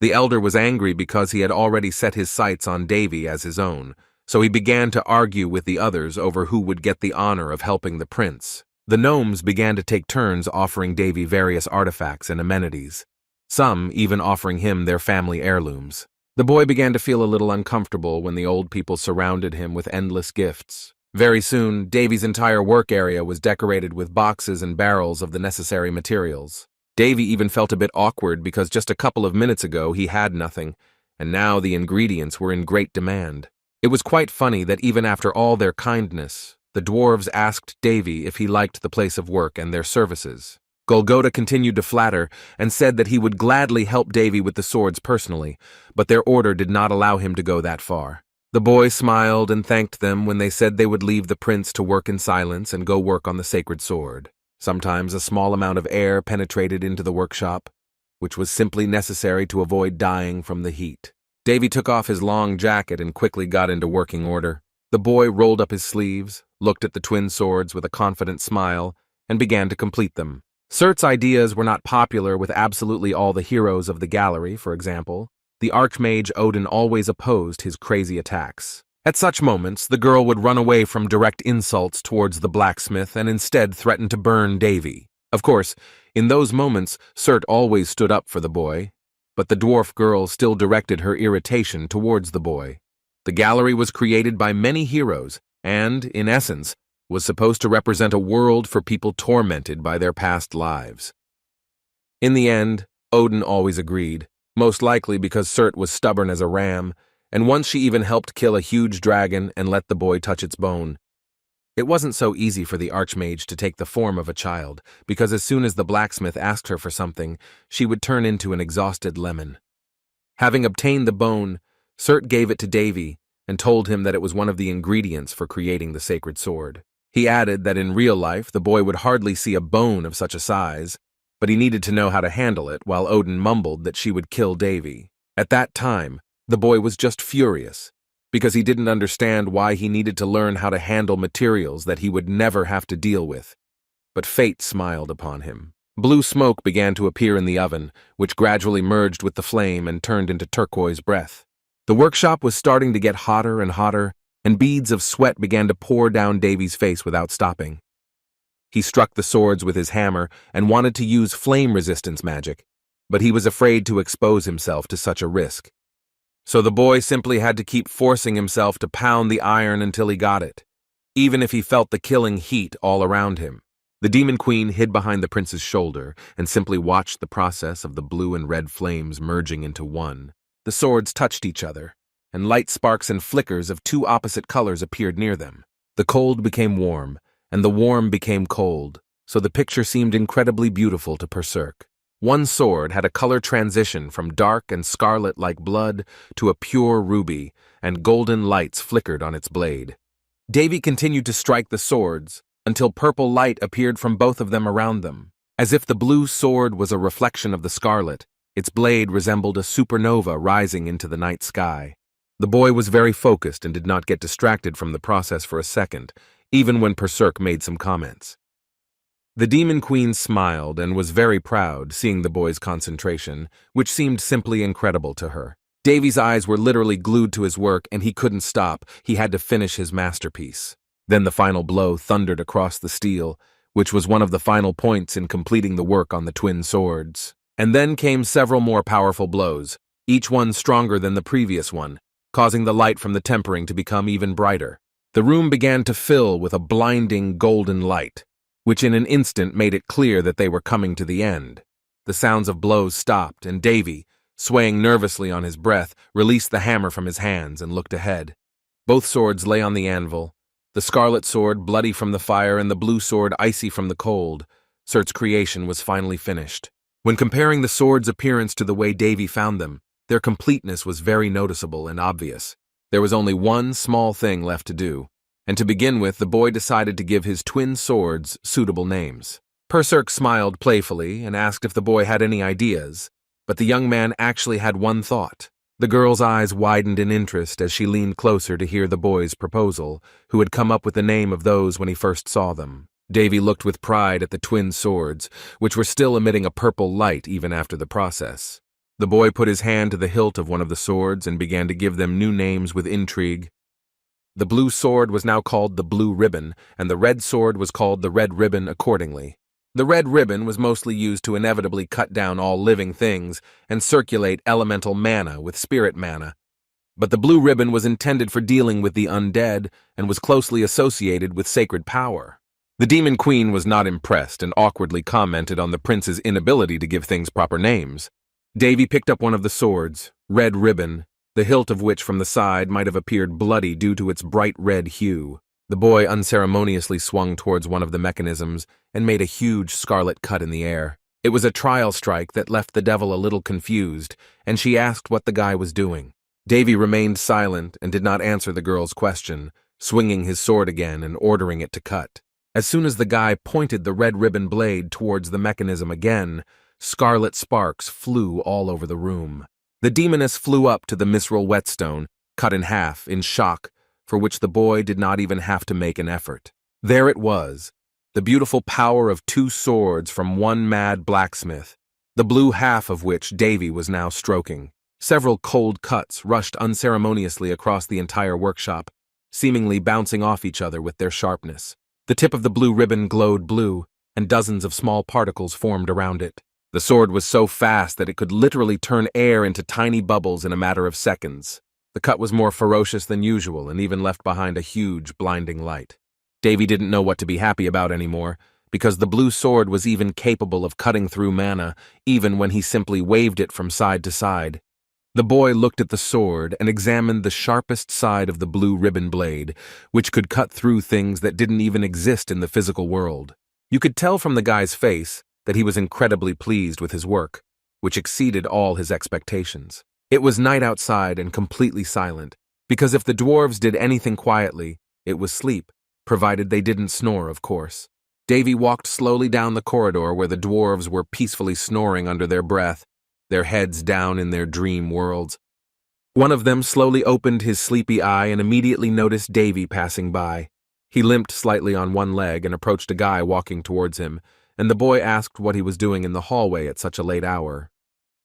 The elder was angry because he had already set his sights on Davy as his own, so he began to argue with the others over who would get the honor of helping the prince. The gnomes began to take turns offering Davy various artifacts and amenities, some even offering him their family heirlooms. The boy began to feel a little uncomfortable when the old people surrounded him with endless gifts. Very soon, Davy's entire work area was decorated with boxes and barrels of the necessary materials. Davy even felt a bit awkward because just a couple of minutes ago he had nothing, and now the ingredients were in great demand. It was quite funny that even after all their kindness, the dwarves asked Davy if he liked the place of work and their services. Golgotha continued to flatter and said that he would gladly help Davy with the swords personally, but their order did not allow him to go that far. The boy smiled and thanked them when they said they would leave the prince to work in silence and go work on the sacred sword. Sometimes a small amount of air penetrated into the workshop, which was simply necessary to avoid dying from the heat. Davy took off his long jacket and quickly got into working order. The boy rolled up his sleeves, looked at the twin swords with a confident smile, and began to complete them. Surt's ideas were not popular with absolutely all the heroes of the gallery, for example. The Archmage Odin always opposed his crazy attacks. At such moments, the girl would run away from direct insults towards the blacksmith and instead threaten to burn Davy. Of course, in those moments, Surt always stood up for the boy, but the dwarf girl still directed her irritation towards the boy. The gallery was created by many heroes and, in essence, was supposed to represent a world for people tormented by their past lives. In the end, Odin always agreed, most likely because Surt was stubborn as a ram, and once she even helped kill a huge dragon and let the boy touch its bone. It wasn't so easy for the Archmage to take the form of a child, because as soon as the blacksmith asked her for something, she would turn into an exhausted lemon. Having obtained the bone, Surt gave it to Davy and told him that it was one of the ingredients for creating the sacred sword. He added that in real life the boy would hardly see a bone of such a size, but he needed to know how to handle it, while Odin mumbled that she would kill Davy. At that time, the boy was just furious, because he didn't understand why he needed to learn how to handle materials that he would never have to deal with. But fate smiled upon him. Blue smoke began to appear in the oven, which gradually merged with the flame and turned into turquoise breath. The workshop was starting to get hotter and hotter, and beads of sweat began to pour down Davy's face without stopping. He struck the swords with his hammer and wanted to use flame resistance magic, but he was afraid to expose himself to such a risk. So the boy simply had to keep forcing himself to pound the iron until he got it, even if he felt the killing heat all around him. The Demon Queen hid behind the prince's shoulder and simply watched the process of the blue and red flames merging into one. The swords touched each other, and light sparks and flickers of two opposite colors appeared near them. The cold became warm, and the warm became cold, so the picture seemed incredibly beautiful to Berserk. One sword had a color transition from dark and scarlet like blood to a pure ruby, and golden lights flickered on its blade. Davy continued to strike the swords until purple light appeared from both of them around them. As if the blue sword was a reflection of the scarlet, its blade resembled a supernova rising into the night sky. The boy was very focused and did not get distracted from the process for a second, even when Berserk made some comments. The Demon Queen smiled and was very proud, seeing the boy's concentration, which seemed simply incredible to her. Davy's eyes were literally glued to his work, and he couldn't stop. He had to finish his masterpiece. Then the final blow thundered across the steel, which was one of the final points in completing the work on the twin swords. And then came several more powerful blows, each one stronger than the previous one, causing the light from the tempering to become even brighter. The room began to fill with a blinding golden light, which in an instant made it clear that they were coming to the end. The sounds of blows stopped, and Davy, swaying nervously on his breath, released the hammer from his hands and looked ahead. Both swords lay on the anvil, the scarlet sword bloody from the fire and the blue sword icy from the cold. Surt's creation was finally finished. When comparing the swords' appearance to the way Davy found them, their completeness was very noticeable and obvious. There was only one small thing left to do, and to begin with, the boy decided to give his twin swords suitable names. Berserk smiled playfully and asked if the boy had any ideas, but the young man actually had one thought. The girl's eyes widened in interest as she leaned closer to hear the boy's proposal, who had come up with the name of those when he first saw them. Davy looked with pride at the twin swords, which were still emitting a purple light even after the process. The boy put his hand to the hilt of one of the swords and began to give them new names with intrigue. The blue sword was now called the Blue Ribbon, and the red sword was called the Red Ribbon accordingly. The red ribbon was mostly used to inevitably cut down all living things and circulate elemental mana with spirit mana, but the blue ribbon was intended for dealing with the undead and was closely associated with sacred power. The Demon Queen was not impressed and awkwardly commented on the prince's inability to give things proper names. Davy picked up one of the swords, Red Ribbon, the hilt of which from the side might have appeared bloody due to its bright red hue. The boy unceremoniously swung towards one of the mechanisms and made a huge scarlet cut in the air. It was a trial strike that left the devil a little confused, and she asked what the guy was doing. Davy remained silent and did not answer the girl's question, swinging his sword again and ordering it to cut. As soon as the guy pointed the red ribbon blade towards the mechanism again, scarlet sparks flew all over the room. The demoness flew up to the mithril whetstone, cut in half, in shock, for which the boy did not even have to make an effort. There it was, the beautiful power of 2 swords from one mad blacksmith, the blue half of which Davy was now stroking. Several cold cuts rushed unceremoniously across the entire workshop, seemingly bouncing off each other with their sharpness. The tip of the blue ribbon glowed blue, and dozens of small particles formed around it. The sword was so fast that it could literally turn air into tiny bubbles in a matter of seconds. The cut was more ferocious than usual and even left behind a huge, blinding light. Davy didn't know what to be happy about anymore, because the blue sword was even capable of cutting through mana, even when he simply waved it from side to side. The boy looked at the sword and examined the sharpest side of the blue ribbon blade, which could cut through things that didn't even exist in the physical world. You could tell from the guy's face that he was incredibly pleased with his work, which exceeded all his expectations. It was night outside and completely silent, because if the dwarves did anything quietly, it was sleep, provided they didn't snore, of course. Davy walked slowly down the corridor where the dwarves were peacefully snoring under their breath, their heads down in their dream worlds. One of them slowly opened his sleepy eye and immediately noticed Davy passing by. He limped slightly on one leg and approached a guy walking towards him, and the boy asked what he was doing in the hallway at such a late hour.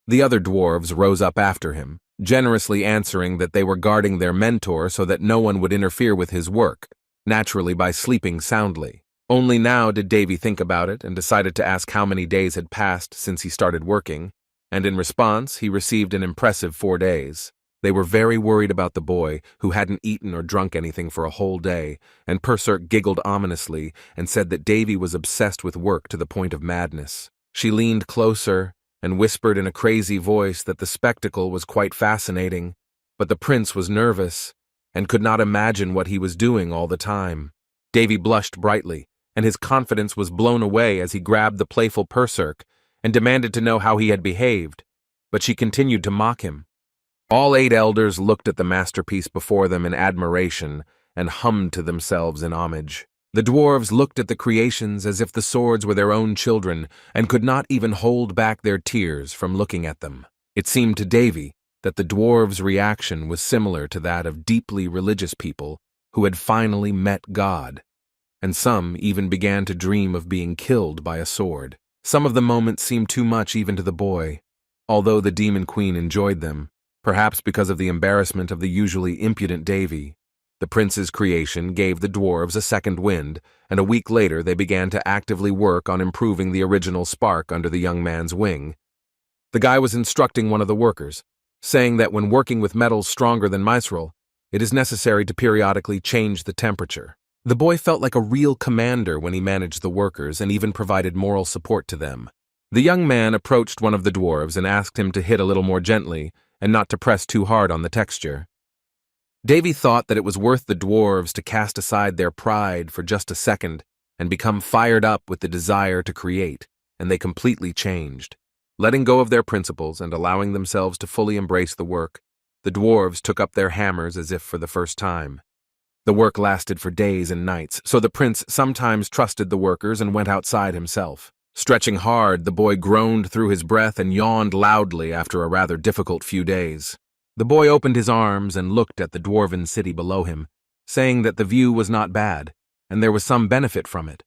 The other dwarves rose up after him, generously answering that they were guarding their mentor so that no one would interfere with his work, naturally by sleeping soundly. Only now did Davy think about it and decided to ask how many days had passed since he started working, and in response he received an impressive 4 days. They were very worried about the boy, who hadn't eaten or drunk anything for a whole day, and Perserk giggled ominously and said that Davy was obsessed with work to the point of madness. She leaned closer and whispered in a crazy voice that the spectacle was quite fascinating, but the prince was nervous and could not imagine what he was doing all the time. Davy blushed brightly, and his confidence was blown away as he grabbed the playful Perserk and demanded to know how he had behaved, but she continued to mock him. All 8 elders looked at the masterpiece before them in admiration and hummed to themselves in homage. The dwarves looked at the creations as if the swords were their own children and could not even hold back their tears from looking at them. It seemed to Davy that the dwarves' reaction was similar to that of deeply religious people who had finally met God, and some even began to dream of being killed by a sword. Some of the moments seemed too much even to the boy, although the Demon Queen enjoyed them, perhaps because of the embarrassment of the usually impudent Davy. The prince's creation gave the dwarves a second wind, and a week later they began to actively work on improving the original spark under the young man's wing. The guy was instructing one of the workers, saying that when working with metals stronger than mithril, it is necessary to periodically change the temperature. The boy felt like a real commander when he managed the workers and even provided moral support to them. The young man approached one of the dwarves and asked him to hit a little more gently and not to press too hard on the texture. Davy thought that it was worth the dwarves to cast aside their pride for just a second and become fired up with the desire to create, and they completely changed. Letting go of their principles and allowing themselves to fully embrace the work, the dwarves took up their hammers as if for the first time. The work lasted for days and nights, so the prince sometimes trusted the workers and went outside himself. Stretching hard, the boy groaned through his breath and yawned loudly after a rather difficult few days. The boy opened his arms and looked at the dwarven city below him, saying that the view was not bad, and there was some benefit from it.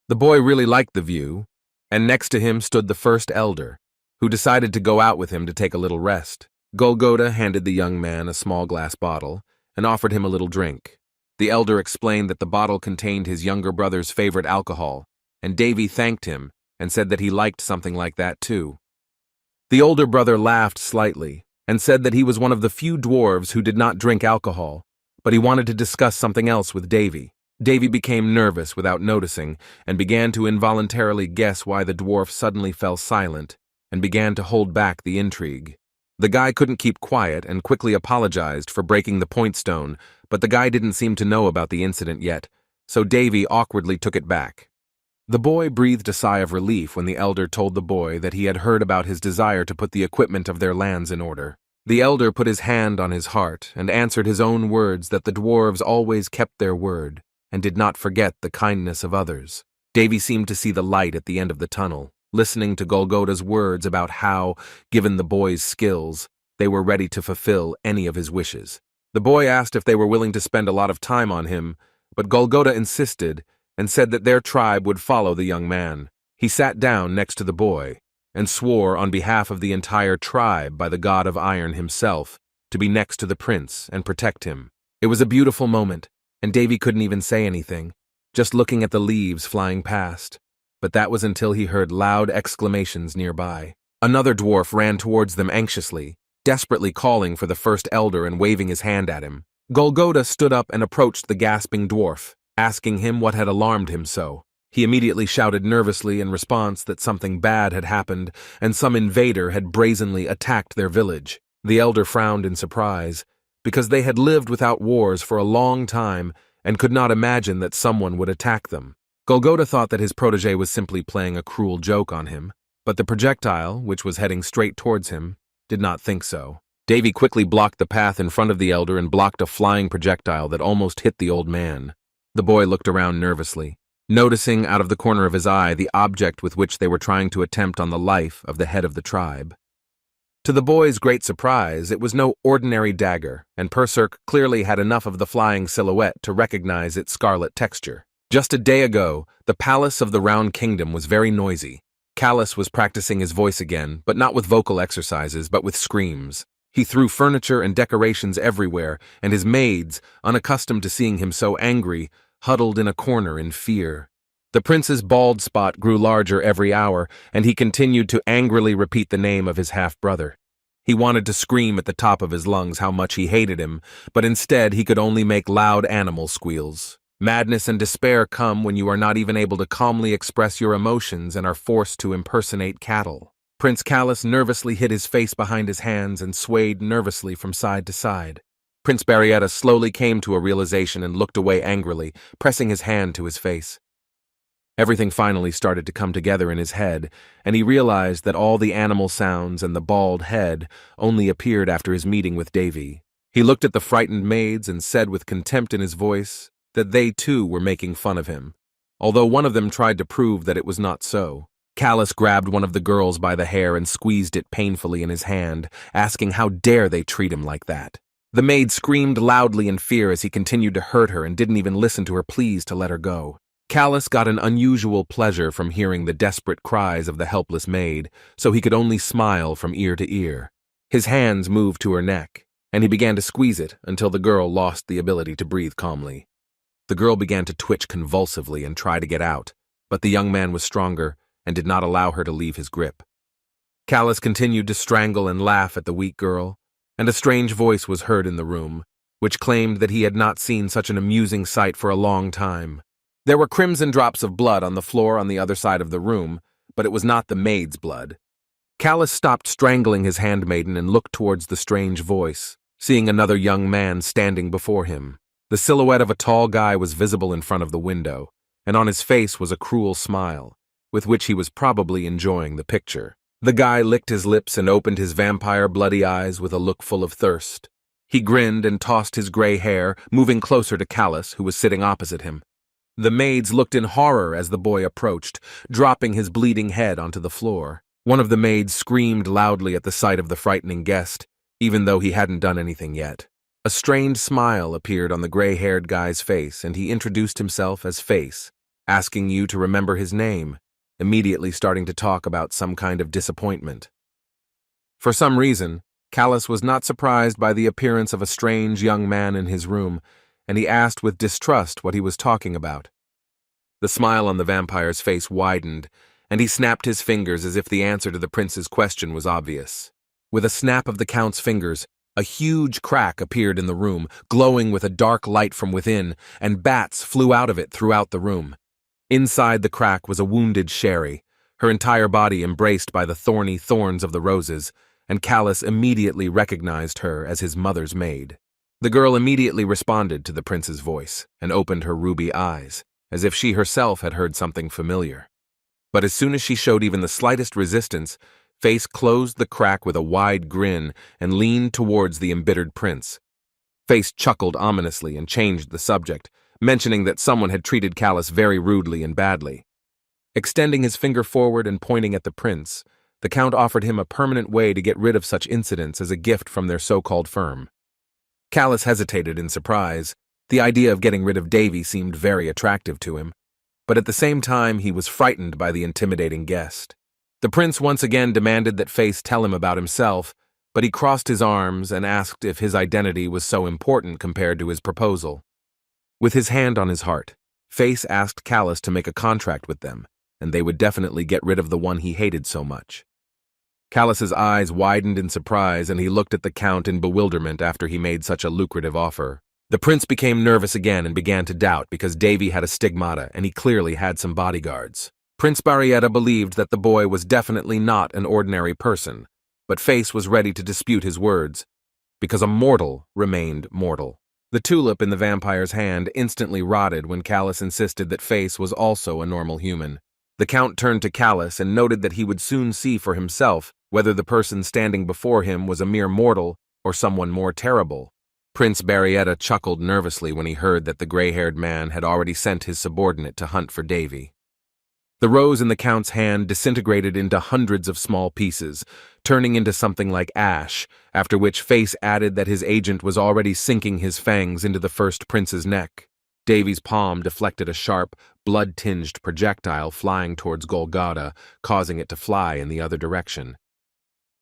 The boy really liked the view, and next to him stood the first elder, who decided to go out with him to take a little rest. Golgotha handed the young man a small glass bottle and offered him a little drink. The elder explained that the bottle contained his younger brother's favorite alcohol, and Davy thanked him and said that he liked something like that too. The older brother laughed slightly and said that he was one of the few dwarves who did not drink alcohol, but he wanted to discuss something else with Davy. Davy became nervous without noticing and began to involuntarily guess why the dwarf suddenly fell silent and began to hold back the intrigue. The guy couldn't keep quiet and quickly apologized for breaking the point stone, but the guy didn't seem to know about the incident yet, so Davy awkwardly took it back. The boy breathed a sigh of relief when the elder told the boy that he had heard about his desire to put the equipment of their lands in order. The elder put his hand on his heart and answered his own words that the dwarves always kept their word and did not forget the kindness of others. Davy seemed to see the light at the end of the tunnel, listening to Golgota's words about how, given the boy's skills, they were ready to fulfill any of his wishes. The boy asked if they were willing to spend a lot of time on him, but Golgota insisted and said that their tribe would follow the young man. He sat down next to the boy and swore on behalf of the entire tribe by the god of iron himself to be next to the prince and protect him. It was a beautiful moment, and Davy couldn't even say anything, just looking at the leaves flying past. But that was until he heard loud exclamations nearby. Another dwarf ran towards them anxiously, desperately calling for the first elder and waving his hand at him. Golgota stood up and approached the gasping dwarf, asking him what had alarmed him so. He immediately shouted nervously in response that something bad had happened and some invader had brazenly attacked their village. The elder frowned in surprise, because they had lived without wars for a long time and could not imagine that someone would attack them. Golgota thought that his protege was simply playing a cruel joke on him, but the projectile, which was heading straight towards him, did not think so. Davy quickly blocked the path in front of the elder and blocked a flying projectile that almost hit the old man. The boy looked around nervously, noticing out of the corner of his eye the object with which they were trying to attempt on the life of the head of the tribe. To the boy's great surprise, it was no ordinary dagger, and Perserk clearly had enough of the flying silhouette to recognize its scarlet texture. Just a day ago, the palace of the Round Kingdom was very noisy. Callus was practicing his voice again, but not with vocal exercises, but with screams. He threw furniture and decorations everywhere, and his maids, unaccustomed to seeing him so angry, huddled in a corner in fear. The prince's bald spot grew larger every hour, and he continued to angrily repeat the name of his half-brother. He wanted to scream at the top of his lungs how much he hated him, but instead he could only make loud animal squeals. Madness and despair come when you are not even able to calmly express your emotions and are forced to impersonate cattle. Prince Callus nervously hid his face behind his hands and swayed nervously from side to side. Prince Barrietta slowly came to a realization and looked away angrily, pressing his hand to his face. Everything finally started to come together in his head, and he realized that all the animal sounds and the bald head only appeared after his meeting with Davy. He looked at the frightened maids and said with contempt in his voice that they too were making fun of him, although one of them tried to prove that it was not so. Callus grabbed one of the girls by the hair and squeezed it painfully in his hand, asking how dare they treat him like that. The maid screamed loudly in fear as he continued to hurt her and didn't even listen to her pleas to let her go. Callus got an unusual pleasure from hearing the desperate cries of the helpless maid, so he could only smile from ear to ear. His hands moved to her neck, and he began to squeeze it until the girl lost the ability to breathe calmly. The girl began to twitch convulsively and try to get out, but the young man was stronger and did not allow her to leave his grip. Callus continued to strangle and laugh at the weak girl, and a strange voice was heard in the room, which claimed that he had not seen such an amusing sight for a long time. There were crimson drops of blood on the floor on the other side of the room, but it was not the maid's blood. Callus stopped strangling his handmaiden and looked towards the strange voice, seeing another young man standing before him. The silhouette of a tall guy was visible in front of the window, and on his face was a cruel smile, with which he was probably enjoying the picture. The guy licked his lips and opened his vampire bloody eyes with a look full of thirst. He grinned and tossed his gray hair, moving closer to Callus, who was sitting opposite him. The maids looked in horror as the boy approached, dropping his bleeding head onto the floor. One of the maids screamed loudly at the sight of the frightening guest, even though he hadn't done anything yet. A strained smile appeared on the gray-haired guy's face, and he introduced himself as Face, asking you to remember his name, immediately starting to talk about some kind of disappointment. For some reason, Callus was not surprised by the appearance of a strange young man in his room, and he asked with distrust what he was talking about. The smile on the vampire's face widened, and he snapped his fingers as if the answer to the prince's question was obvious. With a snap of the count's fingers, a huge crack appeared in the room, glowing with a dark light from within, and bats flew out of it throughout the room. Inside the crack was a wounded Sherry, her entire body embraced by the thorny thorns of the roses, and Callus immediately recognized her as his mother's maid. The girl immediately responded to the prince's voice and opened her ruby eyes, as if she herself had heard something familiar. But as soon as she showed even the slightest resistance, Face closed the crack with a wide grin and leaned towards the embittered prince. Face chuckled ominously and changed the subject, mentioning that someone had treated Callus very rudely and badly. Extending his finger forward and pointing at the prince, the count offered him a permanent way to get rid of such incidents as a gift from their so-called firm. Callus hesitated in surprise. The idea of getting rid of Davy seemed very attractive to him, but at the same time he was frightened by the intimidating guest. The prince once again demanded that Face tell him about himself, but he crossed his arms and asked if his identity was so important compared to his proposal. With his hand on his heart, Face asked Callus to make a contract with them, and they would definitely get rid of the one he hated so much. Callus's eyes widened in surprise, and he looked at the count in bewilderment after he made such a lucrative offer. The prince became nervous again and began to doubt because Davy had a stigmata and he clearly had some bodyguards. Prince Barrietta believed that the boy was definitely not an ordinary person, but Face was ready to dispute his words, because a mortal remained mortal. The tulip in the vampire's hand instantly rotted when Callus insisted that Face was also a normal human. The count turned to Callus and noted that he would soon see for himself whether the person standing before him was a mere mortal or someone more terrible. Prince Barrietta chuckled nervously when he heard that the gray-haired man had already sent his subordinate to hunt for Davy. The rose in the count's hand disintegrated into hundreds of small pieces, turning into something like ash, after which Face added that his agent was already sinking his fangs into the first prince's neck. Davy's palm deflected a sharp, blood-tinged projectile flying towards Golgotha, causing it to fly in the other direction.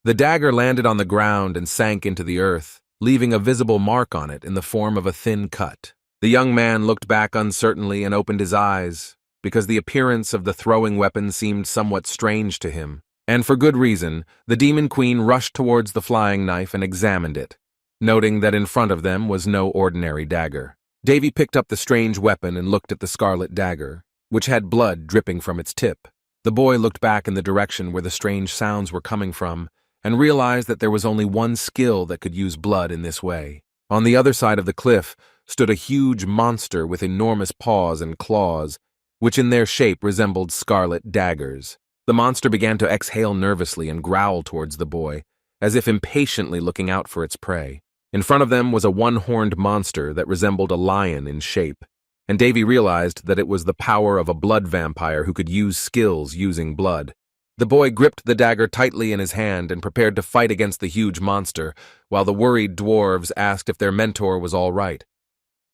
The dagger landed on the ground and sank into the earth, leaving a visible mark on it in the form of a thin cut. The young man looked back uncertainly and opened his eyes, because the appearance of the throwing weapon seemed somewhat strange to him. And for good reason, the demon queen rushed towards the flying knife and examined it, noting that in front of them was no ordinary dagger. Davy picked up the strange weapon and looked at the scarlet dagger, which had blood dripping from its tip. The boy looked back in the direction where the strange sounds were coming from, and realized that there was only one skill that could use blood in this way. On the other side of the cliff stood a huge monster with enormous paws and claws, which in their shape resembled scarlet daggers. The monster began to exhale nervously and growl towards the boy, as if impatiently looking out for its prey. In front of them was a one-horned monster that resembled a lion in shape, and Davy realized that it was the power of a blood vampire who could use skills using blood. The boy gripped the dagger tightly in his hand and prepared to fight against the huge monster, while the worried dwarves asked if their mentor was all right.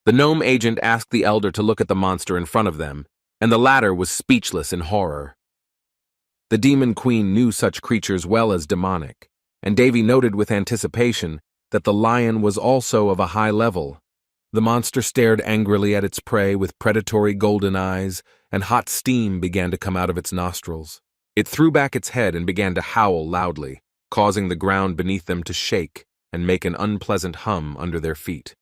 The gnome agent asked the elder to look at the monster in front of them, and the latter was speechless in horror. The demon queen knew such creatures well as demonic, and Davy noted with anticipation that the lion was also of a high level. The monster stared angrily at its prey with predatory golden eyes, and hot steam began to come out of its nostrils. It threw back its head and began to howl loudly, causing the ground beneath them to shake and make an unpleasant hum under their feet.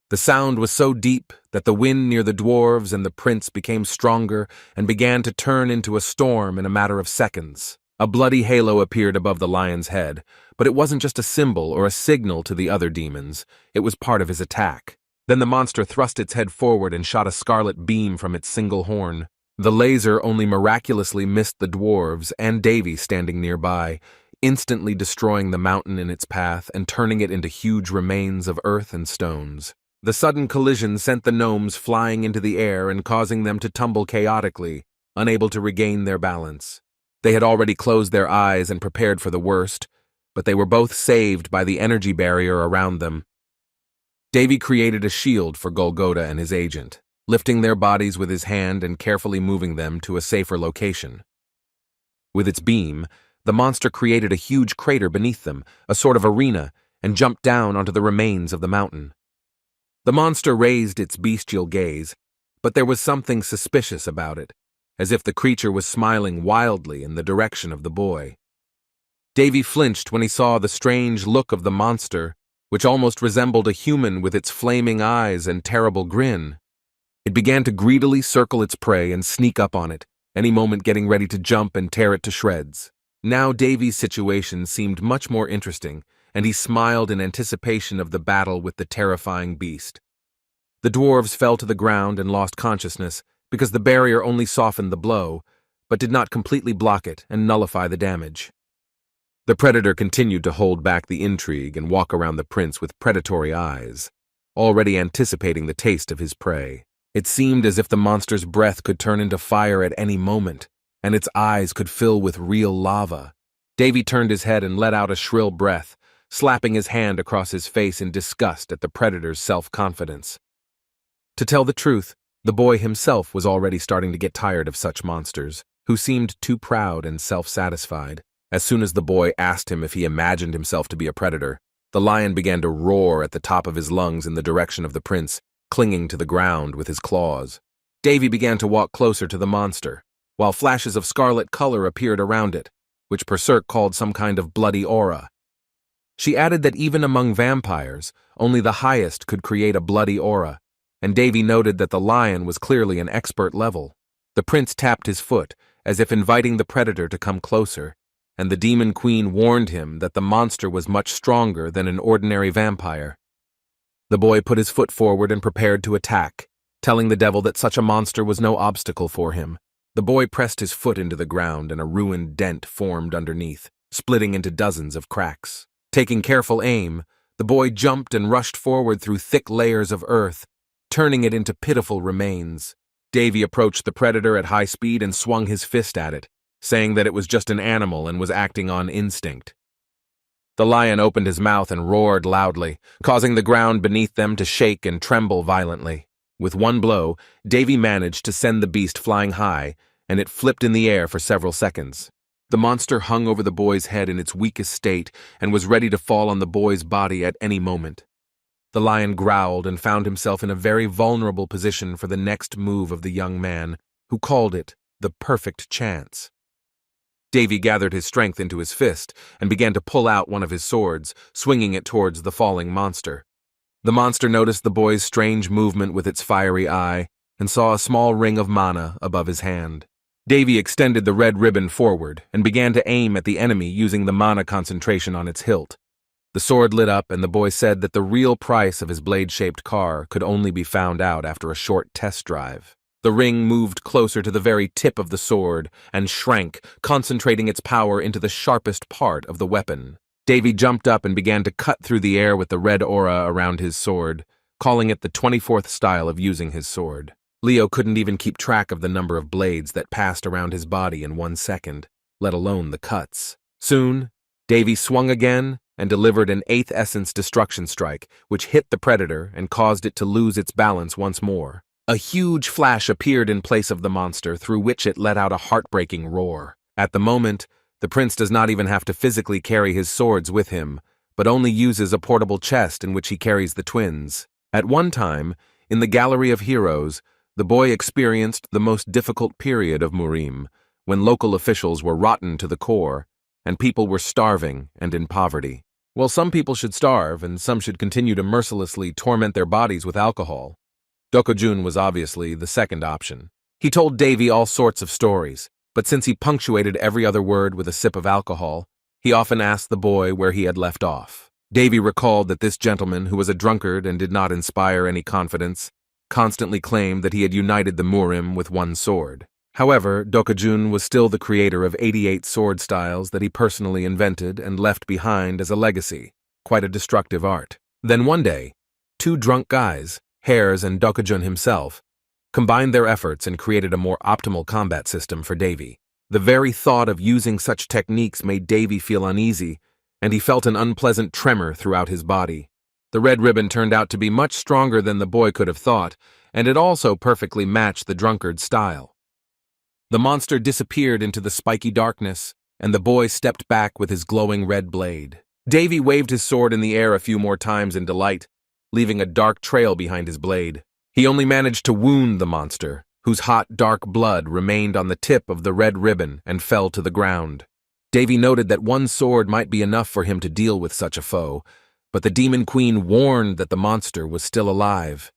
The sound was so deep that the wind near the dwarves and the prince became stronger and began to turn into a storm in a matter of seconds. A bloody halo appeared above the lion's head, but it wasn't just a symbol or a signal to the other demons, it was part of his attack. Then the monster thrust its head forward and shot a scarlet beam from its single horn. The laser only miraculously missed the dwarves and Davy standing nearby, instantly destroying the mountain in its path and turning it into huge remains of earth and stones. The sudden collision sent the gnomes flying into the air and causing them to tumble chaotically, unable to regain their balance. They had already closed their eyes and prepared for the worst, but they were both saved by the energy barrier around them. Davy created a shield for Golgotha and his agent, lifting their bodies with his hand and carefully moving them to a safer location. With its beam, the monster created a huge crater beneath them, a sort of arena, and jumped down onto the remains of the mountain. The monster raised its bestial gaze, but there was something suspicious about it, as if the creature was smiling wildly in the direction of the boy. Davy flinched when he saw the strange look of the monster, which almost resembled a human with its flaming eyes and terrible grin. It began to greedily circle its prey and sneak up on it, any moment getting ready to jump and tear it to shreds. Now Davy's situation seemed much more interesting, and he smiled in anticipation of the battle with the terrifying beast. The dwarves fell to the ground and lost consciousness because the barrier only softened the blow, but did not completely block it and nullify the damage. The predator continued to hold back the intrigue and walk around the prince with predatory eyes, already anticipating the taste of his prey. It seemed as if the monster's breath could turn into fire at any moment, and its eyes could fill with real lava. Davy turned his head and let out a shrill breath, slapping his hand across his face in disgust at the predator's self-confidence. To tell the truth, the boy himself was already starting to get tired of such monsters, who seemed too proud and self-satisfied. As soon as the boy asked him if he imagined himself to be a predator, the lion began to roar at the top of his lungs in the direction of the prince, clinging to the ground with his claws. Davy began to walk closer to the monster, while flashes of scarlet color appeared around it, which Berserk called some kind of bloody aura. She added that even among vampires, only the highest could create a bloody aura, and Davy noted that the lion was clearly an expert level. The prince tapped his foot, as if inviting the predator to come closer, and the demon queen warned him that the monster was much stronger than an ordinary vampire. The boy put his foot forward and prepared to attack, telling the devil that such a monster was no obstacle for him. The boy pressed his foot into the ground and a ruined dent formed underneath, splitting into dozens of cracks. Taking careful aim, the boy jumped and rushed forward through thick layers of earth, turning it into pitiful remains. Davy approached the predator at high speed and swung his fist at it, saying that it was just an animal and was acting on instinct. The lion opened his mouth and roared loudly, causing the ground beneath them to shake and tremble violently. With one blow, Davy managed to send the beast flying high, and it flipped in the air for several seconds. The monster hung over the boy's head in its weakest state and was ready to fall on the boy's body at any moment. The lion growled and found himself in a very vulnerable position for the next move of the young man, who called it the perfect chance. Davy gathered his strength into his fist and began to pull out one of his swords, swinging it towards the falling monster. The monster noticed the boy's strange movement with its fiery eye and saw a small ring of mana above his hand. Davy extended the red ribbon forward and began to aim at the enemy using the mana concentration on its hilt. The sword lit up, and the boy said that the real price of his blade-shaped car could only be found out after a short test drive. The ring moved closer to the very tip of the sword and shrank, concentrating its power into the sharpest part of the weapon. Davy jumped up and began to cut through the air with the red aura around his sword, calling it the 24th style of using his sword. Leo couldn't even keep track of the number of blades that passed around his body in 1 second, let alone the cuts. Soon, Davy swung again and delivered an 8th essence destruction strike, which hit the predator and caused it to lose its balance once more. A huge flash appeared in place of the monster, through which it let out a heartbreaking roar. At the moment, the prince does not even have to physically carry his swords with him, but only uses a portable chest in which he carries the twins. At one time, in the Gallery of Heroes, the boy experienced the most difficult period of Murim, when local officials were rotten to the core, and people were starving and in poverty. Well, some people should starve, and some should continue to mercilessly torment their bodies with alcohol. Dokujun was obviously the second option. He told Davy all sorts of stories, but since he punctuated every other word with a sip of alcohol, he often asked the boy where he had left off. Davy recalled that this gentleman, who was a drunkard and did not inspire any confidence, constantly claimed that he had united the Murim with one sword. However, Dokujun was still the creator of 88 sword styles that he personally invented and left behind as a legacy, quite a destructive art. Then one day, 2 drunk guys, Hares and Dokujun himself, combined their efforts and created a more optimal combat system for Davy. The very thought of using such techniques made Davy feel uneasy, and he felt an unpleasant tremor throughout his body. The red ribbon turned out to be much stronger than the boy could have thought, and it also perfectly matched the drunkard's style. The monster disappeared into the spiky darkness, and the boy stepped back with his glowing red blade. Davy waved his sword in the air a few more times in delight, leaving a dark trail behind his blade. He only managed to wound the monster, whose hot, dark blood remained on the tip of the red ribbon and fell to the ground. Davy noted that one sword might be enough for him to deal with such a foe, but the demon queen warned that the monster was still alive.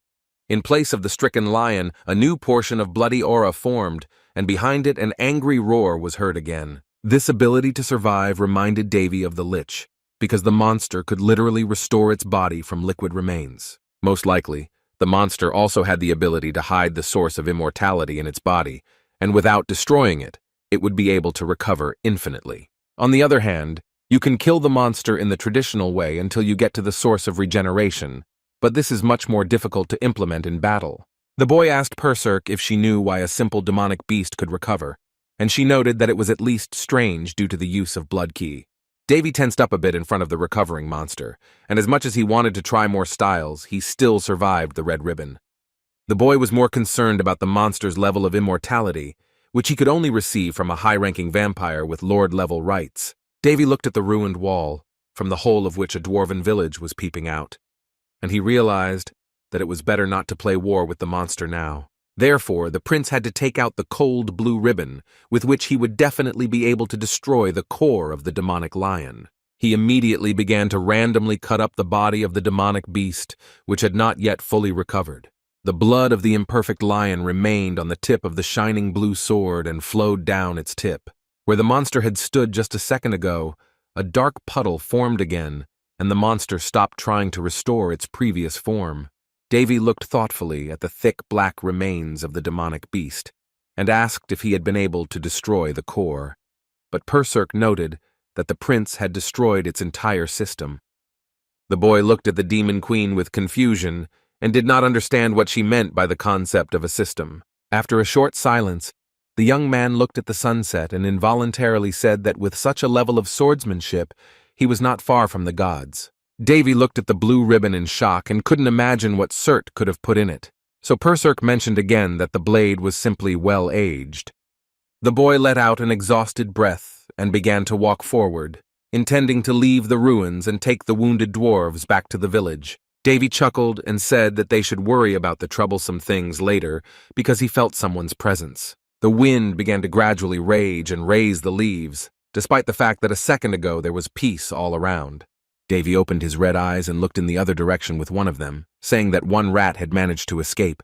In place of the stricken lion, a new portion of bloody aura formed, and behind it an angry roar was heard again. This ability to survive reminded Davy of the Lich, because the monster could literally restore its body from liquid remains. Most likely, the monster also had the ability to hide the source of immortality in its body, and without destroying it, it would be able to recover infinitely. On the other hand, you can kill the monster in the traditional way until you get to the source of regeneration, but this is much more difficult to implement in battle. The boy asked Perserk if she knew why a simple demonic beast could recover, and she noted that it was at least strange due to the use of blood key. Davy tensed up a bit in front of the recovering monster, and as much as he wanted to try more styles, he still survived the red ribbon. The boy was more concerned about the monster's level of immortality, which he could only receive from a high-ranking vampire with lord-level rights. Davy looked at the ruined wall, from the hole of which a dwarven village was peeping out, and he realized that it was better not to play war with the monster now. Therefore, the prince had to take out the cold blue ribbon, with which he would definitely be able to destroy the core of the demonic lion. He immediately began to randomly cut up the body of the demonic beast, which had not yet fully recovered. The blood of the imperfect lion remained on the tip of the shining blue sword and flowed down its tip. Where the monster had stood just a second ago, a dark puddle formed again, and the monster stopped trying to restore its previous form. Davy looked thoughtfully at the thick black remains of the demonic beast, and asked if he had been able to destroy the core. But Perserk noted that the prince had destroyed its entire system. The boy looked at the demon queen with confusion, and did not understand what she meant by the concept of a system. After a short silence, the young man looked at the sunset and involuntarily said that with such a level of swordsmanship, he was not far from the gods. Davy looked at the blue ribbon in shock and couldn't imagine what Surt could have put in it. So Perserk mentioned again that the blade was simply well-aged. The boy let out an exhausted breath and began to walk forward, intending to leave the ruins and take the wounded dwarves back to the village. Davy chuckled and said that they should worry about the troublesome things later because he felt someone's presence. The wind began to gradually rage and raise the leaves, despite the fact that a second ago there was peace all around. Davy opened his red eyes and looked in the other direction with one of them, saying that one rat had managed to escape.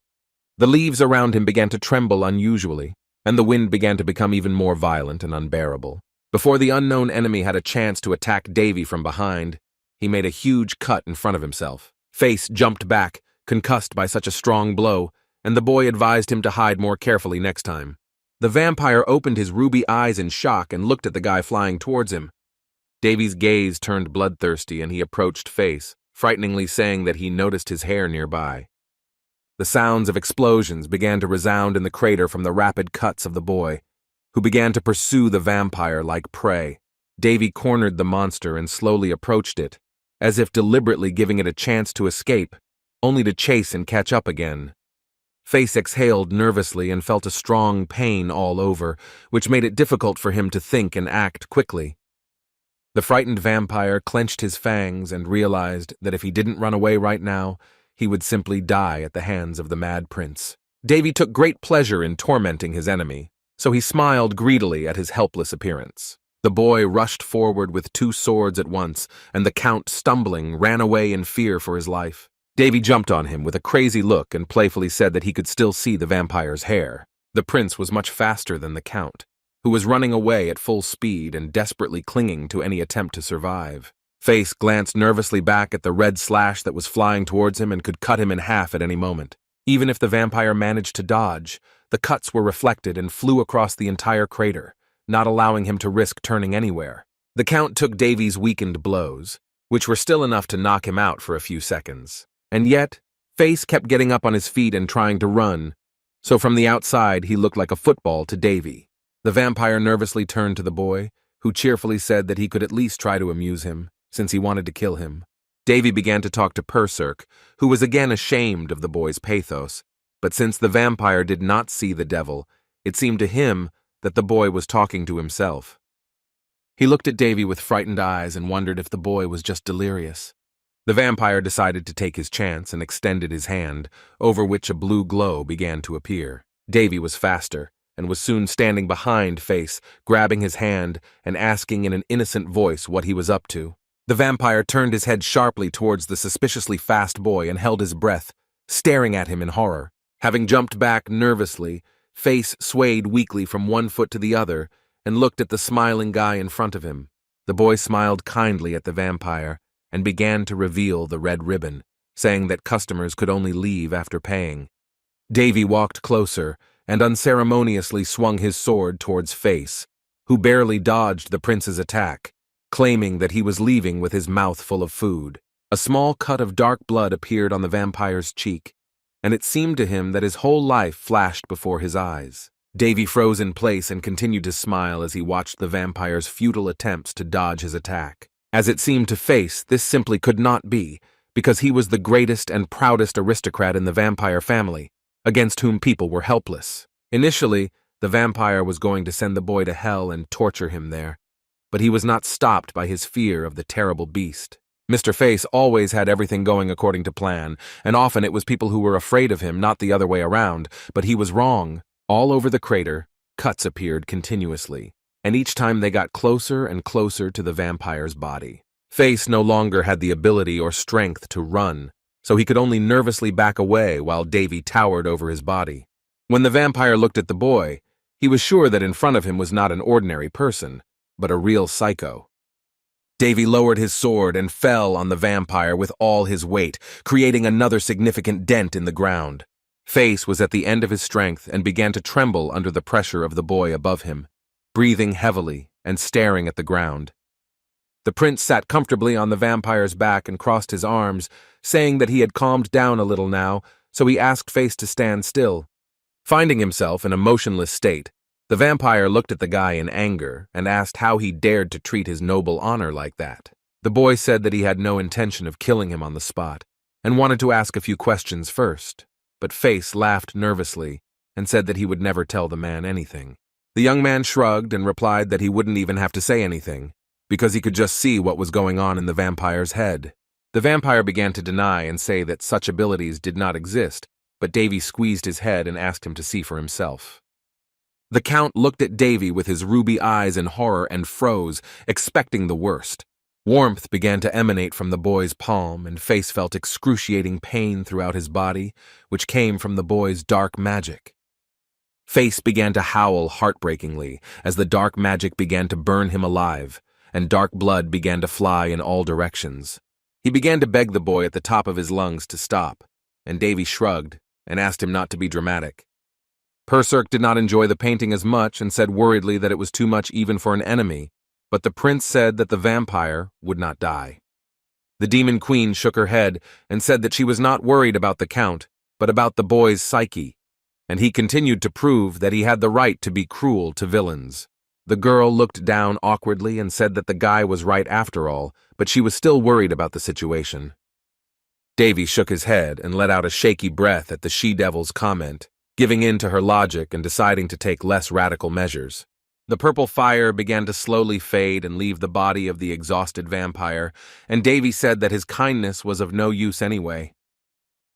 The leaves around him began to tremble unusually, and the wind began to become even more violent and unbearable. Before the unknown enemy had a chance to attack Davy from behind, he made a huge cut in front of himself. Face jumped back, concussed by such a strong blow, and the boy advised him to hide more carefully next time. The vampire opened his ruby eyes in shock and looked at the guy flying towards him. Davy's gaze turned bloodthirsty and he approached Face, frighteningly saying that he noticed his hair nearby. The sounds of explosions began to resound in the crater from the rapid cuts of the boy, who began to pursue the vampire like prey. Davy cornered the monster and slowly approached it, as if deliberately giving it a chance to escape, only to chase and catch up again. Face exhaled nervously and felt a strong pain all over, which made it difficult for him to think and act quickly. The frightened vampire clenched his fangs and realized that if he didn't run away right now, he would simply die at the hands of the mad prince. Davy took great pleasure in tormenting his enemy, so he smiled greedily at his helpless appearance. The boy rushed forward with two swords at once, and the count, stumbling, ran away in fear for his life. Davy jumped on him with a crazy look and playfully said that he could still see the vampire's hair. The prince was much faster than the count, who was running away at full speed and desperately clinging to any attempt to survive. Face glanced nervously back at the red slash that was flying towards him and could cut him in half at any moment. Even if the vampire managed to dodge, the cuts were reflected and flew across the entire crater, not allowing him to risk turning anywhere. The count took Davy's weakened blows, which were still enough to knock him out for a few seconds. And yet, Face kept getting up on his feet and trying to run, so from the outside he looked like a football to Davy. The vampire nervously turned to the boy, who cheerfully said that he could at least try to amuse him, since he wanted to kill him. Davy began to talk to Perserk, who was again ashamed of the boy's pathos, but since the vampire did not see the devil, it seemed to him that the boy was talking to himself. He looked at Davy with frightened eyes and wondered if the boy was just delirious. The vampire decided to take his chance and extended his hand, over which a blue glow began to appear. Davy was faster, and was soon standing behind Face, grabbing his hand and asking in an innocent voice what he was up to. The vampire turned his head sharply towards the suspiciously fast boy and held his breath, staring at him in horror. Having jumped back nervously, Face swayed weakly from one foot to the other and looked at the smiling guy in front of him. The boy smiled kindly at the vampire and began to reveal the red ribbon, saying that customers could only leave after paying. Davy walked closer and unceremoniously swung his sword towards Face, who barely dodged the prince's attack, claiming that he was leaving with his mouth full of food. A small cut of dark blood appeared on the vampire's cheek, and it seemed to him that his whole life flashed before his eyes. Davy froze in place and continued to smile as he watched the vampire's futile attempts to dodge his attack. As it seemed to Face, this simply could not be, because he was the greatest and proudest aristocrat in the vampire family, against whom people were helpless. Initially, the vampire was going to send the boy to hell and torture him there, but he was not stopped by his fear of the terrible beast. Mr. Face always had everything going according to plan, and often it was people who were afraid of him, not the other way around, but he was wrong. All over the crater, cuts appeared continuously, and each time they got closer and closer to the vampire's body. Face no longer had the ability or strength to run, so he could only nervously back away while Davy towered over his body. When the vampire looked at the boy, he was sure that in front of him was not an ordinary person, but a real psycho. Davy lowered his sword and fell on the vampire with all his weight, creating another significant dent in the ground. Face was at the end of his strength and began to tremble under the pressure of the boy above him, breathing heavily and staring at the ground. The prince sat comfortably on the vampire's back and crossed his arms, saying that he had calmed down a little now, so he asked Face to stand still. Finding himself in a motionless state, the vampire looked at the guy in anger and asked how he dared to treat his noble honor like that. The boy said that he had no intention of killing him on the spot and wanted to ask a few questions first, but Face laughed nervously and said that he would never tell the man anything. The young man shrugged and replied that he wouldn't even have to say anything, because he could just see what was going on in the vampire's head. The vampire began to deny and say that such abilities did not exist, but Davy squeezed his head and asked him to see for himself. The Count looked at Davy with his ruby eyes in horror and froze, expecting the worst. Warmth began to emanate from the boy's palm, and Face felt excruciating pain throughout his body, which came from the boy's dark magic. Face began to howl heartbreakingly as the dark magic began to burn him alive, and dark blood began to fly in all directions. He began to beg the boy at the top of his lungs to stop, and Davy shrugged and asked him not to be dramatic. Berserk did not enjoy the painting as much and said worriedly that it was too much even for an enemy, but the prince said that the vampire would not die. The demon queen shook her head and said that she was not worried about the Count, but about the boy's psyche, and he continued to prove that he had the right to be cruel to villains. The girl looked down awkwardly and said that the guy was right after all, but she was still worried about the situation. Davy shook his head and let out a shaky breath at the she-devil's comment, giving in to her logic and deciding to take less radical measures. The purple fire began to slowly fade and leave the body of the exhausted vampire, and Davy said that his kindness was of no use anyway.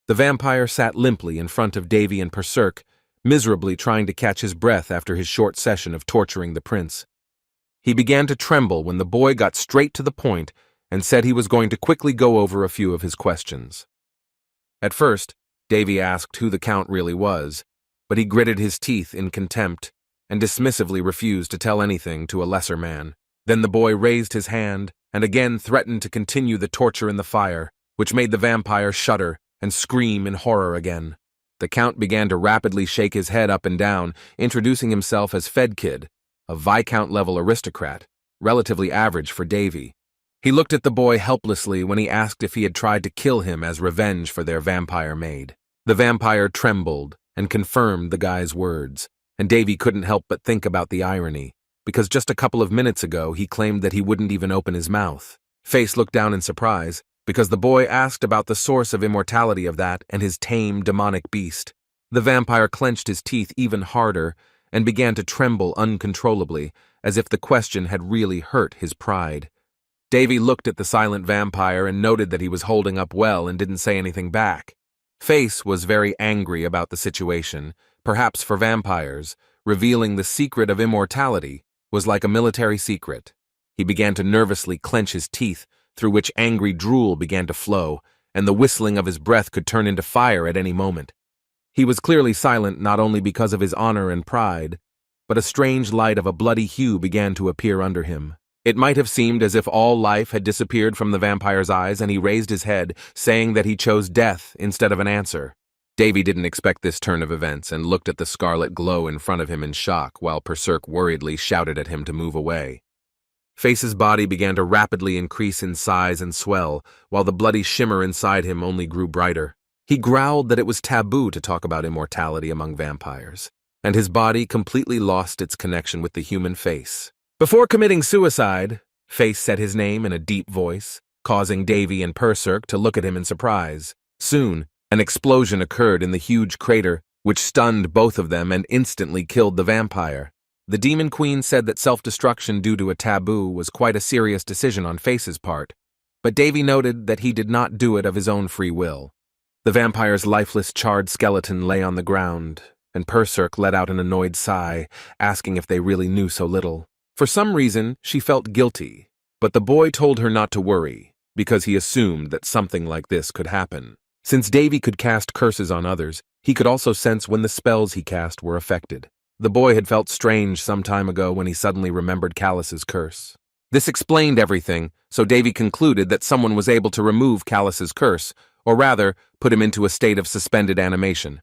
The vampire sat limply in front of Davy and Berserk, miserably trying to catch his breath after his short session of torturing the prince. He began to tremble when the boy got straight to the point and said he was going to quickly go over a few of his questions. At first, Davy asked who the Count really was, but he gritted his teeth in contempt and dismissively refused to tell anything to a lesser man. Then the boy raised his hand and again threatened to continue the torture in the fire, which made the vampire shudder and scream in horror again. The Count began to rapidly shake his head up and down, introducing himself as Fedkid, a Viscount-level aristocrat, relatively average for Davy. He looked at the boy helplessly when he asked if he had tried to kill him as revenge for their vampire maid. The vampire trembled and confirmed the guy's words, and Davy couldn't help but think about the irony, because just a couple of minutes ago he claimed that he wouldn't even open his mouth. Face looked down in surprise, because the boy asked about the source of immortality of that and his tame, demonic beast. The vampire clenched his teeth even harder and began to tremble uncontrollably, as if the question had really hurt his pride. Davy looked at the silent vampire and noted that he was holding up well and didn't say anything back. Face was very angry about the situation. Perhaps for vampires, revealing the secret of immortality was like a military secret. He began to nervously clench his teeth, through which angry drool began to flow, and the whistling of his breath could turn into fire at any moment. He was clearly silent not only because of his honor and pride, but a strange light of a bloody hue began to appear under him. It might have seemed as if all life had disappeared from the vampire's eyes, and he raised his head, saying that he chose death instead of an answer. Davy didn't expect this turn of events and looked at the scarlet glow in front of him in shock, while Berserk worriedly shouted at him to move away. Face's body began to rapidly increase in size and swell, while the bloody shimmer inside him only grew brighter. He growled that it was taboo to talk about immortality among vampires, and his body completely lost its connection with the human face. Before committing suicide, Face said his name in a deep voice, causing Davy and Berserk to look at him in surprise. Soon, an explosion occurred in the huge crater, which stunned both of them and instantly killed the vampire. The Demon Queen said that self-destruction due to a taboo was quite a serious decision on Face's part, but Davy noted that he did not do it of his own free will. The vampire's lifeless, charred skeleton lay on the ground, and Berserk let out an annoyed sigh, asking if they really knew so little. For some reason, she felt guilty, but the boy told her not to worry, because he assumed that something like this could happen. Since Davy could cast curses on others, he could also sense when the spells he cast were affected. The boy had felt strange some time ago when he suddenly remembered Callus's curse. This explained everything, so Davy concluded that someone was able to remove Callus's curse, or rather, put him into a state of suspended animation.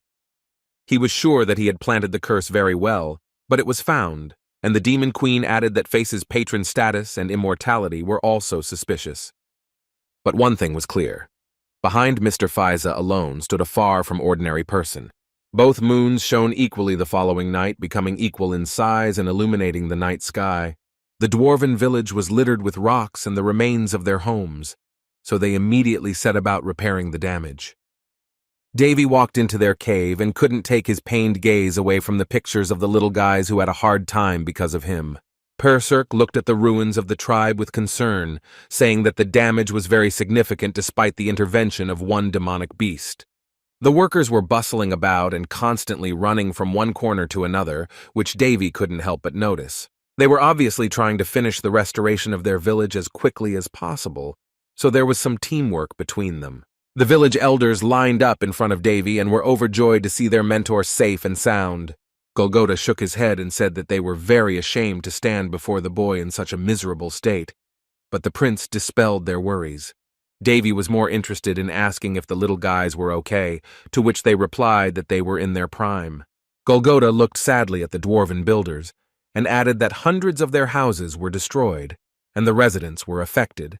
He was sure that he had planted the curse very well, but it was found, and the Demon Queen added that Face's patron status and immortality were also suspicious. But one thing was clear. Behind Mr. Fiza alone stood a far from ordinary person. Both moons shone equally the following night, becoming equal in size and illuminating the night sky. The dwarven village was littered with rocks and the remains of their homes, so they immediately set about repairing the damage. Davy walked into their cave and couldn't take his pained gaze away from the pictures of the little guys who had a hard time because of him. Berserk looked at the ruins of the tribe with concern, saying that the damage was very significant despite the intervention of one demonic beast. The workers were bustling about and constantly running from one corner to another, which Davy couldn't help but notice. They were obviously trying to finish the restoration of their village as quickly as possible, so there was some teamwork between them. The village elders lined up in front of Davy and were overjoyed to see their mentor safe and sound. Golgotha shook his head and said that they were very ashamed to stand before the boy in such a miserable state, but the prince dispelled their worries. Davy was more interested in asking if the little guys were okay, to which they replied that they were in their prime. Golgotha looked sadly at the dwarven builders, and added that hundreds of their houses were destroyed, and the residents were affected.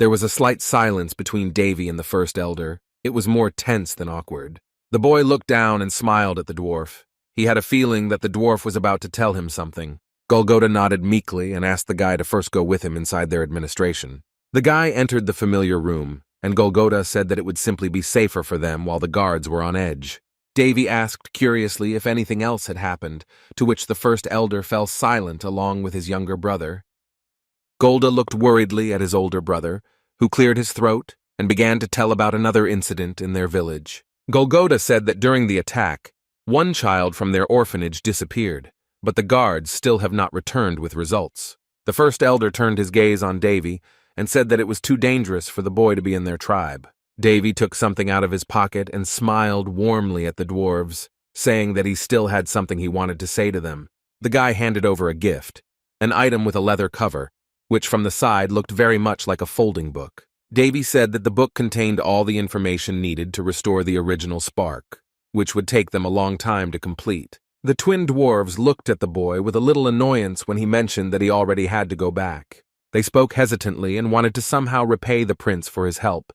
There was a slight silence between Davy and the first elder. It was more tense than awkward. The boy looked down and smiled at the dwarf. He had a feeling that the dwarf was about to tell him something. Golgotha nodded meekly and asked the guy to first go with him inside their administration. The guy entered the familiar room, and Golgotha said that it would simply be safer for them while the guards were on edge. Davy asked curiously if anything else had happened, to which the first elder fell silent along with his younger brother. Golda looked worriedly at his older brother, who cleared his throat and began to tell about another incident in their village. Golgotha said that during the attack, one child from their orphanage disappeared, but the guards still have not returned with results. The first elder turned his gaze on Davy and said that it was too dangerous for the boy to be in their tribe. Davy took something out of his pocket and smiled warmly at the dwarves, saying that he still had something he wanted to say to them. The guy handed over a gift, an item with a leather cover, which from the side looked very much like a folding book. Davy said that the book contained all the information needed to restore the original spark, which would take them a long time to complete. The twin dwarves looked at the boy with a little annoyance when he mentioned that he already had to go back. They spoke hesitantly and wanted to somehow repay the prince for his help,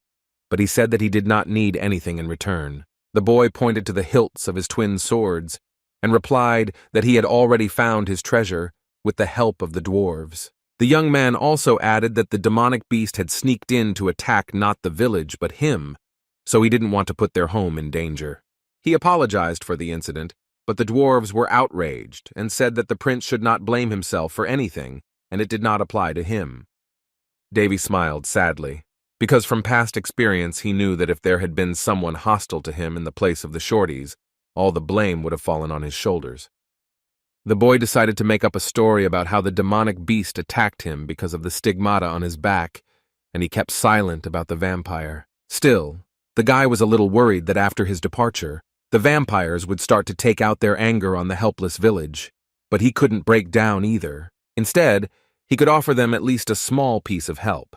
but he said that he did not need anything in return. The boy pointed to the hilts of his twin swords and replied that he had already found his treasure with the help of the dwarves. The young man also added that the demonic beast had sneaked in to attack not the village but him, so he didn't want to put their home in danger. He apologized for the incident, but the dwarves were outraged and said that the prince should not blame himself for anything, and it did not apply to him. Davy smiled sadly, because from past experience he knew that if there had been someone hostile to him in the place of the shorties, all the blame would have fallen on his shoulders. The boy decided to make up a story about how the demonic beast attacked him because of the stigmata on his back, and he kept silent about the vampire. Still, the guy was a little worried that after his departure, the vampires would start to take out their anger on the helpless village, but he couldn't break down either. Instead, he could offer them at least a small piece of help,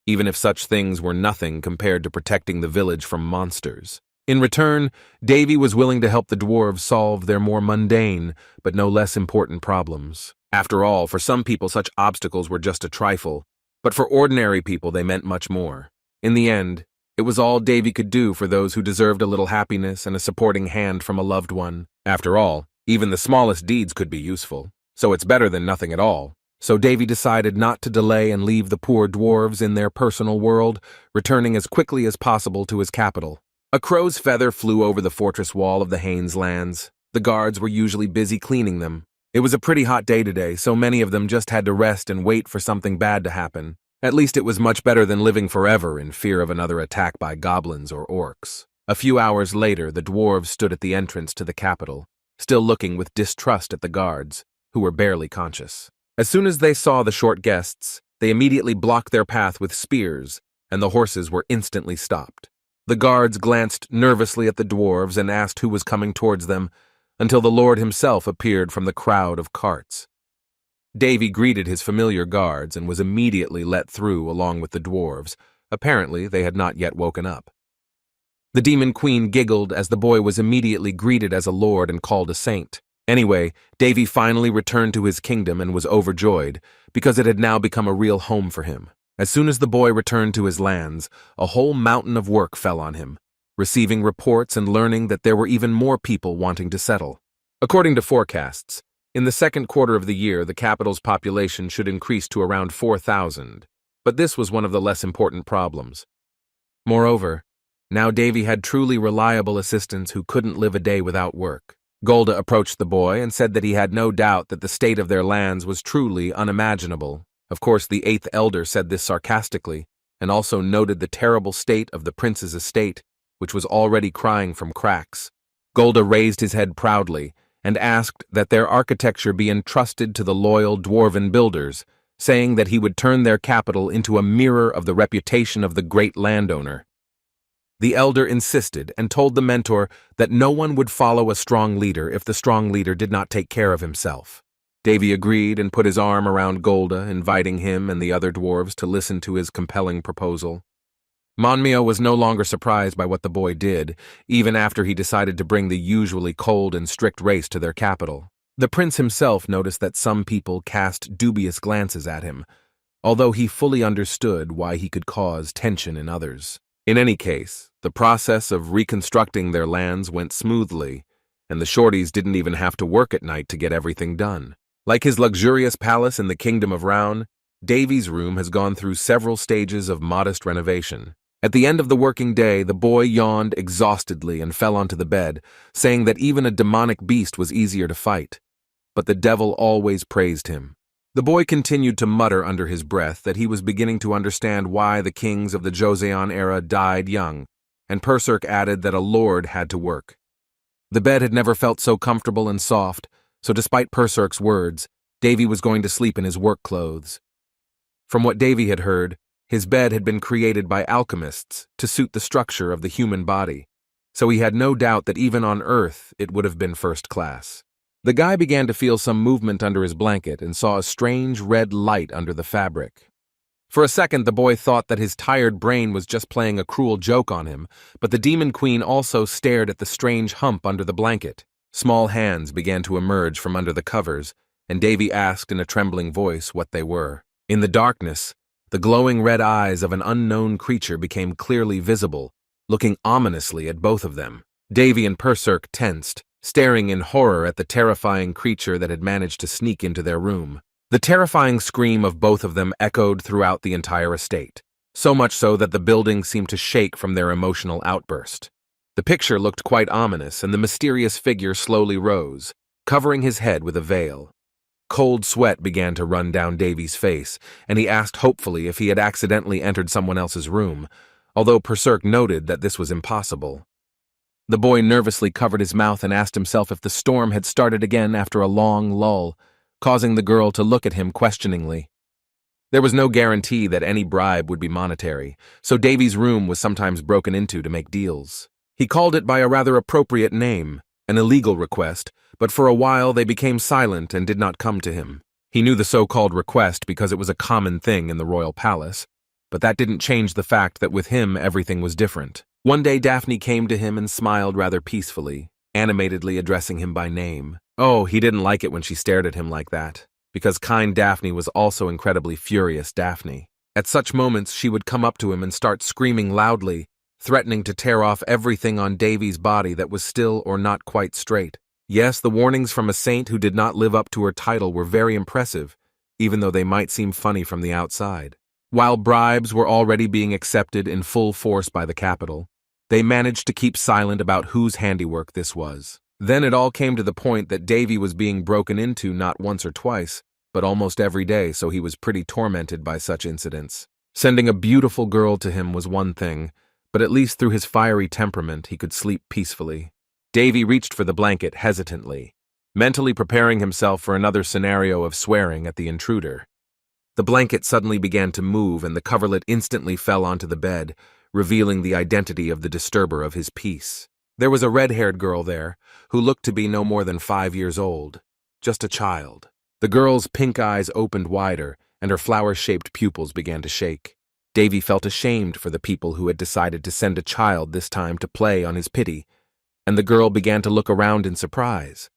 even if such things were nothing compared to protecting the village from monsters. In return, Davy was willing to help the dwarves solve their more mundane, but no less important problems. After all, for some people such obstacles were just a trifle, but for ordinary people they meant much more. In the end, it was all Davy could do for those who deserved a little happiness and a supporting hand from a loved one. After all, even the smallest deeds could be useful, so it's better than nothing at all. So Davy decided not to delay and leave the poor dwarves in their personal world, returning as quickly as possible to his capital. A crow's feather flew over the fortress wall of the Haynes lands. The guards were usually busy cleaning them. It was a pretty hot day today, so many of them just had to rest and wait for something bad to happen. At least it was much better than living forever in fear of another attack by goblins or orcs. A few hours later, the dwarves stood at the entrance to the capital, still looking with distrust at the guards, who were barely conscious. As soon as they saw the short guests, they immediately blocked their path with spears, and the horses were instantly stopped. The guards glanced nervously at the dwarves and asked who was coming towards them, until the Lord himself appeared from the crowd of carts. Davy greeted his familiar guards and was immediately let through along with the dwarves. Apparently, they had not yet woken up. The Demon Queen giggled as the boy was immediately greeted as a lord and called a saint. Anyway, Davy finally returned to his kingdom and was overjoyed, because it had now become a real home for him. As soon as the boy returned to his lands, a whole mountain of work fell on him, receiving reports and learning that there were even more people wanting to settle. According to forecasts, in the second quarter of the year, the capital's population should increase to around 4,000, but this was one of the less important problems. Moreover, now Davy had truly reliable assistants who couldn't live a day without work. Golda approached the boy and said that he had no doubt that the state of their lands was truly unimaginable. Of course, the eighth elder said this sarcastically, and also noted the terrible state of the prince's estate, which was already crying from cracks. Golda raised his head proudly and asked that their architecture be entrusted to the loyal dwarven builders, saying that he would turn their capital into a mirror of the reputation of the great landowner. The elder insisted and told the mentor that no one would follow a strong leader if the strong leader did not take care of himself. Davy agreed and put his arm around Golda, inviting him and the other dwarves to listen to his compelling proposal. Monmio was no longer surprised by what the boy did, even after he decided to bring the usually cold and strict race to their capital. The prince himself noticed that some people cast dubious glances at him, although he fully understood why he could cause tension in others. In any case, the process of reconstructing their lands went smoothly, and the shorties didn't even have to work at night to get everything done. Like his luxurious palace in the Kingdom of Roun, Davy's room has gone through several stages of modest renovation. At the end of the working day, the boy yawned exhaustedly and fell onto the bed, saying that even a demonic beast was easier to fight. But the devil always praised him. The boy continued to mutter under his breath that he was beginning to understand why the kings of the Joseon era died young, and Perserk added that a lord had to work. The bed had never felt so comfortable and soft, so despite Perserk's words, Davy was going to sleep in his work clothes. From what Davy had heard, his bed had been created by alchemists to suit the structure of the human body, so he had no doubt that even on Earth it would have been first class. The guy began to feel some movement under his blanket and saw a strange red light under the fabric. For a second, the boy thought that his tired brain was just playing a cruel joke on him, but the Demon Queen also stared at the strange hump under the blanket. Small hands began to emerge from under the covers, and Davy asked in a trembling voice what they were. In the darkness, the glowing red eyes of an unknown creature became clearly visible, looking ominously at both of them. Davy and Perserk tensed, staring in horror at the terrifying creature that had managed to sneak into their room. The terrifying scream of both of them echoed throughout the entire estate, so much so that the building seemed to shake from their emotional outburst. The picture looked quite ominous, and the mysterious figure slowly rose, covering his head with a veil. Cold sweat began to run down Davy's face, and he asked hopefully if he had accidentally entered someone else's room, although Perserk noted that this was impossible. The boy nervously covered his mouth and asked himself if the storm had started again after a long lull, causing the girl to look at him questioningly. There was no guarantee that any bribe would be monetary, so Davy's room was sometimes broken into to make deals. He called it by a rather appropriate name, an illegal request, but for a while they became silent and did not come to him. He knew the so-called request because it was a common thing in the royal palace, but that didn't change the fact that with him everything was different. One day Daphne came to him and smiled rather peacefully, animatedly addressing him by name. Oh, he didn't like it when she stared at him like that, because kind Daphne was also incredibly furious Daphne. At such moments she would come up to him and start screaming loudly, threatening to tear off everything on Davy's body that was still or not quite straight. Yes, the warnings from a saint who did not live up to her title were very impressive, even though they might seem funny from the outside. While bribes were already being accepted in full force by the capital, they managed to keep silent about whose handiwork this was. Then it all came to the point that Davy was being broken into not once or twice, but almost every day, so he was pretty tormented by such incidents. Sending a beautiful girl to him was one thing, but at least through his fiery temperament he could sleep peacefully. Davy reached for the blanket hesitantly, mentally preparing himself for another scenario of swearing at the intruder. The blanket suddenly began to move and the coverlet instantly fell onto the bed, revealing the identity of the disturber of his peace. There was a red-haired girl there, who looked to be no more than 5 years old, just a child. The girl's pink eyes opened wider, and her flower-shaped pupils began to shake. Davy felt ashamed for the people who had decided to send a child this time to play on his pity, and the girl began to look around in surprise.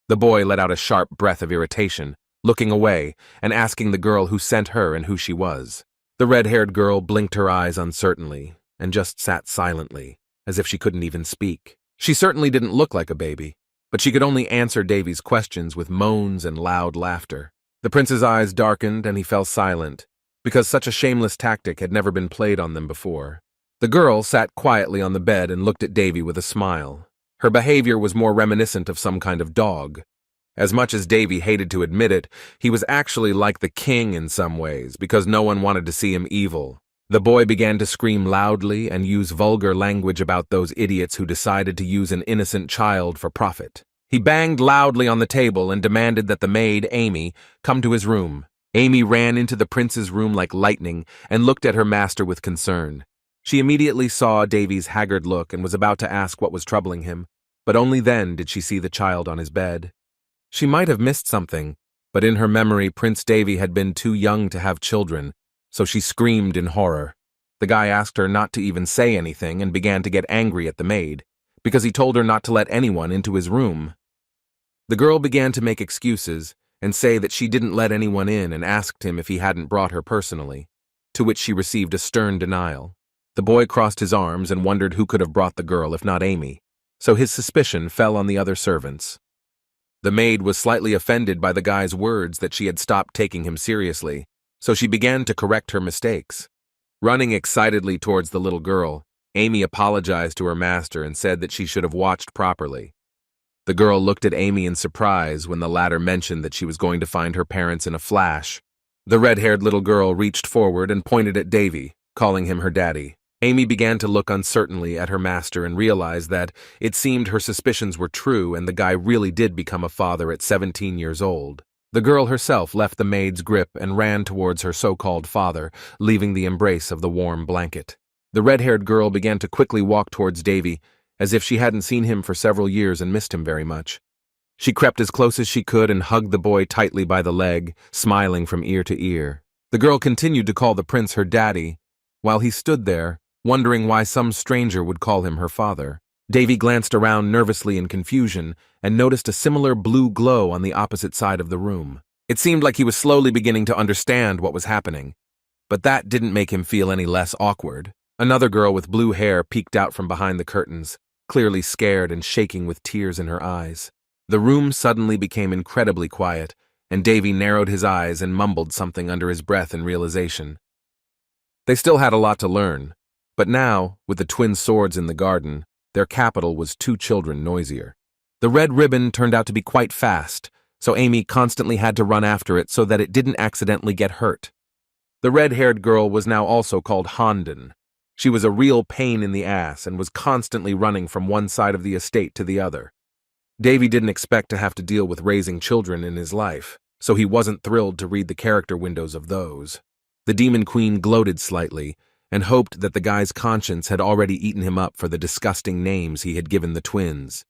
The boy let out a sharp breath of irritation, looking away and asking the girl who sent her and who she was. The red-haired girl blinked her eyes uncertainly and just sat silently, as if she couldn't even speak. She certainly didn't look like a baby, but she could only answer Davy's questions with moans and loud laughter. The prince's eyes darkened and he fell silent, because such a shameless tactic had never been played on them before. The girl sat quietly on the bed and looked at Davy with a smile. Her behavior was more reminiscent of some kind of dog. As much as Davy hated to admit it, he was actually like the king in some ways, because no one wanted to see him evil. The boy began to scream loudly and use vulgar language about those idiots who decided to use an innocent child for profit. He banged loudly on the table and demanded that the maid, Amy, come to his room. Amy ran into the prince's room like lightning and looked at her master with concern. She immediately saw Davy's haggard look and was about to ask what was troubling him, but only then did she see the child on his bed. She might have missed something, but in her memory Prince Davy had been too young to have children, so she screamed in horror. The guy asked her not to even say anything and began to get angry at the maid, because he told her not to let anyone into his room. The girl began to make excuses and say that she didn't let anyone in and asked him if he hadn't brought her personally, to which she received a stern denial. The boy crossed his arms and wondered who could have brought the girl if not Amy, so his suspicion fell on the other servants. The maid was slightly offended by the guy's words that she had stopped taking him seriously, so she began to correct her mistakes. Running excitedly towards the little girl, Amy apologized to her master and said that she should have watched properly. The girl looked at Amy in surprise when the latter mentioned that she was going to find her parents in a flash. The red-haired little girl reached forward and pointed at Davy, calling him her daddy. Amy began to look uncertainly at her master and realized that it seemed her suspicions were true and the guy really did become a father at 17 years old. The girl herself left the maid's grip and ran towards her so-called father, leaving the embrace of the warm blanket. The red-haired girl began to quickly walk towards Davy, as if she hadn't seen him for several years and missed him very much. She crept as close as she could and hugged the boy tightly by the leg, smiling from ear to ear. The girl continued to call the prince her daddy, while he stood there, wondering why some stranger would call him her father. Davy glanced around nervously in confusion and noticed a similar blue glow on the opposite side of the room. It seemed like he was slowly beginning to understand what was happening, but that didn't make him feel any less awkward. Another girl with blue hair peeked out from behind the curtains, clearly scared and shaking with tears in her eyes. The room suddenly became incredibly quiet, and Davy narrowed his eyes and mumbled something under his breath in realization. They still had a lot to learn, but now, with the twin swords in the garden, their capital was 2 children noisier. The red ribbon turned out to be quite fast, so Amy constantly had to run after it so that it didn't accidentally get hurt. The red-haired girl was now also called Honden. She was a real pain in the ass and was constantly running from one side of the estate to the other. Davy didn't expect to have to deal with raising children in his life, so he wasn't thrilled to read the character windows of those. The Demon Queen gloated slightly, and hoped that the guy's conscience had already eaten him up for the disgusting names he had given the twins.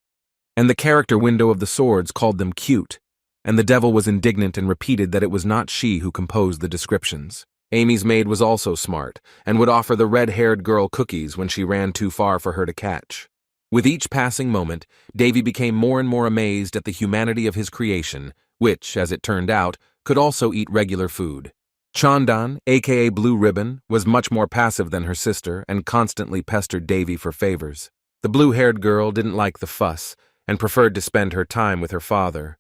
And the character window of the swords called them cute, and the devil was indignant and repeated that it was not she who composed the descriptions. Amy's maid was also smart, and would offer the red-haired girl cookies when she ran too far for her to catch. With each passing moment, Davy became more and more amazed at the humanity of his creation, which, as it turned out, could also eat regular food. Chandan, aka Blue Ribbon, was much more passive than her sister and constantly pestered Davy for favors. The blue-haired girl didn't like the fuss and preferred to spend her time with her father,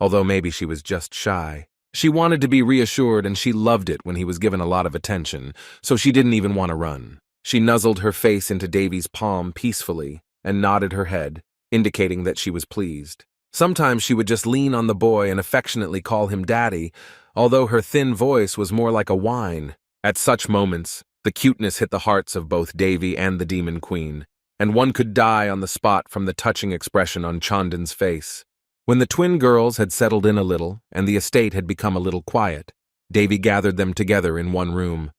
although maybe she was just shy. She wanted to be reassured, and she loved it when he was given a lot of attention, so she didn't even want to run. She nuzzled her face into Davy's palm peacefully and nodded her head, indicating that she was pleased. Sometimes she would just lean on the boy and affectionately call him Daddy, although her thin voice was more like a whine. At such moments, the cuteness hit the hearts of both Davy and the Demon Queen, and one could die on the spot from the touching expression on Chandan's face. When the twin girls had settled in a little and the estate had become a little quiet, Davy gathered them together in one room.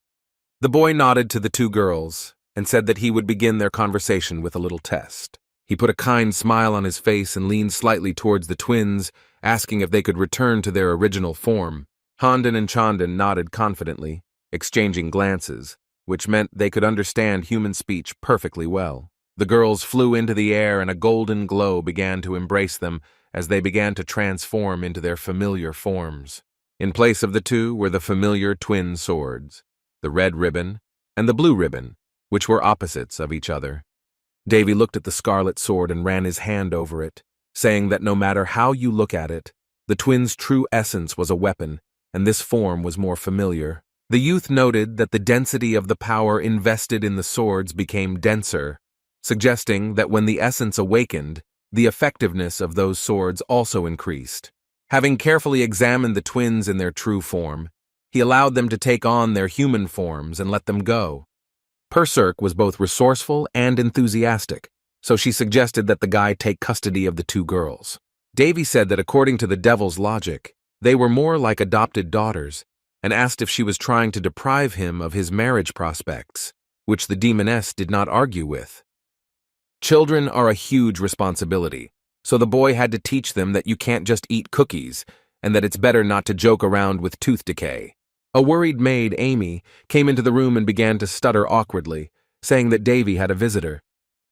The boy nodded to the two girls and said that he would begin their conversation with a little test. He put a kind smile on his face and leaned slightly towards the twins, asking if they could return to their original form. Handan and Chandan nodded confidently, exchanging glances, which meant they could understand human speech perfectly well. The girls flew into the air and a golden glow began to embrace them as they began to transform into their familiar forms. In place of the two were the familiar twin swords, the red ribbon and the blue ribbon, which were opposites of each other. Davy looked at the scarlet sword and ran his hand over it, saying that no matter how you look at it, the twins' true essence was a weapon, and this form was more familiar. The youth noted that the density of the power invested in the swords became denser, suggesting that when the essence awakened, the effectiveness of those swords also increased. Having carefully examined the twins in their true form, he allowed them to take on their human forms and let them go. Perserk was both resourceful and enthusiastic, so she suggested that the guy take custody of the two girls. Davy said that according to the devil's logic, they were more like adopted daughters, and asked if she was trying to deprive him of his marriage prospects, which the demoness did not argue with. Children are a huge responsibility, so the boy had to teach them that you can't just eat cookies, and that it's better not to joke around with tooth decay. A worried maid, Amy, came into the room and began to stutter awkwardly, saying that Davy had a visitor.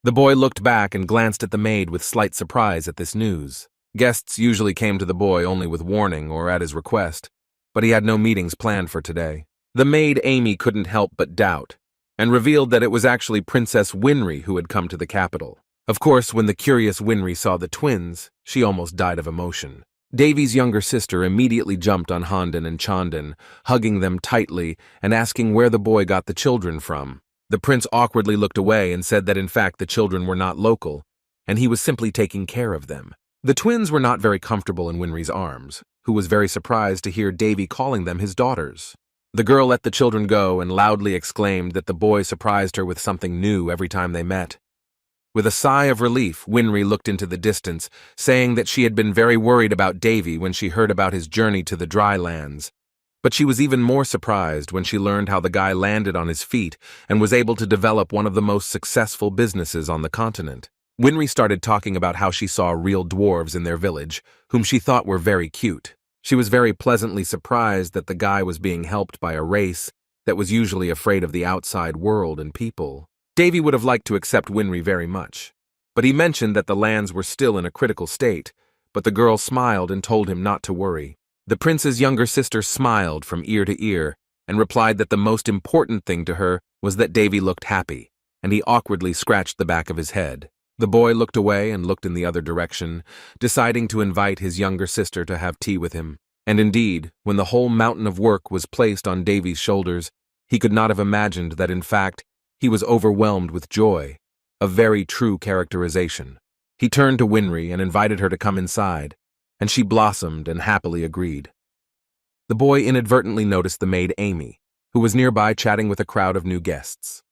The boy looked back and glanced at the maid with slight surprise at this news. Guests usually came to the boy only with warning or at his request, but he had no meetings planned for today. The maid, Amy, couldn't help but doubt, and revealed that it was actually Princess Winry who had come to the capital. Of course, when the curious Winry saw the twins, she almost died of emotion. Davy's younger sister immediately jumped on Handan and Chandan, hugging them tightly and asking where the boy got the children from. The prince awkwardly looked away and said that in fact the children were not local, and he was simply taking care of them. The twins were not very comfortable in Winry's arms, who was very surprised to hear Davy calling them his daughters. The girl let the children go and loudly exclaimed that the boy surprised her with something new every time they met. With a sigh of relief, Winry looked into the distance, saying that she had been very worried about Davy when she heard about his journey to the dry lands. But she was even more surprised when she learned how the guy landed on his feet and was able to develop one of the most successful businesses on the continent. Winry started talking about how she saw real dwarves in their village, whom she thought were very cute. She was very pleasantly surprised that the guy was being helped by a race that was usually afraid of the outside world and people. Davy would have liked to accept Winry very much, but he mentioned that the lands were still in a critical state, but the girl smiled and told him not to worry. The prince's younger sister smiled from ear to ear and replied that the most important thing to her was that Davy looked happy, and he awkwardly scratched the back of his head. The boy looked away and looked in the other direction, deciding to invite his younger sister to have tea with him. And indeed, when the whole mountain of work was placed on Davy's shoulders, he could not have imagined that in fact he was overwhelmed with joy, a very true characterization. He turned to Winry and invited her to come inside, and she blossomed and happily agreed. The boy inadvertently noticed the maid Amy, who was nearby chatting with a crowd of new guests.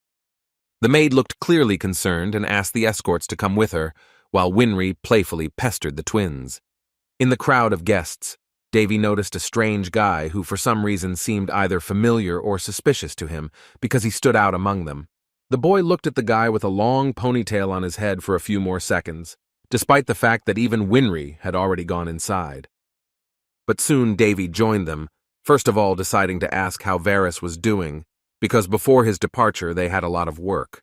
The maid looked clearly concerned and asked the escorts to come with her, while Winry playfully pestered the twins. In the crowd of guests, Davy noticed a strange guy who for some reason seemed either familiar or suspicious to him because he stood out among them. The boy looked at the guy with a long ponytail on his head for a few more seconds, despite the fact that even Winry had already gone inside. But soon Davy joined them, first of all deciding to ask how Varys was doing, because before his departure they had a lot of work.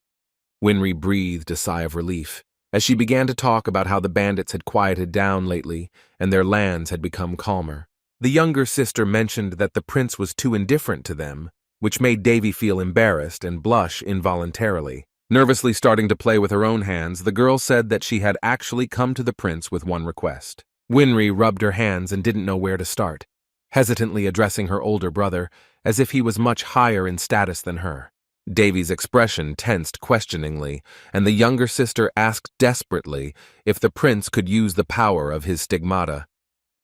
Winry breathed a sigh of relief as she began to talk about how the bandits had quieted down lately and their lands had become calmer. The younger sister mentioned that the prince was too indifferent to them, which made Davy feel embarrassed and blush involuntarily. Nervously starting to play with her own hands, the girl said that she had actually come to the prince with one request. Winry rubbed her hands and didn't know where to start, hesitantly addressing her older brother as if he was much higher in status than her. Davy's expression tensed questioningly, and the younger sister asked desperately if the prince could use the power of his stigmata.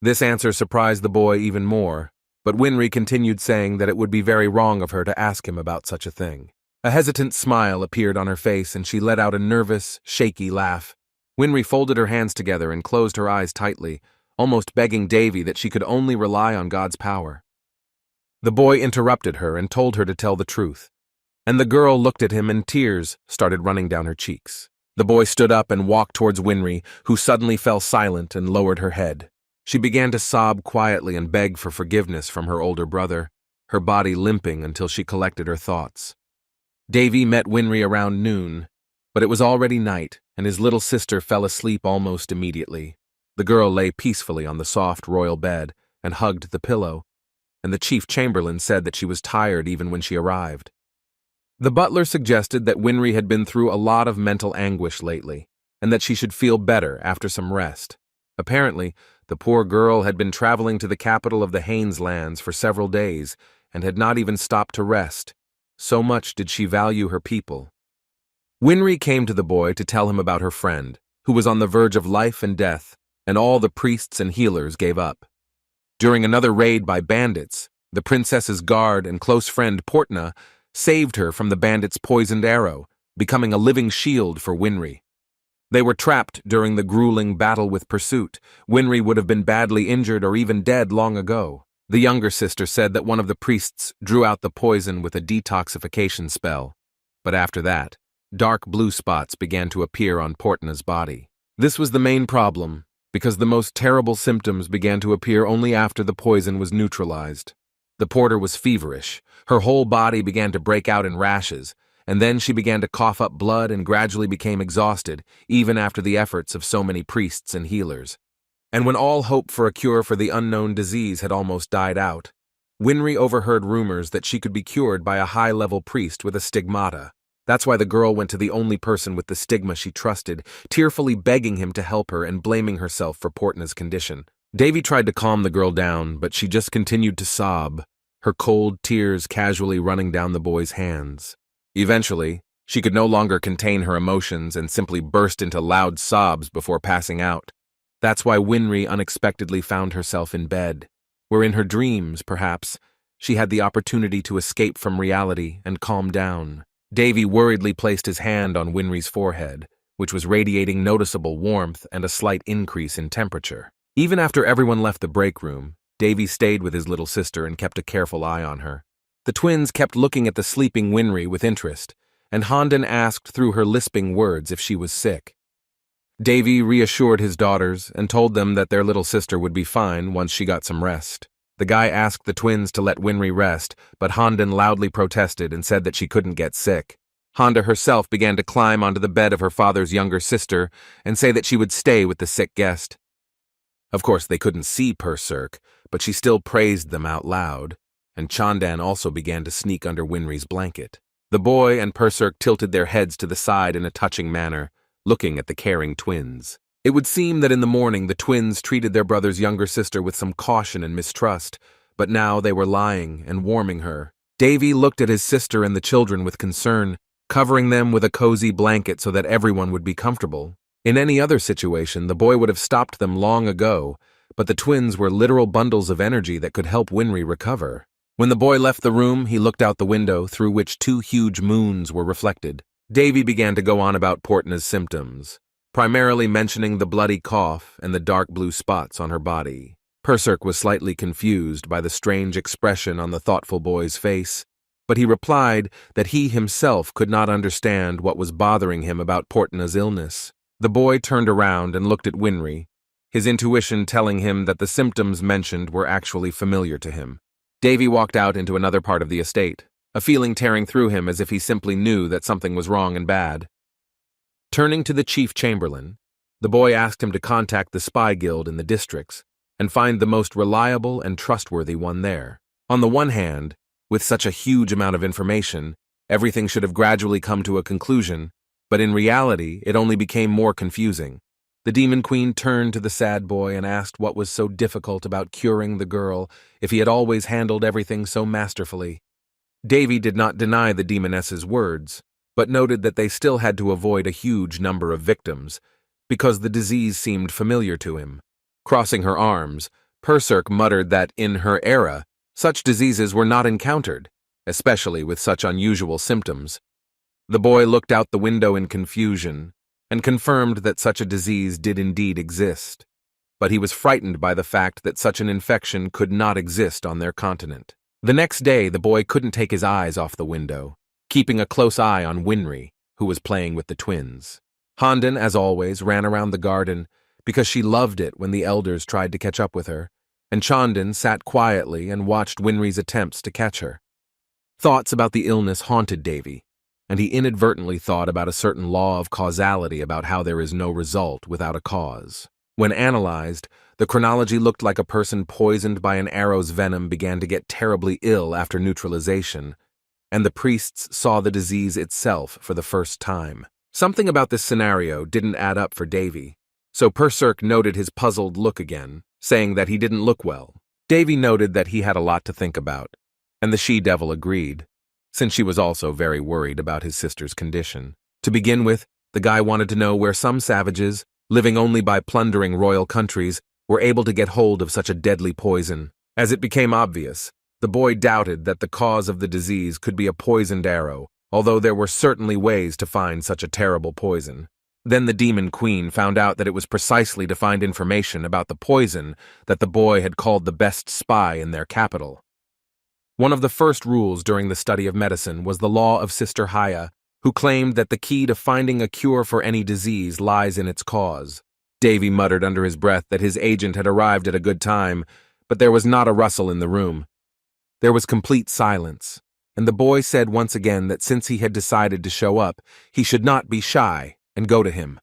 This answer surprised the boy even more, but Winry continued saying that it would be very wrong of her to ask him about such a thing. A hesitant smile appeared on her face and she let out a nervous, shaky laugh. Winry folded her hands together and closed her eyes tightly, almost begging Davy that she could only rely on God's power. The boy interrupted her and told her to tell the truth, and the girl looked at him and tears started running down her cheeks. The boy stood up and walked towards Winry, who suddenly fell silent and lowered her head. She began to sob quietly and beg for forgiveness from her older brother, her body limping until she collected her thoughts. Davy met Winry around noon, but it was already night, and his little sister fell asleep almost immediately. The girl lay peacefully on the soft royal bed and hugged the pillow, and the chief chamberlain said that she was tired even when she arrived. The butler suggested that Winry had been through a lot of mental anguish lately, and that she should feel better after some rest. Apparently, the poor girl had been traveling to the capital of the Haines lands for several days and had not even stopped to rest. So much did she value her people. Winry came to the boy to tell him about her friend, who was on the verge of life and death, and all the priests and healers gave up. During another raid by bandits, the princess's guard and close friend Portna saved her from the bandits' poisoned arrow, becoming a living shield for Winry. They were trapped during the grueling battle with Pursuit. Winry would have been badly injured or even dead long ago. The younger sister said that one of the priests drew out the poison with a detoxification spell, but after that, dark blue spots began to appear on Portna's body. This was the main problem, because the most terrible symptoms began to appear only after the poison was neutralized. The porter was feverish. Her whole body began to break out in rashes, and then she began to cough up blood and gradually became exhausted, even after the efforts of so many priests and healers. And when all hope for a cure for the unknown disease had almost died out, Winry overheard rumors that she could be cured by a high-level priest with a stigmata. That's why the girl went to the only person with the stigma she trusted, tearfully begging him to help her and blaming herself for Portna's condition. Davy tried to calm the girl down, but she just continued to sob, her cold tears casually running down the boy's hands. Eventually, she could no longer contain her emotions and simply burst into loud sobs before passing out. That's why Winry unexpectedly found herself in bed, where in her dreams, perhaps, she had the opportunity to escape from reality and calm down. Davy worriedly placed his hand on Winry's forehead, which was radiating noticeable warmth and a slight increase in temperature. Even after everyone left the break room, Davy stayed with his little sister and kept a careful eye on her. The twins kept looking at the sleeping Winry with interest, and Hondon asked through her lisping words if she was sick. Davy reassured his daughters and told them that their little sister would be fine once she got some rest. The guy asked the twins to let Winry rest, but Hondon loudly protested and said that she couldn't get sick. Honda herself began to climb onto the bed of her father's younger sister and say that she would stay with the sick guest. Of course, they couldn't see Purserk, but she still praised them out loud, and Chandan also began to sneak under Winry's blanket. The boy and Purserk tilted their heads to the side in a touching manner, looking at the caring twins. It would seem that in the morning the twins treated their brother's younger sister with some caution and mistrust, but now they were lying and warming her. Davy looked at his sister and the children with concern, covering them with a cozy blanket so that everyone would be comfortable. In any other situation, the boy would have stopped them long ago, but the twins were literal bundles of energy that could help Winry recover. When the boy left the room, he looked out the window through which 2 huge moons were reflected. Davy began to go on about Portna's symptoms, primarily mentioning the bloody cough and the dark blue spots on her body. Purserk was slightly confused by the strange expression on the thoughtful boy's face, but he replied that he himself could not understand what was bothering him about Portna's illness. The boy turned around and looked at Winry, his intuition telling him that the symptoms mentioned were actually familiar to him. Davy walked out into another part of the estate, a feeling tearing through him as if he simply knew that something was wrong and bad. Turning to the chief chamberlain, the boy asked him to contact the spy guild in the districts and find the most reliable and trustworthy one there. On the one hand, with such a huge amount of information, everything should have gradually come to a conclusion, but in reality, it only became more confusing. The Demon Queen turned to the sad boy and asked what was so difficult about curing the girl if he had always handled everything so masterfully. Davy did not deny the demoness's words, but noted that they still had to avoid a huge number of victims, because the disease seemed familiar to him. Crossing her arms, Perserk muttered that, in her era, such diseases were not encountered, especially with such unusual symptoms. The boy looked out the window in confusion and confirmed that such a disease did indeed exist, but he was frightened by the fact that such an infection could not exist on their continent. The next day, the boy couldn't take his eyes off the window, keeping a close eye on Winry, who was playing with the twins. Handan, as always, ran around the garden because she loved it when the elders tried to catch up with her, and Chandan sat quietly and watched Winry's attempts to catch her. Thoughts about the illness haunted Davy, and he inadvertently thought about a certain law of causality about how there is no result without a cause. When analyzed, the chronology looked like a person poisoned by an arrow's venom began to get terribly ill after neutralization, and the priests saw the disease itself for the first time. Something about this scenario didn't add up for Davy, so Perserk noted his puzzled look again, saying that he didn't look well. Davy noted that he had a lot to think about, and the she-devil agreed, since she was also very worried about his sister's condition. To begin with, the guy wanted to know where some savages, living only by plundering royal countries, were able to get hold of such a deadly poison. As it became obvious, the boy doubted that the cause of the disease could be a poisoned arrow, although there were certainly ways to find such a terrible poison. Then the Demon Queen found out that it was precisely to find information about the poison that the boy had called the best spy in their capital. One of the first rules during the study of medicine was the law of Sister Haya, who claimed that the key to finding a cure for any disease lies in its cause. Davy muttered under his breath that his agent had arrived at a good time, but there was not a rustle in the room. There was complete silence, and the boy said once again that since he had decided to show up, he should not be shy and go to him.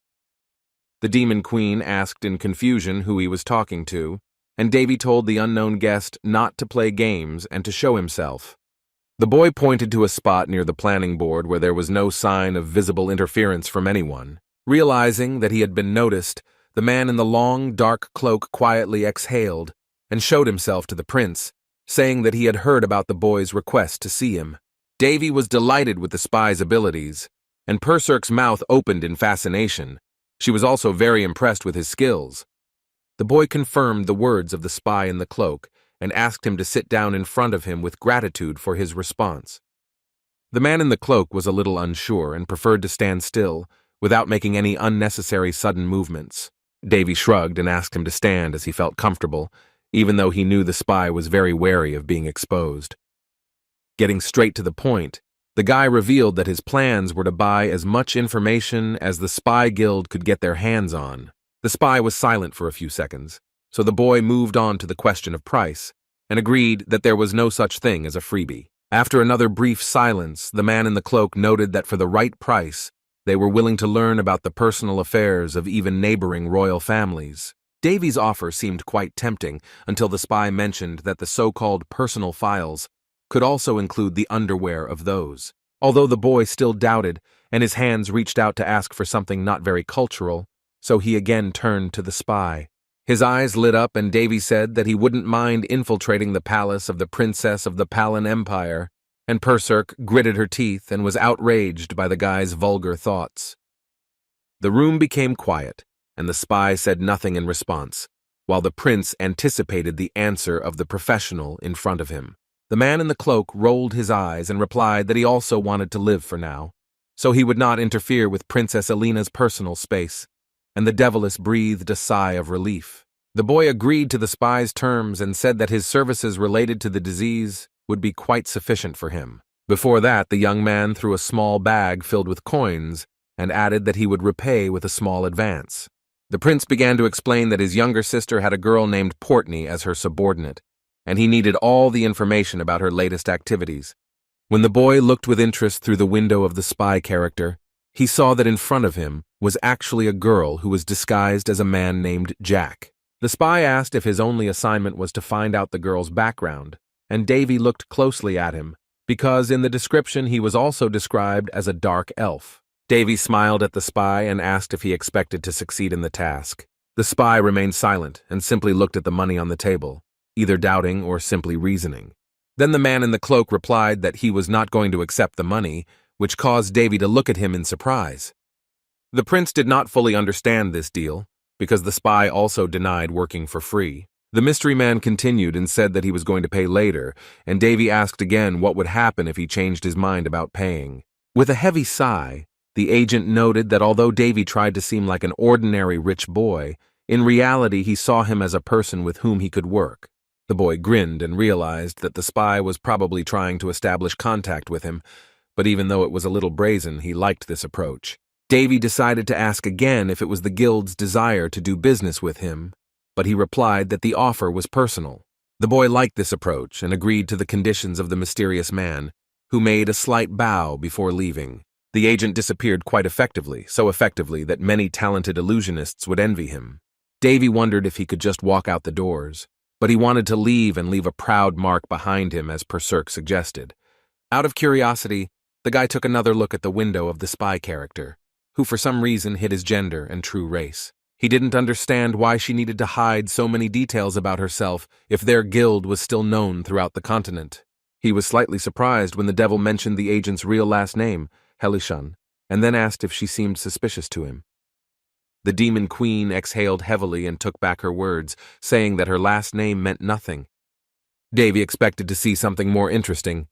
The Demon Queen asked in confusion who he was talking to, and Davy told the unknown guest not to play games and to show himself. The boy pointed to a spot near the planning board where there was no sign of visible interference from anyone. Realizing that he had been noticed, the man in the long, dark cloak quietly exhaled and showed himself to the prince, saying that he had heard about the boy's request to see him. Davy was delighted with the spy's abilities, and Perserk's mouth opened in fascination. She was also very impressed with his skills. The boy confirmed the words of the spy in the cloak and asked him to sit down in front of him with gratitude for his response. The man in the cloak was a little unsure and preferred to stand still, without making any unnecessary sudden movements. Davy shrugged and asked him to stand as he felt comfortable, even though he knew the spy was very wary of being exposed. Getting straight to the point, the guy revealed that his plans were to buy as much information as the spy guild could get their hands on. The spy was silent for a few seconds, so the boy moved on to the question of price, and agreed that there was no such thing as a freebie. After another brief silence, the man in the cloak noted that for the right price, they were willing to learn about the personal affairs of even neighboring royal families. Davy's offer seemed quite tempting until the spy mentioned that the so-called personal files could also include the underwear of those. Although the boy still doubted, and his hands reached out to ask for something not very cultural, so he again turned to the spy. His eyes lit up, and Davy said that he wouldn't mind infiltrating the palace of the princess of the Palan Empire, and Perserk gritted her teeth and was outraged by the guy's vulgar thoughts. The room became quiet, and the spy said nothing in response, while the prince anticipated the answer of the professional in front of him. The man in the cloak rolled his eyes and replied that he also wanted to live for now, so he would not interfere with Princess Alina's personal space, and the devilish breathed a sigh of relief. The boy agreed to the spy's terms and said that his services related to the disease would be quite sufficient for him. Before that, the young man threw a small bag filled with coins and added that he would repay with a small advance. The prince began to explain that his younger sister had a girl named Portney as her subordinate, and he needed all the information about her latest activities. When the boy looked with interest through the window of the spy character, he saw that in front of him was actually a girl who was disguised as a man named Jack. The spy asked if his only assignment was to find out the girl's background, and Davy looked closely at him, because in the description he was also described as a dark elf. Davy smiled at the spy and asked if he expected to succeed in the task. The spy remained silent and simply looked at the money on the table, either doubting or simply reasoning. Then the man in the cloak replied that he was not going to accept the money, which caused Davy to look at him in surprise. The prince did not fully understand this deal, because the spy also denied working for free. The mystery man continued and said that he was going to pay later, and Davy asked again what would happen if he changed his mind about paying. With a heavy sigh, the agent noted that although Davy tried to seem like an ordinary rich boy, in reality he saw him as a person with whom he could work. The boy grinned and realized that the spy was probably trying to establish contact with him, but even though it was a little brazen, he liked this approach. Davy decided to ask again if it was the guild's desire to do business with him, but he replied that the offer was personal. The boy liked this approach and agreed to the conditions of the mysterious man, who made a slight bow before leaving. The agent disappeared quite effectively, so effectively that many talented illusionists would envy him. Davy wondered if he could just walk out the doors, but he wanted to leave and leave a proud mark behind him as Perserk suggested. Out of curiosity, the guy took another look at the window of the spy character, who for some reason hid his gender and true race. He didn't understand why she needed to hide so many details about herself if their guild was still known throughout the continent. He was slightly surprised when the devil mentioned the agent's real last name, Helishan, and then asked if she seemed suspicious to him. The demon queen exhaled heavily and took back her words, saying that her last name meant nothing. Davy expected to see something more interesting,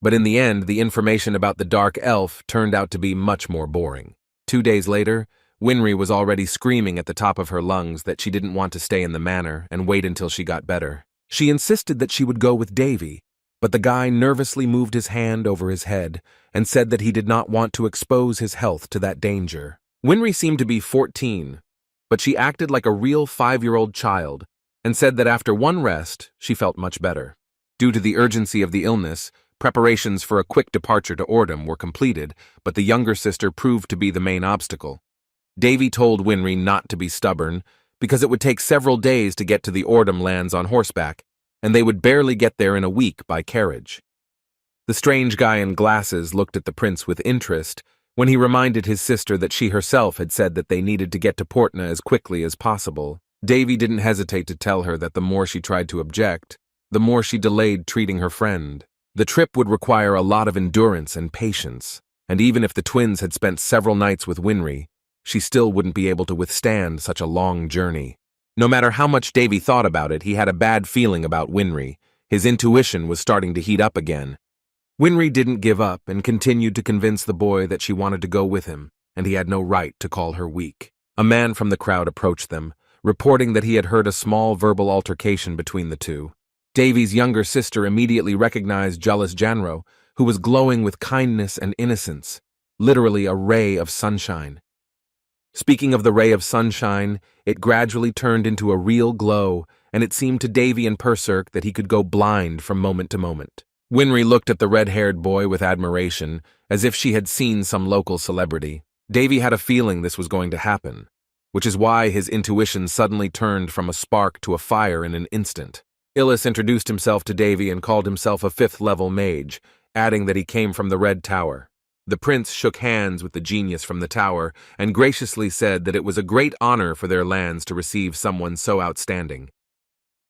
but in the end the information about the dark elf turned out to be much more boring. 2 days later, Winry was already screaming at the top of her lungs that she didn't want to stay in the manor and wait until she got better. She insisted that she would go with Davy, but the guy nervously moved his hand over his head and said that he did not want to expose his health to that danger. Winry seemed to be 14, but she acted like a real 5-year-old child and said that after one rest, she felt much better. Due to the urgency of the illness, preparations for a quick departure to Ordom were completed, but the younger sister proved to be the main obstacle. Davy told Winry not to be stubborn, because it would take several days to get to the Ordom lands on horseback, and they would barely get there in a week by carriage. The strange guy in glasses looked at the prince with interest when he reminded his sister that she herself had said that they needed to get to Portna as quickly as possible. Davy didn't hesitate to tell her that the more she tried to object, the more she delayed treating her friend. The trip would require a lot of endurance and patience, and even if the twins had spent several nights with Winry, she still wouldn't be able to withstand such a long journey. No matter how much Davy thought about it, he had a bad feeling about Winry. His intuition was starting to heat up again. Winry didn't give up and continued to convince the boy that she wanted to go with him, and he had no right to call her weak. A man from the crowd approached them, reporting that he had heard a small verbal altercation between the two. Davy's younger sister immediately recognized jealous Janro, who was glowing with kindness and innocence, literally a ray of sunshine. Speaking of the ray of sunshine, it gradually turned into a real glow, and it seemed to Davy and Perserk that he could go blind from moment to moment. Winry looked at the red-haired boy with admiration, as if she had seen some local celebrity. Davy had a feeling this was going to happen, which is why his intuition suddenly turned from a spark to a fire in an instant. Illis introduced himself to Davy and called himself a 5th-level mage, adding that he came from the Red Tower. The prince shook hands with the genius from the tower and graciously said that it was a great honor for their lands to receive someone so outstanding.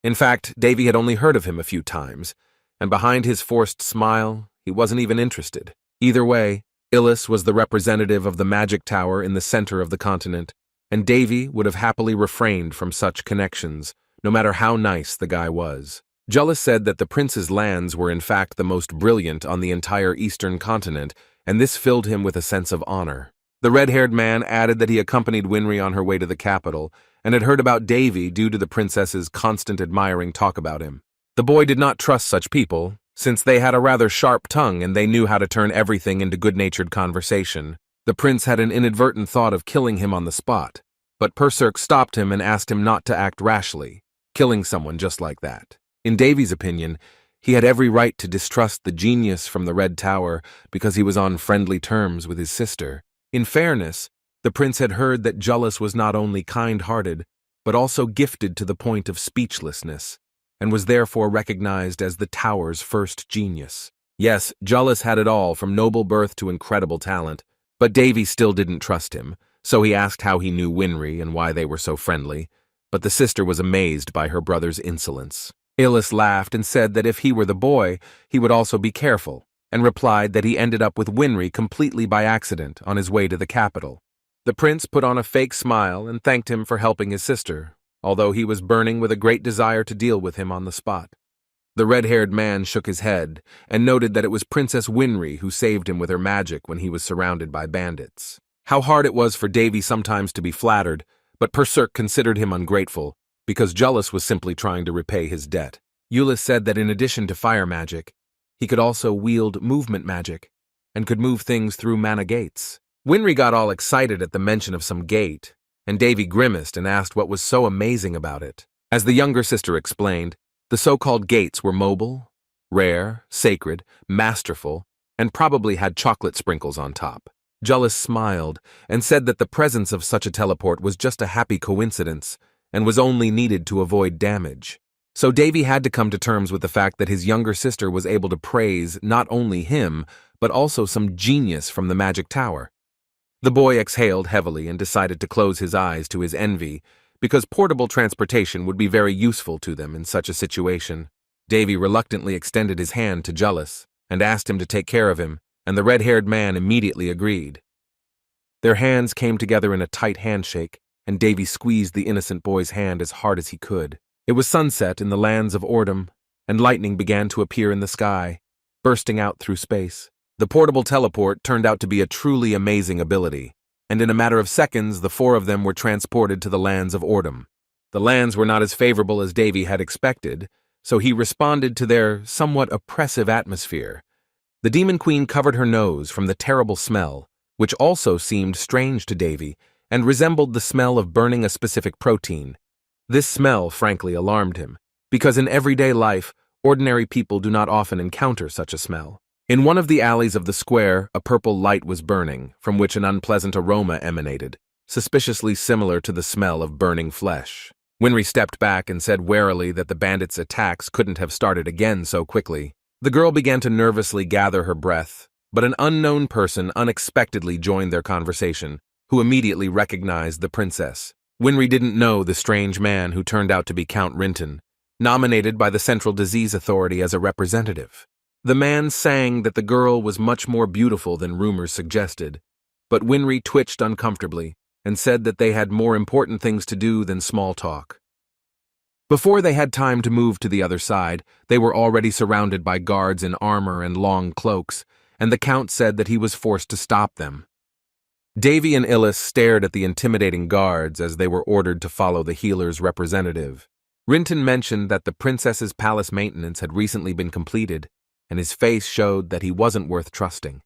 In fact, Davy had only heard of him a few times, and behind his forced smile, he wasn't even interested. Either way, Illis was the representative of the magic tower in the center of the continent, and Davy would have happily refrained from such connections, no matter how nice the guy was. Jullus said that the prince's lands were in fact the most brilliant on the entire eastern continent, and this filled him with a sense of honor. The red-haired man added that he accompanied Winry on her way to the capital, and had heard about Davy due to the princess's constant admiring talk about him. The boy did not trust such people, since they had a rather sharp tongue and they knew how to turn everything into good-natured conversation. The prince had an inadvertent thought of killing him on the spot, but Perserk stopped him and asked him not to act rashly, killing someone just like that. In Davy's opinion, he had every right to distrust the genius from the Red Tower because he was on friendly terms with his sister. In fairness, the prince had heard that Jullus was not only kind-hearted, but also gifted to the point of speechlessness, and was therefore recognized as the Tower's first genius. Yes, Jullus had it all, from noble birth to incredible talent, but Davy still didn't trust him, so he asked how he knew Winry and why they were so friendly, but the sister was amazed by her brother's insolence. Illis laughed and said that if he were the boy, he would also be careful, and replied that he ended up with Winry completely by accident on his way to the capital. The prince put on a fake smile and thanked him for helping his sister, although he was burning with a great desire to deal with him on the spot. The red-haired man shook his head and noted that it was Princess Winry who saved him with her magic when he was surrounded by bandits. How hard it was for Davy sometimes to be flattered, but Perserk considered him ungrateful, because Jullus was simply trying to repay his debt. Ulyss said that in addition to fire magic, he could also wield movement magic, and could move things through mana gates. Winry got all excited at the mention of some gate, and Davy grimaced and asked what was so amazing about it. As the younger sister explained, the so-called gates were mobile, rare, sacred, masterful, and probably had chocolate sprinkles on top. Jullus smiled and said that the presence of such a teleport was just a happy coincidence and was only needed to avoid damage. So Davy had to come to terms with the fact that his younger sister was able to praise not only him, but also some genius from the Magic Tower. The boy exhaled heavily and decided to close his eyes to his envy, because portable transportation would be very useful to them in such a situation. Davy reluctantly extended his hand to Jullus and asked him to take care of him, and the red-haired man immediately agreed. Their hands came together in a tight handshake, and Davy squeezed the innocent boy's hand as hard as he could. It was sunset in the lands of Ordum, and lightning began to appear in the sky, bursting out through space. The portable teleport turned out to be a truly amazing ability, and in a matter of seconds the four of them were transported to the lands of Ordum. The lands were not as favorable as Davy had expected, so he responded to their somewhat oppressive atmosphere. The Demon Queen covered her nose from the terrible smell, which also seemed strange to Davy, and resembled the smell of burning a specific protein. This smell frankly alarmed him, because in everyday life, ordinary people do not often encounter such a smell. In one of the alleys of the square, a purple light was burning, from which an unpleasant aroma emanated, suspiciously similar to the smell of burning flesh. Winry stepped back and said warily that the bandits' attacks couldn't have started again so quickly. The girl began to nervously gather her breath, but an unknown person unexpectedly joined their conversation, who immediately recognized the princess. Winry didn't know the strange man who turned out to be Count Rinton, nominated by the Central Disease Authority as a representative. The man sang that the girl was much more beautiful than rumors suggested, but Winry twitched uncomfortably and said that they had more important things to do than small talk. Before they had time to move to the other side, they were already surrounded by guards in armor and long cloaks, and the Count said that he was forced to stop them. Davy and Illis stared at the intimidating guards as they were ordered to follow the healer's representative. Rinton mentioned that the princess's palace maintenance had recently been completed, and his face showed that he wasn't worth trusting.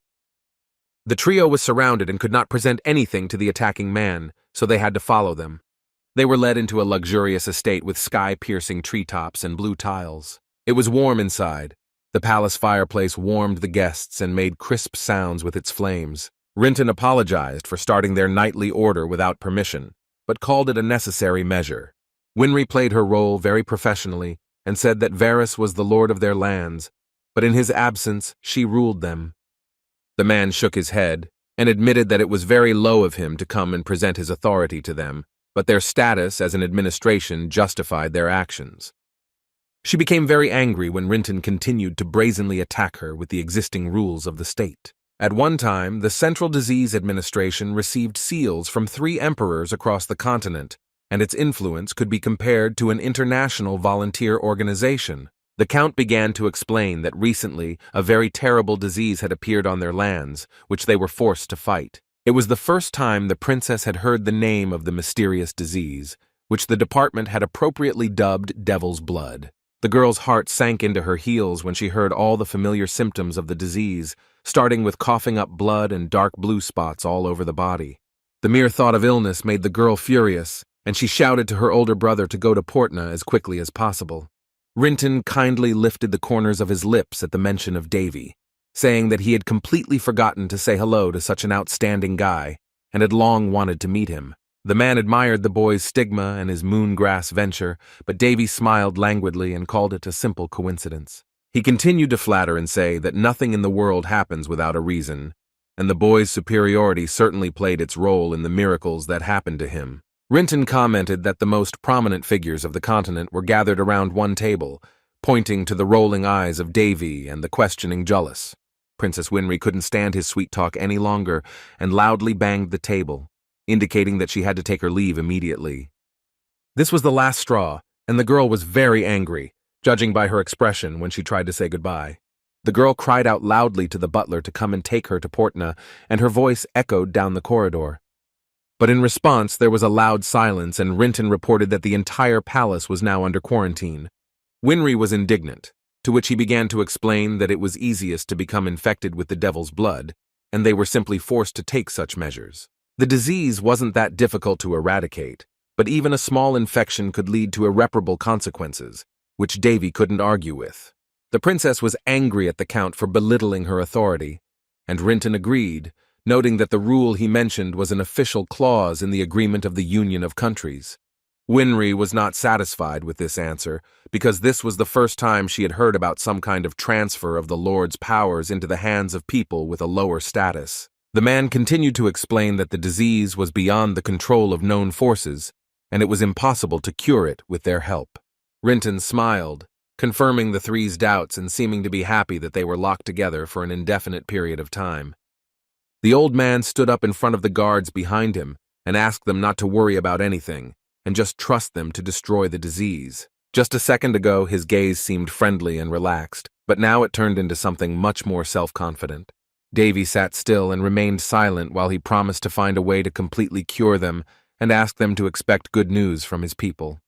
The trio was surrounded and could not present anything to the attacking man, so they had to follow them. They were led into a luxurious estate with sky-piercing treetops and blue tiles. It was warm inside. The palace fireplace warmed the guests and made crisp sounds with its flames. Rinton apologized for starting their nightly order without permission, but called it a necessary measure. Winry played her role very professionally and said that Varys was the lord of their lands, but in his absence she ruled them. The man shook his head and admitted that it was very low of him to come and present his authority to them, but their status as an administration justified their actions. She became very angry when Rinton continued to brazenly attack her with the existing rules of the state. At one time, the Central Disease Administration received seals from 3 emperors across the continent, and its influence could be compared to an international volunteer organization. The Count began to explain that recently a very terrible disease had appeared on their lands, which they were forced to fight. It was the first time the princess had heard the name of the mysterious disease, which the department had appropriately dubbed Devil's Blood. The girl's heart sank into her heels when she heard all the familiar symptoms of the disease, starting with coughing up blood and dark blue spots all over the body. The mere thought of illness made the girl furious, and she shouted to her older brother to go to Portna as quickly as possible. Rinton kindly lifted the corners of his lips at the mention of Davy, saying that he had completely forgotten to say hello to such an outstanding guy and had long wanted to meet him. The man admired the boy's stigma and his moongrass venture, but Davy smiled languidly and called it a simple coincidence. He continued to flatter and say that nothing in the world happens without a reason, and the boy's superiority certainly played its role in the miracles that happened to him. Rinton commented that the most prominent figures of the continent were gathered around one table, pointing to the rolling eyes of Davy and the questioning Jullus. Princess Winry couldn't stand his sweet talk any longer and loudly banged the table, indicating that she had to take her leave immediately. This was the last straw, and the girl was very angry, judging by her expression when she tried to say goodbye. The girl cried out loudly to the butler to come and take her to Portna, and her voice echoed down the corridor. But in response, there was a loud silence, and Rinton reported that the entire palace was now under quarantine. Winry was indignant, to which he began to explain that it was easiest to become infected with the devil's blood, and they were simply forced to take such measures. The disease wasn't that difficult to eradicate, but even a small infection could lead to irreparable consequences, which Davy couldn't argue with. The princess was angry at the count for belittling her authority, and Rinton agreed, noting that the rule he mentioned was an official clause in the agreement of the Union of Countries. Winry was not satisfied with this answer, because this was the first time she had heard about some kind of transfer of the Lord's powers into the hands of people with a lower status. The man continued to explain that the disease was beyond the control of known forces, and it was impossible to cure it with their help. Rinton smiled, confirming the three's doubts and seeming to be happy that they were locked together for an indefinite period of time. The old man stood up in front of the guards behind him and asked them not to worry about anything, and just trust them to destroy the disease. Just a second ago, his gaze seemed friendly and relaxed, but now it turned into something much more self-confident. Davy sat still and remained silent while he promised to find a way to completely cure them and asked them to expect good news from his people.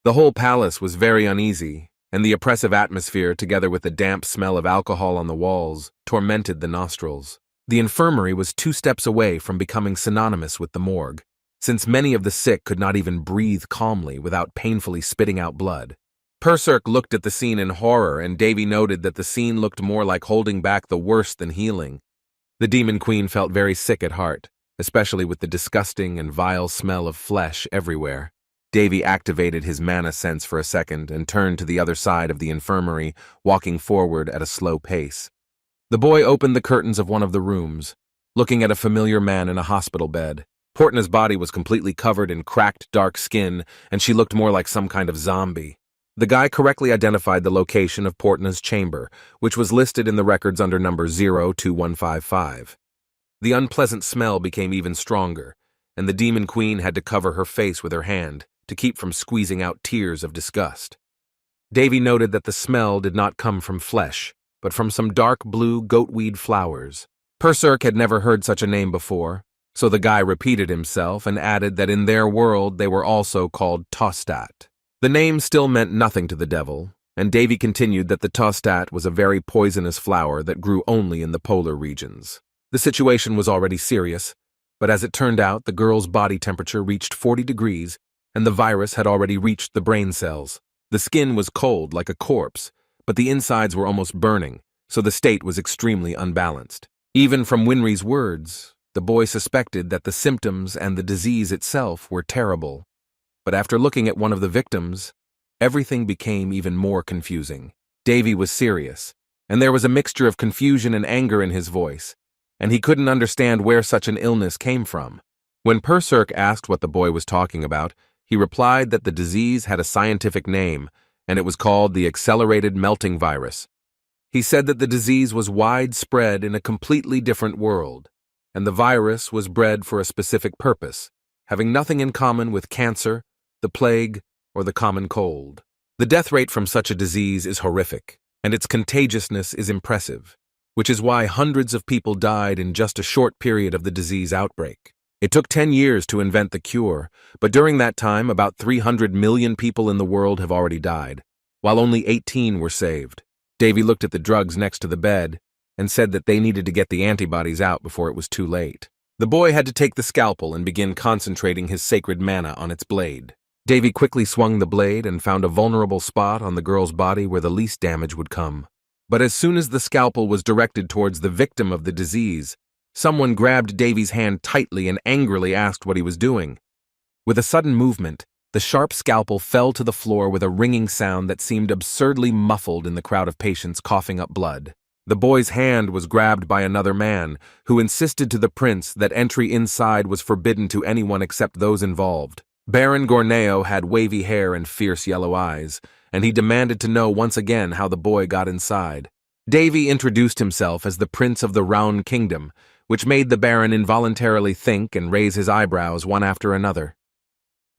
The whole palace was very uneasy, and the oppressive atmosphere, together with the damp smell of alcohol on the walls, tormented the nostrils. The infirmary was 2 steps away from becoming synonymous with the morgue, since many of the sick could not even breathe calmly without painfully spitting out blood. Perserk looked at the scene in horror, and Davy noted that the scene looked more like holding back the worst than healing. The Demon Queen felt very sick at heart, especially with the disgusting and vile smell of flesh everywhere. Davy activated his mana sense for a second and turned to the other side of the infirmary, walking forward at a slow pace. The boy opened the curtains of one of the rooms, looking at a familiar man in a hospital bed. Portna's body was completely covered in cracked, dark skin, and she looked more like some kind of zombie. The guy correctly identified the location of Portna's chamber, which was listed in the records under number 02155. The unpleasant smell became even stronger, and the Demon Queen had to cover her face with her hand to keep from squeezing out tears of disgust. Davy noted that the smell did not come from flesh, but from some dark blue goatweed flowers. Perserk had never heard such a name before, so the guy repeated himself and added that in their world they were also called Tostat. The name still meant nothing to the devil, and Davy continued that the Tostat was a very poisonous flower that grew only in the polar regions. The situation was already serious, but as it turned out, the girl's body temperature reached 40 degrees, and the virus had already reached the brain cells. The skin was cold like a corpse, but the insides were almost burning, so the state was extremely unbalanced. Even from Winry's words, the boy suspected that the symptoms and the disease itself were terrible. But after looking at one of the victims, everything became even more confusing. Davy was serious, and there was a mixture of confusion and anger in his voice, and he couldn't understand where such an illness came from. When Perserk asked what the boy was talking about, he replied that the disease had a scientific name, and it was called the accelerated melting virus. He said that the disease was widespread in a completely different world, and the virus was bred for a specific purpose, having nothing in common with cancer, the plague, or the common cold. The death rate from such a disease is horrific, and its contagiousness is impressive, which is why hundreds of people died in just a short period of the disease outbreak. It took 10 years to invent the cure, but during that time, about 300 million people in the world have already died, while only 18 were saved. Davy looked at the drugs next to the bed and said that they needed to get the antibodies out before it was too late. The boy had to take the scalpel and begin concentrating his sacred mana on its blade. Davy quickly swung the blade and found a vulnerable spot on the girl's body where the least damage would come. But as soon as the scalpel was directed towards the victim of the disease, someone grabbed Davy's hand tightly and angrily asked what he was doing. With a sudden movement, the sharp scalpel fell to the floor with a ringing sound that seemed absurdly muffled in the crowd of patients coughing up blood. The boy's hand was grabbed by another man, who insisted to the prince that entry inside was forbidden to anyone except those involved. Baron Gorneo had wavy hair and fierce yellow eyes, and he demanded to know once again how the boy got inside. Davy introduced himself as the Prince of the Round Kingdom, which made the Baron involuntarily think and raise his eyebrows one after another.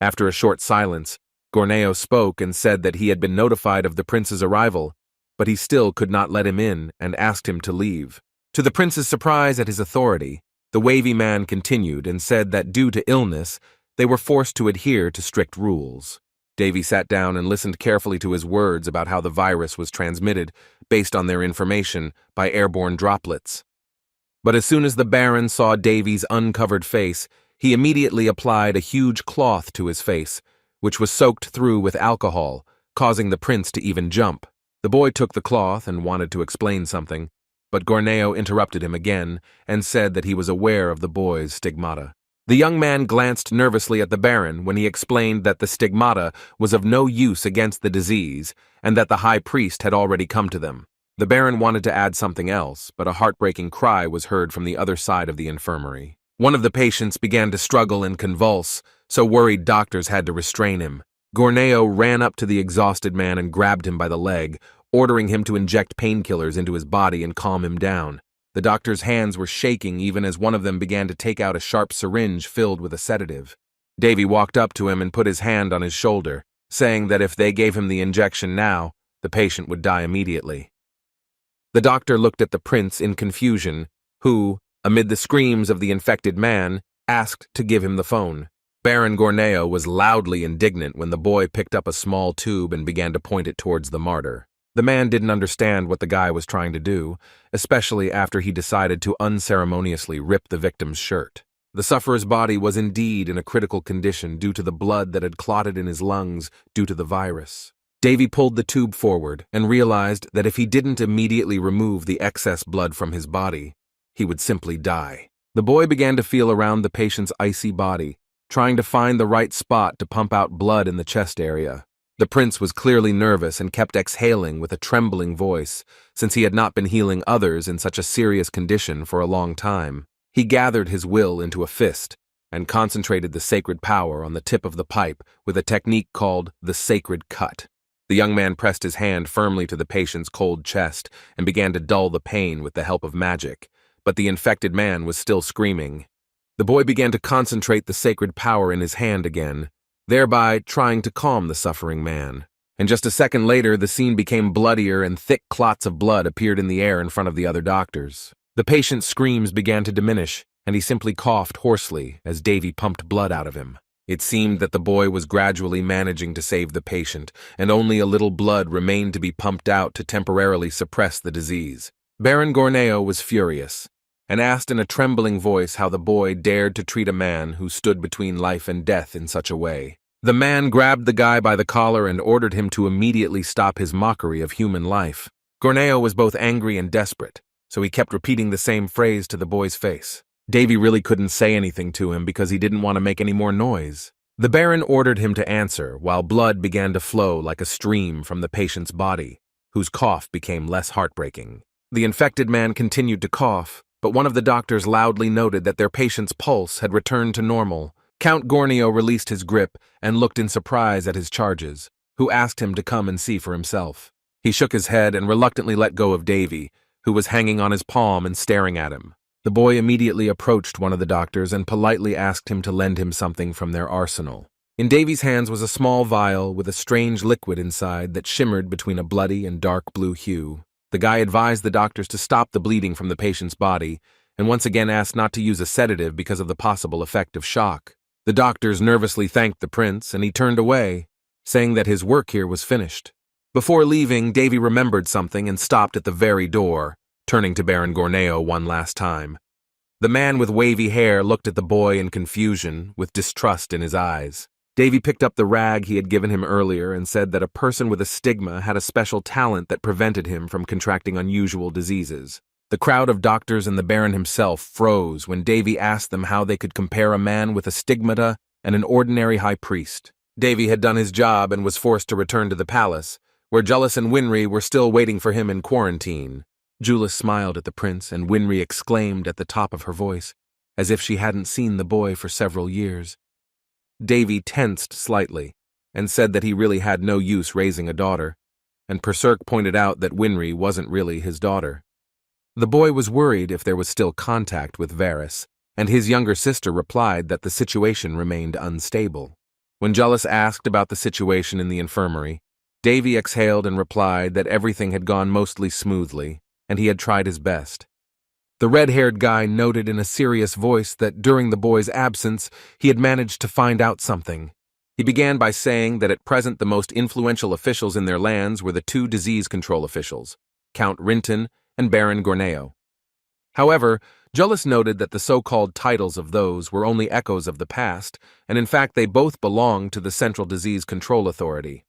After a short silence, Gorneo spoke and said that he had been notified of the prince's arrival, but he still could not let him in and asked him to leave. To the prince's surprise at his authority, the wavy man continued and said that due to illness, they were forced to adhere to strict rules. Davy sat down and listened carefully to his words about how the virus was transmitted, based on their information, by airborne droplets. But as soon as the Baron saw Davy's uncovered face, he immediately applied a huge cloth to his face, which was soaked through with alcohol, causing the prince to even jump. The boy took the cloth and wanted to explain something, but Gorneo interrupted him again and said that he was aware of the boy's stigmata. The young man glanced nervously at the Baron when he explained that the stigmata was of no use against the disease and that the high priest had already come to them. The Baron wanted to add something else, but a heartbreaking cry was heard from the other side of the infirmary. One of the patients began to struggle and convulse, so worried doctors had to restrain him. Gorneo ran up to the exhausted man and grabbed him by the leg, ordering him to inject painkillers into his body and calm him down. The doctor's hands were shaking even as one of them began to take out a sharp syringe filled with a sedative. Davy walked up to him and put his hand on his shoulder, saying that if they gave him the injection now, the patient would die immediately. The doctor looked at the prince in confusion, who, amid the screams of the infected man, asked to give him the phone. Baron Gorneo was loudly indignant when the boy picked up a small tube and began to point it towards the martyr. The man didn't understand what the guy was trying to do, especially after he decided to unceremoniously rip the victim's shirt. The sufferer's body was indeed in a critical condition due to the blood that had clotted in his lungs due to the virus. Davy pulled the tube forward and realized that if he didn't immediately remove the excess blood from his body, he would simply die. The boy began to feel around the patient's icy body, trying to find the right spot to pump out blood in the chest area. The prince was clearly nervous and kept exhaling with a trembling voice, since he had not been healing others in such a serious condition for a long time. He gathered his will into a fist and concentrated the sacred power on the tip of the pipe with a technique called the sacred cut. The young man pressed his hand firmly to the patient's cold chest and began to dull the pain with the help of magic, but the infected man was still screaming. The boy began to concentrate the sacred power in his hand again, thereby trying to calm the suffering man. And just a second later, the scene became bloodier and thick clots of blood appeared in the air in front of the other doctors. The patient's screams began to diminish, and he simply coughed hoarsely as Davy pumped blood out of him. It seemed that the boy was gradually managing to save the patient, and only a little blood remained to be pumped out to temporarily suppress the disease. Baron Gorneo was furious, and asked in a trembling voice how the boy dared to treat a man who stood between life and death in such a way. The man grabbed the guy by the collar and ordered him to immediately stop his mockery of human life. Gorneo was both angry and desperate, so he kept repeating the same phrase to the boy's face. Davy really couldn't say anything to him because he didn't want to make any more noise. The Baron ordered him to answer while blood began to flow like a stream from the patient's body, whose cough became less heartbreaking. The infected man continued to cough, but one of the doctors loudly noted that their patient's pulse had returned to normal. Count Gorneo released his grip and looked in surprise at his charges, who asked him to come and see for himself. He shook his head and reluctantly let go of Davy, who was hanging on his palm and staring at him. The boy immediately approached one of the doctors and politely asked him to lend him something from their arsenal. In Davy's hands was a small vial with a strange liquid inside that shimmered between a bloody and dark blue hue. The guy advised the doctors to stop the bleeding from the patient's body, and once again asked not to use a sedative because of the possible effect of shock. The doctors nervously thanked the prince, and he turned away, saying that his work here was finished. Before leaving, Davy remembered something and stopped at the very door, turning to Baron Gorneo one last time. The man with wavy hair looked at the boy in confusion, with distrust in his eyes. Davy picked up the rag he had given him earlier and said that a person with a stigma had a special talent that prevented him from contracting unusual diseases. The crowd of doctors and the Baron himself froze when Davy asked them how they could compare a man with a stigmata and an ordinary high priest. Davy had done his job and was forced to return to the palace, where Jullus and Winry were still waiting for him in quarantine. Jullus smiled at the prince, and Winry exclaimed at the top of her voice, as if she hadn't seen the boy for several years. Davy tensed slightly, and said that he really had no use raising a daughter, and Perserk pointed out that Winry wasn't really his daughter. The boy was worried if there was still contact with Varys, and his younger sister replied that the situation remained unstable. When Jullus asked about the situation in the infirmary, Davy exhaled and replied that everything had gone mostly smoothly, and he had tried his best. The red-haired guy noted in a serious voice that during the boy's absence, he had managed to find out something. He began by saying that at present the most influential officials in their lands were the two disease control officials, Count Rinton and Baron Gorneo. However, Jullus noted that the so-called titles of those were only echoes of the past, and in fact they both belonged to the Central Disease Control Authority.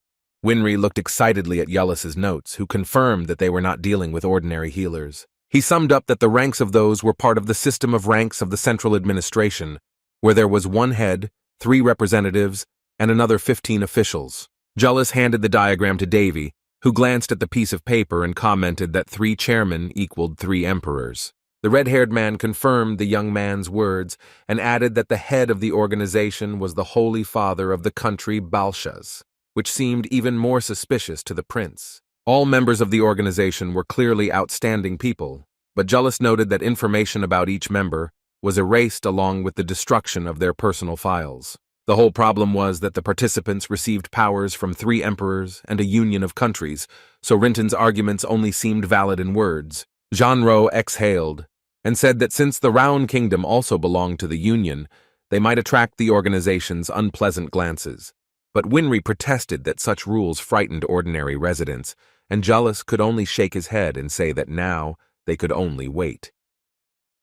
Winry looked excitedly at Jullus's notes, who confirmed that they were not dealing with ordinary healers. He summed up that the ranks of those were part of the system of ranks of the central administration, where there was one head, 3 representatives, and another 15 officials. Jullus handed the diagram to Davy, who glanced at the piece of paper and commented that 3 chairmen equaled 3 emperors. The red-haired man confirmed the young man's words and added that the head of the organization was the Holy Father of the country Balshas, which seemed even more suspicious to the prince. All members of the organization were clearly outstanding people, but Jullus noted that information about each member was erased along with the destruction of their personal files. The whole problem was that the participants received powers from 3 emperors and a union of countries, so Rinton's arguments only seemed valid in words. Jeanreau exhaled and said that since the Round Kingdom also belonged to the union, they might attract the organization's unpleasant glances. But Winry protested that such rules frightened ordinary residents, and Jullus could only shake his head and say that now they could only wait.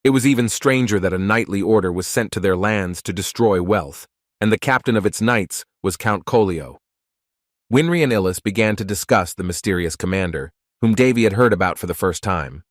It was even stranger that a knightly order was sent to their lands to destroy wealth, and the captain of its knights was Count Collio. Winry and Illis began to discuss the mysterious commander, whom Davy had heard about for the first time.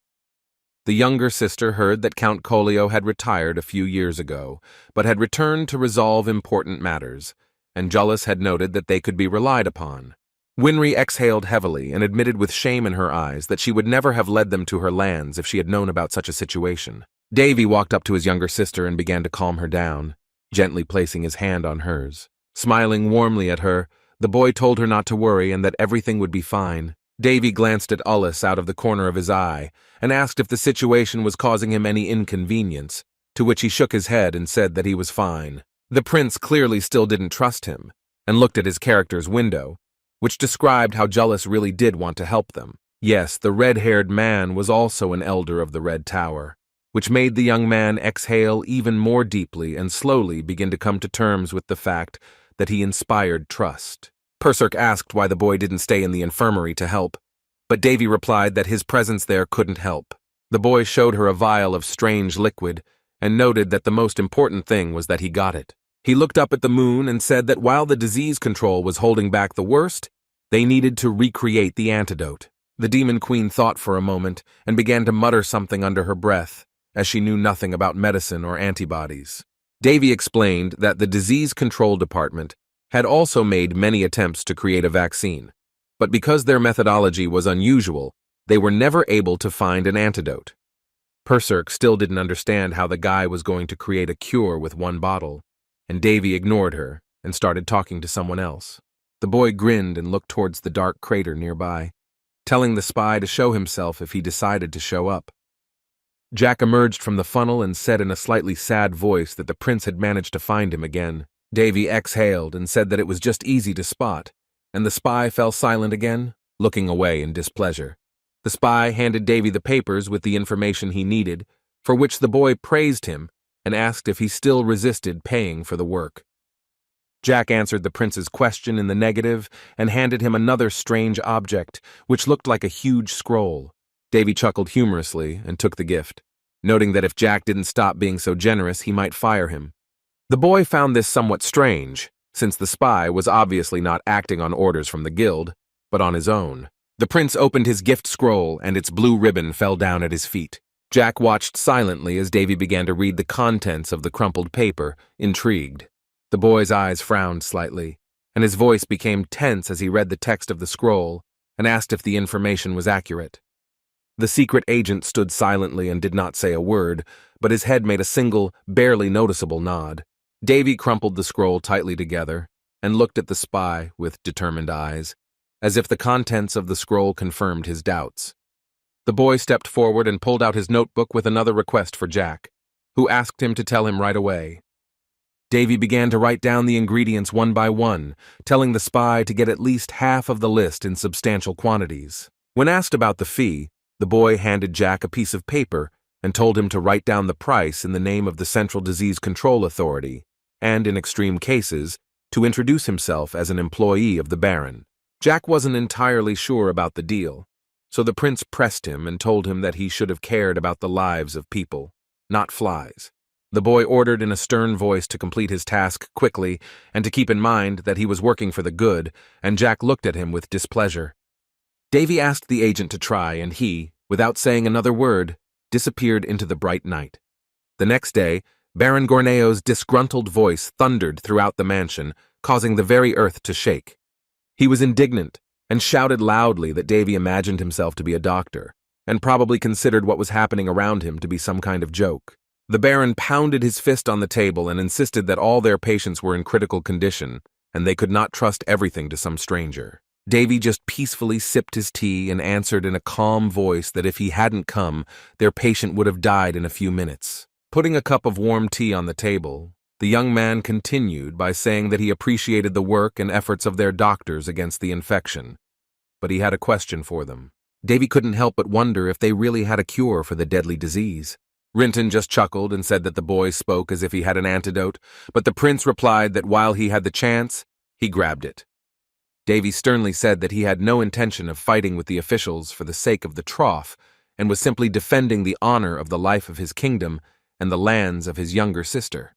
The younger sister heard that Count Collio had retired a few years ago, but had returned to resolve important matters, and Jullus had noted that they could be relied upon. Winry exhaled heavily and admitted with shame in her eyes that she would never have led them to her lands if she had known about such a situation. Davy walked up to his younger sister and began to calm her down, gently placing his hand on hers. Smiling warmly at her, the boy told her not to worry and that everything would be fine. Davy glanced at Ullis out of the corner of his eye and asked if the situation was causing him any inconvenience, to which he shook his head and said that he was fine. The prince clearly still didn't trust him, and looked at his character's window, which described how Jullus really did want to help them. Yes, the red-haired man was also an elder of the Red Tower, which made the young man exhale even more deeply and slowly begin to come to terms with the fact that he inspired trust. Perserk asked why the boy didn't stay in the infirmary to help, but Davy replied that his presence there couldn't help. The boy showed her a vial of strange liquid and noted that the most important thing was that he got it. He looked up at the moon and said that while the disease control was holding back the worst, they needed to recreate the antidote. The Demon Queen thought for a moment and began to mutter something under her breath, as she knew nothing about medicine or antibodies. Davy explained that the Disease Control Department had also made many attempts to create a vaccine, but because their methodology was unusual, they were never able to find an antidote. Perserk still didn't understand how the guy was going to create a cure with 1 bottle, and Davy ignored her and started talking to someone else. The boy grinned and looked towards the dark crater nearby, telling the spy to show himself if he decided to show up. Jack emerged from the funnel and said in a slightly sad voice that the prince had managed to find him again. Davy exhaled and said that it was just easy to spot, and the spy fell silent again, looking away in displeasure. The spy handed Davy the papers with the information he needed, for which the boy praised him and asked if he still resisted paying for the work. Jack answered the prince's question in the negative and handed him another strange object, which looked like a huge scroll. Davy chuckled humorously and took the gift, noting that if Jack didn't stop being so generous, he might fire him. The boy found this somewhat strange, since the spy was obviously not acting on orders from the guild, but on his own. The prince opened his gift scroll and its blue ribbon fell down at his feet. Jack watched silently as Davy began to read the contents of the crumpled paper, intrigued. The boy's eyes frowned slightly, and his voice became tense as he read the text of the scroll and asked if the information was accurate. The secret agent stood silently and did not say a word, but his head made a single, barely noticeable nod. Davy crumpled the scroll tightly together and looked at the spy with determined eyes, as if the contents of the scroll confirmed his doubts. The boy stepped forward and pulled out his notebook with another request for Jack, who asked him to tell him right away. Davy began to write down the ingredients one by one, telling the spy to get at least half of the list in substantial quantities. When asked about the fee, the boy handed Jack a piece of paper and told him to write down the price in the name of the Central Disease Control Authority, and in extreme cases, to introduce himself as an employee of the Baron. Jack wasn't entirely sure about the deal, so the prince pressed him and told him that he should have cared about the lives of people, not flies. The boy ordered in a stern voice to complete his task quickly and to keep in mind that he was working for the good, and Jack looked at him with displeasure. Davy asked the agent to try, and he, without saying another word, disappeared into the bright night. The next day, Baron Gorneo's disgruntled voice thundered throughout the mansion, causing the very earth to shake. He was indignant and shouted loudly that Davy imagined himself to be a doctor, and probably considered what was happening around him to be some kind of joke. The Baron pounded his fist on the table and insisted that all their patients were in critical condition, and they could not trust everything to some stranger. Davy just peacefully sipped his tea and answered in a calm voice that if he hadn't come, their patient would have died in a few minutes. Putting a cup of warm tea on the table, the young man continued by saying that he appreciated the work and efforts of their doctors against the infection, but he had a question for them. Davy couldn't help but wonder if they really had a cure for the deadly disease. Rinton just chuckled and said that the boy spoke as if he had an antidote, but the prince replied that while he had the chance, he grabbed it. Davy sternly said that he had no intention of fighting with the officials for the sake of the trough, and was simply defending the honor of the life of his kingdom and the lands of his younger sister.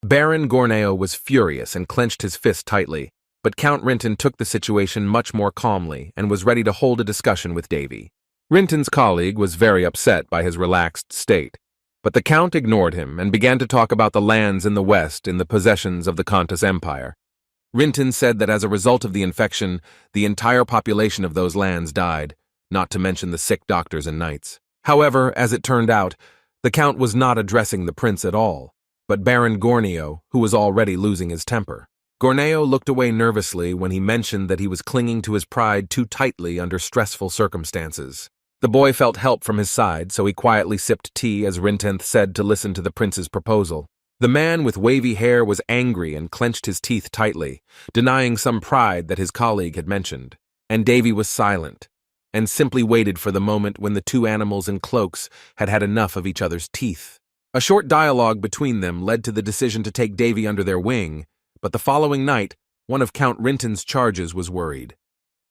Baron Gorneo was furious and clenched his fist tightly, but Count Rinton took the situation much more calmly and was ready to hold a discussion with Davy. Rinton's colleague was very upset by his relaxed state, but the Count ignored him and began to talk about the lands in the west in the possessions of the Kantas Empire. Rinton said that as a result of the infection, the entire population of those lands died, not to mention the sick doctors and knights. However, as it turned out, the Count was not addressing the prince at all, but Baron Gorneo, who was already losing his temper. Gorneo looked away nervously when he mentioned that he was clinging to his pride too tightly under stressful circumstances. The boy felt help from his side, so he quietly sipped tea as Rintenth said to listen to the prince's proposal. The man with wavy hair was angry and clenched his teeth tightly, denying some pride that his colleague had mentioned. And Davy was silent, and simply waited for the moment when the two animals in cloaks had had enough of each other's teeth. A short dialogue between them led to the decision to take Davy under their wing, but the following night, one of Count Rinton's charges was worried.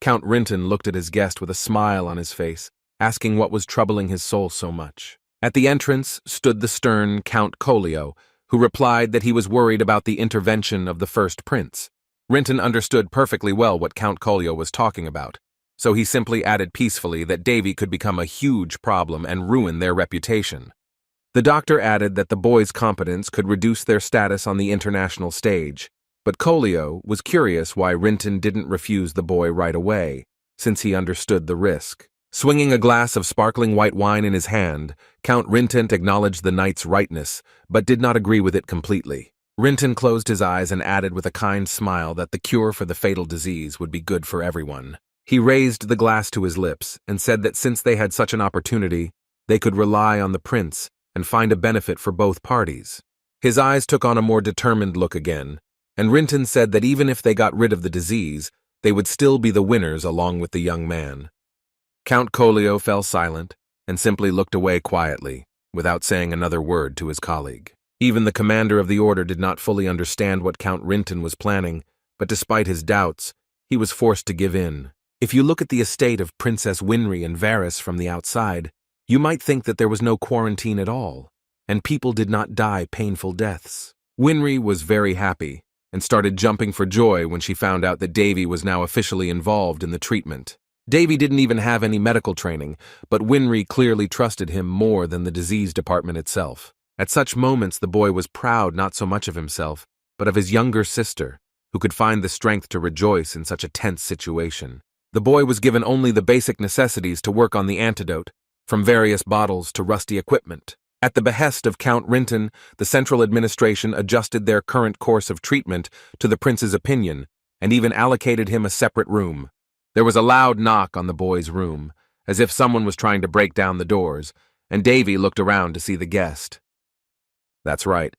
Count Rinton looked at his guest with a smile on his face, asking what was troubling his soul so much. At the entrance stood the stern Count Colio, who replied that he was worried about the intervention of the first prince. Rinton understood perfectly well what Count Colio was talking about, so he simply added peacefully that Davy could become a huge problem and ruin their reputation. The doctor added that the boy's competence could reduce their status on the international stage, but Colio was curious why Rinton didn't refuse the boy right away, since he understood the risk. Swinging a glass of sparkling white wine in his hand, Count Rintent acknowledged the knight's rightness, but did not agree with it completely. Rinton closed his eyes and added with a kind smile that the cure for the fatal disease would be good for everyone. He raised the glass to his lips and said that since they had such an opportunity, they could rely on the prince and find a benefit for both parties. His eyes took on a more determined look again, and Rinton said that even if they got rid of the disease, they would still be the winners along with the young man. Count Colio fell silent and simply looked away quietly, without saying another word to his colleague. Even the commander of the order did not fully understand what Count Rinton was planning, but despite his doubts, he was forced to give in. If you look at the estate of Princess Winry and Varys from the outside, you might think that there was no quarantine at all, and people did not die painful deaths. Winry was very happy and started jumping for joy when she found out that Davy was now officially involved in the treatment. Davy didn't even have any medical training, but Winry clearly trusted him more than the disease department itself. At such moments, the boy was proud not so much of himself, but of his younger sister, who could find the strength to rejoice in such a tense situation. The boy was given only the basic necessities to work on the antidote, from various bottles to rusty equipment. At the behest of Count Rinton, the central administration adjusted their current course of treatment to the prince's opinion, and even allocated him a separate room. There was a loud knock on the boy's room, as if someone was trying to break down the doors, and Davy looked around to see the guest. That's right.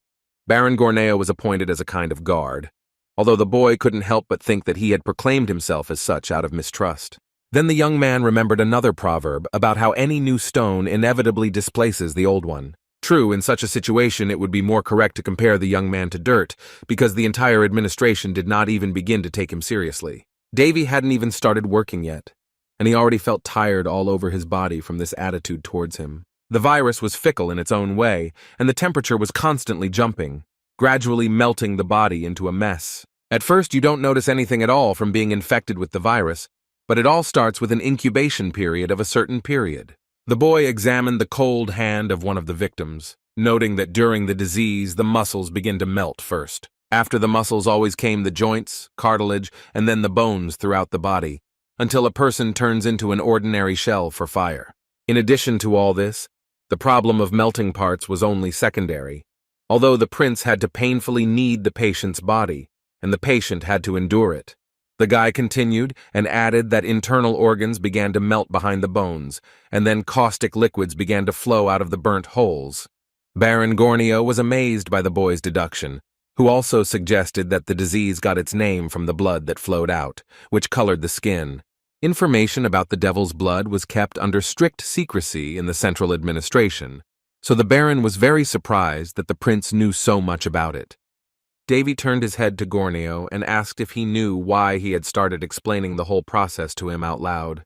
Baron Gorneo was appointed as a kind of guard, although the boy couldn't help but think that he had proclaimed himself as such out of mistrust. Then the young man remembered another proverb about how any new stone inevitably displaces the old one. True, in such a situation it would be more correct to compare the young man to dirt, because the entire administration did not even begin to take him seriously. Davy hadn't even started working yet, and he already felt tired all over his body from this attitude towards him. The virus was fickle in its own way, and the temperature was constantly jumping, gradually melting the body into a mess. At first, you don't notice anything at all from being infected with the virus, but it all starts with an incubation period of a certain period. The boy examined the cold hand of one of the victims, noting that during the disease, the muscles begin to melt first. After the muscles always came the joints, cartilage, and then the bones throughout the body, until a person turns into an ordinary shell for fire. In addition to all this, the problem of melting parts was only secondary, although the prince had to painfully knead the patient's body, and the patient had to endure it. The guy continued and added that internal organs began to melt behind the bones, and then caustic liquids began to flow out of the burnt holes. Baron Gorneo was amazed by the boy's deduction, who also suggested that the disease got its name from the blood that flowed out, which colored the skin. Information about the devil's blood was kept under strict secrecy in the central administration, so the Baron was very surprised that the prince knew so much about it. Davy turned his head to Gorneo and asked if he knew why he had started explaining the whole process to him out loud.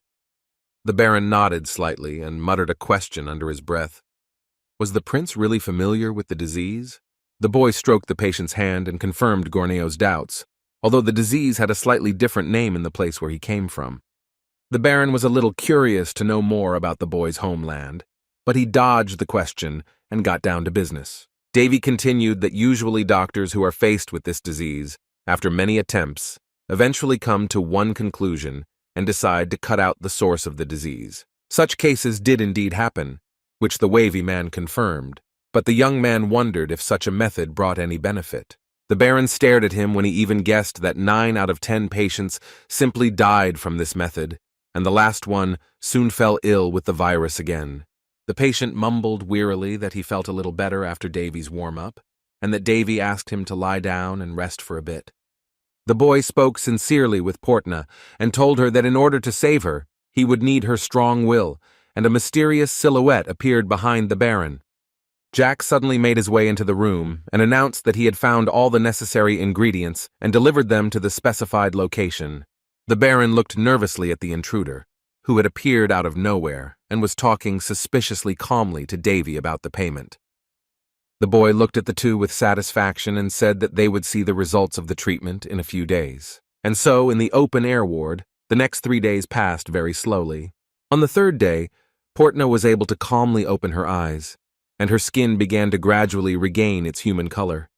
The Baron nodded slightly and muttered a question under his breath. Was the prince really familiar with the disease? The boy stroked the patient's hand and confirmed Gorneo's doubts, although the disease had a slightly different name in the place where he came from. The Baron was a little curious to know more about the boy's homeland, but he dodged the question and got down to business. Davy continued that usually doctors who are faced with this disease, after many attempts, eventually come to one conclusion and decide to cut out the source of the disease. Such cases did indeed happen, which the wavy man confirmed, but the young man wondered if such a method brought any benefit. The Baron stared at him when he even guessed that 9 out of 10 patients simply died from this method, and the last one soon fell ill with the virus again. The patient mumbled wearily that he felt a little better after Davy's warm-up, and that Davy asked him to lie down and rest for a bit. The boy spoke sincerely with Portna and told her that in order to save her, he would need her strong will, and a mysterious silhouette appeared behind the Baron. Jack suddenly made his way into the room and announced that he had found all the necessary ingredients and delivered them to the specified location. The Baron looked nervously at the intruder, who had appeared out of nowhere and was talking suspiciously calmly to Davy about the payment. The boy looked at the two with satisfaction and said that they would see the results of the treatment in a few days. And so, in the open-air ward, the next 3 days passed very slowly. On the 3rd day, Portna was able to calmly open her eyes, and her skin began to gradually regain its human color.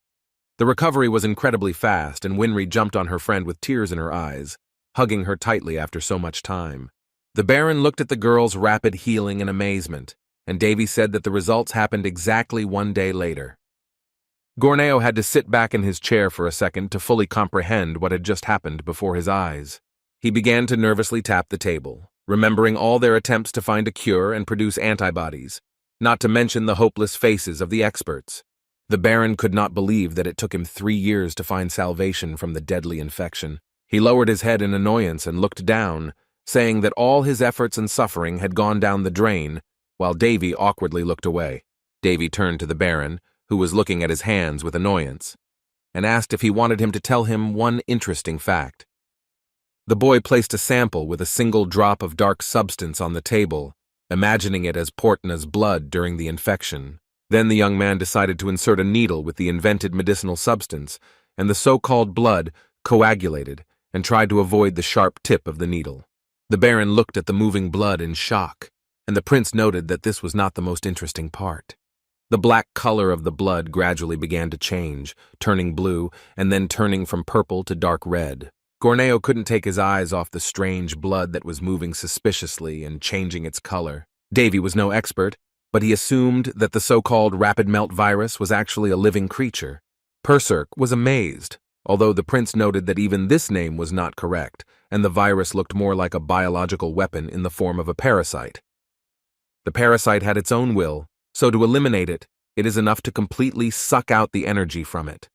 The recovery was incredibly fast, and Winry jumped on her friend with tears in her eyes, hugging her tightly after so much time. The Baron looked at the girl's rapid healing in amazement, and Davy said that the results happened exactly 1 day later. Gorneo had to sit back in his chair for a second to fully comprehend what had just happened before his eyes. He began to nervously tap the table, remembering all their attempts to find a cure and produce antibodies, not to mention the hopeless faces of the experts. The Baron could not believe that it took him 3 years to find salvation from the deadly infection. He lowered his head in annoyance and looked down, saying that all his efforts and suffering had gone down the drain, while Davy awkwardly looked away. Davy turned to the Baron, who was looking at his hands with annoyance, and asked if he wanted him to tell him one interesting fact. The boy placed a sample with a single drop of dark substance on the table, imagining it as Portna's blood during the infection. Then the young man decided to insert a needle with the invented medicinal substance, and the so-called blood coagulated and tried to avoid the sharp tip of the needle. The Baron looked at the moving blood in shock, and the prince noted that this was not the most interesting part. The black color of the blood gradually began to change, turning blue and then turning from purple to dark red. Gorneo couldn't take his eyes off the strange blood that was moving suspiciously and changing its color. Davy was no expert, but he assumed that the so-called rapid melt virus was actually a living creature. Perserk was amazed, although the prince noted that even this name was not correct, and the virus looked more like a biological weapon in the form of a parasite. The parasite had its own will, so to eliminate it, it is enough to completely suck out the energy from it.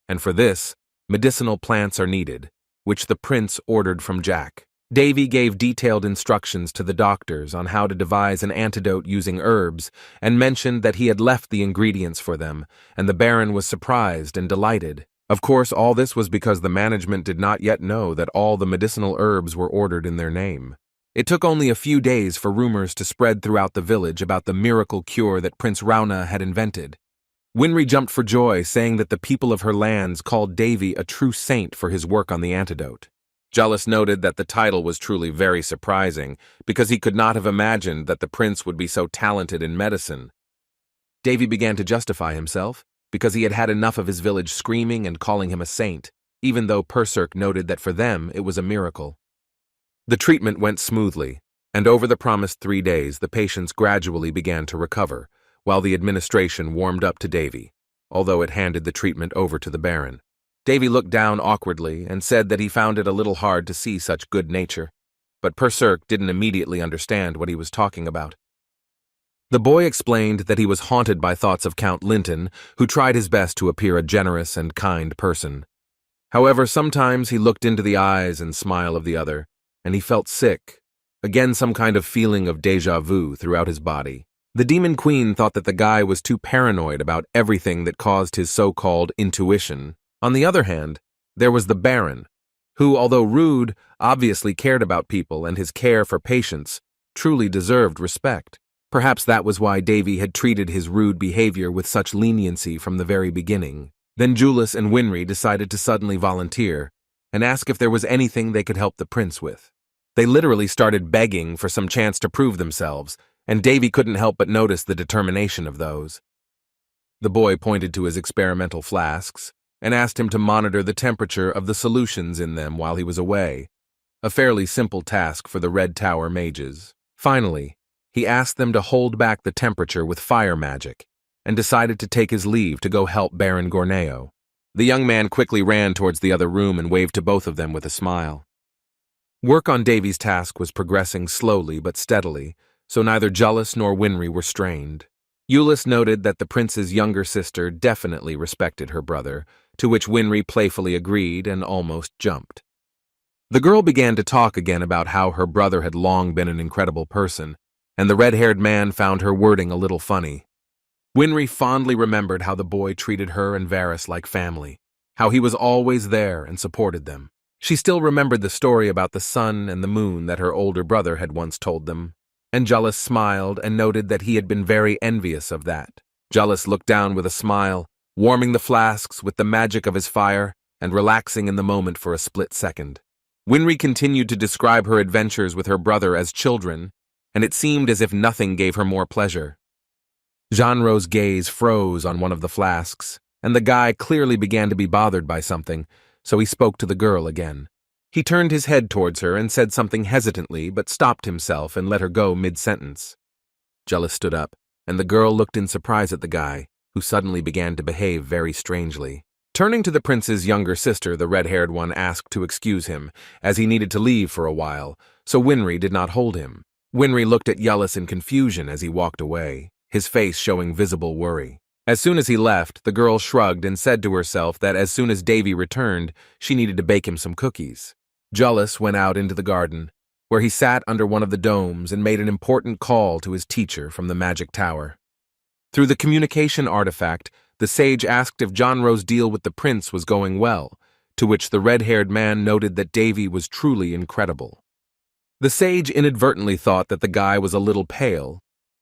And for this, medicinal plants are needed, which the prince ordered from Jack. Davy gave detailed instructions to the doctors on how to devise an antidote using herbs, and mentioned that he had left the ingredients for them, and the Baron was surprised and delighted. Of course, all this was because the management did not yet know that all the medicinal herbs were ordered in their name. It took only a few days for rumors to spread throughout the village about the miracle cure that Prince Rauna had invented. Winry jumped for joy, saying that the people of her lands called Davy a true saint for his work on the antidote. Jullus noted that the title was truly very surprising, because he could not have imagined that the prince would be so talented in medicine. Davy began to justify himself, because he had had enough of his village screaming and calling him a saint, even though Perserk noted that for them it was a miracle. The treatment went smoothly, and over the promised 3 days the patients gradually began to recover, while the administration warmed up to Davy, although it handed the treatment over to the Baron. Davy looked down awkwardly and said that he found it a little hard to see such good nature, but Perserk didn't immediately understand what he was talking about. The boy explained that he was haunted by thoughts of Count Linton, who tried his best to appear a generous and kind person. However, sometimes he looked into the eyes and smile of the other, and he felt sick, again some kind of feeling of déjà vu throughout his body. The Demon Queen thought that the guy was too paranoid about everything that caused his so-called intuition. On the other hand, there was the Baron, who, although rude, obviously cared about people, and his care for patients truly deserved respect. Perhaps that was why Davy had treated his rude behavior with such leniency from the very beginning. Then Jullus and Winry decided to suddenly volunteer and ask if there was anything they could help the prince with. They literally started begging for some chance to prove themselves, and Davy couldn't help but notice the determination of those. The boy pointed to his experimental flasks and asked him to monitor the temperature of the solutions in them while he was away, a fairly simple task for the Red Tower mages. Finally, he asked them to hold back the temperature with fire magic, and decided to take his leave to go help Baron Gorneo. The young man quickly ran towards the other room and waved to both of them with a smile. Work on Davy's task was progressing slowly but steadily, so neither Jullus nor Winry were strained. Jullus noted that the prince's younger sister definitely respected her brother, to which Winry playfully agreed and almost jumped. The girl began to talk again about how her brother had long been an incredible person, and the red-haired man found her wording a little funny. Winry fondly remembered how the boy treated her and Varys like family, how he was always there and supported them. She still remembered the story about the sun and the moon that her older brother had once told them, and Jullus smiled and noted that he had been very envious of that. Jullus looked down with a smile, warming the flasks with the magic of his fire and relaxing in the moment for a split second. Winry continued to describe her adventures with her brother as children, and it seemed as if nothing gave her more pleasure. Jeanreau's gaze froze on one of the flasks, and the guy clearly began to be bothered by something, so he spoke to the girl again. He turned his head towards her and said something hesitantly, but stopped himself and let her go mid-sentence. Jullus stood up, and the girl looked in surprise at the guy, who suddenly began to behave very strangely. Turning to the prince's younger sister, the red-haired one asked to excuse him, as he needed to leave for a while, so Winry did not hold him. Winry looked at Jullus in confusion as he walked away, his face showing visible worry. As soon as he left, the girl shrugged and said to herself that as soon as Davy returned, she needed to bake him some cookies. Jullus went out into the garden, where he sat under one of the domes and made an important call to his teacher from the magic tower. Through the communication artifact, the sage asked if Jeanreau's deal with the prince was going well, to which the red-haired man noted that Davy was truly incredible. The sage inadvertently thought that the guy was a little pale,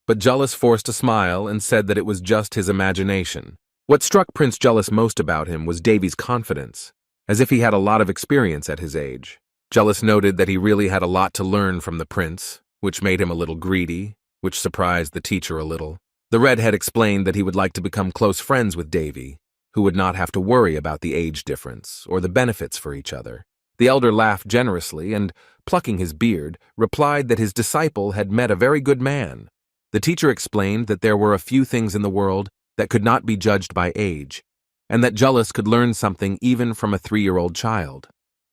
but Jullus forced a smile and said that it was just his imagination. What struck Prince Jullus most about him was Davy's confidence, as if he had a lot of experience at his age. Jullus noted that he really had a lot to learn from the prince, which made him a little greedy, which surprised the teacher a little. The redhead explained that he would like to become close friends with Davy, who would not have to worry about the age difference or the benefits for each other. The elder laughed generously and, plucking his beard, replied that his disciple had met a very good man. The teacher explained that there were a few things in the world that could not be judged by age, and that Jullus could learn something even from a 3-year-old child.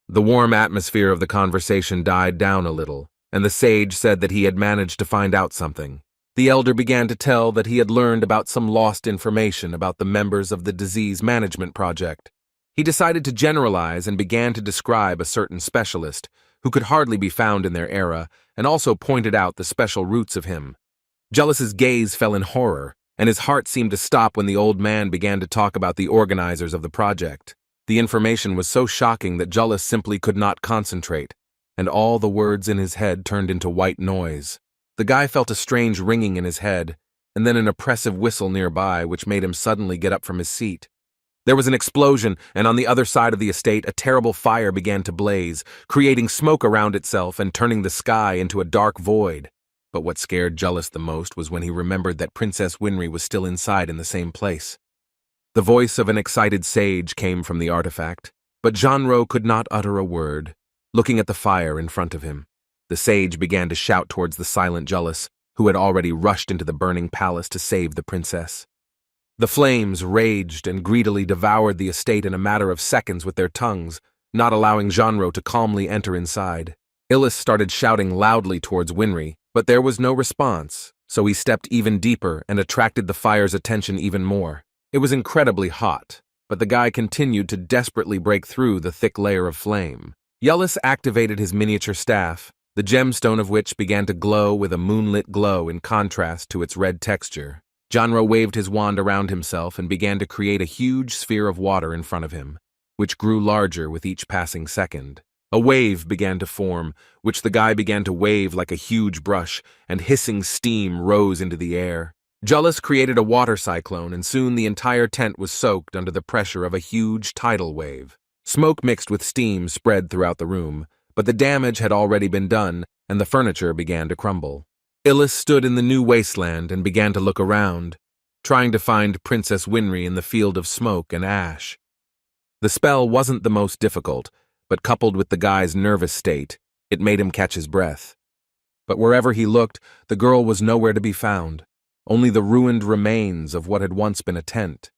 The warm atmosphere of the conversation died down a little, and the sage said that he had managed to find out something. The elder began to tell that he had learned about some lost information about the members of the Disease Management Project. He decided to generalize and began to describe a certain specialist who could hardly be found in their era, and also pointed out the special roots of him. Jullus's gaze fell in horror, and his heart seemed to stop when the old man began to talk about the organizers of the project. The information was so shocking that Jullus simply could not concentrate, and all the words in his head turned into white noise. The guy felt a strange ringing in his head, and then an oppressive whistle nearby which made him suddenly get up from his seat. There was an explosion, and on the other side of the estate a terrible fire began to blaze, creating smoke around itself and turning the sky into a dark void. But what scared Jullus the most was when he remembered that Princess Winry was still inside in the same place. The voice of an excited sage came from the artifact, but Genro could not utter a word, looking at the fire in front of him. The sage began to shout towards the silent Jullus, who had already rushed into the burning palace to save the princess. The flames raged and greedily devoured the estate in a matter of seconds with their tongues, not allowing Genro to calmly enter inside. Illis started shouting loudly towards Winry, but there was no response, so he stepped even deeper and attracted the fire's attention even more. It was incredibly hot, but the guy continued to desperately break through the thick layer of flame. Jullus activated his miniature staff, the gemstone of which began to glow with a moonlit glow in contrast to its red texture. Genro waved his wand around himself and began to create a huge sphere of water in front of him, which grew larger with each passing second. A wave began to form, which the guy began to wave like a huge brush, and hissing steam rose into the air. Jullus created a water cyclone, and soon the entire tent was soaked under the pressure of a huge tidal wave. Smoke mixed with steam spread throughout the room, but the damage had already been done, and the furniture began to crumble. Illis stood in the new wasteland and began to look around, trying to find Princess Winry in the field of smoke and ash. The spell wasn't the most difficult, but coupled with the guy's nervous state, it made him catch his breath. But wherever he looked, the girl was nowhere to be found, only the ruined remains of what had once been a tent.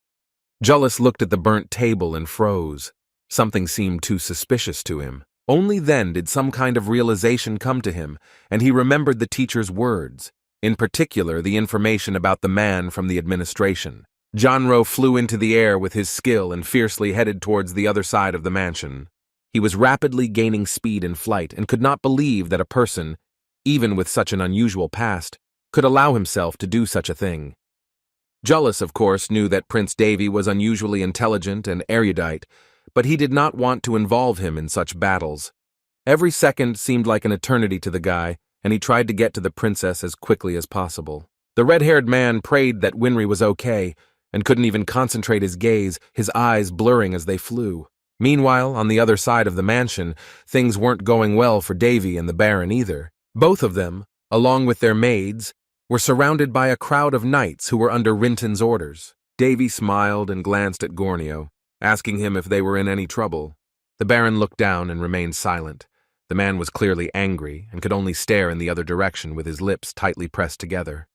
Jullus looked at the burnt table and froze. Something seemed too suspicious to him. Only then did some kind of realization come to him, and he remembered the teacher's words, in particular the information about the man from the administration. Genro flew into the air with his skill and fiercely headed towards the other side of the mansion. He was rapidly gaining speed in flight and could not believe that a person, even with such an unusual past, could allow himself to do such a thing. Jullus, of course, knew that Prince Davy was unusually intelligent and erudite, but he did not want to involve him in such battles. Every second seemed like an eternity to the guy, and he tried to get to the princess as quickly as possible. The red-haired man prayed that Winry was okay, and couldn't even concentrate his gaze, his eyes blurring as they flew. Meanwhile, on the other side of the mansion, things weren't going well for Davy and the Baron either. Both of them, along with their maids, were surrounded by a crowd of knights who were under Rinton's orders. Davy smiled and glanced at Gornio, asking him if they were in any trouble. The Baron looked down and remained silent. The man was clearly angry and could only stare in the other direction with his lips tightly pressed together.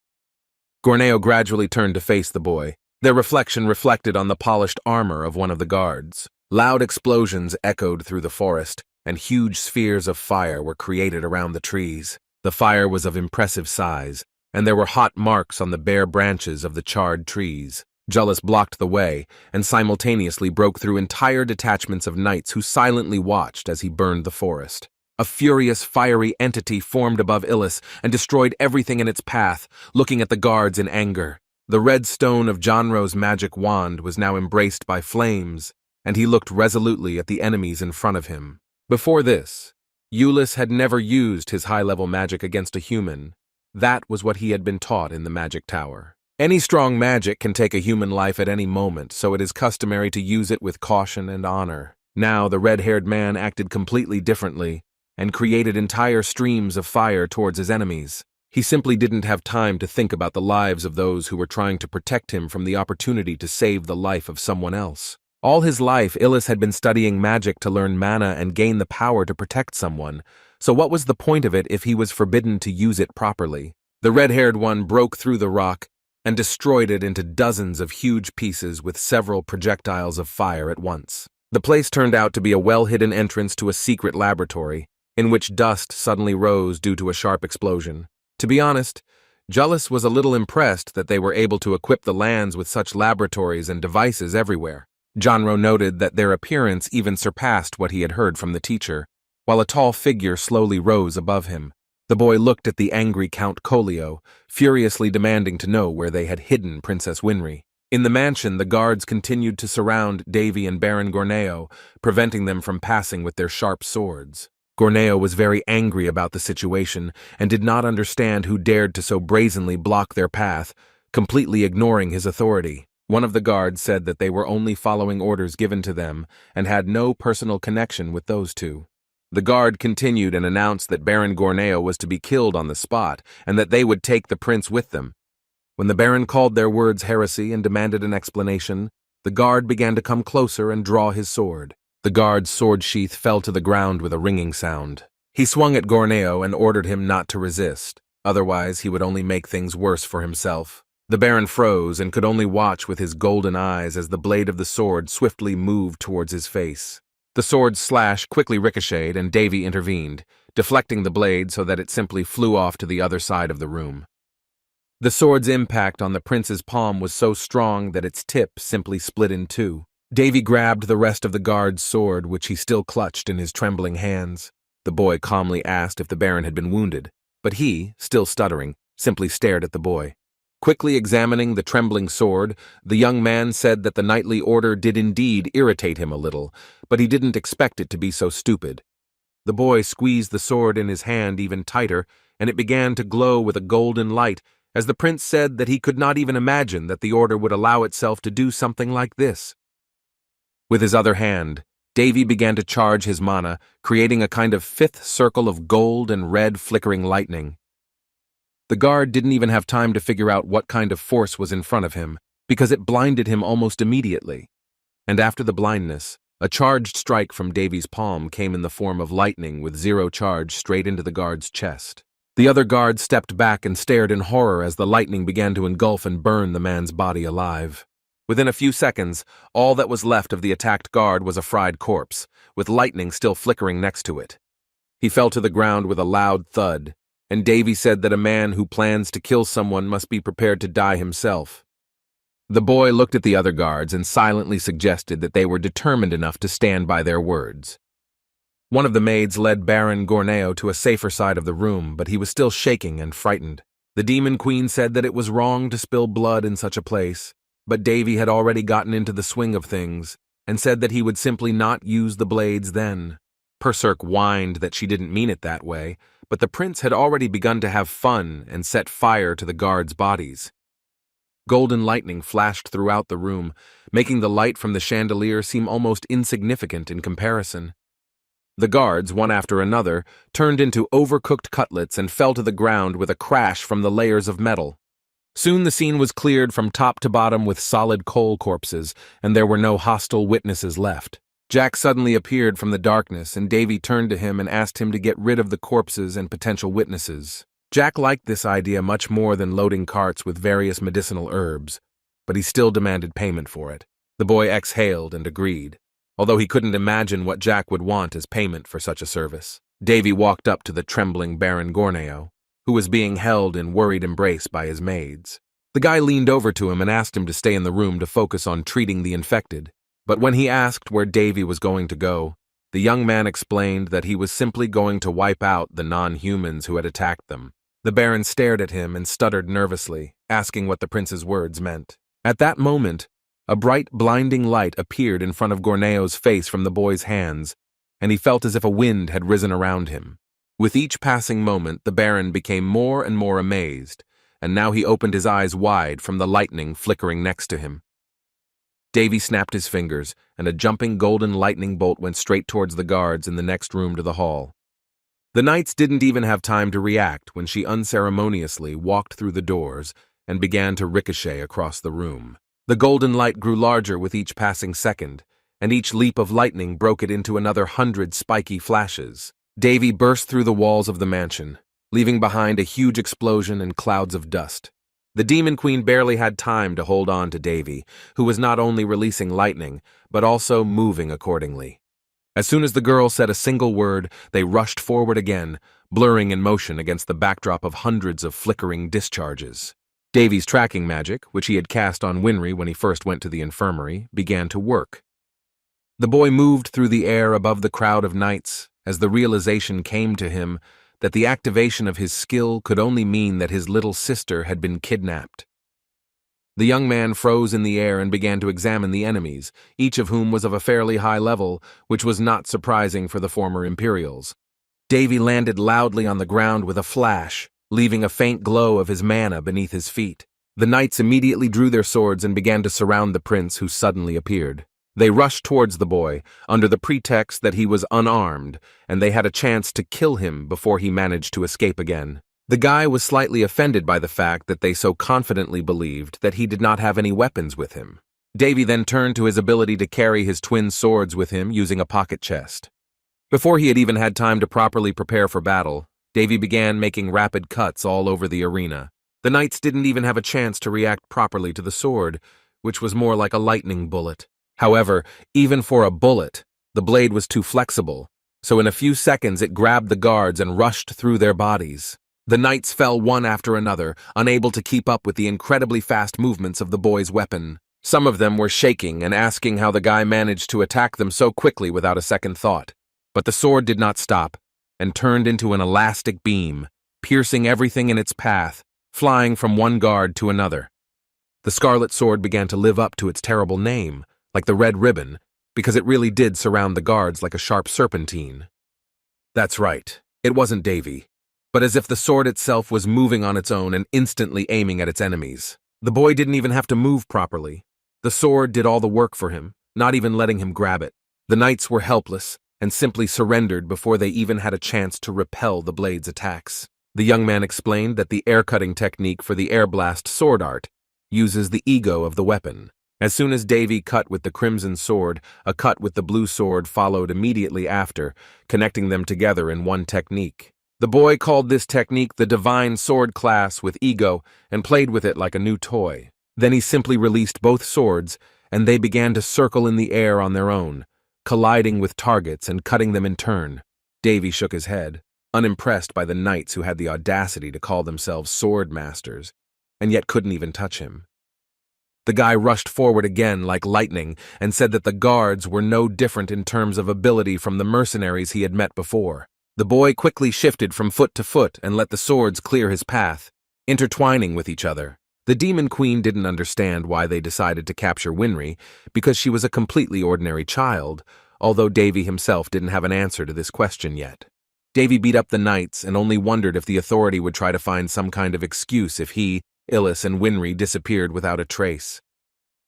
Gornio gradually turned to face the boy. Their reflection reflected on the polished armor of one of the guards. Loud explosions echoed through the forest, and huge spheres of fire were created around the trees. The fire was of impressive size, and there were hot marks on the bare branches of the charred trees. Jullus blocked the way, and simultaneously broke through entire detachments of knights who silently watched as he burned the forest. A furious, fiery entity formed above Illis and destroyed everything in its path, looking at the guards in anger. The red stone of Genro's magic wand was now embraced by flames, and he looked resolutely at the enemies in front of him. Before this, Eulis had never used his high-level magic against a human. That was what he had been taught in the magic tower. Any strong magic can take a human life at any moment, so it is customary to use it with caution and honor. Now the red-haired man acted completely differently and created entire streams of fire towards his enemies. He simply didn't have time to think about the lives of those who were trying to protect him from the opportunity to save the life of someone else. All his life, Illis had been studying magic to learn mana and gain the power to protect someone, so what was the point of it if he was forbidden to use it properly? The red-haired one broke through the rock and destroyed it into dozens of huge pieces with several projectiles of fire at once. The place turned out to be a well-hidden entrance to a secret laboratory, in which dust suddenly rose due to a sharp explosion. To be honest, Jullus was a little impressed that they were able to equip the lands with such laboratories and devices everywhere. Jonro noted that their appearance even surpassed what he had heard from the teacher, while a tall figure slowly rose above him. The boy looked at the angry Count Colio, furiously demanding to know where they had hidden Princess Winry. In the mansion, the guards continued to surround Davy and Baron Gorneo, preventing them from passing with their sharp swords. Gorneo was very angry about the situation and did not understand who dared to so brazenly block their path, completely ignoring his authority. One of the guards said that they were only following orders given to them and had no personal connection with those two. The guard continued and announced that Baron Gorneo was to be killed on the spot and that they would take the prince with them. When the Baron called their words heresy and demanded an explanation, the guard began to come closer and draw his sword. The guard's sword sheath fell to the ground with a ringing sound. He swung at Gorneo and ordered him not to resist, otherwise he would only make things worse for himself. The Baron froze and could only watch with his golden eyes as the blade of the sword swiftly moved towards his face. The sword's slash quickly ricocheted and Davy intervened, deflecting the blade so that it simply flew off to the other side of the room. The sword's impact on the prince's palm was so strong that its tip simply split in two. Davy grabbed the rest of the guard's sword, which he still clutched in his trembling hands. The boy calmly asked if the Baron had been wounded, but he, still stuttering, simply stared at the boy. Quickly examining the trembling sword, the young man said that the knightly order did indeed irritate him a little, but he didn't expect it to be so stupid. The boy squeezed the sword in his hand even tighter, and it began to glow with a golden light, as the prince said that he could not even imagine that the order would allow itself to do something like this. With his other hand, Davy began to charge his mana, creating a kind of fifth circle of gold and red flickering lightning. The guard didn't even have time to figure out what kind of force was in front of him, because it blinded him almost immediately. And after the blindness, a charged strike from Davy's palm came in the form of lightning with zero charge straight into the guard's chest. The other guard stepped back and stared in horror as the lightning began to engulf and burn the man's body alive. Within a few seconds, all that was left of the attacked guard was a fried corpse, with lightning still flickering next to it. He fell to the ground with a loud thud, and Davy said that a man who plans to kill someone must be prepared to die himself. The boy looked at the other guards and silently suggested that they were determined enough to stand by their words. One of the maids led Baron Gorneo to a safer side of the room, but he was still shaking and frightened. The Demon Queen said that it was wrong to spill blood in such a place, but Davy had already gotten into the swing of things, and said that he would simply not use the blades then. Perserk whined that she didn't mean it that way, but the prince had already begun to have fun and set fire to the guards' bodies. Golden lightning flashed throughout the room, making the light from the chandelier seem almost insignificant in comparison. The guards, one after another, turned into overcooked cutlets and fell to the ground with a crash from the layers of metal. Soon the scene was cleared from top to bottom with solid coal corpses, and there were no hostile witnesses left. Jack suddenly appeared from the darkness, and Davy turned to him and asked him to get rid of the corpses and potential witnesses. Jack liked this idea much more than loading carts with various medicinal herbs, but he still demanded payment for it. The boy exhaled and agreed, although he couldn't imagine what Jack would want as payment for such a service. Davy walked up to the trembling Baron Gorneo, who was being held in worried embrace by his maids. The guy leaned over to him and asked him to stay in the room to focus on treating the infected. But when he asked where Davy was going to go, the young man explained that he was simply going to wipe out the non-humans who had attacked them. The Baron stared at him and stuttered nervously, asking what the prince's words meant. At that moment, A bright, blinding light appeared in front of Gorneo's face from the boy's hands, and he felt as if a wind had risen around him. With each passing moment, the Baron became more and more amazed, and now he opened his eyes wide from the lightning flickering next to him. Davy snapped his fingers, and a jumping golden lightning bolt went straight towards the guards in the next room to the hall. The knights didn't even have time to react when she unceremoniously walked through the doors and began to ricochet across the room. The golden light grew larger with each passing second, and each leap of lightning broke it into another 100 spiky flashes. Davy burst through the walls of the mansion, leaving behind a huge explosion and clouds of dust. The Demon Queen barely had time to hold on to Davy, who was not only releasing lightning, but also moving accordingly. As soon as the girl said a single word, they rushed forward again, blurring in motion against the backdrop of hundreds of flickering discharges. Davy's tracking magic, which he had cast on Winry when he first went to the infirmary, began to work. The boy moved through the air above the crowd of knights as the realization came to him that the activation of his skill could only mean that his little sister had been kidnapped. The young man froze in the air and began to examine the enemies, each of whom was of a fairly high level, which was not surprising for the former Imperials. Davy landed loudly on the ground with a flash, leaving a faint glow of his mana beneath his feet. The knights immediately drew their swords and began to surround the prince who suddenly appeared. They rushed towards the boy, under the pretext that he was unarmed, and they had a chance to kill him before he managed to escape again. The guy was slightly offended by the fact that they so confidently believed that he did not have any weapons with him. Davy then turned to his ability to carry his twin swords with him using a pocket chest. Before he had even had time to properly prepare for battle, Davy began making rapid cuts all over the arena. The knights didn't even have a chance to react properly to the sword, which was more like a lightning bullet. However, even for a bullet, the blade was too flexible, so in a few seconds it grabbed the guards and rushed through their bodies. The knights fell one after another, unable to keep up with the incredibly fast movements of the boy's weapon. Some of them were shaking and asking how the guy managed to attack them so quickly without a second thought. But the sword did not stop, and turned into an elastic beam, piercing everything in its path, flying from one guard to another. The scarlet sword began to live up to its terrible name, like the red ribbon, because it really did surround the guards like a sharp serpentine. That's right, it wasn't Davy, but as if the sword itself was moving on its own and instantly aiming at its enemies. The boy didn't even have to move properly. The sword did all the work for him, not even letting him grab it. The knights were helpless and simply surrendered before they even had a chance to repel the blade's attacks. The young man explained that the air-cutting technique for the air blast sword art uses the ego of the weapon. As soon as Davy cut with the crimson sword, a cut with the blue sword followed immediately after, connecting them together in one technique. The boy called this technique the Divine Sword Class with Ego and played with it like a new toy. Then he simply released both swords, and they began to circle in the air on their own, colliding with targets and cutting them in turn. Davy shook his head, unimpressed by the knights who had the audacity to call themselves sword masters, and yet couldn't even touch him. The guy rushed forward again like lightning and said that the guards were no different in terms of ability from the mercenaries he had met before. The boy quickly shifted from foot to foot and let the swords clear his path, intertwining with each other. The Demon Queen didn't understand why they decided to capture Winry, because she was a completely ordinary child, although Davy himself didn't have an answer to this question yet. Davy beat up the knights and only wondered if the authority would try to find some kind of excuse if he, Illis, and Winry disappeared without a trace.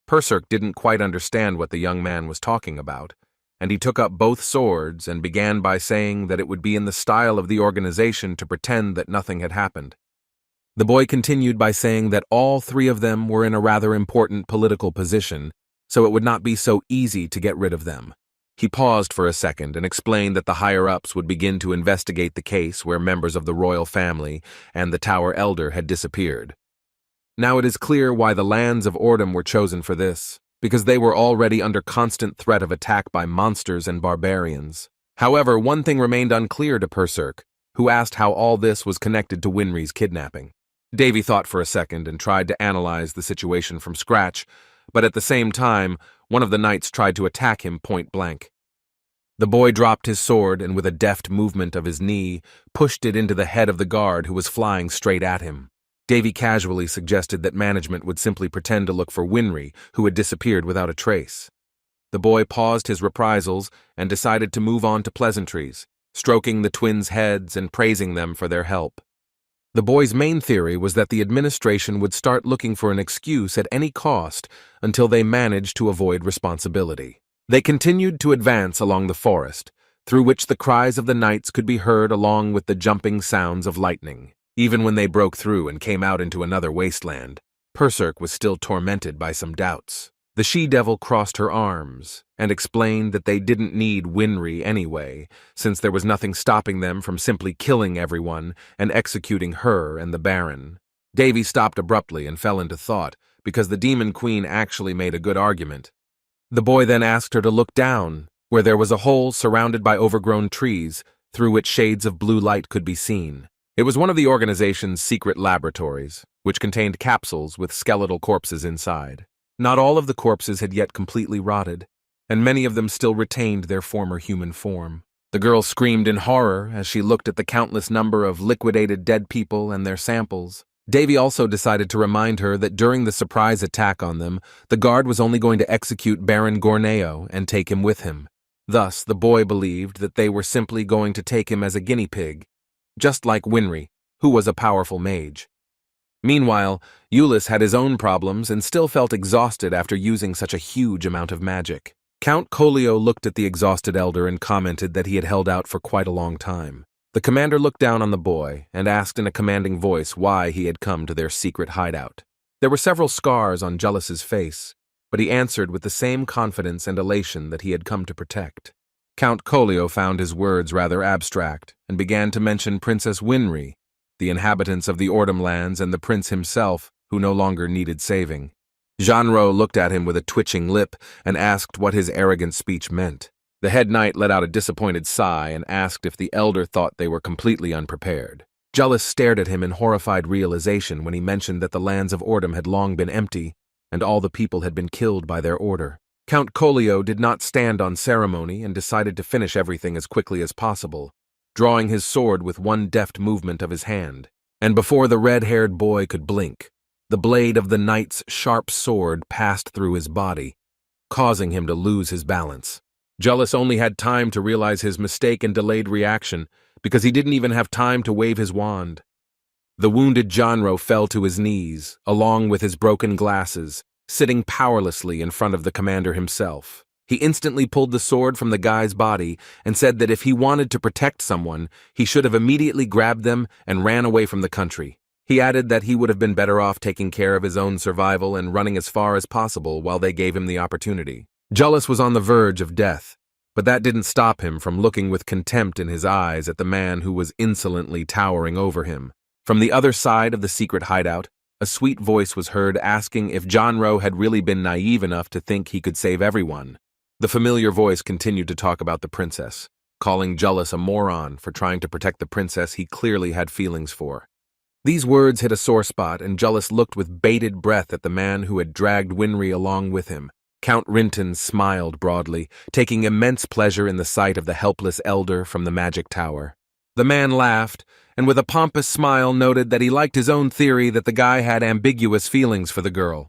Perserk didn't quite understand what the young man was talking about, and he took up both swords and began by saying that it would be in the style of the organization to pretend that nothing had happened. The boy continued by saying that all three of them were in a rather important political position, so it would not be so easy to get rid of them. He paused for a second and explained that the higher-ups would begin to investigate the case where members of the royal family and the Tower Elder had disappeared. Now it is clear why the lands of Ordom were chosen for this, because they were already under constant threat of attack by monsters and barbarians. However, one thing remained unclear to Perserk, who asked how all this was connected to Winry's kidnapping. Davy thought for a second and tried to analyze the situation from scratch, but at the same time, one of the knights tried to attack him point blank. The boy dropped his sword and with a deft movement of his knee, pushed it into the head of the guard who was flying straight at him. Davy casually suggested that management would simply pretend to look for Winry, who had disappeared without a trace. The boy paused his reprisals and decided to move on to pleasantries, stroking the twins' heads and praising them for their help. The boy's main theory was that the administration would start looking for an excuse at any cost until they managed to avoid responsibility. They continued to advance along the forest, through which the cries of the knights could be heard along with the jumping sounds of lightning. Even when they broke through and came out into another wasteland, Perserk was still tormented by some doubts. The she-devil crossed her arms and explained that they didn't need Winry anyway, since there was nothing stopping them from simply killing everyone and executing her and the Baron. Davy stopped abruptly and fell into thought, because the Demon Queen actually made a good argument. The boy then asked her to look down, where there was a hole surrounded by overgrown trees, through which shades of blue light could be seen. It was one of the organization's secret laboratories, which contained capsules with skeletal corpses inside. Not all of the corpses had yet completely rotted, and many of them still retained their former human form. The girl screamed in horror as she looked at the countless number of liquidated dead people and their samples. Davy also decided to remind her that during the surprise attack on them, the guard was only going to execute Baron Gorneo and take him with him. Thus, the boy believed that they were simply going to take him as a guinea pig, just like Winry, who was a powerful mage. Meanwhile, Eulis had his own problems and still felt exhausted after using such a huge amount of magic. Count Kolio looked at the exhausted elder and commented that he had held out for quite a long time. The commander looked down on the boy and asked in a commanding voice why he had come to their secret hideout. There were several scars on Julis's face, but he answered with the same confidence and elation that he had come to protect. Count Kolio found his words rather abstract and began to mention Princess Winry, the inhabitants of the Ordum lands, and the prince himself, who no longer needed saving. Jeanreau looked at him with a twitching lip and asked what his arrogant speech meant. The head knight let out a disappointed sigh and asked if the elder thought they were completely unprepared. Julis stared at him in horrified realization when he mentioned that the lands of Ordum had long been empty, and all the people had been killed by their order. Count Kolio did not stand on ceremony and decided to finish everything as quickly as possible, drawing his sword with one deft movement of his hand. And before the red-haired boy could blink, the blade of the knight's sharp sword passed through his body, causing him to lose his balance. Julis only had time to realize his mistake and delayed reaction, because he didn't even have time to wave his wand. The wounded Jeanreau fell to his knees, along with his broken glasses, sitting powerlessly in front of the commander himself. He instantly pulled the sword from the guy's body and said that if he wanted to protect someone, he should have immediately grabbed them and ran away from the country. He added that he would have been better off taking care of his own survival and running as far as possible while they gave him the opportunity. Julis was on the verge of death, but that didn't stop him from looking with contempt in his eyes at the man who was insolently towering over him. From the other side of the secret hideout, a sweet voice was heard asking if Jeanreau had really been naive enough to think he could save everyone. The familiar voice continued to talk about the princess, calling Julis a moron for trying to protect the princess he clearly had feelings for. These words hit a sore spot, and Julis looked with bated breath at the man who had dragged Winry along with him. Count Rinton smiled broadly, taking immense pleasure in the sight of the helpless elder from the magic tower. The man laughed, and with a pompous smile noted that he liked his own theory that the guy had ambiguous feelings for the girl.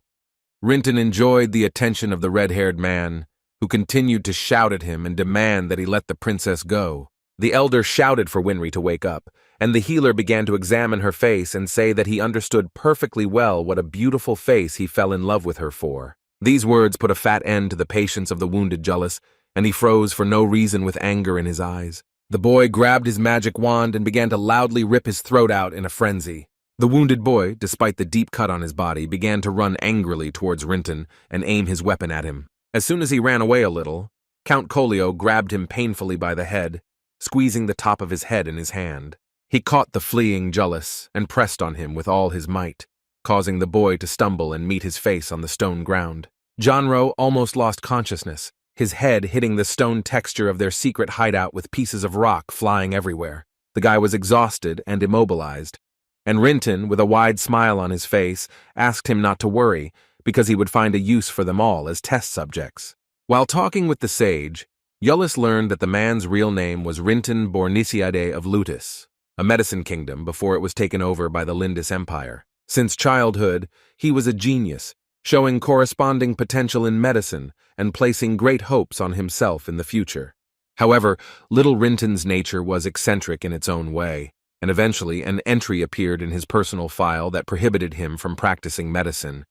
Rinton enjoyed the attention of the red-haired man, who continued to shout at him and demand that he let the princess go. The elder shouted for Winry to wake up, and the healer began to examine her face and say that he understood perfectly well what a beautiful face he fell in love with her for. These words put a fat end to the patience of the wounded Julis, and he froze for no reason with anger in his eyes. The boy grabbed his magic wand and began to loudly rip his throat out in a frenzy. The wounded boy, despite the deep cut on his body, began to run angrily towards Rinton and aim his weapon at him. As soon as he ran away a little, Count Kolio grabbed him painfully by the head, squeezing the top of his head in his hand. He caught the fleeing Julis and pressed on him with all his might, causing the boy to stumble and meet his face on the stone ground. Jeanreau almost lost consciousness, his head hitting the stone texture of their secret hideout with pieces of rock flying everywhere. The guy was exhausted and immobilized, and Rinton, with a wide smile on his face, asked him not to worry, because he would find a use for them all as test subjects. While talking with the sage, Julis learned that the man's real name was Rinton Bornisiade of Lutis, a medicine kingdom before it was taken over by the Lindis Empire. Since childhood, he was a genius, showing corresponding potential in medicine and placing great hopes on himself in the future. However, little Rinton's nature was eccentric in its own way, and eventually an entry appeared in his personal file that prohibited him from practicing medicine.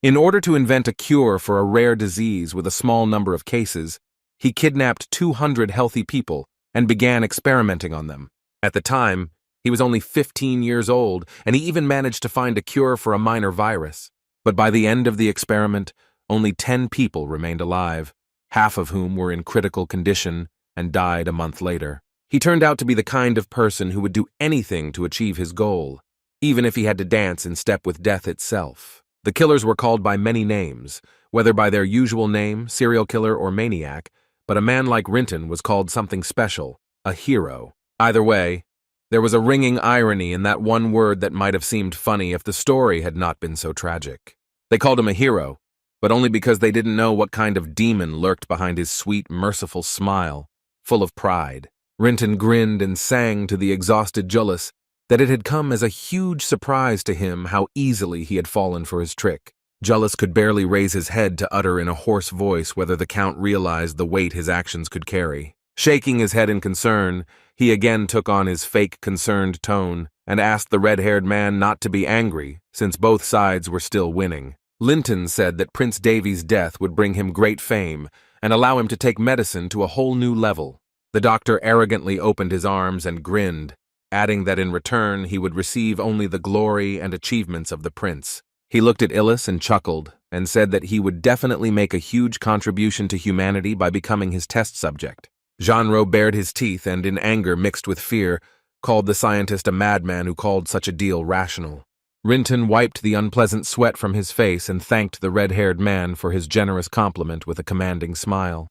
In order to invent a cure for a rare disease with a small number of cases, he kidnapped 200 healthy people and began experimenting on them. At the time, he was only 15 years old, and he even managed to find a cure for a minor virus. But by the end of the experiment, only 10 people remained alive, half of whom were in critical condition and died a month later. He turned out to be the kind of person who would do anything to achieve his goal, even if he had to dance in step with death itself. The killers were called by many names, whether by their usual name, serial killer or maniac, but a man like Rinton was called something special, a hero. Either way, there was a ringing irony in that one word that might have seemed funny if the story had not been so tragic. They called him a hero, but only because they didn't know what kind of demon lurked behind his sweet, merciful smile, full of pride. Rinton grinned and sang to the exhausted Jullus that it had come as a huge surprise to him how easily he had fallen for his trick. Jullus could barely raise his head to utter in a hoarse voice whether the Count realized the weight his actions could carry. Shaking his head in concern, he again took on his fake concerned tone and asked the red-haired man not to be angry, since both sides were still winning. Linton said that Prince Davy's death would bring him great fame and allow him to take medicine to a whole new level. The doctor arrogantly opened his arms and grinned, adding that in return he would receive only the glory and achievements of the prince. He looked at Illis and chuckled, and said that he would definitely make a huge contribution to humanity by becoming his test subject. Jeanreau bared his teeth and, in anger mixed with fear, called the scientist a madman who called such a deal rational. Rinton wiped the unpleasant sweat from his face and thanked the red-haired man for his generous compliment with a commanding smile.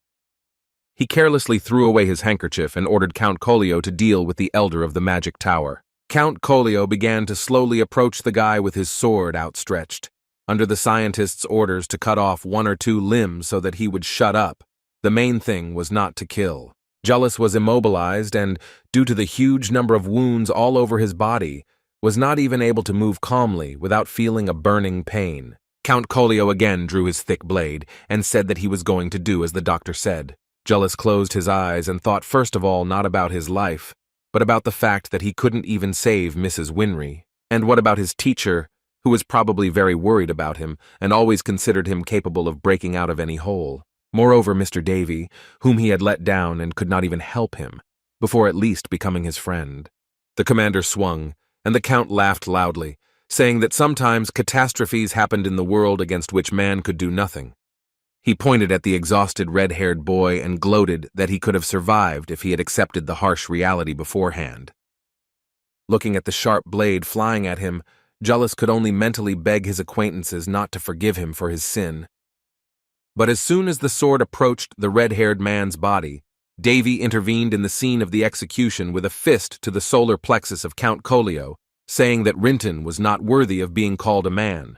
He carelessly threw away his handkerchief and ordered Count Collio to deal with the elder of the magic tower. Count Collio began to slowly approach the guy with his sword outstretched, under the scientist's orders to cut off 1 or 2 limbs so that he would shut up. The main thing was not to kill. Jullus was immobilized and, due to the huge number of wounds all over his body, was not even able to move calmly without feeling a burning pain. Count Collio again drew his thick blade and said that he was going to do as the doctor said. Jullus closed his eyes and thought first of all not about his life, but about the fact that he couldn't even save Mrs. Winry. And what about his teacher, who was probably very worried about him and always considered him capable of breaking out of any hole? Moreover, Mr. Davy, whom he had let down and could not even help him, before at least becoming his friend. The commander swung, and the Count laughed loudly, saying that sometimes catastrophes happened in the world against which man could do nothing. He pointed at the exhausted red-haired boy and gloated that he could have survived if he had accepted the harsh reality beforehand. Looking at the sharp blade flying at him, Jullus could only mentally beg his acquaintances not to forgive him for his sin. But as soon as the sword approached the red-haired man's body, Davy intervened in the scene of the execution with a fist to the solar plexus of Count Collio, saying that Rinton was not worthy of being called a man.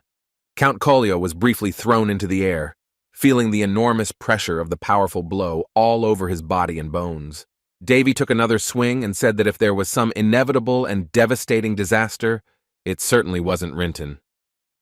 Count Collio was briefly thrown into the air, feeling the enormous pressure of the powerful blow all over his body and bones. Davy took another swing and said that if there was some inevitable and devastating disaster, it certainly wasn't Rinton.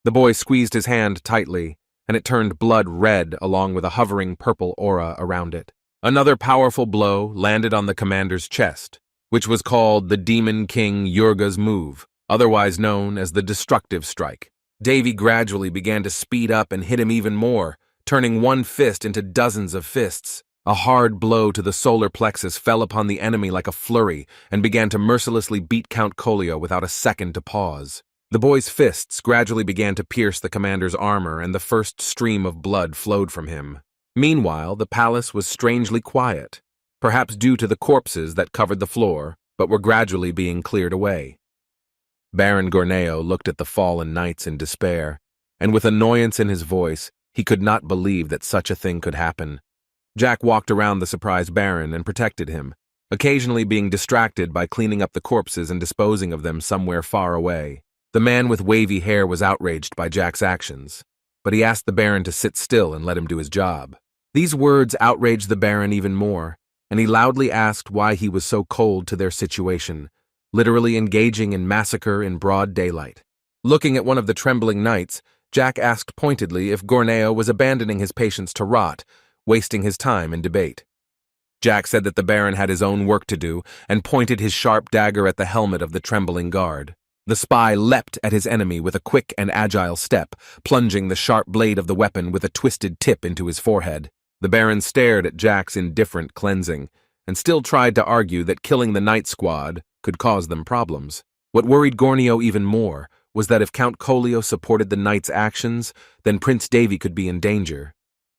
The boy squeezed his hand tightly, and it turned blood red along with a hovering purple aura around it. Another powerful blow landed on the commander's chest, which was called the Demon King Yurga's move, otherwise known as the Destructive Strike. Davy gradually began to speed up and hit him even more, turning one fist into dozens of fists. A hard blow to the solar plexus fell upon the enemy like a flurry and began to mercilessly beat Count Collio without a second to pause. The boy's fists gradually began to pierce the commander's armor, and the first stream of blood flowed from him. Meanwhile, the palace was strangely quiet, perhaps due to the corpses that covered the floor, but were gradually being cleared away. Baron Gorneo looked at the fallen knights in despair, and with annoyance in his voice, he could not believe that such a thing could happen. Jack walked around the surprised Baron and protected him, occasionally being distracted by cleaning up the corpses and disposing of them somewhere far away. The man with wavy hair was outraged by Jack's actions, but he asked the Baron to sit still and let him do his job. These words outraged the Baron even more, and he loudly asked why he was so cold to their situation, literally engaging in massacre in broad daylight. Looking at one of the trembling knights, Jack asked pointedly if Gorneo was abandoning his patients to rot, wasting his time in debate. Jack said that the Baron had his own work to do and pointed his sharp dagger at the helmet of the trembling guard. The spy leapt at his enemy with a quick and agile step, plunging the sharp blade of the weapon with a twisted tip into his forehead. The Baron stared at Jack's indifferent cleansing and still tried to argue that killing the Knight Squad could cause them problems. What worried Gorneo even more was that if Count Collio supported the Knight's actions, then Prince Davy could be in danger.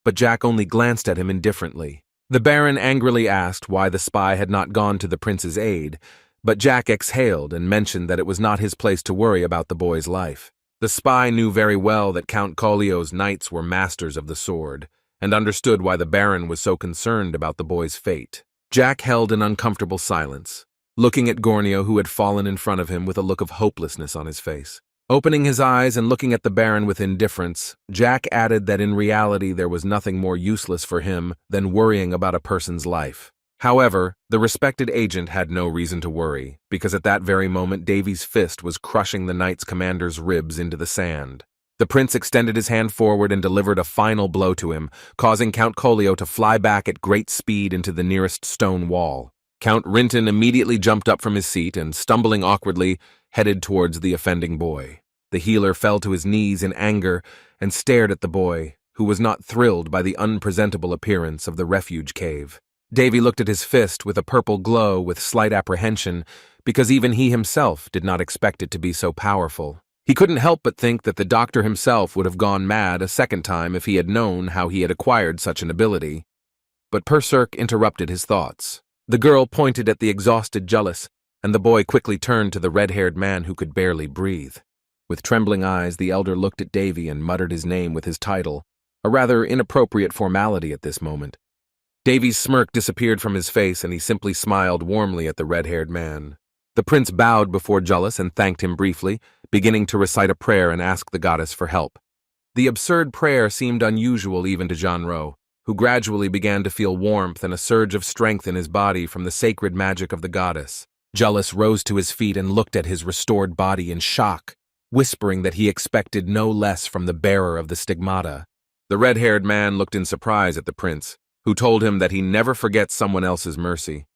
But Jack only glanced at him indifferently. The Baron angrily asked why the spy had not gone to the prince's aid, but Jack exhaled and mentioned that it was not his place to worry about the boy's life. The spy knew very well that Count Collio's knights were masters of the sword, and understood why the Baron was so concerned about the boy's fate. Jack held an uncomfortable silence, looking at Gorneo, who had fallen in front of him with a look of hopelessness on his face. Opening his eyes and looking at the Baron with indifference, Jack added that in reality there was nothing more useless for him than worrying about a person's life. However, the respected agent had no reason to worry, because at that very moment Davy's fist was crushing the Knight's commander's ribs into the sand. The prince extended his hand forward and delivered a final blow to him, causing Count Collio to fly back at great speed into the nearest stone wall. Count Rinton immediately jumped up from his seat and, stumbling awkwardly, headed towards the offending boy. The healer fell to his knees in anger and stared at the boy, who was not thrilled by the unpresentable appearance of the refuge cave. Davy looked at his fist with a purple glow with slight apprehension, because even he himself did not expect it to be so powerful. He couldn't help but think that the doctor himself would have gone mad a second time if he had known how he had acquired such an ability. But Perserk interrupted his thoughts. The girl pointed at the exhausted Jullus, and the boy quickly turned to the red-haired man who could barely breathe. With trembling eyes, the elder looked at Davy and muttered his name with his title, a rather inappropriate formality at this moment. Davy's smirk disappeared from his face, and he simply smiled warmly at the red-haired man. The prince bowed before Jullus and thanked him briefly, beginning to recite a prayer and ask the goddess for help. The absurd prayer seemed unusual even to Jean-Rau, who gradually began to feel warmth and a surge of strength in his body from the sacred magic of the goddess. Jullus rose to his feet and looked at his restored body in shock, whispering that he expected no less from the bearer of the stigmata. The red-haired man looked in surprise at the prince, who told him that he never forgets someone else's mercy.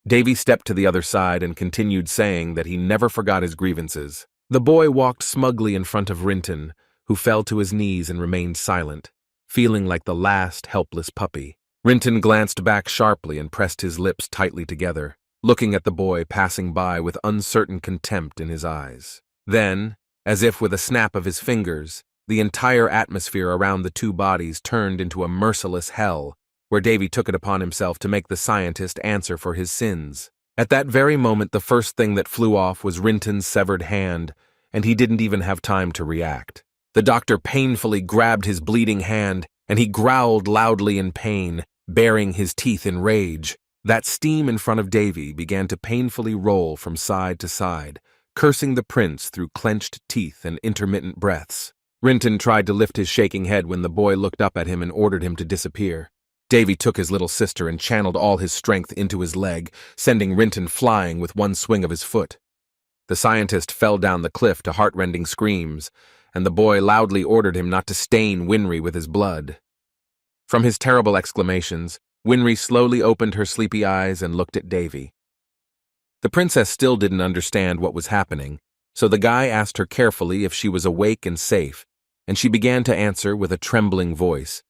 Davy stepped to the other side and continued saying that he never forgot his grievances. The boy walked smugly in front of Rinton, who fell to his knees and remained silent, feeling like the last helpless puppy. Rinton glanced back sharply and pressed his lips tightly together, looking at the boy passing by with uncertain contempt in his eyes. Then, as if with a snap of his fingers, the entire atmosphere around the two bodies turned into a merciless hell, where Davy took it upon himself to make the scientist answer for his sins. At that very moment, the first thing that flew off was Rinton's severed hand, and he didn't even have time to react. The doctor painfully grabbed his bleeding hand, and he growled loudly in pain, baring his teeth in rage. That steam in front of Davy began to painfully roll from side to side, cursing the prince through clenched teeth and intermittent breaths. Rinton tried to lift his shaking head when the boy looked up at him and ordered him to disappear. Davy took his little sister and channeled all his strength into his leg, sending Rinton flying with one swing of his foot. The scientist fell down the cliff to heart-rending screams, and the boy loudly ordered him not to stain Winry with his blood. From his terrible exclamations, Winry slowly opened her sleepy eyes and looked at Davy. The princess still didn't understand what was happening, so the guy asked her carefully if she was awake and safe, and she began to answer with a trembling voice.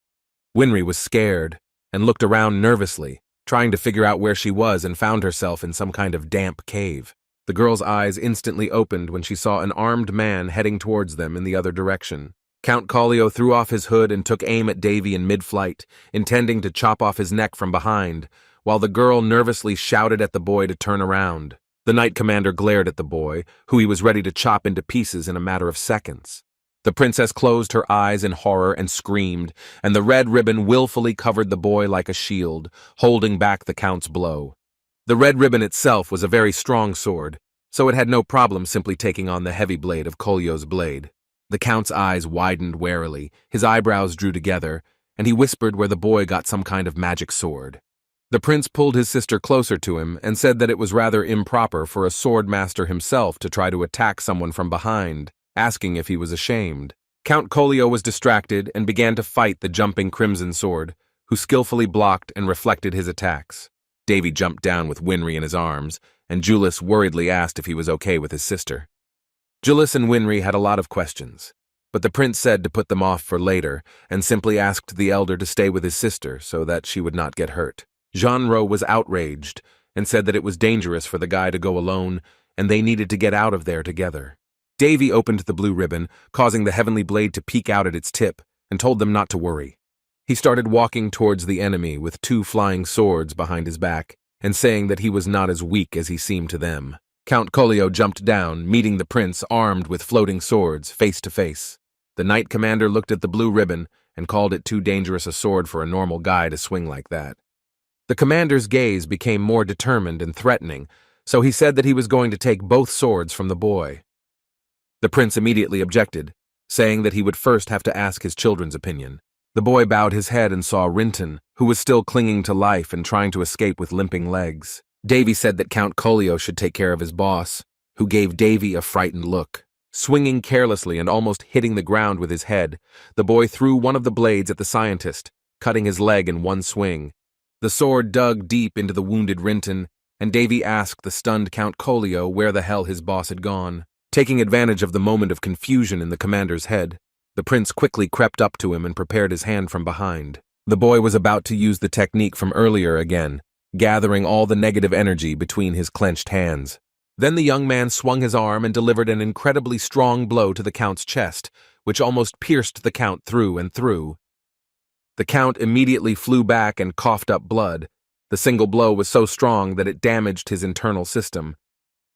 Winry was scared and looked around nervously, trying to figure out where she was, and found herself in some kind of damp cave. The girl's eyes instantly opened when she saw an armed man heading towards them in the other direction. Count Collio threw off his hood and took aim at Davy in mid-flight, intending to chop off his neck from behind, while the girl nervously shouted at the boy to turn around. The knight commander glared at the boy, who he was ready to chop into pieces in a matter of seconds. The princess closed her eyes in horror and screamed, and the red ribbon willfully covered the boy like a shield, holding back the count's blow. The red ribbon itself was a very strong sword, so it had no problem simply taking on the heavy blade of Collio's blade. The count's eyes widened warily, his eyebrows drew together, and he whispered where the boy got some kind of magic sword. The prince pulled his sister closer to him and said that it was rather improper for a sword master himself to try to attack someone from behind, asking if he was ashamed. Count Kolio was distracted and began to fight the jumping Crimson Sword, who skillfully blocked and reflected his attacks. Davy jumped down with Winry in his arms, and Julius worriedly asked if he was okay with his sister. Julius and Winry had a lot of questions, but the prince said to put them off for later and simply asked the elder to stay with his sister so that she would not get hurt. Jean-Ro was outraged and said that it was dangerous for the guy to go alone and they needed to get out of there together. Davy opened the blue ribbon, causing the heavenly blade to peek out at its tip, and told them not to worry. He started walking towards the enemy with 2 flying swords behind his back, and saying that he was not as weak as he seemed to them. Count Kolio jumped down, meeting the prince armed with floating swords, face to face. The knight commander looked at the blue ribbon and called it too dangerous a sword for a normal guy to swing like that. The commander's gaze became more determined and threatening, so he said that he was going to take both swords from the boy. The prince immediately objected, saying that he would first have to ask his children's opinion. The boy bowed his head and saw Rinton, who was still clinging to life and trying to escape with limping legs. Davy said that Count Kolio should take care of his boss, who gave Davy a frightened look. Swinging carelessly and almost hitting the ground with his head, the boy threw one of the blades at the scientist, cutting his leg in one swing. The sword dug deep into the wounded Rinton, and Davy asked the stunned Count Kolio where the hell his boss had gone. Taking advantage of the moment of confusion in the commander's head, the prince quickly crept up to him and prepared his hand from behind. The boy was about to use the technique from earlier again, gathering all the negative energy between his clenched hands. Then the young man swung his arm and delivered an incredibly strong blow to the count's chest, which almost pierced the count through and through. The count immediately flew back and coughed up blood. The single blow was so strong that it damaged his internal system.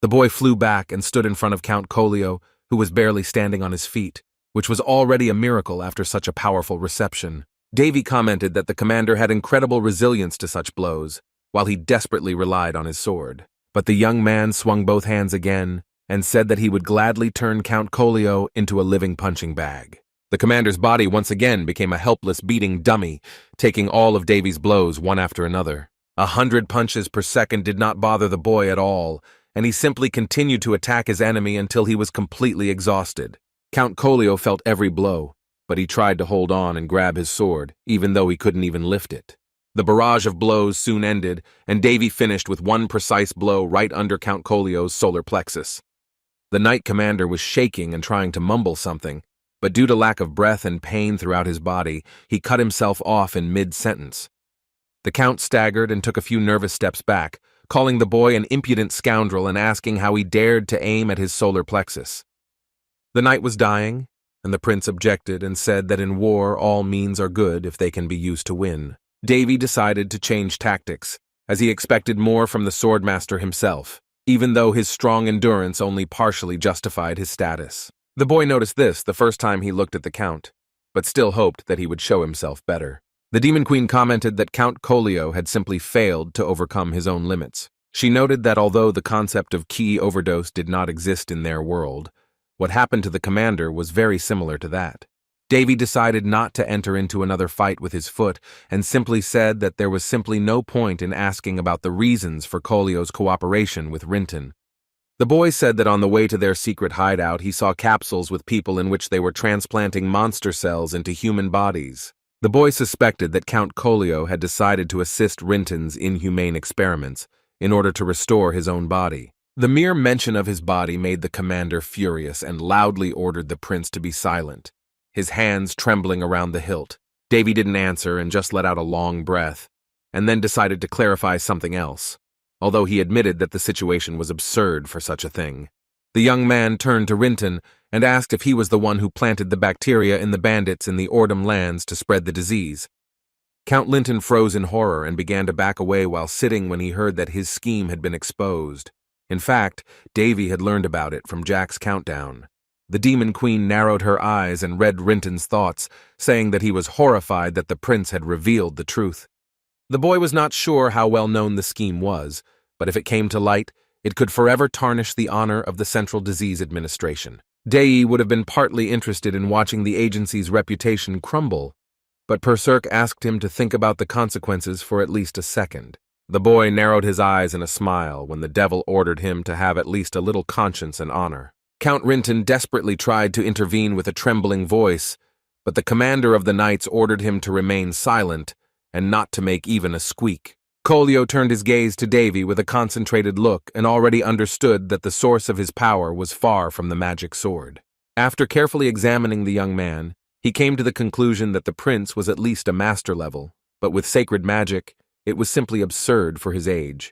The boy flew back and stood in front of Count Kolio, who was barely standing on his feet, which was already a miracle after such a powerful reception. Davy commented that the commander had incredible resilience to such blows, while he desperately relied on his sword. But the young man swung both hands again and said that he would gladly turn Count Kolio into a living punching bag. The commander's body once again became a helpless beating dummy, taking all of Davy's blows one after another. 100 punches per second did not bother the boy at all, and he simply continued to attack his enemy until he was completely exhausted. Count Kolio felt every blow, but he tried to hold on and grab his sword, even though he couldn't even lift it. The barrage of blows soon ended, and Davy finished with one precise blow right under Count Kolio's solar plexus. The knight commander was shaking and trying to mumble something, but due to lack of breath and pain throughout his body, he cut himself off in mid-sentence. The count staggered and took a few nervous steps back, calling the boy an impudent scoundrel and asking how he dared to aim at his solar plexus. The knight was dying, and the prince objected and said that in war all means are good if they can be used to win. Davy decided to change tactics, as he expected more from the swordmaster himself, even though his strong endurance only partially justified his status. The boy noticed this the first time he looked at the count, but still hoped that he would show himself better. The Demon Queen commented that Count Kolio had simply failed to overcome his own limits. She noted that although the concept of ki overdose did not exist in their world, what happened to the commander was very similar to that. Davy decided not to enter into another fight with his foot and simply said that there was simply no point in asking about the reasons for Kolio's cooperation with Rinton. The boy said that on the way to their secret hideout he saw capsules with people in which they were transplanting monster cells into human bodies. The boy suspected that Count Kolio had decided to assist Rinton's inhumane experiments in order to restore his own body. The mere mention of his body made the commander furious and loudly ordered the prince to be silent, his hands trembling around the hilt. Davy didn't answer and just let out a long breath, and then decided to clarify something else, although he admitted that the situation was absurd for such a thing. The young man turned to Rinton and asked if he was the one who planted the bacteria in the bandits in the Ordum lands to spread the disease. Count Linton froze in horror and began to back away while sitting when he heard that his scheme had been exposed. In fact, Davy had learned about it from Jack's countdown. The Demon Queen narrowed her eyes and read Rinton's thoughts, saying that he was horrified that the prince had revealed the truth. The boy was not sure how well known the scheme was, but if it came to light, it could forever tarnish the honor of the Central Disease Administration. Dei would have been partly interested in watching the agency's reputation crumble, but Perserk asked him to think about the consequences for at least a second. The boy narrowed his eyes in a smile when the devil ordered him to have at least a little conscience and honor. Count Rinton desperately tried to intervene with a trembling voice, but the commander of the knights ordered him to remain silent and not to make even a squeak. Kolio turned his gaze to Davy with a concentrated look and already understood that the source of his power was far from the magic sword. After carefully examining the young man, he came to the conclusion that the prince was at least a master level, but with sacred magic, it was simply absurd for his age.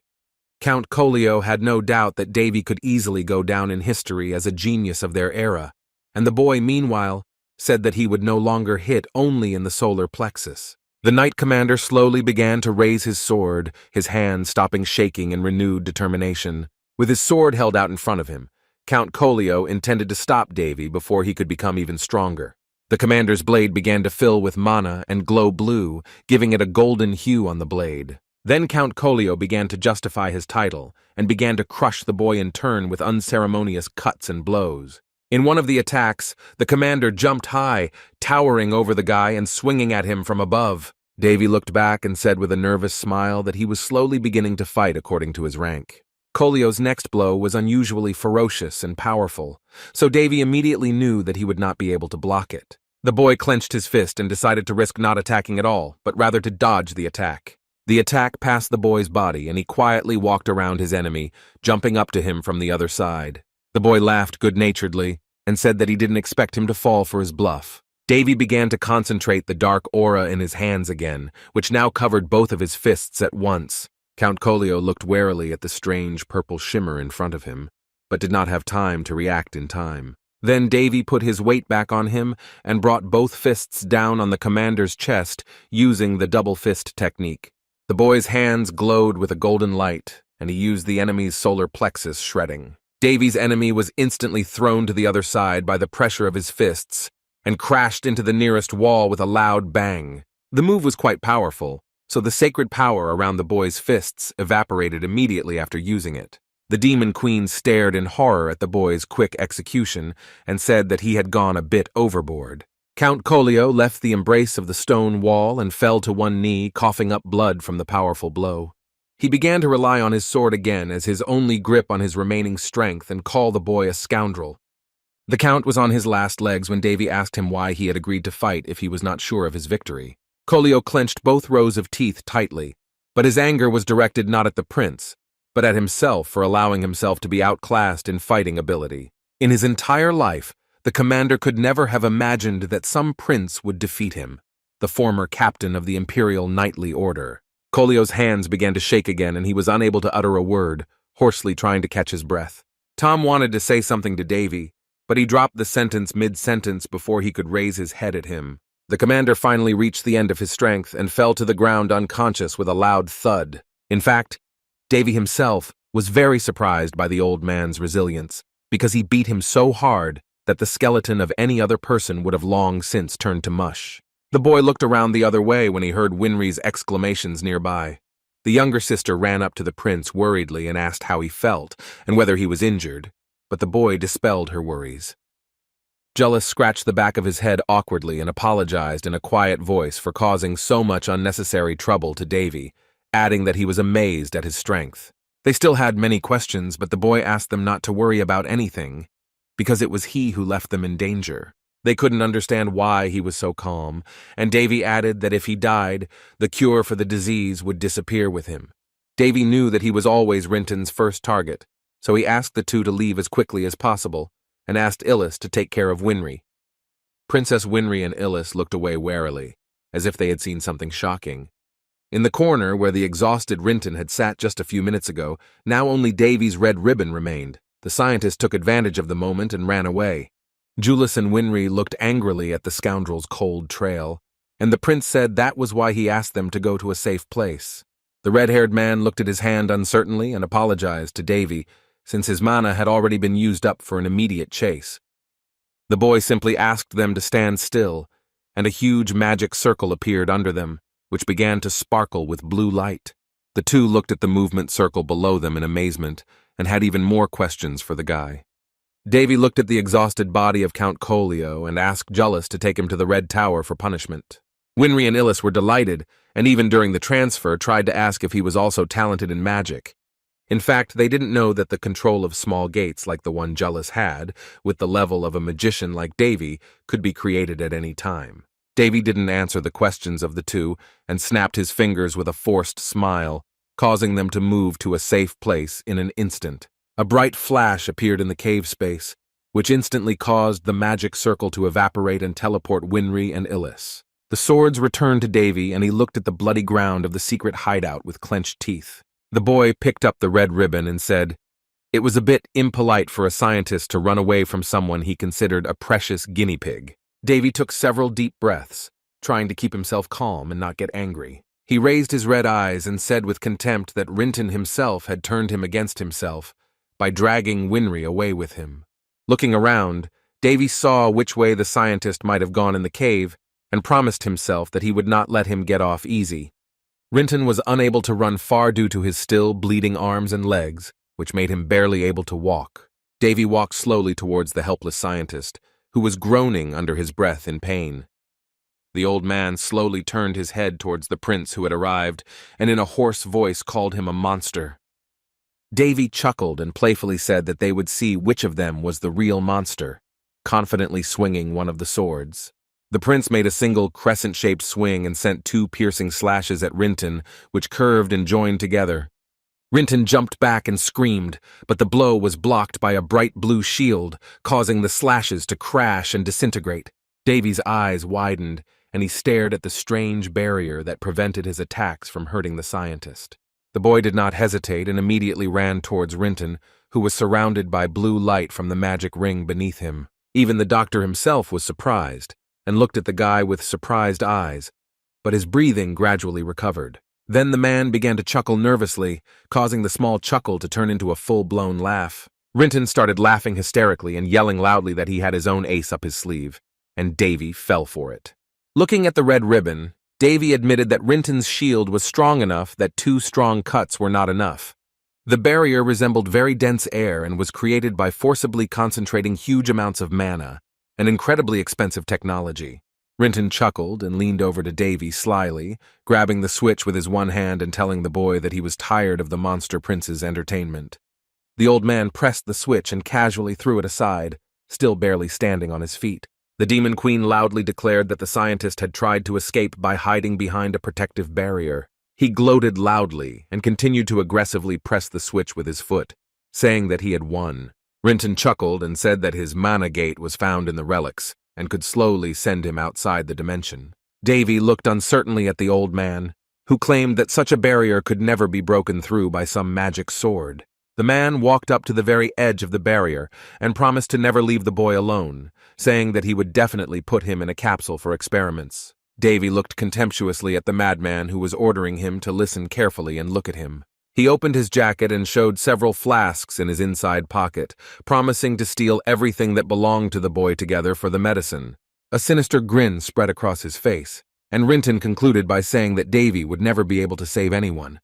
Count Kolio had no doubt that Davy could easily go down in history as a genius of their era, and the boy, meanwhile, said that he would no longer hit only in the solar plexus. The knight commander slowly began to raise his sword, his hand stopping shaking in renewed determination. With his sword held out in front of him, Count Kolio intended to stop Davy before he could become even stronger. The commander's blade began to fill with mana and glow blue, giving it a golden hue on the blade. Then Count Kolio began to justify his title and began to crush the boy in turn with unceremonious cuts and blows. In one of the attacks, the commander jumped high, towering over the guy and swinging at him from above. Davy looked back and said with a nervous smile that he was slowly beginning to fight according to his rank. Kolio's next blow was unusually ferocious and powerful, so Davy immediately knew that he would not be able to block it. The boy clenched his fist and decided to risk not attacking at all, but rather to dodge the attack. The attack passed the boy's body, and he quietly walked around his enemy, jumping up to him from the other side. The boy laughed good-naturedly and said that he didn't expect him to fall for his bluff. Davy began to concentrate the dark aura in his hands again, which now covered both of his fists at once. Count Kolio looked warily at the strange purple shimmer in front of him, but did not have time to react in time. Then Davy put his weight back on him and brought both fists down on the commander's chest using the double fist technique. The boy's hands glowed with a golden light, and he used the enemy's solar plexus shredding. Davy's enemy was instantly thrown to the other side by the pressure of his fists, and crashed into the nearest wall with a loud bang. The move was quite powerful, so the sacred power around the boy's fists evaporated immediately after using it. The Demon Queen stared in horror at the boy's quick execution and said that he had gone a bit overboard. Count Kolio left the embrace of the stone wall and fell to one knee, coughing up blood from the powerful blow. He began to rely on his sword again as his only grip on his remaining strength and call the boy a scoundrel. The Count was on his last legs when Davy asked him why he had agreed to fight if he was not sure of his victory. Kolio clenched both rows of teeth tightly, but his anger was directed not at the prince, but at himself for allowing himself to be outclassed in fighting ability. In his entire life, the commander could never have imagined that some prince would defeat him, the former captain of the Imperial Knightly Order. Kolio's hands began to shake again and he was unable to utter a word, hoarsely trying to catch his breath. Tom wanted to say something to Davy, but he dropped the sentence mid-sentence before he could raise his head at him. The commander finally reached the end of his strength and fell to the ground unconscious with a loud thud. In fact, Davy himself was very surprised by the old man's resilience, because he beat him so hard that the skeleton of any other person would have long since turned to mush. The boy looked around the other way when he heard Winry's exclamations nearby. The younger sister ran up to the prince worriedly and asked how he felt and whether he was injured, but the boy dispelled her worries. Jullus scratched the back of his head awkwardly and apologized in a quiet voice for causing so much unnecessary trouble to Davy, adding that he was amazed at his strength. They still had many questions, but the boy asked them not to worry about anything, because it was he who left them in danger. They couldn't understand why he was so calm, and Davy added that if he died, the cure for the disease would disappear with him. Davy knew that he was always Rinton's first target, so he asked the two to leave as quickly as possible, and asked Illis to take care of Winry. Princess Winry and Illis looked away warily, as if they had seen something shocking. In the corner where the exhausted Rinton had sat just a few minutes ago, now only Davy's red ribbon remained. The scientist took advantage of the moment and ran away. Jullus and Winry looked angrily at the scoundrel's cold trail, and the prince said that was why he asked them to go to a safe place. The red-haired man looked at his hand uncertainly and apologized to Davy, since his mana had already been used up for an immediate chase. The boy simply asked them to stand still, and a huge magic circle appeared under them, which began to sparkle with blue light. The two looked at the movement circle below them in amazement, and had even more questions for the guy. Davy looked at the exhausted body of Count Kolio and asked Jullus to take him to the Red Tower for punishment. Winry and Illis were delighted, and even during the transfer tried to ask if he was also talented in magic. In fact, they didn't know that the control of small gates like the one Jullus had, with the level of a magician like Davy, could be created at any time. Davy didn't answer the questions of the two and snapped his fingers with a forced smile, causing them to move to a safe place in an instant. A bright flash appeared in the cave space, which instantly caused the magic circle to evaporate and teleport Winry and Illis. The swords returned to Davy, and he looked at the bloody ground of the secret hideout with clenched teeth. The boy picked up the red ribbon and said, "It was a bit impolite for a scientist to run away from someone he considered a precious guinea pig." Davy took several deep breaths, trying to keep himself calm and not get angry. He raised his red eyes and said with contempt that Rinton himself had turned him against himself by dragging Winry away with him. Looking around, Davy saw which way the scientist might have gone in the cave and promised himself that he would not let him get off easy. Rinton was unable to run far due to his still bleeding arms and legs, which made him barely able to walk. Davy walked slowly towards the helpless scientist, who was groaning under his breath in pain. The old man slowly turned his head towards the prince who had arrived, and in a hoarse voice called him a monster. Davy chuckled and playfully said that they would see which of them was the real monster, confidently swinging one of the swords. The prince made a single crescent-shaped swing and sent two piercing slashes at Rinton, which curved and joined together. Rinton jumped back and screamed, but the blow was blocked by a bright blue shield, causing the slashes to crash and disintegrate. Davy's eyes widened, and he stared at the strange barrier that prevented his attacks from hurting the scientist. The boy did not hesitate and immediately ran towards Rinton, who was surrounded by blue light from the magic ring beneath him. Even the doctor himself was surprised, and looked at the guy with surprised eyes, but his breathing gradually recovered. Then the man began to chuckle nervously, causing the small chuckle to turn into a full-blown laugh. Rinton started laughing hysterically and yelling loudly that he had his own ace up his sleeve, and Davy fell for it. Looking at the red ribbon, Davy admitted that Rinton's shield was strong enough that 2 strong cuts were not enough. The barrier resembled very dense air and was created by forcibly concentrating huge amounts of mana, an incredibly expensive technology. Rinton chuckled and leaned over to Davy slyly, grabbing the switch with his one hand and telling the boy that he was tired of the monster prince's entertainment. The old man pressed the switch and casually threw it aside, still barely standing on his feet. The Demon Queen loudly declared that the scientist had tried to escape by hiding behind a protective barrier. He gloated loudly and continued to aggressively press the switch with his foot, saying that he had won. Rinton chuckled and said that his mana gate was found in the relics and could slowly send him outside the dimension. Davy looked uncertainly at the old man, who claimed that such a barrier could never be broken through by some magic sword. The man walked up to the very edge of the barrier and promised to never leave the boy alone, saying that he would definitely put him in a capsule for experiments. Davy looked contemptuously at the madman who was ordering him to listen carefully and look at him. He opened his jacket and showed several flasks in his inside pocket, promising to steal everything that belonged to the boy together for the medicine. A sinister grin spread across his face, and Rinton concluded by saying that Davy would never be able to save anyone.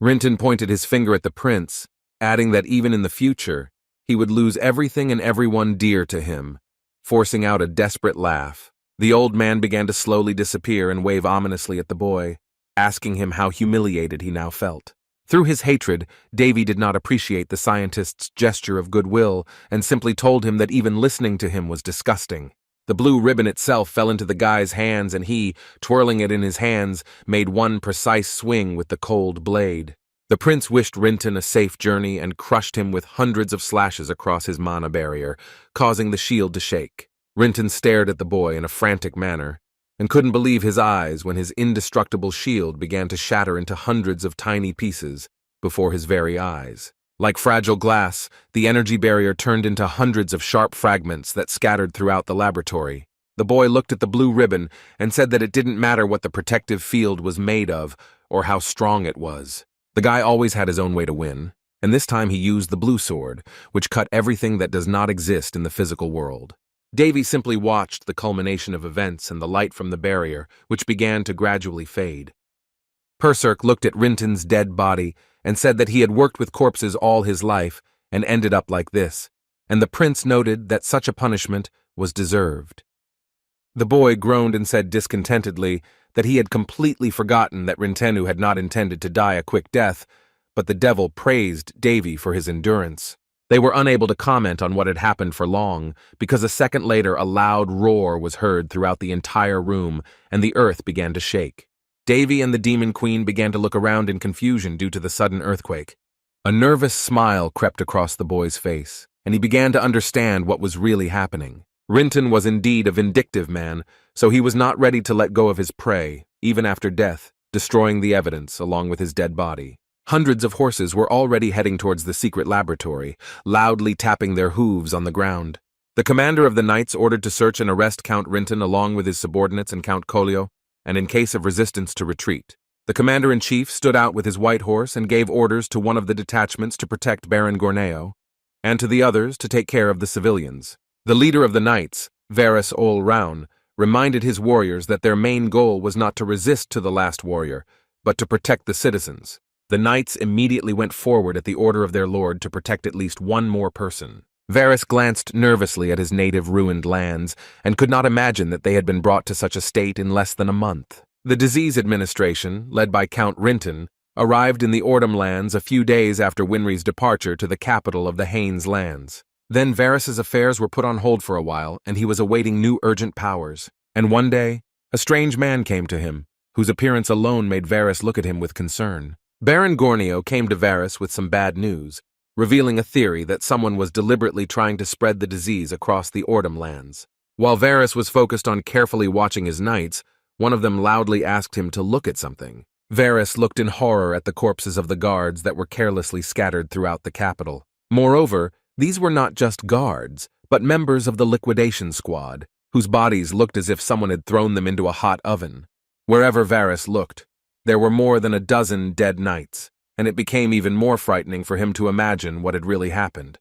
Rinton pointed his finger at the prince, adding that even in the future, he would lose everything and everyone dear to him, forcing out a desperate laugh. The old man began to slowly disappear and wave ominously at the boy, asking him how humiliated he now felt. Through his hatred, Davy did not appreciate the scientist's gesture of goodwill and simply told him that even listening to him was disgusting. The blue ribbon itself fell into the guy's hands and he, twirling it in his hands, made one precise swing with the cold blade. The prince wished Rinton a safe journey and crushed him with hundreds of slashes across his mana barrier, causing the shield to shake. Rinton stared at the boy in a frantic manner, and couldn't believe his eyes when his indestructible shield began to shatter into hundreds of tiny pieces before his very eyes. Like fragile glass, the energy barrier turned into hundreds of sharp fragments that scattered throughout the laboratory. The boy looked at the blue ribbon and said that it didn't matter what the protective field was made of or how strong it was. The guy always had his own way to win, and this time he used the blue sword, which cut everything that does not exist in the physical world. Davy simply watched the culmination of events and the light from the barrier, which began to gradually fade. Perserk looked at Rinton's dead body and said that he had worked with corpses all his life and ended up like this, and the prince noted that such a punishment was deserved. The boy groaned and said discontentedly that he had completely forgotten that Rintenu had not intended to die a quick death, but the devil praised Davy for his endurance. They were unable to comment on what had happened for long, because a second later a loud roar was heard throughout the entire room, and the earth began to shake. Davy and the Demon Queen began to look around in confusion due to the sudden earthquake. A nervous smile crept across the boy's face, and he began to understand what was really happening. Rinton was indeed a vindictive man, so he was not ready to let go of his prey, even after death, destroying the evidence along with his dead body. Hundreds of horses were already heading towards the secret laboratory, loudly tapping their hooves on the ground. The commander of the knights ordered to search and arrest Count Rinton along with his subordinates and Count Kolio, and in case of resistance to retreat. The commander-in-chief stood out with his white horse and gave orders to one of the detachments to protect Baron Gorneo, and to the others to take care of the civilians. The leader of the knights, Varus Ol Raun, reminded his warriors that their main goal was not to resist to the last warrior, but to protect the citizens. The knights immediately went forward at the order of their lord to protect at least one more person. Varus glanced nervously at his native ruined lands and could not imagine that they had been brought to such a state in less than a month. The disease administration, led by Count Rinton, arrived in the Ordum lands a few days after Winry's departure to the capital of the Haines lands. Then Varus's affairs were put on hold for a while, and he was awaiting new urgent powers. And one day, a strange man came to him, whose appearance alone made Varus look at him with concern. Baron Gorneo came to Varus with some bad news, revealing a theory that someone was deliberately trying to spread the disease across the Ordum lands. While Varus was focused on carefully watching his knights, one of them loudly asked him to look at something. Varus looked in horror at the corpses of the guards that were carelessly scattered throughout the capital. Moreover, these were not just guards, but members of the liquidation squad, whose bodies looked as if someone had thrown them into a hot oven. Wherever Varus looked, there were more than a dozen dead knights, and it became even more frightening for him to imagine what had really happened.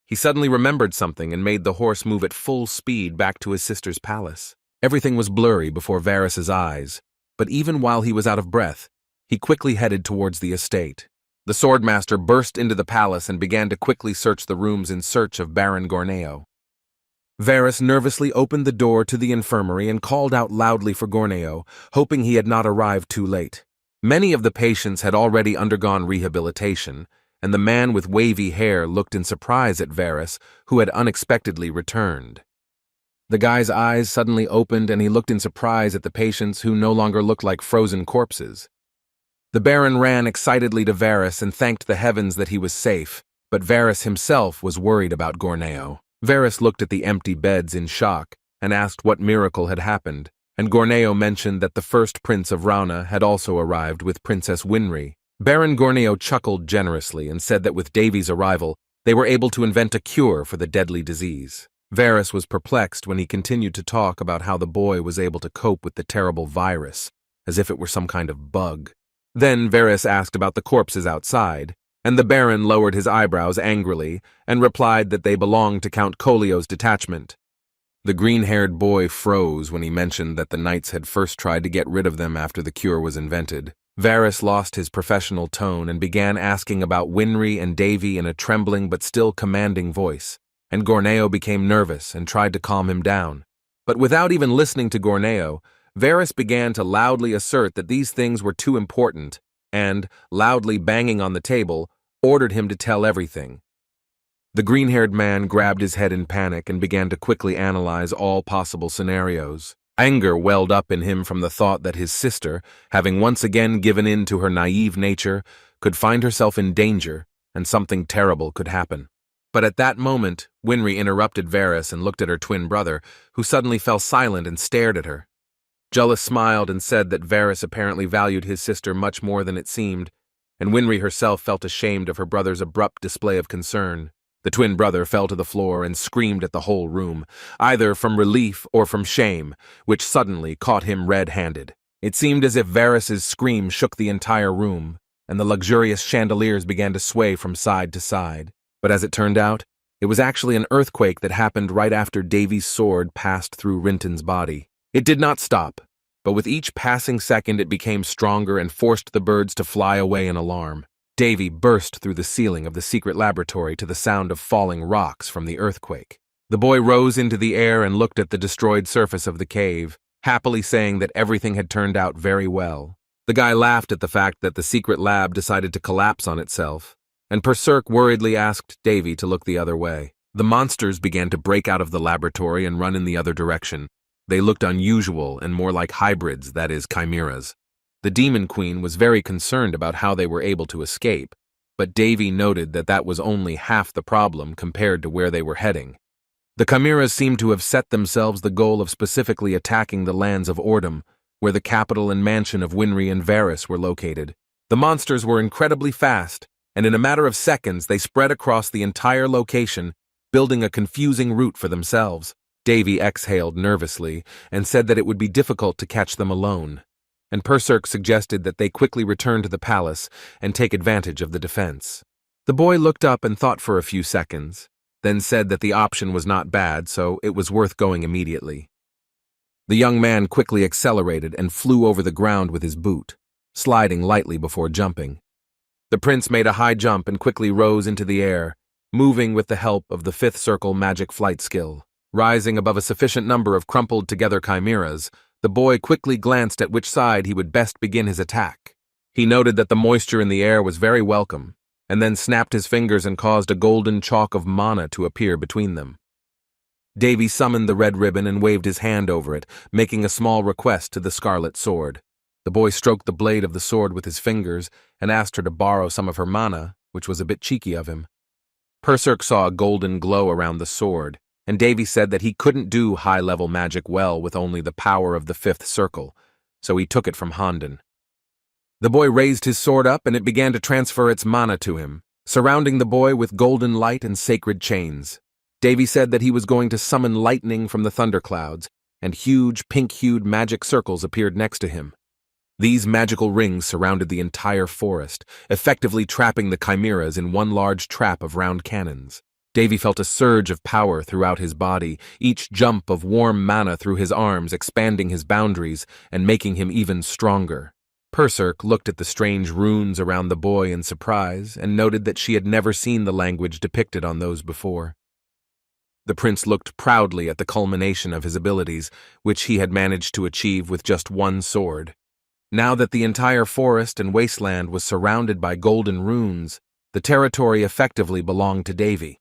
He suddenly remembered something and made the horse move at full speed back to his sister's palace. Everything was blurry before Varus's eyes, but even while he was out of breath, he quickly headed towards the estate. The swordmaster burst into the palace and began to quickly search the rooms in search of Baron Gorneo. Varus nervously opened the door to the infirmary and called out loudly for Gorneo, hoping he had not arrived too late. Many of the patients had already undergone rehabilitation, and the man with wavy hair looked in surprise at Varus, who had unexpectedly returned. The guy's eyes suddenly opened and he looked in surprise at the patients who no longer looked like frozen corpses. The Baron ran excitedly to Varus and thanked the heavens that he was safe, but Varus himself was worried about Gorneo. Varus looked at the empty beds in shock and asked what miracle had happened, and Gorneo mentioned that the first prince of Rauna had also arrived with Princess Winry. Baron Gorneo chuckled generously and said that with Davy's arrival, they were able to invent a cure for the deadly disease. Varus was perplexed when he continued to talk about how the boy was able to cope with the terrible virus, as if it were some kind of bug. Then Varus asked about the corpses outside, and the Baron lowered his eyebrows angrily and replied that they belonged to Count Kolio's detachment. The green-haired boy froze when he mentioned that the knights had first tried to get rid of them after the cure was invented. Varus lost his professional tone and began asking about Winry and Davy in a trembling but still commanding voice, and Gorneo became nervous and tried to calm him down. But without even listening to Gorneo, Varus began to loudly assert that these things were too important and, loudly banging on the table, ordered him to tell everything. The green-haired man grabbed his head in panic and began to quickly analyze all possible scenarios. Anger welled up in him from the thought that his sister, having once again given in to her naive nature, could find herself in danger and something terrible could happen. But at that moment, Winry interrupted Varus and looked at her twin brother, who suddenly fell silent and stared at her. Jullus smiled and said that Varus apparently valued his sister much more than it seemed, and Winry herself felt ashamed of her brother's abrupt display of concern. The twin brother fell to the floor and screamed at the whole room, either from relief or from shame, which suddenly caught him red-handed. It seemed as if Varus's scream shook the entire room, and the luxurious chandeliers began to sway from side to side. But as it turned out, it was actually an earthquake that happened right after Davy's sword passed through Rinton's body. It did not stop, but with each passing second it became stronger and forced the birds to fly away in alarm. Davy burst through the ceiling of the secret laboratory to the sound of falling rocks from the earthquake. The boy rose into the air and looked at the destroyed surface of the cave, happily saying that everything had turned out very well. The guy laughed at the fact that the secret lab decided to collapse on itself, and Berserk worriedly asked Davy to look the other way. The monsters began to break out of the laboratory and run in the other direction. They looked unusual and more like hybrids, that is, chimeras. The Demon Queen was very concerned about how they were able to escape, but Davy noted that that was only half the problem compared to where they were heading. The chimeras seemed to have set themselves the goal of specifically attacking the lands of Ordom, where the capital and mansion of Winry and Varys were located. The monsters were incredibly fast, and in a matter of seconds they spread across the entire location, building a confusing route for themselves. Davy exhaled nervously and said that it would be difficult to catch them alone, and Berserk suggested that they quickly return to the palace and take advantage of the defense. The boy looked up and thought for a few seconds, then said that the option was not bad, so it was worth going immediately. The young man quickly accelerated and flew over the ground with his boot, sliding lightly before jumping. The prince made a high jump and quickly rose into the air, moving with the help of the fifth circle magic flight skill. Rising above a sufficient number of crumpled-together chimeras, the boy quickly glanced at which side he would best begin his attack. He noted that the moisture in the air was very welcome, and then snapped his fingers and caused a golden chalk of mana to appear between them. Davy summoned the red ribbon and waved his hand over it, making a small request to the scarlet sword. The boy stroked the blade of the sword with his fingers and asked her to borrow some of her mana, which was a bit cheeky of him. Berserk saw a golden glow around the sword, and Davy said that he couldn't do high-level magic well with only the power of the fifth circle, so he took it from Honden. The boy raised his sword up and it began to transfer its mana to him, surrounding the boy with golden light and sacred chains. Davy said that he was going to summon lightning from the thunderclouds, and huge pink-hued magic circles appeared next to him. These magical rings surrounded the entire forest, effectively trapping the chimeras in one large trap of round cannons. Davy felt a surge of power throughout his body, each jump of warm mana through his arms expanding his boundaries and making him even stronger. Berserk looked at the strange runes around the boy in surprise and noted that she had never seen the language depicted on those before. The prince looked proudly at the culmination of his abilities, which he had managed to achieve with just one sword. Now that the entire forest and wasteland was surrounded by golden runes, the territory effectively belonged to Davy.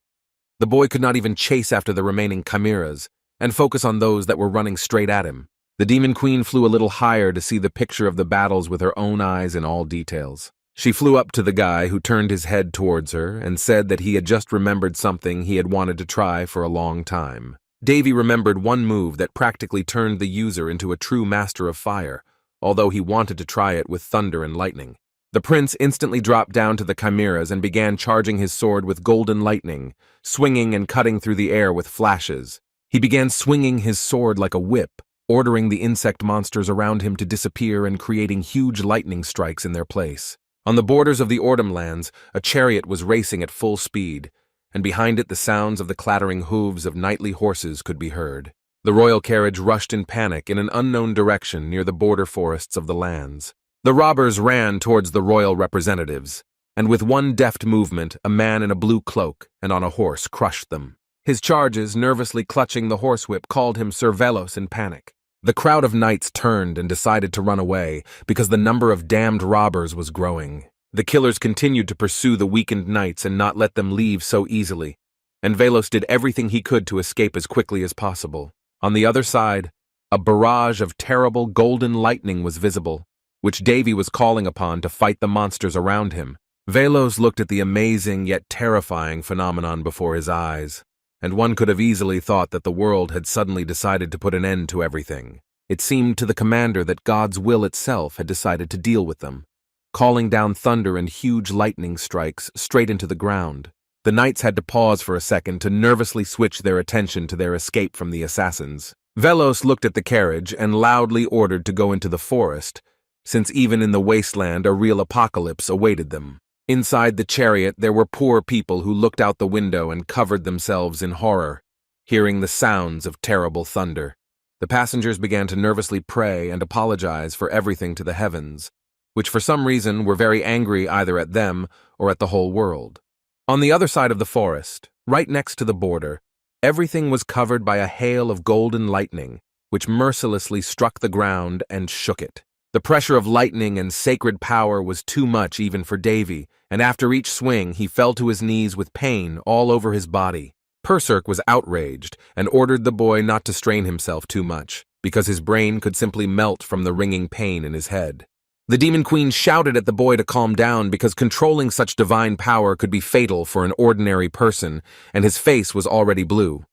The boy could not even chase after the remaining chimeras and focus on those that were running straight at him. The Demon Queen flew a little higher to see the picture of the battles with her own eyes in all details. She flew up to the guy who turned his head towards her and said that he had just remembered something he had wanted to try for a long time. Davy remembered one move that practically turned the user into a true master of fire, although he wanted to try it with thunder and lightning. The prince instantly dropped down to the chimeras and began charging his sword with golden lightning, swinging and cutting through the air with flashes. He began swinging his sword like a whip, ordering the insect monsters around him to disappear and creating huge lightning strikes in their place. On the borders of the Ordom lands, a chariot was racing at full speed, and behind it the sounds of the clattering hooves of knightly horses could be heard. The royal carriage rushed in panic in an unknown direction near the border forests of the lands. The robbers ran towards the royal representatives, and with one deft movement, a man in a blue cloak and on a horse crushed them. His charges, nervously clutching the horsewhip, called him Sir Velos in panic. The crowd of knights turned and decided to run away because the number of damned robbers was growing. The killers continued to pursue the weakened knights and not let them leave so easily, and Velos did everything he could to escape as quickly as possible. On the other side, a barrage of terrible golden lightning was visible, which Davy was calling upon to fight the monsters around him. Velos looked at the amazing yet terrifying phenomenon before his eyes, and one could have easily thought that the world had suddenly decided to put an end to everything. It seemed to the commander that God's will itself had decided to deal with them, calling down thunder and huge lightning strikes straight into the ground. The knights had to pause for a second to nervously switch their attention to their escape from the assassins. Velos looked at the carriage and loudly ordered to go into the forest, since even in the wasteland a real apocalypse awaited them. Inside the chariot there were poor people who looked out the window and covered themselves in horror, hearing the sounds of terrible thunder. The passengers began to nervously pray and apologize for everything to the heavens, which for some reason were very angry either at them or at the whole world. On the other side of the forest, right next to the border, everything was covered by a hail of golden lightning, which mercilessly struck the ground and shook it. The pressure of lightning and sacred power was too much even for Davy, and after each swing he fell to his knees with pain all over his body. Perserk was outraged and ordered the boy not to strain himself too much, because his brain could simply melt from the ringing pain in his head. The Demon Queen shouted at the boy to calm down because controlling such divine power could be fatal for an ordinary person, and his face was already blue.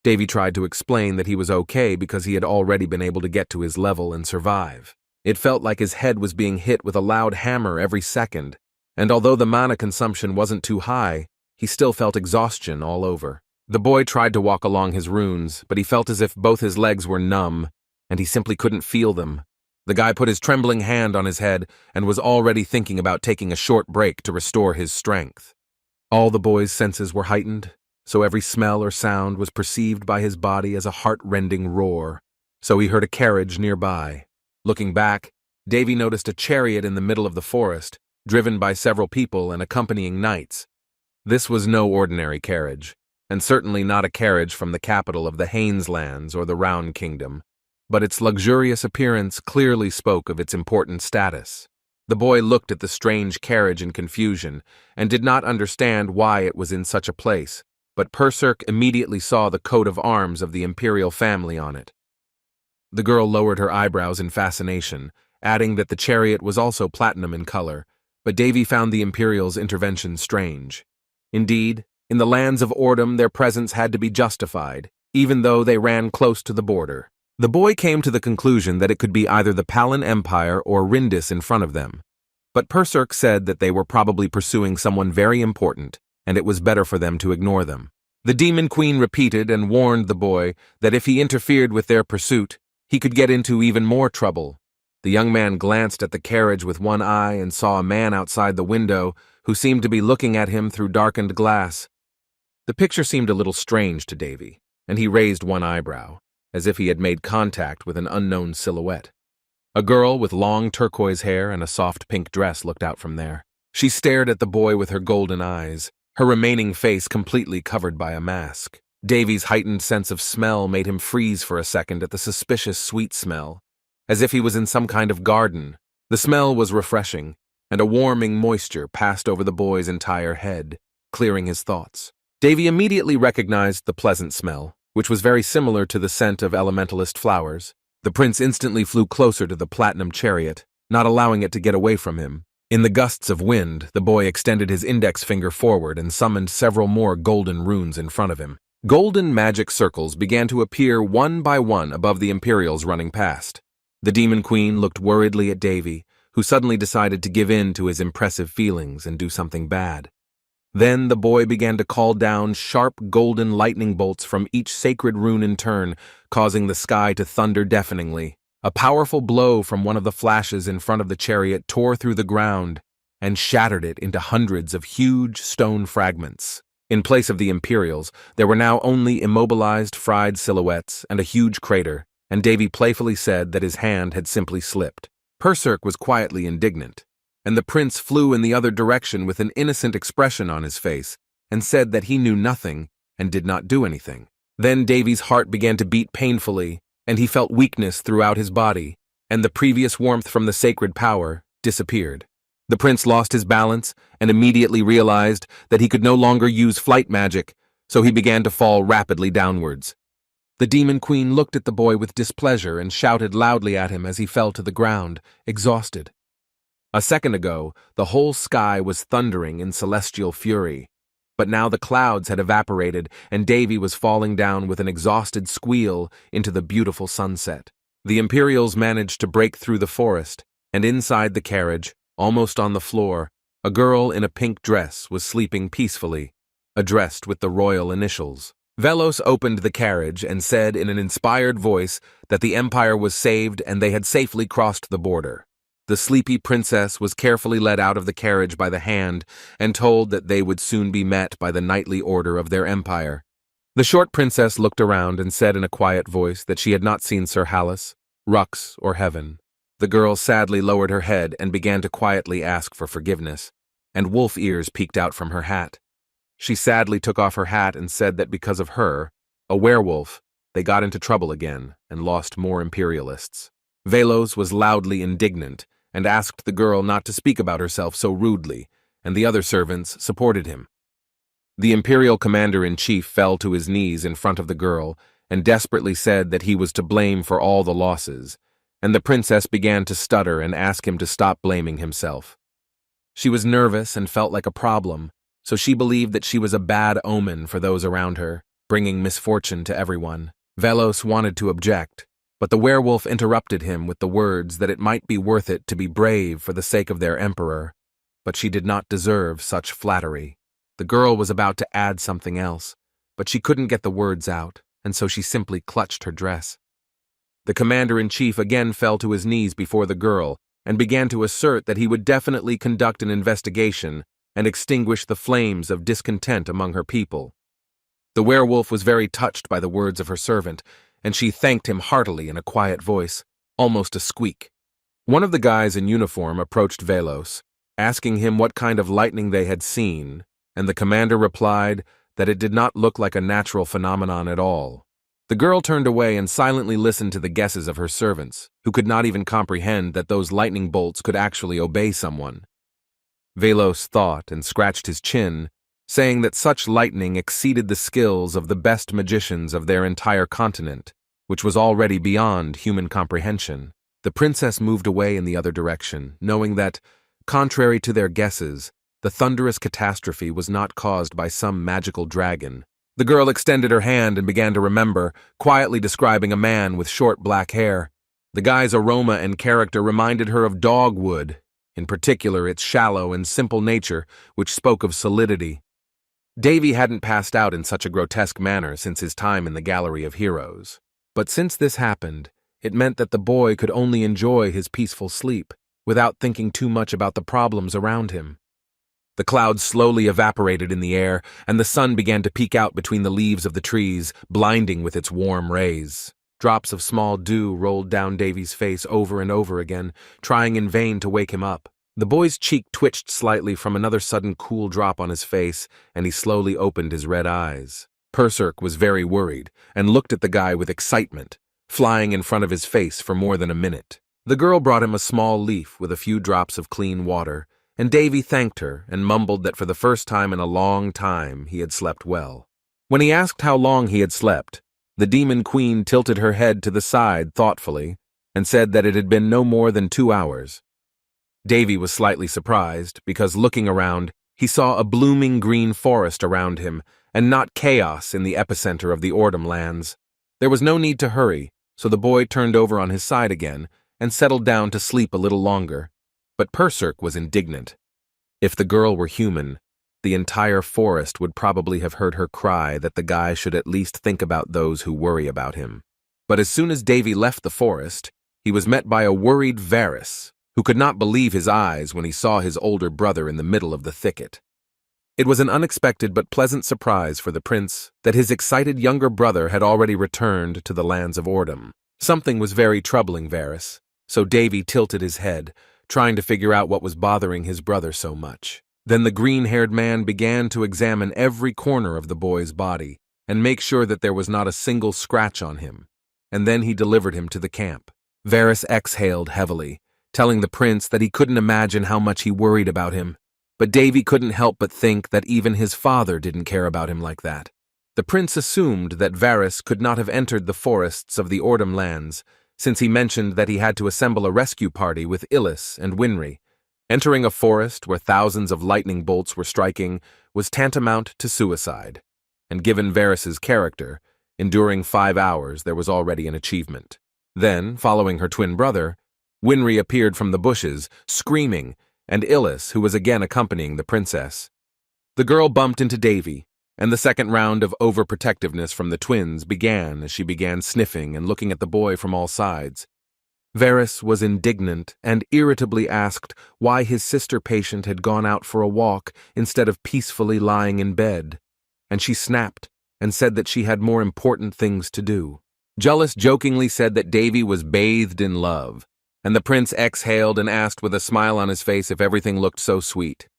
Davy tried to explain that he was okay because he had already been able to get to his level and survive. It felt like his head was being hit with a loud hammer every second, and although the mana consumption wasn't too high, he still felt exhaustion all over. The boy tried to walk along his runes, but he felt as if both his legs were numb, and he simply couldn't feel them. The guy put his trembling hand on his head and was already thinking about taking a short break to restore his strength. All the boy's senses were heightened, so every smell or sound was perceived by his body as a heart-rending roar. So he heard a carriage nearby. Looking back, Davy noticed a chariot in the middle of the forest, driven by several people and accompanying knights. This was no ordinary carriage, and certainly not a carriage from the capital of the Haineslands or the Round Kingdom, but its luxurious appearance clearly spoke of its important status. The boy looked at the strange carriage in confusion and did not understand why it was in such a place, but Perserk immediately saw the coat of arms of the imperial family on it. The girl lowered her eyebrows in fascination, adding that the chariot was also platinum in color, but Davy found the Imperial's intervention strange. Indeed, in the lands of Ordom their presence had to be justified, even though they ran close to the border. The boy came to the conclusion that it could be either the Palin Empire or Rindis in front of them, but Perserk said that they were probably pursuing someone very important, and it was better for them to ignore them. The Demon Queen repeated and warned the boy that if he interfered with their pursuit, he could get into even more trouble. The young man glanced at the carriage with one eye and saw a man outside the window who seemed to be looking at him through darkened glass. The picture seemed a little strange to Davy, and he raised one eyebrow, as if he had made contact with an unknown silhouette. A girl with long turquoise hair and a soft pink dress looked out from there. She stared at the boy with her golden eyes, her remaining face completely covered by a mask. Davy's heightened sense of smell made him freeze for a second at the suspicious sweet smell, as if he was in some kind of garden. The smell was refreshing, and a warming moisture passed over the boy's entire head, clearing his thoughts. Davy immediately recognized the pleasant smell, which was very similar to the scent of elementalist flowers. The prince instantly flew closer to the platinum chariot, not allowing it to get away from him. In the gusts of wind, the boy extended his index finger forward and summoned several more golden runes in front of him. Golden magic circles began to appear one by one above the Imperials running past. The Demon Queen looked worriedly at Davy, who suddenly decided to give in to his impressive feelings and do something bad. Then the boy began to call down sharp golden lightning bolts from each sacred rune in turn, causing the sky to thunder deafeningly. A powerful blow from one of the flashes in front of the chariot tore through the ground and shattered it into hundreds of huge stone fragments. In place of the Imperials, there were now only immobilized fried silhouettes and a huge crater, and Davy playfully said that his hand had simply slipped. Perserk was quietly indignant, and the prince flew in the other direction with an innocent expression on his face and said that he knew nothing and did not do anything. Then Davy's heart began to beat painfully, and he felt weakness throughout his body, and the previous warmth from the sacred power disappeared. The prince lost his balance and immediately realized that he could no longer use flight magic, so he began to fall rapidly downwards. The Demon Queen looked at the boy with displeasure and shouted loudly at him as he fell to the ground, exhausted. A second ago, the whole sky was thundering in celestial fury, but now the clouds had evaporated and Davy was falling down with an exhausted squeal into the beautiful sunset. The Imperials managed to break through the forest, and inside the carriage, almost on the floor, a girl in a pink dress was sleeping peacefully, addressed with the royal initials. Velos opened the carriage and said in an inspired voice that the Empire was saved and they had safely crossed the border. The sleepy princess was carefully led out of the carriage by the hand and told that they would soon be met by the knightly order of their empire. The short princess looked around and said in a quiet voice that she had not seen Sir Hallis, Rux, or Heaven. The girl sadly lowered her head and began to quietly ask for forgiveness, and wolf ears peeked out from her hat. She sadly took off her hat and said that because of her, a werewolf, they got into trouble again and lost more imperialists. Velos was loudly indignant and asked the girl not to speak about herself so rudely, and the other servants supported him. The imperial commander-in-chief fell to his knees in front of the girl and desperately said that he was to blame for all the losses, and the princess began to stutter and ask him to stop blaming himself. She was nervous and felt like a problem, so she believed that she was a bad omen for those around her, bringing misfortune to everyone. Velos wanted to object, but the werewolf interrupted him with the words that it might be worth it to be brave for the sake of their emperor, but she did not deserve such flattery. The girl was about to add something else, but she couldn't get the words out, and so she simply clutched her dress. The commander-in-chief again fell to his knees before the girl and began to assert that he would definitely conduct an investigation and extinguish the flames of discontent among her people. The werewolf was very touched by the words of her servant, and she thanked him heartily in a quiet voice, almost a squeak. One of the guys in uniform approached Velos, asking him what kind of lightning they had seen, and the commander replied that it did not look like a natural phenomenon at all. The girl turned away and silently listened to the guesses of her servants, who could not even comprehend that those lightning bolts could actually obey someone. Velos thought and scratched his chin, saying that such lightning exceeded the skills of the best magicians of their entire continent, which was already beyond human comprehension. The princess moved away in the other direction, knowing that, contrary to their guesses, the thunderous catastrophe was not caused by some magical dragon. The girl extended her hand and began to remember, quietly describing a man with short black hair. The guy's aroma and character reminded her of dogwood, in particular its shallow and simple nature, which spoke of solidity. Davy hadn't passed out in such a grotesque manner since his time in the Gallery of Heroes. But since this happened, it meant that the boy could only enjoy his peaceful sleep, without thinking too much about the problems around him. The clouds slowly evaporated in the air, and the sun began to peek out between the leaves of the trees, blinding with its warm rays. Drops of small dew rolled down Davy's face over and over again, trying in vain to wake him up. The boy's cheek twitched slightly from another sudden cool drop on his face, and he slowly opened his red eyes. Perserk was very worried, and looked at the guy with excitement, flying in front of his face for more than a minute. The girl brought him a small leaf with a few drops of clean water, and Davy thanked her and mumbled that for the first time in a long time he had slept well. When he asked how long he had slept, the demon queen tilted her head to the side thoughtfully and said that it had been no more than 2 hours. Davy was slightly surprised because, looking around, he saw a blooming green forest around him and not chaos in the epicenter of the Ordum lands. There was no need to hurry, so the boy turned over on his side again and settled down to sleep a little longer. But Perserk was indignant. If the girl were human, the entire forest would probably have heard her cry that the guy should at least think about those who worry about him. But as soon as Davy left the forest, he was met by a worried Varys, who could not believe his eyes when he saw his older brother in the middle of the thicket. It was an unexpected but pleasant surprise for the prince that his excited younger brother had already returned to the lands of Ordum. Something was very troubling Varys, so Davy tilted his head, trying to figure out what was bothering his brother so much. Then the green-haired man began to examine every corner of the boy's body and make sure that there was not a single scratch on him, and then he delivered him to the camp. Varys exhaled heavily, telling the prince that he couldn't imagine how much he worried about him, but Davy couldn't help but think that even his father didn't care about him like that. The prince assumed that Varys could not have entered the forests of the Ordum lands, since he mentioned that he had to assemble a rescue party with Illis and Winry. Entering a forest where thousands of lightning bolts were striking was tantamount to suicide, and given Varys's character, enduring 5 hours there was already an achievement. Then, following her twin brother, Winry appeared from the bushes, screaming, and Illis, who was again accompanying the princess. The girl bumped into Davy, and the second round of overprotectiveness from the twins began as she began sniffing and looking at the boy from all sides. Varys was indignant and irritably asked why his sister patient had gone out for a walk instead of peacefully lying in bed, and she snapped and said that she had more important things to do. Jullus jokingly said that Davy was bathed in love, and the prince exhaled and asked with a smile on his face if everything looked so sweet.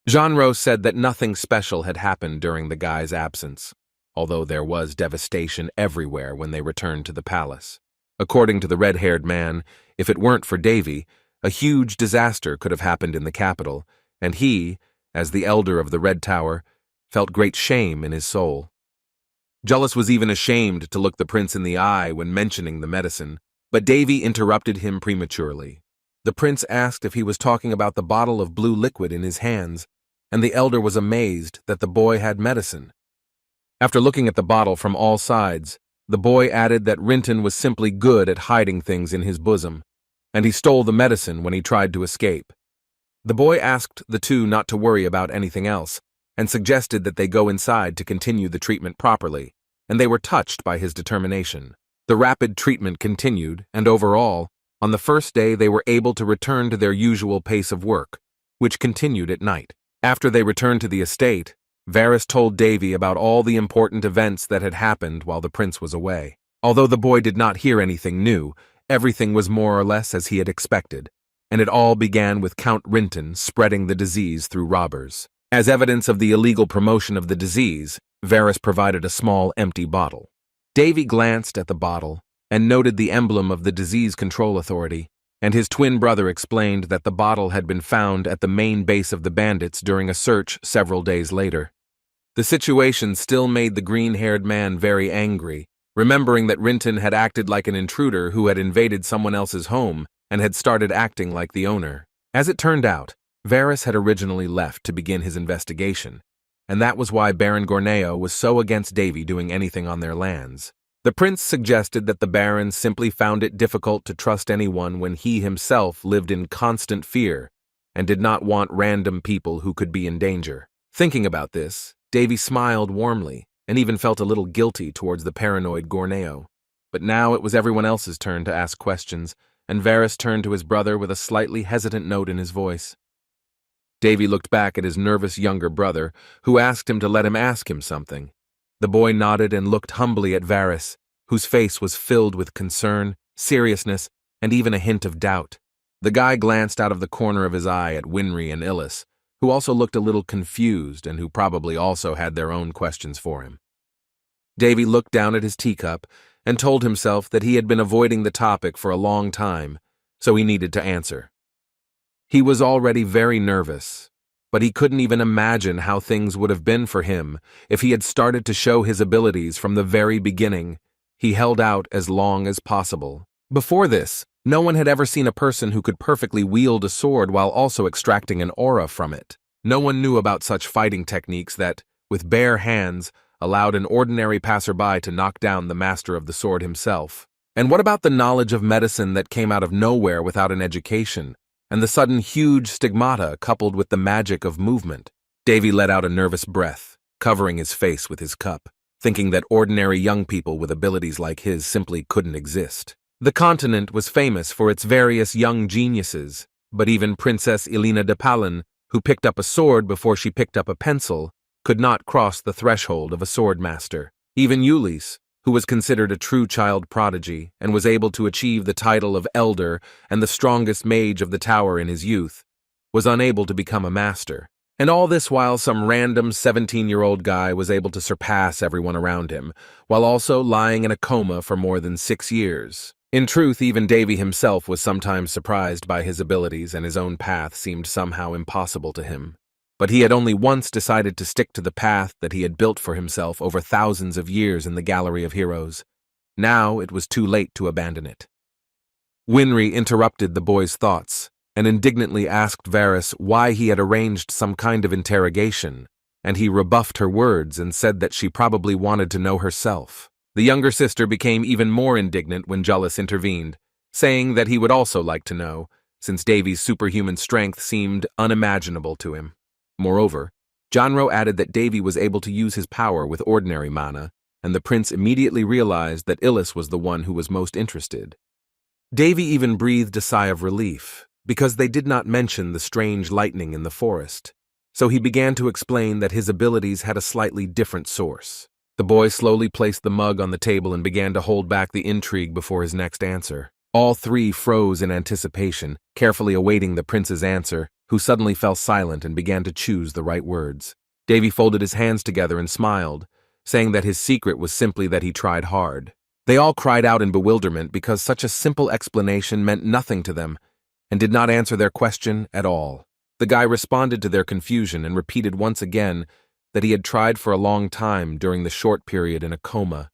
Jean-Rose said that nothing special had happened during the guy's absence, although there was devastation everywhere when they returned to the palace. According to the red-haired man, if it weren't for Davy, a huge disaster could have happened in the capital, and he, as the elder of the Red Tower, felt great shame in his soul. Jullus was even ashamed to look the prince in the eye when mentioning the medicine, but Davy interrupted him prematurely. The prince asked if he was talking about the bottle of blue liquid in his hands, and the elder was amazed that the boy had medicine. After looking at the bottle from all sides, the boy added that Rinton was simply good at hiding things in his bosom, and he stole the medicine when he tried to escape. The boy asked the two not to worry about anything else, and suggested that they go inside to continue the treatment properly, and they were touched by his determination. The rapid treatment continued, and overall, on the first day they were able to return to their usual pace of work, which continued at night. After they returned to the estate, Varys told Davy about all the important events that had happened while the prince was away. Although the boy did not hear anything new, everything was more or less as he had expected, and it all began with Count Rinton spreading the disease through robbers. As evidence of the illegal promotion of the disease, Varys provided a small empty bottle. Davy glanced at the bottle and noted the emblem of the Disease Control Authority, and his twin brother explained that the bottle had been found at the main base of the bandits during a search several days later. The situation still made the green-haired man very angry, remembering that Rinton had acted like an intruder who had invaded someone else's home and had started acting like the owner. As it turned out, Varys had originally left to begin his investigation, and that was why Baron Gorneo was so against Davy doing anything on their lands. The prince suggested that the Baron simply found it difficult to trust anyone when he himself lived in constant fear and did not want random people who could be in danger. Thinking about this, Davy smiled warmly and even felt a little guilty towards the paranoid Gorneo. But now it was everyone else's turn to ask questions, and Varys turned to his brother with a slightly hesitant note in his voice. Davy looked back at his nervous younger brother, who asked him to let him ask him something. The boy nodded and looked humbly at Varys, whose face was filled with concern, seriousness, and even a hint of doubt. The guy glanced out of the corner of his eye at Winry and Illis, who also looked a little confused and who probably also had their own questions for him. Davy looked down at his teacup and told himself that he had been avoiding the topic for a long time, so he needed to answer. He was already very nervous, but he couldn't even imagine how things would have been for him if he had started to show his abilities from the very beginning. He held out as long as possible. Before this, no one had ever seen a person who could perfectly wield a sword while also extracting an aura from it. No one knew about such fighting techniques that, with bare hands, allowed an ordinary passerby to knock down the master of the sword himself. And what about the knowledge of medicine that came out of nowhere without an education, and the sudden huge stigmata coupled with the magic of movement? Davy let out a nervous breath, covering his face with his cup, thinking that ordinary young people with abilities like his simply couldn't exist. The continent was famous for its various young geniuses, but even Princess Elena de Palin, who picked up a sword before she picked up a pencil, could not cross the threshold of a sword master. Even Ulysse, who was considered a true child prodigy and was able to achieve the title of elder and the strongest mage of the tower in his youth, was unable to become a master. And all this while some random 17-year-old guy was able to surpass everyone around him, while also lying in a coma for more than 6 years. In truth, even Davy himself was sometimes surprised by his abilities, and his own path seemed somehow impossible to him. But he had only once decided to stick to the path that he had built for himself over thousands of years in the Gallery of Heroes. Now it was too late to abandon it. Winry interrupted the boy's thoughts and indignantly asked Varys why he had arranged some kind of interrogation, and he rebuffed her words and said that she probably wanted to know herself. The younger sister became even more indignant when Jullus intervened, saying that he would also like to know, since Davy's superhuman strength seemed unimaginable to him. Moreover, Jonro added that Davy was able to use his power with ordinary mana, and the prince immediately realized that Illis was the one who was most interested. Davy even breathed a sigh of relief, because they did not mention the strange lightning in the forest, so he began to explain that his abilities had a slightly different source. The boy slowly placed the mug on the table and began to hold back the intrigue before his next answer. All three froze in anticipation, carefully awaiting the prince's answer, who suddenly fell silent and began to choose the right words. Davy folded his hands together and smiled, saying that his secret was simply that he tried hard. They all cried out in bewilderment because such a simple explanation meant nothing to them and did not answer their question at all. The guy responded to their confusion and repeated once again that he had tried for a long time during the short period in a coma,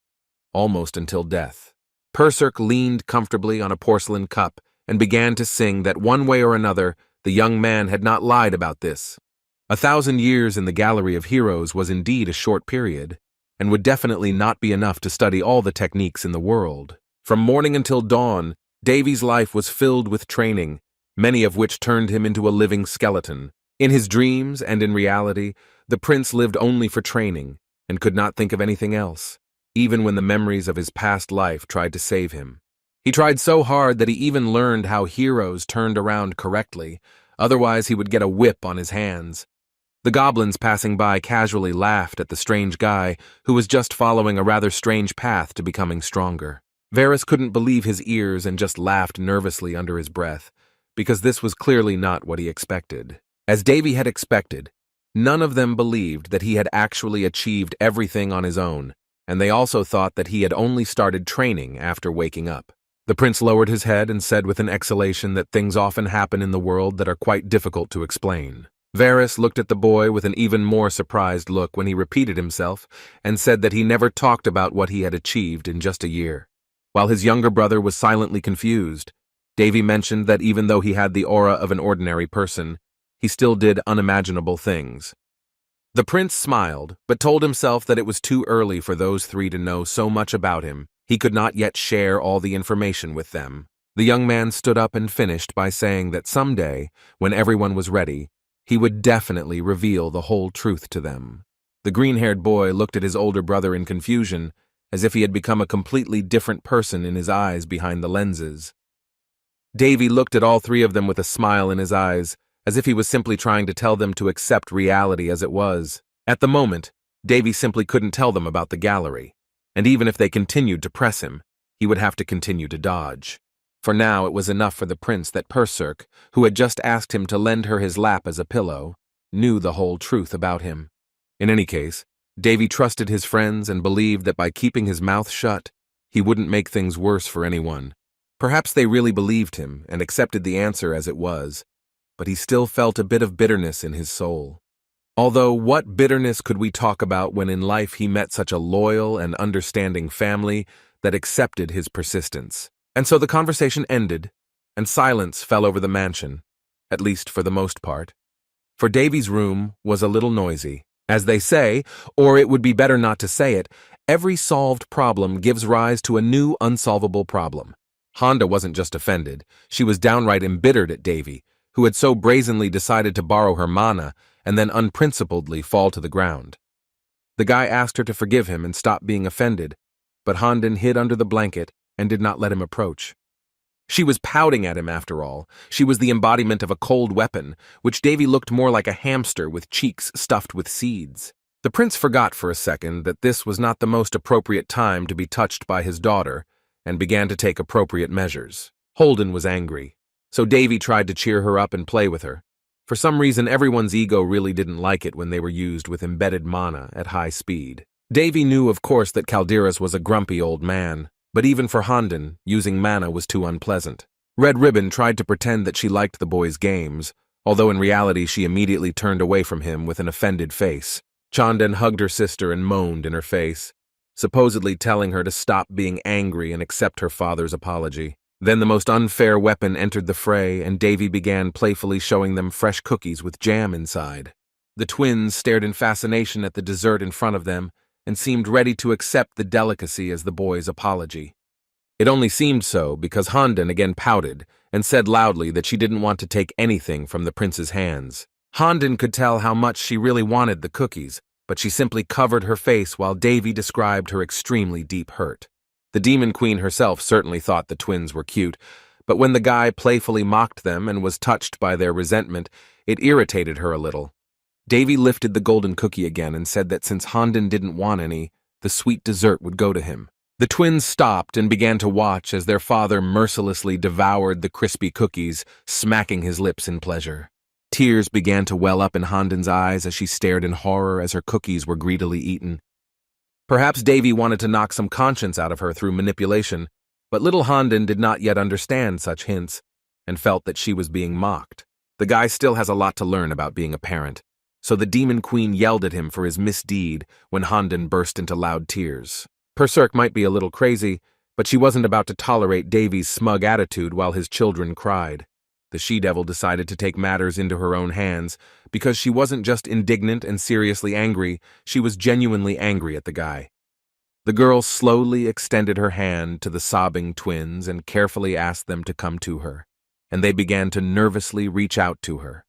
almost until death. Perserk leaned comfortably on a porcelain cup and began to sing that one way or another the young man had not lied about this. 1,000 years in the Gallery of Heroes was indeed a short period, and would definitely not be enough to study all the techniques in the world. From morning until dawn, Davy's life was filled with training, many of which turned him into a living skeleton. In his dreams and in reality, the prince lived only for training and could not think of anything else, even when the memories of his past life tried to save him. He tried so hard that he even learned how heroes turned around correctly, otherwise he would get a whip on his hands. The goblins passing by casually laughed at the strange guy who was just following a rather strange path to becoming stronger. Varys couldn't believe his ears and just laughed nervously under his breath, because this was clearly not what he expected. As Davy had expected, none of them believed that he had actually achieved everything on his own, and they also thought that he had only started training after waking up. The prince lowered his head and said with an exhalation that things often happen in the world that are quite difficult to explain. Varys looked at the boy with an even more surprised look when he repeated himself and said that he never talked about what he had achieved in just a year. While his younger brother was silently confused, Davy mentioned that even though he had the aura of an ordinary person, he still did unimaginable things. The prince smiled, but told himself that it was too early for those three to know so much about him. He could not yet share all the information with them. The young man stood up and finished by saying that someday, when everyone was ready, he would definitely reveal the whole truth to them. The green-haired boy looked at his older brother in confusion, as if he had become a completely different person in his eyes behind the lenses. Davy looked at all three of them with a smile in his eyes, as if he was simply trying to tell them to accept reality as it was. At the moment, Davy simply couldn't tell them about the gallery, and even if they continued to press him, he would have to continue to dodge. For now it was enough for the prince that Perserk, who had just asked him to lend her his lap as a pillow, knew the whole truth about him. In any case, Davy trusted his friends and believed that by keeping his mouth shut, he wouldn't make things worse for anyone. Perhaps they really believed him and accepted the answer as it was, but he still felt a bit of bitterness in his soul. Although what bitterness could we talk about when in life he met such a loyal and understanding family that accepted his persistence? And so the conversation ended, and silence fell over the mansion, at least for the most part. For Davy's room was a little noisy. As they say, or it would be better not to say it, every solved problem gives rise to a new unsolvable problem. Honda wasn't just offended, she was downright embittered at Davy, who had so brazenly decided to borrow her mana and then unprincipledly fall to the ground. The guy asked her to forgive him and stop being offended, but Hondan hid under the blanket and did not let him approach. She was pouting at him after all. She was the embodiment of a cold weapon, which Davy looked more like a hamster with cheeks stuffed with seeds. The prince forgot for a second that this was not the most appropriate time to be touched by his daughter, and began to take appropriate measures. Holden was angry, so Davy tried to cheer her up and play with her. For some reason, everyone's ego really didn't like it when they were used with embedded mana at high speed. Davy knew, of course, that Calderas was a grumpy old man, but even for Hondan, using mana was too unpleasant. Red Ribbon tried to pretend that she liked the boy's games, although in reality she immediately turned away from him with an offended face. Chandan hugged her sister and moaned in her face, supposedly telling her to stop being angry and accept her father's apology. Then the most unfair weapon entered the fray, and Davy began playfully showing them fresh cookies with jam inside. The twins stared in fascination at the dessert in front of them and seemed ready to accept the delicacy as the boy's apology. It only seemed so because Hondan again pouted and said loudly that she didn't want to take anything from the prince's hands. Hondan could tell how much she really wanted the cookies, but she simply covered her face while Davy described her extremely deep hurt. The Demon Queen herself certainly thought the twins were cute, but when the guy playfully mocked them and was touched by their resentment, it irritated her a little. Davy lifted the golden cookie again and said that since Hondan didn't want any, the sweet dessert would go to him. The twins stopped and began to watch as their father mercilessly devoured the crispy cookies, smacking his lips in pleasure. Tears began to well up in Hondan's eyes as she stared in horror as her cookies were greedily eaten. Perhaps Davy wanted to knock some conscience out of her through manipulation, but little Handin did not yet understand such hints, and felt that she was being mocked. The guy still has a lot to learn about being a parent, so the Demon Queen yelled at him for his misdeed when Handin burst into loud tears. Berserk might be a little crazy, but she wasn't about to tolerate Davy's smug attitude while his children cried. The she-devil decided to take matters into her own hands because she wasn't just indignant and seriously angry, she was genuinely angry at the guy. The girl slowly extended her hand to the sobbing twins and carefully asked them to come to her, and they began to nervously reach out to her.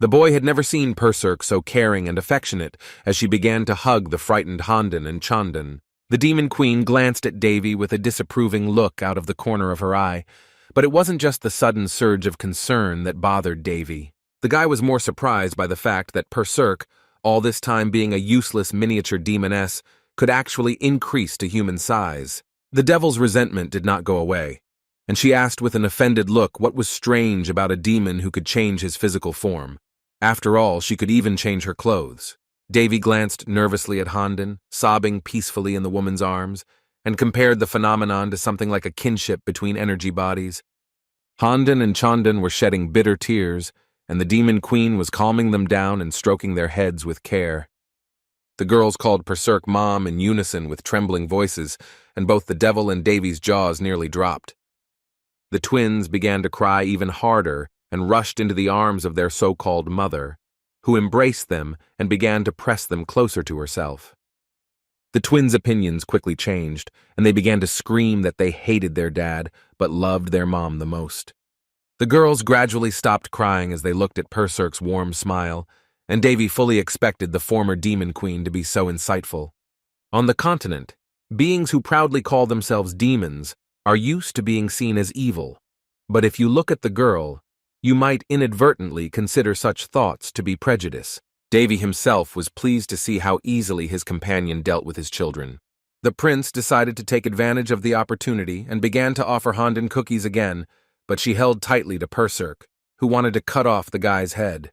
The boy had never seen Berserk so caring and affectionate as she began to hug the frightened Handin and Chandan. The Demon Queen glanced at Davy with a disapproving look out of the corner of her eye, but it wasn't just the sudden surge of concern that bothered Davy. The guy was more surprised by the fact that Berserk, all this time being a useless miniature demoness, could actually increase to human size. The devil's resentment did not go away, and she asked with an offended look what was strange about a demon who could change his physical form. After all, she could even change her clothes. Davy glanced nervously at Handin, sobbing peacefully in the woman's arms, and compared the phenomenon to something like a kinship between energy bodies. Handin and Chandan were shedding bitter tears, and the Demon Queen was calming them down and stroking their heads with care. The girls called Berserk Mom in unison with trembling voices, and both the devil and Davy's jaws nearly dropped. The twins began to cry even harder and rushed into the arms of their so-called mother, who embraced them and began to press them closer to herself. The twins' opinions quickly changed, and they began to scream that they hated their dad, but loved their mom the most. The girls gradually stopped crying as they looked at Berserk's warm smile, and Davy fully expected the former Demon Queen to be so insightful. On the continent, beings who proudly call themselves demons are used to being seen as evil, but if you look at the girl, you might inadvertently consider such thoughts to be prejudice. Davy himself was pleased to see how easily his companion dealt with his children. The prince decided to take advantage of the opportunity and began to offer Handin cookies again, but she held tightly to Berserk, who wanted to cut off the guy's head.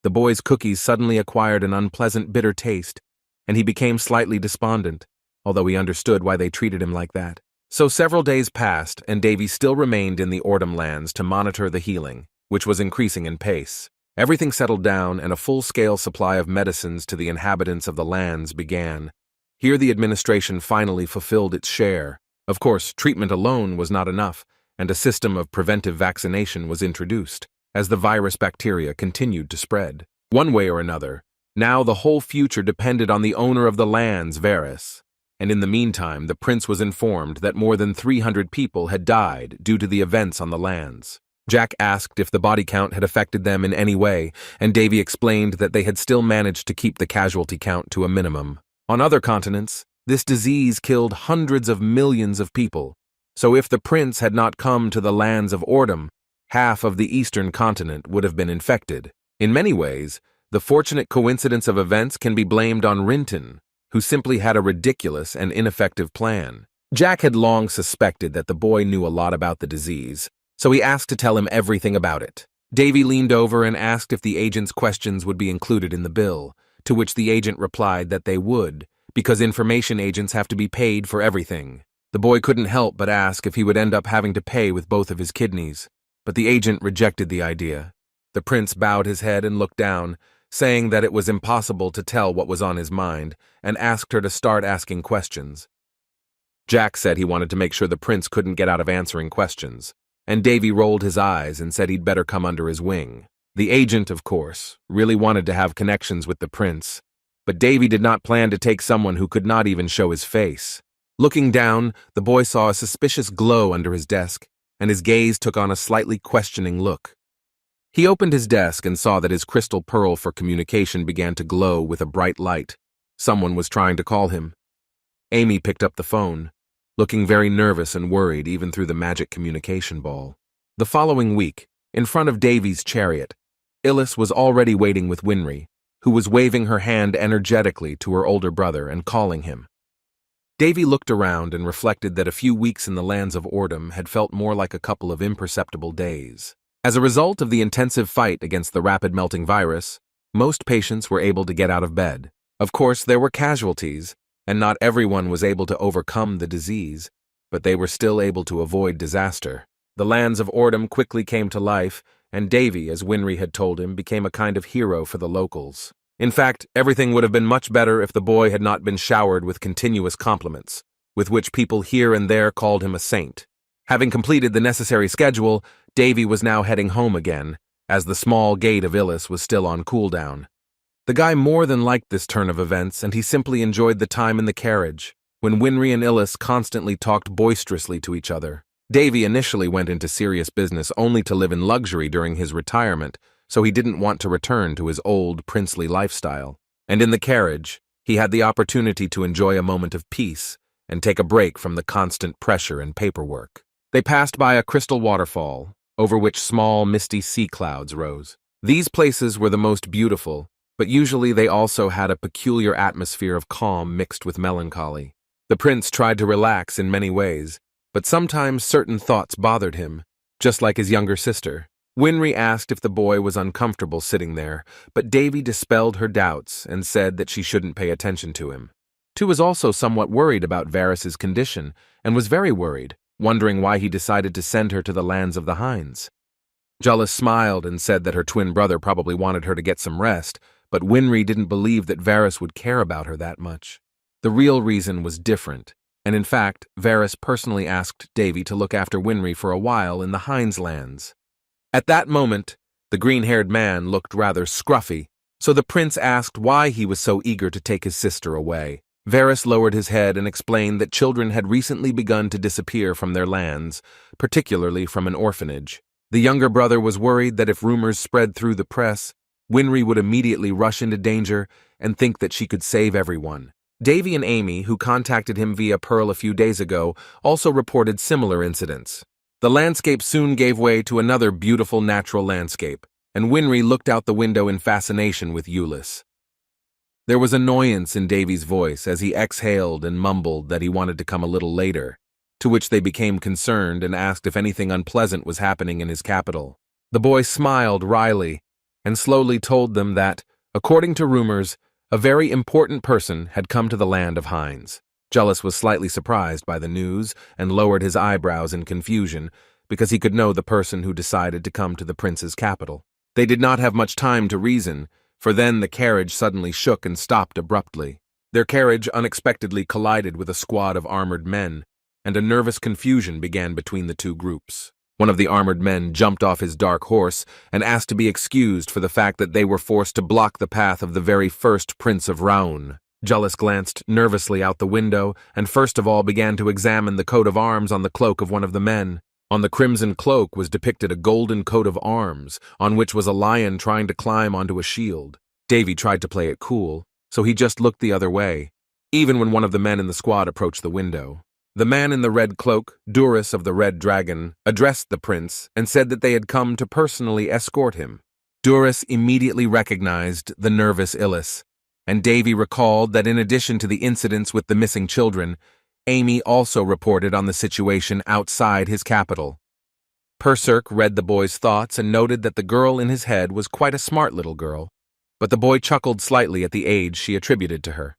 The boy's cookies suddenly acquired an unpleasant bitter taste, and he became slightly despondent, although he understood why they treated him like that. So several days passed, and Davy still remained in the Ordum lands to monitor the healing, which was increasing in pace. Everything settled down, and a full-scale supply of medicines to the inhabitants of the lands began. Here the administration finally fulfilled its share. Of course, treatment alone was not enough, and a system of preventive vaccination was introduced, as the virus bacteria continued to spread. One way or another, now the whole future depended on the owner of the lands, Varys. And in the meantime, the prince was informed that more than 300 people had died due to the events on the lands. Jack asked if the body count had affected them in any way, and Davy explained that they had still managed to keep the casualty count to a minimum. On other continents, this disease killed hundreds of millions of people, so if the prince had not come to the lands of Ordum, half of the eastern continent would have been infected. In many ways, the fortunate coincidence of events can be blamed on Rinton, who simply had a ridiculous and ineffective plan. Jack had long suspected that the boy knew a lot about the disease, so he asked to tell him everything about it. Davy leaned over and asked if the agent's questions would be included in the bill, to which the agent replied that they would, because information agents have to be paid for everything. The boy couldn't help but ask if he would end up having to pay with both of his kidneys, but the agent rejected the idea. The prince bowed his head and looked down, saying that it was impossible to tell what was on his mind, and asked her to start asking questions. Jack said he wanted to make sure the prince couldn't get out of answering questions, and Davy rolled his eyes and said he'd better come under his wing. The agent, of course, really wanted to have connections with the prince, but Davy did not plan to take someone who could not even show his face. Looking down, the boy saw a suspicious glow under his desk, and his gaze took on a slightly questioning look. He opened his desk and saw that his crystal pearl for communication began to glow with a bright light. Someone was trying to call him. Amy picked up the phone, looking very nervous and worried even through the magic communication ball. The following week, in front of Davy's chariot, Illis was already waiting with Winry, who was waving her hand energetically to her older brother and calling him. Davy looked around and reflected that a few weeks in the lands of Ordum had felt more like a couple of imperceptible days. As a result of the intensive fight against the rapid-melting virus, most patients were able to get out of bed. Of course, there were casualties, and not everyone was able to overcome the disease, but they were still able to avoid disaster. The lands of Ordom quickly came to life, and Davy, as Winry had told him, became a kind of hero for the locals. In fact, everything would have been much better if the boy had not been showered with continuous compliments, with which people here and there called him a saint. Having completed the necessary schedule, Davy was now heading home again, as the small gate of Illis was still on cooldown. The guy more than liked this turn of events, and he simply enjoyed the time in the carriage, when Winry and Illis constantly talked boisterously to each other. Davy initially went into serious business only to live in luxury during his retirement, so he didn't want to return to his old princely lifestyle. And in the carriage, he had the opportunity to enjoy a moment of peace and take a break from the constant pressure and paperwork. They passed by a crystal waterfall, over which small, misty sea clouds rose. These places were the most beautiful, but usually they also had a peculiar atmosphere of calm mixed with melancholy. The prince tried to relax in many ways, but sometimes certain thoughts bothered him, just like his younger sister. Winry asked if the boy was uncomfortable sitting there, but Davy dispelled her doubts and said that she shouldn't pay attention to him. Tu was also somewhat worried about Varys's condition, and was very worried, wondering why he decided to send her to the lands of the Hinds. Jullus smiled and said that her twin brother probably wanted her to get some rest, but Winry didn't believe that Varys would care about her that much. The real reason was different, and in fact, Varys personally asked Davy to look after Winry for a while in the Hinds lands. At that moment, the green-haired man looked rather scruffy, so the prince asked why he was so eager to take his sister away. Varys lowered his head and explained that children had recently begun to disappear from their lands, particularly from an orphanage. The younger brother was worried that if rumors spread through the press, Winry would immediately rush into danger and think that she could save everyone. Davy and Amy, who contacted him via Pearl a few days ago, also reported similar incidents. The landscape soon gave way to another beautiful natural landscape, and Winry looked out the window in fascination with Ulyss. There was annoyance in Davy's voice as he exhaled and mumbled that he wanted to come a little later, to which they became concerned and asked if anything unpleasant was happening in his capital. The boy smiled wryly and slowly told them that, according to rumors, a very important person had come to the land of Hinds. Jullus was slightly surprised by the news and lowered his eyebrows in confusion because he could know the person who decided to come to the prince's capital. They did not have much time to reason, for then the carriage suddenly shook and stopped abruptly. Their carriage unexpectedly collided with a squad of armored men, and a nervous confusion began between the two groups. One of the armored men jumped off his dark horse and asked to be excused for the fact that they were forced to block the path of the very first Prince of Raun. Jullus glanced nervously out the window and first of all began to examine the coat of arms on the cloak of one of the men. On the crimson cloak was depicted a golden coat of arms, on which was a lion trying to climb onto a shield. Davy tried to play it cool, so he just looked the other way, even when one of the men in the squad approached the window. The man in the red cloak, Duras of the Red Dragon, addressed the prince and said that they had come to personally escort him. Duras immediately recognized the nervous Illis, and Davy recalled that in addition to the incidents with the missing children, Amy also reported on the situation outside his capital. Perserk read the boy's thoughts and noted that the girl in his head was quite a smart little girl, but the boy chuckled slightly at the age she attributed to her.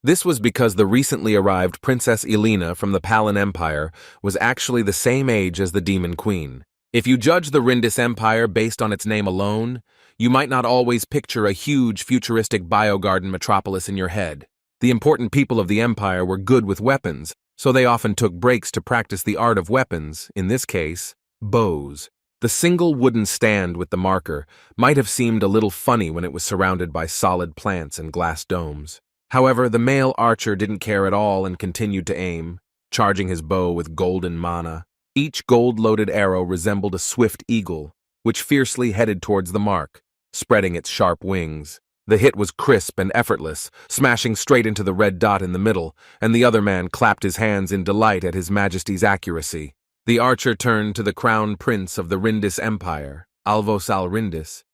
This was because the recently arrived Princess Elena from the Palin Empire was actually the same age as the Demon Queen. If you judge the Rindis Empire based on its name alone, you might not always picture a huge futuristic biogarden metropolis in your head. The important people of the empire were good with weapons, so they often took breaks to practice the art of weapons, in this case, bows. The single wooden stand with the marker might have seemed a little funny when it was surrounded by solid plants and glass domes. However, the male archer didn't care at all and continued to aim, charging his bow with golden mana. Each gold-loaded arrow resembled a swift eagle, which fiercely headed towards the mark, spreading its sharp wings. The hit was crisp and effortless, smashing straight into the red dot in the middle, and the other man clapped his hands in delight at his majesty's accuracy. The archer turned to the crown prince of the Rindis Empire, Alvos al-Rindis,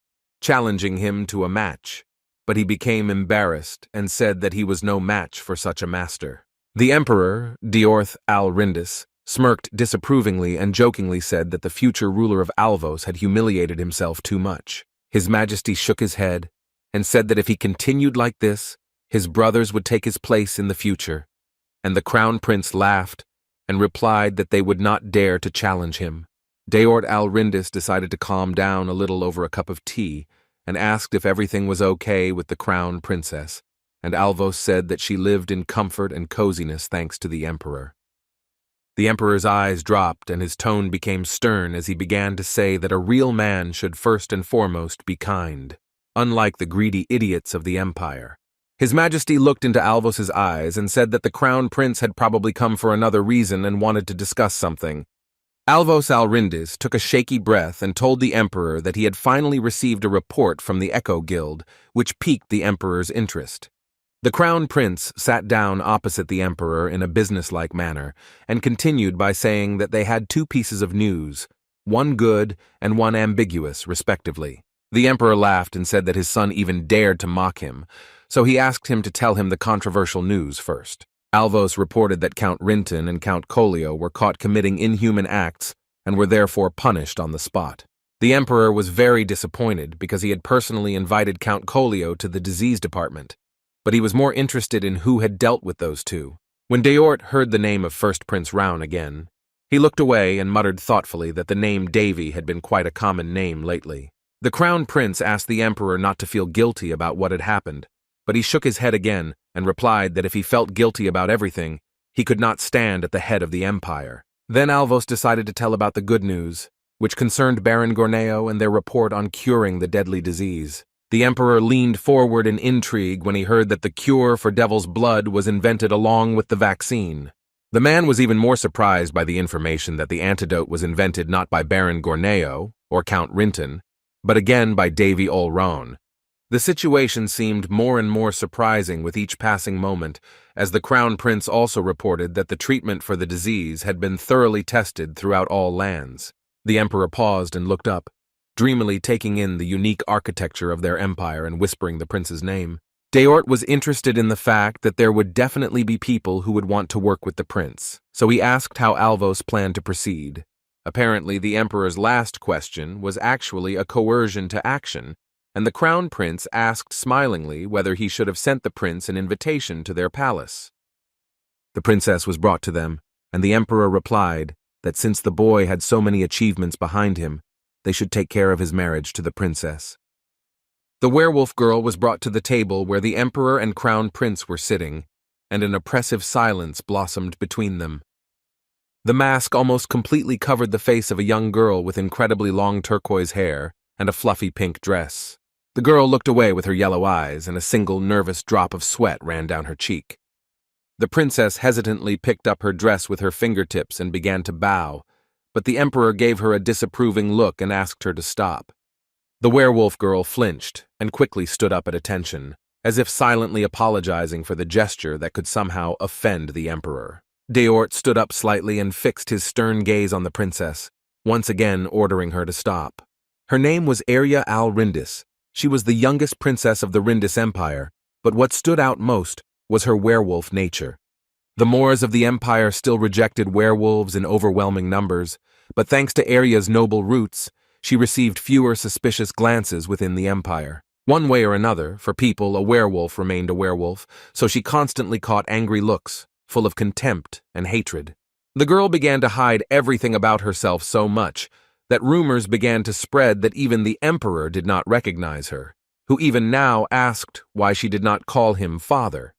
challenging him to a match, but he became embarrassed and said that he was no match for such a master. The emperor, Diorth al-Rindis, smirked disapprovingly and jokingly said that the future ruler of Alvos had humiliated himself too much. His majesty shook his head and said that if he continued like this, His brothers would take his place in the future, and the crown prince laughed and replied that they would not dare to challenge him. Deort Alrindis decided to calm down a little over a cup of tea and asked if everything was okay with the crown princess, and Alvos said that she lived in comfort and coziness thanks to the emperor. The emperor's eyes dropped and his tone became stern as he began to say that a real man should first and foremost be kind, unlike the greedy idiots of the empire. His Majesty looked into Alvos's eyes and said that the crown prince had probably come for another reason and wanted to discuss something. Alvos Alrindis took a shaky breath and told the emperor that he had finally received a report from the Echo Guild, which piqued the emperor's interest. The crown prince sat down opposite the emperor in a businesslike manner and continued by saying that they had two pieces of news, one good and one ambiguous, respectively. The emperor laughed and said that his son even dared to mock him, so he asked him to tell him the controversial news first. Alvos reported that Count Rinton and Count Kolio were caught committing inhuman acts and were therefore punished on the spot. The emperor was very disappointed because he had personally invited Count Kolio to the disease department, but he was more interested in who had dealt with those two. When Deort heard the name of First Prince Round again, he looked away and muttered thoughtfully that the name Davy had been quite a common name lately. The crown prince asked the emperor not to feel guilty about what had happened, but he shook his head again and replied that if he felt guilty about everything, he could not stand at the head of the empire. Then Alvos decided to tell about the good news, which concerned Baron Gorneo and their report on curing the deadly disease. The emperor leaned forward in intrigue when he heard that the cure for devil's blood was invented along with the vaccine. The man was even more surprised by the information that the antidote was invented not by Baron Gorneo or Count Rinton, but again by Davy Olron. The situation seemed more and more surprising with each passing moment, as the crown prince also reported that the treatment for the disease had been thoroughly tested throughout all lands. The emperor paused and looked up, dreamily taking in the unique architecture of their empire and whispering the prince's name. Deort was interested in the fact that there would definitely be people who would want to work with the prince, so he asked how Alvos planned to proceed. Apparently, the emperor's last question was actually a coercion to action, and the crown prince asked smilingly whether he should have sent the prince an invitation to their palace. The princess was brought to them, and the emperor replied that since the boy had so many achievements behind him, they should take care of his marriage to the princess. The werewolf girl was brought to the table where the emperor and crown prince were sitting, and an oppressive silence blossomed between them. The mask almost completely covered the face of a young girl with incredibly long turquoise hair and a fluffy pink dress. The girl looked away with her yellow eyes, and a single nervous drop of sweat ran down her cheek. The princess hesitantly picked up her dress with her fingertips and began to bow, but the emperor gave her a disapproving look and asked her to stop. The werewolf girl flinched and quickly stood up at attention, as if silently apologizing for the gesture that could somehow offend the emperor. Deort stood up slightly and fixed his stern gaze on the princess, once again ordering her to stop. Her name was Arya Alrindis. She was the youngest princess of the Rindis Empire, but what stood out most was her werewolf nature. The Moors of the empire still rejected werewolves in overwhelming numbers, but thanks to Arya's noble roots, she received fewer suspicious glances within the empire. One way or another, for people, a werewolf remained a werewolf, so she constantly caught angry looks, full of contempt and hatred. The girl began to hide everything about herself so much that rumors began to spread that even the emperor did not recognize her, who even now asked why she did not call him father.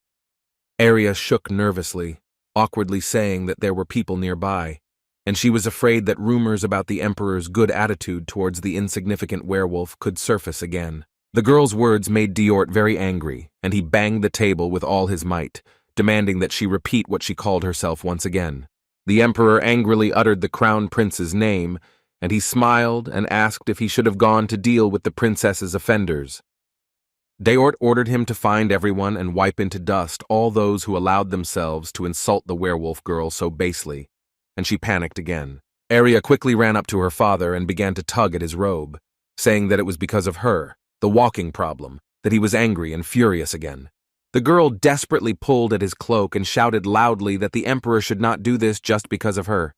Arya shook nervously, awkwardly saying that there were people nearby, and she was afraid that rumors about the emperor's good attitude towards the insignificant werewolf could surface again. The girl's words made Deort very angry, and he banged the table with all his might, demanding that she repeat what she called herself once again. The emperor angrily uttered the crown prince's name, and he smiled and asked if he should have gone to deal with the princess's offenders. Deort ordered him to find everyone and wipe into dust all those who allowed themselves to insult the werewolf girl so basely, and she panicked again. Arya quickly ran up to her father and began to tug at his robe, saying that it was because of her, the walking problem, that he was angry and furious again. The girl desperately pulled at his cloak and shouted loudly that the emperor should not do this just because of her.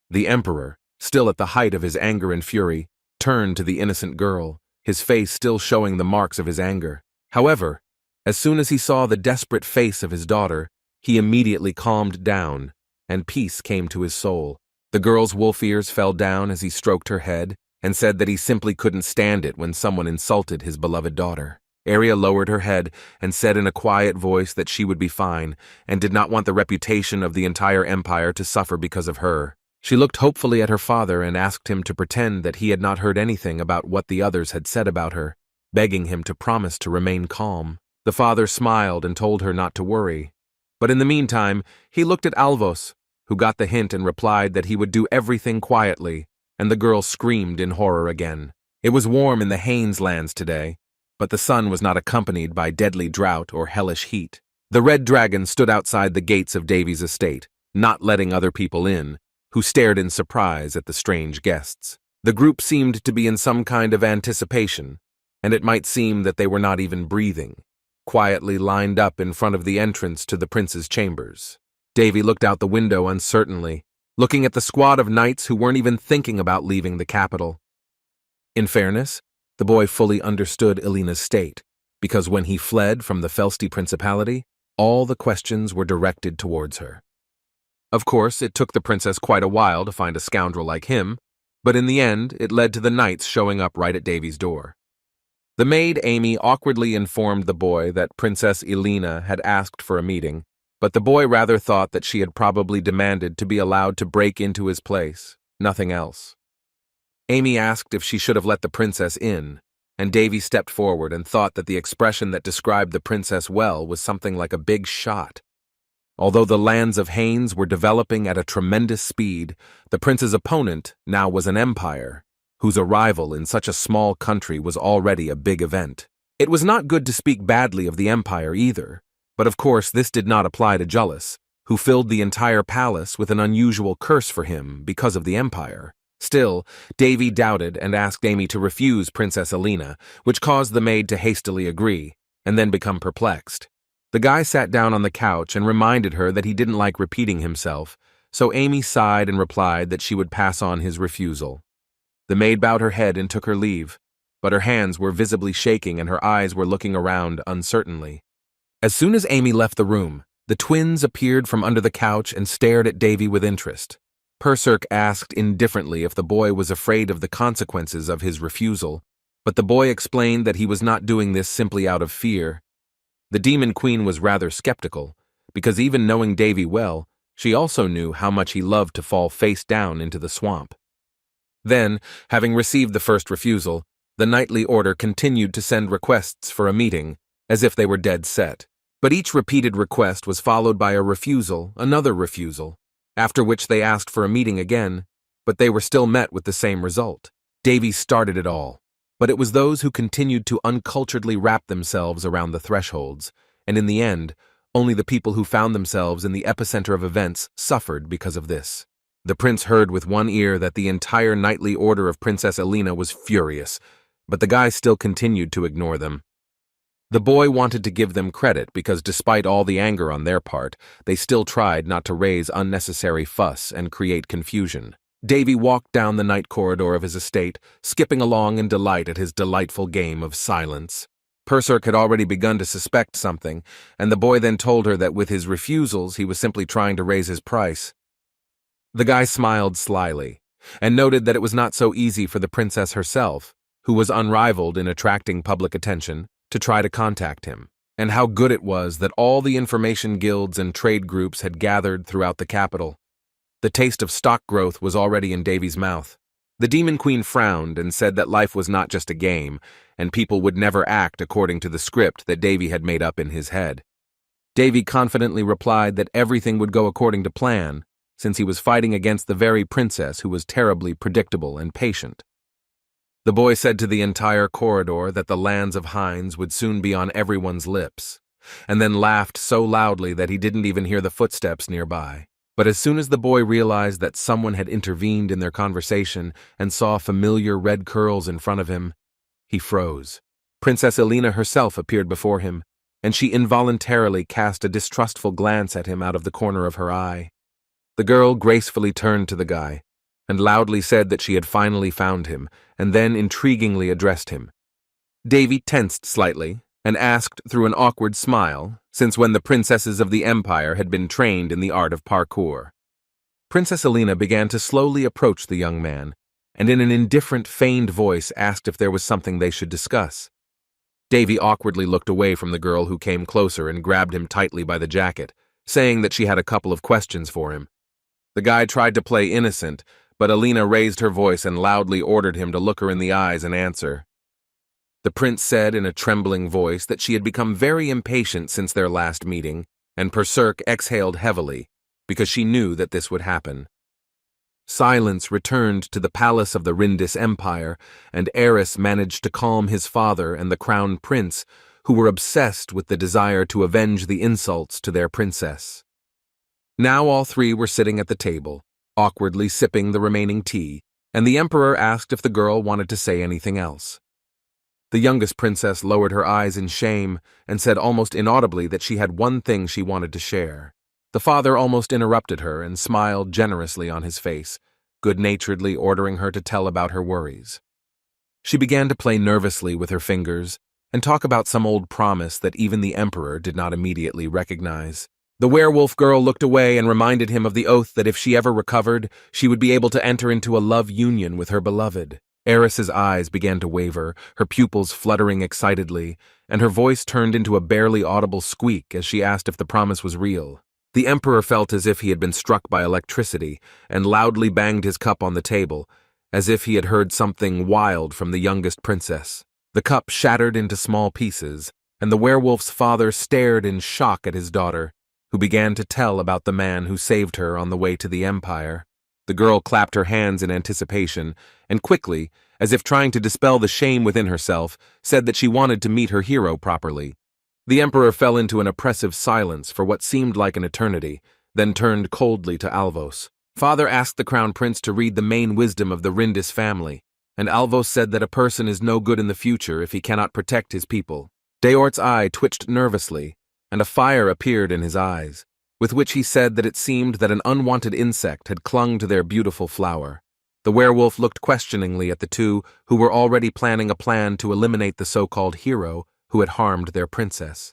The emperor, still at the height of his anger and fury, turned to the innocent girl, his face still showing the marks of his anger. However, As soon as he saw the desperate face of his daughter, he immediately calmed down, and peace came to his soul. The girl's wolf ears fell down as he stroked her head, and said that he simply couldn't stand it when someone insulted his beloved daughter. Arya lowered her head and said in a quiet voice that she would be fine, and did not want the reputation of the entire empire to suffer because of her. She looked hopefully at her father and asked him to pretend that he had not heard anything about what the others had said about her, begging him to promise to remain calm. The father smiled and told her not to worry. But in the meantime, he looked at Alvos, who got the hint and replied that he would do everything quietly, and the girl screamed in horror again. It was warm in the Haines lands today, but the sun was not accompanied by deadly drought or hellish heat. The red dragon stood outside the gates of Davy's estate, not letting other people in, who stared in surprise at the strange guests. The group seemed to be in some kind of anticipation, and it might seem that they were not even breathing, quietly lined up in front of the entrance to the prince's chambers. Davy looked out the window uncertainly, looking at the squad of knights who weren't even thinking about leaving the capital. In fairness, the boy fully understood Elena's state, because when he fled from the Felsty Principality, all the questions were directed towards her. Of course, it took the princess quite a while to find a scoundrel like him, but in the end, it led to the knights showing up right at Davy's door. The maid Amy awkwardly informed the boy that Princess Elena had asked for a meeting, but the boy rather thought that she had probably demanded to be allowed to break into his place, nothing else. Amy asked if she should have let the princess in, and Davy stepped forward and thought that the expression that described the princess well was something like a big shot. Although the lands of Haines were developing at a tremendous speed, the prince's opponent now was an empire, whose arrival in such a small country was already a big event. It was not good to speak badly of the empire either, but of course this did not apply to Jullus, who filled the entire palace with an unusual curse for him because of the empire. Still, Davy doubted and asked Amy to refuse Princess Elena, which caused the maid to hastily agree, and then become perplexed. The guy sat down on the couch and reminded her that he didn't like repeating himself, so Amy sighed and replied that she would pass on his refusal. The maid bowed her head and took her leave, but her hands were visibly shaking and her eyes were looking around uncertainly. As soon as Amy left the room, the twins appeared from under the couch and stared at Davy with interest. Perserk asked indifferently if the boy was afraid of the consequences of his refusal, but the boy explained that he was not doing this simply out of fear. The Demon Queen was rather skeptical, because even knowing Davy well, she also knew how much he loved to fall face down into the swamp. Then, having received the first refusal, the knightly order continued to send requests for a meeting, as if they were dead set. But each repeated request was followed by a refusal, another refusal, after which they asked for a meeting again, but they were still met with the same result. Davy started it all, but it was those who continued to unculturedly wrap themselves around the thresholds, and in the end, only the people who found themselves in the epicenter of events suffered because of this. The prince heard with one ear that the entire knightly order of Princess Elena was furious, but the guy still continued to ignore them. The boy wanted to give them credit because despite all the anger on their part, they still tried not to raise unnecessary fuss and create confusion. Davy walked down the night corridor of his estate, skipping along in delight at his delightful game of silence. Perserk had already begun to suspect something, and the boy then told her that with his refusals he was simply trying to raise his price. The guy smiled slyly, and noted that it was not so easy for the princess herself, who was unrivaled in attracting public attention, to try to contact him, and how good it was that all the information guilds and trade groups had gathered throughout the capital. The taste of stock growth was already in Davy's mouth. The Demon Queen frowned and said that life was not just a game, and people would never act according to the script that Davy had made up in his head. Davy confidently replied that everything would go according to plan, since he was fighting against the very princess who was terribly predictable and patient. The boy said to the entire corridor that the lands of Haines would soon be on everyone's lips, and then laughed so loudly that he didn't even hear the footsteps nearby. But as soon as the boy realized that someone had intervened in their conversation and saw familiar red curls in front of him, he froze. Princess Elena herself appeared before him, and she involuntarily cast a distrustful glance at him out of the corner of her eye. The girl gracefully turned to the guy, and loudly said that she had finally found him, and then intriguingly addressed him. Davy tensed slightly, and asked through an awkward smile, since when the princesses of the empire had been trained in the art of parkour. Princess Alina began to slowly approach the young man, and in an indifferent, feigned voice asked if there was something they should discuss. Davy awkwardly looked away from the girl who came closer and grabbed him tightly by the jacket, saying that she had a couple of questions for him. The guy tried to play innocent, but Alina raised her voice and loudly ordered him to look her in the eyes and answer. The prince said in a trembling voice that she had become very impatient since their last meeting, and Berserk exhaled heavily, because she knew that this would happen. Silence returned to the palace of the Rindis Empire, and Eris managed to calm his father and the crown prince, who were obsessed with the desire to avenge the insults to their princess. Now all three were sitting at the table, awkwardly sipping the remaining tea, and the emperor asked if the girl wanted to say anything else. The youngest princess lowered her eyes in shame and said almost inaudibly that she had one thing she wanted to share. The father almost interrupted her and smiled generously on his face, good-naturedly ordering her to tell about her worries. She began to play nervously with her fingers and talk about some old promise that even the emperor did not immediately recognize. The werewolf girl looked away and reminded him of the oath that if she ever recovered, she would be able to enter into a love union with her beloved. Eris's eyes began to waver, her pupils fluttering excitedly, and her voice turned into a barely audible squeak as she asked if the promise was real. The emperor felt as if he had been struck by electricity and loudly banged his cup on the table, as if he had heard something wild from the youngest princess. The cup shattered into small pieces, and the werewolf's father stared in shock at his daughter, who began to tell about the man who saved her on the way to the empire. The girl clapped her hands in anticipation, and quickly, as if trying to dispel the shame within herself, said that she wanted to meet her hero properly. The emperor fell into an oppressive silence for what seemed like an eternity, then turned coldly to Alvos. Father asked the crown prince to read the main wisdom of the Rindis family, and Alvos said that a person is no good in the future if he cannot protect his people. Deort's eye twitched nervously, and a fire appeared in his eyes, with which he said that it seemed that an unwanted insect had clung to their beautiful flower. The werewolf looked questioningly at the two who were already planning a plan to eliminate the so-called hero who had harmed their princess.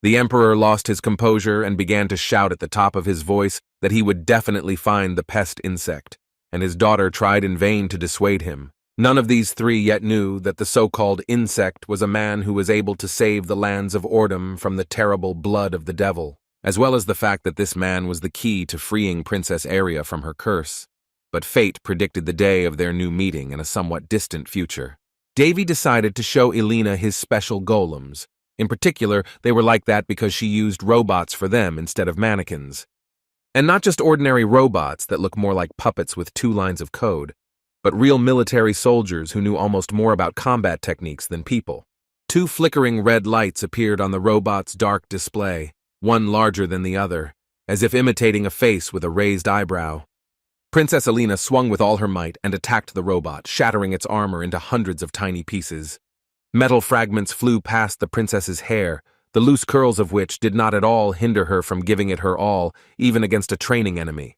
The emperor lost his composure and began to shout at the top of his voice that he would definitely find the pest insect, and his daughter tried in vain to dissuade him. None of these three yet knew that the so-called insect was a man who was able to save the lands of Ordum from the terrible blood of the devil, as well as the fact that this man was the key to freeing Princess Aria from her curse. But fate predicted the day of their new meeting in a somewhat distant future. Davy decided to show Elena his special golems. In particular, they were like that because she used robots for them instead of mannequins. And not just ordinary robots that look more like puppets with 2 lines of code, but real military soldiers who knew almost more about combat techniques than people. 2 flickering red lights appeared on the robot's dark display, one larger than the other, as if imitating a face with a raised eyebrow. Princess Alina swung with all her might and attacked the robot, shattering its armor into hundreds of tiny pieces. Metal fragments flew past the princess's hair, the loose curls of which did not at all hinder her from giving it her all, even against a training enemy.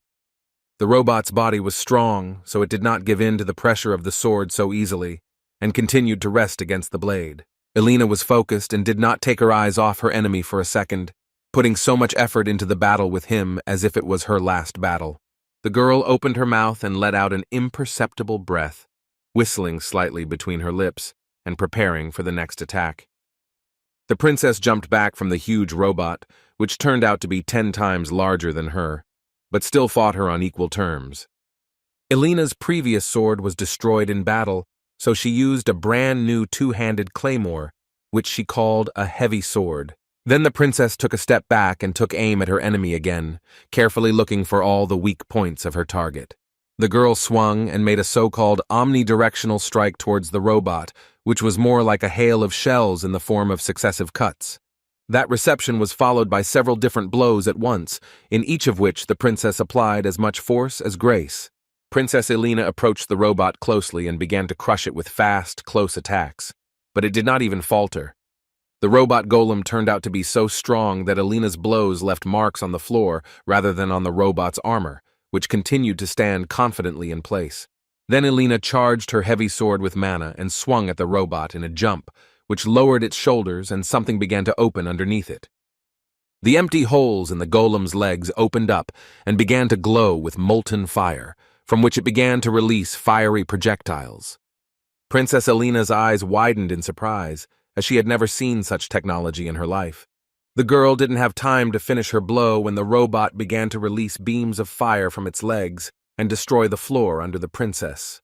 The robot's body was strong, so it did not give in to the pressure of the sword so easily, and continued to rest against the blade. Elena was focused and did not take her eyes off her enemy for a second, putting so much effort into the battle with him as if it was her last battle. The girl opened her mouth and let out an imperceptible breath, whistling slightly between her lips and preparing for the next attack. The princess jumped back from the huge robot, which turned out to be 10 times larger than her, but still fought her on equal terms. Elena's previous sword was destroyed in battle, so she used a brand new 2-handed claymore, which she called a heavy sword. Then the princess took a step back and took aim at her enemy again, carefully looking for all the weak points of her target. The girl swung and made a so-called omnidirectional strike towards the robot, which was more like a hail of shells in the form of successive cuts. That reception was followed by several different blows at once, in each of which the princess applied as much force as grace. Princess Elena approached the robot closely and began to crush it with fast, close attacks. But it did not even falter. The robot golem turned out to be so strong that Elena's blows left marks on the floor rather than on the robot's armor, which continued to stand confidently in place. Then Elena charged her heavy sword with mana and swung at the robot in a jump, which lowered its shoulders and something began to open underneath it. The empty holes in the golem's legs opened up and began to glow with molten fire, from which it began to release fiery projectiles. Princess Alina's eyes widened in surprise, as she had never seen such technology in her life. The girl didn't have time to finish her blow when the robot began to release beams of fire from its legs and destroy the floor under the princess.